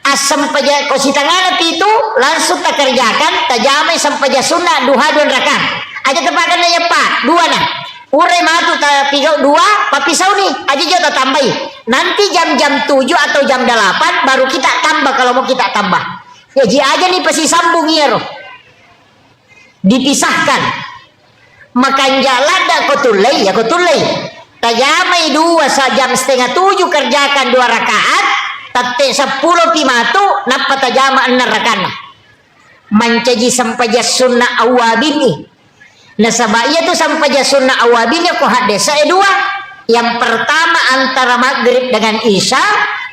Asam paja kosi tangan itu langsung tak kerjakan tajamai sampai sunnah duha 2 rakaat aja tepakan ya Pak 2 nah ure matu ta 3 2 papisau nih aja jauh tambahi nanti jam 7 atau jam 8 baru kita tambah kalau mau kita tambah ya ji aja nih pasti sambung ya roh dipisahkan makan jalan dah kotulai ya kotulai tajamai 2 jam 6:30 kerjakan 2 rakaat tate 10 pimatu napa tajama 6 rakaat mencaji sampai sunnah awabini. Nah sabaya tu sampai sunnah awabinnya ko hadesa 2. Yang pertama antara maghrib dengan isya,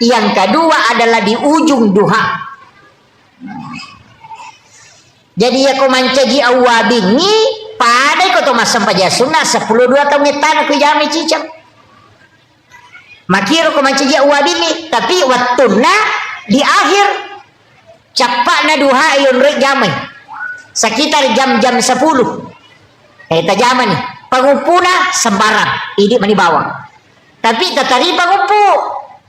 yang kedua adalah di ujung duha. Jadi ya ko mancaji awabini pada ko to mas sampai sunnah 10 2 tahun ngetan ko jami cicam. Makiro ko mancaji awabini tapi waktuna di akhir capakna duha ayun rek jamai. Sekitar jam-jam 10. Kita zaman nih, pangupuna sembarang, ini mani bawang. Tapi tatari pangupu,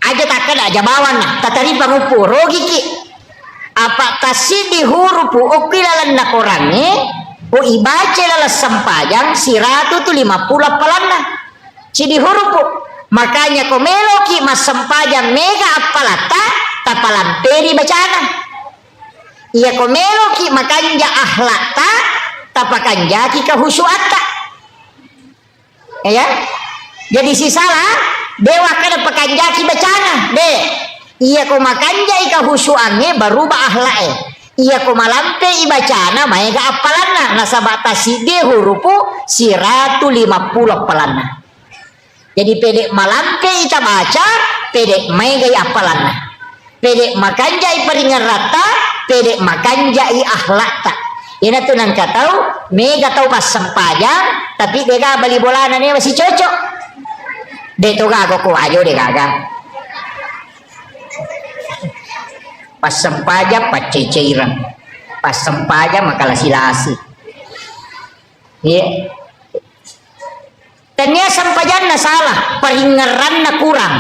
aja takkan aja bawang nah, tatari pangupu, rogi ki. Apa tasidi hurupu ukilalan nak orangnya, ibaca lala sampajang siratu tu 50 apalana. Cidi hurupu, makanya komeloki mas sampajang mega apalata, tapalamperi bacana. Iya komeloki makanya ahlata. Tapakan jaki kehusuata ya jadi si salah dewa kada pakan jaki bacana de iya ko makan jai kehusuannya berubah ahlak iya ko malampe ibacana maega apalana nasabata si de hurupu siratu 50 apalana jadi pedek malampe ita baca pedek maega apalana pedek makan jai peringan rata pedek makan jai ahlak tak. Ini tuh nang tahu, mega tahu pas sempajang, tapi dia beli bola nih masih cocok. Dia tuh gak aku aja deh kagak. Pas sempajang pas cecairan, pas sempajang makalah silasi. Iya. Ternyata sempajang na salah, peringeran na kurang.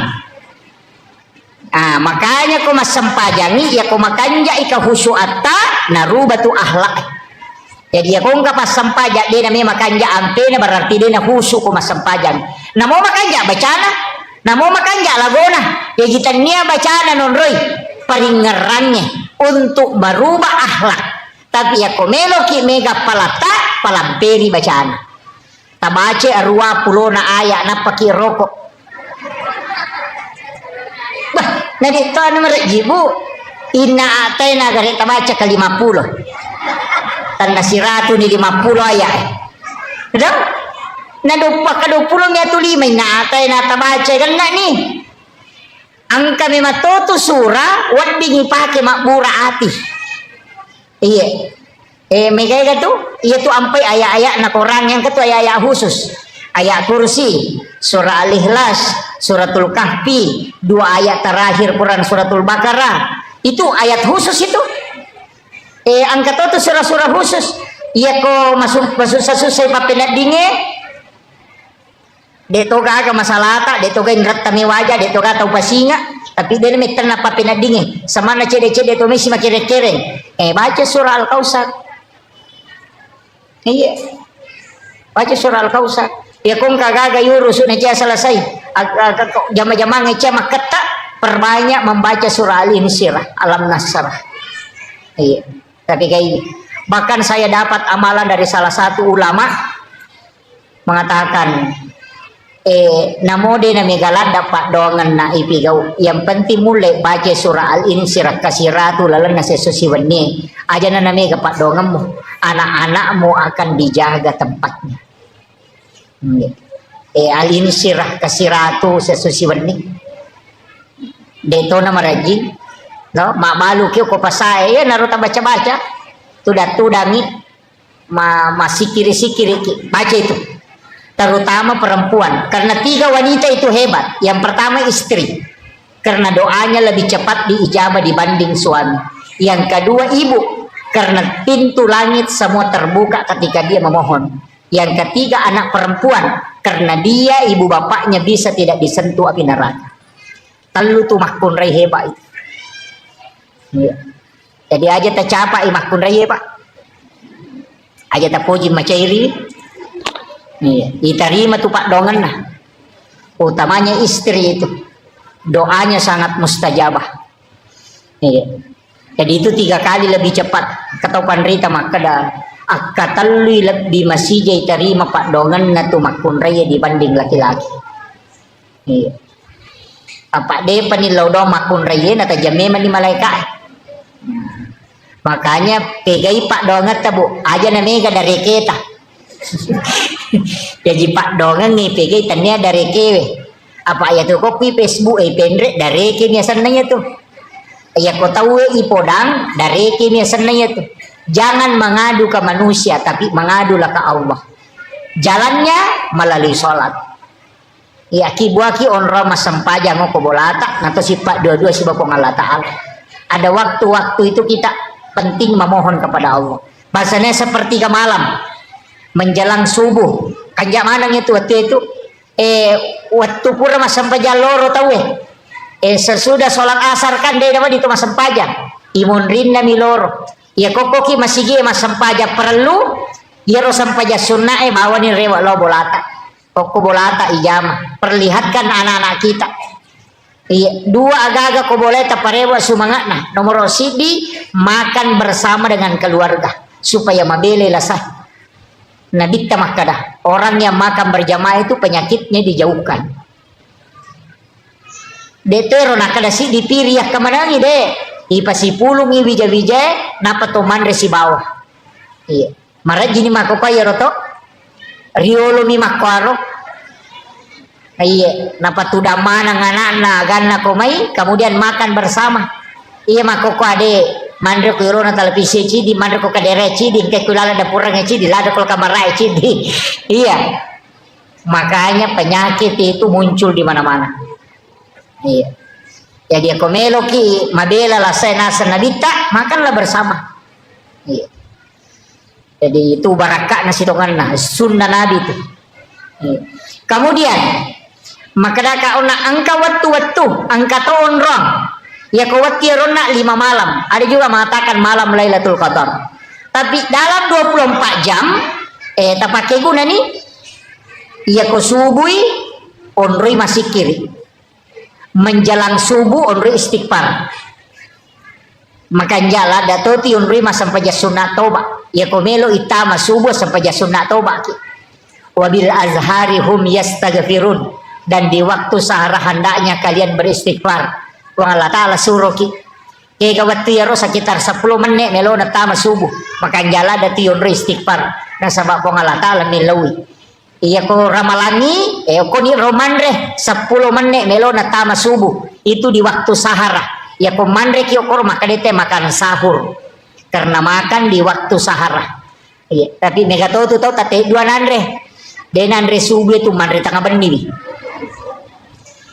Makanya kau mas sempajangi, ya kau makanja ika husuata, naruba tu ahlak. Jadi ya kung kapas sampajak dia namanya makanja ampena berarti dia na husu ko masampajan. Namo makanja bacana, namo makanja lagona. Ya kita nia bacana nonroy peringerannya untuk berubah akhlak. Tapi ya komelo ki mega palata palamperi bacana. Tabace arwa pulona aya na paki rokok. Bah, nadito na jibu ina atay na garit tabace ka 50. Tanda siratu ni 50 ayat. Betul? Na 20 nya tu 5 na atay na tabace kan na ni. Ang kami matoto sura wat bingi pake makbura ati. Iya. May kaya tu, iya tu ampai ayat-ayat na Quran yang ketu ayat khusus. Ayat kursi, surah Al-Ikhlas, suratul Kahfi, 2 ayat terakhir Quran suratul Baqarah. Itu ayat khusus itu. Angkat itu surah-surah khusus. Iya ko masuk susah papinat dinge. Deto ga masalah tak, deto ga indrat tami wajah, deto ga tau pasinga. Tapi dia meter na papinat dinge. Sama na cede-cede to misi makire-kere. Baca surah Al-Kausar. Iya. Baca surah Al-Kausar. Ya kung kagaga yurus na siya selesai. Jama-jama ngecia maketa perbanyak membaca surah Al-Insyirah, Alam Nasrah. Iya. Tapi kayak ini. Bahkan saya dapat amalan dari salah satu ulama mengatakan namode na megalada pak dongan na ipigau. Yang penting mulai baca surah Al-Insyirah kasiratu lalan na sesusiwan ni. Aja na mega pak dongan mo. Anak-anakmu akan dijaga tempatnya. Al-Insyirah kasiratu sesusiwan ni. Deto na marajin. No, malu kyo ko pasay. Ya naruta baca-baca. Tuda-tudangi. Masikiri-sikiri. Baca itu. Terutama perempuan, karena 3 wanita itu hebat. Yang pertama istri, karena doanya lebih cepat diijabah dibanding suami. Yang kedua ibu, karena pintu langit semua terbuka ketika dia memohon. Yang ketiga anak perempuan, karena dia ibu bapaknya bisa tidak disentuh api neraka. Telu tuh makun rai hebat itu. Ya. Jadi aja tercapai makun rai hebat. Aja terpuji macairi. Iya, diterima tuh pak dongan lah. Utamanya istri itu, doanya sangat mustajabah. Iya. Jadi itu 3 kali lebih cepat. Ketopan rita maka dah akatalui lebih masih jai terima pak dongan na tuh makun raya dibanding laki-laki. Iya. Apa deh panilau dong makun raya na tajame mani malaikat. Makanya pegai pak dongan tabu aja namanya dari kita. Jadi pak dongan nih pegai tanya dari kewe apa ya tuh kopi Facebook pendek dari kini senanya tuh ya kau tahu ipodang dari kini senanya tuh jangan mengadu ke manusia tapi mengadulah ke Allah. Jalannya melalui sholat ya kibuaki onro masampaja ngoko bolata atau sifat dua-dua si bapak Allah Ta'ala. Ada waktu-waktu itu kita penting memohon kepada Allah. Bahasanya seperti ke malam menjelang subuh kanjak manang itu waktu itu waktu pura masampaja loro tahu sesudah sholat asar kan dia dapat itu masampaja imun rinda miloro ya kokoki masih gie masampaja perlu ya ro sampaja sunnah bawa ni rewa lo bolata koko bolata ijama perlihatkan anak-anak kita iya 2 agak-agak ko boleta parewa sumangat nah nomor sidi makan bersama dengan keluarga supaya mabele lasah. Nabi makada orang yang makan berjamaah itu penyakitnya dijauhkan. Detero nakada si dipiriah kemana nih deh? Ipasi pulungi bija-bija napa toman resi bawah. Iya. Marah jini mako kaya roto. Riolo mi makwaro. Iya. Napa tuda mana ngana ganna komai kemudian makan bersama. Iya mako ade. Mandro ko irona televisi cidi, mandro ko kadere cidi, ke kulala dapurang cidi, lada ko kamarai cidi. Iya. Makanya penyakit itu muncul di mana-mana. Iya. Jadi aku meloki mabela la nasa nabita, makanlah bersama. Iya. Jadi itu barakah nasi tongan nah sunnah Nabi itu. Iya. Kemudian makadaka ona angka waktu angka tahun rong. Ya kawati rona 5 malam. Ada juga mengatakan malam Lailatul Qadar. Tapi dalam 24 jam tapake guna nih. Ya ko subuhi onroi masih kiri. Menjelang subuh onroi istighfar. Makan jala datoti onroi sampai sunat toba. Ya ko melo itama subuh sampai sunat toba. Wabil azhari hum yastaghfirun. Dan di waktu sahara hendaknya kalian beristighfar. Allah Ta'ala suruh kaya kawati yaro sekitar 10 menit melo na tama subuh makan jala dati yun istighfar na sabab pong Allah Ta'ala milawi iya ko ramalangi ko ni romanre 10 menit melo na tama subuh itu di waktu sahara ya ko manre kiyo kor makadete makan sahur karena makan di waktu sahara iya tapi megato tu tau tate 2 nanre denanre subuh itu manre tangga benih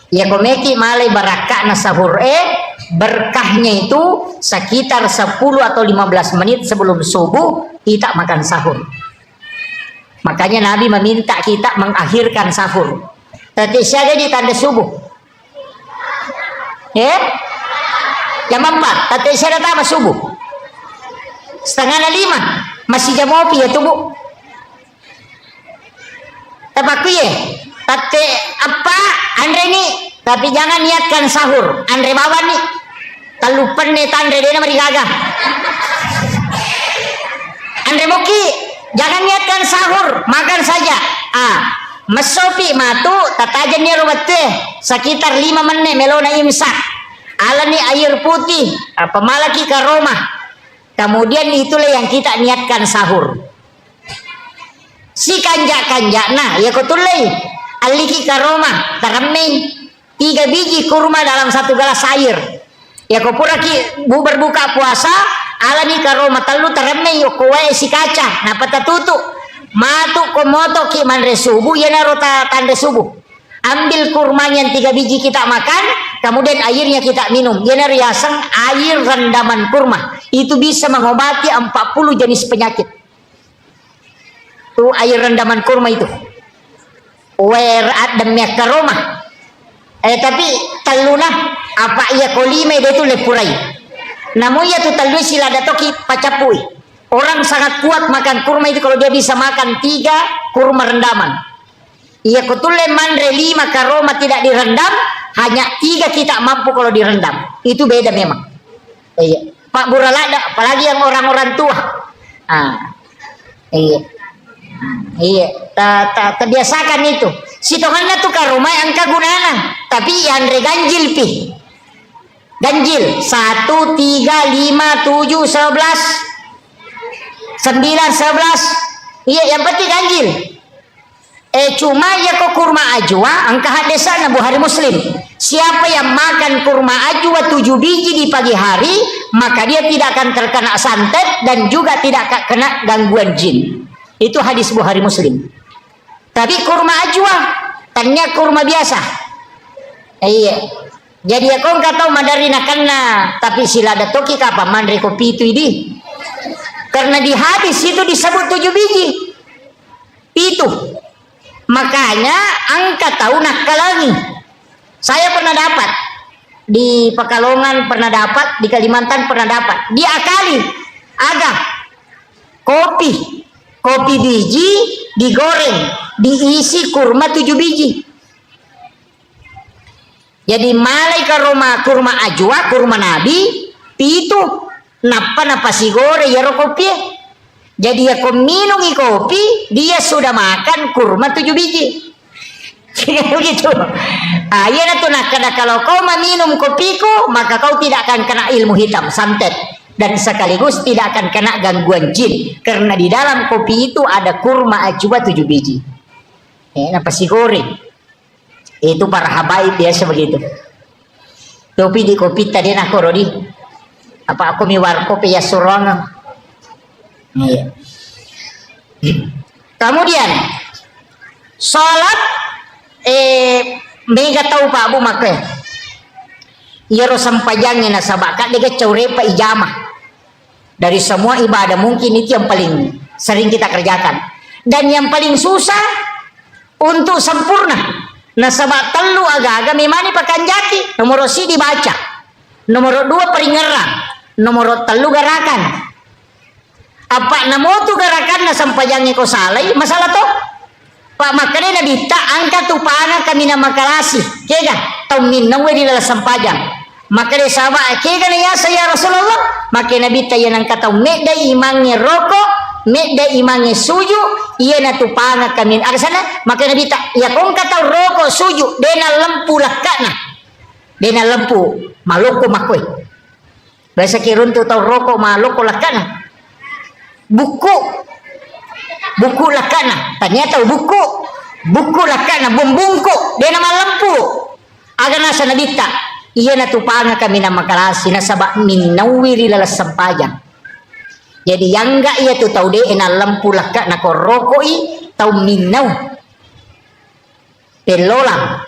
ya komeki malai barakah na sahur berkahnya itu sekitar 10 atau 15 menit sebelum subuh kita makan sahur. Makanya Nabi meminta kita mengakhirkan sahur. Tapi saya di tanda subuh. Jam 4, tapi saya datang subuh. 4:30 masih jam kopi ya tubuh. Tapi ya Tate apa Andre nih tapi jangan niatkan sahur Andre bawa nih talupan nih Andre dia nama digaga Andre Moki jangan niatkan sahur makan saja masopi matu tatajan ni ruwate sekitar 5 menit melona imsak alani air putih pemalaki ke Roma. Kemudian itulah yang kita niatkan sahur. Si kanjak-kanjak nah ya kutulai aliki ke Roma tarameng 3 biji kurma dalam 1 gelas air. Ya ko pura ki berbuka puasa alani ke Roma telu tarameng yo kowe si kaca nah patatutu matu komoto ki manre subuh ya narota tanda subuh. Ambil kurmanya yang 3 biji kita makan, kemudian airnya kita minum. Ya nariasang air rendaman kurma itu bisa mengobati 40 jenis penyakit. Tuh air rendaman kurma itu. Wer ademnya ke Roma. Tapi taluna apa ia kolime dia tu lepurai. Namun ya tu talui sila datoki pacapui. Orang sangat kuat makan kurma itu kalau dia bisa makan 3 kurma rendaman. Ia kutule mandre 5 ke Roma tidak direndam, hanya 3 kita mampu kalau direndam. Itu beda memang. Iya. Pak Buralada, apalagi yang orang-orang tua. Iya. Iya, terbiasakan itu. Si Tuhannya tuh ke rumah yang kagunana, tapi yang ganjil pi. Ganjil 1, 3, 5, 7, 11, 9, 11. Iya, yang penting ganjil. Cuma ya kok kurma ajwa angka hadesa na Bukhari Muslim. Siapa yang makan kurma ajwa 7 biji di pagi hari, maka dia tidak akan terkena santet dan juga tidak akan kena gangguan jin. Itu hadis Bukhari Muslim. Tapi kurma ajwa tanya kurma biasa. Iya. Jadi ya kau nggak tahu madarina kena, tapi sila ada toki kapa mandre kopi itu ini. Karena di hadis itu disebut 7 biji. Itu. Makanya angka tahu nakalangi. Saya pernah dapat di Pekalongan, pernah dapat di Kalimantan, pernah dapat. Diakali ada kopi biji digoreng, diisi kurma 7 biji. Jadi malai ke Roma kurma ajwa, kurma nabi, itu napa si gore ya kopi. Jadi ya kau minum kopi, dia sudah makan kurma 7 biji. Begitu. Ya tuh nah, karena kalau kau meminum kopiku, maka kau tidak akan kena ilmu hitam, santet, dan sekaligus tidak akan kena gangguan jin, karena di dalam kopi itu ada kurma ajwa 7 biji. Napa si goreng? Itu para habaib biasa begitu. Topi di kopi tadi nak korodi. Apa aku miwar kopi ya surongan. Iya. Kemudian sholat mega tahu Pak Abu Makre iya sampajangnya nasabaka dia caurepa ijamah dari semua ibadah mungkin itu yang paling sering kita kerjakan dan yang paling susah untuk sempurna nasabak telu agak-agak memani pakanjaki nomor si dibaca nomor 2 peringerang nomor 3 gerakan apa namo tu gerakan na sampajangi ko salay masalah to Pak makanya nabi ta angka tu paana kami na makalasi kega tau minnawe di dalam sampajang makanya sahabat kega na ya saya Rasulullah makanya nabi ta yan ang kataw medda imangi roko medda imangi suju iya na tu paana kami ada sana makanya nabi ta ya kung kataw roko suju dena lempu lakana dena lempu maloko makoy bahasa kirun tu tau roko maloko lakana buku lakana ternyata buku lakana bumbungku dia nama lempu agar nasa nabita iya na tupanga kami na makalasi na sabak minawiri lalas sampajang jadi yang enggak iya tu tahu dia na lempu lakana ko rokoi tau minaw pelolang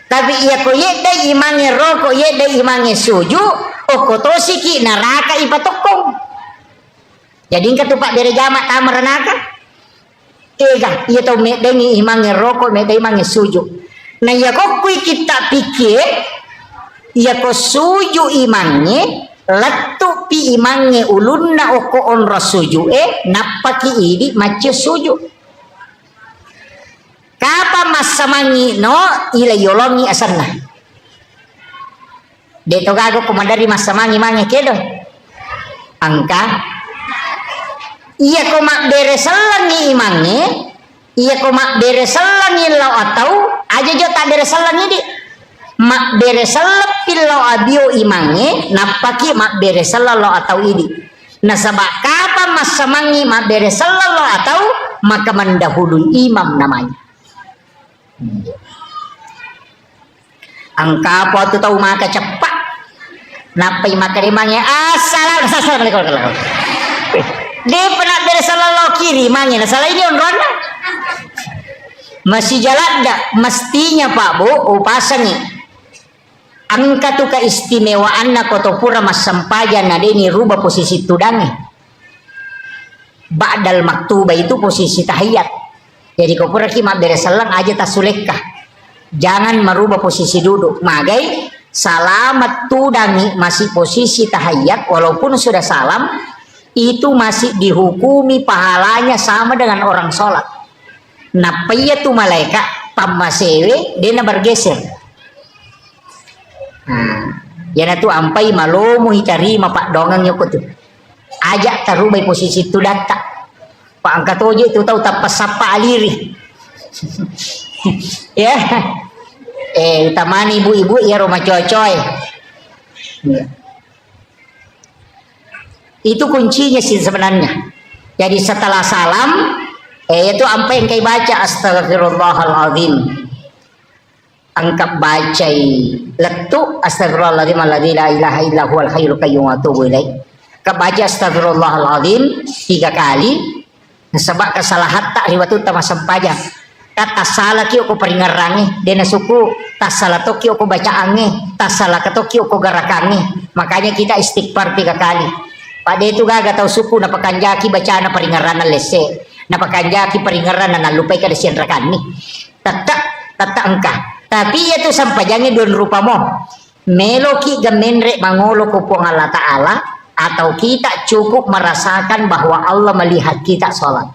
tapi iya ko yedda imangi roko yedda imangi suju okotosi ki naraka ipatokong jadi ingka tupak bere jamak tamar naraka ega iya tau medengi imangi rokok medai imangi suju nah iya kok kui kita pikir iya ko suju imangi letu pi imangi ulunna oko onra suju napaki idi mace suju kapa masamangi no ila yolongi asanna Deto gago kumandari masamangi mangi kedo angka iya ko mak beresalangi imange, iya ko mak beresalangi lau atau aja jo tak beresalangi di mak beresalapil lau abio imange napaki mak beresalan lau atau ini nasabak kapan mas samangi mak beresalan lau atau maka mendahului imam namanya. Angka apa tu tahu maka cepat napai maka imangnya assalamualaikum dia pernah beresalan lau kiri imangnya salah ini onrona masih jalan dak mestinya Pak Bu upasangi angka tu keistimewaan na koto pura mas sampajan nade ini rubah posisi tudangi ba'dal maktuba itu posisi tahiyat jadi kau pura kima beresalang aja tasulekah jangan merubah posisi duduk magai salamat tudangi masih posisi tahiyat walaupun sudah salam itu masih dihukumi pahalanya sama dengan orang sholat napaya tu malaikat pamasewe dia bergeser. Yana tu ampai malomu hitarima Pak dongang nyoko tu ajak tarubai posisi tu data Pak angkat oje tu tahu tak pasapa aliri ya utamani ibu-ibu ya rumah coy-coy ya. Itu kuncinya sih sebenarnya jadi setelah salam itu ampai yang kai baca astagfirullahaladzim angkat bacai letuk astagfirullahaladzim alladzi la ilaha illa huwal hayyul qayyum wa atubu ilaih kebaca astagfirullahaladzim 3 kali sebab kesalahan tak riwayat utama sampaja kata salah kio ko peringarange dena suku tak salah to kio ko baca ange tak salah kato kio ko garakange makanya kita istighfar 3 kali pada itu gaga tahu suku na pakanjaki bacaan na peringaran lese na pakanjaki peringaran na lupai kada sian rakani tata engkah tapi itu sampai jangan don rupa mo meloki gemenre mangolo kupong Allah Ta'ala atau kita cukup merasakan bahwa Allah melihat kita sholat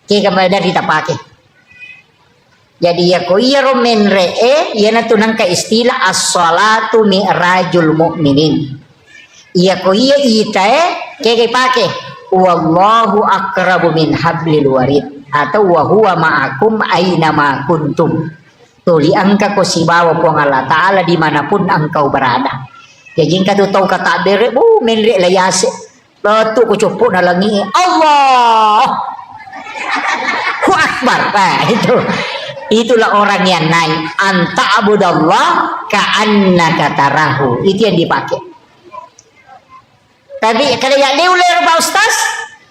kita dari kita pakai jadi ya ko iya romenre ya natunang ka istilah as-sholatu mi'rajul mu'minin iya ko iya ita kaya pakai wallahu akrabu min hablil warid atau wa huwa ma'akum aina ma kuntum tuli angka ko si bawa po Allah Ta'ala dimanapun engkau berada ya jingka tu tahu kata bere menre layase batu ko cupu na langi Allah akbar itulah orang yang naik anta abudallah ka'annaka tarahu itu yang dipakai tapi kalau yang diulir Pak Ustaz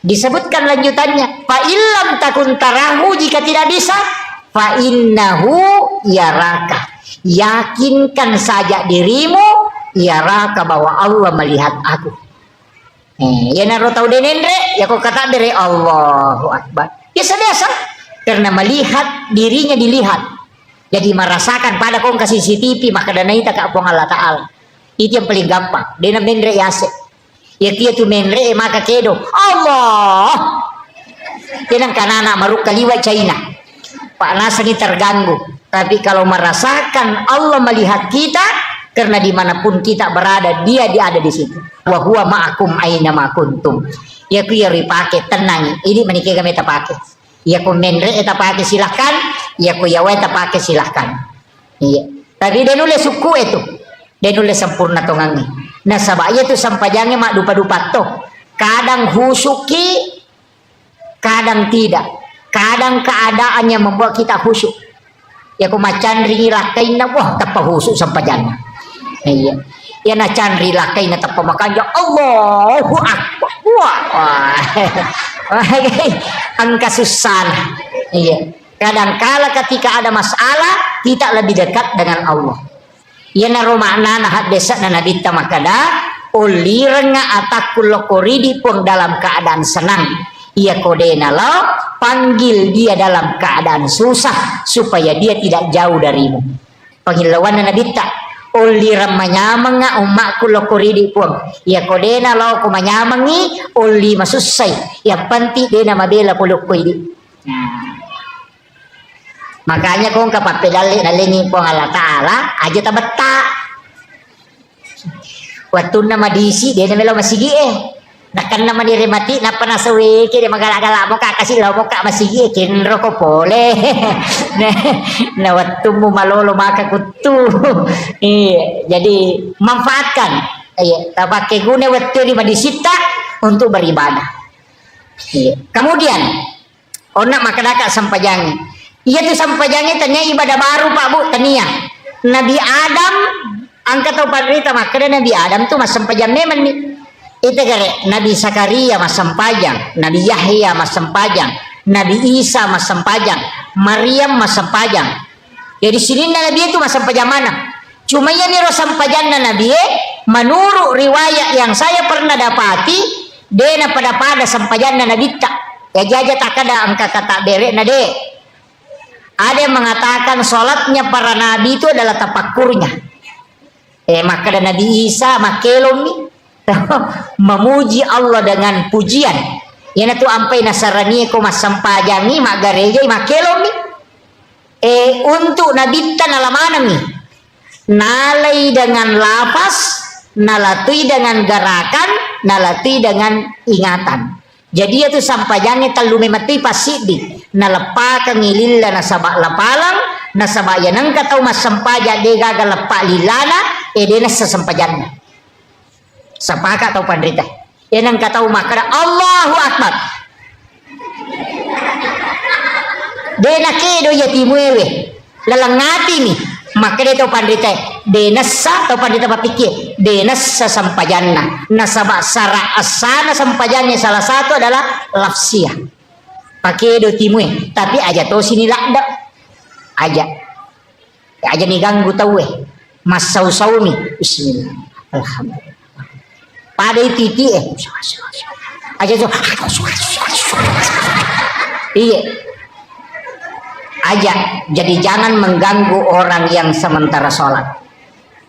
disebutkan lanjutannya fa illam takun tarahu jika tidak bisa fa innahu yaraka yakinkan saja dirimu yaraka bahwa Allah melihat aku ya naro tahu denendre ya kok kata dari Allahu Akbar biasa karena melihat dirinya dilihat jadi merasakan pada kong kasih CCTV maka dana ita ka apong Allah Ta'ala itu yang paling gampang dena menre yase ya kia tu menre maka kedo Allah tenang kanana maruk kaliwa China Pak Nasri terganggu tapi kalau merasakan Allah melihat kita karena dimanapun kita berada dia ada di situ wa huwa ma'akum aina ma kuntum ya ku ya ripake tenang ini menikah kami tak pakai ya ku menre eta pakai silahkan ya ku yawe eta pakai silahkan iya tapi dia nulis suku itu dia nulis sempurna tongangi nah sabaya tu sampajangnya mak dupa-dupa toh kadang husuki kadang tidak kadang keadaannya membuat kita khusyuk ya ku macan ringilah kaina wah tapa khusyuk sampajangnya iya ya na candri lakai na tapa makanya Allahu Akbar wah ang kasusan iya kadangkala ketika ada masalah kita lebih dekat dengan Allah ya na romakna na hadesa na nadita makada uliranga atakul lokoridi pun dalam keadaan senang ia kodena lo panggil dia dalam keadaan susah supaya dia tidak jauh darimu panghilawan na nadita uli ramanyamang nga umakku lokoridi pun ya kodena lo kumanyamangi uli masusay ya panti dena mabela pulok ko ini makanya kung kapapidali nalingi po Allah Ta'ala aja tabata waktu na madisi dena melo masigi Nakan naman mati na panasawi kini magala-gala mo ka kasi law mo ka masigi kinro ko pole. Na waktu mo malolo makakutu. Jadi manfaatkan. Tapakai guna waktu di disipta untuk beribadah. Kemudian onak makanaka sampajangi. Iya tu sampajangi tanya ibadah baru Pak Bu tania. Nabi Adam angkat tau padrita makanya Nabi Adam tu mas sampajang nemen nih. Itu kare Nabi Zakaria mas sampajang, Nabi Yahya mas sampajang, Nabi Isa mas sampajang, Maryam mas sampajang. Ya di sini Nabi itu mas sampajang mana? Cuma ya nih sampajang Nabi menurut riwayat yang saya pernah dapati dia pada sampajang Nabi tak. Ya jaja tak ada angka kata berek nade. Ada yang mengatakan sholatnya para nabi itu adalah tapakurnya. Maka Nabi Isa makelom nih. Memuji Allah dengan pujian. Yana tu ampai nasarani ko masampajangi magareja makelom ni. Untuk Nabi tan alamanam ni. Nalai dengan lapas, nalatui dengan gerakan, nalatui dengan ingatan. Jadi itu sampajangi talume mati pasidi. Nalapa kangililla nasaba lapalang, nasaba yanang katau masampaja de gagal lepak lilana, dena sasampajannya. Sapaka atau pandrita yan ang kataw makara Allahu Akbar dena kedo yatimuewe lalangati ni makara atau pandrita denasa atau pandrita papikir denasa sampajanna nasaba sara asana sampajannya salah satu adalah lafsiyah pakai do timue tapi aja to sini lakda aja nih ganggu tawe mas saumi bismillah alhamdulillah pada titi aja tuh iya aja jadi jangan mengganggu orang yang sementara sholat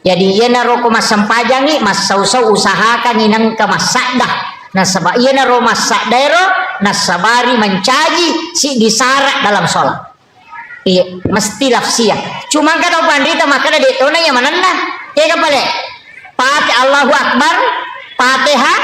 jadi iya naro mas sampajangi mas sausau usahakan inang ke masadah nasaba iya naro masadero nasabari mencaji si disarak dalam sholat iya mesti lafsiyah cuma kata pandita makanya detona yang mana nah ya kapale pati Allahu Akbar Fatihah,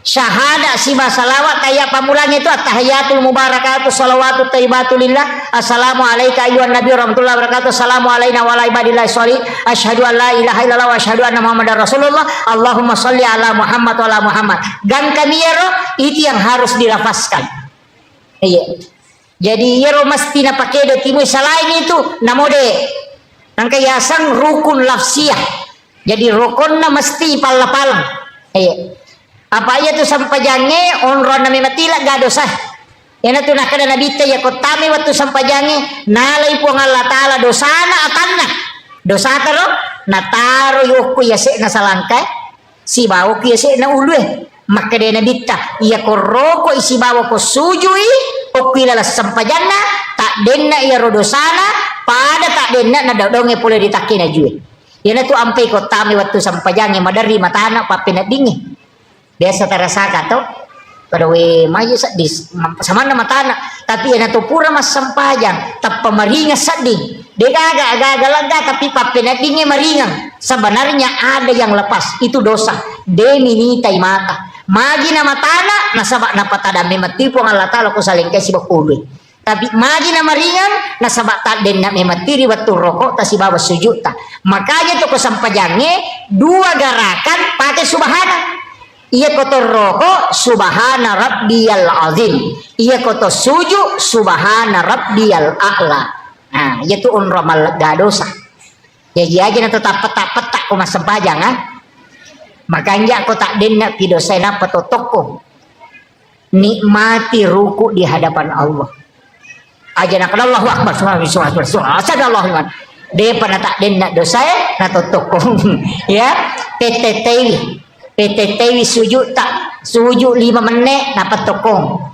syahada sima salawat kayak pamulanya itu at-tahiyatul mubarakatuh salawatut thayyibatulillah assalamu alayka ayyuhan nabi warahmatullahi wabarakatuh assalamu alayna wa ala ibadillahi sholih asyhadu an la ilaha illallah wa asyhadu anna muhammadar rasulullah Allahumma sholli ala Muhammad wa ala Muhammad dan kami yero itu yang harus dilafazkan iya jadi yero mesti na pakai do timu selain itu namode nang kayasang rukun lafsiyah jadi rukunna mesti palapalang apa ya tu sampajange onron nami matila ga dosa yana tu nakada nabi ya kotami waktu sampajange nalai po Allah taala dosana atanna dosa taro nataro yoko yase na salangka si bawo yase na ulwe maka de nabi ta iya koroko isi bawo ko sujui okila sampajanna tak denna iya rodosana pada tak denna na dodonge pole ditakina juwe yana tu ampai kotami waktu sampajangi madari matana papina dingi biasa terasa kato kada we mayu sadis sama nama matana tapi yana tu pura mas sampajang tap pemaringa sading de gaga lega tapi papina dingi maringang sebenarnya ada yang lepas itu dosa demini tai mata magi nama tanah nasabak napatada mematipu Allah taala ko salingkai si bakului tapi magi nama ringan nasabak tak den na mematiri waktu rokok tak si bawa sujud tak makanya tu kesampajannya dua gerakan pakai subhana iya kotor rokok subhana rabbiyal azim iya kotor sujud subhana rabbiyal a'la nah itu unramal gadosa ya aja na tetap petak ko masampajang makanya aku tak den na pidosena patotoko nikmati ruku di hadapan Allah aja nak Allahu Akbar subhanallah dia pernah tak dendak dosa na totokong ya PTTW sujud tak sujud 5 menit na patokong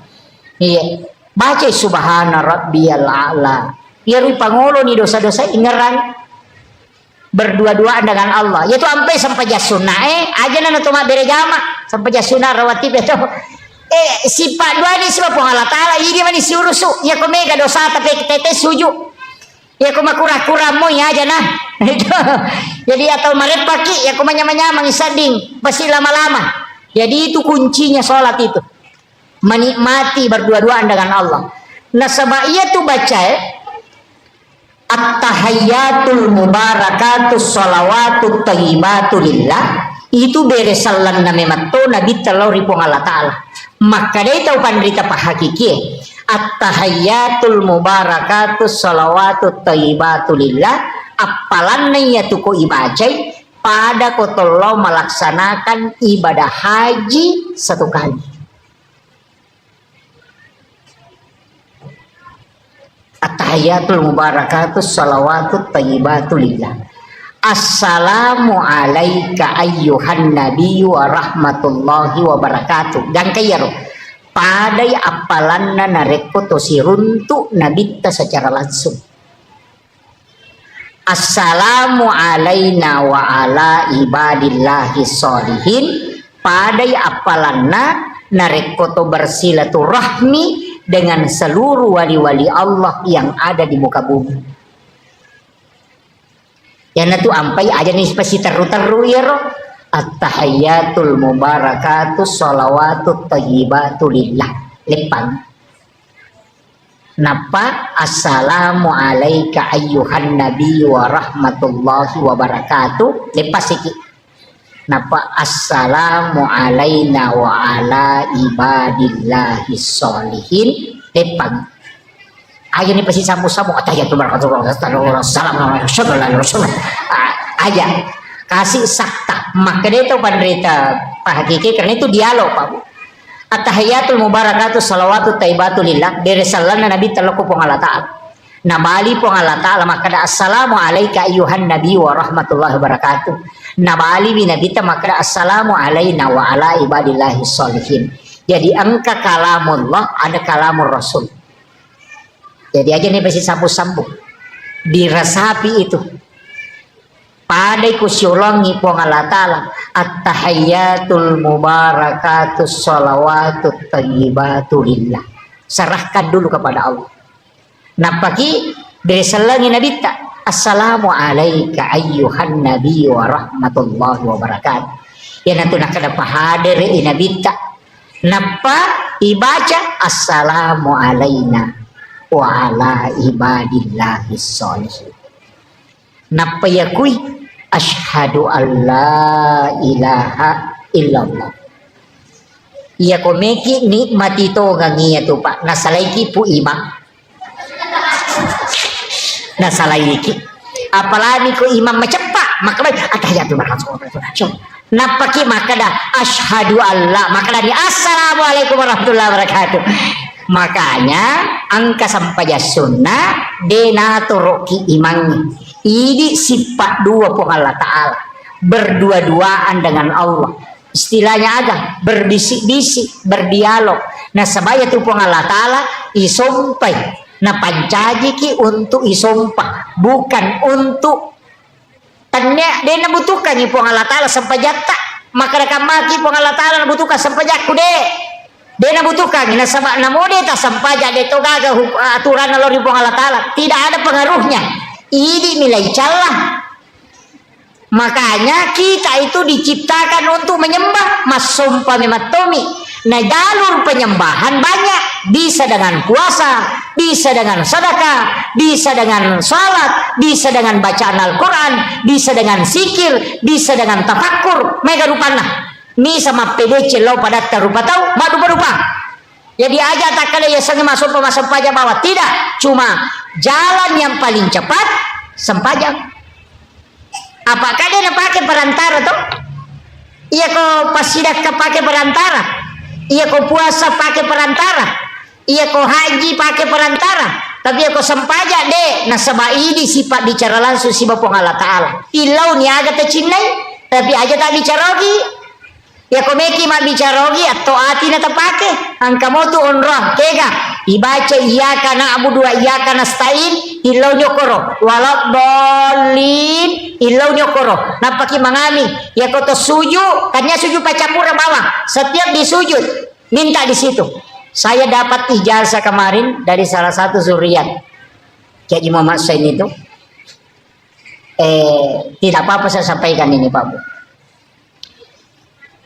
iya baca subhana rabbiyal a'la ya ru pangulo ni dosa-dosa ingeran berdua-duaan dengan Allah yaitu sampai jasuna aja na tuma berejama sampai jasuna rawatib itu sifat dua ni sebab Allah taala ini mani siurusu ya ko mega dosa tapi tete suju ya ko makura-kura mo ya aja nah itu jadi atau maret paki ya ko manya-manya mangisading pasti lama-lama Jadi itu kuncinya sholat itu. Menikmati berdua-duaan dengan Allah. Nah sebab ia tuh baca at-tahayyatul mubarakatus sholawatut thayyibatu lillah. Itu beresalan na mematto nabi talau ripong Allah Ta'ala. Maka dia tahu pandrita pahakiki. At-tahayyatul mubarakatus sholawatut thayyibatu lillah. Apalan na iya tuko ibacay pada kotolo melaksanakan ibadah haji satu kali. At-tahayyatul mubarakatus sholawatut thayyibatu lillah. Assalamu alaika ayyuhan nabiyyu wa rahmatullahi wa barakatuh. Dan kayaro padai apalanna nareko tosiruntu nabitta secara langsung. Assalamu alaina wa ala ibadillahi sholihin. Padai apalanna nareko to bersilaturahmi dengan seluruh wali-wali Allah yang ada di muka bumi. Yang itu ampai aja nih spesi teru-teru ya roh. At-tahayyatul mubarakatus sholawatut thayyibatu lillah. Lepang. Napa assalamu alaika ayyuhan nabiyyu wa rahmatullahi wa barakatuh. Lepas iki. Napa assalamu alaina wa ala ibadillahi sholihin. Lepang. Aja nih pasti samu-samu atahiyatul barakatuh salam aja kasih sakta. Maka dia itu penderita Pak Hakiki karena itu dialog Pak. At-tahiyatul mubarakatuh salawatut thayyibatu lillah dari sallallahu nabi talaku pong Allah Ta'ala. Nabali pong Allah Ta'ala maka da assalamu alayka ayyuhan nabi wa rahmatullahi wabarakatuh. Nabali binabita maka da assalamu alayna wa ala ibadillahi sholihin. Jadi angka kalamullah ada kalamur rasul. Jadi aja nih pasti sambung-sambung dirasapi itu. Padai kusyulangi pong Allah Ta'ala. At-tahayyatul mubarakatus sholawatut thayyibatu lillah. Serahkan dulu kepada Allah. Napaki dari selangi nabi ta. Assalamu alaika ayyuhan nabi wa rahmatullahi wa barakatuh. Yang nanti nak ada pahadir nabi ta. Napa ibaca assalamu alaina wa ala ibadillahi sholihin. Napa yakui asyhadu alla ilaha illallah. Iya komeki nikmati to gangiya to Pak. Nasalaiki pu imam. Nasalaiki. Apalagi ko imam macepak maka atahiyatul barakatuh. Napaki maka dah asyhadu alla maka dah assalamualaikum warahmatullahi wabarakatuh. Makanya angka sampai sunnah denaturoki imang ini sifat dua pun Allah Ta'ala berdua-duaan dengan Allah istilahnya agak berbisik-bisik berdialog. Nah sebaya tu pun Allah Ta'ala isompai nah pancajiki untuk isompah bukan untuk tanya dia nabutuhkan ni pun Allah Ta'ala sampai jatah maka maki pun Allah Ta'ala nabutuhkan sampai jaku deh. Dia nabutuhkan na sama namode ta sampaja de toga aturan Allah ribong Allah Ta'ala tidak ada pengaruhnya. Ini nilai celah. Makanya kita itu diciptakan untuk menyembah masumpa mematomi. Nah jalur penyembahan banyak. Bisa dengan puasa, bisa dengan sedekah, bisa dengan salat, bisa dengan bacaan Al-Quran, bisa dengan zikir, bisa dengan tafakkur. Mega rupana. Ni sama PDC lo pada terupa tahu madu berupa. Jadi aja tak kala ya sangi masuk pemasampaja bawah tidak. Cuma jalan yang paling cepat sempajang. Apakah dia nak pakai perantara tuh? Iya kau pasidak pakai perantara. Iya kau puasa pakai perantara. Iya kau haji pakai perantara. Tapi aku sempaja deh. Nah sebab ini sifat bicara langsung si Bapak Allah Ta'ala. Ilau ni agak tercinai. Tapi aja tak bicara lagi. Ya komeki mak bicara lagi atau hati nata pakai angka motu onrah kega ibaca iya kana abu dua iya kana stain ilau nyokoro walak dolin ilau nyokoro napaki mangami ya koto suju kanya suju pacapura bawah setiap disujud minta di situ. Saya dapat ijazah kemarin dari salah satu zuriat Kiai Muhammad Sain itu tidak apa-apa saya sampaikan ini Pak Bu.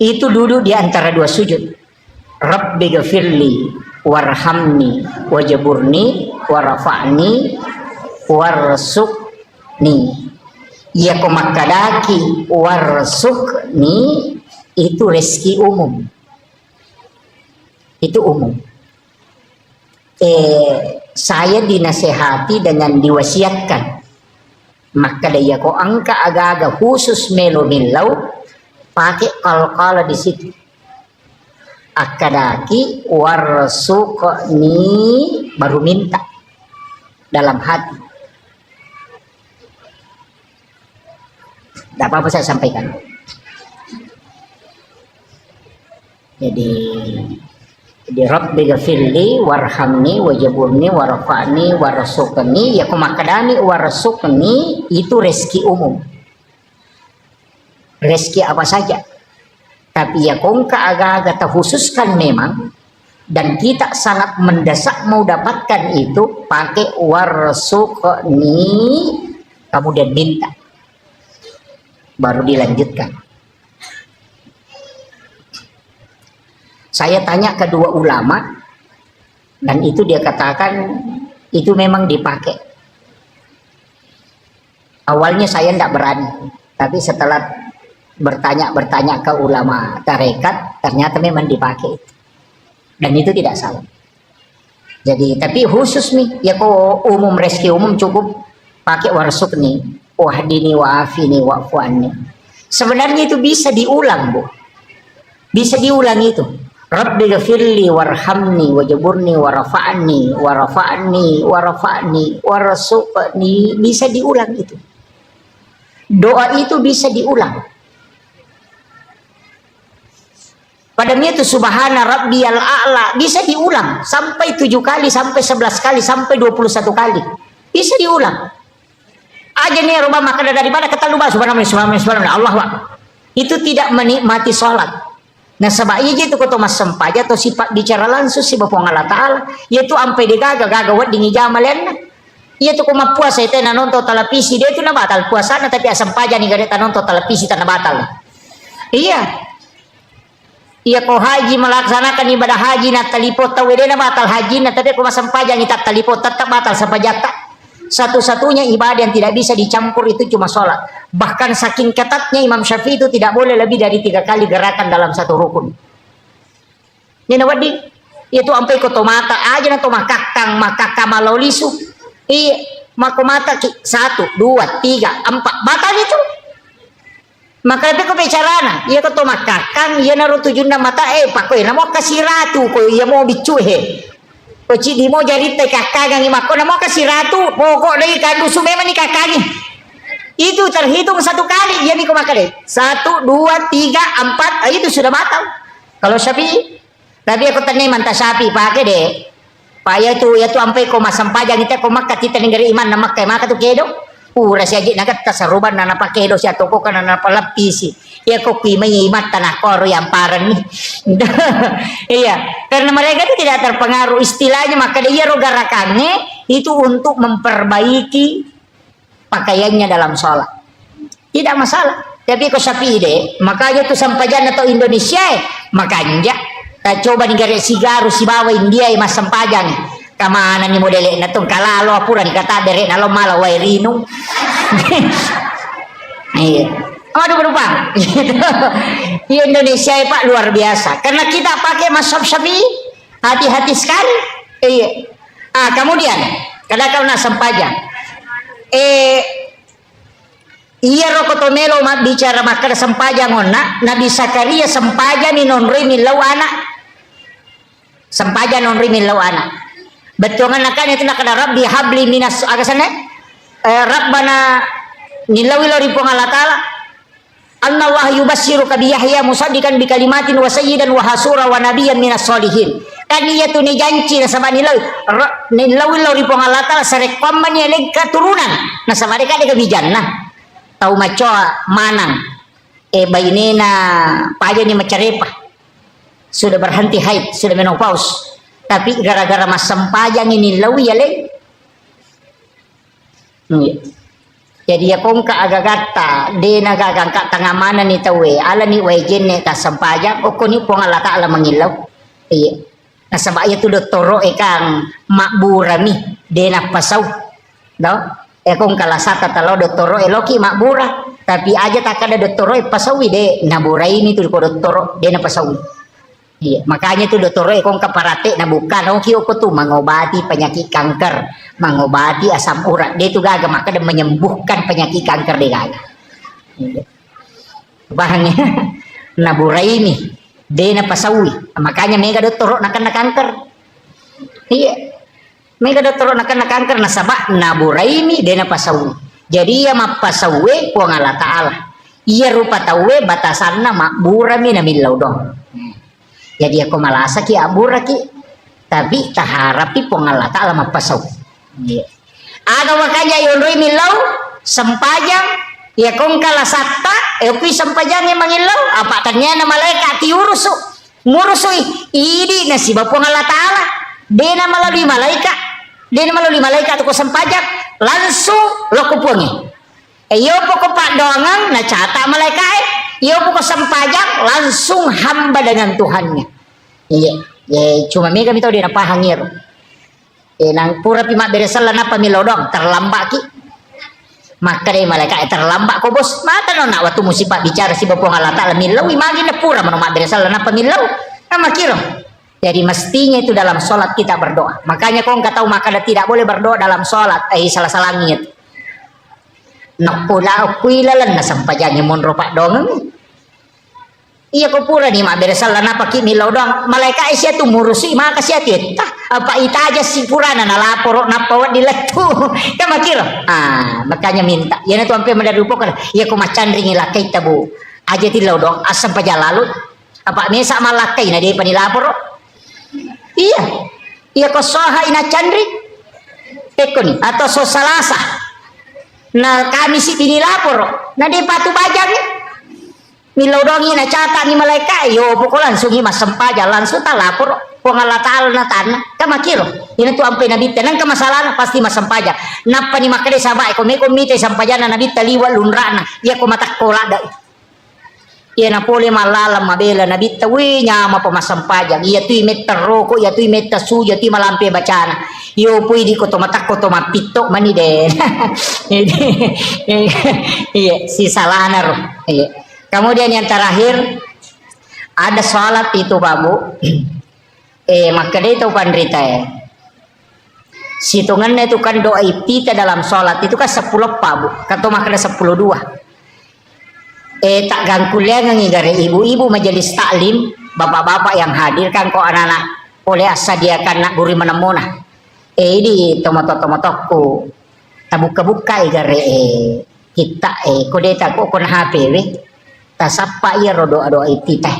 itu duduk di antara dua sujud. Rabbi ghafirli warhamni wajaburni warafa'ni warzuqni. Ya komakadaki warzuqni itu rezeki umum. Itu umum. Saya dinasehati dengan diwasiatkan, maka daya ko angka aga-aga khusus melo-melo pakai kal-kala di situ. Akadaki warzuqni baru minta dalam hati. Tidak apa-apa saya sampaikan. Jadi Rabbi ghafirli warhamni wajaburni warafa'ni warzuqni. Ya kumakadani warzuqni itu rezeki umum, rezeki apa saja. Tapi ya kongka agak-agak terkhususkan memang, dan kita sangat mendesak mau dapatkan itu pakai warzuqni, kemudian minta baru dilanjutkan. Saya tanya kedua ulama, dan itu dia katakan itu memang dipakai. Awalnya saya tidak berani, tapi setelah bertanya ke ulama tarekat, ternyata memang dipakai. Dan itu tidak salah. Jadi, tapi khusus nih, ya kok umum, rezeki umum cukup pakai warzuqni, wahdini wa'afini wa'fu'anni. Sebenarnya itu bisa diulang, Bu. Bisa diulang itu. Rabbi ghafirli warhamni wajaburni warafa'ni warzuqni. Bisa diulang itu. Doa itu bisa diulang. Padahal itu subhana rabbiyal a'la bisa diulang sampai 7 kali, sampai 11 kali, sampai 21 kali. Bisa diulang. Aja nih rumah makan dari mana kata lupa subhanallah Allah. Itu tidak menikmati sholat. Nah sebab iya itu kata mas sempaja atau sifat bicara langsung si Bapak Allah Ta'ala, yaitu ampai dia gagal wat dingi jamalan. Iya tuh kuma puasa itu nonton televisi, dia itu na batal puasa tapi asam paja nih gak nonton televisi tanah batal. Iya. Iya kau haji melaksanakan ibadah haji na talipot tahu dia na batal haji na tapi kuma sampaja nih tak talipot tetap batal sapajata. Satu-satunya ibadah yang tidak bisa dicampur itu cuma sholat. Bahkan saking ketatnya Imam Syafi'i itu tidak boleh lebih dari 3 kali gerakan dalam satu rukun. Ini wadi itu sampai ke tomata aja na tomakakang makaka malolisu. Iya, makomata 1, 2, 3, 4 batal itu. Maka itu kebicaraan. Iya ke tomakakang iya naruh 7 mata pakoy na mau kasih ratu ko iya mau bicuhe. Oci di mau jadi teh kakak yang imako na mau kasih ratu pokok dari kandusu memang nih kakaknya itu terhitung 1 kali dia nih makan 1, 2, 3, 4 itu sudah batal kalau Syafi'i. Tapi aku tanya mantah Syafi'i pakai deh pak ya tuh sampai koma sampajang kita koma kita negeri iman nama kayak maka tuh kedo rasa aja nakat tasaruban nana pakai kedo si atoko kan nana palapisi ya kok kimai imat tanah kor yang paran nih. Iya, karena mereka itu tidak terpengaruh istilahnya, maka dia rogarakannya itu untuk memperbaiki pakaiannya dalam sholat. Tidak masalah. Tapi kok Syafi'i deh, makanya tuh sampajan atau Indonesia, makanya kita coba negara sigaru si bawa India mas sampajan. Kamana nih modelnya tuh kalalo apuran kata derek nalo malah wairinu. Iya. Aduh berubah. Di Indonesia ya Pak luar biasa. Karena kita pakai mazhab Syafi'i, hati-hati sekali. Iya. Kemudian kadang-kadang sampaja. Iya rokotomelo bicara makar sampaja ngona Nabi Zakaria sampaja ni nonri milau anak. Sampaja nonri milau anak. Betul kan itu nak ada Rabbi habli minas agasane. Rabbana nilawi lori Allah Ta'ala. Allah yubassiruka bi Yahya musaddiqan bi kalimatin wa sayyidan wa hasura wa nabiyyan minas solihin. Kan iya tu ni janji na sama nilawi lori Allah Ta'ala sarek paman ya leg keturunan. Nah sama mereka ada kebijan nah. Tahu macoa manang. Bainena paja ni macarepah. Sudah berhenti haid, sudah menopause. Tapi gara-gara mas sempajang ini lawi ya leg. Jadi ya kong ka agagata de nagagang ka tangamanan ni tawe ala ni wajen ne ta sampaja o koni pong ala ta ala mangilaw. Iya. Nasaba ya tu doktoro kang makburami de na pasaw. Do? Kong kalasata talo doktoro loki makbura tapi aja tak ada doktoro pasawi de naburai ini tu ko doktoro de na pasawi. Iya, makanya itu dokter kong kaparate na bukan oh kio ko tuh mengobati penyakit kanker, mengobati asam urat. Dia itu gaga maka dia menyembuhkan penyakit kanker dia gaga. Iya. Bahannya naburai ini dia na pasawi. Makanya mega dokter nak kena kanker. Iya. Mega dokter nak kena kanker nasaba naburai ini dia na pasawi. Jadi ya mapasawi puang Allah Ta'ala. Iya rupa tawe batasanna makburami na milaw dong. Jadi aku malasa ki abura ki tapi taharapi pongala ta alam pasaw. Yeah. Aga makanya yonroi milaw sampajang ya kong kalasata epi sampajang yang mangilaw apa tanya na malaikat tiurusu murusui idi na si pongala taala dena melalui malaikat ko sampajang langsung lo kupungi. Iyo poko pak dongang na cata malaikat iyo poko sampajang langsung hamba dengan Tuhannya. Iya, cuma mega mi tahu dia apa hangir. Nang pura pi mak beresal na pamilodong terlambat ki. Maka deh malaikat terlambat ko bos. Mata no nak waktu musibah bicara si bapong Allah Ta'ala milau imagi na pura mano mak beresal na pamilau. Nama kiro. Jadi mestinya itu dalam sholat kita berdoa. Makanya kau nggak tahu maka tidak boleh berdoa dalam sholat. Salah langit. Nak pula kuilalan na sampajanya mon ropak dong. Iya ko pura nih mak beresal na paki milau dong. Malaikat isya tu murusi maka sia tah apa ita aja si purana na lapor na pawat diletu. Ya makir. Makanya minta. Ya na tu ampe mendarupokan. Iya ko macandring ilakai tabu. Aja tilau dong asam paja lalu. Apa mesa malakai na dia panilapor. Iya. Iya ko soha ina candring. Eko nih atau so salasa. Nah kami si pinilapor. Nah dia patu bajang ya. Milau dongi na cata ni malaikat yo pokok langsung mas sempaja langsung tak lapor pengala ta'ala na tanah kamakiro ini tu ampe nabi tenang ke masalah pasti mas sempaja napa ni makade sabai ko mite sampajana nabi taliwa lunrana ya ko matak kola da ya na pole malala mabela nabi tawi nyama pa mas sempaja ya tu metero ko ya tu meta suja tu malampe bacana yo pui di ko to matak ko to mapito mani de iya si salana ro iya. Kemudian yang terakhir ada sholat itu Pak Bu. Maka dia itu pandrita ya. Situngannya itu kan doa kita dalam sholat itu kan 10 Pak Bu. Kata maka ada 10 tak gangkulia ngigare ibu-ibu majelis taklim, bapak-bapak yang hadir kan kok anak-anak oleh sediakan nak guri menemuna. Di tomato-tomatoku tabuka-buka igare kita kodeta kok kon HP we. Tasapa ya doa itu teh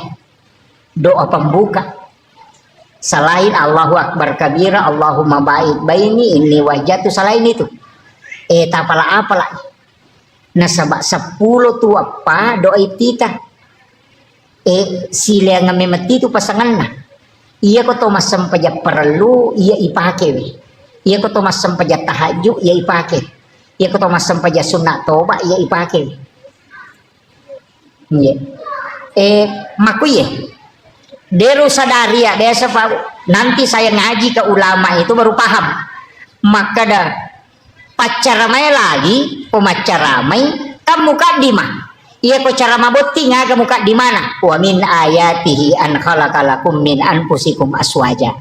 doa pembuka selain Allahu Akbar kabira Allahumma ba'id baini ini wajah tu selain itu tapala apalah nasabak 10 tu apa doa itu teh sila yang ngamemeti tu pasangan nah iya ko to masam paja perlu iya ipake we iya ko to masam paja tahajud iya ipake iya ko to masam paja sunat toba iya ipake we. Yeah. Makuye deru sadari ya desa Pak nanti saya ngaji ke ulama itu baru paham maka dah pacaramai lagi pemacaramai kamu kak di mana iya ko cara maboti kamu kak di mana wa min ayatihi an khalaqalakum min anfusikum aswaja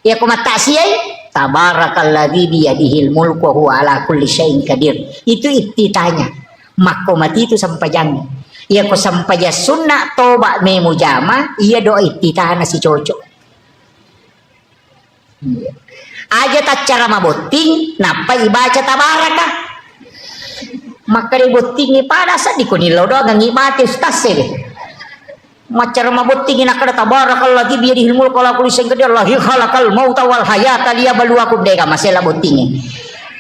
iya ko matasiyai tabarakalladzi biyadihil mulku wa huwa ala kulli syai'in qadir itu ittitanya makomati itu sampai jangan ia ko sampaja sunnah toba me mujama ia doa ititana si cocok aja tak cara maboting napa ibaca tabaraka maka di botingi pada saat dikunilo doa ngimati ustaz macara maboting nak ada tabarakallah lagi biar ilmu kalau aku liseng ke dia Allah khalaqal mauta wal hayata liyabluwakum deka masalah botingi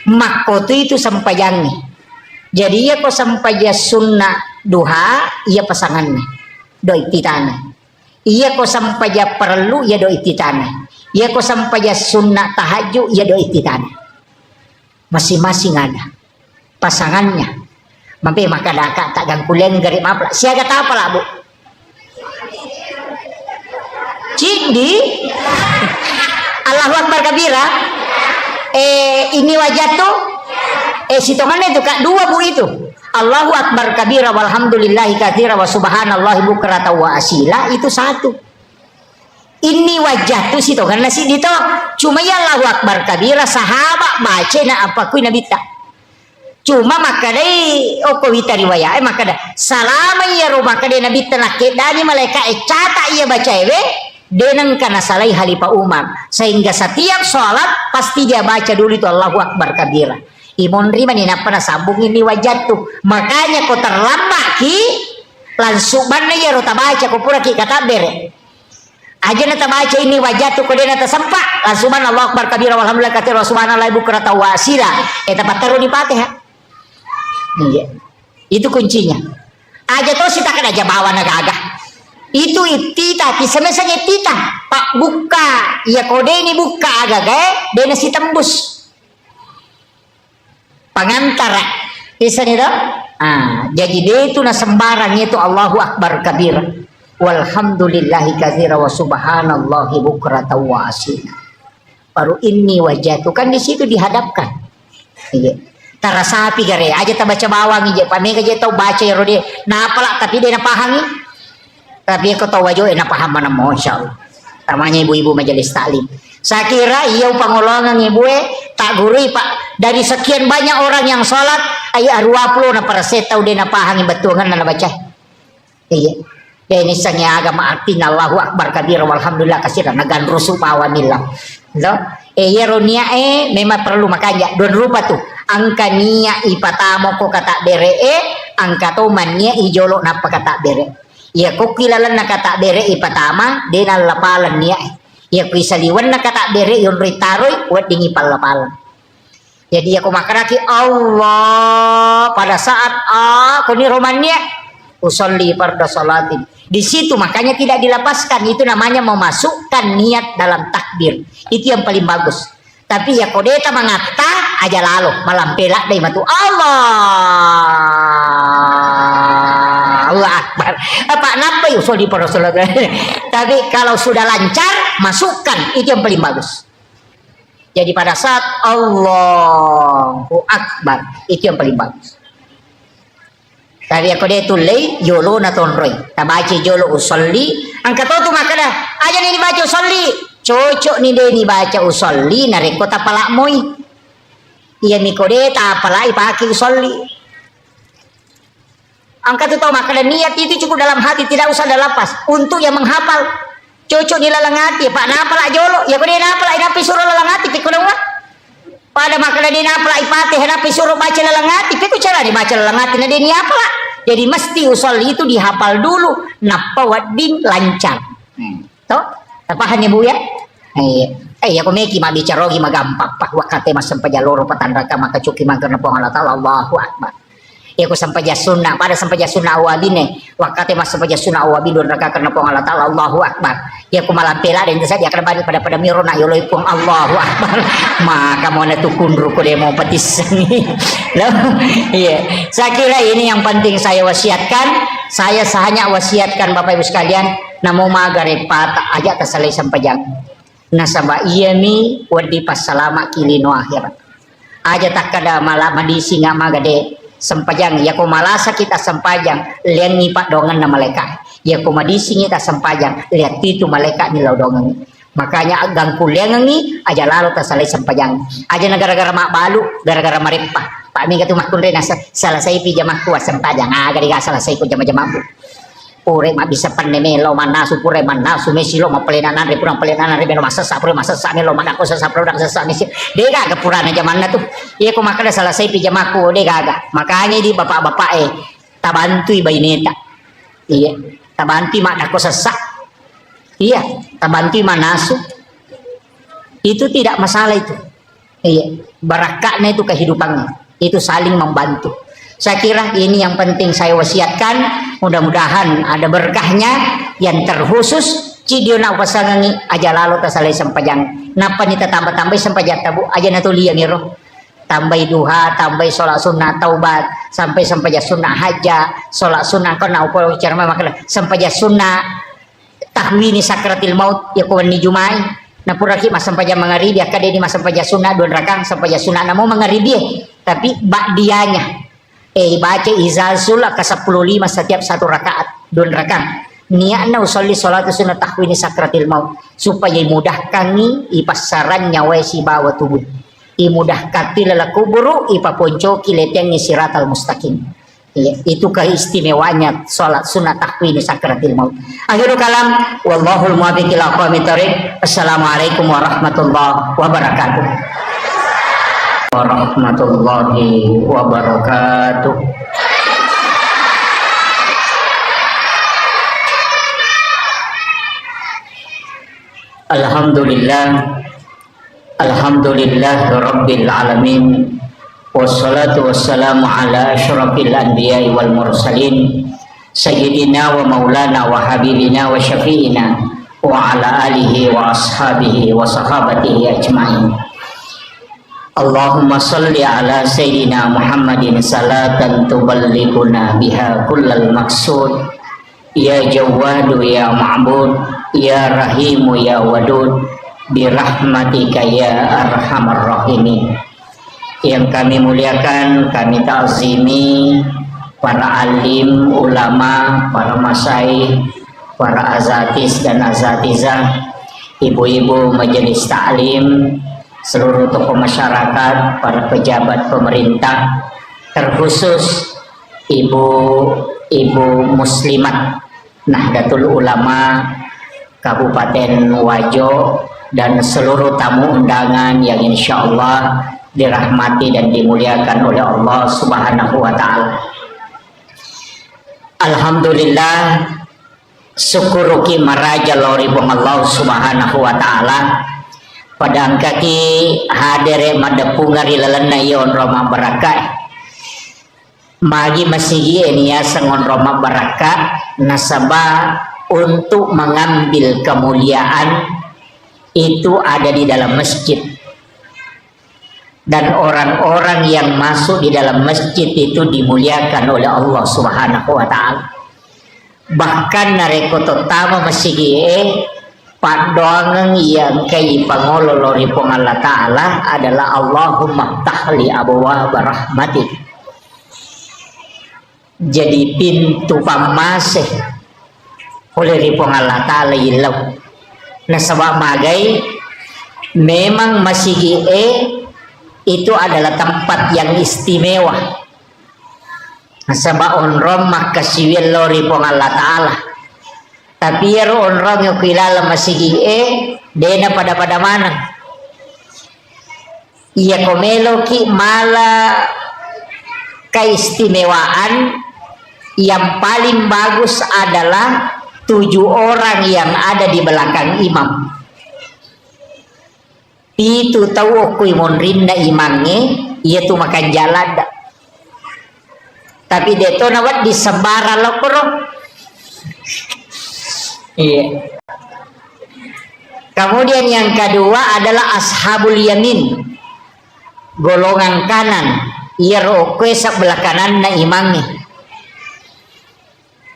mako itu sampajang jadi ia ko sampaja sunnah duha iya pasangannya doi titana iya ko sampaja perlu iya doi titana iya ko sampaja sunnah tahajud iya doi titana masing-masing ada pasangannya Mampi maka daka tak gangkulen gari mapla. Siaga apa lah bu? Cindi Allahu Akbar kabira. Ini wajah tuh. Sitongannya itu kak dua bu itu. Allahu Akbar kabira walhamdulillahi katsira wa subhanallahi bukrata wa asila itu satu. Ini wajah tuh sitongannya si dito. Cuma ya Allahu Akbar kabira sahabat baca na apa kui nabi tak. Cuma maka dai oko wita riwayat maka dah salama ya ro maka dai nabi tenak dani malaikat cata ia baca ewe denang kana salai halifa Umar sehingga setiap sholat pasti dia baca dulu itu Allahu Akbar kabira. Imon rima ni pernah sambung ini wajah tuh makanya kau terlambat ki langsung mana ya ro baca kau pura ki kata bere aja nata baca ini wajah tuh kau dia nata sempat langsung mana Allahu Akbar kabira walhamdulillah katsira subhanallahi bukrata wa asila tempat taruh di Fatihah. Iya. Itu kuncinya. Aja tuh sita kan aja bawa naga itu itita kisemesanya tita pak buka ya kode ini buka agak dia nasi tembus pangantara bisa nih dong. Jadi dia itu na sembarang itu Allahu Akbar kabira walhamdulillahi katsira wa subhanallahi bukrata wa asila. Baru ini wajah itu kan di situ dihadapkan. Iya. Tara sapi gare aja tak baca bawang ije pamega je tau baca ya rode na apalak tapi dia na pahangi tapi aku tahu wajah na paham mana masyaallah namanya ibu-ibu majelis taklim. Saya kira iya pangolongan ibu tak gurui pak dari sekian banyak orang yang sholat ayat 20 na para setau dia na pahangi betul kan na baca iya ya ini sangnya agama arti Allahu Akbar kabira walhamdulillah katsira nagan rusuh awamillah lo ya ronia memang perlu makanya don rupa tuh angka niya ipatamo ko kata bere angka to mania ijolo napa kata bere ya ko kilalan na kata bere ipatama denal lapalan niya ya ko isaliwan na kata bere yon ritaroy wat dingi palapalan. Jadi aku makaraki Allah pada saat aku ni romannya usolli farda salatin di situ makanya tidak dilepaskan itu namanya memasukkan niat dalam takbir itu yang paling bagus. Tapi ya kodeta mengata aja lalu malam pelak dari matu Allah Akbar apa napa yuk di Rasulullah. Tapi kalau sudah lancar masukkan itu yang paling bagus. Jadi pada saat Allahu Akbar itu yang paling bagus. Tapi aku dia tulai jolo na tonroi tabaci jolo usolli angkat tu makana aja ni baca usolli cocok ni dia ni baca usolli nareko tapala moi iya mikode tapala ipaki usolli angkat tu makana niat itu cukup dalam hati tidak usah dalam pas untuk yang menghafal cocok ni lalang hati pak napala jolo ya kode napala inapi suruh lalang hati pikul pada makna dia napala ipatih napi suruh baca lalang hati pikul cara dibaca lalang hati na dia ni apa jadi mesti usolli itu dihafal dulu napa wadin lancar toh tapahannya bu ya aku meki ma bicara gi magampang pak wakate mas sampai jaloro patandaka maka cuki mangkerna Allah taala Allahu Akbar aku sampai jasunna pada sampai jasunna awabine wakate mas sampai jasunna awabin neraka karena Allah taala Allahu Akbar ya aku malam pela dan itu saja akan pada mirona yoloi pung Allahu Akbar maka mau tukun ruku demo petis loh iya saya kira ini yang penting saya wasiatkan saya hanya wasiatkan Bapak Ibu sekalian namo magarepat aja terselai sampai jam nasaba iyami wadi pas salama kilino akhirat aja tak kada malah madisi nga magade sempajang ya ko malasa kita sempajang lian ni pak dongan na malaikat ya ko madisi kita sempajang lihat itu malaikat ni laudongan makanya agang kuliang ni aja lalu terselai sempajang aja gara-gara mak balu gara-gara maripah pak mi katu makun rena salah saya pijamah kuat sempajang gara-gara salah saya ku jama-jama pure mak bisa panemelo manasu pure manasu mesilo mapelenanan re purang pelenanan re beno masasa pure masasa ne lo manako sasa produk sasa mesi dega ke purana zaman na tuh iya ko makada selesai pijamaku dega makanya di bapak-bapak tabantui baineta iya tabantui mak dako sasa iya tabantui manasu itu tidak masalah itu iya barakatnya itu kehidupannya itu saling membantu. Saya kira ini yang penting saya wasiatkan mudah-mudahan ada berkahnya yang terkhusus cidiona pasangangi aja lalu tersalai sempajang napa ni tambah-tambah sempajang tabu aja natulia ngiro tambah duha, tambah sholat sunnah taubat, sampai sunnah haja, sholat sunnah kau nak upah cara makan, sampai sunnah tahwini sakratil maut ya kawan ni jumai. Napuraki mas sampai mangaribi akade ni mas sampai sunnah 2 rakaat sampai sunnah namo mangaribi, tapi ba'diyanya baca izazul ke 15 setiap 1 rakaat 2 rakaat. Niatna usolli sholat sunnah tahwini sakratil maut supaya mudahkan ni ipasaran nyawa si bawa tubuh. Imudah kati lalaku buru ipaponco kileteng ni siratal mustaqim. Ya, itu keistimewaannya salat sunat tahwini sakratil maut. Akhirul kalam wallahul muwaffiq ila aqwamit thoriq. Assalamualaikum warahmatullahi wabarakatuh. Warahmatullahi wabarakatuh. Alhamdulillah. Alhamdulillah Rabbil Alamin. Wassalatu wassalamu ala asyrafil anbiya'i wal mursalin Sayyidina wa maulana wa habibina wa syafi'ina wa ala alihi wa ashabihi wa sahabatihi ajma'in. Allahumma salli ala Sayyidina Muhammadin salatan tuballighuna biha kullal maqsud. Ya Jawadu ya Ma'bud, ya Rahimu ya Wadud, birahmatika ya arhamar rahimin. Yang kami muliakan, kami ta'zimi para alim, ulama, para masyaikh, para azatis dan azatizah, ibu-ibu majelis ta'lim, seluruh tokoh masyarakat, para pejabat pemerintah, terkhusus ibu-ibu muslimat Nahdlatul Ulama Kabupaten Wajo dan seluruh tamu undangan yang insya Allah dirahmati dan dimuliakan oleh Allah Subhanahu wa Ta'ala. Alhamdulillah, syukuruki maraja lori bong Allah Subhanahu wa Ta'ala padang kaki hadere madapungari lalana yon Roma barakat magi masigi enia sangon Roma barakat nasabah untuk mengambil kemuliaan itu ada di dalam masjid. Dan orang-orang yang masuk di dalam masjid itu dimuliakan oleh Allah Subhanahu wa Ta'ala. Bahkan nareko tama masigi pandoangan yang kay pangololori pong Allah Ta'ala adalah Allahumma tahli abwaab rahmatik. Jadi pintu pamasih oleh ripong Allah Ta'ala ilaw. Nasabak magai memang masigi itu adalah tempat yang istimewa. Nasabak onrom makasiwil lori pong Allah Ta'ala. Tapi yaro onrom yung kilala masigi dena pada mana. Iya komelo ki mala keistimewaan yang paling bagus adalah 7 orang yang ada di belakang imam. Itu tahu aku monrinda imamnya, ia tu makan jalan. Tapi dia tu nawat di sebara lokoro. Iya. Kemudian yang kedua adalah ashabul yamin, golongan kanan. Ia rokwe sebelah kanan na imamnya.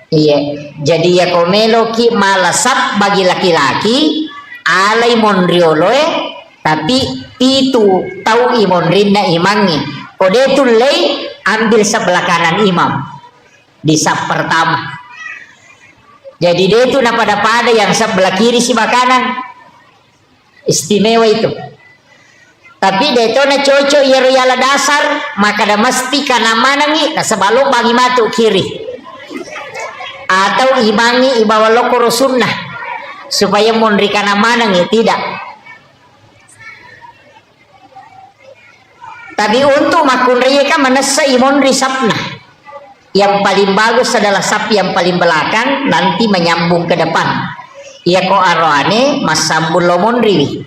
Iya. Jadi ya komelo ki malasap bagi laki-laki, alai monrioloe. Tapi itu tahu imam rinda imamnya. Kode itu lay ambil sebelah kanan imam di saf pertama. Jadi dia itu pada yang sebelah kiri si kanan. Istimewa itu. Tapi dia itu na cocok ya riala dasar maka dah mesti kana mana ni sebelum bagi matu kiri. Atau imangi ibawa lokoro sunnah supaya mondri kana mana ni tidak. Tapi untuk makun riyaka manasa imon risapna. Yang paling bagus adalah sap yang paling belakang nanti menyambung ke depan. Ia ko arwane masambul lomon riwi.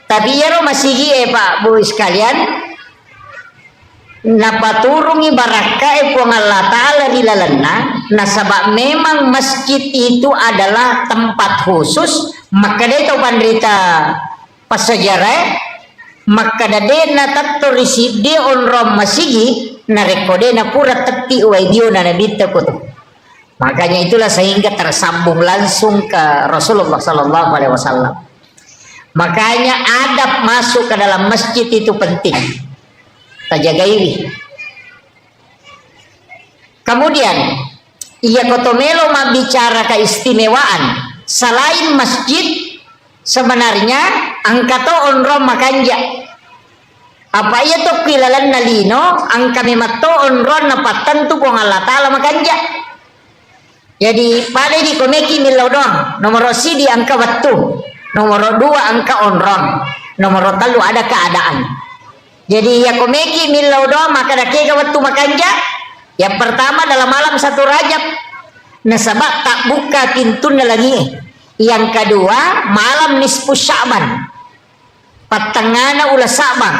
Tapi ya masih Pak Bu sekalian. Napaturungi baraka pong Allah Ta'ala di lalana. Nasabak memang masjid itu adalah tempat khusus. Maka dia tahu pandrita pas sejarah maka dadena tattorisi de onrom masigi narekode na pura teti waidio na nabita ko. Makanya itulah sehingga tersambung langsung ke Rasulullah Sallallahu Alaihi Wasallam. Makanya adab masuk ke dalam masjid itu penting. Tajagairi. Kemudian ia kotomelo bicara keistimewaan selain masjid. Sebenarnya angkato onrom makanja apa iya to kilalan nalino angka memato onron napatan tu kong Allah Ta'ala makanja. Jadi pada di komeki milodon nomor si di angka waktu, nomor 2 angka onron, nomor 3 ada keadaan. Jadi ya komeki milodon maka ada kega waktu makanja. Yang pertama dalam malam 1 Rajab nasabak tak buka pintu lagi. Yang kedua malam nisfu Sya'ban patangana ulah Sya'ban.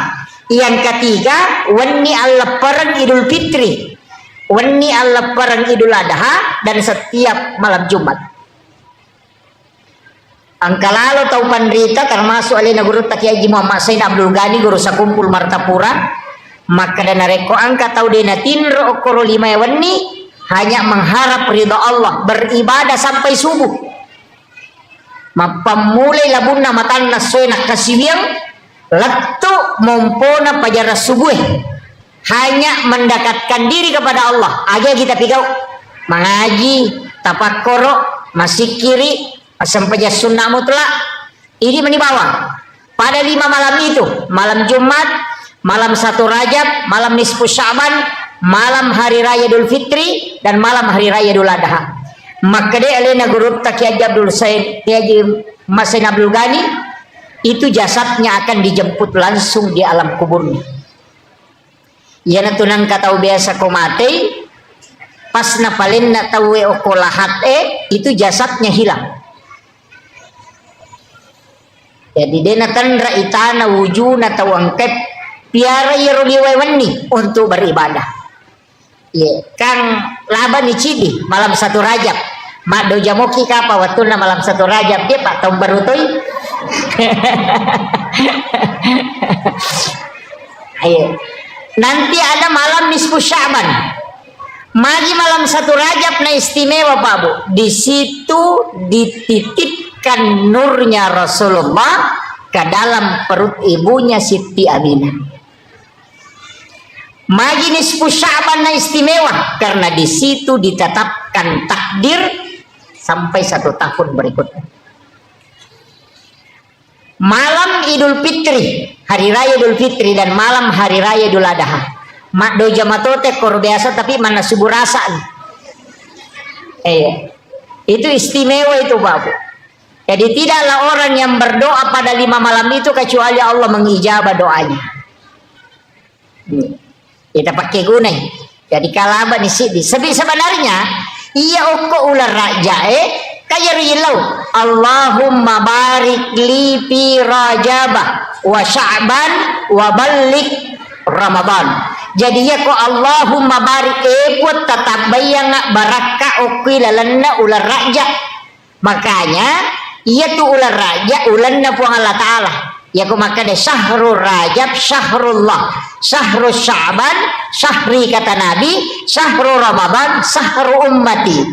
Yang ketiga wani al-lebaran Idul Fitri, wani al-lebaran Idul Adha, dan setiap malam Jumat. Angka lalu tahu pandrita termasuk alina guru Taki Haji Muhammad Said Abdul Ghani guru sakumpul Martapura, maka dan reko angka tahu dena tinro okoro 5 wani hanya mengharap ridha Allah, beribadah sampai subuh. Mapamulay labuna matan na suenak kasibiang lakto mompona pajara subuh hanya mendekatkan diri kepada Allah aja kita pigau mengaji tapakkoro masih kiri sampai sunnah mutlak ini menibawa pada 5 malam itu, malam Jumat, malam 1 Rajab, malam nisfu Sya'ban, malam hari raya Idul Fitri, dan malam hari raya Idul Adha. Maka dia alena guru Taki Haji Abdul Said Haji Mas Abdul Ghani itu jasadnya akan dijemput langsung di alam kuburnya. Ya natunan katau biasa ko mati pas napalin na tawe okolahat itu jasadnya hilang. Jadi dia natandra itana wujuna tawangkep piara yeruliwewani untuk beribadah. Ya, Kang laban ni cidi malam 1 Rajab. Mak do jamoki kapa watuna malam 1 Rajab dia pak tahun baru toy. Ayo. Nanti ada malam nisfu Sya'ban. Magi malam 1 Rajab na istimewa Pak Bu. Di situ dititipkan nurnya Rasulullah ke dalam perut ibunya Siti Aminah. Magi nisfu Sya'ban na istimewa karena di situ ditetapkan takdir sampai 1 tahun berikutnya. Malam Idul Fitri, hari raya Idul Fitri, dan malam hari raya Idul Adha. Mak do jamatote kor biasa tapi mana subuh rasaan. Itu istimewa itu Bapak. Jadi tidaklah orang yang berdoa pada 5 malam itu kecuali Allah mengijabah doanya. Kita pakai guna. Jadi kalaba di sini. Sebenarnya iya oko ular raja kaya rilau Allahumma barik li fi Rajabah wa Sya'ban wa balik Ramadan. Jadi ya ko Allahumma barik buat tetap bayang barakah okui lalanna ular raja. Makanya iya tu ular raja ulanna puang Allah Ta'ala. Ya ko makanya syahrul Rajab syahrullah, syahrul Sya'ban syahri kata Nabi, syahrul Ramadan syahrul ummati.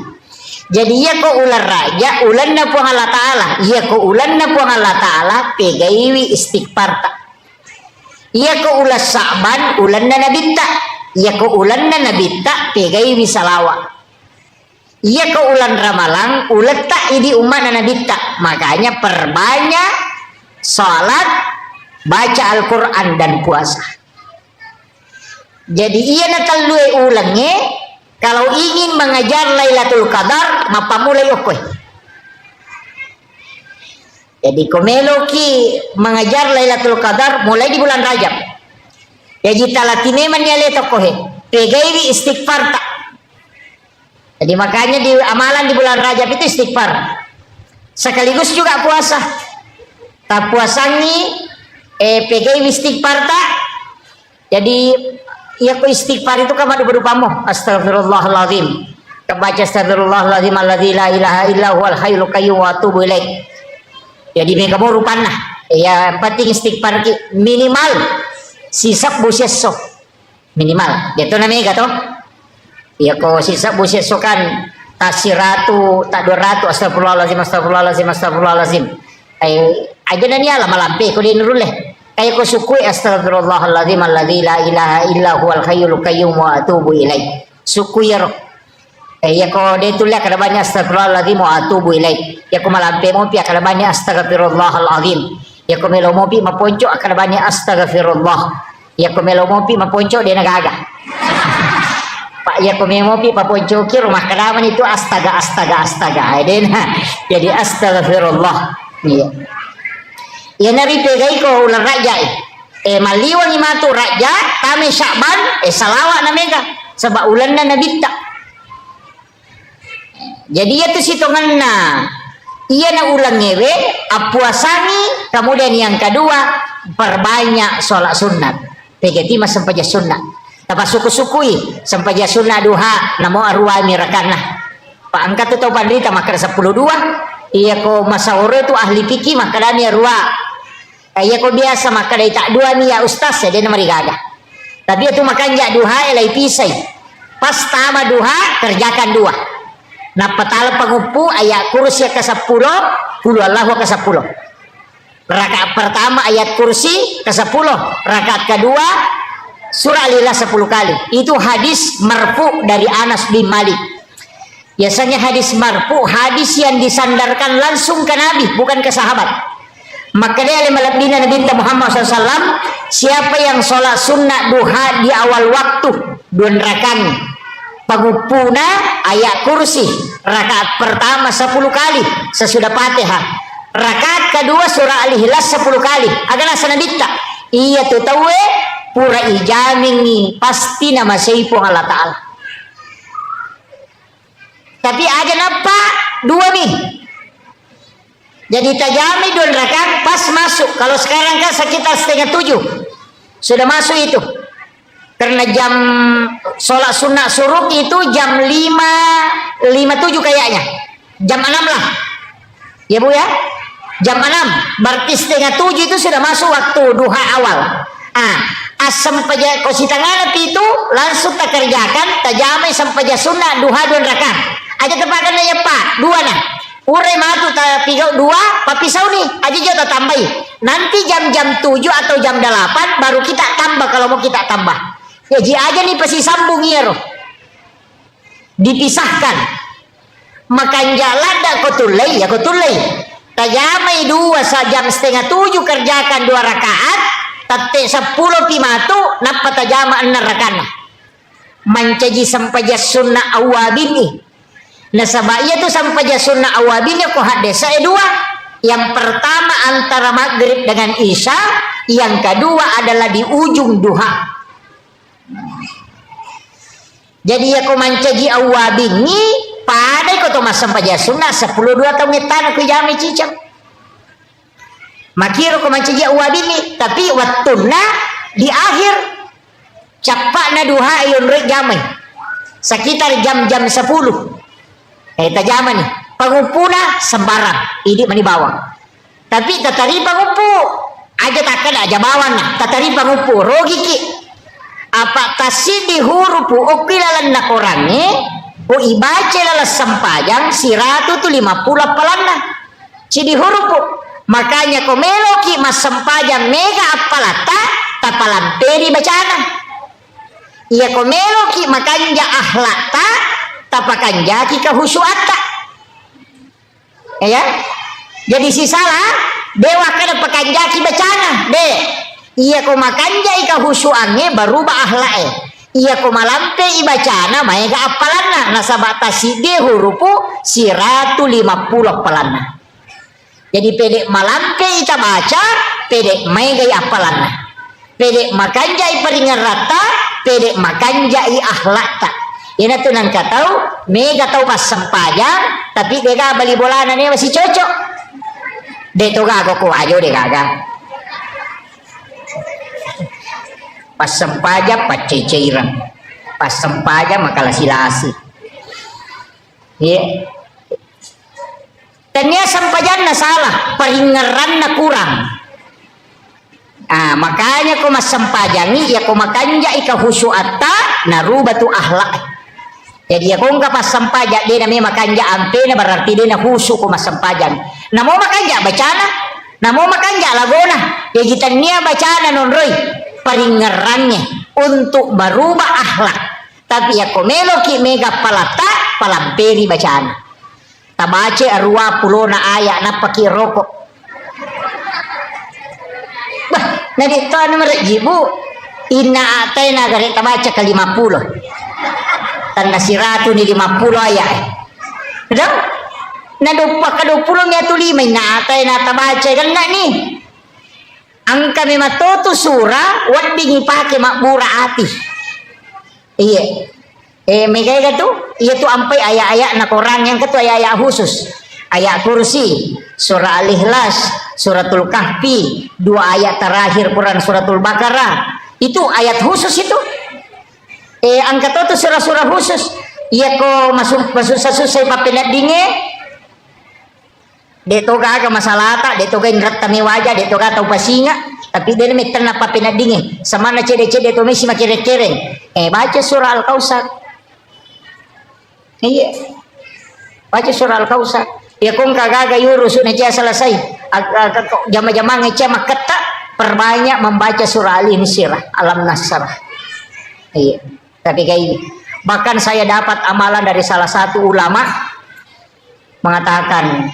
Jadi ya ko ular raja ulanna puang Allah Ta'ala, ya ko ulanna puang Allah Ta'ala pegaiwi istighfar. Ya ko ulas Sya'ban ulanna nabita, ya ko ulanna nabita pegaiwi salawat. Ya ko ulan Ramalang ulat tak idi umat nabita. Makanya perbanyak salat, baca Al-Quran dan puasa. Jadi ia natalui ulangnya kalau ingin mengajar Lailatul Qadar mapamulai okoy. Jadi komeloki mengajar Lailatul Qadar mulai di bulan Rajab. Jadi talatine maniale tokohe pegairi istighfar tak. Jadi makanya di amalan di bulan Rajab itu istighfar. Sekaligus juga puasa. Tak puasangi pegairi istighfar tak. Jadi ya ku istighfar itu kama berupa mo astagfirullahaladzim. Kebaca astagfirullahaladzim alladzi la ilaha illa huwal hayyul qayyum wa atubu ilaih. Jadi mereka mau rupana Ya penting istighfar minimal sisap buseso minimal. Itu namanya gato. Ya ko sisap buseso kan tasiratu tak 200 astagfirullahalazim astagfirullahalazim astagfirullahalazim. Aja na niya malampi ko din rule. Kaya ko sukui astagfirullahalazim alladzi la ilaha illa huwal hayyul qayyum wa atubu ilaih. Sukui ro. Ya ko de tulia kada banyak astagfirullahalazim wa atubu ilaih. Ya ko malampi mo pi kada banyak astagfirullahalazim. Ya ko melo mo pi maponco kada banyak astagfirullah. Ya ko melo mo pi maponco de nagaga. Pak ya ko melo mo pi maponco ki rumah kadaman itu astaga. Jadi astagfirullah. Iya. Ya nari pegai ko ular raja maliwan ni matu raja kami Sya'ban salawat namega sebab ulan na nabita. Jadi itu sitonganna iya na ulang ngewe apuasani kemudian yang kedua perbanyak sholat sunat pegati mas sampaja sunat tapa suku-sukui sampaja sunat duha namo arwa mirakana pak angkat tu pandita maka 12 iya ko masawore tu ahli fikih maka dani arwa iya ko biasa maka dai tak dua ni ya ustaz ya dia namari gaga tapi itu makan jak duha elai pisai pas tama duha kerjakan dua. Nah petala pengupu ayat kursi ke-10 puluh Allahu ke-10 rakaat pertama ayat kursi ke-10 rakaat kedua surah Al-Ikhlas 10 kali. Itu hadis marfu dari Anas bin Malik. Biasanya hadis marfu hadis yang disandarkan langsung ke Nabi bukan ke sahabat. Maka dia malabdina Nabi Muhammad SAW siapa yang sholat sunnah duha di awal waktu 2 rakaat pangupuna ayat kursi rakaat pertama 10 kali sesudah Fatihah rakaat kedua surah Al-Ikhlas 10 kali agana sanadita iya tu tawe pura ijamingi pasti nama seipu Allah Ta'ala tapi ada apa dua nih jadi tajami 2 rakaat pas masuk kalau sekarang kan sekitar 6:30 sudah masuk itu karena jam sholat sunnah suruk itu jam 5:57 kayaknya jam 6 lah ya bu ya jam 6 berarti 6:30 itu sudah masuk waktu duha awal asam paja kosi tangan itu langsung tak kerjakan tajamai sampaja sunnah duha 2 rakaat aja tepakan ya pak 2 nah urai matu tak 2 papisau nih aja jauh tambahi nanti jam 7 atau jam 8 baru kita tambah kalau mau kita tambah ya ji aja nih pasti sambung ya roh dipisahkan makan jalan dak kotulai ya kotulai tajamai 2 jam 6:30 kerjakan 2 rakaat tate 10 pimatu napa tajama 6 rakaat mancaji sampaja sunnah awabini nah sabaya tu sampaja sunnah awabini ko hadesa 2 yang pertama antara maghrib dengan isya yang kedua adalah di ujung duha. Jadi ya ko mancaji awabini padai ko to masampaja sunnah 10 2 tahun ngetan ko jami cicang makiro ko mancaji awabini tapi wattuna di akhir capakna duha ayun rek jamai sekitar jam-jam 10 tajaman nih pangupuna sembarang ini mani bawang tapi tatari pangupu aja takkan aja bawang nah tatari pangupu rogi ki apa tasidi hurupu ukilalan nak orangnya o ibaca lala sampajang siratu tu 50 apalanna sidi hurupu makanya komeloki mas sampajang mega apalata tapalamperi bacana iya komeloki makanya ahlata tapakanja ki kahusuata ya jadi si salah dewa kada pakanjaki bacana de iya ko makanja ika husuannya berubah ahlae iya ko malampe ibacana maega apalanna nasabatasi de hurupu siratu 50 apalanna jadi pedek malampe ita baca pedek maega apalanna pedek makanja iparingan rata pedek makanja i ahlata ina tu nang katau mega tau pas sempajang tapi gega bali bolana ni masih cocok de to gago ko ajo de gaga pas sempaja paceceiran pas sempaja makalah-silasi ya tanya sempajan na salah peringeran na kurang Makanya ko masampajangi ya ko makanja ika husuata narubatu ahlak. Jadi ya kung kapasampaja dia namanya makanja ampe na berarti dia na husu ko masampajan. Namo makanja bacana, namo makanja lagona. Ya gitan niya bacana nonroy paringerannya untuk merubah akhlak. Tapi ya komelo ki mega palata palamperi bacana. Tabace arua pulona aya na paki rokok. Bah, na dito ano jibu ina atay na gari tabaca ka 50. Tanda siratu ni 50 aya. Ada? Na 20 niya tulimay na atay na tabaca ganda ni. Ang kami matoto sura wat bingi pake makbura ati. Iya. May kaya gato, iya tu ampay aya-aya na korang yang ketu aya-aya khusus. Ayat kursi, surah Al-Ikhlas, suratul Kahfi, 2 ayat terakhir Quran suratul Baqarah. Itu ayat khusus itu. Angkat itu surah-surah khusus. Iya ko masuk susah papilat dinge. Detoga ka masalata, detoga ingrat tami wajah, detoga tau pasinga. Tapi dia meter na papilat dinge. Sama na cede-cede to mesi makire-kire. Baca surah Al-Kausar. Iya. Baca surah Al-Kausar. Ya kung kagaga yurus na siya selesai. Jama-jama ngeca maketa perbanyak membaca surah Al-Insyirah, Alam Nasrah. Iya. Tapi kayak ini. Bahkan saya dapat amalan dari salah satu ulama mengatakan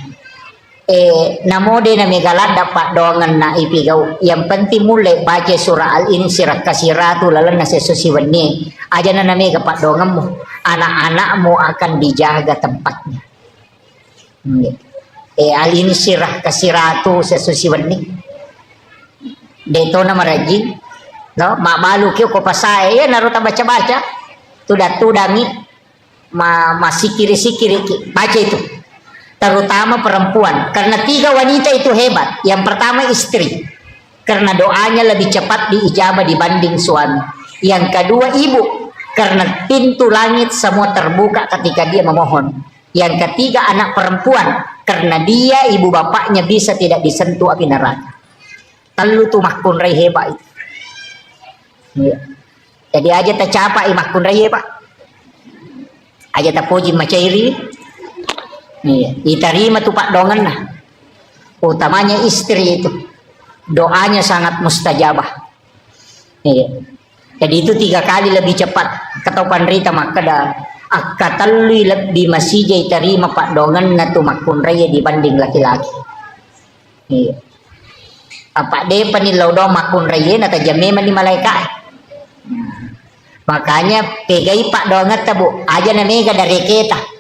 namode na megalat dapat doangan na ipigau. Yang penting mulai baca surah Al-Insyirah kasiratu lalan na sesusiwannya. Aja na mega pak doanganmu. Anak-anakmu akan dijaga tempatnya. Al-Insyirah kasiratu sesusiwannya. Deto na maraji. No, malu kyo ko pasay ya naruta baca-baca. Tudangi masih kiri-kiri baca itu. Terutama perempuan, karena 3 wanita itu hebat. Yang pertama istri, karena doanya lebih cepat diijabah dibanding suami. Yang kedua ibu, karena pintu langit semua terbuka ketika dia memohon. Yang ketiga anak perempuan, karena dia ibu bapaknya bisa tidak disentuh api neraka. Telu tuh makun rai hebat itu. Ya. Jadi aja tercapai makun rai hebat. Aja terpuji macairi. Iya, diterima tuh pak dongan nah. Utamanya istri itu doanya sangat mustajabah. Iya. Jadi itu 3 kali lebih cepat ketopan rita maka dah akatalui lebih masih jai terima pak dongan na tuh makun raya dibanding laki-laki. Iya. Apa deh panilau do makun raya na tajame di malaikat. Makanya pegai pak dongan tabu aja na mega dari kita.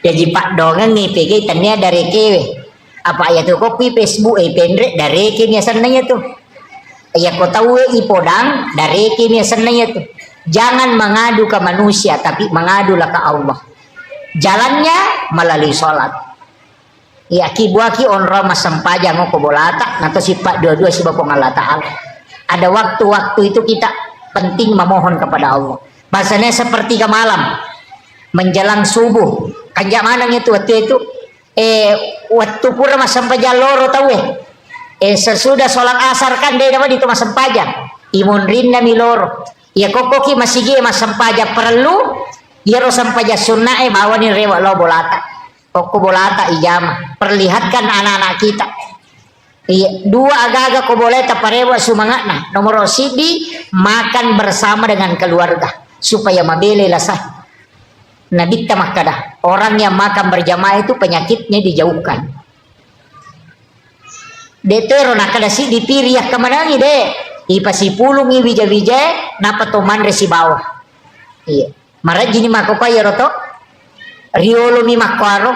Jadi pak dongan nih PG tanya dari kewe apa ya tuh kopi Facebook pendek dari kimia senanya tuh ya kau tahu ipodang dari kimia senanya tuh jangan mengadu ke manusia tapi mengadulah ke Allah jalannya melalui sholat ya kibuaki onro masampaja ngoko bolata nato sifat dua-dua si bapong Allah Ta'ala ada waktu-waktu itu kita penting memohon kepada Allah bahasanya seperti ke malam menjelang subuh kanjak manang itu waktu itu waktu pura masampaja loro tahu sesudah sholat asar kan dia dapat itu masampaja imun rinna miloro ya kokoki masih ge masampaja perlu ya ro sampaja sunnah bawa ni rewa lo bolata koko bolata ijama perlihatkan anak-anak kita dua agak-agak ko boleta parewa sumangatna nomor sidi makan bersama dengan keluarga supaya mabele lasah Nabi makadah orang yang makan berjamaah itu penyakitnya dijauhkan. Detero nakada si dipiriah kemanangi deh. Ipasi pulung i wija-wija napa toman resi bawah. Iya. Marat jini mako kaya roto. Riolo mi makwaro.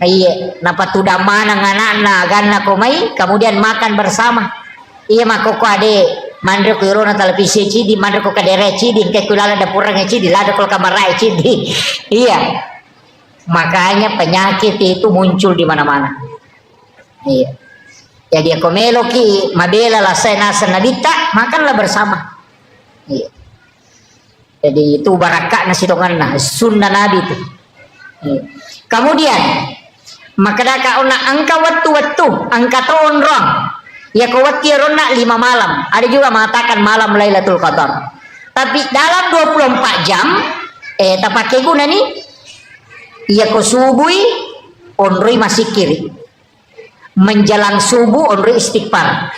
Iya, napa tuda mana ngana ganna komai kemudian makan bersama. Iya mako ade mandro ko irona televisi cidi mandro ko kadere cidi ke kulala dapurang cidi lada kol kamarai cidi iya makanya penyakit itu muncul di mana-mana iya jadi aku meloki mabela lah saya nasa nabita makanlah bersama iya jadi itu barakat nasi dongan nah sunnah nabi itu iya. Kemudian maka daka ona angka waktu angka tahun rong ya kau waktu rona 5 malam, ada juga mengatakan malam Lailatul Qadar, tapi dalam 24 jam tak pakai guna nih ya kau subuhi onroi masih kiri, menjelang subuh onroi istighfar,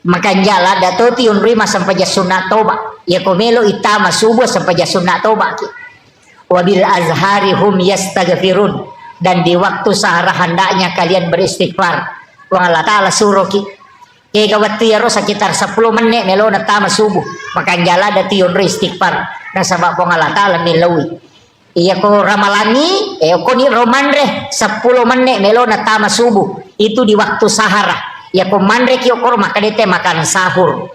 makan jala datoti onroi mas sampai sunat toba ya kau melo itama subuh sampai sunat toba wabil azhari hum yastaghfirun, dan di waktu sahara hendaknya kalian beristighfar. Wang Allah Ta'ala suruh ki kawat tiaro sekitar 10 menit melo na tama subuh makan jala dati yon istighfar na sabab wang Allah Ta'ala milawi iya ko ramalangi ko ni romandre 10 menit melo na tama subuh itu di waktu sahara ya ko mandre ki okor makadete makan sahur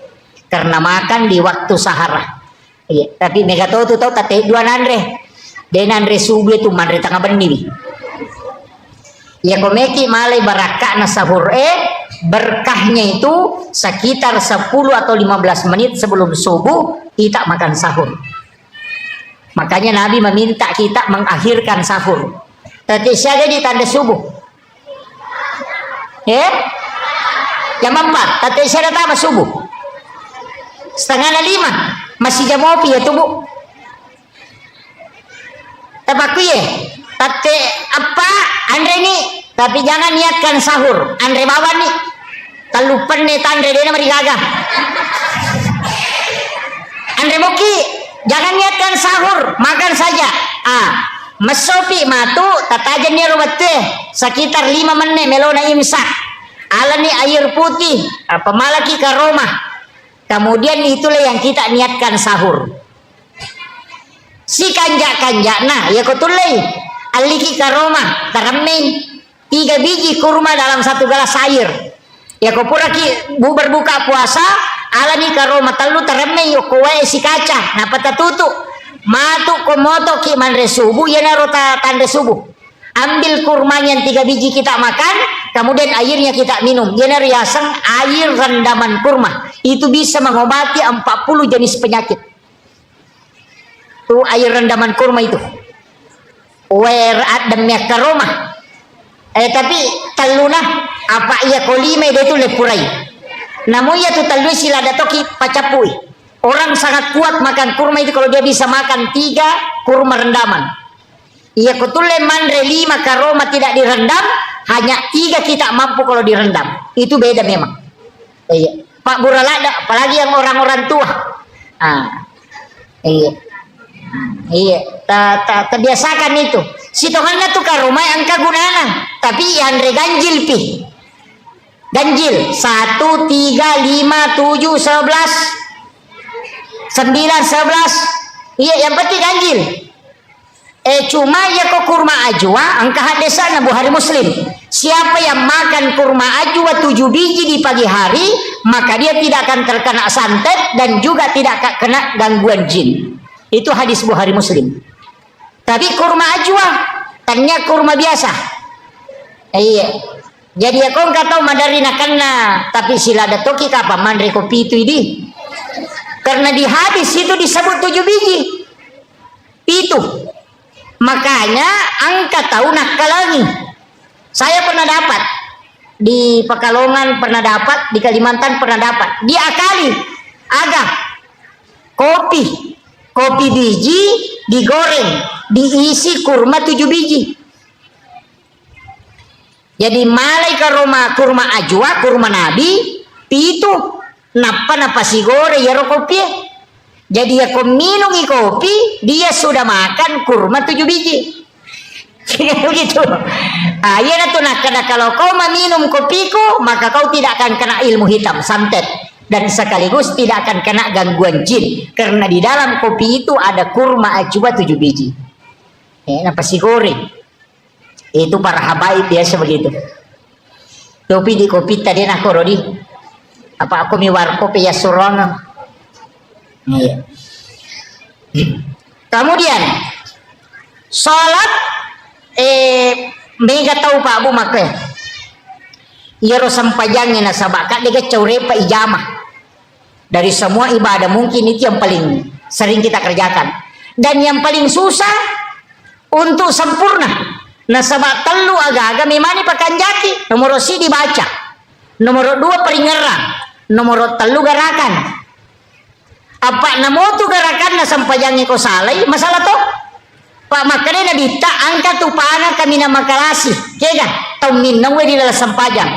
karena makan di waktu sahara iya tapi mega tau tu tau tate dua nandre denandre subuh itu mandre tengah benih ya komeki malai barakah na sahur berkahnya itu sekitar 10 atau 15 menit sebelum subuh kita makan sahur, makanya Nabi meminta kita mengakhirkan sahur tapi siaga di tanda subuh jam 4 tapi siaga tama subuh setengah 5 masih jam ngopi ya tubuh tapaku ya tate apa Andre nih tapi jangan niatkan sahur Andre bawa nih talupan nih Andre dia merigagah Andre Moki jangan niatkan sahur makan saja mesopi matu tatajan dia rubat teh sekitar 5 menit melona imsak ala nih air putih pemalaki karomah kemudian itulah yang kita niatkan sahur si kanjak nah ya kotulai aliki karoma tarameng 3 biji kurma dalam 1 gelas air ya ko pura ki berbuka puasa ala ni karoma talu tarameng yo ko wae si kaca na patatutu matu ko moto ki manre subuh ya narota tanda subuh ambil kurmanya yang 3 biji kita makan kemudian airnya kita minum ya riasang air rendaman kurma itu bisa mengobati 40 jenis penyakit tuh air rendaman kurma itu werat dan karoma tapi taluna apa ia kolime dia itu lepurai namun ya tuh talu sila datoki pacapui orang sangat kuat makan kurma itu kalau dia bisa makan 3 kurma rendaman ia kutule mandre 5 karoma tidak direndam hanya 3 kita mampu kalau direndam itu beda memang iya Pak Buralada apalagi yang orang-orang tua iya terbiasakan itu si tohannya tuh karoma yang kagunana tapi yang ganjil ganjil 1 3 5 7 11 9 iya yang penting ganjil cuma ya kok kurma ajwa angka hadesana Bukhari Muslim siapa yang makan kurma ajwa 7 biji di pagi hari maka dia tidak akan terkena santet dan juga tidak akan kena gangguan jin. Itu hadis Bukhari Muslim. Tapi kurma ajwa tanya kurma biasa iya jadi aku nggak tahu madarina kena tapi sila datoki kapa mandre kopi itu ini karena di hadis itu disebut 7 biji itu makanya angka tahu nakalangi saya pernah dapat di Pekalongan pernah dapat di Kalimantan pernah dapat diakali agak kopi biji digoreng diisi kurma 7 biji jadi malai kurma ajwa kurma nabi itu napa si gore ya kopi jadi ya kau minum kopi dia sudah makan kurma 7 biji begitu ya tuh karena kalau kau minum kopiku maka kau tidak akan kena ilmu hitam santet dan sekaligus tidak akan kena gangguan jin karena di dalam kopi itu ada kurma ajwa 7 biji napa si goreng itu para habaib biasa begitu kopi di kopi tadi nak korodi apa aku miwar kopi ya surong iya kemudian sholat mega tahu Pak Abu Makre Yero sampajangnya nasabaka dia caurepa ijamah dari semua ibadah mungkin itu yang paling sering kita kerjakan dan yang paling susah untuk sempurna Nasabak telu aga-aga memani pakanjaki. Nomor si dibaca. Nomor 2 peringeran. Nomor 3 garakan. Apa namo tu garakan na sampajangi ko salay masalah to. Pak makanya nabi ta angkat tu pana kami na makalasi. Kega tau minnaw di dalam sampajang.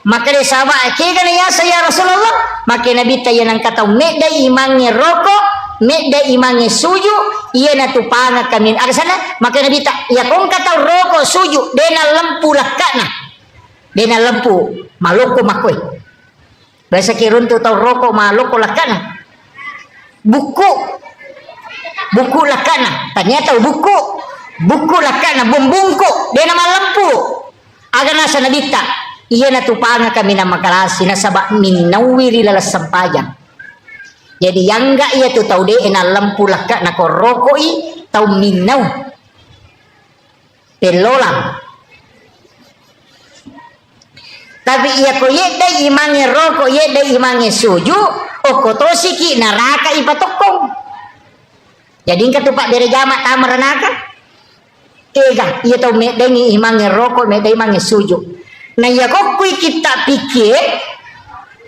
Makanya sahabat kega na ya saya Rasulullah. Makanya nabi ta yan ang kataw medda imangi rokok, medda imangi suju, iya na tu pana kami. Aga sana makanya nabi ta ya kong kataw rokok suju dena lempu lakana. Dena lempu maloko makoy. Bahasa kirun tu tau rokok maloko lakana. Buku lakana ternyata buku lakana bumbungku dia nama lempu agar nasa nabita iya na tupanga kami na makalasi na sabak minawiri lalas sampajang jadi yang enggak iya tu tau de na lempu lakana ko rokoi tau minaw pelolang tapi iya ko yedda imangi rokok yedda imangi suju o kotosi ki naraka ipatokong jadi ingkat tupak dari jamak tamar neraka kega iya tau medengi imangi rokok medai imangi suju nah iya kok kui kita pikir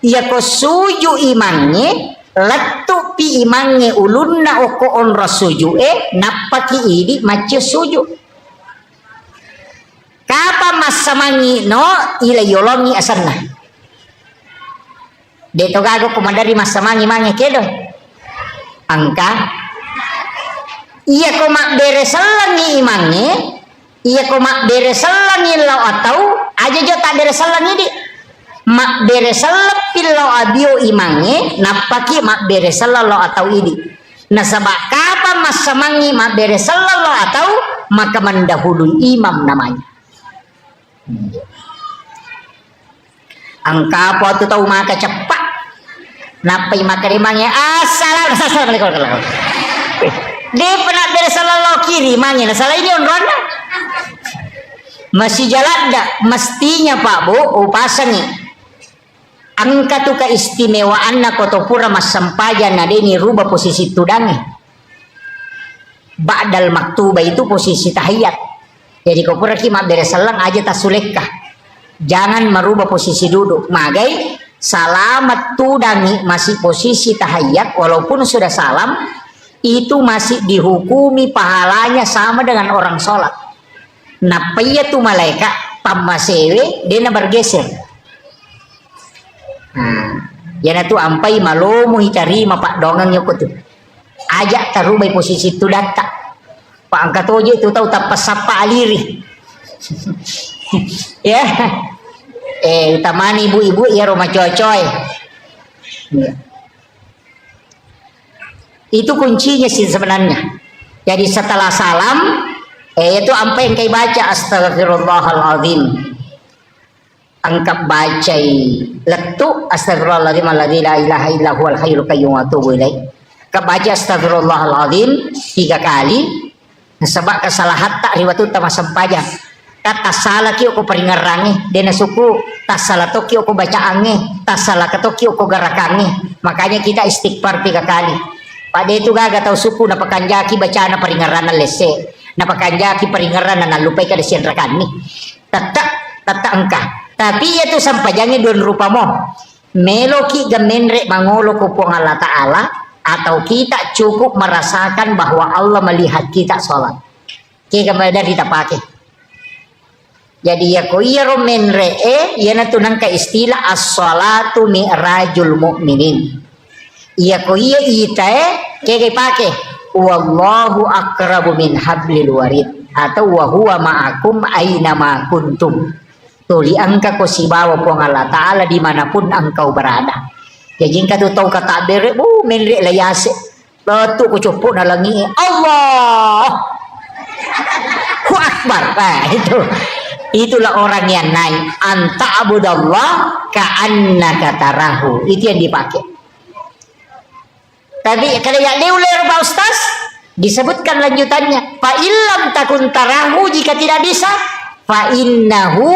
iya ko suju imangi latu pi imangi ulunna oko onra suju napaki idi mace suju kapa masamangi no ila yolongi asanna deto gago kumandari masamangi mangi kedo angka iya ko mak beresalangi imangi iya ko mak beresalangi lau atau aja jo tak beresalangi di mak beresalang pilau abio imangi napaki mak beresalang lau atau idi nah sabak kapan masamangi mak beresalang lau atau maka mendahului imam namanya angka apa tu tahu maka cepat napai maka dimangnya assalamualaikum dia pernah beresalah kiri mangin salah ini onrona masih jalan dak mestinya Pak Bu upasangi angka tu keistimewaan na kotopura mas sampajan na ini rubah posisi tudangi ba'dal maktubah itu posisi tahiyat jadi kau pura kima beresalang aja tasulekah jangan merubah posisi duduk magai salamat tudangi masih posisi tahiyat walaupun sudah salam itu masih dihukumi pahalanya sama dengan orang sholat napaya tu malaikat pamasewe dia bergeser yana tu ampai malomu hitarima pak dongang yoko tu ajak tarubai posisi tu data pak angkat oje tu tahu tak pasapa aliri ya utamani ibu-ibu ya rumah coy-coy itu kuncinya sih sebenarnya jadi setelah salam itu apa yang kayak baca astagfirullahaladzim angkat baca letu astagfirullahaladzim alladzi la ilaha illa huwal hayyul qayyum wa atubu ilaih kebaca astagfirullahaladzim 3 kali sebab kesalahan tak riwayat utama sampajang kata salah kio ko peringarangi dena suku tas salah to kio ko baca ange tas salah to kio ko garakange makanya kita istighfar 3 kali pada itu gaga tahu suku na pakanjaki baca na peringaran lese na pakanjaki peringaran na lupai ka desian rakani tata engkah tapi itu sampajangnya don rupa mo meloki gamenre mangolo ko po Allah Ta'ala atau kita cukup merasakan bahwa Allah melihat kita sholat kita dari kita pakai jadi ya ko iya romen re'e ya natunang ka istilah as-salatu mi'rajul mu'minin iya ko iya itae kaya pakai wallahu akrabu min hablil warid atau wa huwa ma'akum aina ma kuntum tuli angka ko sibawa po Allah Ta'ala dimanapun engkau berada jadi jika tu tahu kata bere menre layase tu ko cupu na langi Allah ku akbar itulah orang yang naik anta abudallah ka'annaka tarahu itu yang dipakai tapi kalau yang diulir Pak Ustaz disebutkan lanjutannya fa illam takun tarahu jika tidak bisa fa innahu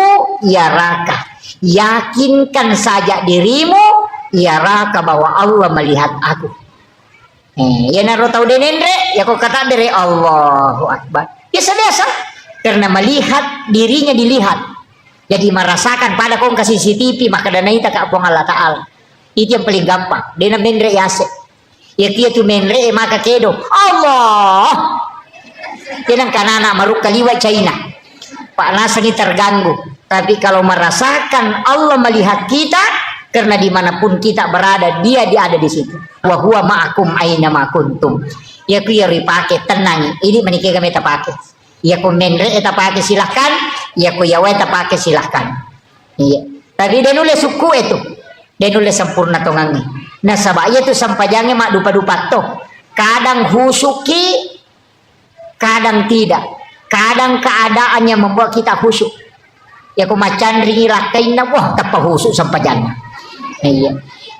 yaraka yakinkan saja dirimu yaraka bahwa Allah melihat aku ya naro tau denendre ya kok kata dari Allahu Akbar ya biasa karena melihat dirinya dilihat. Jadi merasakan pada kong kasih CCTV maka dana ita ka apong Allah Ta'ala. Itu yang paling gampang. Dena menre yase. Ya kia tu menre maka kedo. Allah. Tenang kanana maruk kaliwa China. Pak Nasa ini terganggu. Tapi kalau merasakan Allah melihat kita, karena dimanapun kita berada, dia ada di situ. Wa huwa ma'akum aina ma kuntum. Ya ku ya ripake tenang. Ini menikah kami tapake. Ya ku menre tapake silahkan. Ya ku yawe tapake silahkan. Iya. Tapi dia nulis suku itu. Dia nulis sempurna tongangi. Nah sabaya tu sampajangnya mak dupa-dupa toh. Kadang husuki, kadang tidak. Kadang keadaannya membuat kita khusyuk. Ya ku macan rilakai na wah tapa husuk sampajangnya. Iya.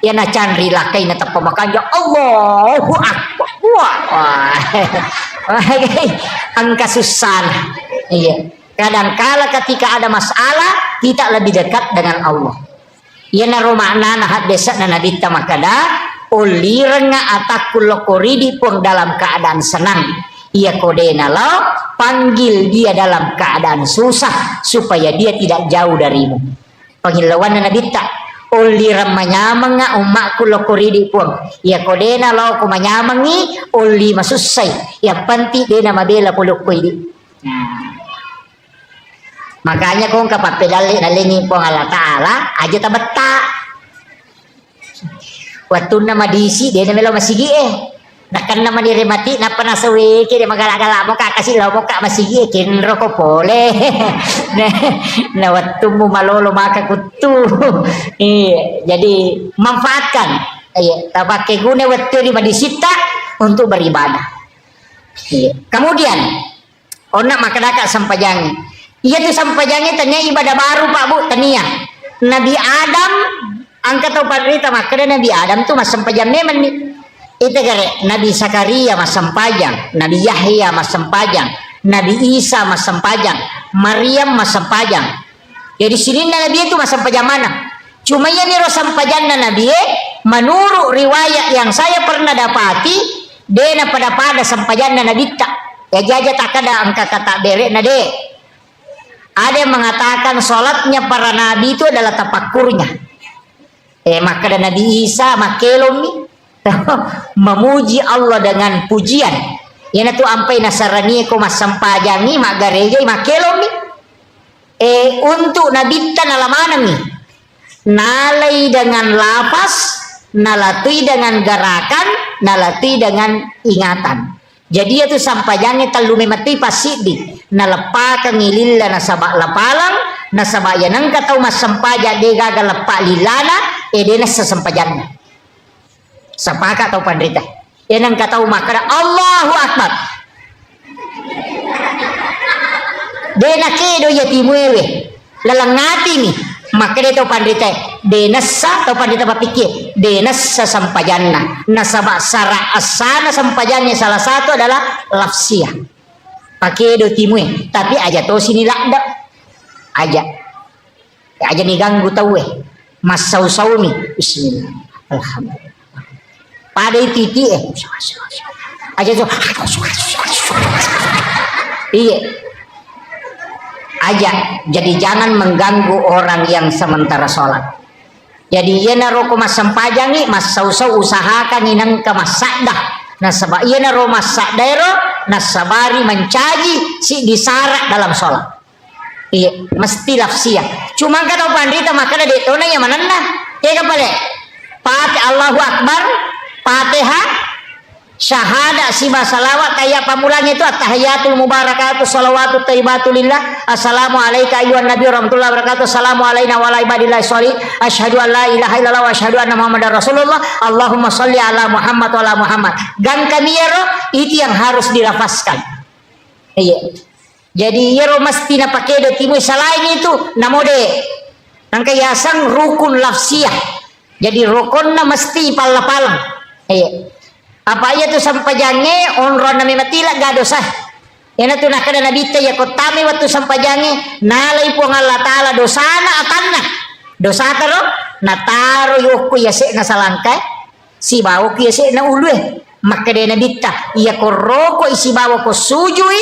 Ya na candri lakai na tapa makanya Allahu Akbar. Wah. Angka susah. Iya. Kadang-kala ketika ada masalah kita lebih dekat dengan Allah. Ya na romakna na hadesa na nabita makada uliranga atakul koridi pun dalam keadaan senang. Ia kodena lo panggil dia dalam keadaan susah supaya dia tidak jauh darimu. Panggilawan na nabita uliram manyamanga umakku lokoridi pun. Ia kodena lo kumanyamangi uli masusay. Yang penting dia nama bela puluk kuidi. Makanya kung kapapedali nalingi po Allah Ta'ala aja tabata. Waktu nama diisi dia namelo masigi Nakan nama diremati napa nasawi kiri magala-gala mo kakasih lo mo kak masigi kinro ko pole. Na waktu mo malolo maka kutu. Jadi manfaatkan. Tapake guna waktu di madisita untuk beribadah. Kemudian onak makadaka sampajangi. Iya tu sampajangnya tanya ibadah baru Pak Bu tania. Nabi Adam angkat tau padrita makanya Nabi Adam tu mas sampajang memang nih. Itu kare Nabi Zakaria mas sampajang, Nabi Yahya mas sampajang, Nabi Isa mas sampajang, Maryam mas sampajang. Jadi sini Nabi itu mas sampajang mana? Cuma ya nih sampajang Nabi menurut riwayat yang saya pernah dapati dena pada sampajang Nabi tak. Ya jaja tak ada angka kata derek nade. Ada yang mengatakan sholatnya para nabi itu adalah tapakurnya. Maka ada Nabi Isa makelom nih memuji Allah dengan pujian. Yana tu ampai nasarani ko masampajangi mak gareja makelom nih. Untuk nabi tan alamana nih. Nalai dengan lapas, nalatui dengan gerakan, nalatui dengan ingatan. Jadi itu sampajangnya telu memati pasidi. Nalepa kangililla nasaba lapalang nasaba yanang katau mas sampaja de gagal lepak lilana edena sesampajangnya sapaka atau pandrita yanang katau makara Allahu Akbar dena kedo yatimuewe lalangati nih makanya tau pandrita denasa tau pandrita papikir denasa sampajanna nasaba sara asana sampajannya salah satu adalah lafsiyah pakai do timue tapi aja to sini lakda aja nih ganggu tahu mas saumi bismillah alhamdulillah pada titi aja tuh iya aja jadi jangan mengganggu orang yang sementara sholat. Jadi ia naroko mas sampajangi mas sausau usahakan inang ke masadah nasaba iya naro masak daero nasabari mencaji si disarak dalam sholat. Iya mesti lafsiah. Cuma kata pandita makanya di tona yang mana nah ya kapale pate Allahu Akbar Fatihah syahada sima salawat kayak pamulanya itu at-tahiyatul mubarakatuh salawatut thayyibatulillah assalamu alayka ayyuhan nabiy warahmatullahi wabarakatuh assalamu alayna wa ala ibadillah sholih asyhadu an la ilaha illallah wa asyhadu anna muhammadar rasulullah Allahumma sholli ala Muhammad wa ala Muhammad gan kamiero itu yang harus dilafazkan. Iya jadi yero mesti na pakai do timu selain itu namode nang kayasang rukun lafsiyah jadi rukunna mesti palapalang. Iya apa aja tu sampajange onron nami matila gadosa yana tu nakada nabita ya kotami waktu sampajange nalai po Allah Ta'ala dosana atanna dosa taro nataro yuku yase na salangka si bawo ku yase na ulwe maka de nabita iya koroko isi bawo ko sujui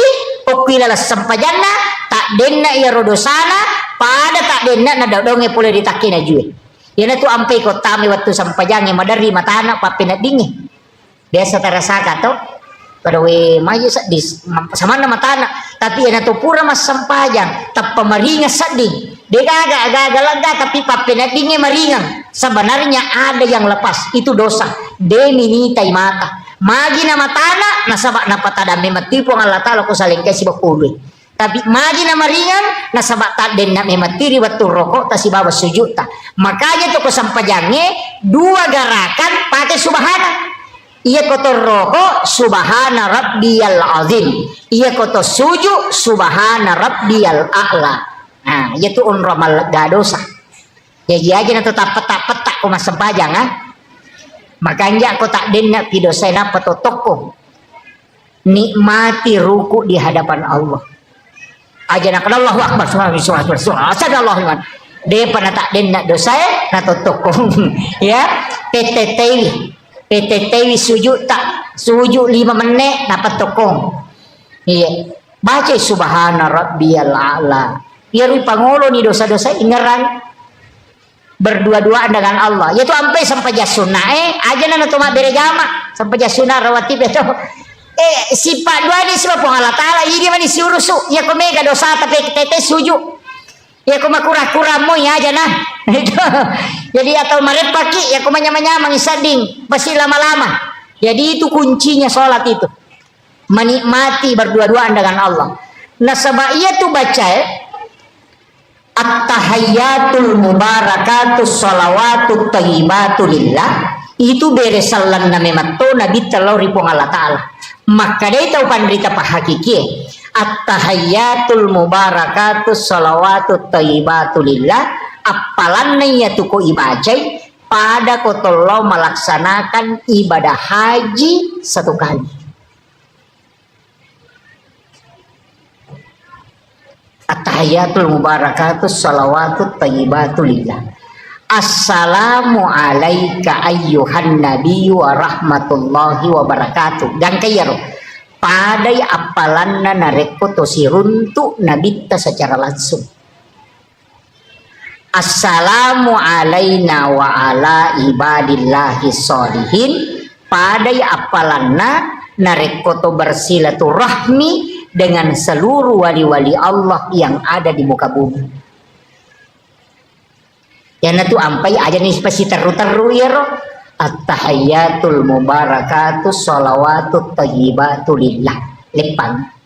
ukila sampajanna tak denna ia rodosana pada tak denna na dodonge pole ditakina jue. Yana tu ampai ko tami waktu sampajange madari matana papina dingi. Biasa terasa to pada we maju sadis sama nama tanah tapi yana tu pura mas sampajang tap pemaringa sading dia agak lega tapi papina dingi maringan sebenarnya ada yang lepas itu dosa demi tai mata magi nama tanah nasabak napatada mematipu Allah taala ko saling kasi bakului tapi magi nama ringan nasabak tak den na mematiri waktu rokok tasi bawa sujud ta makanya tu ko sampajange dua gerakan pakai subhana. Ia kotor rokok subhana rabbiyal azim. Ia kotor sujud subhana rabbiyal a'la. Nah, itu unramal dosa. Jadi aja na tetap petak-petak ko masempajang Makanya aku tak dennak pidosena petotoko. Nikmati ruku di hadapan Allah. Aja nak Allahu akbar subhanallah. Dia pernah tak dennak dosa na totoko. Ya, PTTW sujud tak sujud 5 menit dapat tokong iya baca subhana rabbiyal a'la ya ru pangolo ni dosa-dosa ingeran berdua-duaan dengan Allah yaitu sampai jasuna aja nana tuma bere jama sampai jasuna rawatib itu sifat dua ni sebab Allah taala ini mani siurusu ya ko mega dosa tapi tete sujud ya ko makura-kura mo ya aja nah jadi atau maret pagi ya ko manyamang isading pasti lama-lama jadi itu kuncinya sholat itu menikmati berdua-duaan dengan Allah nah sebab ia tu baca at-tahayyatul mubarakatus sholawatut thayyibatu lillah itu beresalan na mematto nabi talau ripong Allah taala maka dia tahu pandrita pahakiki at-tahayyatul mubarakatus sholawatut thayyibatu lillah apalan ya tuko ibajai pada kotolo melaksanakan ibadah haji 1 kali. At-tahiyatul mubarakatus shalawatut thayyibatu lillah. Assalamu alayka ayyuhan nabiyyu wa rahmatullahi wa barakatuh. Dan kayaro padai apalanna nareko tosiruntu nabita secara langsung. Assalamu alaina wa ala ibadillahi sholihin padai apalanna narekoto bersilaturahmi dengan seluruh wali-wali Allah yang ada di muka bumi. Yang itu ampai aja nih pasti teru-teru ya roh. At-tahayyatul mubarakatus sholawatut thayyibatu lillah. Lepang.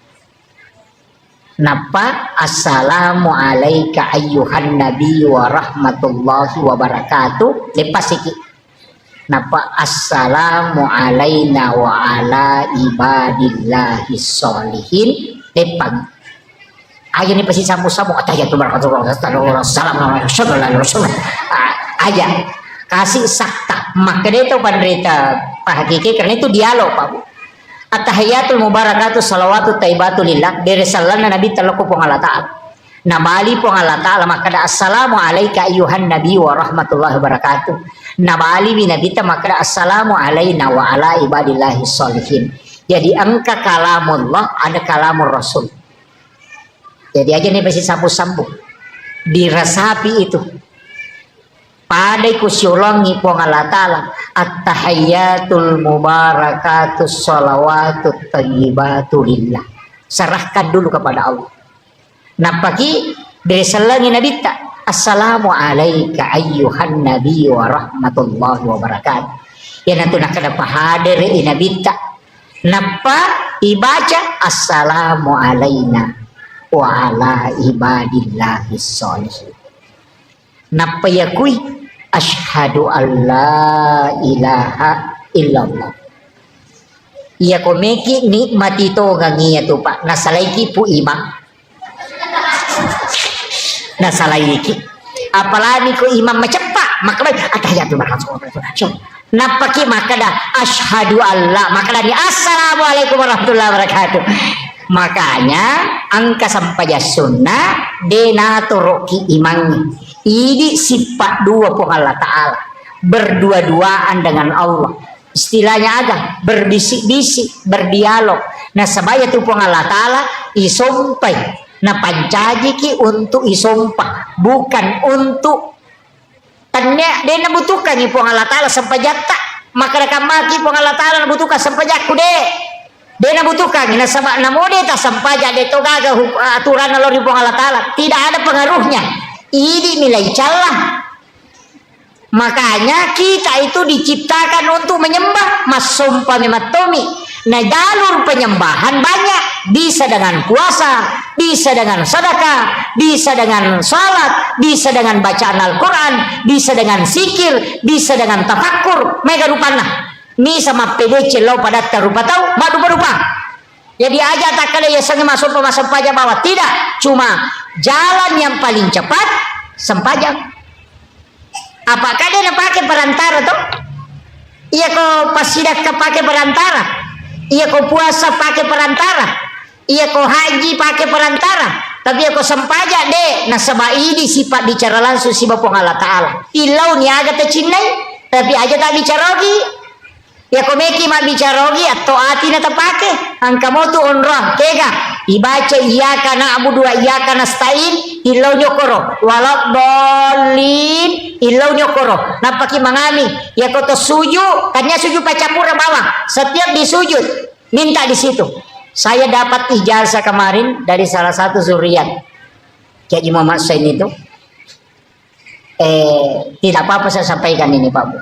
Napa assalamu alayka ayyuhan nabiyyu wa rahmatullahi wa barakatuh lepas iki napa assalamu alayna wa ala ibadillahi sholihin lepang aja nih pasti samu-samu atahiyatul barakatuh assalamualaikum aja kasih sakta maka dia itu pandrita Pak Hakiki karena itu dialog Pak at-tahiyatul mubarakatuh salawatu taibatu lillah dari salana nabi talaku pong Allah ta'ala nabali pong Allah ta'ala maka da assalamu alayka ayyuhan nabi wa rahmatullahi wabarakatuh nabali binabita maka da assalamu alayna wa ala ibadillahi sholihin jadi angka kalamullah ada kalamur rasul jadi aja nih pasti sambung-sambung dirasapi itu padai kusyulangi pong Allah ta'ala at-tahayyatul mubarakatus sholawatut thayyibatu lillah serahkan dulu kepada Allah napaki beresalangi nabita assalamu alayka ayyuhan nabi wa rahmatullahi wa barakatuh ya nanti nak ada pahadir nabita napa ibaca assalamu alayna wa ala ibadillahi sholihin napa yakui asyhadu alla ilaha illallah iya komeki nikmati to gangiya to pak nasalaiki pu imam nasalaiki apalagi ko imam macepak maka atahiyatul barakatuh napaki maka dah asyhadu alla maka dah assalamualaikum warahmatullahi wabarakatuh makanya angka sampaya sunnah denatoroki imangnya ini sifat dua pun Allah Ta'ala berdua-duaan dengan Allah istilahnya agak berbisik-bisik berdialog Nah sabaya tu pun Allah Ta'ala isompai. Nah pancaji ki untuk isompah. Bukan untuk tanya dia nabutukan ni pun Allah Ta'ala sampai jata. Maka rekam maki pun Allah Ta'ala nabutukan sampai jaku deh. Dia nabutukan. Nah sabak namo dia tak sampai jadi tu gagal aturan Allah pun Allah Ta'ala. Tidak ada pengaruhnya. Ini nilai celah. Makanya kita itu diciptakan untuk menyembah masumpa mematomi. Nah jalur penyembahan banyak. Bisa dengan puasa, bisa dengan sedekah, bisa dengan salat, bisa dengan bacaan Al-Quran, bisa dengan zikir, bisa dengan tafakkur. Mega rupana. Ni sama PDC lo pada terupa tahu, madu-madupa. Jadi aja tak kala ya sange masuk pajak bawah. Tidak, cuma jalan yang paling cepat sempajak. Apakah dia nak pakai perantara tuh? Iya kau pasidak pakai perantara. Iya kau puasa pakai perantara. Iya kau haji pakai perantara. Tapi kau sempajak deh. Nah sebab ini sifat bicara langsung si Bapa Allah Ta'ala. Ilau ni agak tercinai. Tapi aja tak bicara lagi. Ya kau meki mak bicara lagi atau hati nak terpakai. Angka mau tu onrah. Kega. Ibaca iya kana abu dua iya kana stain. Ilau nyokoro. Walak dolin. Ilau nyokoro. Napaki mangami. Ya kau tu sujud. Katanya sujud pacapura bawah. Setiap disujud. Minta di situ. Saya dapat ijazah kemarin dari salah satu zuriat Kiai Muhammad Sain itu. Tidak apa-apa saya sampaikan ini Pak Bu.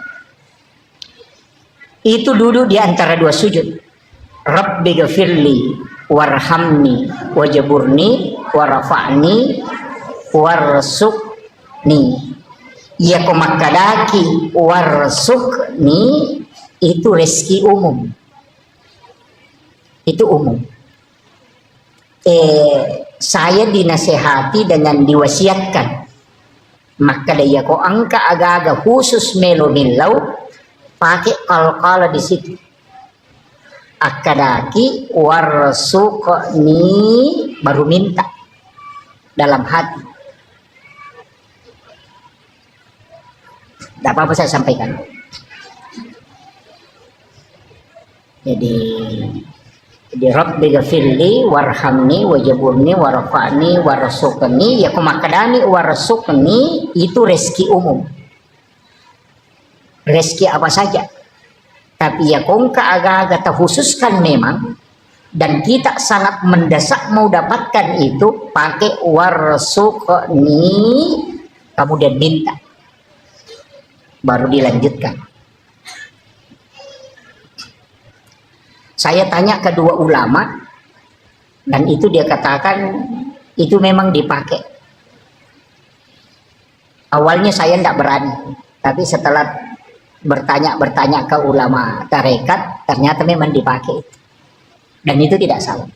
Itu duduk di antara dua sujud. Rabbi ghafirli warhamni wajaburni warafa'ni warsukni. Ya komakadaki warsukni itu rezeki umum. Itu umum. Saya dinasehati dengan diwasiatkan. Maka dia ko angka agak-agak khusus melonilau pakai kal-kala di situ. Akadaki warsukni baru minta dalam hati. Tidak apa-apa saya sampaikan. Jadi Rabbi ghafirli warhamni wajaburni warafa'ni warasukni ya kumakadani warasukni itu rezeki umum. Rezeki apa saja. Tapi ya kongka agak-agak terkhususkan memang dan kita sangat mendesak mau dapatkan itu pakai warasukni kemudian minta. Baru dilanjutkan. Saya tanya kedua ulama dan itu dia katakan itu memang dipakai. Awalnya saya tidak berani, tapi setelah bertanya ke ulama tarekat ternyata memang dipakai dan itu tidak salah.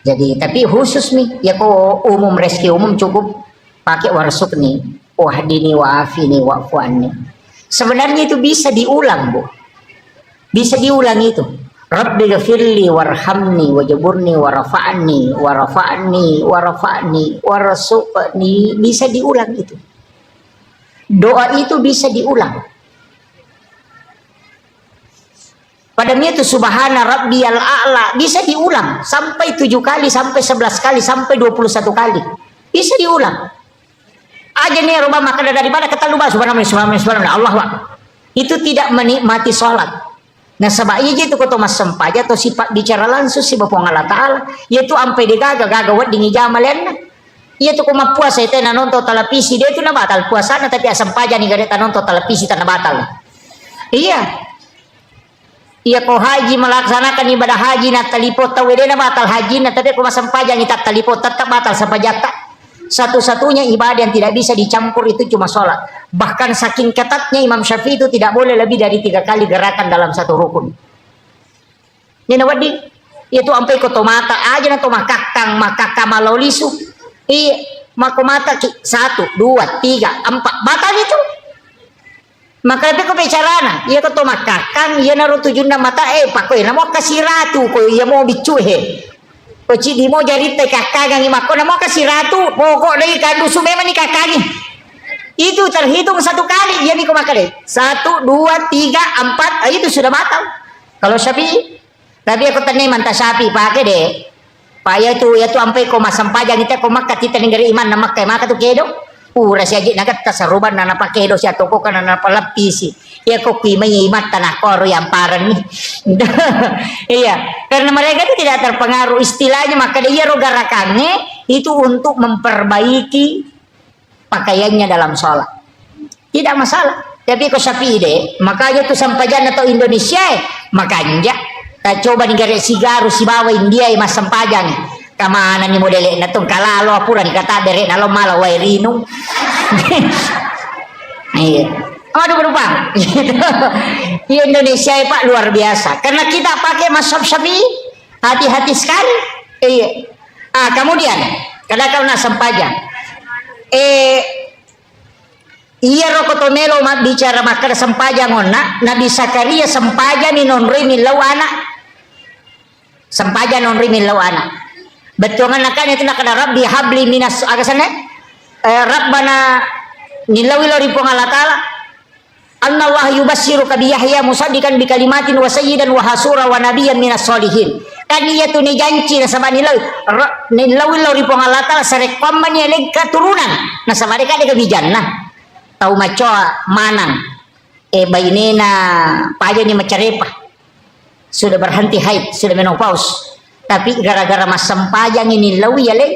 Jadi tapi khusus nih ya kok umum rezeki umum cukup pakai warsukni, wahdini waafini wa'fuanni. Sebenarnya itu bisa diulang Bu, bisa diulang itu. Rabbi ghafirli warhamni wajaburni warafa'ni warafa'ni warafa'ni warasukni, bisa diulang itu. Doa itu bisa diulang. Padahal itu subhana rabbiyal a'la bisa diulang sampai 7 kali, sampai 11 kali, sampai 21 kali. Bisa diulang. Aja nih rumah makan dari mana kata lupa subhanallah Allah Pak. Itu tidak menikmati sholat. Nah sebab itu kata mas sempaja atau sifat bicara langsung si Bapa Allah Ta'ala yaitu ampai digaga wat dingi jamalan yaitu kuma puasa itu na nonton televisi dia itu na batal puasa tapi asam paja nih gak nonton televisi tanah batal. Iya kau haji melaksanakan ibadah haji na talipot tahu dia na batal haji na tapi kuma sempaja tak talipot tetap batal sampai jata. Satu-satunya ibadah yang tidak bisa dicampur itu cuma sholat. Bahkan saking ketatnya Imam Syafi'i itu tidak boleh lebih dari 3 kali gerakan dalam satu rukun. Ini wadi itu sampai koto mata aja na to makakang malau lisu. Iya, mako mata 1 2 3 4 batal itu. Maka itu kebicaraan, iya koto makakang iya naruh tujuan mata pakoy na mau kasih ratu ko iya mau bicuhe. Koci di mau jadi kakak yang imako na mau kasih ratu pokok dari kandusu memang ni kakaknya itu terhitung 1 kali dia nih makan 1 2 3 4 itu sudah batal kalau Syafi'i. Tapi aku tanya manta sapi pakai deh. Pak ya tu ampai ko masampajang kita ko makka kita negara iman na makka maka tu kedo. Pura si aji nagat kasaruban na napakedo siya toko ka na napalapisi. Ya ko may imat tanah koro yang paran nih. Iya, karena mereka itu tidak terpengaruh istilahnya maka dia rogarakannya itu untuk memperbaiki pakaiannya dalam sholat. Tidak masalah. Tapi kok sapi deh, makanya tuh sampajan atau Indonesia makanya kita coba negara sigaru si bawa India mas sampajan kamana ni modelnya natong kalalo apuran kata derek nalo malah wairinu. Iya. Aduh berubah. Di Indonesia ya, Pak luar biasa. Karena kita pakai mazhab Syafi'i, hati-hati sekali. Iya. Kemudian kadang-kadang sampajan. Iya rokotomelo mat bicara makar sampajan onna Nabi Zakaria sampajan ni nonri milau anak. Sampajan nonri milau anak. Betul kan itu nak ada Rabbi habli minas agasane. Rabbana nilawi lori pong Allah Ta'ala. Allah yubassiruka bi Yahya musaddiqan bi kalimatin wa sayyidan wa hasura wa nabiyyan minas solihin. Kan iya tu ni janji na sama nilawi lori pong Allah Ta'ala sarek paman ya leg keturunan. Na sama mereka ada kebijan nah. Tahu macoa manang bainena paja ni macarepa sudah berhenti haid sudah menopause tapi gara-gara masam pajang ini lawi ya le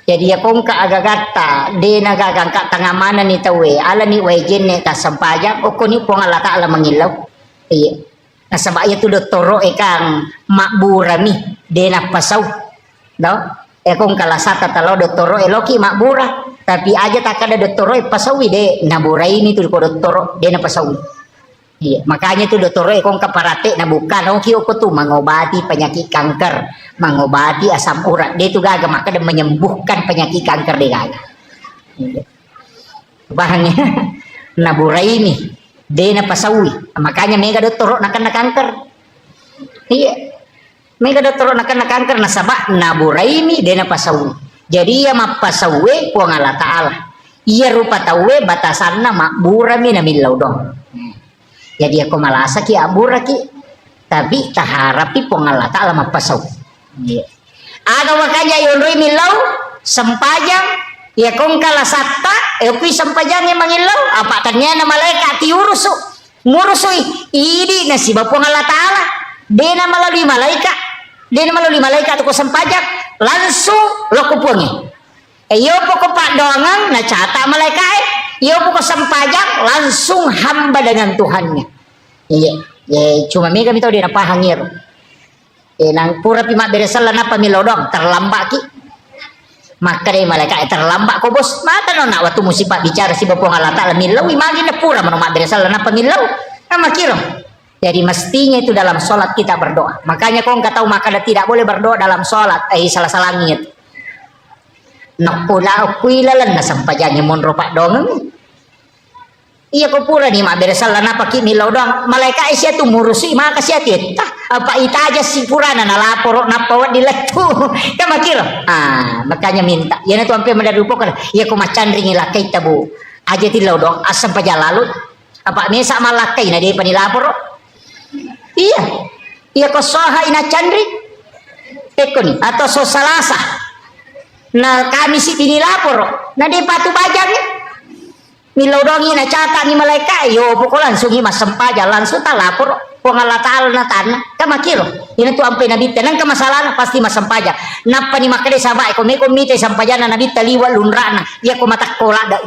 jadi ya kong ka agagata de nagagang ka tangamana ni tawe ala ni wajen ne ta sampajang o koni pong ala Ta'ala mangilaw iya nasabaya tu doktoro kang makburami de na pasaw daw kung kalasata talo doktoro eloki makbura tapi aja tak ada doktoro pasawi de naburai ini tuh ko doktoro de na pasawi iya makanya tuh doktoro kung kaparate na bukan oki ko tuh mengobati penyakit kanker mengobati asam urat de tuh gaga maka de menyembuhkan penyakit kanker de gaga iya. Bahannya naburai ini de na pasawi makanya mega doktoro na kanker iya mega dokter nak kanker nasabak naburaimi dena pasawi jadi ya mapasawe puang Allah Ta'ala iya rupa tawe batasanna makburami na milau dong jadi aku malasa ki abura ki tapi taharapi puang Allah Ta'ala mapasaw iya ada makanya yonroi milau sampajang ya kong kalasata kui sampajangnya mangilau apa ternyata malaikat tiurusu ngurusui ini nasibah puang Allah Ta'ala dena melalui malaikat atau sampajak langsung lo kupungi yo pokok pak doangan na cata malaikat yo pokok sampajak langsung hamba dengan Tuhannya iya cuma mega mitau dia napahangir nang pura pimak beresal napa milodong terlambat ki maka deh malaikat terlambat ko bos mata no nak waktu musibah bicara si bapong Allah Ta'ala milau imagine na pura manomak beresal napa milau nama kiro. Jadi mestinya itu dalam sholat kita berdoa. Makanya kau nggak tahu maka tidak boleh berdoa dalam sholat. Salah langit. Nak pula kuilalan na sampajanya monro pak dong. Iya kau pura nih mak beresal na pakai milau dong. Malaikat isya tu murusi maka siya tita. Apa ita aja si purana na lapor na pawat di letu. Kamu kira? Makanya minta. Ya nanti sampai mendarupo kan. Iya kau macan ringi lakai tabu. Aja tilau dong asam paja lalu. Apa mesa malakai na dia panilapor. Iya ko soha ina chandri tekoni atau so salasa na kami si pinilapor na di patu bajang milodongi na cata ni malaikat yo pokok langsung himas sempaja langsung tak lapor Allah Ta'ala na tanah kamakiro ini tu ampai nabi tenang ke masalah pasti mas sempaja napa ni makade sama ko mite sampajana nabi taliwa lunrana ya ko matak kola da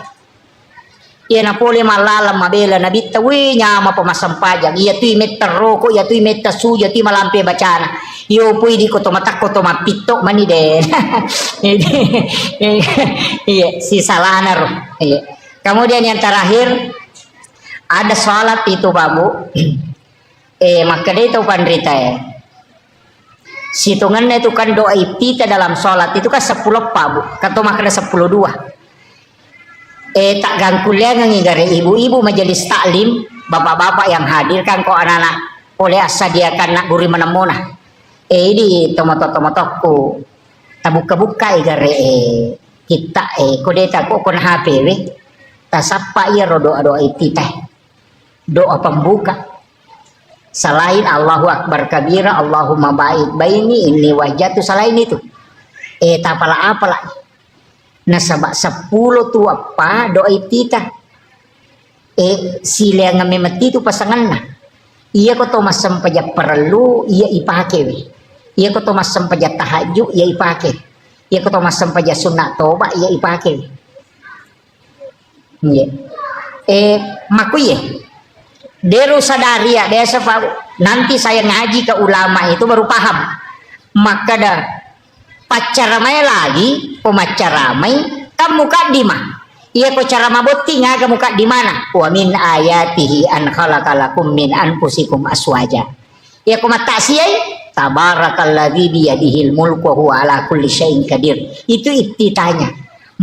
iya na pole malalam mabela nabi tawi nyama pemasam pajak iya tu imet terroko iya tu imet tasuja tu malampe bacana yo pui di kotomatak kotomapito mani den iya si salana roh iya kemudian yang terakhir ada sholat itu babu maka dia itu pandrita ya situngannya itu kan doa kita dalam sholat itu kan 10 babu kata makanya 10 2 tak gangkulian ngigare ibu-ibu majelis taklim bapak-bapak yang hadir kan kok anak-anak oleh asa dia kan nak guri menemuna di tomato-tomatoku tabuka-buka igare kita kode tak kok kon HP we tasapa iya doa-doa itu teh doa pembuka Selain Allahu Akbar kabira, Allahumma ba'id baini inni wajatu, selain itu. Tapala-apala. Nasabak 10 tu apa doa tita. Sila nga memati tu pasangan na. Iya ko to masampaja perlu, iya ipake. Iya ko to masampaja tahajud, iya ipake. Iya ko to masampaja sunat toba, iya ipake. Iya. Makuye. Deru sadaria, desa nanti saya ngaji ke ulama itu baru paham. Maka dah pacaramai lagi, pemacaramai kamu kadimah. Iya ko cara mabuti nga kamu di mana? Wa min ayatihi an khalaqalakum min anfusikum aswaja. Iya ko matasiyai tabarakalladzi biyadihil mulku wa huwa ala kulli syai'in qadir. Itu ittitanya.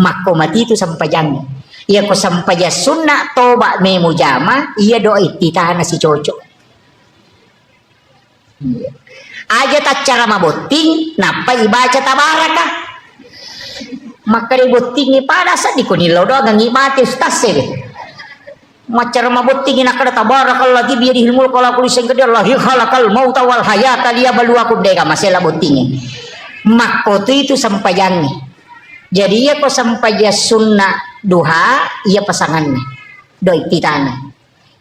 Mako mati itu sampai jangan. Iya ko sampai ya sunnah toba me mujama, iya doa ittitana si cocok. Aja tak cara mabuti, napa ibaca tabarakah? Maka dibutingi pada saat dikunilo doang ngibati ustaz sih. Macar mabutingi nak ada tabarakalladzi biyadihil mulku wa ala kulli syai'in qadir. Allahu khalaqal mauta wal hayata liyabluwakum deka masalah butingi. Mako itu sampai jangan. Jadi ya ko sampai ya sunnah duha iya pasangannya doi titana.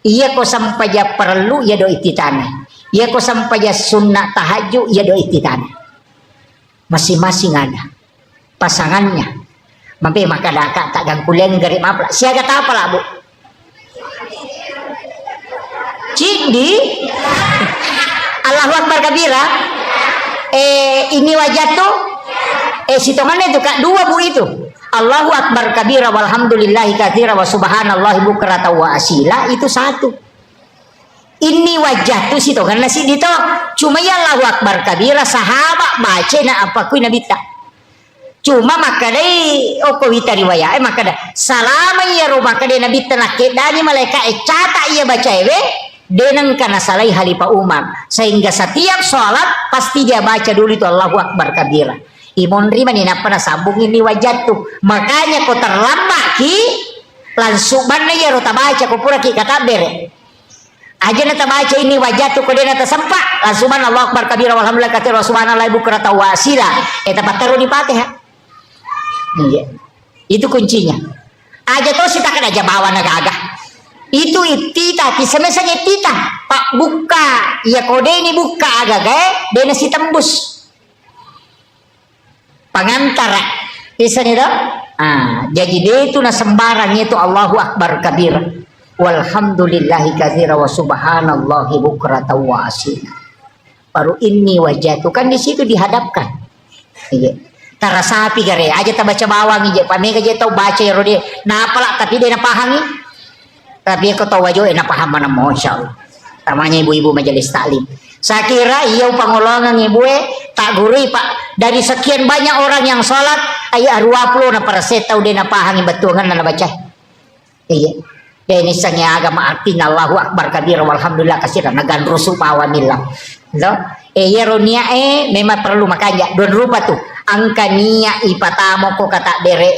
Iya ko sampai ya perlu ya doi titana. Iya ko sampai ya sunnah tahajud ya doi titana. Masing-masing ada pasangannya. Mampi maka dakak tak gang kuliah garip apa? Siaga apa lah bu? Cindi Allahu Akbar kabira. Ini wajah tuh. Sitongannya itu kak dua bu itu. Allahu Akbar kabira walhamdulillahi katsira wa subhanallahi bukrata wa asila itu satu. Ini wajah tuh sitongan nasi dito. Cuma ya Allahu Akbar kabira sahabat baca na apa kui nabi tak. Cuma maka dai oko wita riwayat maka dah salama ya ro maka dai nabi tenak dani malaikat cata ia baca denang kana salai Khalifah Umar sehingga setiap sholat pasti dia baca dulu itu Allahu Akbar kabira. Imon rima ni napa na sambung ini wajah tuh makanya kau terlambat ki langsung mana ya ro baca kau pura ki kata bere aja nata baca ini wajah tuh kau dia nata sempat langsung mana Allahu Akbar kabira walhamdulillah katsira subhanallahi bukrata wa asila eta taruh di Fatihah. Iya. Itu kuncinya. Aja tuh kita kan aja bawa naga itu itita semesanya itita pak buka ya kode ini buka agak dia nasi tembus pangantara bisa nih dong. Jadi dia itu na sembarang itu Allahu Akbar kabira walhamdulillahi katsira wa subhanallahi bukrata wa asila baru ini wajah itu kan di situ dihadapkan. Iya. Tara sapi gare aja ta baca bawang ije pamega je tau baca ya rode na apalak tapi dia na pahangi tapi aku tahu wajah na paham mana masyaallah namanya ibu-ibu majelis taklim. Saya kira iya pangolongan ibu tak gurui pak dari sekian banyak orang yang sholat ayat 20 na para saya tahu dia na pahangi betungan na baca. Iya. Ini sangnya agama artinya Allahu Akbar kabira walhamdulillah katsira nagan rusu pawanillah. No? Ya ronia memang perlu makanya don rupa tuh angka nia ipatamo ko kata bere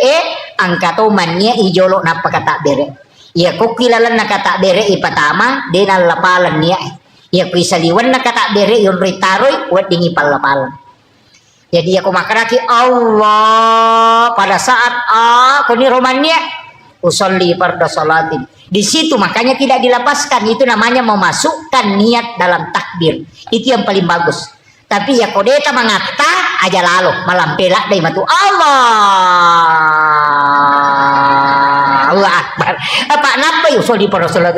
angka to mania ijolo napa kata bere ya ko kilalan na kata bere ipatama denal lapalan nia ya kuisaliwan na kata bere yon ritaroy wat dingi palapalan. Jadi aku makaraki Allah pada saat ko ni romania usolli farda salatin di situ makanya tidak dilepaskan itu namanya memasukkan niat dalam takbir itu yang paling bagus. Tapi ya kodeta mengata aja lalu malam pelak deh matu Allah Akbar apa napa usul di Rasulullah.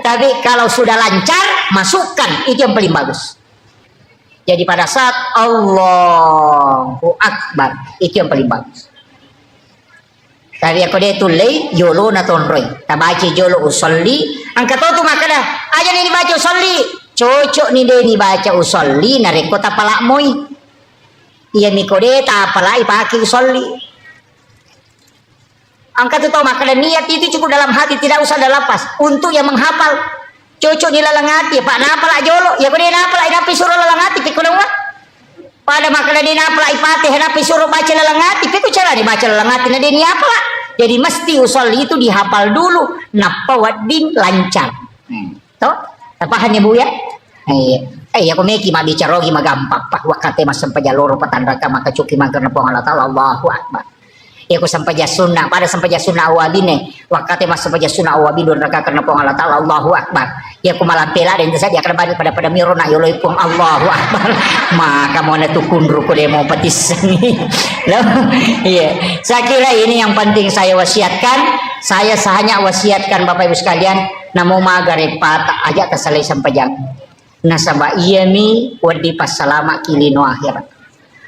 Tapi kalau sudah lancar masukkan itu yang paling bagus. Jadi pada saat Allahu Akbar itu yang paling bagus. Tapi aku dia tu lay jolo na tonroy tabaci jolo usolli angkat tu makana aja nih dibaca usolli cocok nih deh dibaca usolli nareko tapalak moy iya mikode tapalak ipaki usolli angkat tu makana niat itu cukup dalam hati tidak usah dalam lapas untuk yang menghafal cocok di lalang hati pak napalak jolo ya kode napalak inapi suruh lalang hati pikul pada makna dia napalak ipati napi suruh baca lalang hati pikul cara dibaca lalang hati na dia niapalak. Jadi mesti usolli itu dihafal dulu napa wadin lancar. Toh, paham ya Bu ya? Ako meki mabicarogi magampap pa wakate mas sampaja loro patanda ka makacuki magkarna po Allah taala Allahu akbar. Ako sampaja sunna pada sampaja sunna awabine wakate mas sampaja sunna awabidun raka karna po Allah taala Allahu akbar. Ako malapela din sa dia kada balik pada mirona yoloy pong Allahu akbar. Maka mo na tukundro ko demo patis. Iya. Saya kira ini yang penting saya wasiatkan. Saya hanya wasiatkan Bapak Ibu sekalian namo magarek pata aja kasalay sampajang. Nasaba iyami wadi pasalama kilino akhirat.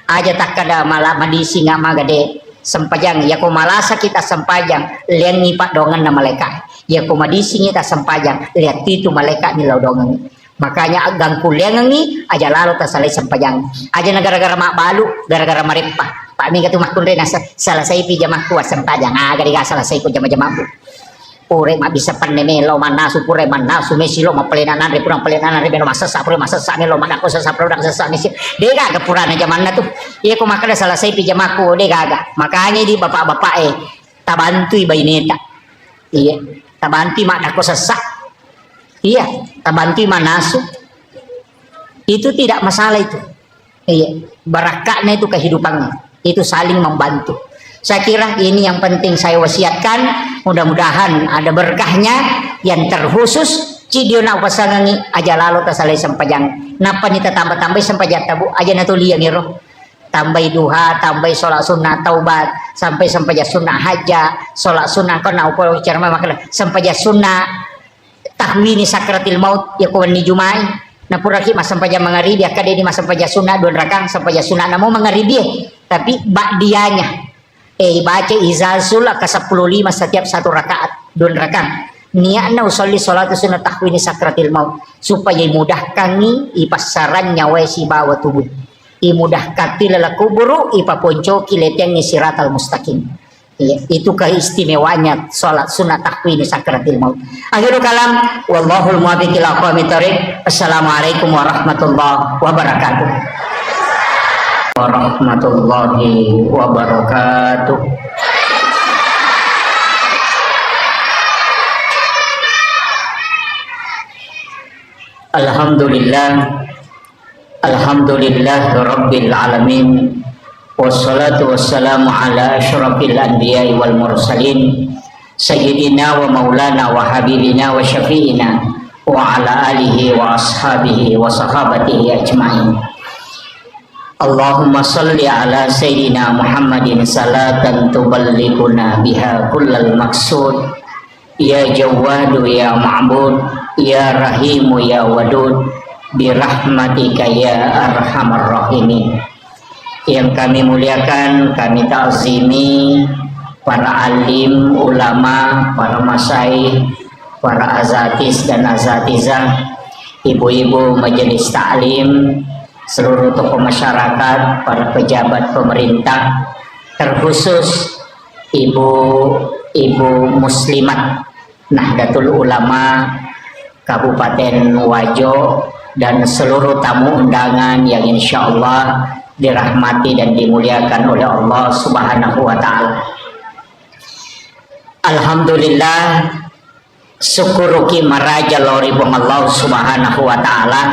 Aja tak kada malah madisi nga magade sampajang ya ko malasa kita sampajang lian ngipat dongan na malaikat. Ya ko madisi kita sampajang lihat itu malaikat nilaw dongan. Makanya agang kuliang ni aja lalo ta salay sampajang. Aja na gara-gara mak balu, gara-gara maripa. Pak mi katu makun rin nasa salasay pijamah ku sampajang. Gari ga salasay ko jama-jama bu. Pure mak bisa panemelo manasu pure manasu mesilo mapelenanan re kurang pelenanan re beno masasa pure masasa ne lo manako sasa produk sasa mesi dega ga purana zaman na tuh iya ko makada salasay pijamaku dega ga makanya di bapak-bapak tabantui baineta iya tabantui mak dako sasa iya tabantui manasu itu tidak masalah itu iya barakatnya itu kehidupannya itu saling membantu. Saya kira ini yang penting saya wasiatkan. Mudah-mudahan ada berkahnya yang terkhusus. Cidiona pasangangi aja lalu tasalay sampajang. Napa nita tambah-tambah sampajang tabu aja natuliang iro. Tambah duha, tambah sholat sunnah taubat, sampai sampajang sunnah haja, sholat sunnah kau nak upah cerma makna sampajang sunnah tahwini sakratil maut ya kawan ni jumai. Napuraki mas sampajang mangaribi akade di mas sampajang sunnah dua rakang sampajang sunnah namo mangaribi tapi ba'diyanya. Baca izazul ke 15 setiap satu rakaat dun rakaat niatna usolli salatu sunnah tahwini sakratil maut supaya mudahkan ni ipasaran nyawa si bawa tubuh imudahkan tilala kuburu ipaponco kileteng ni siratal mustaqim. Iya, itu keistimewaannya salat sunnah tahwini sakratil maut. Akhirul kalam wallahul muwaffiq ila aqwamit thoriq. Assalamualaikum warahmatullahi wabarakatuh. Warahmatullahi wabarakatuh. Alhamdulillah rabbil alamin wassalatu wassalamu ala asyrafil anbiya'i wal mursalin sayyidina wa maulana wa habibina wa syafi'ina wa ala alihi wa ashabihi wa sahabatihi ajma'in. Allahumma salli ala Sayyidina Muhammadin salatan tuballighuna biha kullal maqsud ya Jawwadu ya Ma'bud ya Rahimu ya Wadud birahmatika ya Arhamar Rahimin. Yang kami muliakan, kami ta'zimi para alim, ulama, para masyaikh, para azatis dan azatizah, ibu-ibu majelis ta'lim, seluruh tokoh masyarakat, para pejabat pemerintah, terkhusus ibu-ibu muslimat Nahdlatul Ulama Kabupaten Wajo dan seluruh tamu undangan yang insya Allah dirahmati dan dimuliakan oleh Allah Subhanahu wa Ta'ala. Alhamdulillah, syukuruki maraja lori Allah Subhanahu wa Ta'ala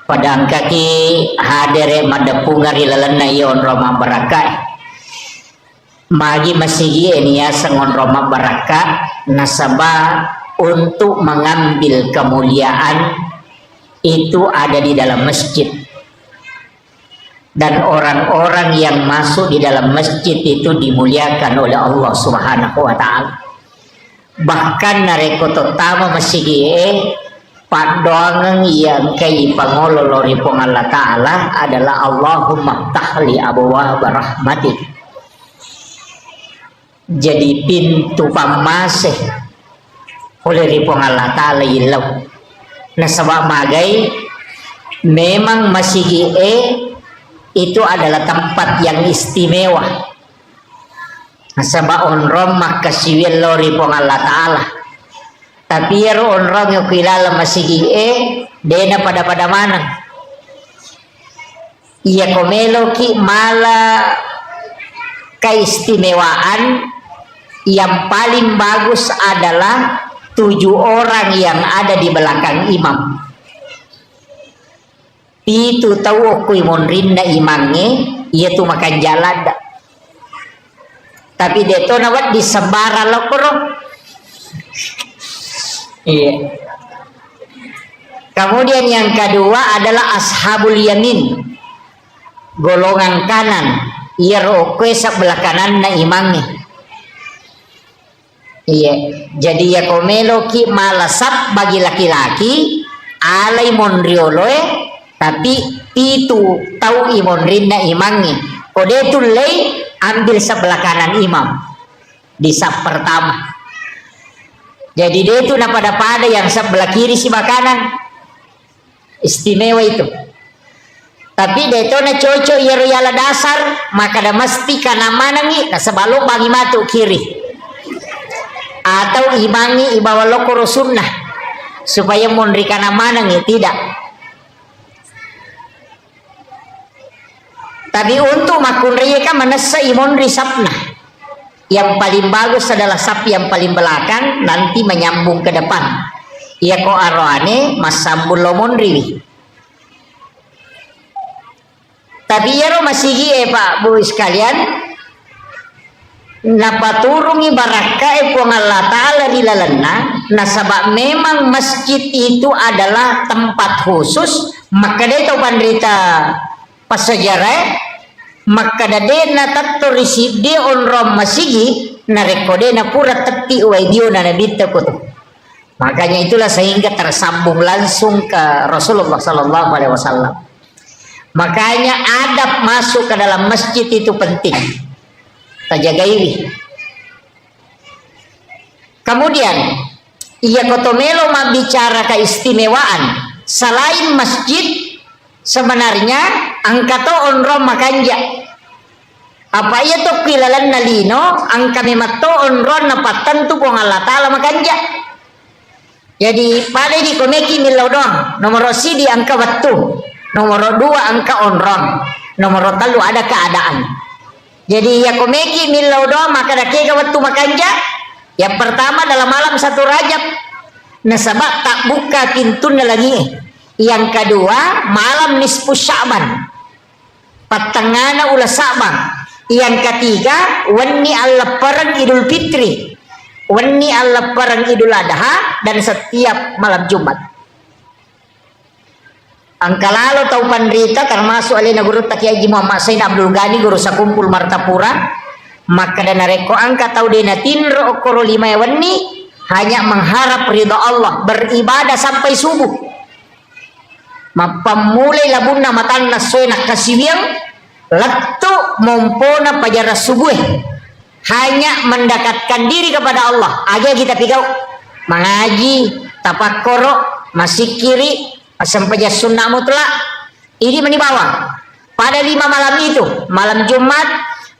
padang kaki hadere madapungari lalana yon Roma Baraka magi masigi enia sangon Roma Baraka nasabah untuk mengambil kemuliaan itu ada di dalam masjid dan orang-orang yang masuk di dalam masjid itu dimuliakan oleh Allah Subhanahu wa Ta'ala. Bahkan narekoto tama masigi padoangan yang kay pangololori pong Allah Ta'ala adalah Allahumma ftahli abwaab rahmatik. Jadi pintu pamasih oleh ripong Allah Ta'ala ilaw nasabak magay memang masigi itu adalah tempat yang istimewa nasabak onrom makasiwil lori pong Allah Ta'ala. Tapi orang yang kilala masigi dena pada mana ia komelo ki mala keistimewaan yang paling bagus adalah 7 orang yang ada di belakang imam. pitu tahu aku imonrin na imange iya tu makan jalan dah. Tapi deto nawat disebara lokoro. Iya. Kemudian yang kedua adalah ashabul yamin, golongan kanan. Iya rokwe sebelah kanan na imange. Iya. Jadi ya komeloki malasap bagi laki-laki alai monrioloe tapi itu tahu imonrin na imange. Kode tu lei ambil sebelah kanan imam di sab pertama. Jadi dia itu pada yang sebelah kiri si makanan istimewa itu. Tapi dia itu na cocok ya royala dasar maka dah mesti kana mana ni na sebelum bagi matu kiri atau imangi ibawa lokoro sunnah supaya mondri kana mana ni tidak. Tapi untuk makun riyaka manasa imondri sapna. Yang paling bagus adalah sap yang paling belakang nanti menyambung ke depan. Ia ko arwane masambul lomondri. Tapi ya masigi Pak Bu sekalian napaturungi baraka puang Allah Ta'ala di lalana nasabak memang masjid itu adalah tempat khusus maka dia tahu pandrita pas sejarah maka dadena tatto risib de onrom masigi na rekode na pura teti uaidio na nabita kutu. Makanya itulah sehingga tersambung langsung ke Rasulullah Sallallahu Alaihi Wasallam. Makanya adab masuk ke dalam masjid itu penting. Terjaga ini. Kemudian ia kotomelo bicara keistimewaan selain masjid. Sebenarnya angkato onrom makanja apa iya to kilalan nalino angka memato onron napatan tu kong Allah Ta'ala makanja. Jadi pada di komeki milodon nomor di angka waktu, nomor 2 angka onron, nomor 3 ada keadaan. Jadi ya komeki milodon maka dakega waktu makanja. Yang pertama dalam malam 1 Rajab nasabak tak buka pintu lagi. Yang kedua malam nisfu Sya'ban patengana ulah Sya'ban. Yang ketiga wani Allah perang Idul Fitri, wani Allah perang Idul Adha dan setiap malam Jumat. Angka lalu tahu pandrita termasuk alina guru Kiai Haji Muhammad Said Abdul Ghani guru sakumpul Martapura maka dana reko angka tahu dena tinro okoro 5 wani hanya mengharap ridha Allah beribadah sampai subuh. Mapamulai labunna matan nasoy nak kasiwiang laktu mompona pajara subuh hanya mendekatkan diri kepada Allah aja kita pigau mengaji tapakkoro masih kiri sampai sunnah mutlak ini menibawa pada 5 malam itu malam Jumat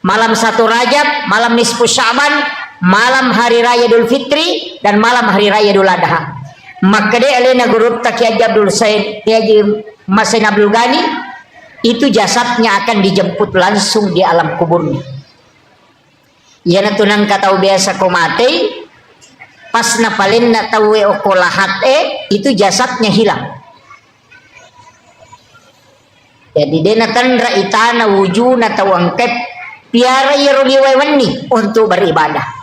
malam 1 Rajab malam nisfu Sya'ban malam hari raya Idul Fitri dan malam hari raya Idul Adha. Maka dia alena guru Kiai Abdul Said Kiai Masin Abdul Ghani itu jasadnya akan dijemput langsung di alam kuburnya. Ya natunan katau biasa komate pas napalin na tawe okolahat itu jasadnya hilang. Jadi dia natandra itana wujuna tawangket piara yeruliwewani untuk beribadah.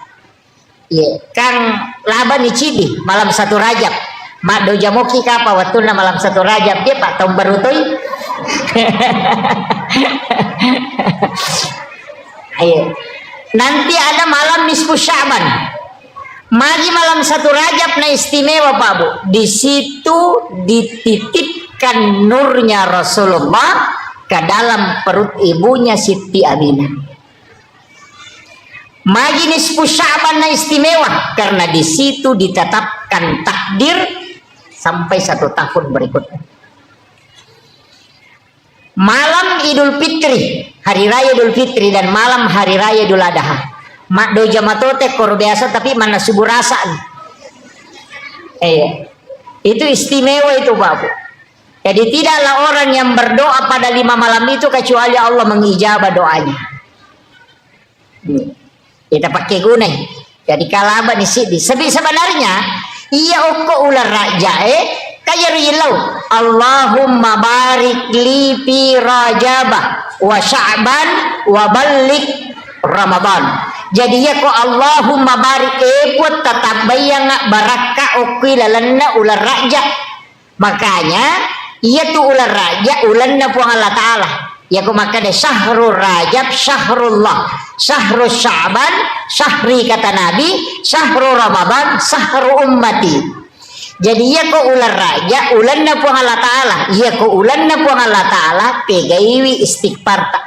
Ye, Kang Laban Cidi malam 1 Rajab. Mak do jamoki kapa watuna malam 1 Rajab dia Pak tahun baru toy. Ayo. Nanti ada malam nisfu Sya'ban. Magi malam 1 Rajab na istimewa Pak Bu. Di situ dititipkan nurnya Rasulullah ke dalam perut ibunya Siti Aminah. Magi nisfu Sya'ban na istimewa karena di situ ditetapkan takdir sampai 1 tahun berikutnya. Malam Idul Fitri, hari raya Idul Fitri dan malam hari raya Idul Adha. Mak do jamatote kor biasa tapi mana suburasan. Itu istimewa itu Bapak. Jadi tidaklah orang yang berdoa pada 5 malam itu kecuali Allah mengijabah doanya. Kita pakai guna. Jadi kalaba di sini. Sebenarnya ia oko ular raja kaya rilau. Allahumma barik li fi Rajabah wa Sya'ban wa balik Ramadan. Jadi ya ko Allahumma barik eput tatap bayang baraka okui lalanna ular raja. Makanya iya tu ular raja ulanna puang Allah Ta'ala. Ya ko makanya syahrul Rajab syahrullah, syahrul Sya'ban syahri kata Nabi, syahrul Ramadan syahrul ummati. Jadi ya ko ular raja ulanna puang Allah Ta'ala. Ya ko ulanna puang Allah Ta'ala pegaiwi istighfar tak.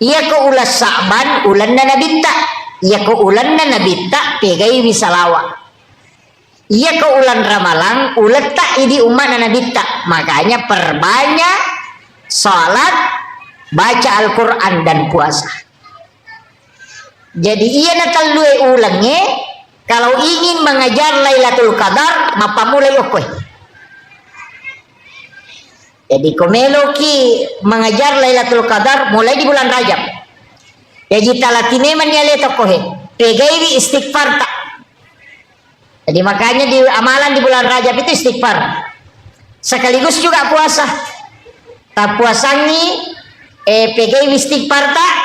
Iya ko ulas Sa'ban ulanna nabitta. Iya ko ulanna nabitta pegaiwi salawat. Iya ko ulan Ramalang ulat tak idi umat nabitta. Makanya perbanyak salat, baca Al-Quran dan puasa. Jadi iya natalue ulangnya kalau ingin mengajar Lailatul Qadar mapamulai okoy. Jadi komeloki mengajar Lailatul Qadar mulai di bulan Rajab. Jadi talatine manyale tokohe pegaiwi istighfar tak. Jadi makanya di amalan di bulan Rajab itu istighfar. Sekaligus juga puasa. Tak puasangi pegaiwi istighfar tak.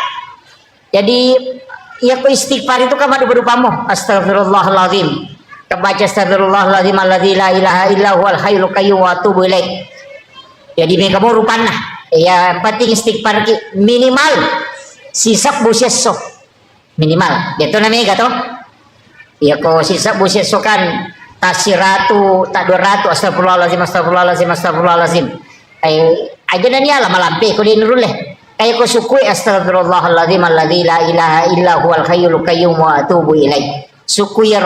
Jadi ya ku istighfar itu kan berupamu astagfirullahaladzim. Kebaca astagfirullahaladzim alladzi la ilaha illa huwal hayyul qayyum wa atubu ilaih. Jadi mereka mau rupana ya penting istighfar minimal sisak buseso minimal itu namanya gato ya ko sisak buseso kan tasiratu tak 200 astagfirullahalazim astagfirullahalazim astagfirullahalazim aja nanya lah malampe ko dinuruleh kayak ko sukui astagfirullahalazim alladzi la ilaha illa huwal hayyul qayyum wa atubu ilaih sukui ya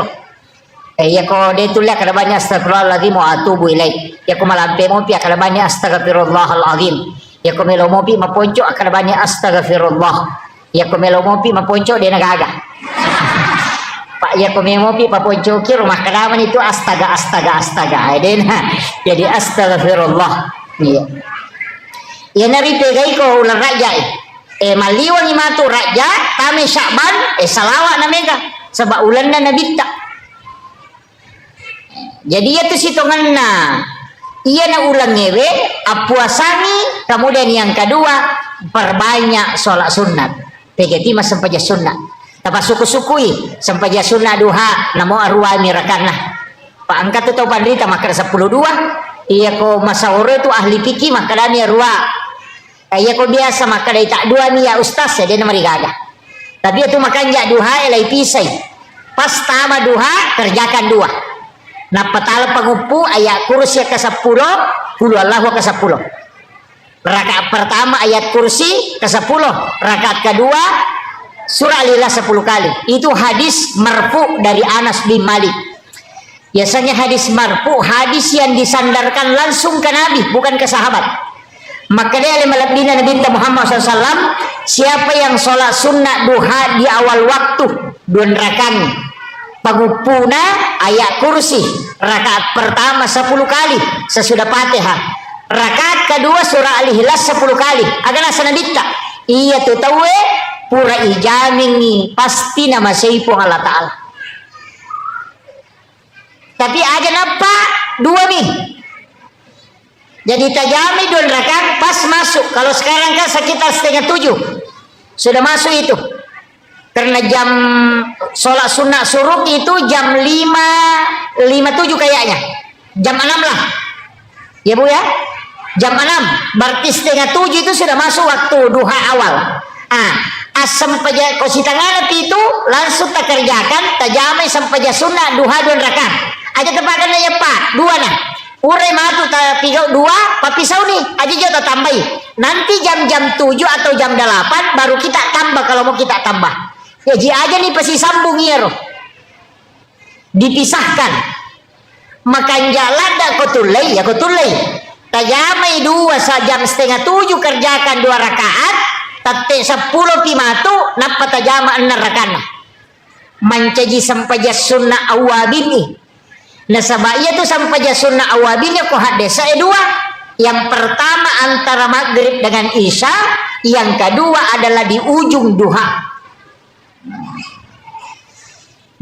ya ko de tulia kada banyak astagfirullahalazim wa atubu ilaih ya ko malampe mo pi kada banyak astagfirullahalazim ya ko melo mo pi maponco kada banyak astagfirullah ya ko melo mo pi maponco de nagaga pak ya ko melo mo pi maponco ki rumah kadaman itu astaga edena jadi astagfirullah iya ya nari pegai ko ular raja maliwan imatu raja kami Sya'ban salawat namega sebab ulanna nabitta. Jadi itu sitongan iya na ulang ngewe apuasani kemudian yang kedua perbanyak sholat sunat pegeti mas sampaja sunat tapa suku-sukui sampaja sunat duha namo arwah mirakanlah pak angkat itu pandrita makar 12 iya ko masawore itu ahli fikih makadani arwah iya ko biasa makadai tak dua nih ya ustaz ya dia namanya tapi itu makan jak duha elai pisai pas tama duha kerjakan dua. Nah petala pengupu ayat kursi ke-10 puluh Allahu ke-10 rakaat pertama ayat kursi ke-10 rakaat kedua surah Al-Ikhlas 10 kali itu hadis marfu dari Anas bin Malik. Biasanya hadis marfu hadis yang disandarkan langsung ke Nabi bukan ke sahabat. Maka dia malabdina Nabi Muhammad SAW siapa yang sholat sunnah duha di awal waktu 2 rakaat pangupuna ayat kursi rakaat pertama 10 kali sesudah Fatihah rakaat kedua surah Al-Ikhlas 10 kali agak sanadita iya tu tawe pura ijamingi pasti nama seipu Allah Ta'ala tapi ada napa 2 nih jadi tajami 2 rakaat pas masuk kalau sekarang kan sekitar 6:30 sudah masuk itu karena jam sholat sunnah suruk itu jam 5:57 kayaknya jam 6 lah ya bu ya jam 6 berarti 6:30 itu sudah masuk waktu duha awal asam paja kositangan itu langsung tak kerjakan tajamai sampaja sunnah duha 2 rakaat aja tepakan ya pak 2 nah urai matu tak 2 papisau nih aja jauh tak tambahi nanti jam 7 atau jam 8 baru kita tambah kalau mau kita tambah ya ji aja nih pasti sambung ya roh dipisahkan makan jalan dak kotulai ya kotulai tajamai 2 jam 6:30 kerjakan 2 rakaat tate 10 pimatu napa tajama 6 rakaat mancaji sampaja sunnah awabini nah sabaya tu sampaja sunnah awabini ko hadesa 2 yang pertama antara maghrib dengan isya yang kedua adalah di ujung duha.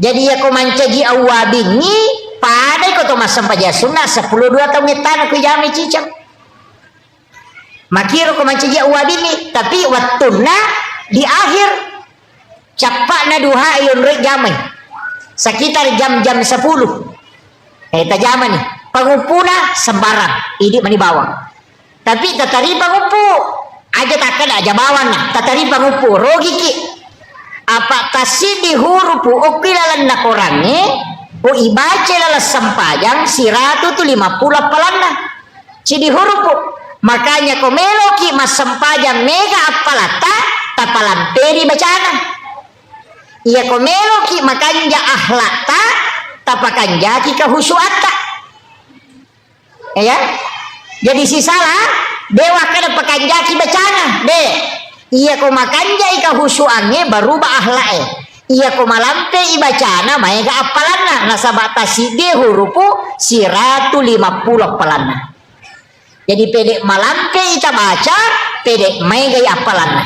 Jadi ya ko mancaji awabini pada ko to masampaja sunnah 10 2 tahun ngetan ku jami cicang makiro ko mancija uadini tapi wattuna di akhir capakna duha ayun rek jamai sekitar jam-jam 10 eta jaman nih pangupuna sembarang ini mani bawang tapi tatari pangupu aja takkan aja bawang tatari pangupu rogi ki apa tasidi hurupu ukilalan nak orangnya o ibace lalas sampajang siratu tu 50 apalana cidi hurupu makanya komeloki mas sampajang mega apalata tapalamperi bacana iya komeloki makanya ahlata tapakanja ki kahusuata ya jadi si salah dewa kada pakanjaki bacana de iya ko makanja ika husuannya berubah ahlae iya ko malampe ibacana maega apalana nasabata si de hurupu siratu 50 apalana jadi pedek malampe ita baca pedek maega apalana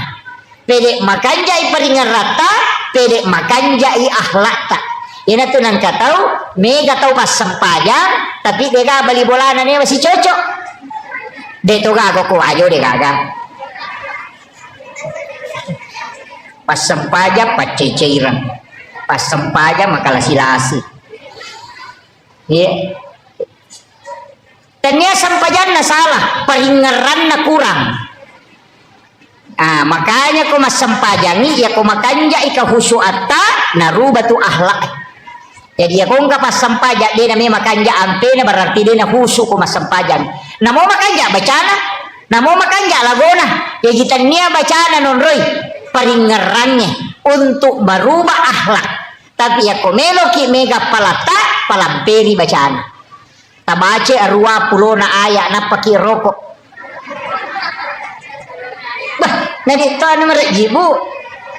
pedek makanja iperingan rata pedek makanja i ahlata ina tunan katau mega tau pas sempajang tapi dega bali bolana nih masih cocok de to gago ko ayo de gaga pas sempaja paceceiran pas sempaja makalah silasi ya tanya sempajan na salah peringeran na kurang makanya ko mas sempajangi ya ko makanja ika husuata narubatu ahlak jadi ako nga pas sampajak dia namanya makanja ampe na berarti dia na husu ko mas sampajan namo makanja bacana namo makanja lagona ya kita niya bacana non roy peringerannya untuk berubah akhlak tapi ya komelo ki mega palata palamperi bacaan tabace arua pulona aya napaki rokok bah nadi to nomor ibu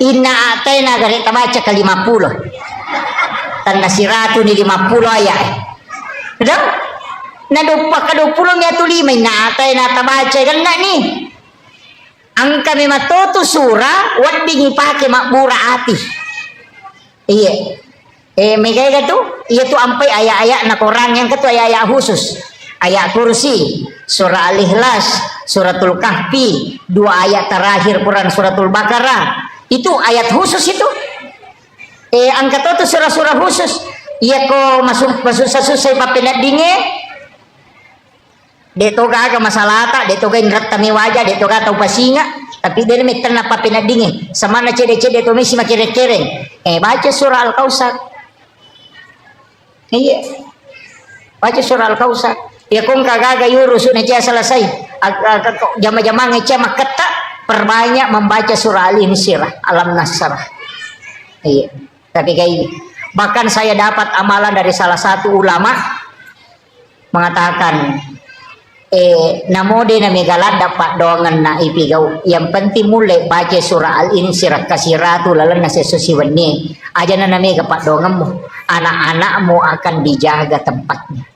ina atena gare tabaca ke 50 tanda siratu ni 50 aya betul nadupa ka 20 nya tu 5 ina atena tabaca kan nih angka memang toto surah wat bingi pake makbura ati iya mega itu iya tu ampai ayat-ayat nak orang yang ketu ayat khusus ayat kursi surah al-ikhlas suratul kahfi 2 ayat terakhir Quran suratul baqarah itu ayat khusus itu angka toto surah-surah khusus iya ko masuk susah papenat dinge detoga ka masalata detoga ingrat tami wajah detoga tau pasinga tapi dia ni terna papina dingi sama na cede-cede to misi makire-kere baca surah al-kausar iya baca surah al-kausar ya kung kagaga yurus na cia selesai jama-jama ngecia maketa perbanyak membaca surah al-insirah alam nasrah iya tapi kayak ini bahkan saya dapat amalan dari salah satu ulama mengatakan namode na megalat dapat dongan na ipigau yang penting mulai baca surah al-insirah kasiratu lalan na sesusiwannya aja na mega pak donganmu anak-anakmu akan dijaga tempatnya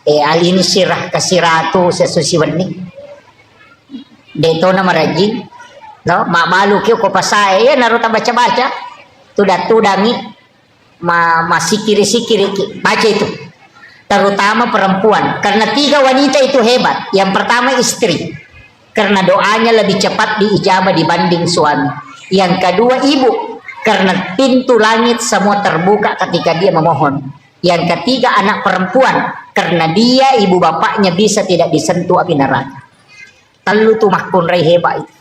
al-insirah kasiratu sesusiwannya deto na marajin no malu kyo ko pasai ya naruta baca-baca tudangi masikiri-sikiri baca itu terutama perempuan karena 3 wanita itu hebat yang pertama istri karena doanya lebih cepat diijabah dibanding suami yang kedua ibu karena pintu langit semua terbuka ketika dia memohon yang ketiga anak perempuan karena dia ibu bapaknya bisa tidak disentuh api neraka telu tuh makun rai hebat itu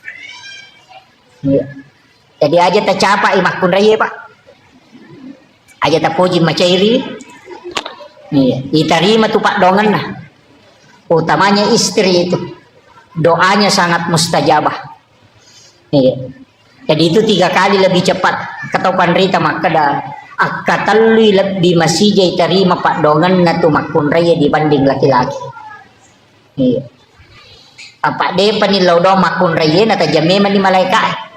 ya. Jadi aja tercapai makun rai hebat aja terpuji macairi iya, diterima tuh pak dongan nah utamanya istri itu doanya sangat mustajabah iya. Jadi itu 3 kali lebih cepat ketopan rita makada akatalui lebih masih jai terima pak dongan na tuh makun raya dibanding laki-laki iya. Apa deh panilau do makun raya na tajame mani malaikat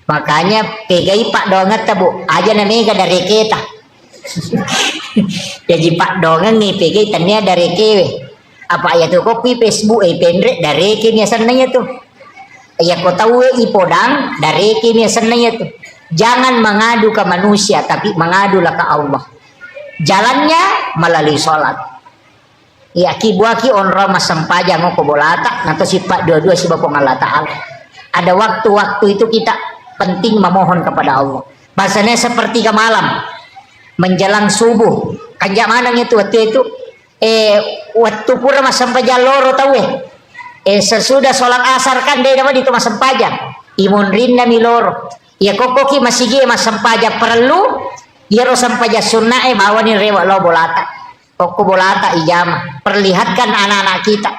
makanya pegai pak dongan tabu aja na mega dari kita jadi pak dongan nih pegai tanya dari kewe apa ya tuh kopi Facebook pendek dari kini senanya tuh ya kau tahu ipodang dari kini senanya tuh jangan mengadu ke manusia tapi mengadulah ke Allah Jalannya melalui sholat. Ya kibuaki onro masampaja ngoko bolata nato sifat dua-dua si bapong Allah Ta'ala. Ada waktu-waktu itu kita penting memohon kepada Allah. Bahasanya sepertiga malam menjelang subuh. Kanjak manang itu waktu itu waktu pura masampaja loro tahu sesudah sholat asar kan dia dapat itu masampaja. Imun rinda miloro. Ya kokoki masigi masampaja perlu ya ro sampaja sunnah bawa ni rewa lo bolata. Koko bolata ijama. Perlihatkan anak-anak kita.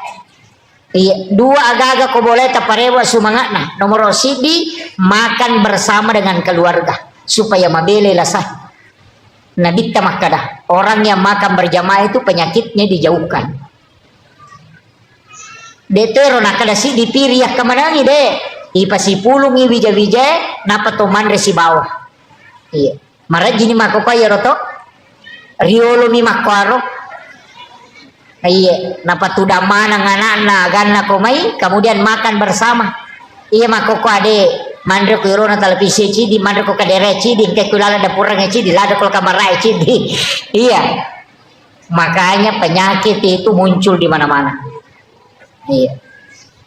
Iya, dua agak-agak ko boleta parewa sumangatna. Nomor sidi makan bersama dengan keluarga supaya mabele lasah. Nabi tamakada. Orang yang makan berjamaah itu penyakitnya dijauhkan. Detero nakada si dipiriah kemanangi deh. Ipasi pulungi bija-bija napa toman resi bawah. Iya. Marah jini mako kaya roto. Riolo mi makwaro. Iya, napa tuda mana anak-anak ganna komai kemudian makan bersama. Iya mako ko ade mandre ko irona televisi cidi mandre ko kadere cidi ke kulala dapurang cidi lada ko kamarai cidi. Iya. Makanya penyakit itu muncul di mana-mana. Iya.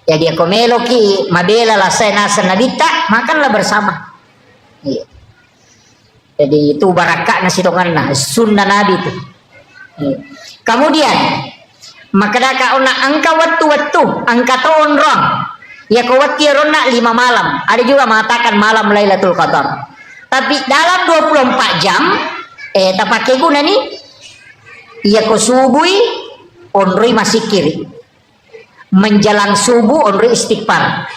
Ya dia komelo ki mabela la nasa nabita makanlah bersama. Iya. Jadi itu barakah nasi dongan sunnah Nabi itu. Iya. Kemudian maka daka ona angka waktu angka tahun rong ya kawati rona 5 malam. Ada juga mengatakan malam Lailatul Qadar. Tapi dalam 24 jam tak pakai guna nih. Ya ko subui onroi masih kiri. Menjelang subuh onri istighfar.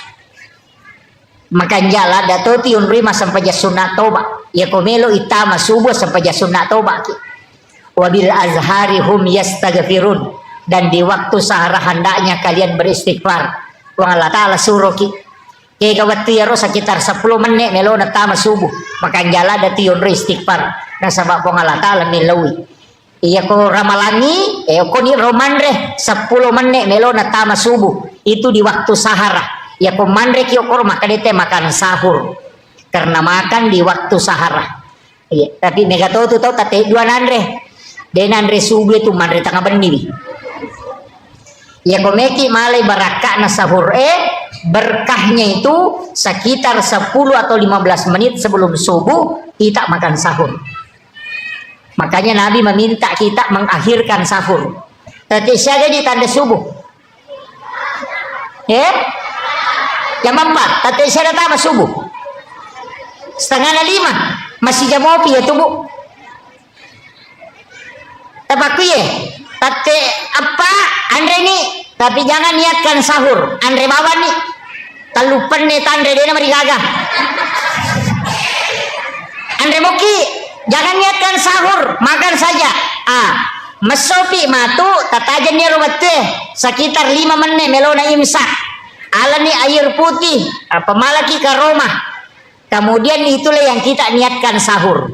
Makan jala datoti onri sampai sunat toba. Ya komelo itama subuh sampai sunat toba. Wabil azhari hum yastaghfirun. Dan di waktu sahara hendaknya kalian beristighfar. Wa Allah Ta'ala suruh ki. Kaya waktu ya sekitar 10 menit melo natama subuh. Makan jala dati onri istighfar. Nah sabab Allah Ta'ala milawi. Iya ko ramalangi, ko ni romandre 10 menit melo na tama subuh. Itu di waktu sahara. Ya ko mandre ki okor makadete makan sahur. Karena makan di waktu sahara. Iya, tapi mega tahu tu tahu tate dua nandre. Denandre subuh itu mandre tengah benih. Ya ko meki malai barakah na sahur berkahnya itu sekitar 10 atau 15 menit sebelum subuh kita makan sahur. Makanya Nabi meminta kita mengakhirkan sahur. Tapi saja di tanda subuh. Jam 4. Tapi saya datang subuh. 4:30. Masih jam ngopi ya tubuh. Tapi ya. Tapi apa? Andre nih. Tapi jangan niatkan sahur. Andre bawa nih. Talupan nih Andre dia nama digagah. Andre moki. Jangan niatkan sahur, makan saja. Mesopi matu tatajan ni rumate sekitar 5 menit melona imsak. Alani air putih, pemalaki karoma. Kemudian itulah yang kita niatkan sahur.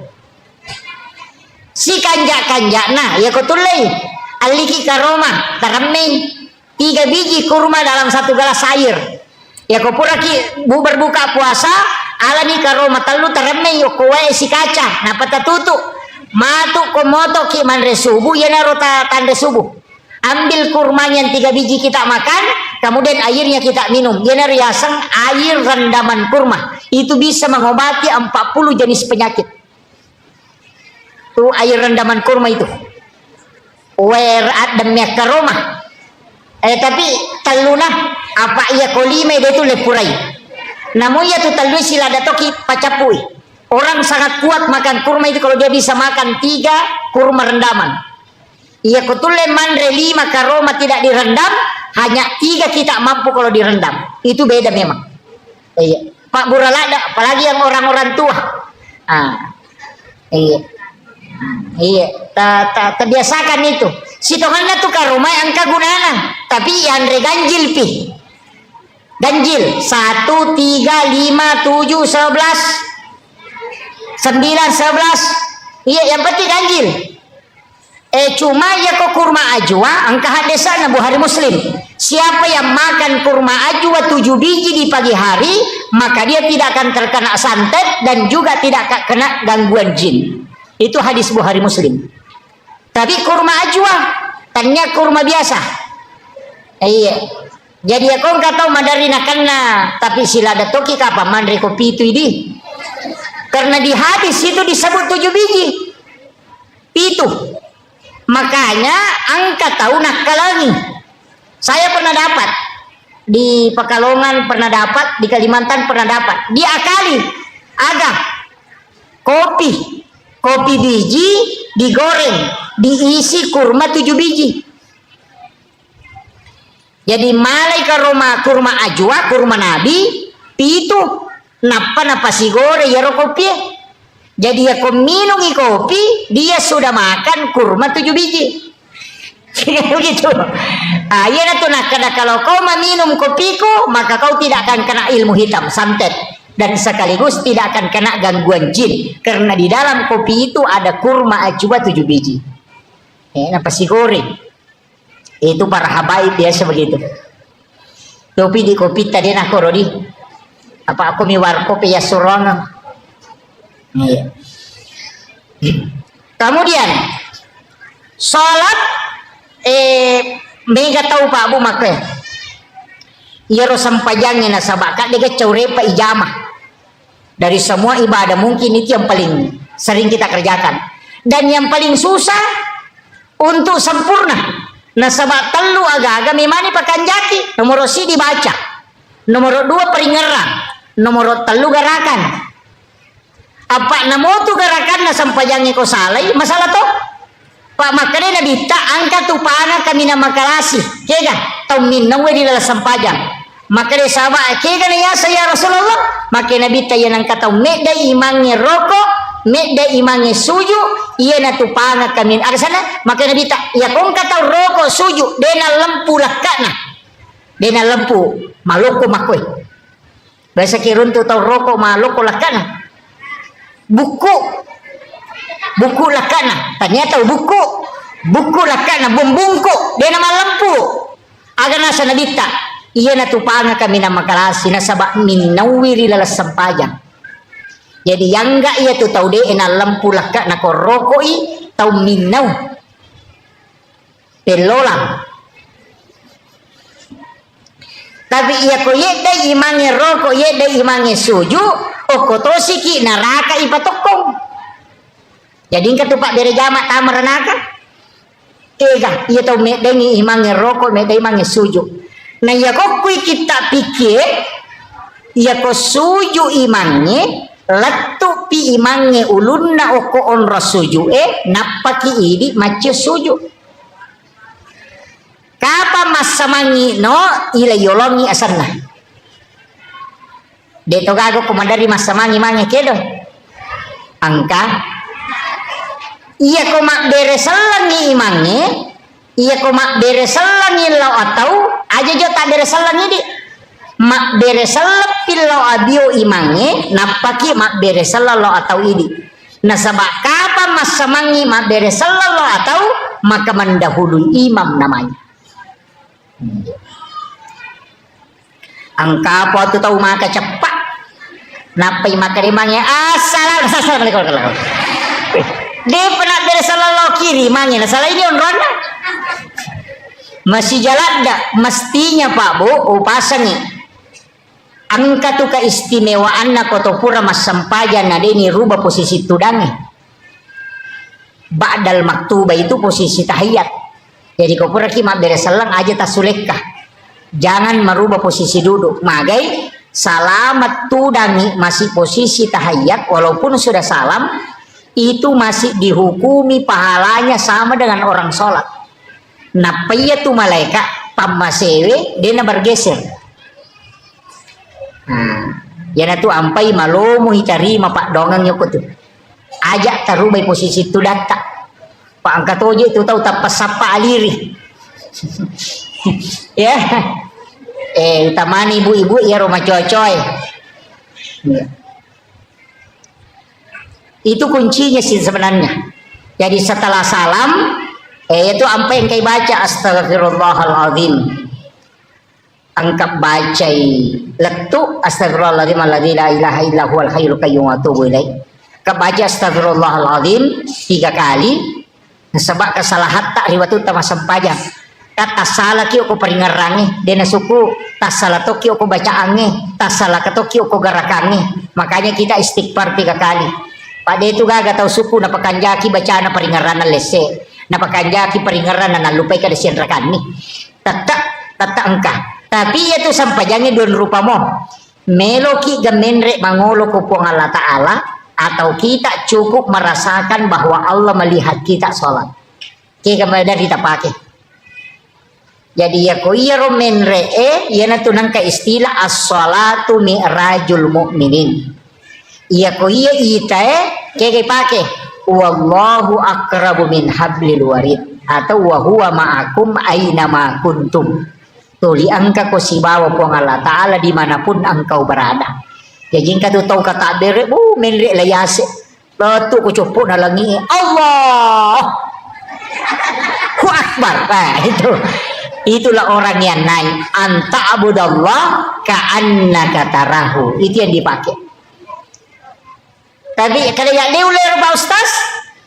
Si kanjak-kanjak nah ya kutulai aliki karoma tarameng 3 biji kurma dalam 1 gelas air. Ya ko pura ki berbuka puasa alani karoma telu tereme yo kowe si kaca napa tatutu matu komoto ki manre subuh ya narota tanda subuh ambil kurmanya yang 3 biji kita makan kemudian airnya kita minum ya riasang air rendaman kurma itu bisa mengobati 40 jenis penyakit tuh air rendaman kurma itu wer ademnya karoma tapi taluna apa ia kolime dia tu lepurai. Namun ya tu talui sila datoki pacapui. Orang sangat kuat makan kurma itu kalau dia bisa makan 3 kurma rendaman. Ia kutule mandre 5 karoma tidak direndam, hanya 3 kita mampu kalau direndam. Itu beda memang. Iya. Pak Buralada, apalagi yang orang-orang tua. Iya. Iya, terbiasakan itu. Sitongannya tuh karoma yang kagunana, tapi yang ganjil pi. Ganjil 1, 3, 5, 7, 11 9, 11. Iya, yang penting ganjil. Cuma ya kok kurma ajwa angka hadesa na Bukhari Muslim. Siapa yang makan kurma ajwa 7 biji di pagi hari, maka dia tidak akan terkena santet dan juga tidak akan kena gangguan jin. Itu hadis Bukhari Muslim. Tapi kurma ajwa, tanya kurma biasa. Iya. Jadi aku nggak tahu madari nakanna, tapi sila ada toki kapa mandre kopi itu ini. Karena di hadis itu disebut 7 biji. Itu. Makanya angka tahu nakalangi. Saya pernah dapat di Pekalongan, pernah dapat di Kalimantan, pernah dapat. Diakali ada kopi biji digoreng, diisi kurma 7 biji. Jadi malai ke rumah kurma ajwa, kurma nabi, itu napa si gore ya kopi. Jadi ya kau minum kopi, dia sudah makan kurma 7 biji. Begitu. Ya tuh nak kalau kau minum kopiku, maka kau tidak akan kena ilmu hitam, santet, dan sekaligus tidak akan kena gangguan jin, karena di dalam kopi itu ada kurma ajwa 7 biji. Napa si gore? Itu para habaib biasa begitu. Kopi di kopi tadi nak korodi. Apa aku miwar kopi ya surong. Iya. Kemudian salat mega tahu Pak Abu make. Iya ro sampajangnya na sabaka dega caurepa ijamah. Dari semua ibadah mungkin itu yang paling sering kita kerjakan dan yang paling susah untuk sempurna. Nah sabak telu aga-aga mimani pakanjaki nomor si dibaca, nomor 2 peringerang, nomor 3 garakan. Apa namo tu garakan na sampajangi ko salay masalah to? Pak makanya nabi ta angkat tu pana kami na makalasi. Kega tau minnawe di dalam sampajang. Makanya sama kega na yasa ya Rasulullah. Makanya nabi ta yan ang kataw medda imangi rokok, medda imangi suju, iya na tu pana kami. Ada sana makanya nabi ta ya kong kataw rokok suju dena lempu lakana. Dena lempu maloko makoy. Bahasa kirun tu tau rokok maloko lakana. Buku lakana, ternyata buku lakana bumbungku dia nama lempu agar nasa nabita iya na tupanga kami na makalasi na sabak minawiri lalas sampajang. Jadi yang enggak iya tu tahu dia na lempu lakana ko rokoi tau minaw pelolang. Tapi iya ko yeda imangi rokok yeda imangi suju okotosiki naraka ipatokong. Jadi ingka tu Pak bere jamak tamar naka. Ega iya tau medengi imangi rokok medai imangi suju. Nah ya kok kui kita pikir ya ko suju imangi letu pi imangi ulunna oko onra suju napaki idi macu suju. Kapa masamangi no ila yolongi asanna. Deto gago kumandari masamangi mangi kedo. Angka iya ko mak beresalangi imangi, iya ko mak beresalangi lau atau aja jo tak beresalangi di mak beresalang pilau abio imangi napaki mak beresalang lau atau idi. Nah sabak kapan mas samangi mak beresalang lau atau maka mendahului imam namanya. Angka apa tu tahu maka cepat napai maka imangnya assalamualaikum. Dia pernah beresalah lo kiri mangin salah ini on ronda masih jalan dak mestinya Pak Bu upasangi angka tu keistimewaan na kotopura mas sampajan na ini rubah posisi tudangi ba'dal maktuba itu posisi tahiyat. Jadi kau pura kima beresalang aja tasulekah jangan merubah posisi duduk magai salamat tudangi masih posisi tahiyat walaupun sudah salam itu masih dihukumi pahalanya sama dengan orang sholat. Napaya tu malaikat pamasewe dia bergeser. Yana tu ampai malomo hitarima Pak dongang nyokot tu. Ajak tarubai posisi tu data. Pak angkat oje tu tahu tapas sapa aliri. Ya. Utamani ibu-ibu ya rumah cocoy. Ya. Itu kuncinya sih sebenarnya. Jadi setelah salam itu apa yang kai baca astagfirullahaladzim. Angkat baca letu astagfirullahaladzim alladzi la ilaha illa huwal hayyul qayyum wa atubu ilaih. Kebaca astagfirullahaladzim 3 kali. Sebab kesalahan tak riwatu tama sampajang. Kata salah ki aku peringarangi, dena suku tak salah to ki aku baca ange, tak salah to ki aku garakange. Makanya kita istighfar 3 kali. Pada itu gaga tahu suku na pakanjaki baca na peringaran na lese, na pakanjaki peringaran na lupai ka desian rakani. Tata engka. Tapi itu sampajangnya don rupa mo. Meloki gamenre mangolo ko po Allah Ta'ala, atau kita cukup merasakan bahwa Allah melihat kita sholat. Kita kemudian kita pakai. Jadi ya ko iya menre ya natunang ka istilah as-salatu mi'rajul mu'minin. Iya ko iya ita kaya pakai wallahu akrabu min hablil warid atau wa huwa ma'akum aina ma kuntum. Tuli angka ko si bawa po Allah Ta'ala dimanapun engkau berada. Jadi jika tu tahu kata bere menre layase. Batu ko cupu na langi Allah. Hu akbar. Nah, itulah orang yang naik anta abudallah ka'annaka tarahu. Itu yang dipakai. Tapi kalau yang diulir Pak Ustaz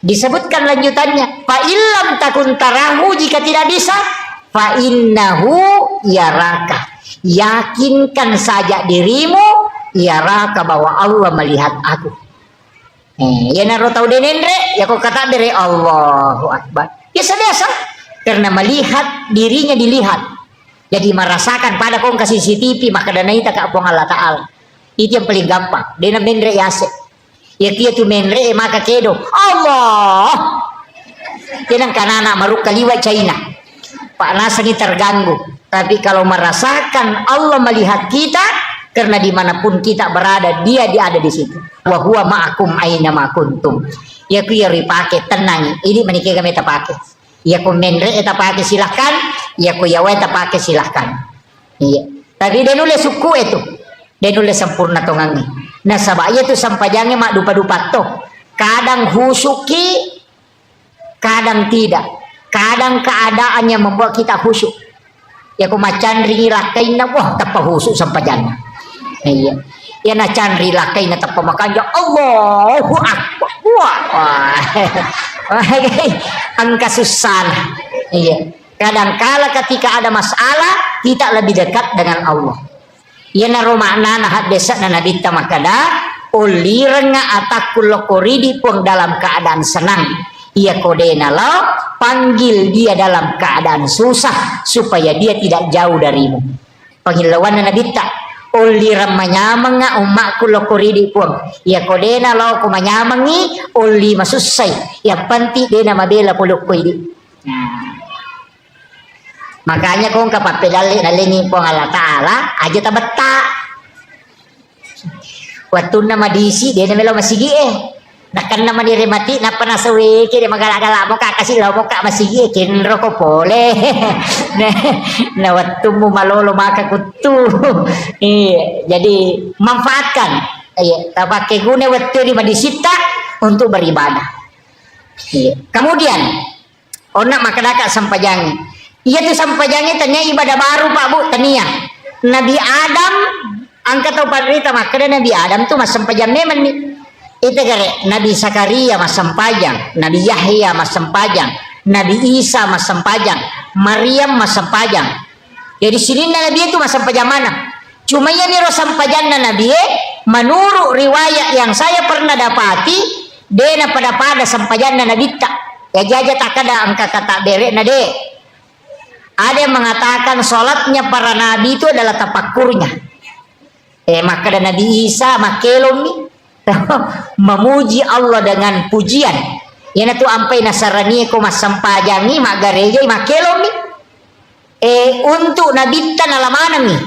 disebutkan lanjutannya fa illam takun tarahu, jika tidak bisa fa innahu yaraka, yakinkan saja dirimu yaraka bahwa Allah melihat aku. Ya naro tahu denendre ya kok kata dari Allahu akbar. Ya biasa. Karena melihat dirinya dilihat, jadi merasakan pada kong kasih CCTV maka dana ita ka apong Allah Ta'ala. Itu yang paling gampang. Dena menre yase ya kia tu menre maka kedo Allah tenang kanana maruk kaliwa China pak nasa ni terganggu. Tapi kalau merasakan Allah melihat kita, karena dimanapun kita berada dia ada di situ. Wa huwa ma'akum aina ma kuntum. Ya kia ripake tenang ini menikah kami pakai. Ya ku menre eta pakai silahkan, ya ku yawa eta pakai silahkan. Iya. Tapi dia nulis suku itu, dia nulis sempurna tongangi. Nah sabaya itu sampajangnya mak dupa-dupa toh. Kadang husuki, kadang tidak. Kadang keadaannya membuat kita khusyuk. Ya ku macan rilakai na wah tapa husuk sampajangnya. Iya. Ya na candri lakai na tapa makanya Allahu akbar. Wah. Angka susah. Iya. Kadangkala ketika ada masalah kita lebih dekat dengan Allah. Ya na romakna na hadesa na nabita makada uliranga atakul koridi pun dalam keadaan senang. Ia kodena lo panggil dia dalam keadaan susah supaya dia tidak jauh darimu. Panggilawan na nabita uliram manyamanga umakku lokoridi pun ya kodena lo kumanyamangi uli masusay yang penting dena mabela pulukko ini. Makanya kung kapapedali nalingi po Allah Ta'ala aja tabata waktu na madisi dena melo masigi nakan naman diremati na panasawi kiri magala-gala mo kakasih mo ka masigi kinro ko pole na waktu mo malolo makakutu. Jadi manfaatkan pakai guna waktu di madisita untuk beribadah. Kemudian onak makadaka sampajangi iya tuh sampajangnya tanya ibadah baru Pak Bu tania Nabi Adam angkat tau parita makanya Nabi Adam tuh mas sampajang memang nih. Itu kare Nabi Zakaria mas sempajang, Nabi Yahya mas sempajang, Nabi Isa mas sempajang, Maryam mas sempajang. Jadi sini Nabi itu mas sempajang mana? Cuma ya niro sempajang Nabi menurut riwayat yang saya pernah dapati dena pada sempajang Nabi tak. Ya jaja tak ada angka kata bere nade. Ada yang mengatakan sholatnya para nabi itu adalah tapakurnya. Maka ada Nabi Isa makelomi memuji Allah dengan pujian. Yana tu ampai nasarani ko masampajangi magareja makelomi. Untuk Nabi tan alamanami.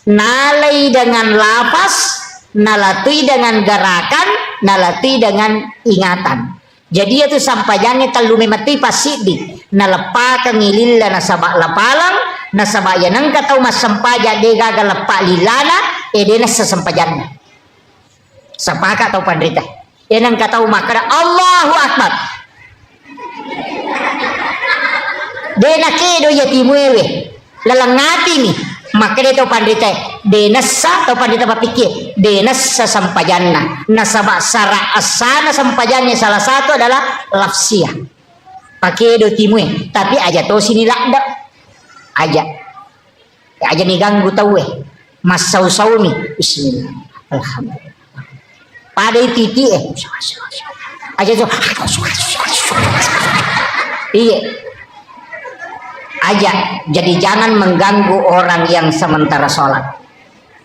Nalai dengan lapas, nalatui dengan gerakan, nalatui dengan ingatan. Jadi itu sampajangnya talu memati pasidi. Nalapa kangililla nasaba lapalang, nasaba yanang katau mas sampaja de gagal lepak lilana, dena sesampajannya. Sapaka atau pandrita yang kata makara Allahu Akbar dena kedo ya timuewe lalangati nih maka dia tahu pandrita dena sa atau pandrita papikir dena sampajanna nasaba sara asana sampajannya salah satu adalah lafsiyah pakai do timue tapi aja to sini lakda aja nih ganggu tahu mas sau nih bismillah alhamdulillah pada titi aja tuh iya aja jadi jangan mengganggu orang yang sementara sholat.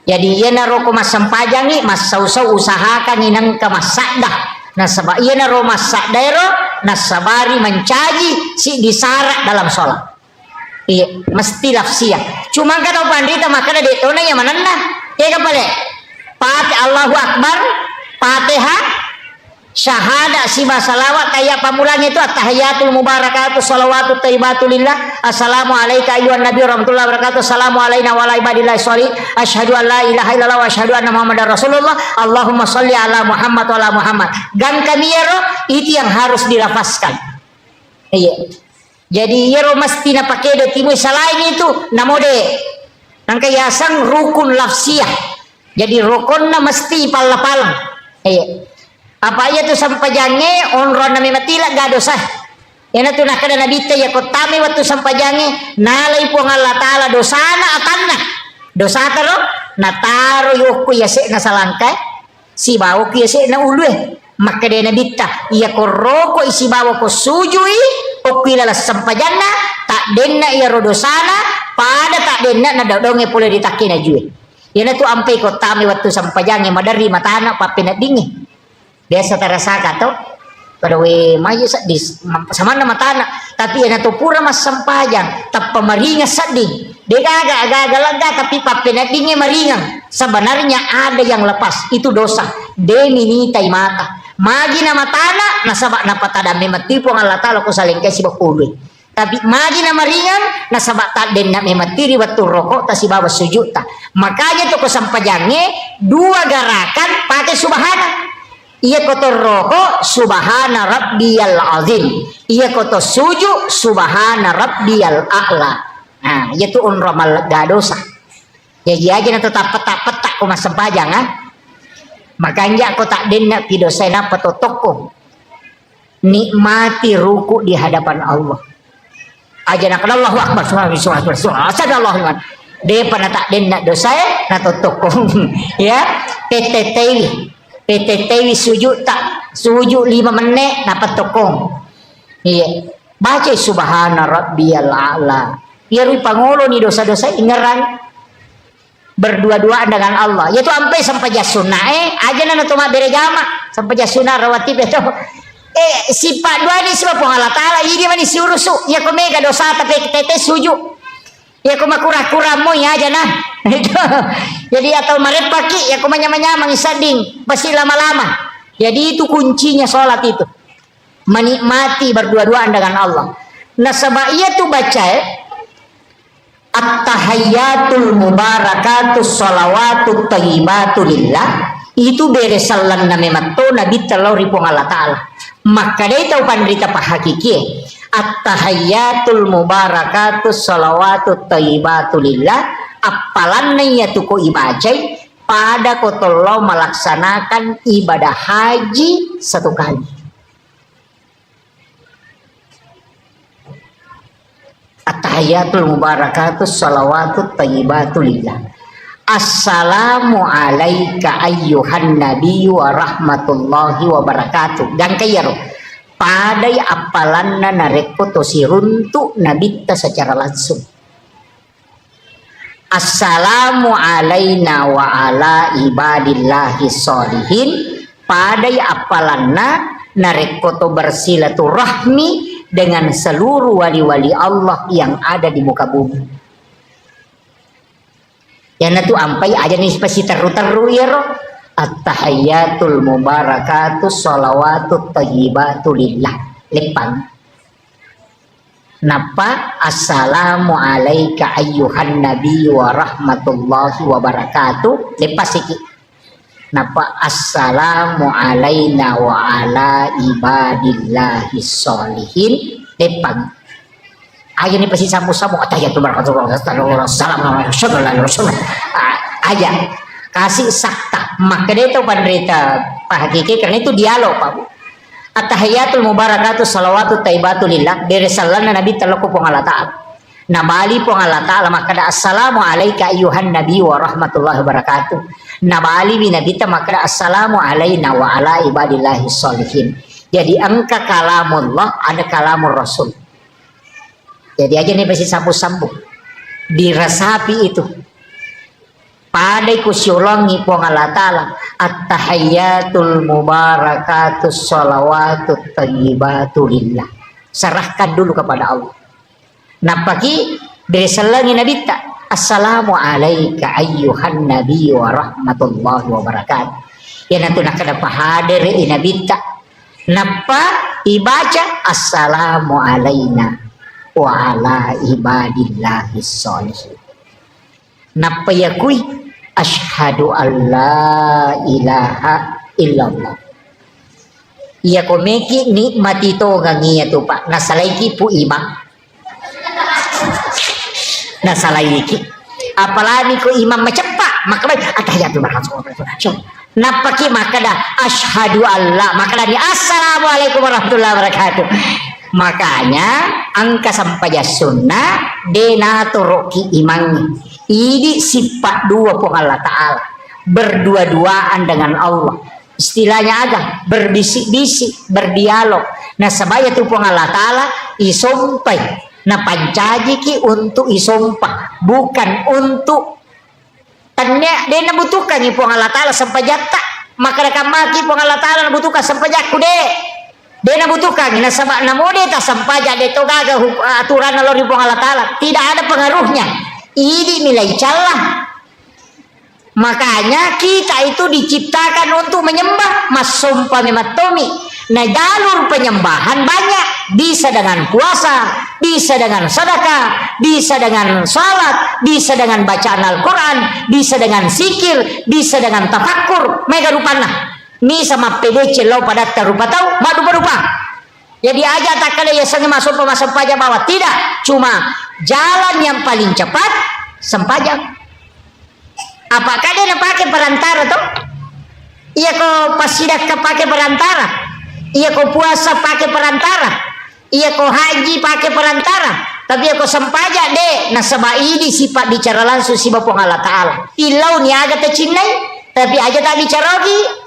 Jadi ia naro mas sempajangi mas sau usahakan inang ke masadah nah sebab ia naro masak daero nah sabari mencaji si disarak dalam sholat. Iya mesti lafsia cuma kan pandita makanya detona yang mana nah ya kapale pati Allahu Akbar Fatihah syahada si salawat kayak pamulanya itu at-tahiyatul mubarakatuh shalawatut thayyibatulillah assalamu alayka ayyuhan nabi warahmatullahi wabarakatuh assalamu alayna wa ala ibadillahi sholih asyhadu an la ilaha illallah wa asyhadu anna muhammadar rasulullah Allahumma sholli ala Muhammad wa ala Muhammad gan kamiero itu yang harus dilafazkan. Iya jadi yero mesti na pakai do timu selain itu namode nang kayasang rukun lafsiyah jadi rukunna mesti palapalang. Iya apa ya tu sampajange onron nami matila gado sah yana tu nakada nabita ya kotame waktu sampajange nalai po Allah taala dosana atanna dosa taro nataro yoko ya se na salangkai si bawo ki se na ulwe maka de nabita ya koroko isi bawo ko sujui okila la sampajanna tak denna ya rodosana pada tak denna na dodonge pole ditakina jue yana tu ampai kotame waktu sampajange madari matana papena dingi biasa terasa kato pada we maju di sama nama tanah tapi yang tu pura mas sampajang tak pemeringan sedih dia agak lega tapi papena dingin meringan sebenarnya ada yang lepas itu dosa demi tai mata magi nama tanah nasabak napa tada mematipu Allah taala ku saling kasih bakului tapi magi nama ringan nasabak tak den mematiri waktu rokok tasi bawa sujud ta makanya tu ku sampajangnya dua gerakan pakai subhana. Ia kotor rokok subhana rabbiyal azim ia kotor sujud subhana rabbiyal a'la nah itu unramal gadosa jadi aja na tetap petak ko masempajang makanya ko tak denna pidosena patotoko nikmati ruku di hadapan Allah aja nak Allahu akbar subhanallah de pana tak denna dosa na totoko ya PTTW sujud tak sujud 5 menit dapat tokong iya baca subhana rabbiyal a'la biar pangulo ni dosa-dosa ingeran berdua-duaan dengan Allah yaitu sampai jasuna aja nana tuma bere jama sampai jasuna rawatib itu sifat dua ni sebab Allah taala ini mani si urusu ya komega dosa tapi tete sujud ya kuma kura-kura mo ya aja nah jadi atau maret paki ya kuma nyama-nyama ngisading pasti lama-lama jadi itu kuncinya sholat itu menikmati berdua-duaan dengan Allah nah sebab ia tuh baca at-tahayyatul mubarakatus sholawatut thayyibatulillah itu beresalan na mematto nabi telur ripong Allah ta'ala maka dia tahu pandrita pahakiki at-tahayyatul mubarakatus sholawatut thayyibatulillah apalan ya tuku ibajai pada kotolo melaksanakan ibadah haji 1 kali at-tahayyatul mubarakatus sholawatut thayyibatulillah assalamu alayka ayyuhan nabiyyu wa rahmatullahi wa barakatuh dan kayaro padai apalanna nareko tosiruntu nabita secara langsung assalamu alayna wa ala ibadillahi sholihin padai apalanna nareko to bersilaturahmi dengan seluruh wali-wali Allah yang ada di muka bumi yang itu ampai aja nih spesi teru-teru ya roh at-tahayyatul mubarakatus sholawatut thayyibatulillah lepang napa assalamu alayka ayyuhan nabiyyu wa rahmatullahi wa barakatuh lepas iki napa assalamu alayna wa ala ibadillahi sholihin lepang aja nih pasti samu-samu atahiyatul barakatuh aja kasih sakta maka dia itu penderita Pak Hakiki karena itu dialog Pak Bu At-tahiyatul mubarakatuh salawatu taibatu lillah beresalan nabi talaku pong Allah ta'ala nabali pong Allah ta'ala makada assalamu alayka ayuhan nabi wa rahmatullahi wabarakatuh nabali binabita makada assalamu alayna wa ala ibadillahi sholihin. Jadi angka kalamullah ada kalamur rasul. Jadi aja nih pasti sambung-sambung dirasapi itu padai kusyulangi pong Allah ta'ala at-tahiyatul mubarakatus salawatut tayyibatu lillah. Serahkan dulu kepada Allah. Napaki dari selangi nabi tak assalamu alayka ayyuhan nabi wa rahmatullahi wa barakatuh. Ya nanti nak ada pahadir nabi tak napa ibaca assalamu alayna wa ala ibadillahi sholihin. Napa yakui asyhadu alla ilaha illallah. Iya komeki nikmati to gangiya to pak nasalaiki pu imam. Nasalaiki. Apalagi ko imam macepak maka atahiyatul barakatuh. Napaki makada asyhadu alla makada ni assalamualaikum warahmatullahi wabarakatuh. Makanya angka sampai sunnah denatoroki imang ini sifat dua pun Allah Ta'ala berdua-duaan dengan Allah istilahnya ada berbisik-bisik berdialog. Nah sebaya tu pun Allah Ta'ala isompai nah pancajiki untuk isompah bukan untuk tanya dia nabutukan ni pun Allah Ta'ala sampai jatah maka rekam maki pun Allah Ta'ala nabutukan sampai jaku deh dia nabutukan na sabak namode ta sampaja de to gaga aturan Allah pun Allah Ta'ala tidak ada pengaruhnya. Ini nilai celah. Makanya kita itu diciptakan untuk menyembah masumpa mematomi. Nah jalur penyembahan banyak. Bisa dengan puasa, bisa dengan sedekah, bisa dengan salat, bisa dengan bacaan Al-Quran, bisa dengan zikir, bisa dengan tafakkur. Mega rupana. Ni sama PDC lo pada terupa tahu, berupa. Jadi aja tak kala ya sange masuk pajak bawah tidak, cuma jalan yang paling cepat sempajak. Apakah dia nak pakai perantara tuh? Iya kau pasidak pakai perantara, iya kau puasa pakai perantara, iya kau haji pakai perantara, tapi aku sempajak deh. Nah sebab ini sifat bicara langsung si Bapa Allah Ta'ala. Ilau ni agak tercinai, tapi aja tak bicara lagi.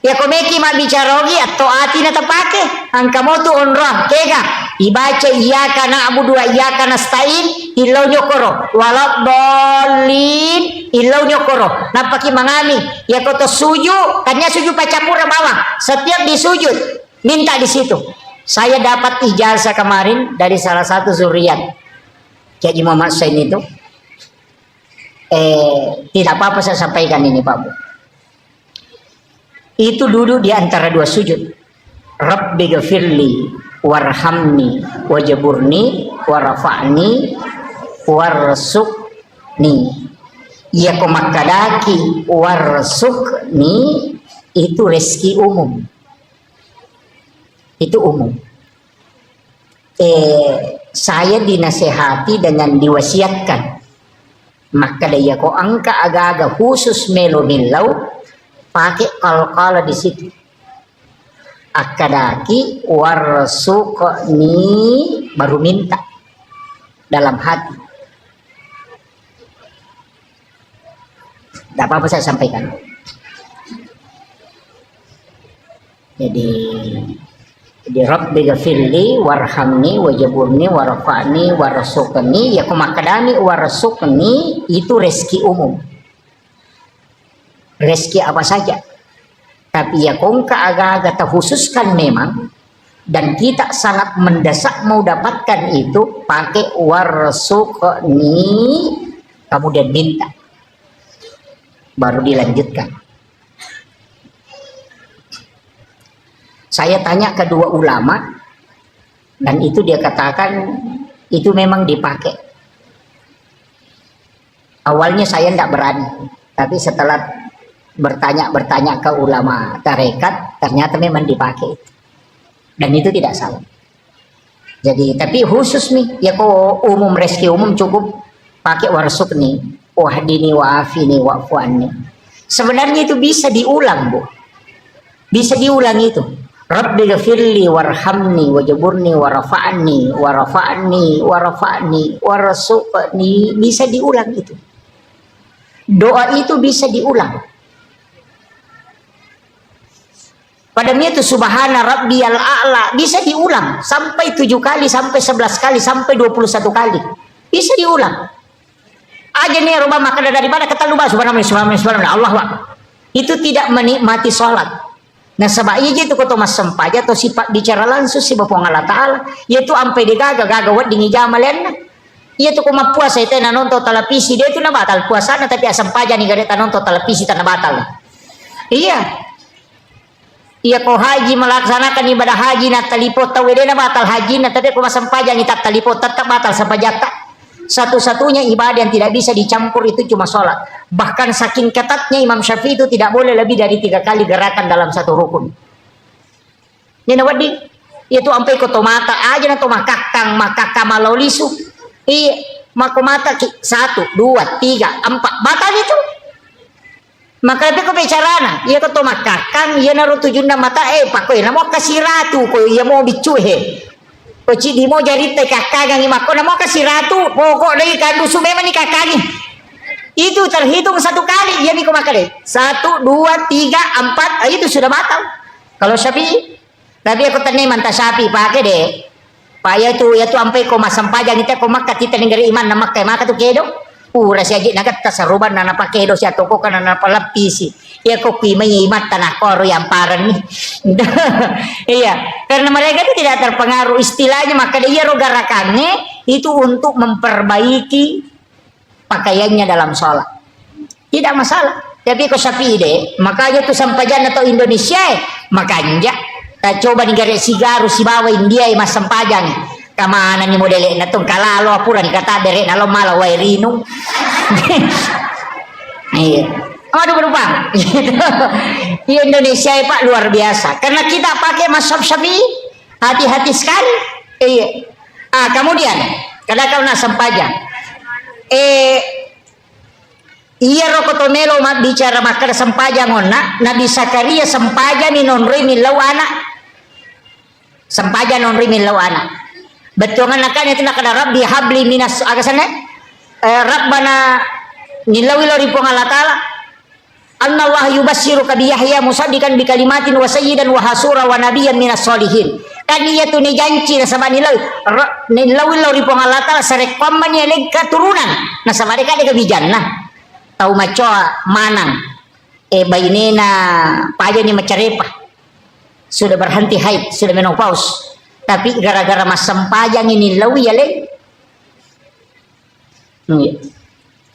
Ya komeki mak bicarogi atau ati na tapake angka motu onrah kega ibaca iyyaka na'budu wa iyyaka nasta'in ilau nyokoro walak dolin ilau nyokoro napaki mangami ya koto sujud kanya sujud pacapura bawah setiap disujud minta di situ. Saya dapat ijazah kemarin dari salah satu zuriat Kiai Muhammad Sain itu tidak apa-apa saya sampaikan ini Pak Bu. Itu duduk di antara dua sujud. Rabbi ghafirli warhamni wajaburni warafa'ni warsukni. Ya komakadaki warsukni itu rezeki umum. Itu umum. Saya dinasehati dengan diwasiatkan. Maka dia ko angka aga-aga khusus melo milau pakai kal-kala di situ. Akadaki warsukni baru minta dalam hati. Tidak apa-apa saya sampaikan. Jadi Rabbi ghafirli warhamni wajaburni warafa'ni warasukni ya kumakadani warasukni itu rezeki umum. Rezeki apa saja, tapi ya kongka agak-agak terkhususkan memang dan kita sangat mendesak mau dapatkan itu pakai warsukni kemudian minta baru dilanjutkan. Saya tanya kedua ulama dan itu dia katakan itu memang dipakai. Awalnya saya tidak berani, tapi setelah bertanya ke ulama tarekat ternyata memang dipakai dan itu tidak salah. Jadi tapi khusus nih ya kok umum rezeki umum cukup pakai warsukni wahdini wa'afini wa'fu anni. Sebenarnya itu bisa diulang Bu, bisa diulang itu Rabbi ghafirli warhamni wajaburni warafa'ni warzuqni. Bisa diulang itu. Doa itu bisa diulang. Padahal itu subhana rabbiyal a'la bisa diulang sampai 7 kali, sampai 11 kali, sampai 21 kali. Bisa diulang. Aja nih rumah makan dari mana kata lupa subhanallah Allah. Itu tidak menikmati sholat. Nah sebab iya itu kau mas sempaja atau sifat bicara langsung si Bapak Allah Ta'ala. Yaitu ampai digaga wat dingi jamalen. Yaitu kau puasa itu nonton televisi dia itu na batal puasa tapi asam paja nih gak nonton televisi tanah batal. Iya. Iya kau haji melaksanakan ibadah haji na talipot tahu dia na batal haji na tapi kau masam paja nih tak talipot tetap batal sapajata. Satu-satunya ibadah yang tidak bisa dicampur itu cuma sholat. Bahkan saking ketatnya Imam Syafi'i itu tidak boleh lebih dari 3 kali gerakan dalam satu rukun. Ini nawadi itu sampai kotomata aja na to makakang makakamalaolisu. Iya, makomata 1 2 3 4 batal itu. Maka tapi ko bicarana, iya ko to makakang iya naruh 7 mata pakoy na mo kasih ratu ko iya mo bicuhe. Koci di mau jadi kakak yang imako na mau kasih ratu pokok lagi kandu sumema ni kakak itu terhitung 1 kali ya miko makan 1 2 3 4 itu sudah batal kalau Syafi'i. Tapi aku tanya mantap Syafi'i pakai deh paya itu ya tuh sampai kau masam pajang itu kau makan kita negara iman nama kayak maka tuh kedo rasa aja naga tasaruban nana pakai kedo si atau kau kan nana pelapisi ya kau kima imat tanah koro yang parah nih. Iya karena mereka itu tidak terpengaruh istilahnya maka dia rogarakannya itu untuk memperbaiki pakaiannya dalam sholat tidak masalah. Tapi kau Syafi'i deh makanya tuh sampajan atau Indonesia makanya kita coba negara sigaru si bawa India mas sampajan kamana ni modele na tong kalalo apuran kata dere na lo malo wairino. Iya. Aduh berubah. Di Indonesia ya, Pak luar biasa. Karena kita pakai mazhab Syafi'i, hati-hati sekali. Iya. Kemudian kada kau na sampajan. Iya rokotomelo mat bicara makar sampajan ngona Nabi Zakaria sampajan ni nonri milau anak. Sampajan nonri milau anak. Betul kan itu nak ada Rabbi habli minas agasana Rabbana nilawi lori Allah Ta'ala Allah yubashiru kabi Yahya musaddiqan bi kalimatin wa sayyidan wa hasura wa nabiyyan minas solihin. Kan iya tu ni janji na sama nilawi lori Allah Ta'ala sarekamman ya leg keturunan na sama mereka de kabijana tau maco manang bainena paja ni macarepa sudah berhenti haid sudah menopause tapi gara-gara masam pajang ini lawi ya le.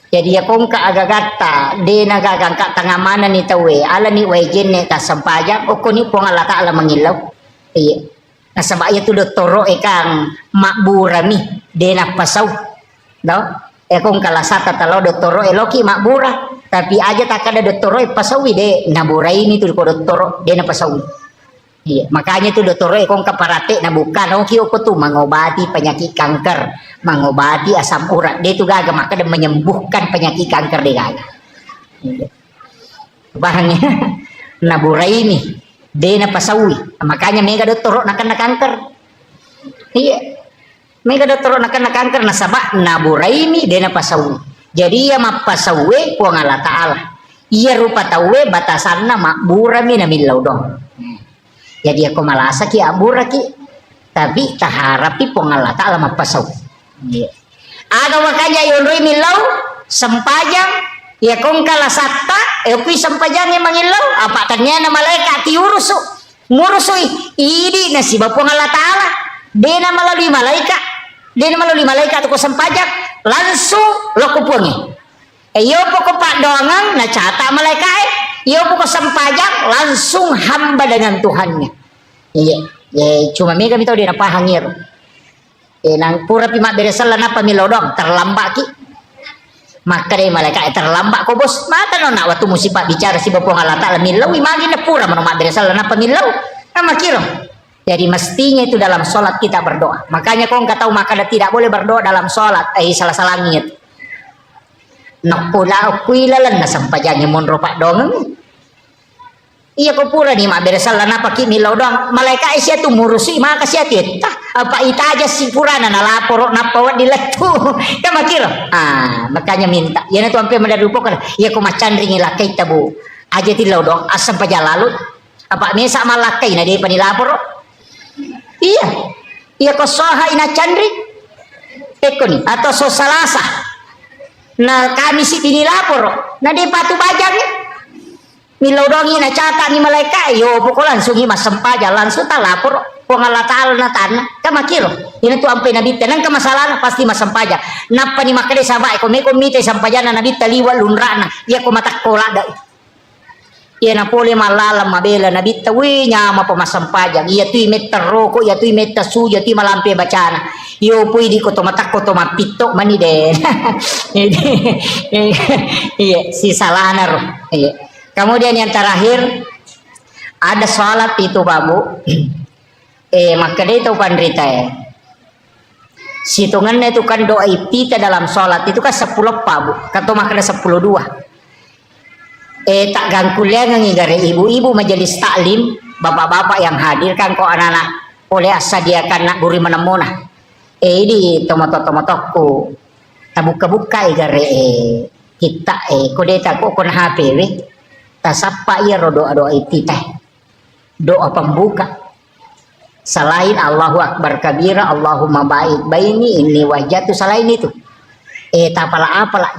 Jadi ya kong ka agagata de nagagang ka tangamanan ni tawe ala ni wajen ne ta sampajang o koni pong ala ta ala mangilaw. Iya. Nasabaya tu doktoro kang makburami de na pasaw. No? Kong kalasata talo doktoro loki makbura tapi aja tak ada doktoro pasawi de naburai ini tu ko doktoro de na pasawi. Iya, makanya itu dokter kong kaparate na bukan kio ko tuh mengobati penyakit kanker, mengobati asam urat. Dia itu gaga maka dia menyembuhkan penyakit kanker dia gaga. Iya. Bahannya naburai ini dia na pasawi. Makanya mega dokter nak kanker. Iya. Mega dokter nak kanker nasabak naburai ini dia na pasawi. Jadi ya mapasawi ko Allah Ta'ala. Iya rupa tawe batasanna makburami na milaw dong. Jadi aku malasa ki abura ki tapi taharapi pong Allah Ta'ala mapasaw. Yeah. Aga makanya yunrui milaw sampajang ya kong kalasata kui sampajang yang mangilaw apa tanya na malaikat tiurusu ngurusui idi na si Bapong Allah Ta'ala dena melalui malaikat aku sampajang langsung lo kupungi yo pokok pak doangan na cata malaikat yo pokok sampajang langsung hamba dengan Tuhannya. Iya, cuma mega mitau dia napa hangir. Nang pura pimak beresal na pamilodong terlambat ki. Maka deh malaikat terlambat ko bos. Mata no nak waktu musibah bicara si Bapong Allah Ta'ala milau imagi na pura manomak beresal na pamilau. Nama kiro. Jadi mestinya itu dalam sholat kita berdoa. Makanya kau nggak tahu maka tidak boleh berdoa dalam sholat. Salah langit. Nak pula kuilalan na sampajanya mon ropak dong. Iya ko pura ni ma beresal na paki milaw dong malaika isya tu murusi ma kasya tita apa ita aja si purana na lapor na pawat diletu ka makiro makanya minta yana tu ampe madarupo kan iya ko macandring ilakai tabu aja tilaw dong asam paja lalu apa mesa malakai na di panilapor iya ko soha ina candring eko ni atau so salasa na kami si pinilapor na di patu bajang milaw dong ina cata ni malaika yo poko langsung ima sempaja langsung ta lapor ko ngalatal na tanah ka makiro ina tu ampe nabita nang ka masalah pasti masampaja napa ni makade sabay ko me komite sampajana nabita liwa lunrana iya ko matakkola da iya na pole malala mabela nabita wi nyama pa masampaja iya tu metta roko iya tu metta suja tu malampe bacana yo pui di ko to matakko to mapito mani de iya si salana ro iya. Kemudian yang terakhir ada sholat itu babu maka dia itu pandrita ya situngannya itu kan doa kita dalam sholat itu kan 10 babu kata makanya 10 tak gangkulia ngigare ibu-ibu majelis taklim bapak-bapak yang hadir kan kok anak-anak oleh asadiakan nak guri menemuna di tomato-tomatoku tabuka-buka igare kita kodeta kok kon HP tasapa iya doa itu teh doa pembuka selain Allahu Akbar kabira Allahumma baik baini ini wajah tu selain itu tapala apalah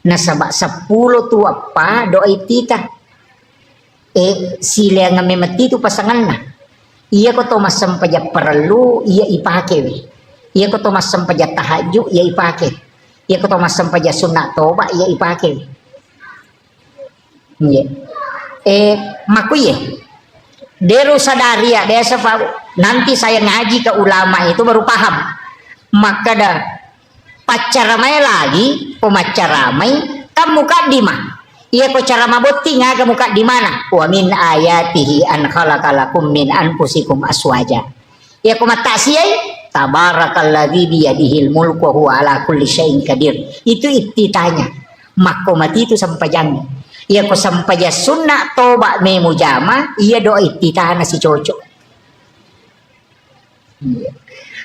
nasabak 10 tu apa doa itu teh sila yang ngamemeti tu pasangan nah iya ko to masam paja perlu iya ipake iya ko to masam paja tahajud iya ipake iya ko to masam paja sunat toba iya ipake makuye deru sadaria desa nanti saya ngaji ke ulama itu baru paham maka dah pacaramai lagi pemacaramai kamu kadimah iya ko cara maboti ngaga muka di mana wa min ayatihi an khalaqalakum min anfusikum aswaja iya ko mata siyai tabarakalladzi biyadihil mulku wa huwa ala kulli syai'in qadir itu ititanya makomati itu sampai jangan iya ko sampaja sunnah toba me mujama iya doa ititana si cocok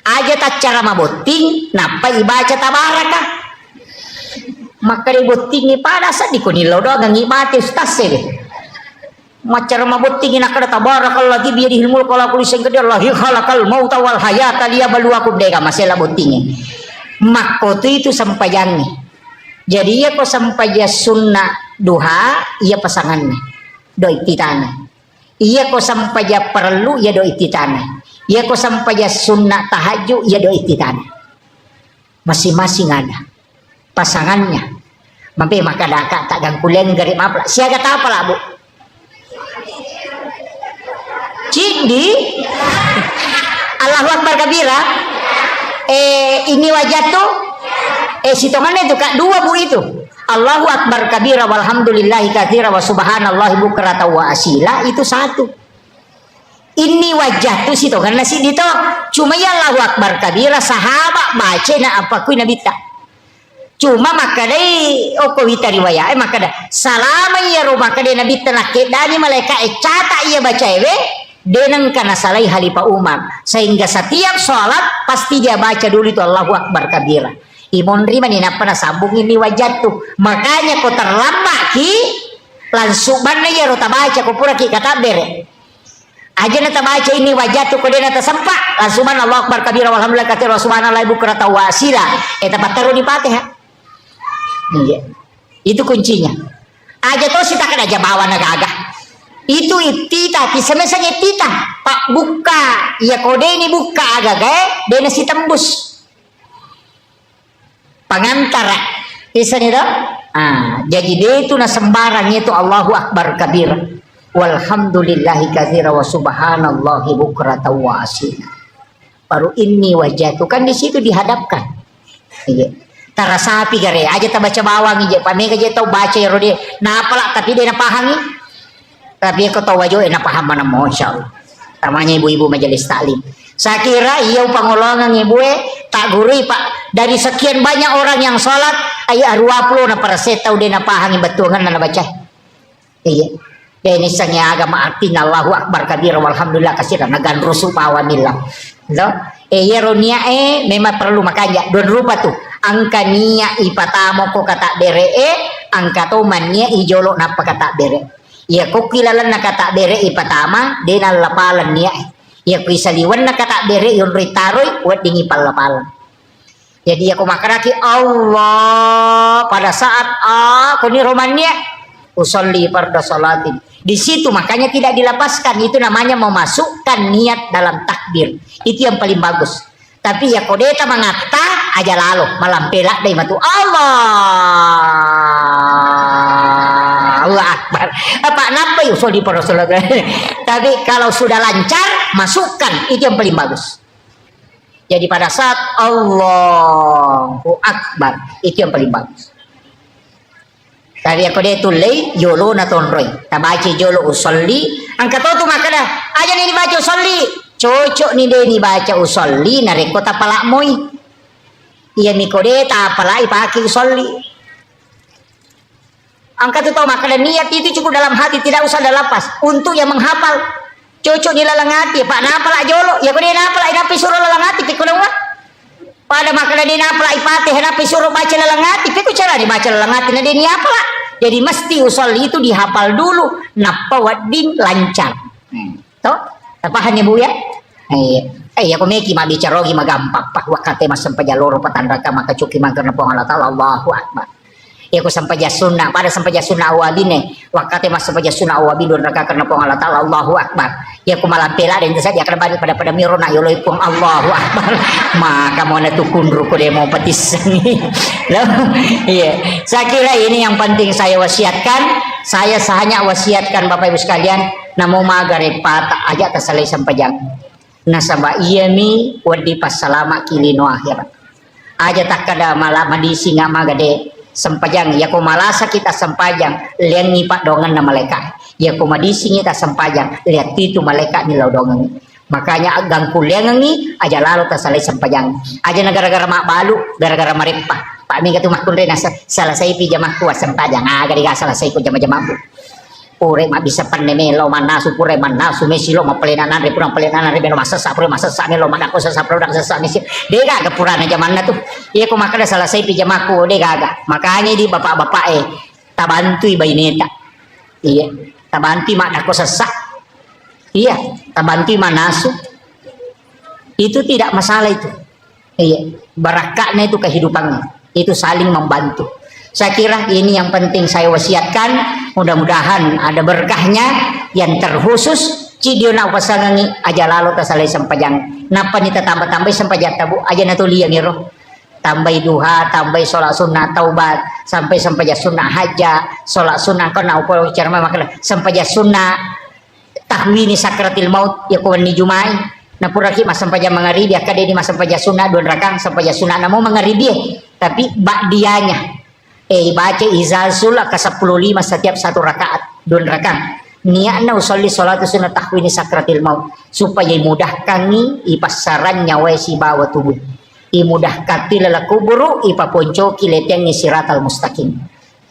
aja tak cara maboting napa ibaca tabaraka maka di boting ni pada sa di kunilo do ngangi mati ustaz macara maboting ina kada tabarakalladzi bi yadihil mulku wa la kulli syai'in qadir Allah khalaqal mauta wal hayata liyabluwakum deka masela boting mako itu sampajannya jadi iya ko sampaja sunnah duha iya pasangannya doi titana iya ko sampaja perlu iya doi titana iya ko sampaja sunnah tahajud iya doi titana masing-masing ada pasangannya mampe maka daka tak gangkulen garip apa siaga apa lah bu cindi Allahu Akbar kabira ini wajah tuh sitongannya itu kak dua bu itu Allahu Akbar kabira walhamdulillahi katsira wa subhanallahi bukrata wa asila itu satu ini wajah tuh situ karena si dito cuma ya Allahu Akbar kabira sahabat baca na apa ku nabi tak cuma makadai oko wita riwayat makada salama ya ro makadai nabi tenake dani malaikat cata ia baca denang kana salai Khalifah Umar sehingga setiap sholat pasti dia baca dulu itu Allahu Akbar kabira imon rima ni napa nasambung ini wajah tuh makanya kau terlambat ki langsung mana ya rota baca kau pura ki kata bere aja nata baca ini wajah tuh kau dia nata sempat langsung mana Allahu Akbar kabira walhamdulillah katsira wa subhanallahi bukrata wa asila tempat taruh di Fatihah iya itu kuncinya aja tuh sita kan aja bawa naga itu itita kisemesanya itita pak buka ya kode ini buka agak dia nasi tembus pangantara bisa nih dong jadi dia itu na sembarang itu Allahu Akbar kabir walhamdulillahi katsira wa subhanallahi bukrata wa asila baru ini wajah itu kan di situ dihadapkan iya tarasapi gare aja ta baca bawang ije pamega je tau baca ya rode na apala tapi dia na pahangi tapi ko tau wajo na paham mana masyaallah namanya ibu-ibu majelis taklim saya kira iya pangolongan ibu tak gurui pak dari sekian banyak orang yang sholat ayah 20 na para setau dia na pahangi betungan na baca iya ini sangnya agama artinya Allahu akbar kabira walhamdulillah katsiran nagan rusuh pawanillah no yeronia memang perlu makanya don rupa tuh angka nia ipatamo ko kata bere angka to mania ijolo napa kata bere ya ko kilalan na kata bere ipatama denal lapalan nia ya ko isaliwan na kata bere yon ritaroy wat dingi palapalan. Jadi aku makaraki Allah pada saat aku ni romannya usolli farda salatin. Di situ makanya tidak dilepaskan, itu namanya memasukkan niat dalam takbir. Itu yang paling bagus. Tapi ya kodeta mengata aja lalu malam pelak dai matu Allah Akbar. Apa napa usolli farda salatin. Tapi kalau sudah lancar masukkan, itu yang paling bagus. Jadi pada saat Allahu Akbar itu yang paling bagus. Tadi aku dia tulai jolo na tonroy. Tabaci jolo usolli. Angkat tu makana aja ni dibaca usolli. Cocok ni dia ni baca usolli nareko tapala moy. Iya ni kode tapala ipaki usolli. Angkat tu makana niat itu cukup dalam hati tidak usah ada lapas. Untuk yang menghafal cocok ni lalangati pak napa lah jolo ya kau napa lah inapi suruh lalangati pikul wah pada makna dia napa lah ipatih inapi suruh baca lalangati pikul cara dibaca lalangati nah dia ni apa lah jadi mesti usolli itu dihafal dulu napa wadin lancar toh tapahan ya bu ya aku meki mak bicara lagi magampang pak wakate mas sampai jalur patandaka maka cuki magar napa Allah taala Allahu Akbar. Ya aku sampai jasuna pada sampai jasuna awabine wakate mas sampai jasuna awabi don raka karena pong Allah taala Allahu Akbar ya aku malam pela dan saja akan balik pada mirona yo loipong Allahu Akbar maka mau na tukun ruko dia mau petis iya saya kira ini yang penting saya wasiatkan saya hanya wasiatkan Bapak Ibu sekalian namo magare pata aja tasalai sampai jam nasaba iyami wadi pasalama kilino akhirat aja tak kada malam di singa magade sempajang ya ko malasa kita sempajang lian ni pak dongan na malaikat ya ko madisi kita sempajang lihat itu malaikat ni lau dongan makanya agang kuliang ni aja lalu tasalai sempajang aja negara-gara mak balu gara-gara maripah pak mi katu makun rena salah saya pijamah kuat sempajang gara-gara salah saya ku jama-jama bu pure mak bisa panemelo manasu pure manasu mesilo mapelenanan re purang pelenanan re beno masasa pure masasa melo manako sasa produk sasa mesi dega ke purana zaman na tuh iya ko makada salah saya pijamaku dega makanya di bapak-bapak tabantui baineta iya tabantui mak nako sasa iya tabantui manasu itu tidak masalah itu iya barakatnya itu kehidupannya itu saling membantu. Saya kira ini yang penting saya wasiatkan, mudah-mudahan ada berkahnya yang terkhusus cidio na pasangangi aja lalu tasalai sempajang napa ni tambah-tambah sempajang tabu aja natulia ni roh tambah duha tambah sholat sunnah taubat sampai sempajang sunnah haja sholat sunnah kena upaya cara makna sempajang sunnah tahwini sakratil maut ya kawan ni jumai na puraki mas sempajang mengaribi akade ni mas sempajang sunnah don rakang sempajang sunnah namo mengaribi tapi ba'diyanya baca izazul ke 15 setiap satu rakaat don rakang niatna usolli salatu sunnah tahwini sakratil maut supaya mudahkan ni ipasaran nyawa si bawa tubuh imudahkan tilala kuburu ipaponcoki leteng ni siratal mustaqim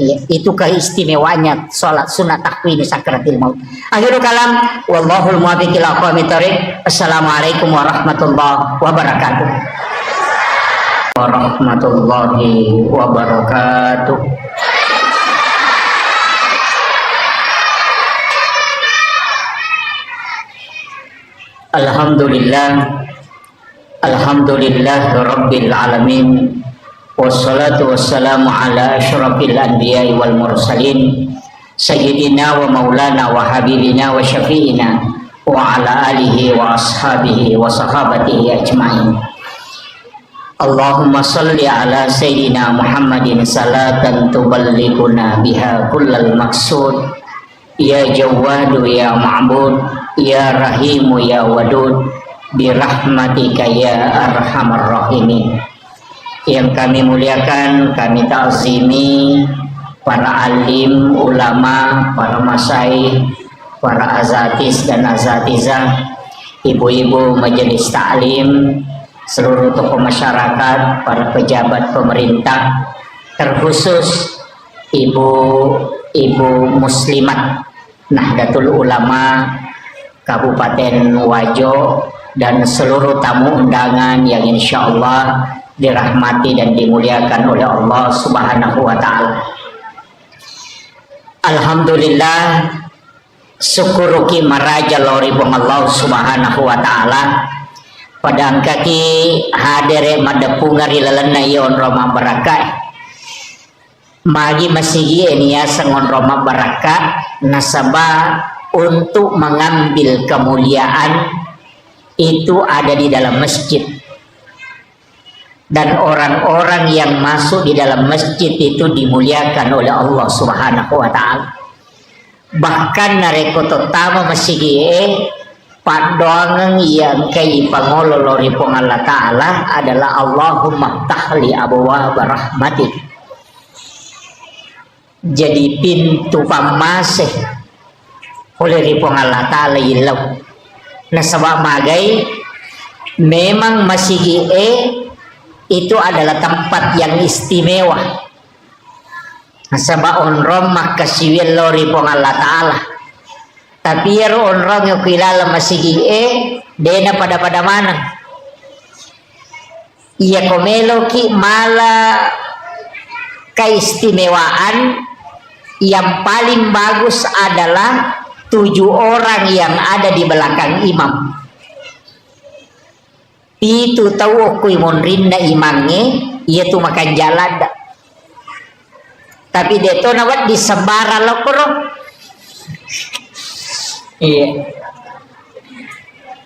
ya, itu keistimewaannya salat sunnah tahwini sakratil maut. Akhirul kalam wallahul muwaffiq ila aqwamit thoriq. Assalamualaikum warahmatullahi wabarakatuh. Warahmatullahi wabarakatuh. Alhamdulillah rabbil alamin wassalatu wassalamu ala asyrafil anbiya'i wal mursalin sayyidina wa maulana wa habibina wa syafi'ina wa ala alihi wa ashabihi wa sahabatihi ajma'in. Allahumma salli ala sayyidina Muhammadin salatan tuballighuna biha kullal maqsud ya jawadu ya ma'bud ya rahimu ya wadud birahmatika ya arhamar rahimin. Yang kami muliakan, kami ta'zimi para alim, ulama, para masyaikh, para azatis dan azatizah, ibu-ibu majelis ta'lim, seluruh tokoh masyarakat, para pejabat pemerintah, terkhusus ibu-ibu muslimat Nahdlatul Ulama Kabupaten Wajo dan seluruh tamu undangan yang insya Allah dirahmati dan dimuliakan oleh Allah Subhanahu wa Ta'ala. Alhamdulillah, syukuruki maraja lori bong Allah Subhanahu wa Ta'ala padang kaki hadere madapungari lalana yon Roma barakat magi masigi enia sangon Roma barakat nasabah untuk mengambil kemuliaan itu ada di dalam masjid, dan orang-orang yang masuk di dalam masjid itu dimuliakan oleh Allah Subhanahu wa Ta'ala. Bahkan nareko tama masigi padoangan yang kay pangololori pong Allah Ta'ala adalah Allahumma tahli abwaab rahmatik. Jadi pintu pamasih oleh ripong Allah Ta'ala ilaw na sabab magay memang masigi itu adalah tempat yang istimewa. Nasaba onrom makasiwil lori pong Allah Ta'ala. Tapi yaro onrom yung kilala masigi dena pada mana. Iya komelo ki mala keistimewaan yang paling bagus adalah 7 orang yang ada di belakang imam. Itu tahu aku monrinda imamnya, ia tu makan jalan. Tapi dia tu nawat disebar lokro. Iya.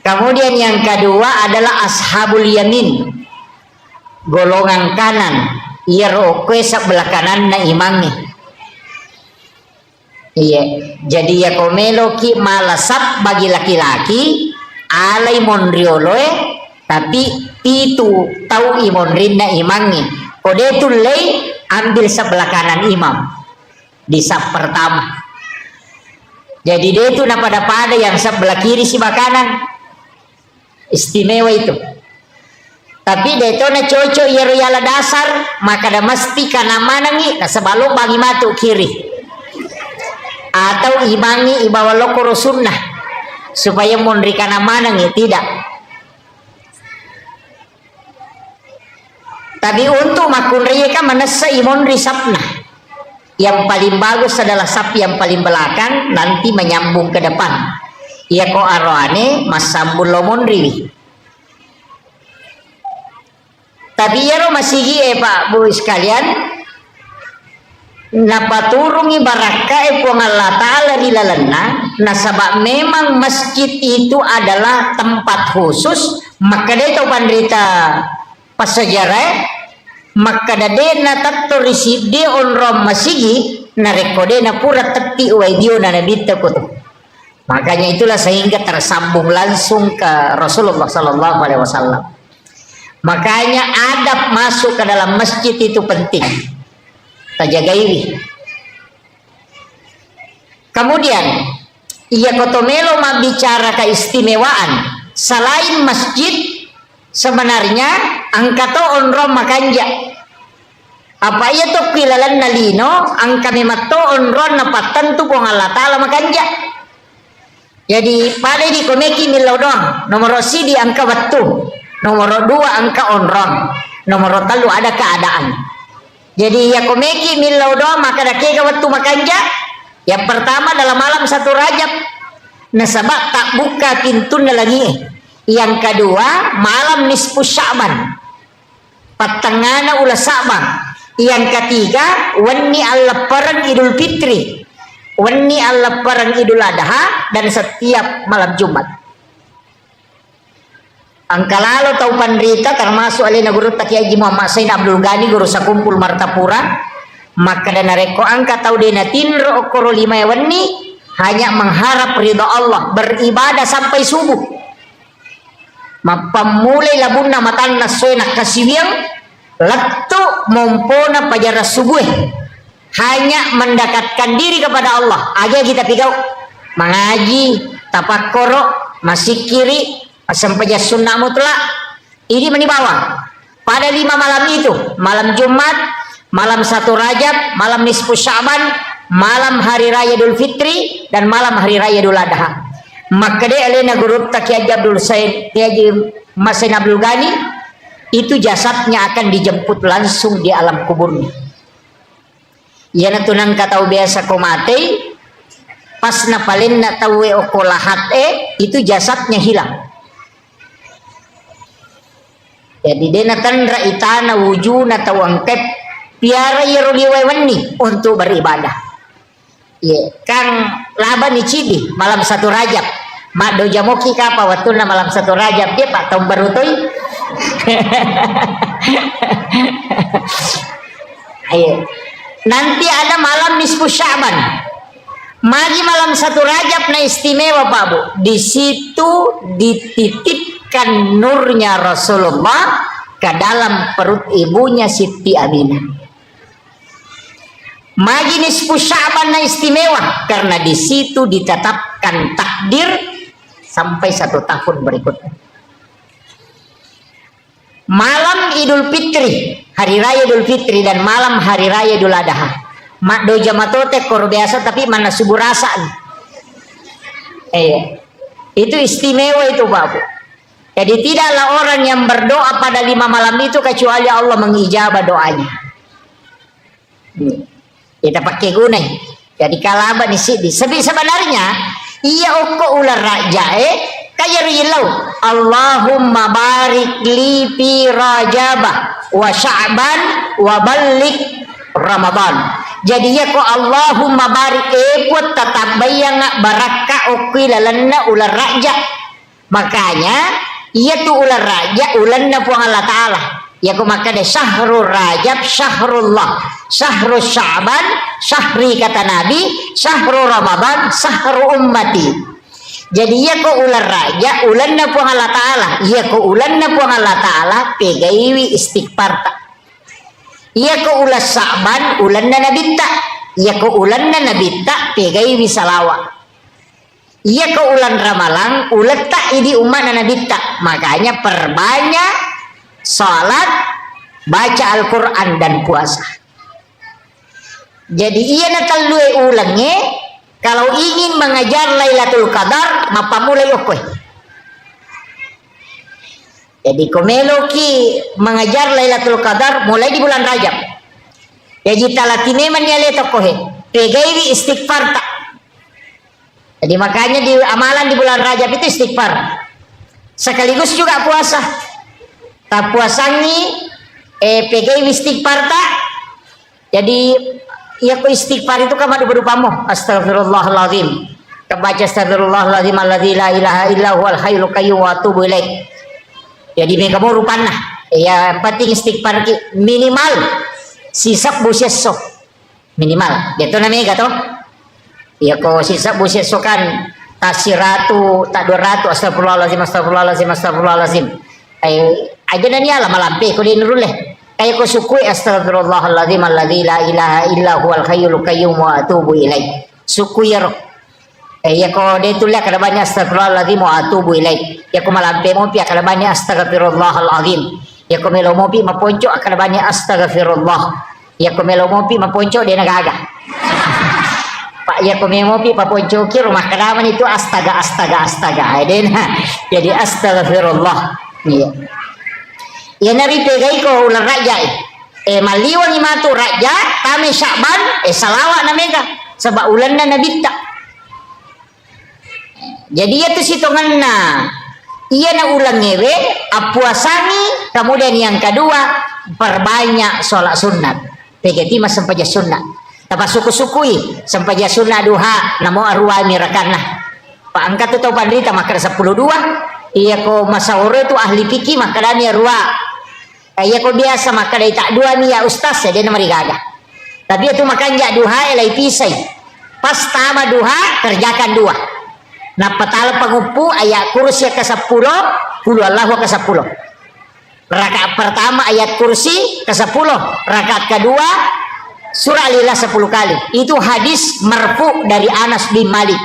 Kemudian yang kedua adalah ashabul yamin, golongan kanan. Ia rokwe sebelah kanan na imamnya. Iya. Jadi ya komelo ki malasap bagi laki-laki alai monrioloe. Tapi itu tahu imam rinda imamnya. Kode itu lay ambil sebelah kanan imam di saf pertama. Jadi dia itu pada yang sebelah kiri si kanan. Istimewa itu. Tapi dia itu na cocok yala dasar maka dah mesti kanan mana ni sebelum bagi matu kiri. Atau imangi ibawa lokoro sunnah supaya mondri kanan mana ni tidak. Tapi untuk makun riyaka manasa imon risapna. Yang paling bagus adalah sap yang paling belakang nanti menyambung ke depan. Ia ko arwane masambul lomon riwi. Tapi ya masigi Pak Bu sekalian. Napaturungi baraka puang Allah Ta'ala di lalana. Nasabak memang masjid itu adalah tempat khusus. Maka dia tahu pandrita pasajaran maka dadena tatto risidi onrom masigi narekode na pura teti uaidio na nabita ko to. Makanya itulah sehingga tersambung langsung ke Rasulullah Sallallahu Alaihi Wasallam. Makanya adab masuk ke dalam masjid itu penting. Terjaga ini. Kemudian ia kotomelo bicara keistimewaan selain masjid. Sebenarnya angkato onrom makanja. Apa ia to kilalan nalino angka memato onron napatan tu pong Allah Ta'ala makanja. Jadi pada di komeki milau doang. Nomor si di angka waktu. Nomor 2 angka onron. Nomor 3 ada keadaan. Jadi ya komeki milau doang maka dah kega waktu makanja. Yang pertama dalam malam 1 Rajab. Nasabak tak buka pintu lagi. Yang kedua malam nisfu Sya'ban patengana ulah Sya'ban. Yang ketiga wani al-lebaran Idul Fitri, wani al-lebaran Idul Adha, dan setiap malam Jumat. Angka lalu tahu pandrita termasuk alina guru Taki Haji Muhammad Said Abdul Ghani guru sakumpul Martapura. Maka dana reko angka tahu dena tinro okoro 5 wani hanya mengharap ridha Allah, beribadah sampai subuh. Mapamulay labun na matan na suenak kasibiang lakto mompona pajara subuh hanya mendekatkan diri kepada Allah. Aja kita pigau mengaji tapakoro masih kiri sampai sunnah mutlak ini menibawa pada 5 malam itu, malam Jumat, malam 1 Rajab, malam nisfu Sya'ban, malam hari raya Idul Fitri dan malam hari raya Idul Adha. Maka dia alena guru Ki Haji Abdul Said, Ki Haji Mas Said Abdul Ghani, itu jasadnya akan dijemput langsung di alam kuburnya. Ia natunan katau biasa ko mati, pas na palin na tawe okolahat itu jasadnya hilang. Jadi dia natandra itana wujuna tawangket piara yeruliwewani untuk beribadah. Ye, Kang laban ni cidi malam 1 Rajab. Mak do jamoki kapa watuna malam 1 Rajab dia Pak tahun baru toy. Ayo. Nanti ada malam nisfu Sya'ban. Magi malam 1 Rajab na istimewa Pak Bu. Di situ dititipkan nurnya Rasulullah ke dalam perut ibunya Siti Aminah. Magi nisfu Sya'ban na istimewa karena di situ ditetapkan takdir sampai 1 tahun berikutnya. Malam Idul Fitri, hari raya Idul Fitri dan malam hari raya Idul Adha. Mak do jamatote kor biasa tapi mana suburasan. Itu istimewa itu Bapak. Jadi tidaklah orang yang berdoa pada 5 malam itu kecuali Allah mengijabah doanya. Kita pakai guna. Jadi kalaba ni sidi. Sebenarnya iya oko ular raja kaya rilau. Allahumma barik li fi Rajabah wa Sya'ban wa balik Ramadan. Jadi ya ko Allahumma barik put tetap bayang baraka okui lalanna ular raja. Makanya iya tu ular raja ulanna puang Allah Ta'ala. Ya ko makanya syahrul Rajab syahrullah, syahrul Sya'ban syahri kata Nabi, syahrul Ramadan syahrul ummati. Jadi ya ko ular raja ulanna puang Allah Ta'ala, ya ko ulanna puang Allah Ta'ala pegaiwi istighfar tak. Ya ko ulas Sya'ban ulanna nabitta, ya ko ulanna nabitta pegaiwi salawat. Ya ko ulan Ramalan ulat tak idi umat nabitta. Makanya perbanyak salat, baca Al-Quran dan puasa. Jadi ia natalui ulangnya kalau ingin mengajar Lailatul Qadar mapa mulai okoi. Jadi komeloki mengajar Lailatul Qadar mulai di bulan Rajab. Jadi talatine maniale tokohe pegaiwi istighfar tak. Jadi makanya di amalan di bulan Rajab itu istighfar. Sekaligus juga puasa. Tak puasangi pegai istighfar tak. Jadi ya ko istighfar itu kamadu berupamu astagfirullahaladzim. Kebaca astagfirullahaladzim alladzi la ilaha illa huwal hayyul qayyum wa atubu ilaih. Jadi mereka mau rupana. Ya penting istighfar minimal sisak buseso minimal. Itu namanya gato. Ya ko sisak buseso kan tasiratu tak 200 astagfirullahaladzim astagfirullahaladzim astagfirullahaladzim. Aja nanya lama lampe ko din ruleh kayak ko sukui astagfirullahaladzim alladzi la ilaha illa huwal hayyul qayyum wa atubu ilaih. Sukui ya ya ko de tulah kada banyak astagfirullahaladzim wa atubu ilaih. Ya ko malampe mo pi kada banyak astagfirullahaladzim. Ya ko melo mo pi maponco kada banyak astagfirullah. Ya ko melo mo pi maponco de nagaga. Pak ya ko melo mo pi maponco ki rumah kadaman itu astaga. Jadi astagfirullah. Iya. Ya nabi pegai ko ular raja maliwan imatu raja kami Sya'ban salawat namega sebab ulanna nabitta. Jadi ya tu sitonganna iya na ulang ngewe apuasangi kemudian yang kedua perbanyak sholat sunat pegeti mas sampaja sunat tapa suku-sukui sampaja sunat duha namo arwah mirakanna pak angkat tu tau pandrita makar 12 iya ko masawore tu ahli fikih makadani arwah. Iya ko biasa maka dari tak dua ni ya ustaz ya dia nama gaga. Tapi itu makan jak duha elai pisai. Pas tama duha kerjakan dua. Nah petala pengupu ayat kursi ke-10 kulu Allahu ke-10. Rakaat pertama ayat kursi ke-10, rakaat kedua surah Al-Ikhlas 10 kali. Itu hadis marfu dari Anas bin Malik.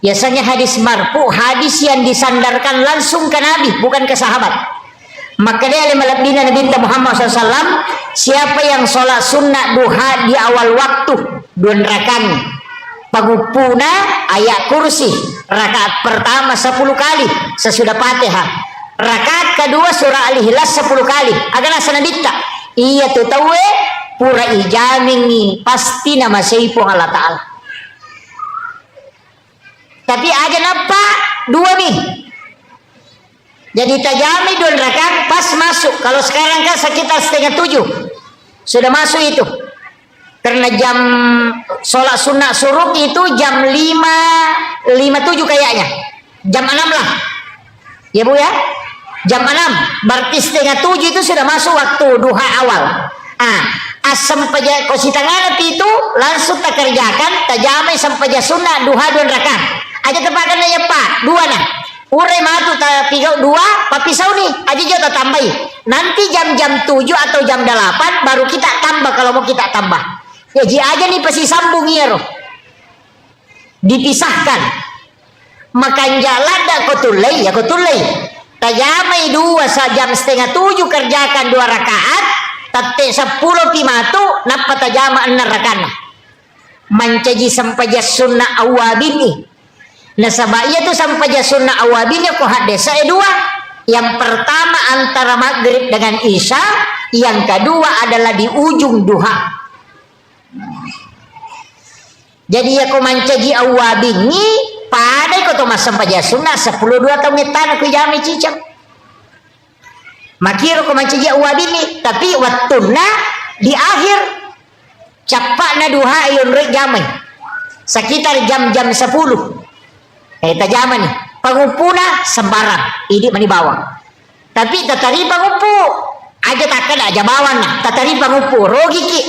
Biasanya hadis marfu hadis yang disandarkan langsung ke Nabi bukan ke sahabat. Maka dia Nabi Muhammad SAW siapa yang sholat sunnah duha di awal waktu dua rakang pagupuna ayat kursi rakaat pertama 10 kali sesudah Fatihah, rakaat kedua surah Al-Ikhlas 10 kali agana sanadita iya tu tawe pura ijamingi pasti nama seipong Allah Ta'ala. Tapi aja napa dua nih jadi tajami dua rakaat pas masuk. Kalau sekarang kan sekitar 6:30 sudah masuk itu karena jam sholat sunnah suruk itu jam 5:57 kayaknya jam 6 lah ya Bu ya, jam 6 berarti 6:30 itu sudah masuk waktu duha awal. Asam paja kositangan itu langsung tak kerjakan tajamai sampai sunnah duha 2 rakaat aja tepakan ya Pak dua nah urai matu tapi dua papisau nih aja jauh tambahi nanti jam 7 atau jam 8 baru kita tambah kalau mau kita tambah ya ji aja nih pasti sambung ya roh dipisahkan makan jalan dah kotulai ya kotulai tajamai dua jam 6:30 kerjakan 2 rakaat tate 10 pimatu napa tajama 6 rakaat mancaji sampai sunnah awabini. Nah sabaya tu sampai sunnah awabinya ko hadesa dua. Yang pertama antara maghrib dengan isya, yang kedua adalah di ujung duha. Jadi ya ko mancaji awabini pada ko to sampai sunnah 10 2 tahun ngetan ko jami cicang. Makiro ko mancaji awabini tapi waktuna di akhir capakna duha ayon rek jamai. Sekitar jam-jam 10. Kita zaman nih pangupuna sembarang ini mani bawang tapi tatari pangupu aja takkan aja bawang nah tatari pangupu rogi ki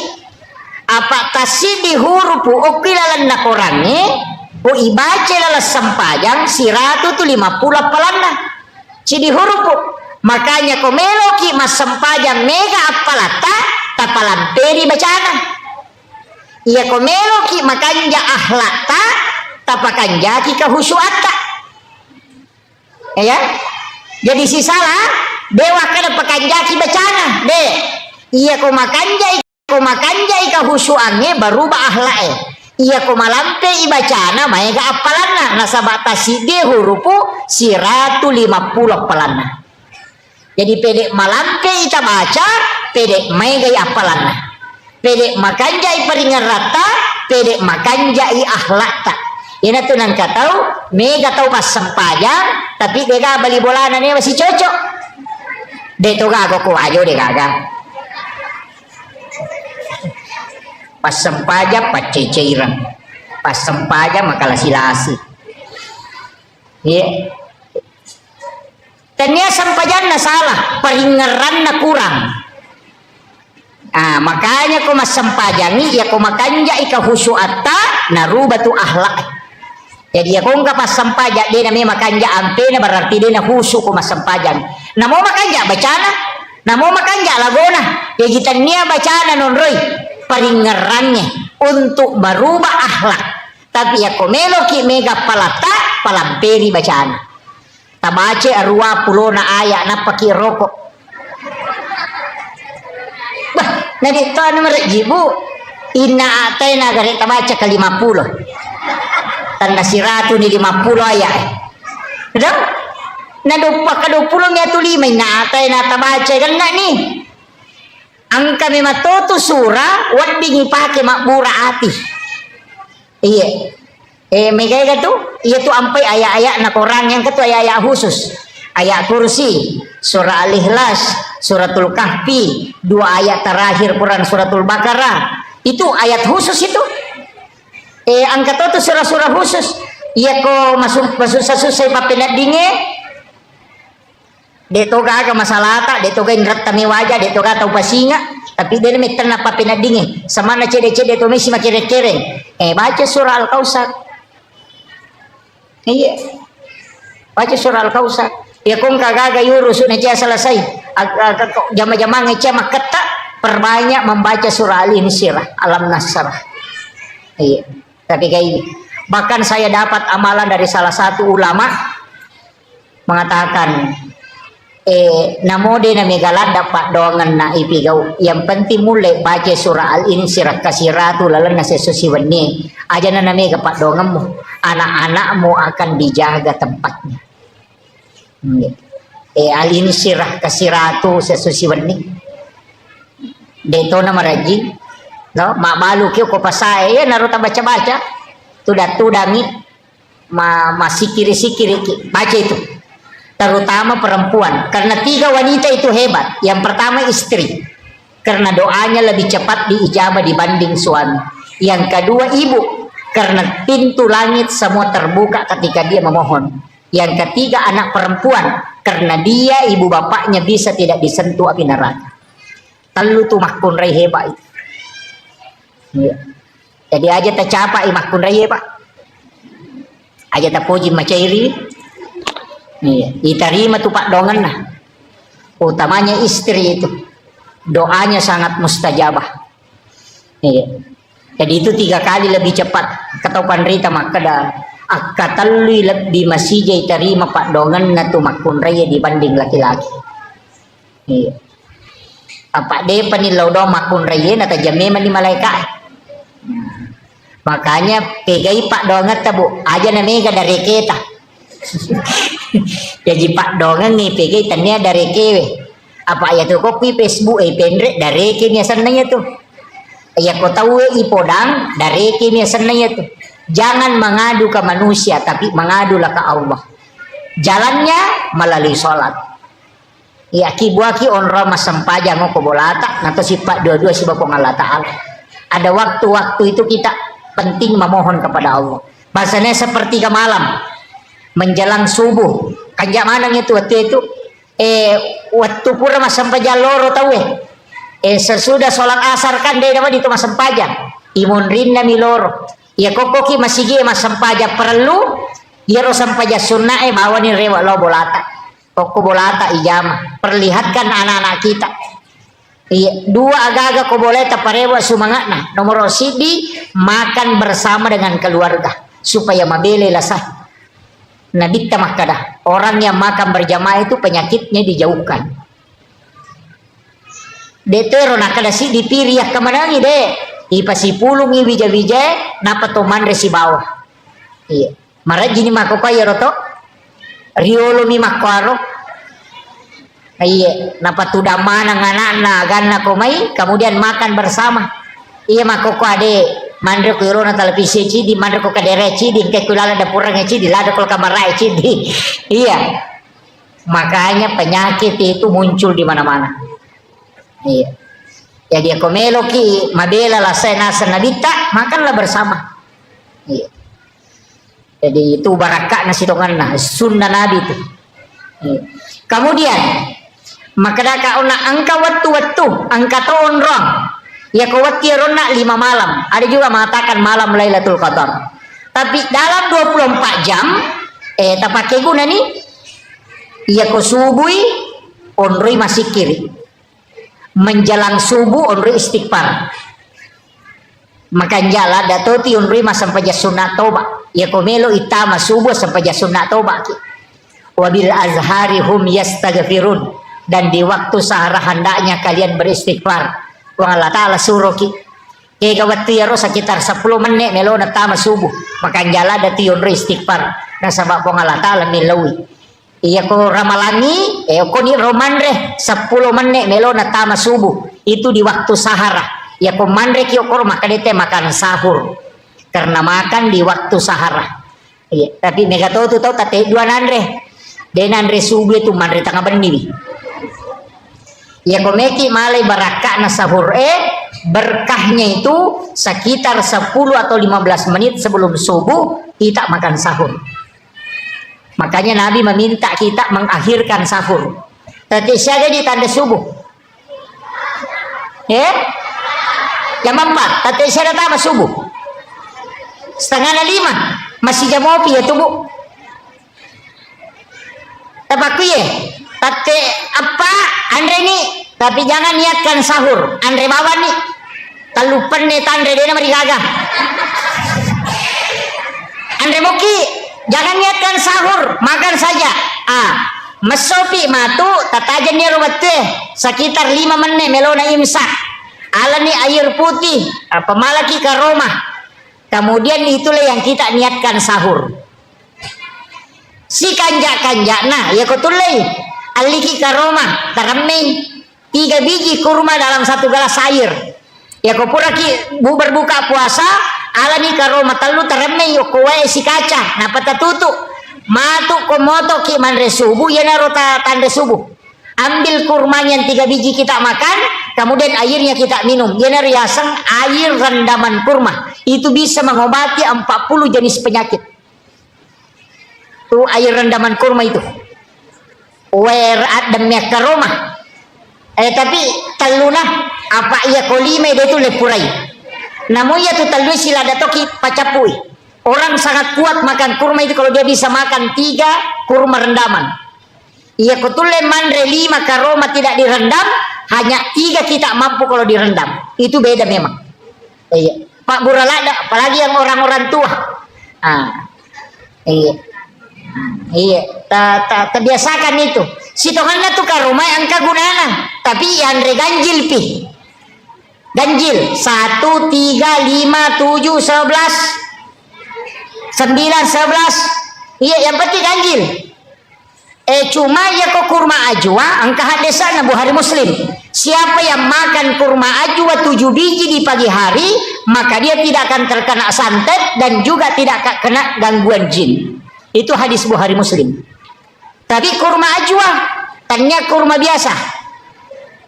apa tasidi hurupu okilalan nak orangnya o ibace lala sampajang siratu tu 50 apalana cidi hurupu makanya komeloki mas sampajang mega apalata tapalamperi bacana iya komeloki makanya ahlata tapakan jaki kehusuata ya jadi si salah dewa kada pakan jaki bacana de iya ko makan jai kehusuannya baru ba ahlae iya ko malampe ibacana maega apalanna nasabata si de hurupu siratu 50 apalanna jadi pedek malampe ita baca pedek maega apalanna pedek makan jai paringan rata pedek makan jai ahlata. Ina tuh nang katau, mega tau pas sempajang, tapi dega bali bolanan ini masih cocok. De to gago ko ayo de gaga. Pas sempajang pas ceceiran. Pas sempajang makalah silasi. Iya. Tanya sempajang na salah, peringeran na kurang. Makanya ko mas sempajangi ya ko makanja ika husuata narubatu ahlak. Jadi ya kung kapas sampaja dia namanya makanja ampena berarti dia na husu ko mas sempajan. Namo makanja bacana, namo makanja lagona. Ya kita nia bacana non roy peringerannya untuk merubah ahlak. Tapi ya ko meloki mega palata palamperi bacana. Tabace arua pulona aya na paki rokok. Bah, na dito nomor jibu ina atay na gari tabaca ka 50. Tanda siratu ni 50 ayat. Betul? Na 20 nya tu 5 na atay na tabaca kan na ni. Ang kami matoto sura wat bingi pake makbura ati. Iya. May kaya tu, iya tu ampai ayat-ayat na Quran yang ketu ayat-ayat khusus. Ayat kursi, surah Al-Ikhlas, suratul Kahfi, 2 ayat terakhir Quran suratul Baqarah. Itu ayat khusus itu. Angkat itu surah-surah khusus. Iya ko masuk susah papinat dinge. Deto ga masalah tak, deto ga indrat tami wajah, deto ga tau pasinga. Tapi dia meter na papinat dinge. Sama na cede-cede to misi makire-kire. Baca surah Al-Kausar. Iya. Baca surah Al-Kausar. Ya kung kagaga yurus na siya selesai. Jama-jama ngecia maketa perbanyak membaca surah Al-Insyirah, Alam Nasrah. Iya. Tapi kayak ini. Bahkan saya dapat amalan dari salah satu ulama mengatakan namo de na megalada pak dongan na ipigau yang penting mulai baca surah al-insyirah kasiratu lalan na sesusiwanni aja na mega pak donganmu anak-anakmu akan dijaga tempatnya. Al-insyirah kasiratu sesusiwanni deto na marajin no mabalu kyo ko pasay ya naruta baca-baca tudangi masikiri-sikiri baca itu. Terutama perempuan, karena 3 wanita itu hebat. Yang pertama istri, karena doanya lebih cepat diijabah dibanding suami. Yang kedua ibu, karena pintu langit semua terbuka ketika dia memohon. Yang ketiga anak perempuan, karena dia ibu bapaknya bisa tidak disentuh api neraka. Telu tuh mahkun rai hebat itu. Ya. Jadi aja tercapai mahkun rai hebat. Aja terpuji macairi. Diterima tuh pak dongan nah. Utamanya istri itu doanya sangat mustajabah. Jadi itu 3 kali lebih cepat ketopan rita makada akatalui lebih masih terima pak dongan na tuh makun raya dibanding laki-laki. Apa deh panilau do makun raya na tajame mani malaikat. Makanya pegai pak dongan tabu aja na mega dari kita. Jadi pak dongan nih pegai tanya dari kewe apa ya tuh kopi Facebook pendek dari kini senanya tuh ya kau tahu ipodang dari kini senanya tuh jangan mengadu ke manusia tapi mengadulah ke Allah jalannya melalui sholat ya kibuaki onro mas sempaja mau kobolata nanti si pak dua-dua si bapak Allah Ta'ala ada waktu-waktu itu kita penting memohon kepada Allah bahasanya seperti ke malam menjelang subuh kanjak manang itu waktu itu waktu pura mas sempaja loro tahu sesudah sholat asar kan dia dapat itu mas sempaja imun rinda miloro ya kokoki masih ge mas sempaja perlu ya ro sempaja sunnah bawa ni rewa lo bolata koko bolata ijama perlihatkan anak-anak kita iya 2 agak-agak ko boleta parewa sumangat nah nomor sidi makan bersama dengan keluarga supaya mabele lasah. Nah dikta makada orang yang makan berjamaah itu penyakitnya dijauhkan. Detero nakada si dipiriak kemanangi deh. Ipasi pulungi bija-bija napa toman resi bawah. Iya. Marah jini makoka ya roto. Riolo mi makwaro. Iya. Napa tuda mana ngana ganna komai kemudian makan bersama. Iya makoka ade. Mandre ko irona televisi cidi mandre ko kadere cidi ke kulala dapurang cidi lada kol kamarai cidi iya makanya penyakit itu muncul di mana-mana iya jadi aku meloki mabela la sena senadita makanlah bersama iya jadi itu barakah nasi tonganna sunnah nabi itu iya. Kemudian makadaka ona angka waktu angka tahun rong ya kawati rona 5 malam. Ada juga mengatakan malam Lailatul Qadar. Tapi dalam 24 jam tapake guna nih ya ko subuhi onroi masih kiri. Menjelang subuh onroi istighfar. Makan jala datoti onroi sampai sunat toba. Ya ko melo itama subuh sampai sunat toba. Wabil azhari hum yastaghfirun dan di waktu sahara hendaknya kalian beristighfar. Wang Allah Ta'ala suruh ki kawati yaro sekitar 10 menit melo na tama subuh makan jala dati yon istighfar na sabab wang Allah Ta'ala milawi iya ko ramalangi ko ni romandre 10 menit melo na tama subuh itu di waktu sahara ya ko mandre ki okor makadete makan sahur karena makan di waktu sahara iya tapi mega tau tate 2 nandre denandre subuh itu mandre tengah benih ya komeki malai barakah na sahur berkahnya itu sekitar 10 atau 15 menit sebelum subuh kita makan sahur makanya Nabi meminta kita mengakhirkan sahur tapi siapa di tanda subuh jam 4 tapi siapa tama subuh 4:30 masih jam ngopi ya tubuh tapi ya tapi apa Andre nih tapi jangan niatkan sahur Andre bawa nih talupan nih Andre dia nama digaga Andre Moki jangan niatkan sahur makan saja masopi matu tatajan dia robate sekitar 5 menit melona imsak alani air putih pemalaki ke Roma. Kemudian itulah yang kita niatkan sahur. Si kanjak-kanjak nah ya kotulai aliki ke Roma tarameng 3 biji kurma dalam 1 gelas air. Ya ko pura ki berbuka puasa alani ke Roma telu tarameng yo kowe si kaca nah patatutu matu komoto ki manre subuh ya narota tanda subuh. Ambil kurmanya yang 3 biji kita makan, kemudian airnya kita minum. Ya riasang air rendaman kurma itu bisa mengobati 40 jenis penyakit. Tuh air rendaman kurma itu. Adam ke Roma. Tapi taluna apa ia kolime dia tu lepurai. Namun ya tu talui sila datoki pacapui. Orang sangat kuat makan kurma itu kalau dia bisa makan 3 kurma rendaman. Ia kutule manre 5 ke Roma tidak direndam, hanya 3 kita mampu kalau direndam. Itu beda memang. Iya. Pak Buralada, apalagi yang orang-orang tua. Iya. Iya. Terbiasakan itu. Si Tuhannya tuh ke Roma yang kagunana, tapi yang ganjil pi. Ganjil 1, 3, 5, 7, 11 9, 11. Iya, yang penting ganjil. Cuma ya kok kurma ajwa angka hadesana Bukhari Muslim. Siapa yang makan kurma ajwa 7 biji di pagi hari, maka dia tidak akan terkena santet dan juga tidak akan kena gangguan jin. Itu hadis Bukhari Muslim. Tapi kurma ajwa tanya kurma biasa.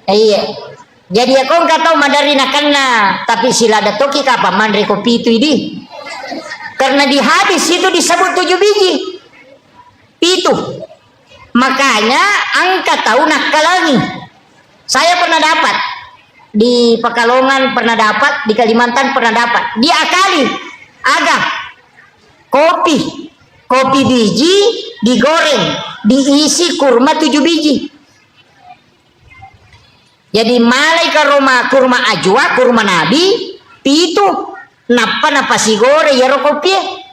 Iya. Jadi aku nggak tahu madarina kena, tapi sila datoki kapan mandre kopi itu ini. Karena di hadis itu disebut 7 biji. Itu. Makanya angka tahu nakalangi. Saya pernah dapat di Pekalongan, pernah dapat di Kalimantan, pernah dapat. Diakali ada kopi biji digoreng, diisi kurma 7 biji. Jadi malai ke Roma kurma ajwa, kurma nabi, itu napa si gore ya kopi.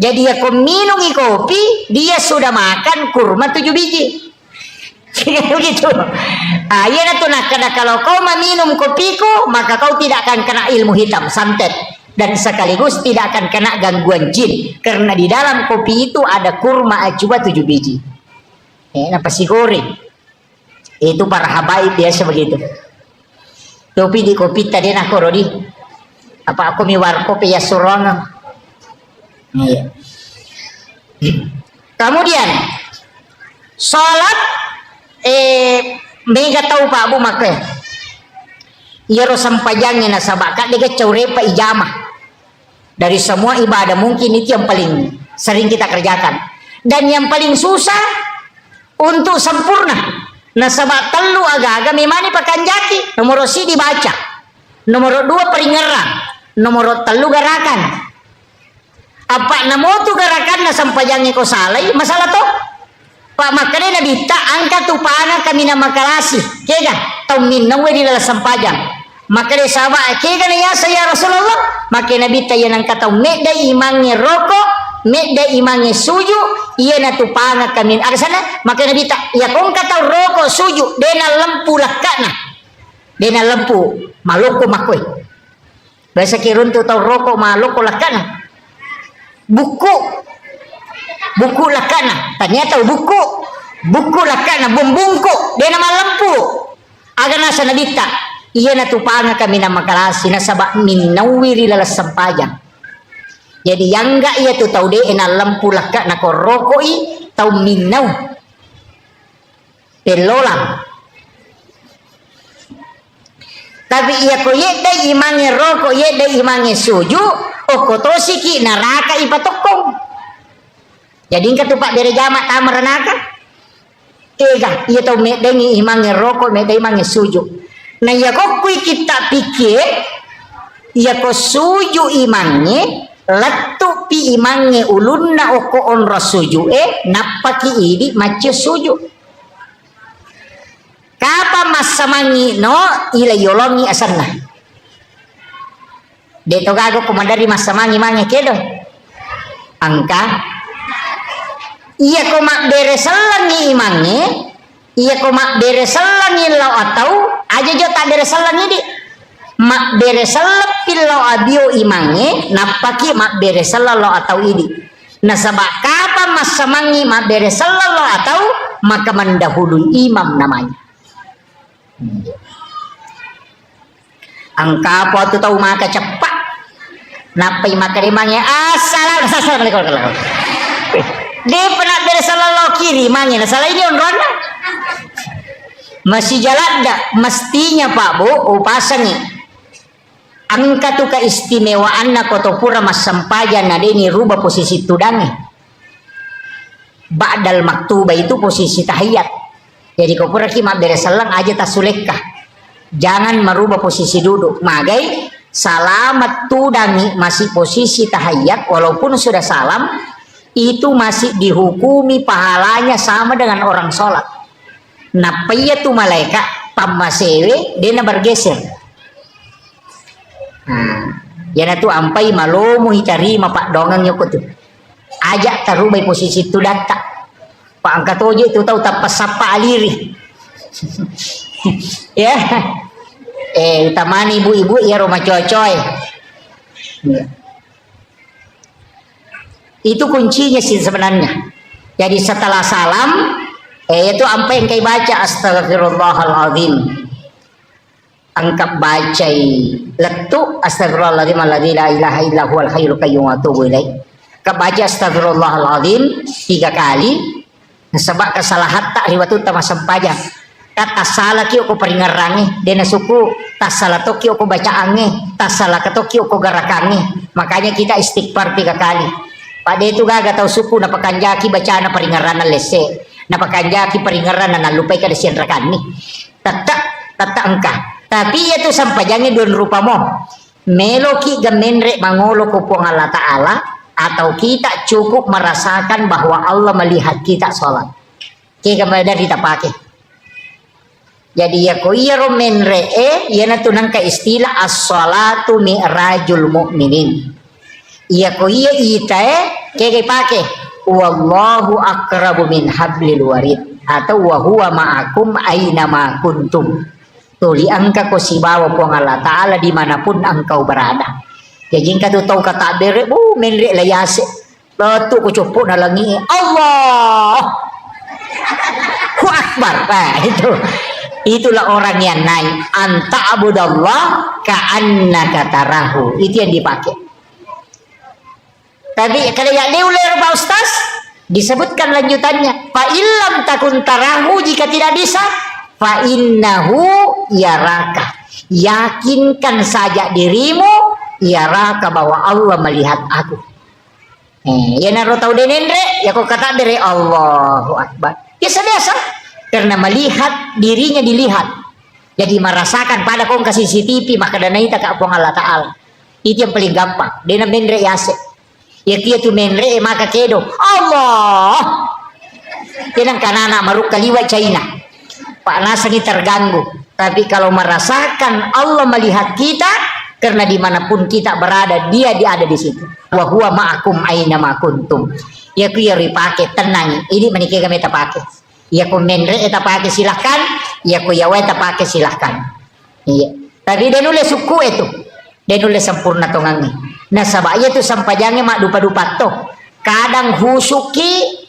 Jadi ya kau minum kopi, dia sudah makan kurma 7 biji. Begitu. Ya tuh karena kalau kau meminum kopiku, maka kau tidak akan kena ilmu hitam santet dan sekaligus tidak akan kena gangguan jin karena di dalam kopi itu ada kurma ajwa 7 biji. Napa si goreng? Itu para habaib biasa begitu. Kopi di kopi tadi nak korodi. Apa aku miwar kopi ya surongan. Iya. Kemudian sholat mega tahu Pak Abu make iya sampajangnya nasabak kak dia caurepa ijamah dari semua ibadah mungkin itu yang paling sering kita kerjakan dan yang paling susah untuk sempurna nasabak telu agak-agak memani pakan jaki nomor si dibaca nomor 2 peringerang nomor 3 gerakan apa namo tu gerakan na sampajangi ko salay masalah to pak makane na bita angka tu pana kami na makalasi kega tau minnaw di dalam sampajang makane sawa kega na ya saya Rasulullah makane na bita yan ang kataw medda imangi roko medda imangi suju iya na tu pana kami ada sana makane na bita ya kung kataw roko suju dena lampu lakana dena lampu maloko makoy bahasa kirun tu tau roko maloko lakana buku lakana ternyata buku lakana bumbungku dia nama lampu agar nasa nabita iya natupanga kami na makalasi nasaba minawiri lalas sampajang jadi yang enggak iya tu tahu deh na lampu lakana ko rokoi tau minaw pelolang tapi iya ko yeda imangi rokok yeda imangi suju okotosi ki neraka ipatokong jadi ingkat tupak dari jamak tamar neraka iya tau medengi imangi rokok medengi imangi suju nah iya kok kui kita pikir iya ko suju imangi letu pi imangi ulunna oko onra suju napaki idi mace suju kapa masamangi no ila yolongi asanna Deto gago komandari masamangi mangi kedo angka Iya ko mak beresalangi imange, iya ko mak beresalangi lau atau aja jo tak beresalangi di. Mak beresalang pilau abio imange, napaki mak beresalang lau atau ini. Nah sebab kapan mas semangi mak beresalang lau atau maka mendahului imam namanya. Angka apa tu tahu maka cepat. Napai maka imangnya assalamualaikum. Dia pernah beresalah kiri imangnya. Salah ini on-ronda. Masih jalan dah. Mestinya Pak Bu, pasangi. Angka tu keistimewaan na kotopura mas sampajan na ini rubah posisi tudangi. Ba'dal maktubah itu posisi tahiyat. Jadi kau pura kima beresalang aja tasulekah. Jangan merubah posisi duduk. Magai salamat tudangi masih posisi tahiyat walaupun sudah salam itu masih dihukumi pahalanya sama dengan orang sholat. Nah paya tu malaikat pamasewe dia bergeser. Yana tu ampai malomo hitarima pak dongang nyoko tu. Ajak tarubai posisi tu data. Pak angkat oje tu tahu tak pasapa aliri. Ya. Utamani ibu-ibu ya rumah coy-coy. Itu kuncinya sih sebenarnya. Jadi setelah salam itu apa yang kai baca astagfirullahaladzim. Angkat baca letuk astagfirullahaladzim alladzi la ilaha illa huwal hayyul qayyum wa atubu ilaih. Kebaca astagfirullahaladzim 3 kali. Sebab kesalahan tak riwayat utama sampaja. Kata salah kio ko peringarangi dena suku tak salah to kio ko baca ange tak salah keto kio ko garakange. Makanya kita istighfar 3 kali. Pada itu gaga tahu suku na pakanjaki baca na peringaran lese na pakanjaki peringaran na lupai kada sian rakani tata engkah. Tapi itu sampai jangan don rupa mo meloki gamenre mangolo ko puang Allah Ta'ala atau kita cukup merasakan bahwa Allah melihat kita sholat. Kita dari kita pakai. Jadi ya ko iya menre ya natunang ka istilah as-salatu mi'rajul mu'minin. Iya ko iya ita kaya pakai wallahu akrabu min hablil warid atau wa huwa ma'akum aina ma kuntum. Tuli angka ko si bawa po Allah Ta'ala dimanapun engkau berada. Jadi jika tu tahu kata bere, menre layase. Lalu ku cupu na langi Allah. Akbar. Nah, itulah orang yang naik. Anta abudallah ka'annaka tarahu. Itu yang dipakai. Tapi kalau yang diulir Pak Ustaz disebutkan lanjutannya. Fa illam takun tarahu jika tidak bisa. Fa innahu yaraka. Yakinkan saja dirimu yaraka bahwa Allah melihat aku. Ya naro tahu denendre ya kok kata dari Allahu Akbar. Biasa-biasa karena melihat dirinya dilihat. Jadi merasakan pada kong kasih CCTV maka dana ita ka apong Allah Ta'ala. Itu yang paling gampang. Dena menre yase. Ya kia tu menre maka kedo. Allah. Tenang kanana maruk kaliwa China. Pak Nasani terganggu. Tapi kalau merasakan Allah melihat kita karena dimanapun kita berada dia ada di situ. Wa huwa ma'akum aina ma kuntum. Ya ku ya ripake tenang. Ini menikah kami tapake. Ya ku menre tapake silahkan. Ya ku yawe tapake silahkan. Iya. Tapi dia nulis suku itu. Dia nulis sempurna tongangi. Nah sabaya itu sampajangnya mak dupa-dupa toh. Kadang husuki,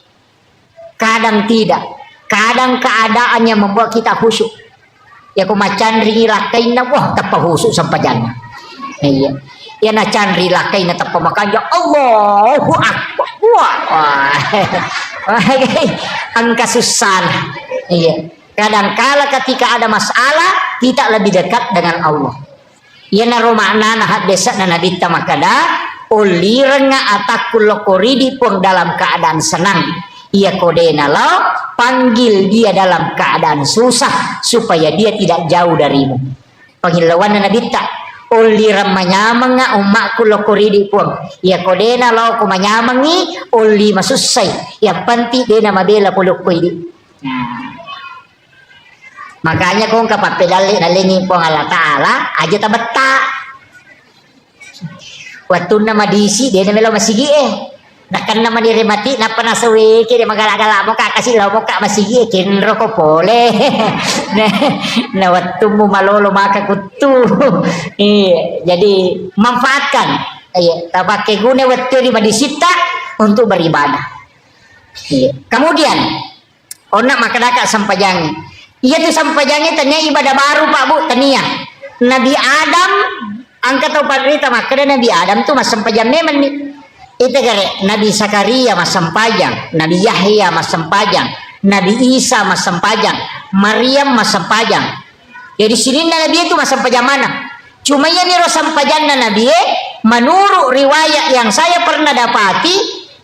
kadang tidak. Kadang keadaannya membuat kita khusyuk. Ya ku macan rilakai na wah tapa husuk sampajangnya. Iya. Ya na candri lakai na tapa makanya Allahu Akbar. Wah. Angka susah. Iya. Kadang-kala ketika ada masalah kita lebih dekat dengan Allah. Ya na romana na hadesa na nabita makada uliranga atakul koridi pun dalam keadaan senang. Ia kodena lo panggil dia dalam keadaan susah supaya dia tidak jauh darimu. Panggil lawan na nabita uli ramanyamang nga umakku lo koridi pun ya kodena lo kumanyamangi uli masusay ya panti dena mabela pulok koidi. Makanya kung kapapedali nalingi po Allah Ta'ala aja tabata waktu na madisi dena melo masigi Nah kan nama diri mati na pernah suwi kiri magala-gala mo ka kasi lo mo ka masigi kinro ko pole. Na waktu mo malolo maka kutu. Iya, jadi manfaatkan. Iya, pakai guna waktu di madisita untuk beribadah. Iya. Kemudian onak makadaka sampajangi. Iya tuh sampajangi tanya ibadah baru Pak Bu tania. Nabi Adam angkat tau padrita makanya Nabi Adam tuh mas sampajang nemen nih. Itu kare Nabi Zakaria mas sampajang, Nabi Yahya mas sampajang, Nabi Isa mas sampajang, Maryam mas sampajang. Jadi sini Nabi itu mas sampajang mana? Cuma ya nih sampajang Nabi menurut riwayat yang saya pernah dapati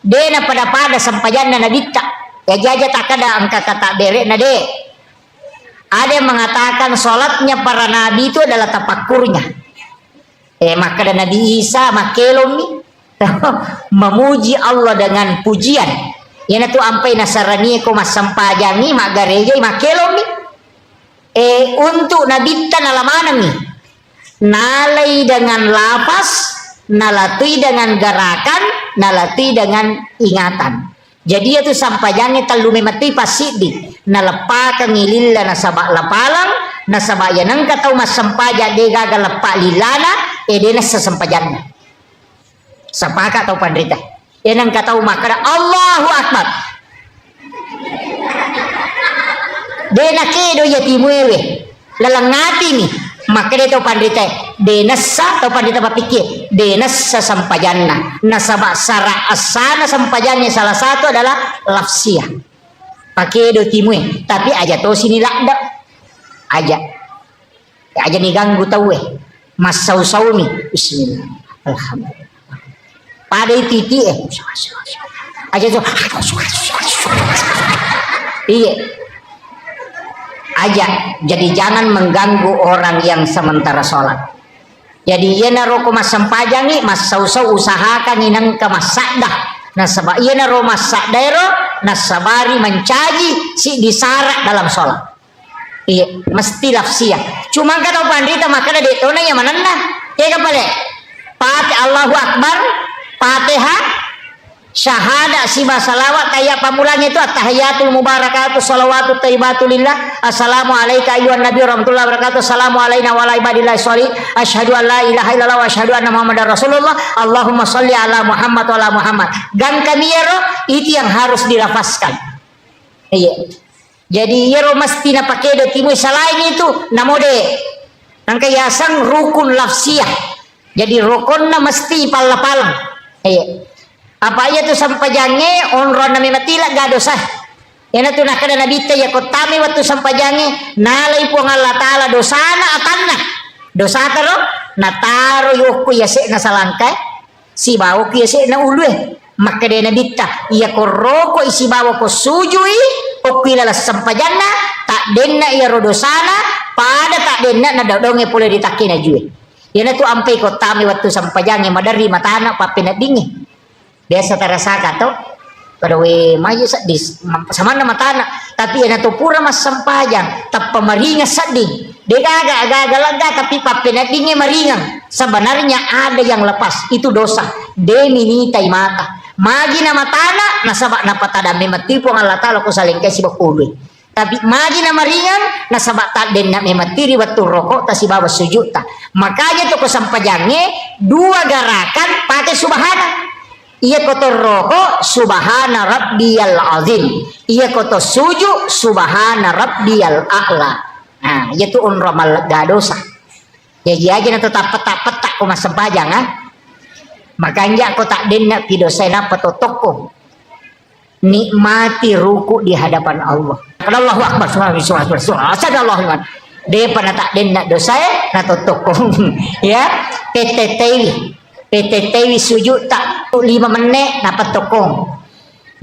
dia pada sampajang Nabi tak. Ya jaja tak ada angka kata berek nade. Ada yang mengatakan sholatnya para nabi itu adalah tapakurnya. Maka ada Nabi Isa makelom nih memuji Allah dengan pujian. Yang itu ampai Nasarani ko masampajangi mak gereja makelom nih. Untuk nabi tan alamana nih. Nalai dengan lapas, nalatui dengan gerakan, nalatui dengan ingatan. Jadi itu sampajangnya talume mati pasidi nalepa kangililla nasaba lapalang nasaba yanang katau mas sampaja de gagal lepa lilana edena sasampajannya sapaka atau pandrita yanang katau makara Allahu Akbar dena kedo yatimuewe lalangati nih maka dia tahu pandita denasa atau pandita berpikir denasa sampajanna nasabak sara asana sampajannya salah satu adalah lafsiyah pakai do timue tapi aja tahu sini lakda aja nih ganggu tahu mas sau nih bismillah alhamdulillah pada titi aja tuh iya aja jadi jangan mengganggu orang yang sementara sholat jadi ia naro mas sampajangi mas sau usahakan inang ke mas sakdah nasabah ia naro mas sakdairo nasabari mencaji si disarak dalam sholat iya mesti lafsiyah cuma kata pandita maka ada detona yang mana ya kapale pate Allahu Akbar Fatihah syahada siba salawat kayak pamulanya itu at-tahiyatul mubarakatuh salawatut thayyibatulillah assalamu alayka ayyuhan nabi warahmatullahi wabarakatuh assalamu alayna wa ala ibadillah sholih asyhadu an la ilaha illallah wa asyhadu anna muhammadar rasulullah Allahumma sholli ala Muhammad wa ala Muhammad dan kami yero itu yang harus dilafazkan iya jadi yero mesti na pakai de timu selain itu namode nang kayasang rukun lafsiyah jadi rukunna mesti palapalang iya apa aja tuh sampajange onron nami matila gadosa yana tuh nak ada nabi teh ya kotami waktu sampajange nalai puang Allah taala dosana atanna dosa taro nataro yoku ya se na salangka si bawo ki se na ulwe maka de nabi ta iya koroko isi bawo ko sujui okila sampajanna tak denna iya rodosana pada tak denna na dodonge pole ditakina jue yana tuh ampai kotami waktu sampajange madari matana papena dingi biasa terasa kato pada we maju sadis sama nama tanah tapi yang itu pura mas sampajang tak pemeringa sedih dia agak lega tapi papena dingin meringan sebenarnya ada yang lepas itu dosa demi tai mata magi nama tanah nasabak napa tadame matipu Allah taala ko saling kasih bakului tapi magi nama ringan nasabak tak den nak mematiri waktu rokok tasi bawa sujud ta makanya tuh ko sampajangnya dua gerakan pakai subhana ia kotor rokok subhana rabbiyal azim ia kotor sujud subhana rabbiyal a'la nah itu unramal gadosa ya aja na tetap petak ko masempajang makanya ko tak denna pidosena patotoko nikmati ruku di hadapan Allah Allahu akbar subhanallah dia pernah tak denna dosa na totoko ya PTTW sujud tak 5 menit dapat tokong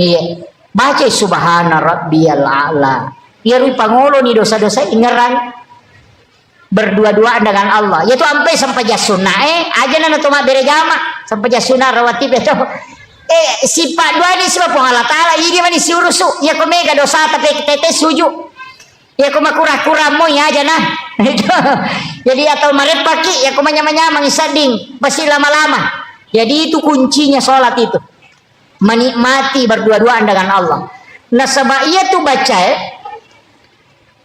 iya baca subhana rabbiyal a'la ya ru pangolo ni dosa-dosa ingeran berdua-duaan dengan Allah yaitu sampai jasuna aja nana toma bere jama sampai jasuna rawatib itu sifat dua ni sebab Allah taala ini mani si urusu ya ko mega dosa tapi tete sujud ya ko makura-kura mo ya aja nah jadi atau maret pagi ya ko manya-manya mangisading pasti lama-lama jadi itu kuncinya sholat itu menikmati berdua-duaan dengan Allah. Nah sebab ia tu baca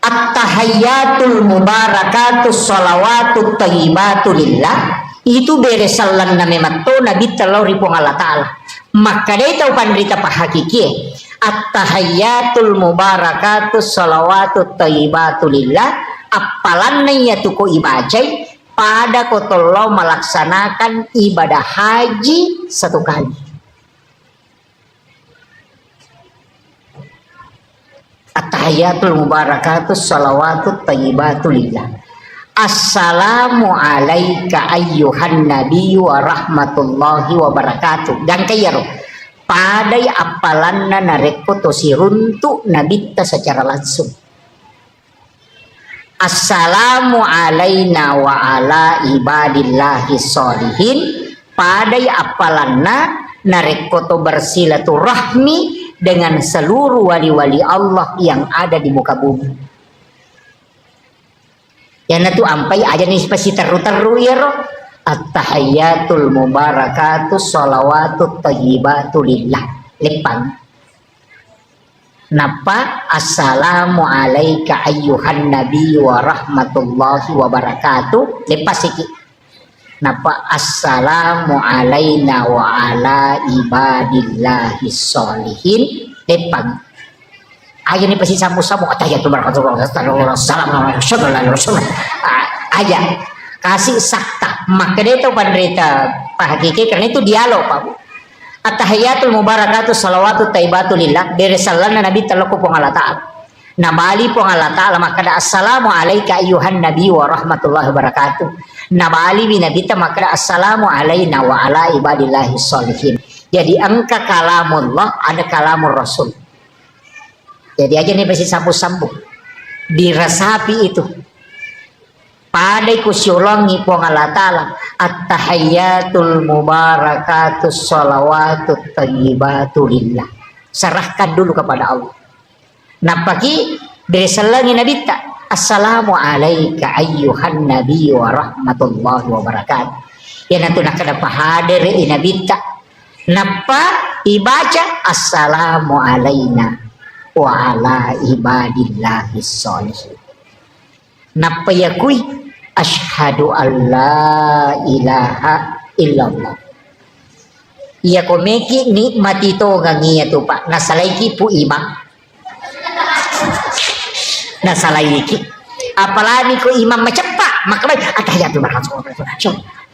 at-tahayyatul mubarakatus salawatut thayyibatu lillah, itu beresalan na mematto nabi talau ripong Allah Ta'ala. Maka dia tahu pandrita pahakiki at-tahayyatul mubarakatus salawatut thayyibatu lillah, apalan ya tuko ibajai pada kotolo melaksanakan ibadah haji satu kali. At-tahayyatul mubarakatus salawatut thayyibatu lillah. Assalamu alayka ayyuhan nabiyyu wa rahmatullahi wa barakatuh. Dan kayaro padai apalanna nareko tosiruntu nabita secara langsung. Assalamu alayna wa ala ibadillahi sholihin, padai apalanna nareko to bersilaturahmi dengan seluruh wali-wali Allah yang ada di muka bumi. Yang itu ampai aja nih pasti teru-teru ya roh. At-tahayyatul mubarakatus salawatut thayyibatu lillah. Lepang. Napa assalamu alayka ayyuhan nabiyyu wa rahmatullahi wa barakatuh. Lepas iki. Napa assalamu alayna wa ala ibadillahi sholihin. Lepang. Aja nih pasti samu-samu atahiyatul barakatuh assalamualaikum aja kasih sakta. Maka dia itu penderita hakiki karena itu dialog Pak. At-tahiyatul mubarakatuh salawatu taibatu lillah beresalana nabi talaku pong Allah Ta'ala nabali pong Allah Ta'ala. Maka da assalamu alayka ayyuhan nabi wa rahmatullahi wabarakatuh nabali binabita. Maka da assalamu alayna wa ala ibadillahi sholihin. Jadi angka kalamullah ada kalamur rasul. Jadi aja nih pasti sambung-sambung dirasapi itu padai kusyolongi pong Allah Ta'ala at-tahayyatul mubarakatus salawatut thayyibatu lillah. Serahkan dulu kepada Allah. Nah pagi beresalangi nabi ta assalamu alayka ayyuhan nabiyyu wa rahmatullahi wa barakatuh. Ya nanti nak ada pahadir nabi ta napa ibaca assalamu alayna wa ala ibadillahi sholihin. Napa yakui asyhadu alla ilaha illallah. Iya komeki nikmati to gangiya to Pak. Nasalaiki pu imam. Nasalaiki. Apalagi ko imam macepak maka atahiyatul barakatuh.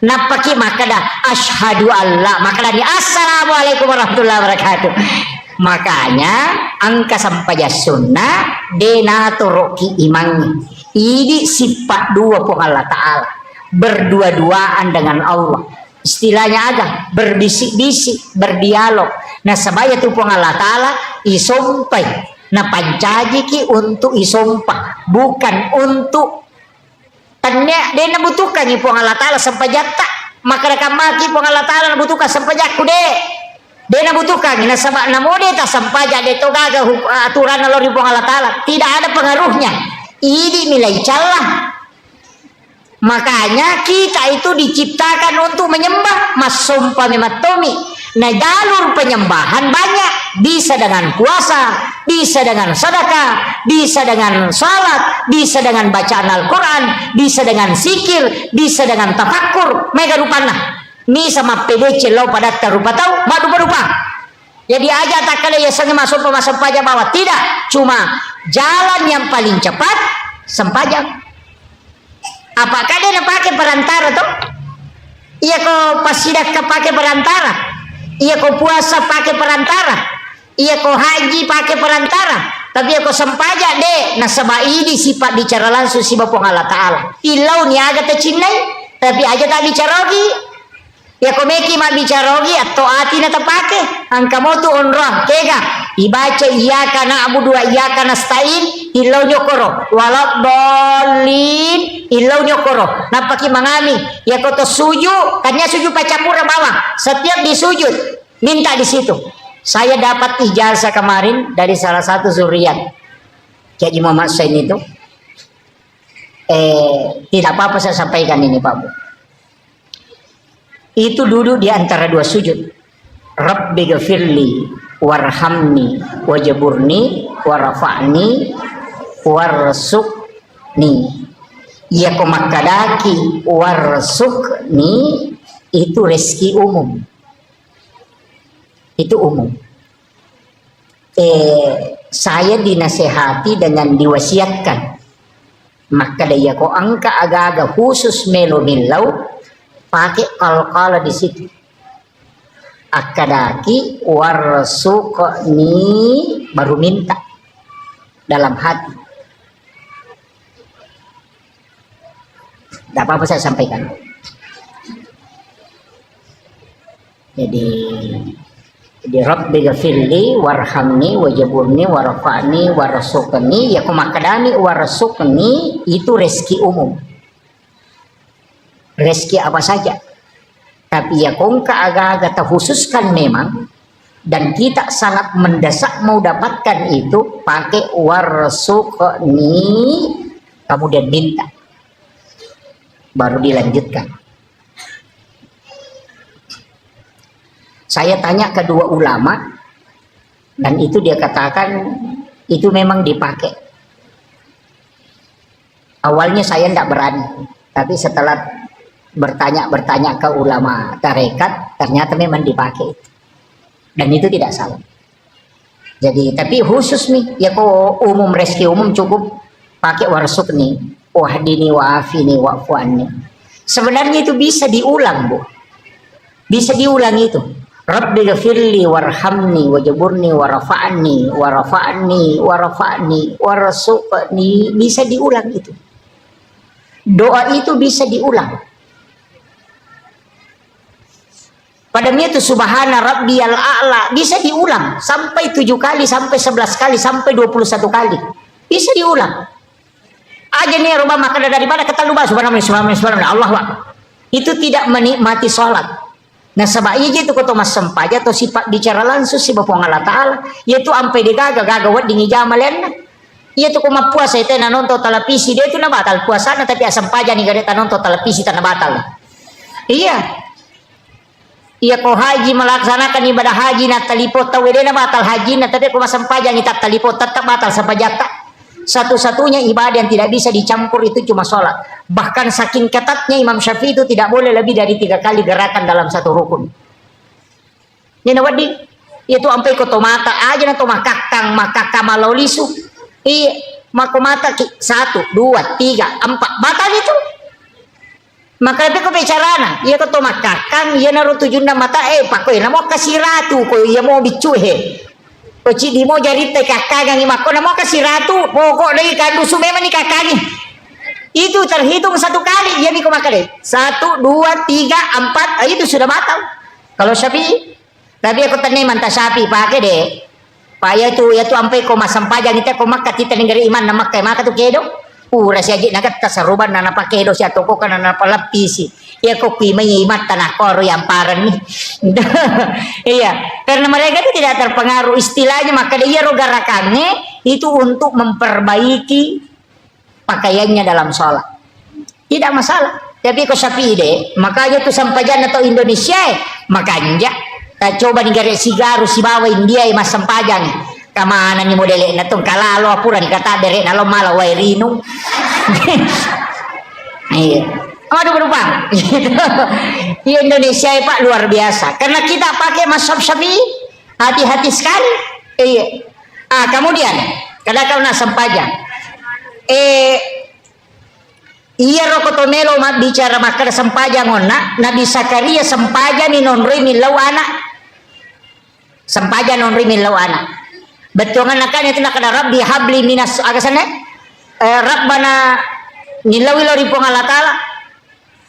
Napa ki maka dah asyhadu alla maka dah assalamualaikum warahmatullahi wabarakatuh. Makanya angka sampai sunnah denatoroki imang ini sifat dua pun Allah Ta'ala berdua-duaan dengan Allah. Istilahnya agak berbisik-bisik berdialog. Nah sebaya tu pun Allah Ta'ala isompai. Nah pancaji ki untuk isompah bukan untuk tanya dia nabutukan ni pun Allah Ta'ala sampai jatah. Maka rekamaki pun Allah Ta'ala nabutukan sampai jaku deh. Dia nabutuhkan, nah sebab namode tak sampai jadi tu gaga aturan Allah Ribung Allah Ta'ala tidak ada pengaruhnya. Ini nilai celah. Makanya kita itu diciptakan untuk menyembah masumpa mematomi. Nah jalur penyembahan banyak, bisa dengan puasa, bisa dengan sedekah, bisa dengan salat, bisa dengan bacaan Al-Quran, bisa dengan zikir, bisa dengan tafakkur. Mega rupana. Mi sama PDC lo pada terupa tahu berupa. Jadi aja tak kali ya sengaja masuk pajak bawah tidak, cuma jalan yang paling cepat sempajak. Apakah dia pakai perantara tuh? Iya kok pasidak pakai perantara, iya kok puasa pakai perantara, iya kok haji pakai perantara, tapi kok sempajak deh. Nah sebab ini sifat bicara langsung si Bapak Allah Ta'ala. Ilau ni agak tercinai, tapi aja tak bicara lagi. Ya komeki mak bicara lagi atau hati na terpakai angka motu onrah kega ibaca iya kana abu dua iya kana stain ilau nyokoro walak dolin ilau nyokoro napaki mangami ya koto suju kanya suju pacapura bawah setiap disujud minta di situ. Saya dapat ijazah kemarin dari salah satu zuriat Kiai Muhammad Sain itu tidak apa-apa saya sampaikan ini Pak Bu. Itu duduk di antara dua sujud. Rabbi ghafirli warhamni wajaburni warafa'ni warzuqni. Ya komakadaki warzuqni itu rezeki umum. Itu umum. Saya dinasehati dengan diwasiatkan. Maka daya ko angka aga-aga khusus melo-melo pakai kal-kala di situ. Akadaki warzuqni baru minta dalam hati. Tidak apa-apa saya sampaikan. Jadi Rabbi ghafirli warhamni wajaburni warafa'ni warzuqni. Ya kumakadani warzuqni itu rezeki umum. Rezeki apa saja. Tapi ya kongka agak-agak terkhususkan memang. Dan kita sangat mendesak mau dapatkan itu pakai warzuqni. Kemudian minta. Baru dilanjutkan. Saya tanya kedua ulama dan itu dia katakan itu memang dipakai. Awalnya saya tidak berani, tapi setelah bertanya ke ulama tarekat ternyata memang dipakai dan itu tidak salah. Jadi tapi khusus nih ya kok umum rezeki umum cukup pakai warzuqni wahdini wa'afini wa'fu anni. Sebenarnya itu bisa diulang, Bu. Bisa diulang itu. Rabbi ghafirli warhamni wajaburni warafa'ni warzuqni. Bisa diulang itu. Doa itu bisa diulang. Padahal itu subhana rabbiyal a'la bisa diulang sampai 7 kali, sampai 11 kali, sampai 21 kali. Bisa diulang. Aja nih rumah makan daripada kata lupa subhanallah Allah. Itu tidak menikmati sholat. Nah sebabnya itu kata mas sempaja atau sifat bicara langsung si Bapak Allah Ta'ala yaitu ampai digaga wat dingi jamalenna yaitu kuma puasa itu na nonton televisi dia itu na batal puasa tapi asam paja nih gak nonton televisi tanah batal. Iya kau haji melaksanakan ibadah haji na talipot tahu dia na batal haji na tapi kuma sempaja nih tak talipot tetap batal sapajata. Satu-satunya ibadah yang tidak bisa dicampur itu cuma sholat. Bahkan saking ketatnya Imam Syafi'i itu tidak boleh lebih dari 3 kali gerakan dalam satu rukun. Ini wadi itu sampai ke tomata aja na tomakakang makaka malolisu. Iya, makomata 1, 2, 3, 4 batal itu. Maka itu kebicaraan. Iya ke tomakakang iya naruh tujunda mata pakoy na mau kasih ratu ko iya mau bicuhe. Koci di mau jadi kakak yang imako na mau kasih ratu pokok dari kandusu memang ni kakaknya itu terhitung 1 kali dia nih makan 1, 2, 3, 4 itu sudah batal kalau Syafi'i. Tapi aku tanya mantap Syafi'i pakai deh pak ya tuh sampai koma sampajang kita koma kita negeri iman nama kayak maka tuh kedo rahasia aja nakat kasaruban nana pakai kedo si atau kok nana palapisi ya kok kimai imat tanah koro yang paran nih. Iya karena mereka itu tidak terpengaruh istilahnya maka dia rogarakannya itu untuk memperbaiki pakaiannya dalam sholat tidak masalah. Tapi kok Syafi'i deh makanya tuh sampajan atau Indonesia makanya kita coba negara sigaru si bawa India mas sampajan kamana nih modelnya tuh kalalo apuran kata derek nalo malah wairinu. Iya aduh berubah. Di Indonesia ya Pak luar biasa karena kita pakai mazhab Syafi'i hati-hati sekali. Iya kemudian kadang-kadang sampajan iya rokotomelo bicara makar sampajan ngona Nabi Zakaria sampajan ni nonri milau anak sampajan nonri milau anak betul kan itu nak ada Rabbi habli minas agasana Rabbana nilawi lori pong Allah Ta'ala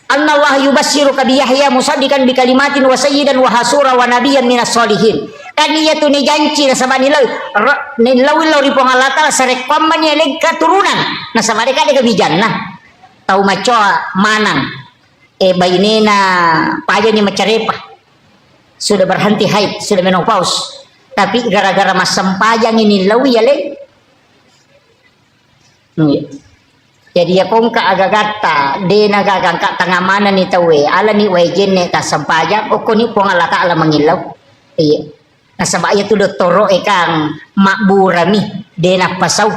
Allah yubassiruka bi Yahya musaddiqan bi kalimatin wa sayyidan wa hasura wa nabiyyan minas solihin kan iya tuh ni janji na sama nilawi lori pong Allah Ta'ala sarek pamanya leg keturunan na sama mereka ada kebijan nah tahu macoa manang bayinena paja ni macarepa sudah berhenti haid sudah menopause tapi gara-gara mas sempajang ini lawi ya le jadi ya kongka agak gata dena gagangka tengah mana ni tawe ala ni wajene ta sempajang oko ni pong Allah Ta'ala mengilau Iya. Nah sabak ya tu doktoro kang makburami dena pasau.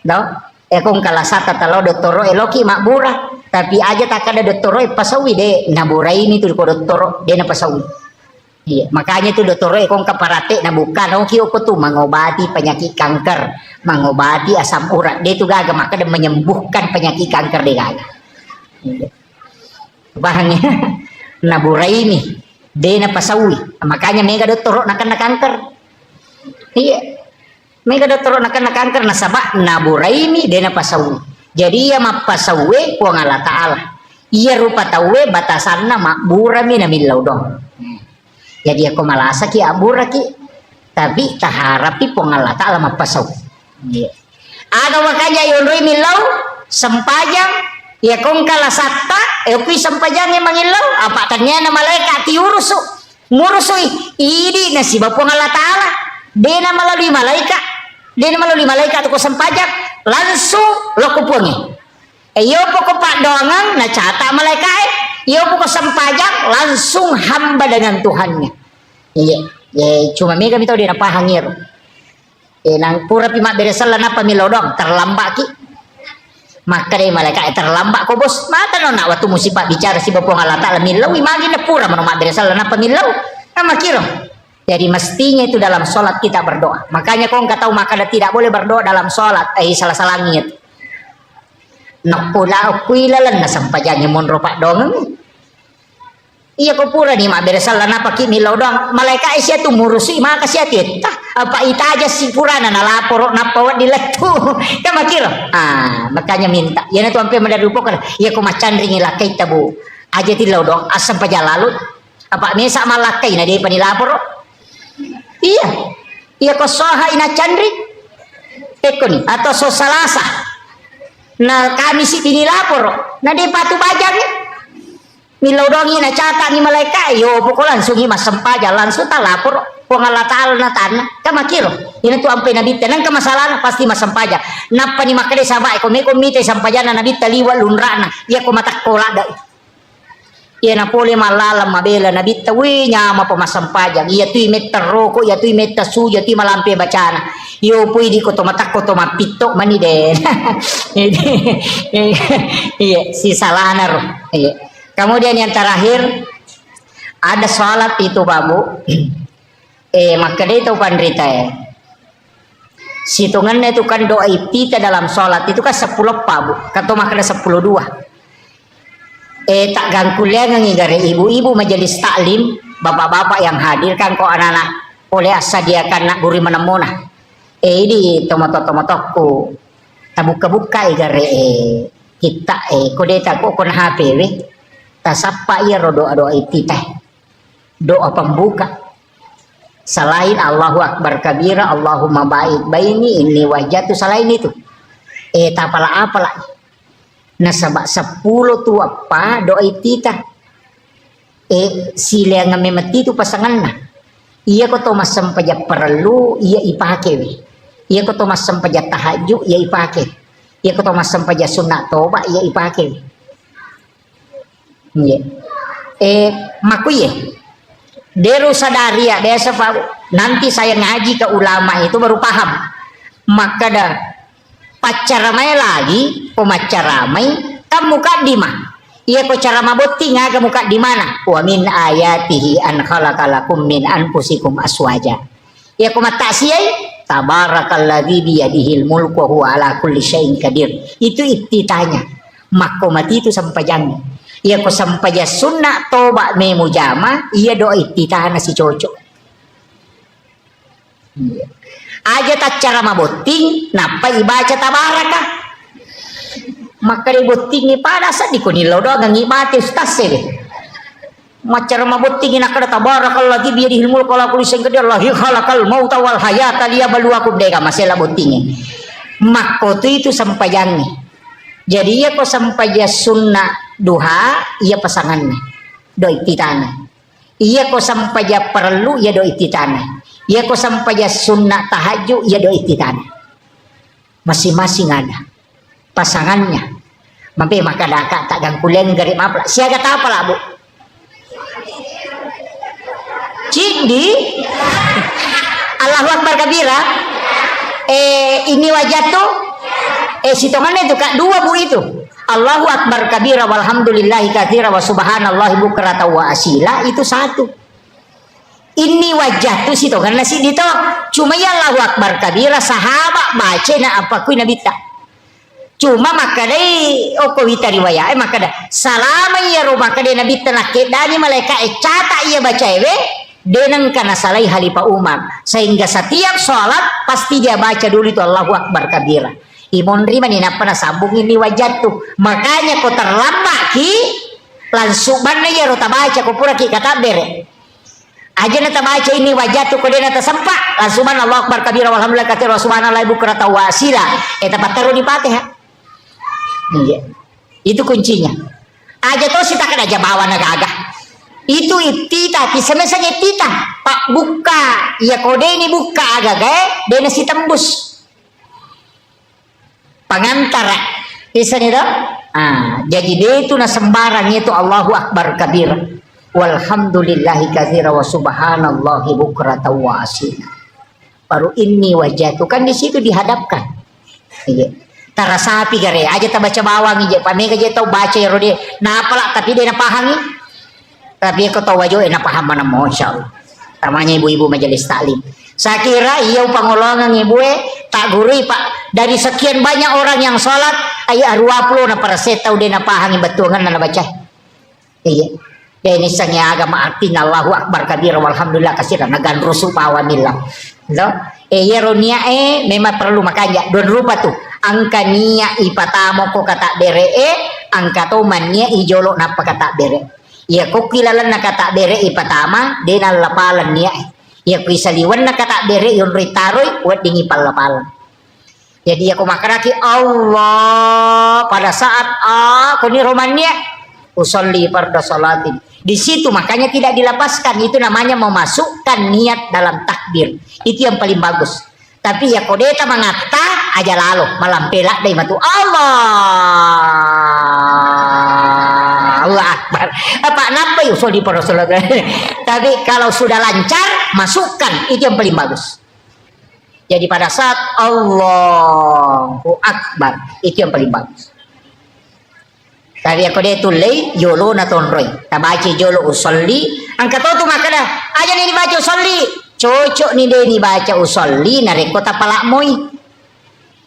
Do. Kung kalasata talo doktoro loki makbura. Tapi aja tak ada doktoro pasawi de naburai ini tu ko doktoro dena pasawi. Iya, makanya tu doktoro kung kaparate na bukan kio ko tu mengobati penyakit kanker, mengobati asam urat. Dia tu gaga maka dia menyembuhkan penyakit kanker dia gaga. Iya. Bahannya naburai ini dena pasawi. Makanya mega doktoro nakan na kanker. Iya. Mega doktoro nakan na kanker nasaba naburai ini dena pasawi. Jadi ia mapasawe kuang Allah Ta'ala. Ia rupa tawe batasanna makburami na milaw dong. Jadi aku malasa ki abura ki. Tapi taharapi kuang Allah Ta'ala mapasaw. Aga makanya yunrui milaw sempajang. Ya kung kalasata. Kui sempajang yang mangilaw. Apa tanya na malaikat tiurusu. Murusu ini nasibah kuang Allah Ta'ala. Dena melalui malaikat. Dena melalui malaikat ko sempajang. Langsung lo kupungi. Iyo poko pak dongang na cata malaikat. Iyo poko sempajang langsung hamba dengan Tuhannya. Iya. Cuma mega mitau dia napahangir. Nang pura pimak beresal na pamilodong terlambat ki. Maka deh malaikat terlambat ko bos. Mata no nak waktu musibah bicara si bapong Allah Ta'ala milau imagi na pura manomak beresal na pamilau. Nama kiro. Jadi mestinya itu dalam sholat kita berdoa. Makanya kau nggak tahu maka tidak boleh berdoa dalam sholat. Salah langit. Nak pula kuilalan na sampajanya monro pak dong. Iya kau pura nih mak beresal na pakai milau dong. Malaikat isya tu murusi maka siya tita. Apa ita aja si purana na lapor na pawat di letu. Kamu kira? Makanya minta. Ya nanti sampai mendarupo kan. Iya kau macan ringi lakai tabu. Aja tilau dong asam paja lalu. Apa mesa malakai na dia panilapor. Iya ko soha ina chandri ekoni atau so salasa na kami si pinilapor na di patu bajang milodongi na cata ni malaikat yo pokok langsung mas sempaja langsung tak lapor kung Allah Ta'ala na tanah kamakiro ina tu ampe nabi tenang kamasalah pasti mas sempaja napa ni makade sama ko me komite sampaja na nabi taliwa lunrana iya ko matakkola da iya na pole malalam mabela na bitawi nyama pemasang pajak iya tu imeta roko iya tu imeta suja tu malampe bacana yo pui di koto matak koto mapito mani den iya si salana ro iya kemudian yang terakhir ada sholat itu babu maka dia itu pandrita situngannya itu kan doa iptita dalam sholat itu kan 10 babu kata maka ada 10 2 tak gangkulian ngigare ibu-ibu majelis taklim bapak-bapak yang hadir kan kok anak-anak oleh sediakan nak guri menemuna di tomato-tomatoku tabuka-buka igare kita kode tak kok kon HP we tasapa iya doa-doa itu teh doa pembuka selain Allahu Akbar kabira Allahumma ba'id baini ini wajah tu selain itu apalah nasabak 10 tu apa doa itita sila nga memeti tu pasangan na iya ko to masampaja perlu iya ipake iya ko to masampaja tahajud iya ipake iya ko to masampaja sunat toba iya ipake iya makuye deru sadari ya desa nanti saya ngaji ke ulama itu baru paham maka dah pacaramai lagi pemacaramai kamu kadimah iya ko cara mabuti nga kamu kadimana wa min ayatihi an khalaqalakum min anfusikum aswaja iya ko matasiyai tabarakalladzi biyadihil mulku wa huwa ala kulli syai'in qadir itu ittitanya makomati itu sampajang iya ko sampaja sunnah toba me mujama iya doa ittitana si cocok aja tak cara maboting napa ibaca tabaraka maka diboting ni pada sa di kunilaw do ang ibati ustase macara maboting na kada tabarakal lagi biyadihil mulku ala kulli syai'in qadir Allah khalaqal mauta wal hayata liyabluwakum dega masela boting makoto itu sampayang jadi ia ko sampaya sunnah duha ia pasangannya do ititana iya ko sampaya perlu ya do ititana iya ko sampaya sunnah tahajud ya do ititana masing-masing ada pasangannya mampe maka daka tak gangkulen garip apa siaga apa lah bu Cidi Allahu Akbar kabira. Ini wajah tuh sitongannya itu kak dua bu itu. Allahu Akbar kabira walhamdulillahi katsira wa subhanallahi bukratan wa asila itu satu. Ini wajah tuh sitongan nasi dito. Cuma ya Allahu Akbar kabira sahabat baca na apa kui nabi tak. Cuma maka dai oko wita riwayat maka dah salama ya ro maka dai nabi tenak dani malaikat cata ia baca denang kana salai Khalifah Umar sehingga setiap sholat pasti dia baca dulu itu Allahu Akbar kabira. Imon rima ni napa na sambung ini wajah tuh makanya kau terlambat ki langsung mana ya rota baca kau pura ki kata bere aja nata baca ini wajah tuh kau dia nata sempak langsung mana Allahu Akbar kabira walhamdulillah katsira subhanallah bukratan wa asila eta taruh di Fatihah. Iya itu kuncinya aja tuh sita kada aja bawa naga itu itita semesanya itita pak buka ya kode ini buka agak dia nasi tembus pengantara isanya dah jadi dia itu na sembarang itu Allahu Akbar kabira walhamdulillahi katsira wa subhanallahi bukratan wa asila baru ini wajah itu kan di situ dihadapkan iya tara sapi gare aja ta baca bawang ije pamega je tau baca ya rode na apalak tapi dia na pahangi tapi kau tahu wajah na paham mana masyaallah namanya ibu-ibu majelis taklim. Saya kira iya pangolongan ibu tak gurui pak dari sekian banyak orang yang sholat ayat 20 na para saya tahu dia na pahangi betungan na baca iya ini sangnya agama artinya Allahu Akbar kabira walhamdulillah katsira nagan rusuh pawanillah lo iya ronia memang perlu makanya don rupa tuh angka niya ipatamo ko kata bere angka to mania ijolo napa kata bere ya ko kilalan na kata bere ipatama denal lapalan niya ya kuisaliwan na kata bere yon ritaroy wat dingi palapalan jadi aku makaraki Allah pada saat kuni romannya usolli farda salatin di situ makanya tidak dilepaskan itu namanya memasukkan niat dalam takbir itu yang paling bagus tapi ya kodeta mengata aja lalu malampelak dai matu Allah Akbar apa napa usolli farda salatin tapi kalau sudah lancar masukkan itu yang paling bagus jadi pada saat Allahu Akbar itu yang paling bagus tapi aku dia tulai yolo na tonroy tabaci jolo usolli angkat tu makana aja ni baca usolli cocok ni dia ni baca usolli nareko tapalak moy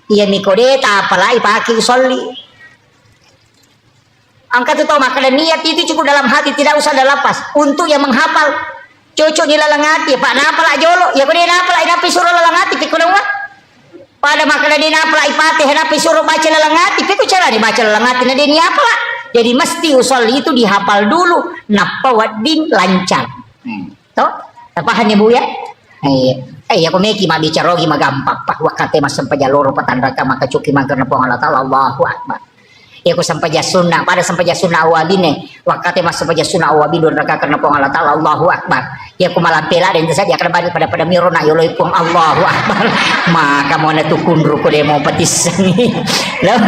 iya mikode tapalak ipaki usolli angkat tu makana niat itu cukup dalam hati tidak usah ada lapas untuk yang menghafal cocok di lalang hati pak napalak jolo ya kode napalak inapi suruh lalang hati pikul pada makanan dia napalak ipatih napi suruh baca lalang hati pikul cara dibaca lalang hati na dia ni apalah jadi mesti usolli itu dihafal dulu napa wadin lancar toh paham ya bu ya aku meki mak bicara lagi mak gampang pak wakate mas sampai jalur patandaka maka cuki magar na Allah taala Allahu Akbar ya aku sampai jasuna pada sampai jasuna awabine wakate mas sampai jasuna awabidun raka karena Allah taala Allahu Akbar ya aku malam pela dan saya akan balik pada mirona yoloi pun Allahu Akbar maka mau tukun ruko demo petis loh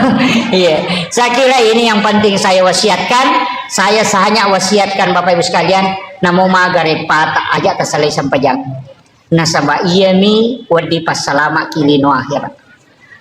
iya saya kira ini yang penting saya wasiatkan saya hanya wasiatkan Bapak Ibu sekalian namo magare pata aja terselai sampai jang nasaba iya mi wadi pas salama kilino akhirat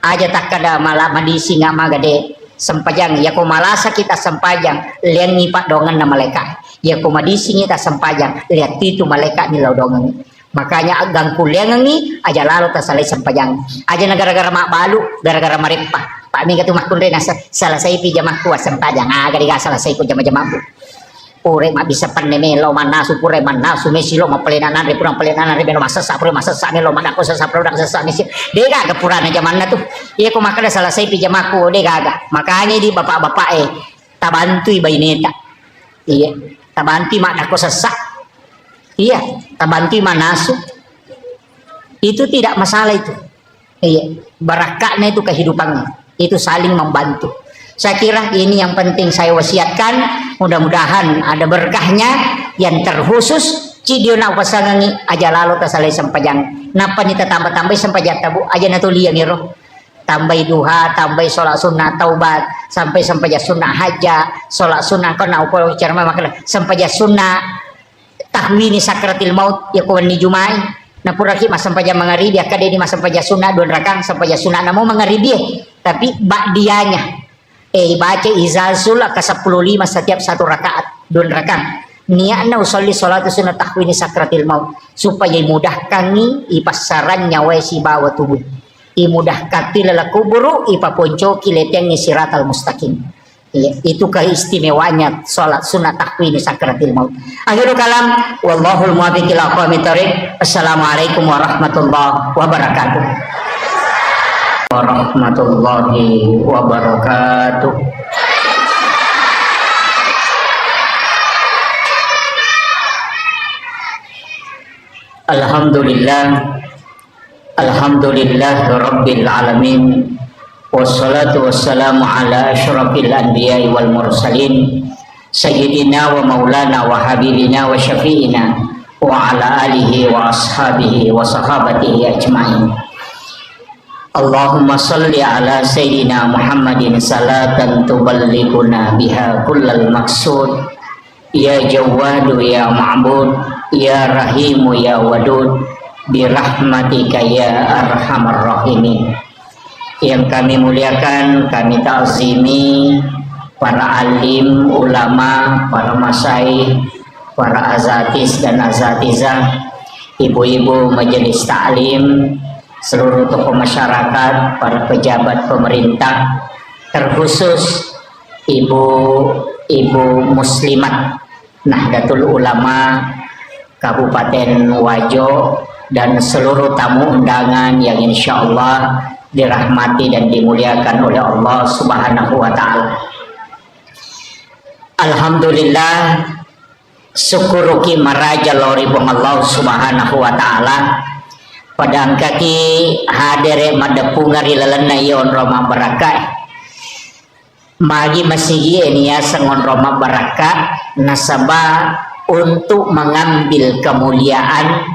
aja tak kada malah madisi nggak magade sempajang ya ko malasa kita sempajang lian ngipak dongan na malaikat ya ko madisi kita sempajang lihat itu malaikat ni laudongan makanya agang kuliang ni aja lalu tasalai sempajang aja negara-gara mak balu gara-gara maripah pak mi katu makun rena salah saya pijamah kuas sempajang aga diga salah saya ku jama-jama bu pure mak bisa panemelo manasu pure manasu mesilo mapelenanan re purang pelenanan re beno masa sa ne lo mana ko sa produk sa mesi dega ke purana zaman tuh iya ko makanya salah saya pijamaku dega aga makanya di bapak-bapak tabantui baineta iya tabanti mak ko sesak iya tabanti manasu itu tidak masalah itu iya barakatnya itu kehidupannya itu saling membantu. Saya kira ini yang penting saya wasiatkan, mudah-mudahan ada berkahnya yang terkhusus cidio na pasangangi aja lalu tasalai sempajang napa ni tambah-tambah sempajang tabu aja natulia ngiro tambah duha tambah sholat sunnah taubat sampai sempajang sunnah haja sholat sunnah kau na upaya cerma makna sempajang sunnah tahwini sakratil maut ya ko ni jumai na puraki masampaja mangaribi akade di masampaja sunat 2 rakaat sampaja sunat namo mangaribi tapi ba'diyanya baca izazul ka 15 setiap 1 rakaat 2 rakaat niatna usolli salatu sunat tahwini sakratil maut supaya mudahkan ni ipasaran nyawa si bawa tubuh imudahkan tilala kuburu ipaponcoki leteng ni siratal mustaqim. Ya, itu keistimewaannya salat sunat tahwini sakratil maut. Akhirul kalam wallahul muwaffiq ila aqwamit thoriq. Assalamualaikum warahmatullahi wabarakatuh. Warahmatullahi wabarakatuh. Alhamdulillah. Alhamdulillah rabbil alamin. Wassalatu wassalamu ala asyrafil anbiya'i wal mursalin sayyidina wa maulana wa habibina wa syafi'ina wa ala alihi wa ashabihi wa sahabatihi ajma'in. Allahumma salli ala sayyidina Muhammadin salatan tuballighuna biha kullal maqsud ya jawadu ya ma'bud ya rahimu ya wadud birahmatika ya arhamar rahimin. Yang kami muliakan, kami ta'zimi para alim, ulama, para masyaikh, para azatis dan azatizah, ibu-ibu majelis ta'lim, seluruh tokoh masyarakat, para pejabat pemerintah, terkhusus ibu-ibu muslimat Nahdlatul Ulama Kabupaten Wajo dan seluruh tamu undangan yang insya Allah dirahmati dan dimuliakan oleh Allah Subhanahu wa ta'ala. Alhamdulillah syukuruki maraja lori bong Allah Subhanahu wa ta'ala padang kaki hadere madapungari lalana yon roma barakah magi masigi enia sangon roma barakah nasabah untuk mengambil kemuliaan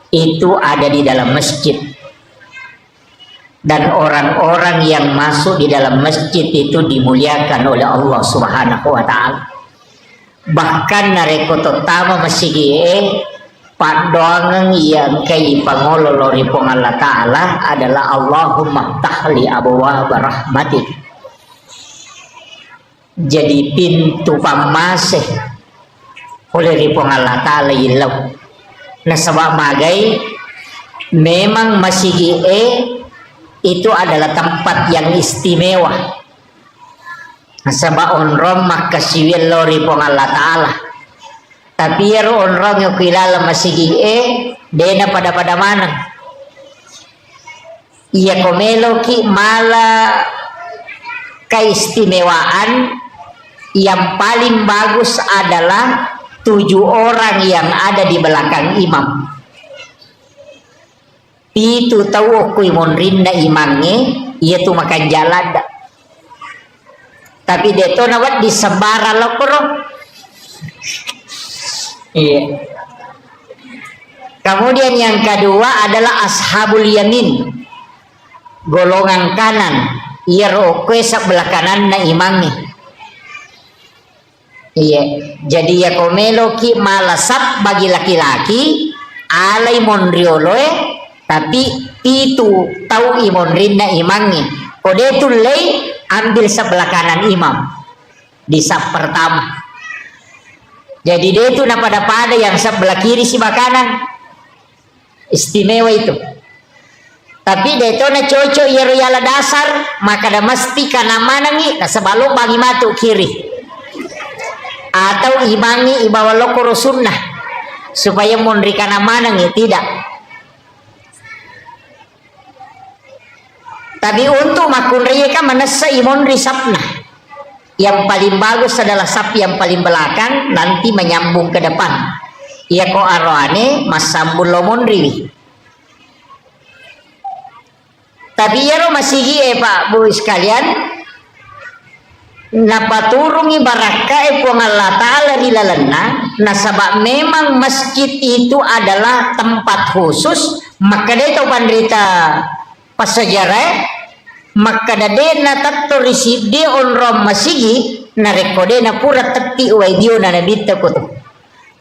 itu ada di dalam masjid. Dan orang-orang yang masuk di dalam masjid itu dimuliakan oleh Allah Subhanahu wa ta'ala. Bahkan narekoto tama masigi padoangan yang kay pangololori pong Allah ta'ala adalah Allahumma tahli abwaab rahmatik. Jadi pintu pamasih oleh ripong Allah ta'ala ilaw. Nasabak magai memang masigi itu adalah tempat yang istimewa. Nasabak onrom makasiwil lori pong Allah ta'ala. Tapi yaro onrom yung kilala masigi dena pada mana. Iya komelo ki mala keistimewaan yang paling bagus adalah 7 orang yang ada di belakang imam. Itu tahu aku monrinda imamnya ia tu makan jalan tapi dia tu nawat di sebara lokro iya. Kemudian yang kedua adalah ashabul yamin, golongan kanan ia rokwe sebelah kanan na imamnya. Iya, jadi ya komelo ki malasap bagi laki-laki alai monrioloe tapi itu tahu imon rinda imamnya kode itu lay ambil sebelah kanan imam di saf pertama. Jadi dia itu pada yang sebelah kiri si kanan istimewa itu. Tapi dia itu na cocok ya royala dasar maka dah mesti kana mana ni nah sebelum bagi matu kiri atau imami ibawa lokoro sunnah supaya mondri kana mana ni tidak. Tapi untuk makun riyaka manasa imon risapna. Yang paling bagus adalah sap yang paling belakang nanti menyambung ke depan. Ia ko arwane masambul lomon riwi. Tapi ya masigi Pak Bu sekalian napaturungi barakah puang Allah ta'ala di lalana nasabak memang masjid itu adalah tempat khusus maka dia tahu pandrita pas sejarah maka dadena tatto risib de on rom masigi na rekode na pura tati uai dio na nabita ko to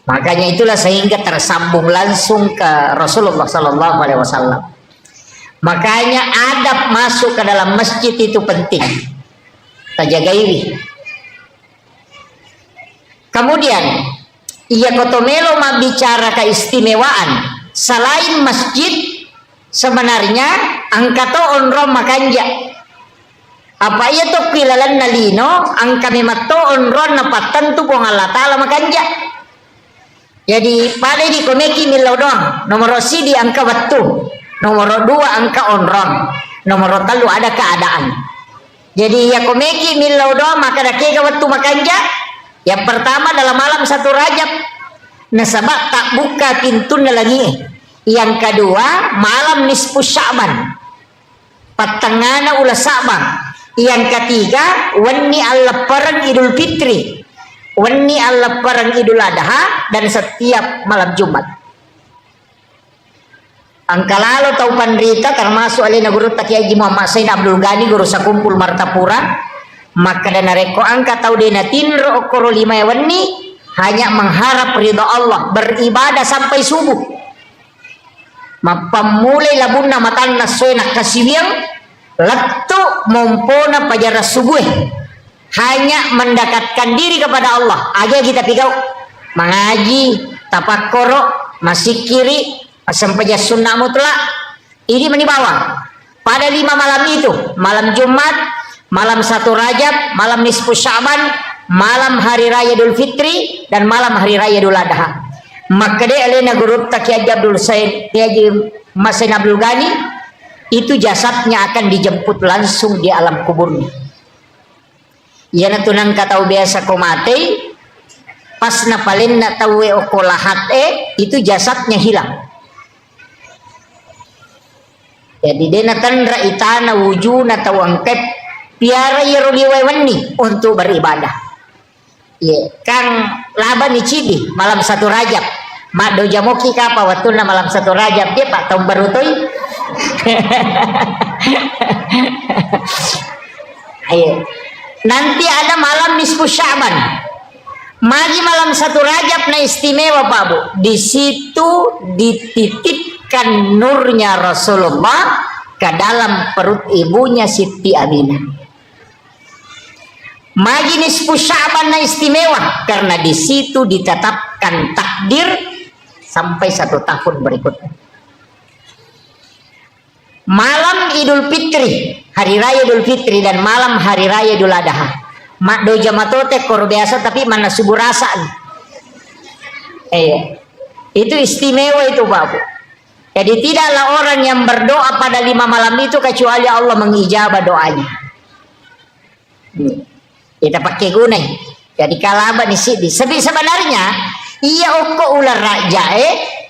Makanya itulah sehingga tersambung langsung ke Rasulullah Sallallahu Alaihi Wasallam. Makanya adab masuk ke dalam masjid itu penting. Tajagairi. Kemudian ia kotomelo bicara keistimewaan selain masjid sebenarnya angkato onro makanja. Apa ia to kilalan nalino angka memato onro napatan tu kong Allah Ta'ala makanja. Jadi pada di komeki milodon nomor si di angka waktu, nomor 2 angka onron, nomor 3 ada keadaan. Jadi ya komeki milodon maka dakega waktu makanja. Yang pertama dalam malam 1 Rajab nasabak tak buka pintu lagi. Yang kedua malam nisfu Sya'ban patangana ulah Sya'ban. Yang ketiga wani Allah perang Idul Fitri, wani Allah perang Idul Adha, dan setiap malam Jumat. Angka lalu tahu pandrita termasuk alina guru Kiai Muhammad Said Abdul Ghani guru sakumpul Martapura. Maka dana reko angka tahu dena tinro okoro 5 wani hanya mengharap ridha Allah, beribadah sampai subuh. Mapamulai labunna matanna soena kasiwiang laktu mompona pajara subuh. Hanya mendekatkan diri kepada Allah. Aja kita pigau mengaji, tapakkoro, masih kiri, sampaya sunnah mutlak. Ini menibawa pada 5 malam itu, malam Jumat, malam 1 Rajab, malam nisfu Sya'ban, malam hari raya Idul Fitri, dan malam hari raya Idul Adha. Maka dia alena guru Kiai Abdul Said, Kiai Masin Abdul Ghani, itu jasadnya akan dijemput langsung di alam kuburnya. Ya natunan katau biasa komate, pas napalin na tawe okolahat itu jasadnya hilang. Jadi dia natandra itana wujuna tawangkep piara yeruliwewani untuk beribadah. Ya, Kang Laban Icidi malam 1 Rajab. Mak do jamoki kapa watuna malam 1 Rajab dia Pak tahun baru toy. Ayo. Nanti ada malam nisfu Sya'ban. Magi malam 1 Rajab na istimewa Pak Bu. Di situ dititipkan nurnya Rasulullah ke dalam perut ibunya Siti Aminah. Magi nisfu Sya'ban na istimewa karena di situ ditetapkan takdir sampai 1 tahun berikutnya. Malam Idul Fitri, hari raya Idul Fitri, dan malam hari raya Idul Adha. Mak do jamatote kor biasa tapi mana suburasan. Itu istimewa itu Bapak. Jadi tidaklah orang yang berdoa pada 5 malam itu kecuali Allah mengijabah doanya. Kita pakai gunai. Jadi kalaba di sini. Sebenarnya ia oko ular raja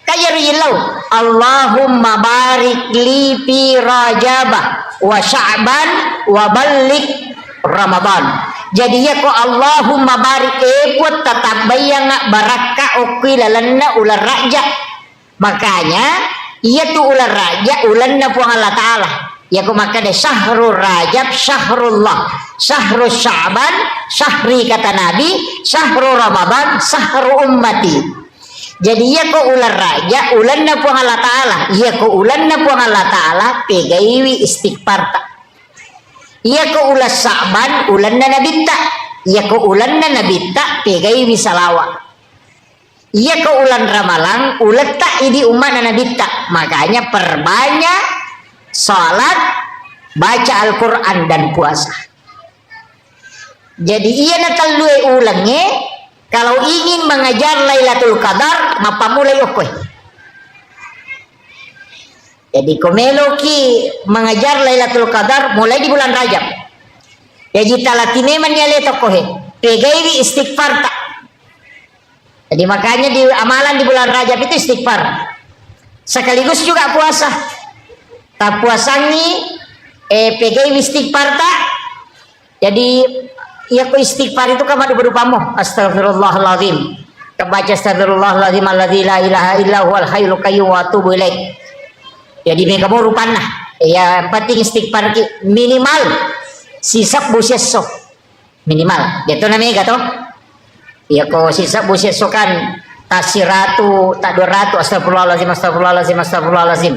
kaya rilau. Allahumma barik li fi Rajabah wa Sya'ban wa balik Ramadan. Jadi ya ko Allahumma barik buat tetap bayang baraka oki lalanna ular raja. Makanya ia tu ular raja ulanna puang Allah Ta'ala. Ya ko maka de syahrul Rajab syahrullah, syahrul Sya'ban syahri kata Nabi, syahrul Ramadan syahrul ummati. Jadi ya ko ular raja ulanna puang Allah Ta'ala, ya ko ulanna puang Allah Ta'ala pegaiwi istighfar ta. Ya ko ulas Sya'ban ulanna nabita, ya ko ulanna nabita pegaiwi salawat. Ya ko ulan Ramalang ulat tak idi umat nabita. Makanya perbanyak salat, baca Al-Quran dan puasa. Jadi ia natalui ulangnya kalau ingin mengajar Lailatul Qadar mapamulai okoy. Jadi komeloki mengajar Lailatul Qadar mulai di bulan Rajab. Jadi talatine maniale tokohe pegairi istighfar tak. Jadi makanya di amalan di bulan Rajab itu istighfar. Sekaligus juga puasa. Tak puasangi pegai istighfar tak. Jadi ya ku istighfar itu kan berupa mo astagfirullahaladzim. Kebaca astagfirullahaladzim alladzi la ilaha illa huwal hayyul qayyum wa atubu ilaih. Jadi mereka mau rupana. Ya penting istighfar minimal sisak buseso minimal. Gitu namanya gato. Ya ko sisak buseso kan tasiratu tak 200 astagfirullahalazim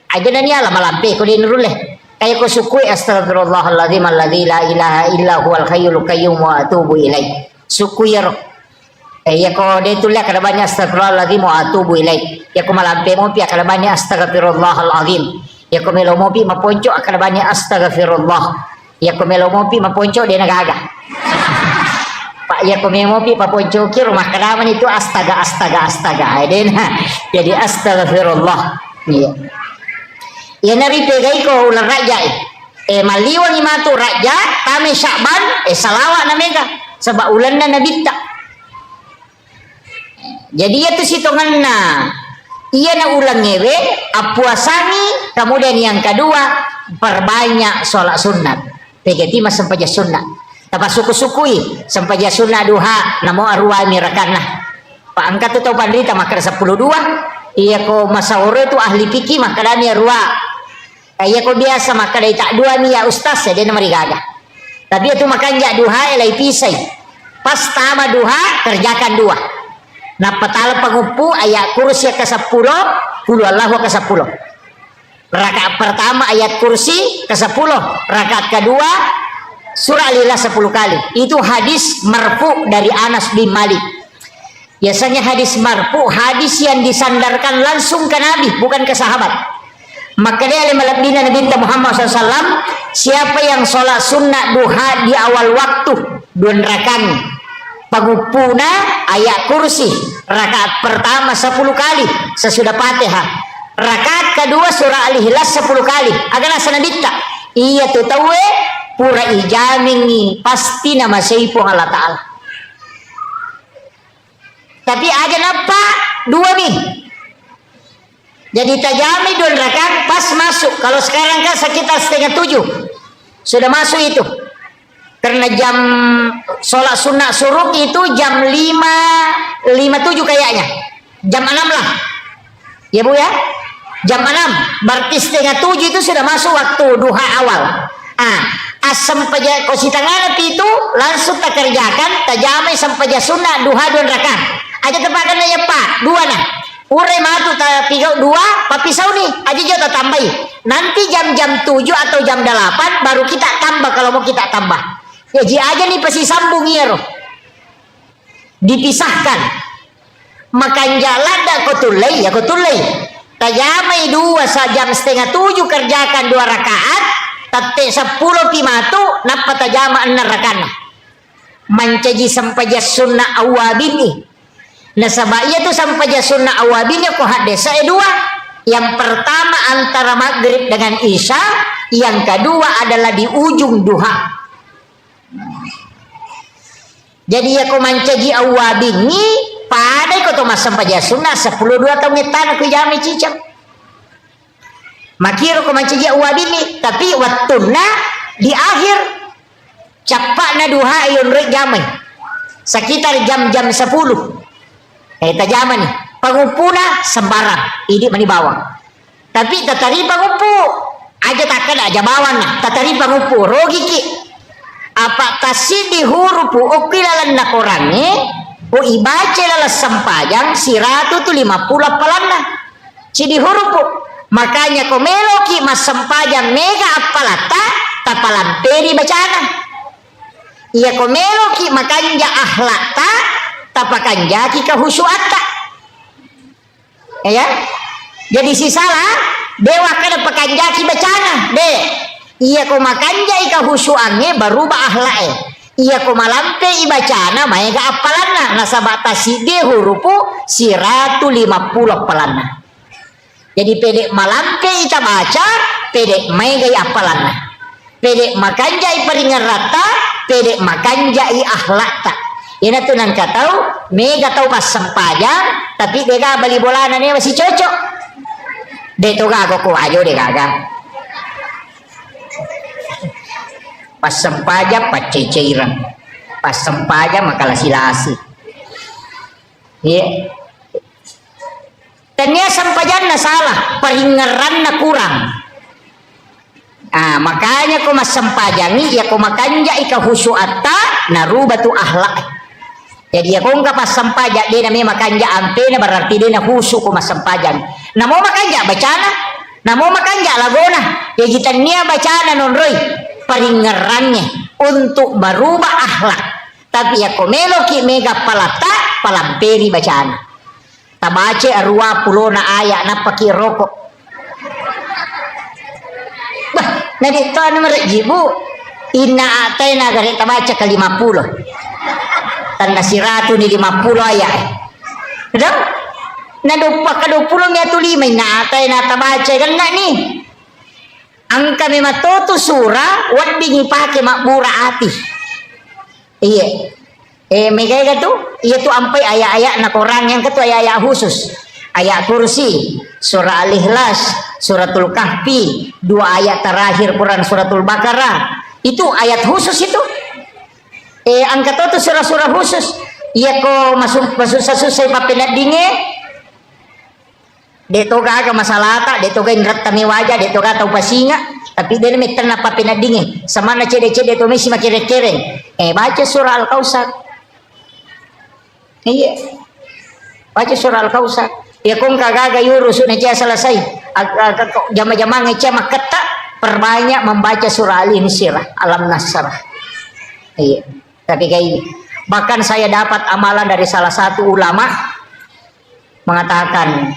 aja dan ya lama lampe ko din rule kaya ko sukui astagfirullahalazim alladzi la ilaha illa huwal hayyul qayyum wa atubu ilaih sukui ro ya ko de tulia kada banyak astagfirullahalazim wa atubu ilaih ya ko malampe mo pi kada banyak astagfirullahalazim ya ko melo mo pi maponco kada banyak astagfirullah ya ko melo mo pi maponco de nagaga Pak ya komemopi paponcoki rumah keraman itu astaga jadi astagfirullah iya ya nari pegai ko ular raja maliwan imatu raja kami Sya'ban salawat namega sebab ulanna nabitta jadi itu sitonganna iya na ulang ngewe apuasani kemudian yang kedua perbanyak sholat sunat pegati mas sampai sunat tapa suku-sukui sampai sunnah duha namo arwah mirakanlah pak angkat tu tahu pandita makar 12 iya ko masawore tu ahli fikih makadani arwah iya ko biasa makadai tak dua ni ya ustaz ya dia namari gaga tapi itu makan ja duha elai pisai pas tama duha kerjakan dua nah petala pengupu ayat kursi ke 10 puluh Allah ke 10 rakaat pertama ayat kursi ke 10 rakaat kedua surah Al-Ikhlas 10 kali. Itu hadis marfu dari Anas bin Malik. Biasanya hadis marfu, hadis yang disandarkan langsung ke Nabi, bukan ke sahabat. Maka dia malabdina Nabi Muhammad SAW, siapa yang sholat sunnah duha di awal waktu, 2 rakaat. Pagupuna ayat kursi, rakaat pertama 10 kali sesudah Fatihah. Rakaat kedua surah Al-Ikhlas 10 kali. Agak sanadita. Iya tu tahu pura ijaming ni pasti nama seipung Allah Ta'ala tapi aja napa 2 nih jadi tajami 2 rakaat pas masuk kalau sekarang kan sekitar 6:30 sudah masuk itu karena jam sholat sunnah suruk itu jam 5:57 kayaknya jam 6 lah ya bu ya jam 6 berarti 6:30 itu sudah masuk waktu duha awal asam paja kosi tangan itu langsung tak kerjakan tajamai sampai sunnah duha 2 rakaat aja tepakan ya pak 2 nah ure matu ta 3 2 papisau nih aja jauh tambahi nanti jam 7 atau jam 8 baru kita tambah kalau mau kita tambah ya ji aja nih pasti sambung ya roh dipisahkan makan jalan dak kotulai ya kotulai tajamai 2 jam 6:30 kerjakan 2 rakaat tate 10 pimatu napa tajama 6 rakaat mancaji sampai sunnah awabini nah sabaya tu sampai sunnah awabini ko hadesa 2 yang pertama antara maghrib dengan isya yang kedua adalah di ujung duha jadi aku mancaji awabini pada ko to mas sampai sunnah 10 2 tahun ngetan aku jami cicam makiro ko mancaji awabini tapi waktuna di akhir capakna duha ayun rek jamai sekitar jam-jam 10 tajaman nih pangupuna sembarang ini mani bawang tapi tatari pangupu aja takkan aja bawang tatari pangupu rogi ki apa tasidi hurupu ukilalan nakorangi o ibace lalas sampajang siratu tu 50 apalana cidi hurupu makanya komeloki mas sampajang mega apalata tapalamperi bacana iya komeloki makanya ahlata tapakanja ki kahusuata ya jadi si salah dewa kada pakanjaki bacana de iya ko makanja ikahusuannya baru ba ahlae iya ko malampe ibacana maega apalanna nasabata si de hurupu siratu 50 apalanna jadi pedek malampe ita baca pedek maega apalanna pedek makanja iperingan rata pedek makanja i ahlata ina tu nan katau mega tau pas sempajang tapi dega bali bolana ni masih cocok de to gago ko ajo de gaga pas sempaja paceceiran pas sempaja makalah silasi ya tanya sempajanna salah peringeranna kurang makanya ko mas sempajangi ya ko makanja ika husuata narubatu ahlak Jadi ya kung kapas sampaja dia na may makanja ampe na berarti dia na husu ko masampajan. Namo makanja bacana, namo makanja lagona. Ya kita niya bacana non roy paringerannya untuk merubah akhlak. Tapi ya komelo ki mega palata palamperi bacana. Tabace arua pulo na aya na paki rokok. Bah, na dito ano marajibu ina atay na gari tabace ka 50. Tanda siratu ni 50 ayat. Betul? Na dupa ka 20 niya tulimay na atay na tabace kan na ni. Ang kami matuto sura wat bingi pake makbura ati. Iya. May gaya tu, iya tu ampai ayat-ayat na Quran yang ketu ayat-ayat khusus. Ayat kursi, surah Al-Ikhlas, suratul Kahfi, 2 ayat terakhir Quran suratul Baqarah. Itu ayat khusus itu. Angkat itu surah-surah khusus. Iya ko masuk susah papinat dinge. Deto ga masalah tak, deto ga indrat tami wajah, deto ga tau pasinga. Tapi dia ni terna papinat dinge. Sama na cede-cede to misi makire-kire. Baca surah Al-Kausar. Iya. Baca surah Al-Kausar. Ya kung kagaga yurus na siya selesai. Jama-jama ngecia maketa perbanyak membaca surah Al-Insyirah, Alam Nasrah. Iya. Tapi kayak ini. Bahkan saya dapat amalan dari salah satu ulama mengatakan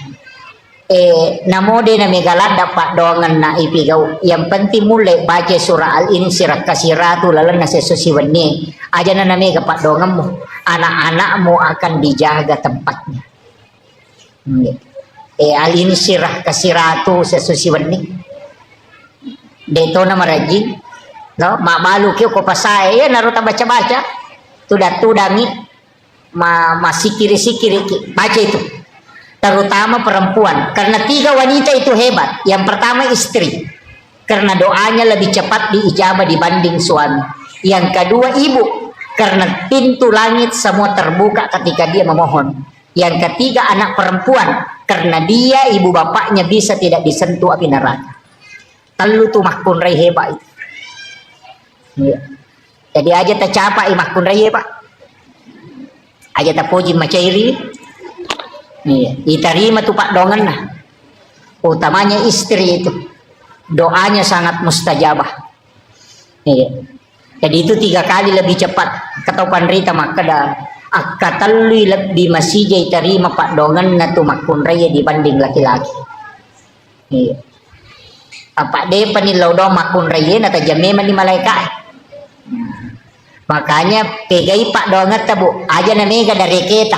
namode na megalat dapat doangan na ipigau. Yang penting mulai baca surah Al-Insyirah kasiratu lalan na sesusiwannya. Aja na mega pak doanganmu. Anak-anakmu akan dijaga tempatnya. Al-Insyirah kasiratu sesusiwannya. Deto na marajin. No, mak malu kyo ko pasai ya naruta baca-baca. Tudangi masih kiri-kiri baca itu. Terutama perempuan karena 3 wanita itu hebat. Yang pertama istri. Karena doanya lebih cepat diijabah dibanding suami. Yang kedua ibu karena pintu langit semua terbuka ketika dia memohon. Yang ketiga anak perempuan karena dia ibu bapaknya bisa tidak disentuh api neraka. Telu tuh makun rai hebat itu. Ya. Jadi aja tercapai makun raya pak, aja terpuji macairi, iya, diterima tuh pak dongan nah, utamanya istri itu, doanya sangat mustajabah, iya. Jadi itu 3 kali lebih cepat, ketopan rita makada, akatalui lebih masih jai terima pak dongan nah tuh makun raya dibanding laki-laki, iya. Apa deh panilau do makun raya nata jameman di malaikat. Makanya pegai pak dongat tabu aja namanya dari kita.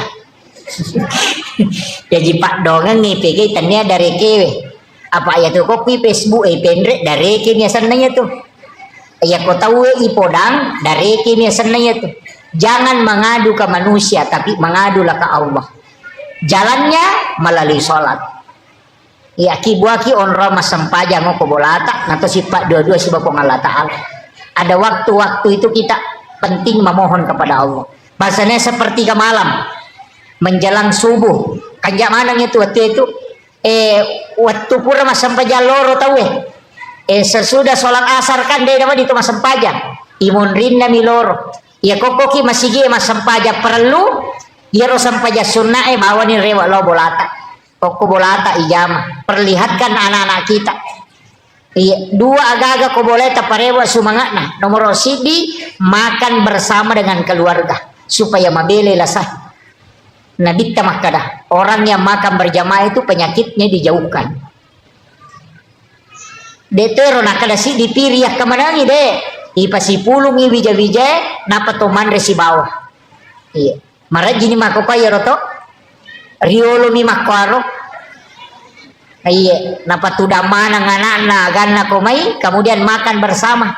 Jadi pak dongan nih pegai tanya dari kewe. Apa ya tuh kopi Facebook pendek dari kimia senanya tuh. Ya kau tahu ipodang dari kimia senanya tuh. Jangan mengadu ke manusia tapi mengadulah ke Allah. Jalannya melalui sholat. Ya kibuaki onro masampajang ko bolata nato si pak dua-dua si bapak Allah Ta'ala. Ada waktu-waktu itu kita penting memohon kepada Allah. Bahasanya sepertiga malam menjelang subuh. Kanjak manang itu waktu itu waktu pura masampaja loro tahu sesudah sholat asar kan dia dapat itu masampaja. Imun rinda mi loro. Ya kokoki masih gie masampaja perlu. Ya ro sampaja sunnah bawa ni rewa lo bolata. Koko bolata ijama. Perlihatkan anak-anak kita. Iya, 2 agak-agak ko boleh taparewa sumangat nah. Nomor sidi makan bersama dengan keluarga supaya mabele lasah. Nabita makada orang yang makan berjamaah itu penyakitnya dijauhkan. Detero nakada si dipiriah kemanangi deh. Ipasi pulung i bija-bija napa toman resi bawah. Iya, marajini makopaya roto. Riolo mi makwaro. Iya, napa tuda mana ngana ganna komai, kemudian makan bersama.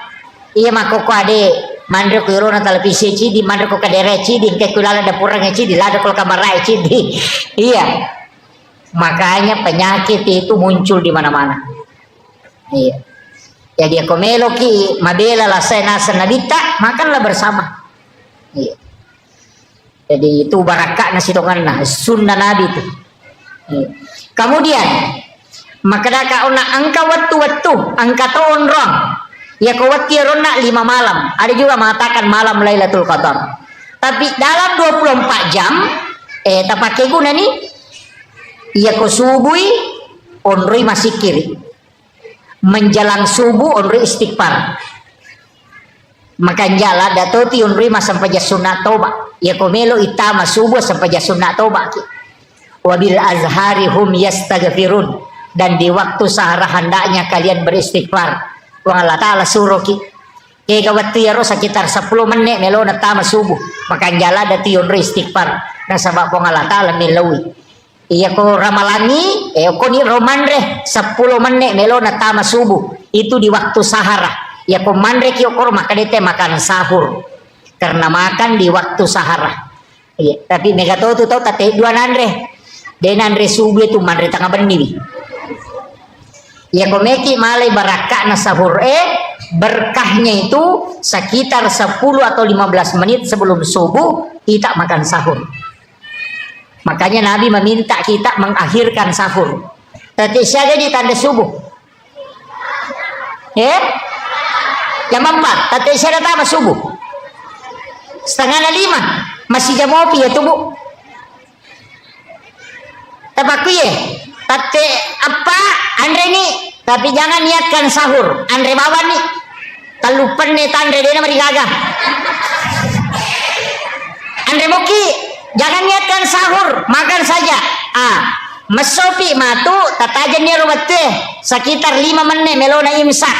Iya makoko ade mandre ko irona televisi cidi mandre ko kadere cidi ke kulala dapurang cidi lada ko kamarai cidi. Iya. Makanya penyakit itu muncul di mana-mana. Iya. Jadi komelo ki mabela la sena senabita makanlah bersama. Iya. Jadi itu barakah nasi tongan sunnah Nabi itu. Iya. Kemudian maka daka ona angka waktu angka tahun rong ya kawat rona 5 malam ada juga mengatakan malam Lailatul Qadar Tapi dalam 24 jam tak pakai guna nih. Ia ko subuhi onroi masih kiri. Menjelang subuh onroi istighfar. Makan jala datoti onroi sampai sunat toba. Ia ko melo itama subuh sampai sunat toba. Wabil azhari hum yastaghfirun. Dan di waktu sahara hendaknya kalian beristighfar. Wang Allah Ta'ala suruh ki. Kaya waktu ya sekitar 10 menit melo na tama subuh. Makan jala dati onroi istighfar. Na sabab wang Allah Ta'ala milawi. Iya ko ramalangi, ko ni romandre 10 menit melo na tama subuh. Itu di waktu sahara. Ya ko mandre kyo kor makadete makan sahur. Karena makan di waktu sahara. Iya, tapi megato tu tau tate dua nandre. Denandre subuh itu mandre tengah benih. Ya ko meki malai barakah na sahur berkahnya itu sekitar 10 atau 15 menit sebelum subuh kita makan sahur. Makanya Nabi meminta kita mengakhirkan sahur. Tapi saja di tanda subuh. Jam 4. Tapi saya datang subuh. 4:30. Masih jam ngopi ya tubuh. Tapi ya. Tapi apa? Andre nih. Tapi jangan niatkan sahur. Andre bawa nih. Talupan nih Andre dia nama digagah. Andre moki. Jangan niatkan sahur, makan saja. Mesopi matu tatajan ni rubat sekitar 5 menit melona imsak.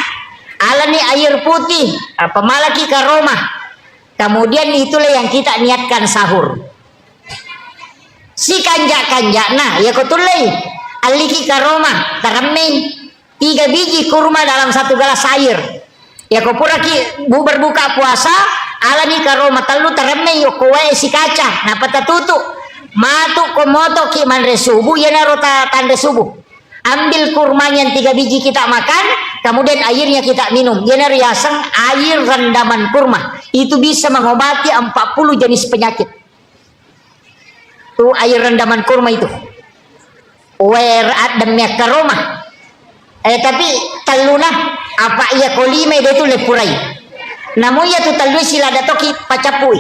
Alani air putih, pemalaki karoma. Kemudian itulah yang kita niatkan sahur. Si kanjak-kanjak nah, ya kutulai aliki karoma, tarameng 3 biji kurma dalam 1 gelas air. Ya ko pura ki berbuka puasa alani karoma telu tereme yo kowe si kaca napa tatutu matu komoto ki manre subuh ya narota tanda subuh ambil kurmanya yang 3 biji kita makan kemudian airnya kita minum ya riasang air rendaman kurma itu bisa mengobati 40 jenis penyakit tuh air rendaman kurma itu wer ademnya karoma tapi teluna apa ia kolime dia tu lepurai. Namun ia tu talui sila datoki pacapui.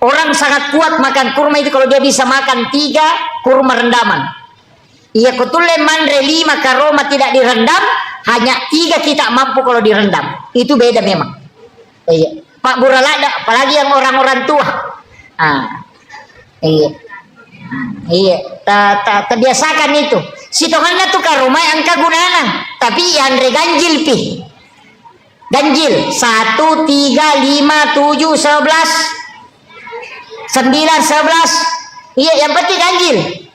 Orang sangat kuat makan kurma itu kalau dia bisa makan 3 kurma rendaman. Ia kutule mandre 5 karoma tidak direndam, hanya 3 kita mampu kalau direndam. Itu beda memang. Iya. Pak Buralada, apalagi yang orang-orang tua. Iya. Iya, terbiasakan itu. Sitongannya tu karoma yang kagunana, tapi yang ganjil pi. Ganjil 1, 3, 5, 7, 11 9, 11. Iya yang penting ganjil.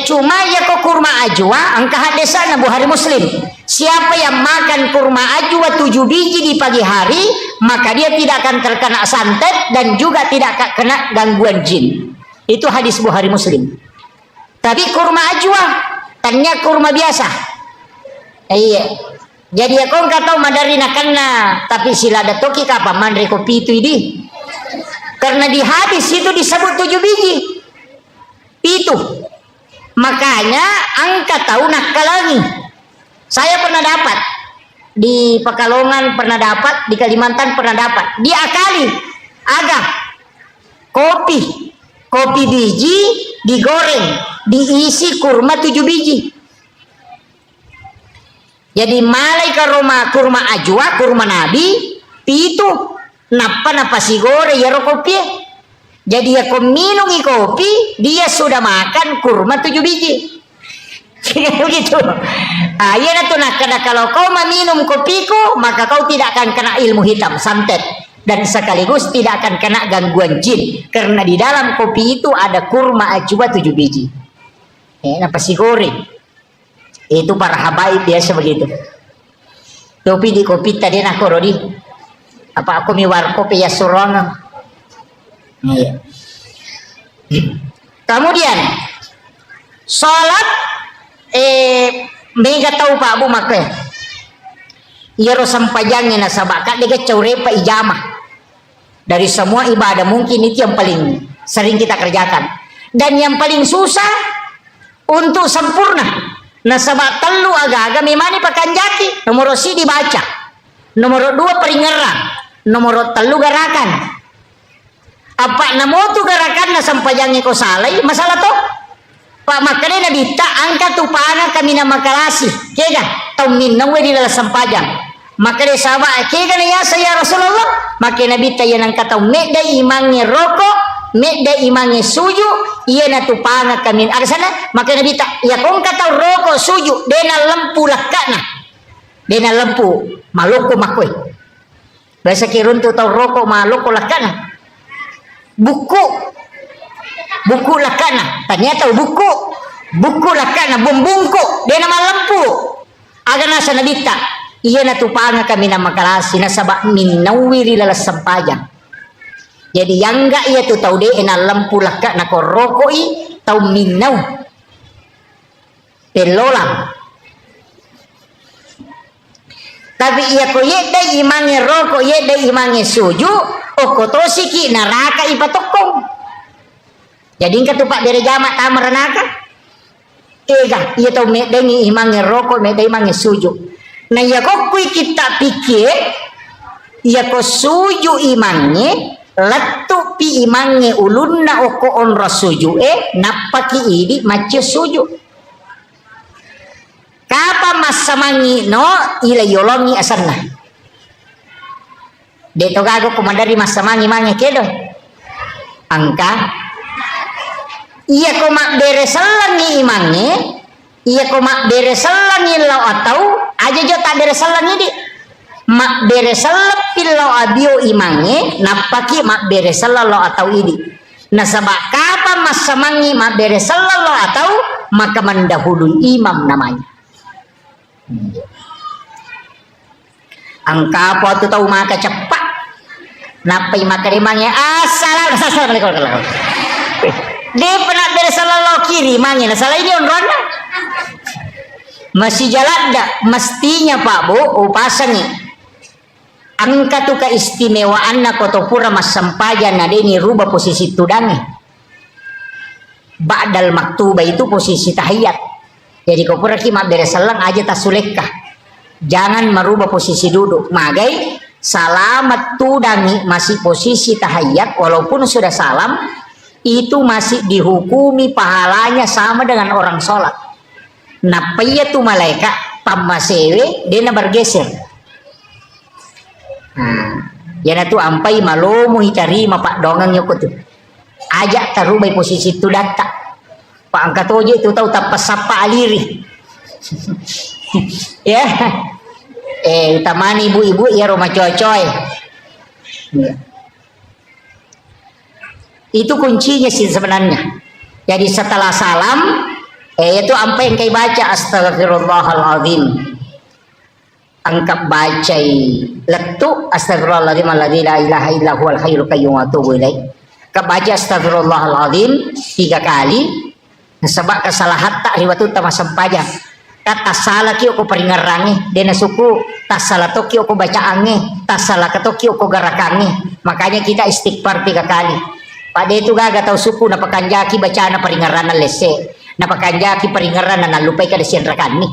Cuma ya kok kurma ajwa angka hadesa na Bukhari Muslim. Siapa yang makan kurma ajwa 7 biji di pagi hari maka dia tidak akan terkena santet dan juga tidak akan kena gangguan jin. Itu hadis Bukhari Muslim. Tapi kurma ajwa tanya kurma biasa. Iya. Jadi aku nggak tahu madarina karena tapi sila ada toki kapan mandre kopi itu ini karena di hadis itu disebut 7 biji itu makanya angka tahu nakalangi saya pernah dapat di Pekalongan pernah dapat di Kalimantan pernah dapat diakali agak kopi biji digoreng diisi kurma 7 biji. Jadi malai kurma ajwa, kurma nabi, itu napa si gore ya kopi. Jadi ya minum kopi, dia sudah makan kurma 7 biji. Begitu. Ya tuh kalau kau minum kopiku, maka kau tidak akan kena ilmu hitam, santet. Dan sekaligus tidak akan kena gangguan jin. Karena di dalam kopi itu ada kurma ajwa 7 biji. Napa si gore. Itu para habaib biasa begitu. Topi di kopi tadi nak korodi. Apa aku miwar kopi ya surong. Iya. Kemudian salat mega tahu Pak Abu make. Ia sampajangnya nasabaka dia caurepa ijamah. Dari semua ibadah mungkin itu yang paling sering kita kerjakan. Dan yang paling susah untuk sempurna. Nasabak telu aga-aga mimani pakanjaki nomor si dibaca nomor 2 peringeran nomor telu garakan Apa namo tu gerakan na sampajang ko salay masalah to. Pak makanya nabi tak angkat tu pana kami na makalasi. Kega tau minnawe di dalam sampajang. Makanya sahabat kega na yasa ya Rasulullah. Makanya nabi ta yan ang kataw medda imangi rokok, medda imangi suju, iya na tu pana kami. Ada sana makanya nabi tak ya kong kataw rokok suju dena lempu lakana. Dena lempu maloko makoy. Bahasa kirun tu tau rokok maloko lakana. Buku lakana ternyata buku lakana bumbungko dia nama lampu aga nasa nabita iya na tupanga kami na makalasi na sabak minawiri lalas sampajang jadi yang enggak iya tu tau de na lampu lakana ko rokoi tau minaw pelolang tapi iya ko yeda imangi rokok yeda imangi suju o kotosiki naraka ipatokong jadi ka tupak dari jamak tamar naka ega iya tau medengi imangi rokok medai imangi suju nah ya kok kui kita pikir iya ko suju imangi letu pi imangi ulunna oko onra suju napaki idi mace suju kapa masamangi no ila yolongi asanna de to gago komandari masamangi mangi kedo angka iya ko mak beresalangi imangi iya ko mak beresalangi lau atau aja jo tak beresalangi di mak beresalang pilau abio imangi napaki mak beresalang lau atau idi nah sabak kapan mas samangi mak beresalang lau atau maka mendahului imam namanya angka apa tu tahu maka cepat napa maka imangnya assalamualaikum dia pernah beresalah kiri mangnya salah ini onrona masih jalan dak mestinya Pak Bu upasangi angka tu keistimewaan na kotopura mas sampajan na ini rubah posisi tudangi ba'dal maktuba itu posisi tahiyat jadi kau pura kima beresalang aja tasulekah jangan merubah posisi duduk magai salamat tudangi masih posisi tahiyat walaupun sudah salam itu masih dihukumi pahalanya sama dengan orang sholat. Nah, paya tu malaikat pamasewe dia na bergeser. Yana tu ampai malomo hitarima pak dongang nyokot tu. Ajak tarubai posisi tu data. Pak angkat oje tu tahu tak pasapa aliri. Ya. Utamani ibu-ibu ya rumah coy-coy. Ya. Itu kuncinya sih sebenarnya. Jadi setelah salam itu apa yang kau baca astagfirullahaladzim angkat baca letu astagfirullahaladzim alladzi la ilaha illa huwal hayyul qayyum wa atubu ilaih baca astagfirullahaladzim 3 kali sebab kesalahan tak riwatu tama sampaja kata salah ki aku peringarangi dena suku tak salah to ki aku baca ange tak salah to ki aku garakangi makanya kita istighfar 3 kali pada itu gak tahu suku na pakanjaki baca na peringaran na lese na pakanjaki peringaran na nalupai ka desian rakan ni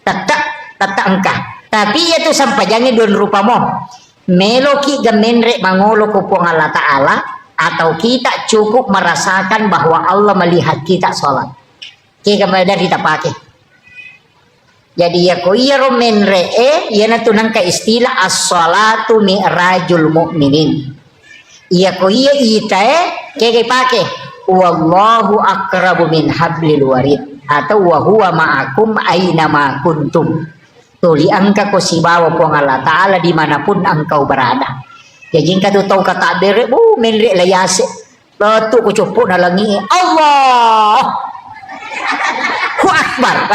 tata engkah tapi itu sampajangnya don rupa mo meloki gamenre mangolo ko po Allah Ta'ala atau kita cukup merasakan bahwa Allah melihat kita sholat kaya kemudian kita pakai jadi ya ko iya menre yana tunang ka istilah as-salatu mi'rajul mu'minin iya ko iya ita kaya pakai wallahu akrabu min hablil warid atau wa huwa ma'akum aina ma kuntum tuli angka ko si bawa po Allah Ta'ala dimanapun engkau berada ya jingka tu tahu kata bere menre layase tu ko cupu na langi Allah hu akbar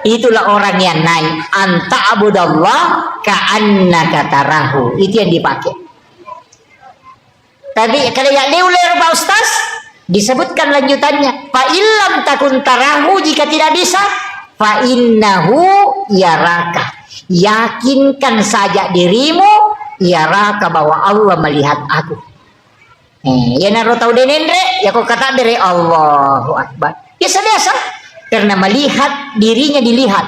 itulah orang yang naik anta abudallah ka'annaka tarahu itu yang dipakai. Tapi kalau yang diulir Pak Ustaz disebutkan lanjutannya fa illam takun tarahu jika tidak bisa fa innahu yaraka yakinkan saja dirimu yaraka bahwa Allah melihat aku ya naro tahu denendre ya kok kata dari Allahu Akbar biasa-biasa karena melihat dirinya dilihat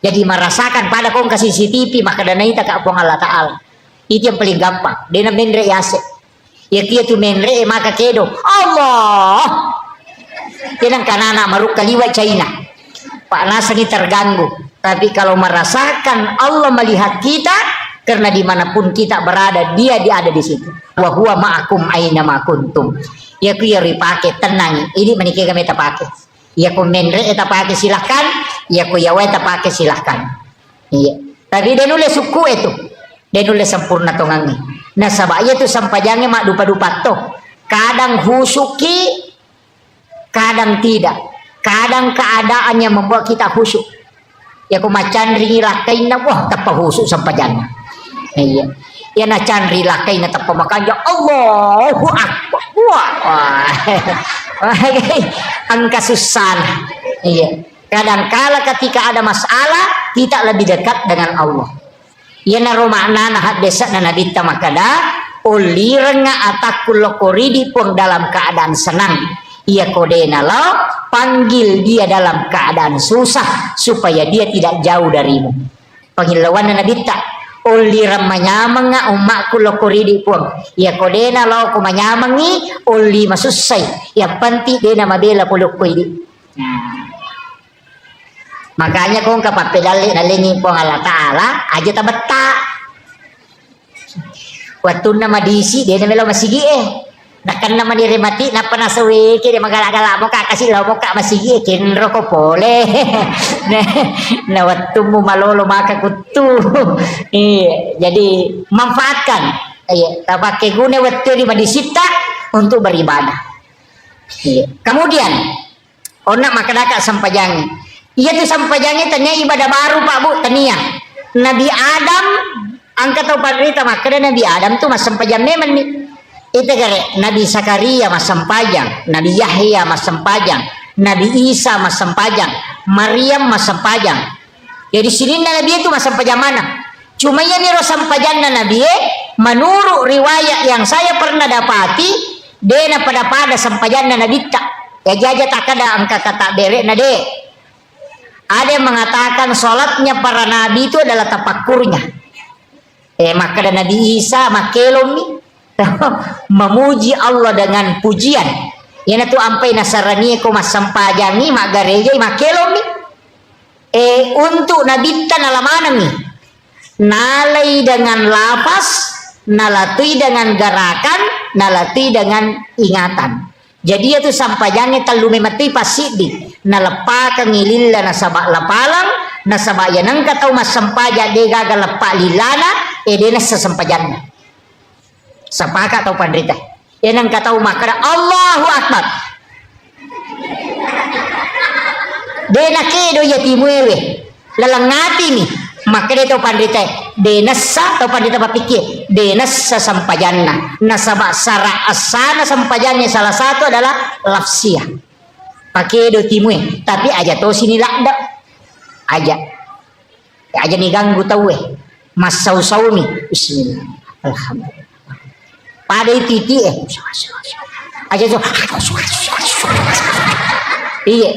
jadi merasakan pada kong kasih CCTV maka dana itu kak Allah Ta'ala itu yang paling gampang dena mendre yase Ya kia tu menre maka kedo. Allah. Jangan kanana maruk kaliwa China. Pak Nasani terganggu. Tapi kalau merasakan Allah melihat kita, karena dimanapun kita berada, dia ada di situ. Wa huwa ma'akum aina ma kuntum. Ya ku ya ripake tenang. Ini menikah kami tapake. Ya ku menre tapake silahkan. Ya ku ya tapake silahkan. Iya. Tapi dia nulis suku itu. Dia nulis sempurna tongangi. Nah sabaya tu sampajangnya mak dupa-dupa toh. Kadang husuki, kadang tidak. Kadang keadaannya membuat kita khusyuk. Ya ku macan rilakai na wah tapa husuk sampajangnya. Iya. Ya na candri lakai na tapa makanya Allahu Akbar. Wah. Angka susah. Iya. Kadang-kala ketika ada masalah kita lebih dekat dengan Allah. Ya na romana na hadesa na nadita makada uliranga atakul lokoridi pun dalam keadaan senang. Ia kodena lo panggil dia dalam keadaan susah supaya dia tidak jauh darimu. Panggilawan na nadita uliram manyamanga umakku lokoridi pun. Ia kodena lo kumanyamangi uli masusay. Yang penting dia na mabela pulukoidi. Makanya kung kapapidali nalingi po ng Allah Ta'ala, aja tabata. Watun na madisi, di na melo masigi Nakan naman nirimati, napanasawi, kini magala-gala mo ka, kasi mo ka masigi kinro ko pole. Na watun mo malolo makakutu. Jadi, manfaatkan. Tapake gune watun di madisita untuk beribadah. Kemudian, onak makadaka sampajang. Iya tu sampajangnya tanya ibadah baru Pak Bu tania. Nabi Adam angkat atau parita maka Nabi Adam tu mas sampajang memang nih. Itu kare Nabi Zakaria mas sampajang, Nabi Yahya mas sampajang, Nabi Isa mas sampajang, Maryam mas sampajang. Jadi sini Nabi itu mas sampajang mana? Cuma ya nih sampajang Nabi menurut riwayat yang saya pernah dapati dena pada sampajang Nabi tak. Ya jaja tak ada angka kata derek nade. Ada yang mengatakan sholatnya para nabi itu adalah tapakurnya. Maka ada Nabi Isa makelomi memuji Allah dengan pujian. Yana tu ampai nasarani ko masampajangi mak gareja makelomi. Untuk nabi tan alamanami. Nalai dengan lapas, nalatui dengan gerakan, nalatui dengan ingatan. Jadi itu sampajangnya talu memati pasidi. Nalapa ngililla nasaba lapalang nasaba yanang katau mas sampaja de gagal lepak lilana edena sesampajannya sapaka atau pandrita yanang katau makara Allahu Akbar dena kedo yatimuewe lalangati nih maka itu pandrita denasa atau pandrita papikir denasa sampajanna nasaba sara asana sampajannya salah satu adalah lafsiyah pakai do timue tapi aja to sini lakda aja nih ganggu tahu mas sau mi bismillah alhamdulillah pada titi aja tuh iya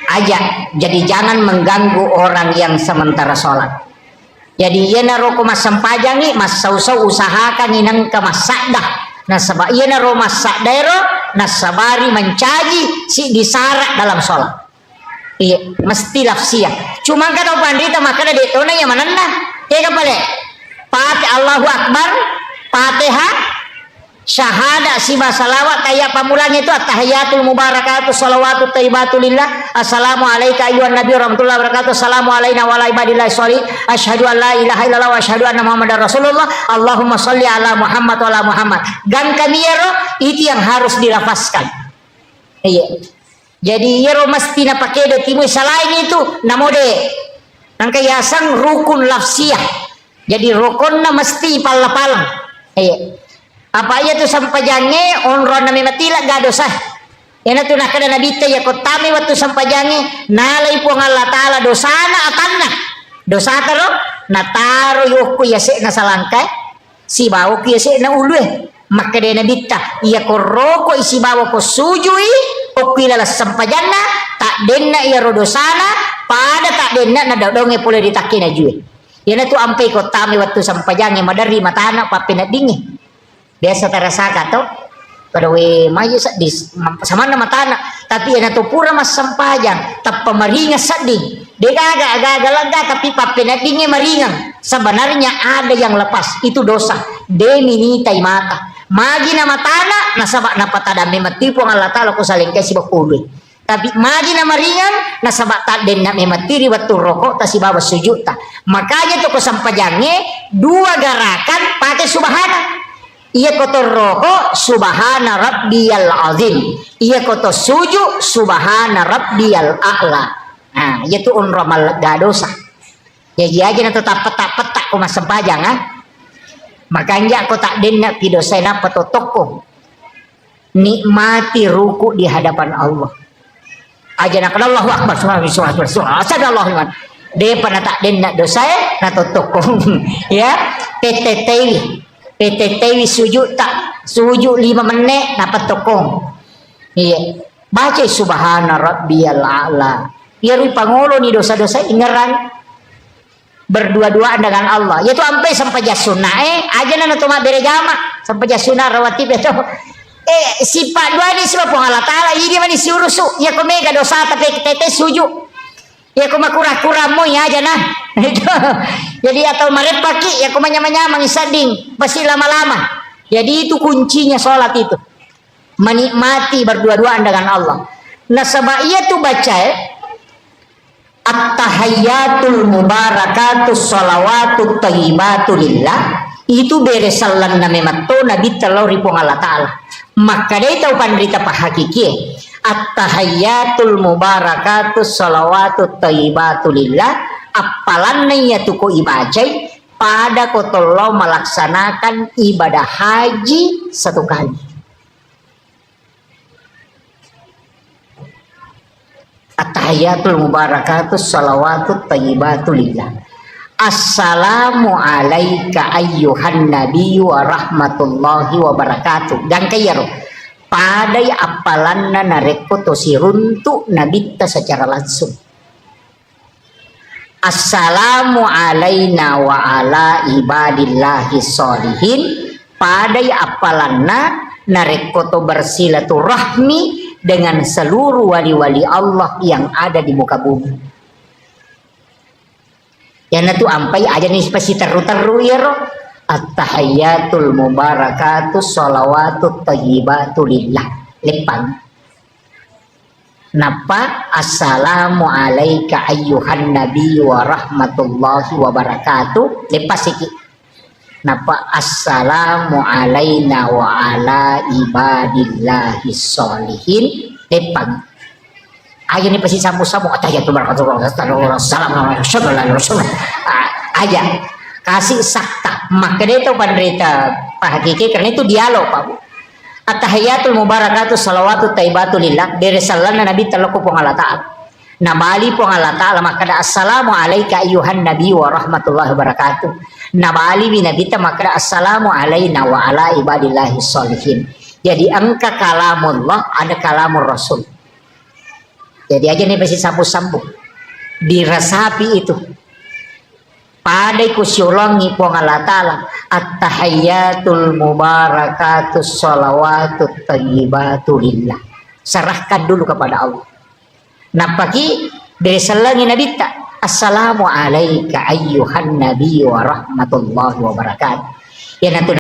aja jadi jangan mengganggu orang yang sementara sholat jadi ia naroko mas sampajangi mas sau usahakan inang ke masadah nah sebab ia naro masak daerah nasabari mencaji si disarak dalam sholat. Iya, mesti lafsiyah. Cuma kalau pandita maka ada detona yang mana nah? Tega pale. Fatih Allahu Akbar, Fatihah, syahada sima salawat kayak pamulanya itu at-tahiyatul mubarakatuh salawatut thayyibatulillah. Assalamu alayka ayyuhan nabi warahmatullahi wabarakatuh. Assalamu alayna wa ala ibadillah sholih. Asyhadu an la ilaha illallah wa asyhadu anna muhammadar rasulullah. Allahumma sholli ala Muhammad wa ala Muhammad. Gan kamiyero itu yang harus dilafazkan. Iya. Jadi yero mesti na pakai do timu selain itu namode. Nang kayasang rukun lafsiyah. Jadi rukunna mesti palapalang. Iya. Apa ya tu sampajange onron nami matila gadosa. Yana tu nakada nabita ya kotami waktu sampajange nalai po Allah Ta'ala dosana atanna. Dosa taro nataro yoku ya se na salangkai si bawo ku ya se na ulwe. Maka dia nabita iya ko roko isi bawo ko sujui okila sampajanna tak denna iya rodosana pada tak denna na dodonge pole ditakina jue. Yana tu ampai kotami waktu sampajange madari matana papina dingi. biasa terasa to pada we maju di sama nama tanah tapi ana to pura mas sampajang tap pemaringa sading de agak lega tapi papena dinge maringan sebenarnya ada yang lepas itu dosa demi tai mata magi nama tanah nasabak napatada mematipu Allah taala ko saling kasi bakului tapi magi nama ringan nasabak taden na mematiri waktu rokok ta si baba sujud ta makanya to ko sampajange dua gerakan pakai subhana iya kotor rokok subhana rabbiyal azim iya kotor sujud subhana rabbiyal a'la nah itu ramal dosa jadi aja na tetap petak ko masampajang makanya ko tak denna pidosena patotoko nikmati ruku di hadapan Allah aja nak Allahu akbar subhanallah de pana tak denna dosa na totoko ya PTTW sujud 5 menit dapat tokong iya baca subhana rabbiyal a'la biar pangulo ni dosa-dosa ingeran berdua-duaan dengan Allah yaitu sampai jasuna aja na tuma bere jama sampai jasuna rawatib itu sifat dua ni sebab Allah taala ini mani si urusu ya ko mega dosa tapi tete sujud ya ko makura-kura mo ya aja nah itu jadi atau marepaki ya ko manyama-nyama ngisading pasti lama-lama jadi itu kuncinya sholat itu menikmati berdua-duaan dengan Allah nah sebab ia tuh baca at-tahayyatul mubarakatus sholawatut thayyibatu lillah itu beresalan na mematto nabi talori pong Allah taala maka dia tahu pandrita pahakiki at-tahayyatul mubarakatus sholawatut thayyibatu lillah apalan ya tuko ibajai pada kotolo melaksanakan ibadah haji 1 kali at-tahayyatul mubarakatus sholawatut thayyibatu lillah assalamu alaika ayyuhan nabiyyu wa rahmatullahi wa barakatuh dan kayaro padai apalanna nareko to siruntu nabita secara langsung assalamu alaina wa ala ibadillahi sholihin padai apalanna nareko to bersilaturahmi dengan seluruh wali-wali Allah yang ada di muka bumi yang itu ampai aja nih spesi teru-teru ya roh at-tahayyatul mubarakatus sholawatut thayyibatu lillah lepan napa assalamu alaika ayyuhan nabiyyu wa rahmatullahi wa barakatuh lepas iki napa assalamu alaina wa ala ibadillahi sholihin lepan aja nih pasti samu-samu atahiyatul barakatuh aja kasih sakta maka dia itu penderita Pak Hakiki karena itu dialog Pak at-tahiyatul mubarakatuh salawatu taibatu lillah dari salana nabi talaku pong Allah ta'ala nabali pong Allah ta'ala maka da assalamu alaika ayyuhan nabi wa rahmatullahi wabarakatuh nabali binabita maka da assalamu alaina wa ala ibadillahi sholihin jadi angka kalamullah ada kalamur rasul jadi aja nih pasti sambung-sambung dirasapi itu padai kusyulangi pong Allah ta'ala at-tahayyatul mubarakatus sholawatut thayyibatu lillah serahkan dulu kepada Allah napaki dari selangi nabi tak assalamu alaika ayyuhan nabi wa rahmatullahi wa barakatuh ya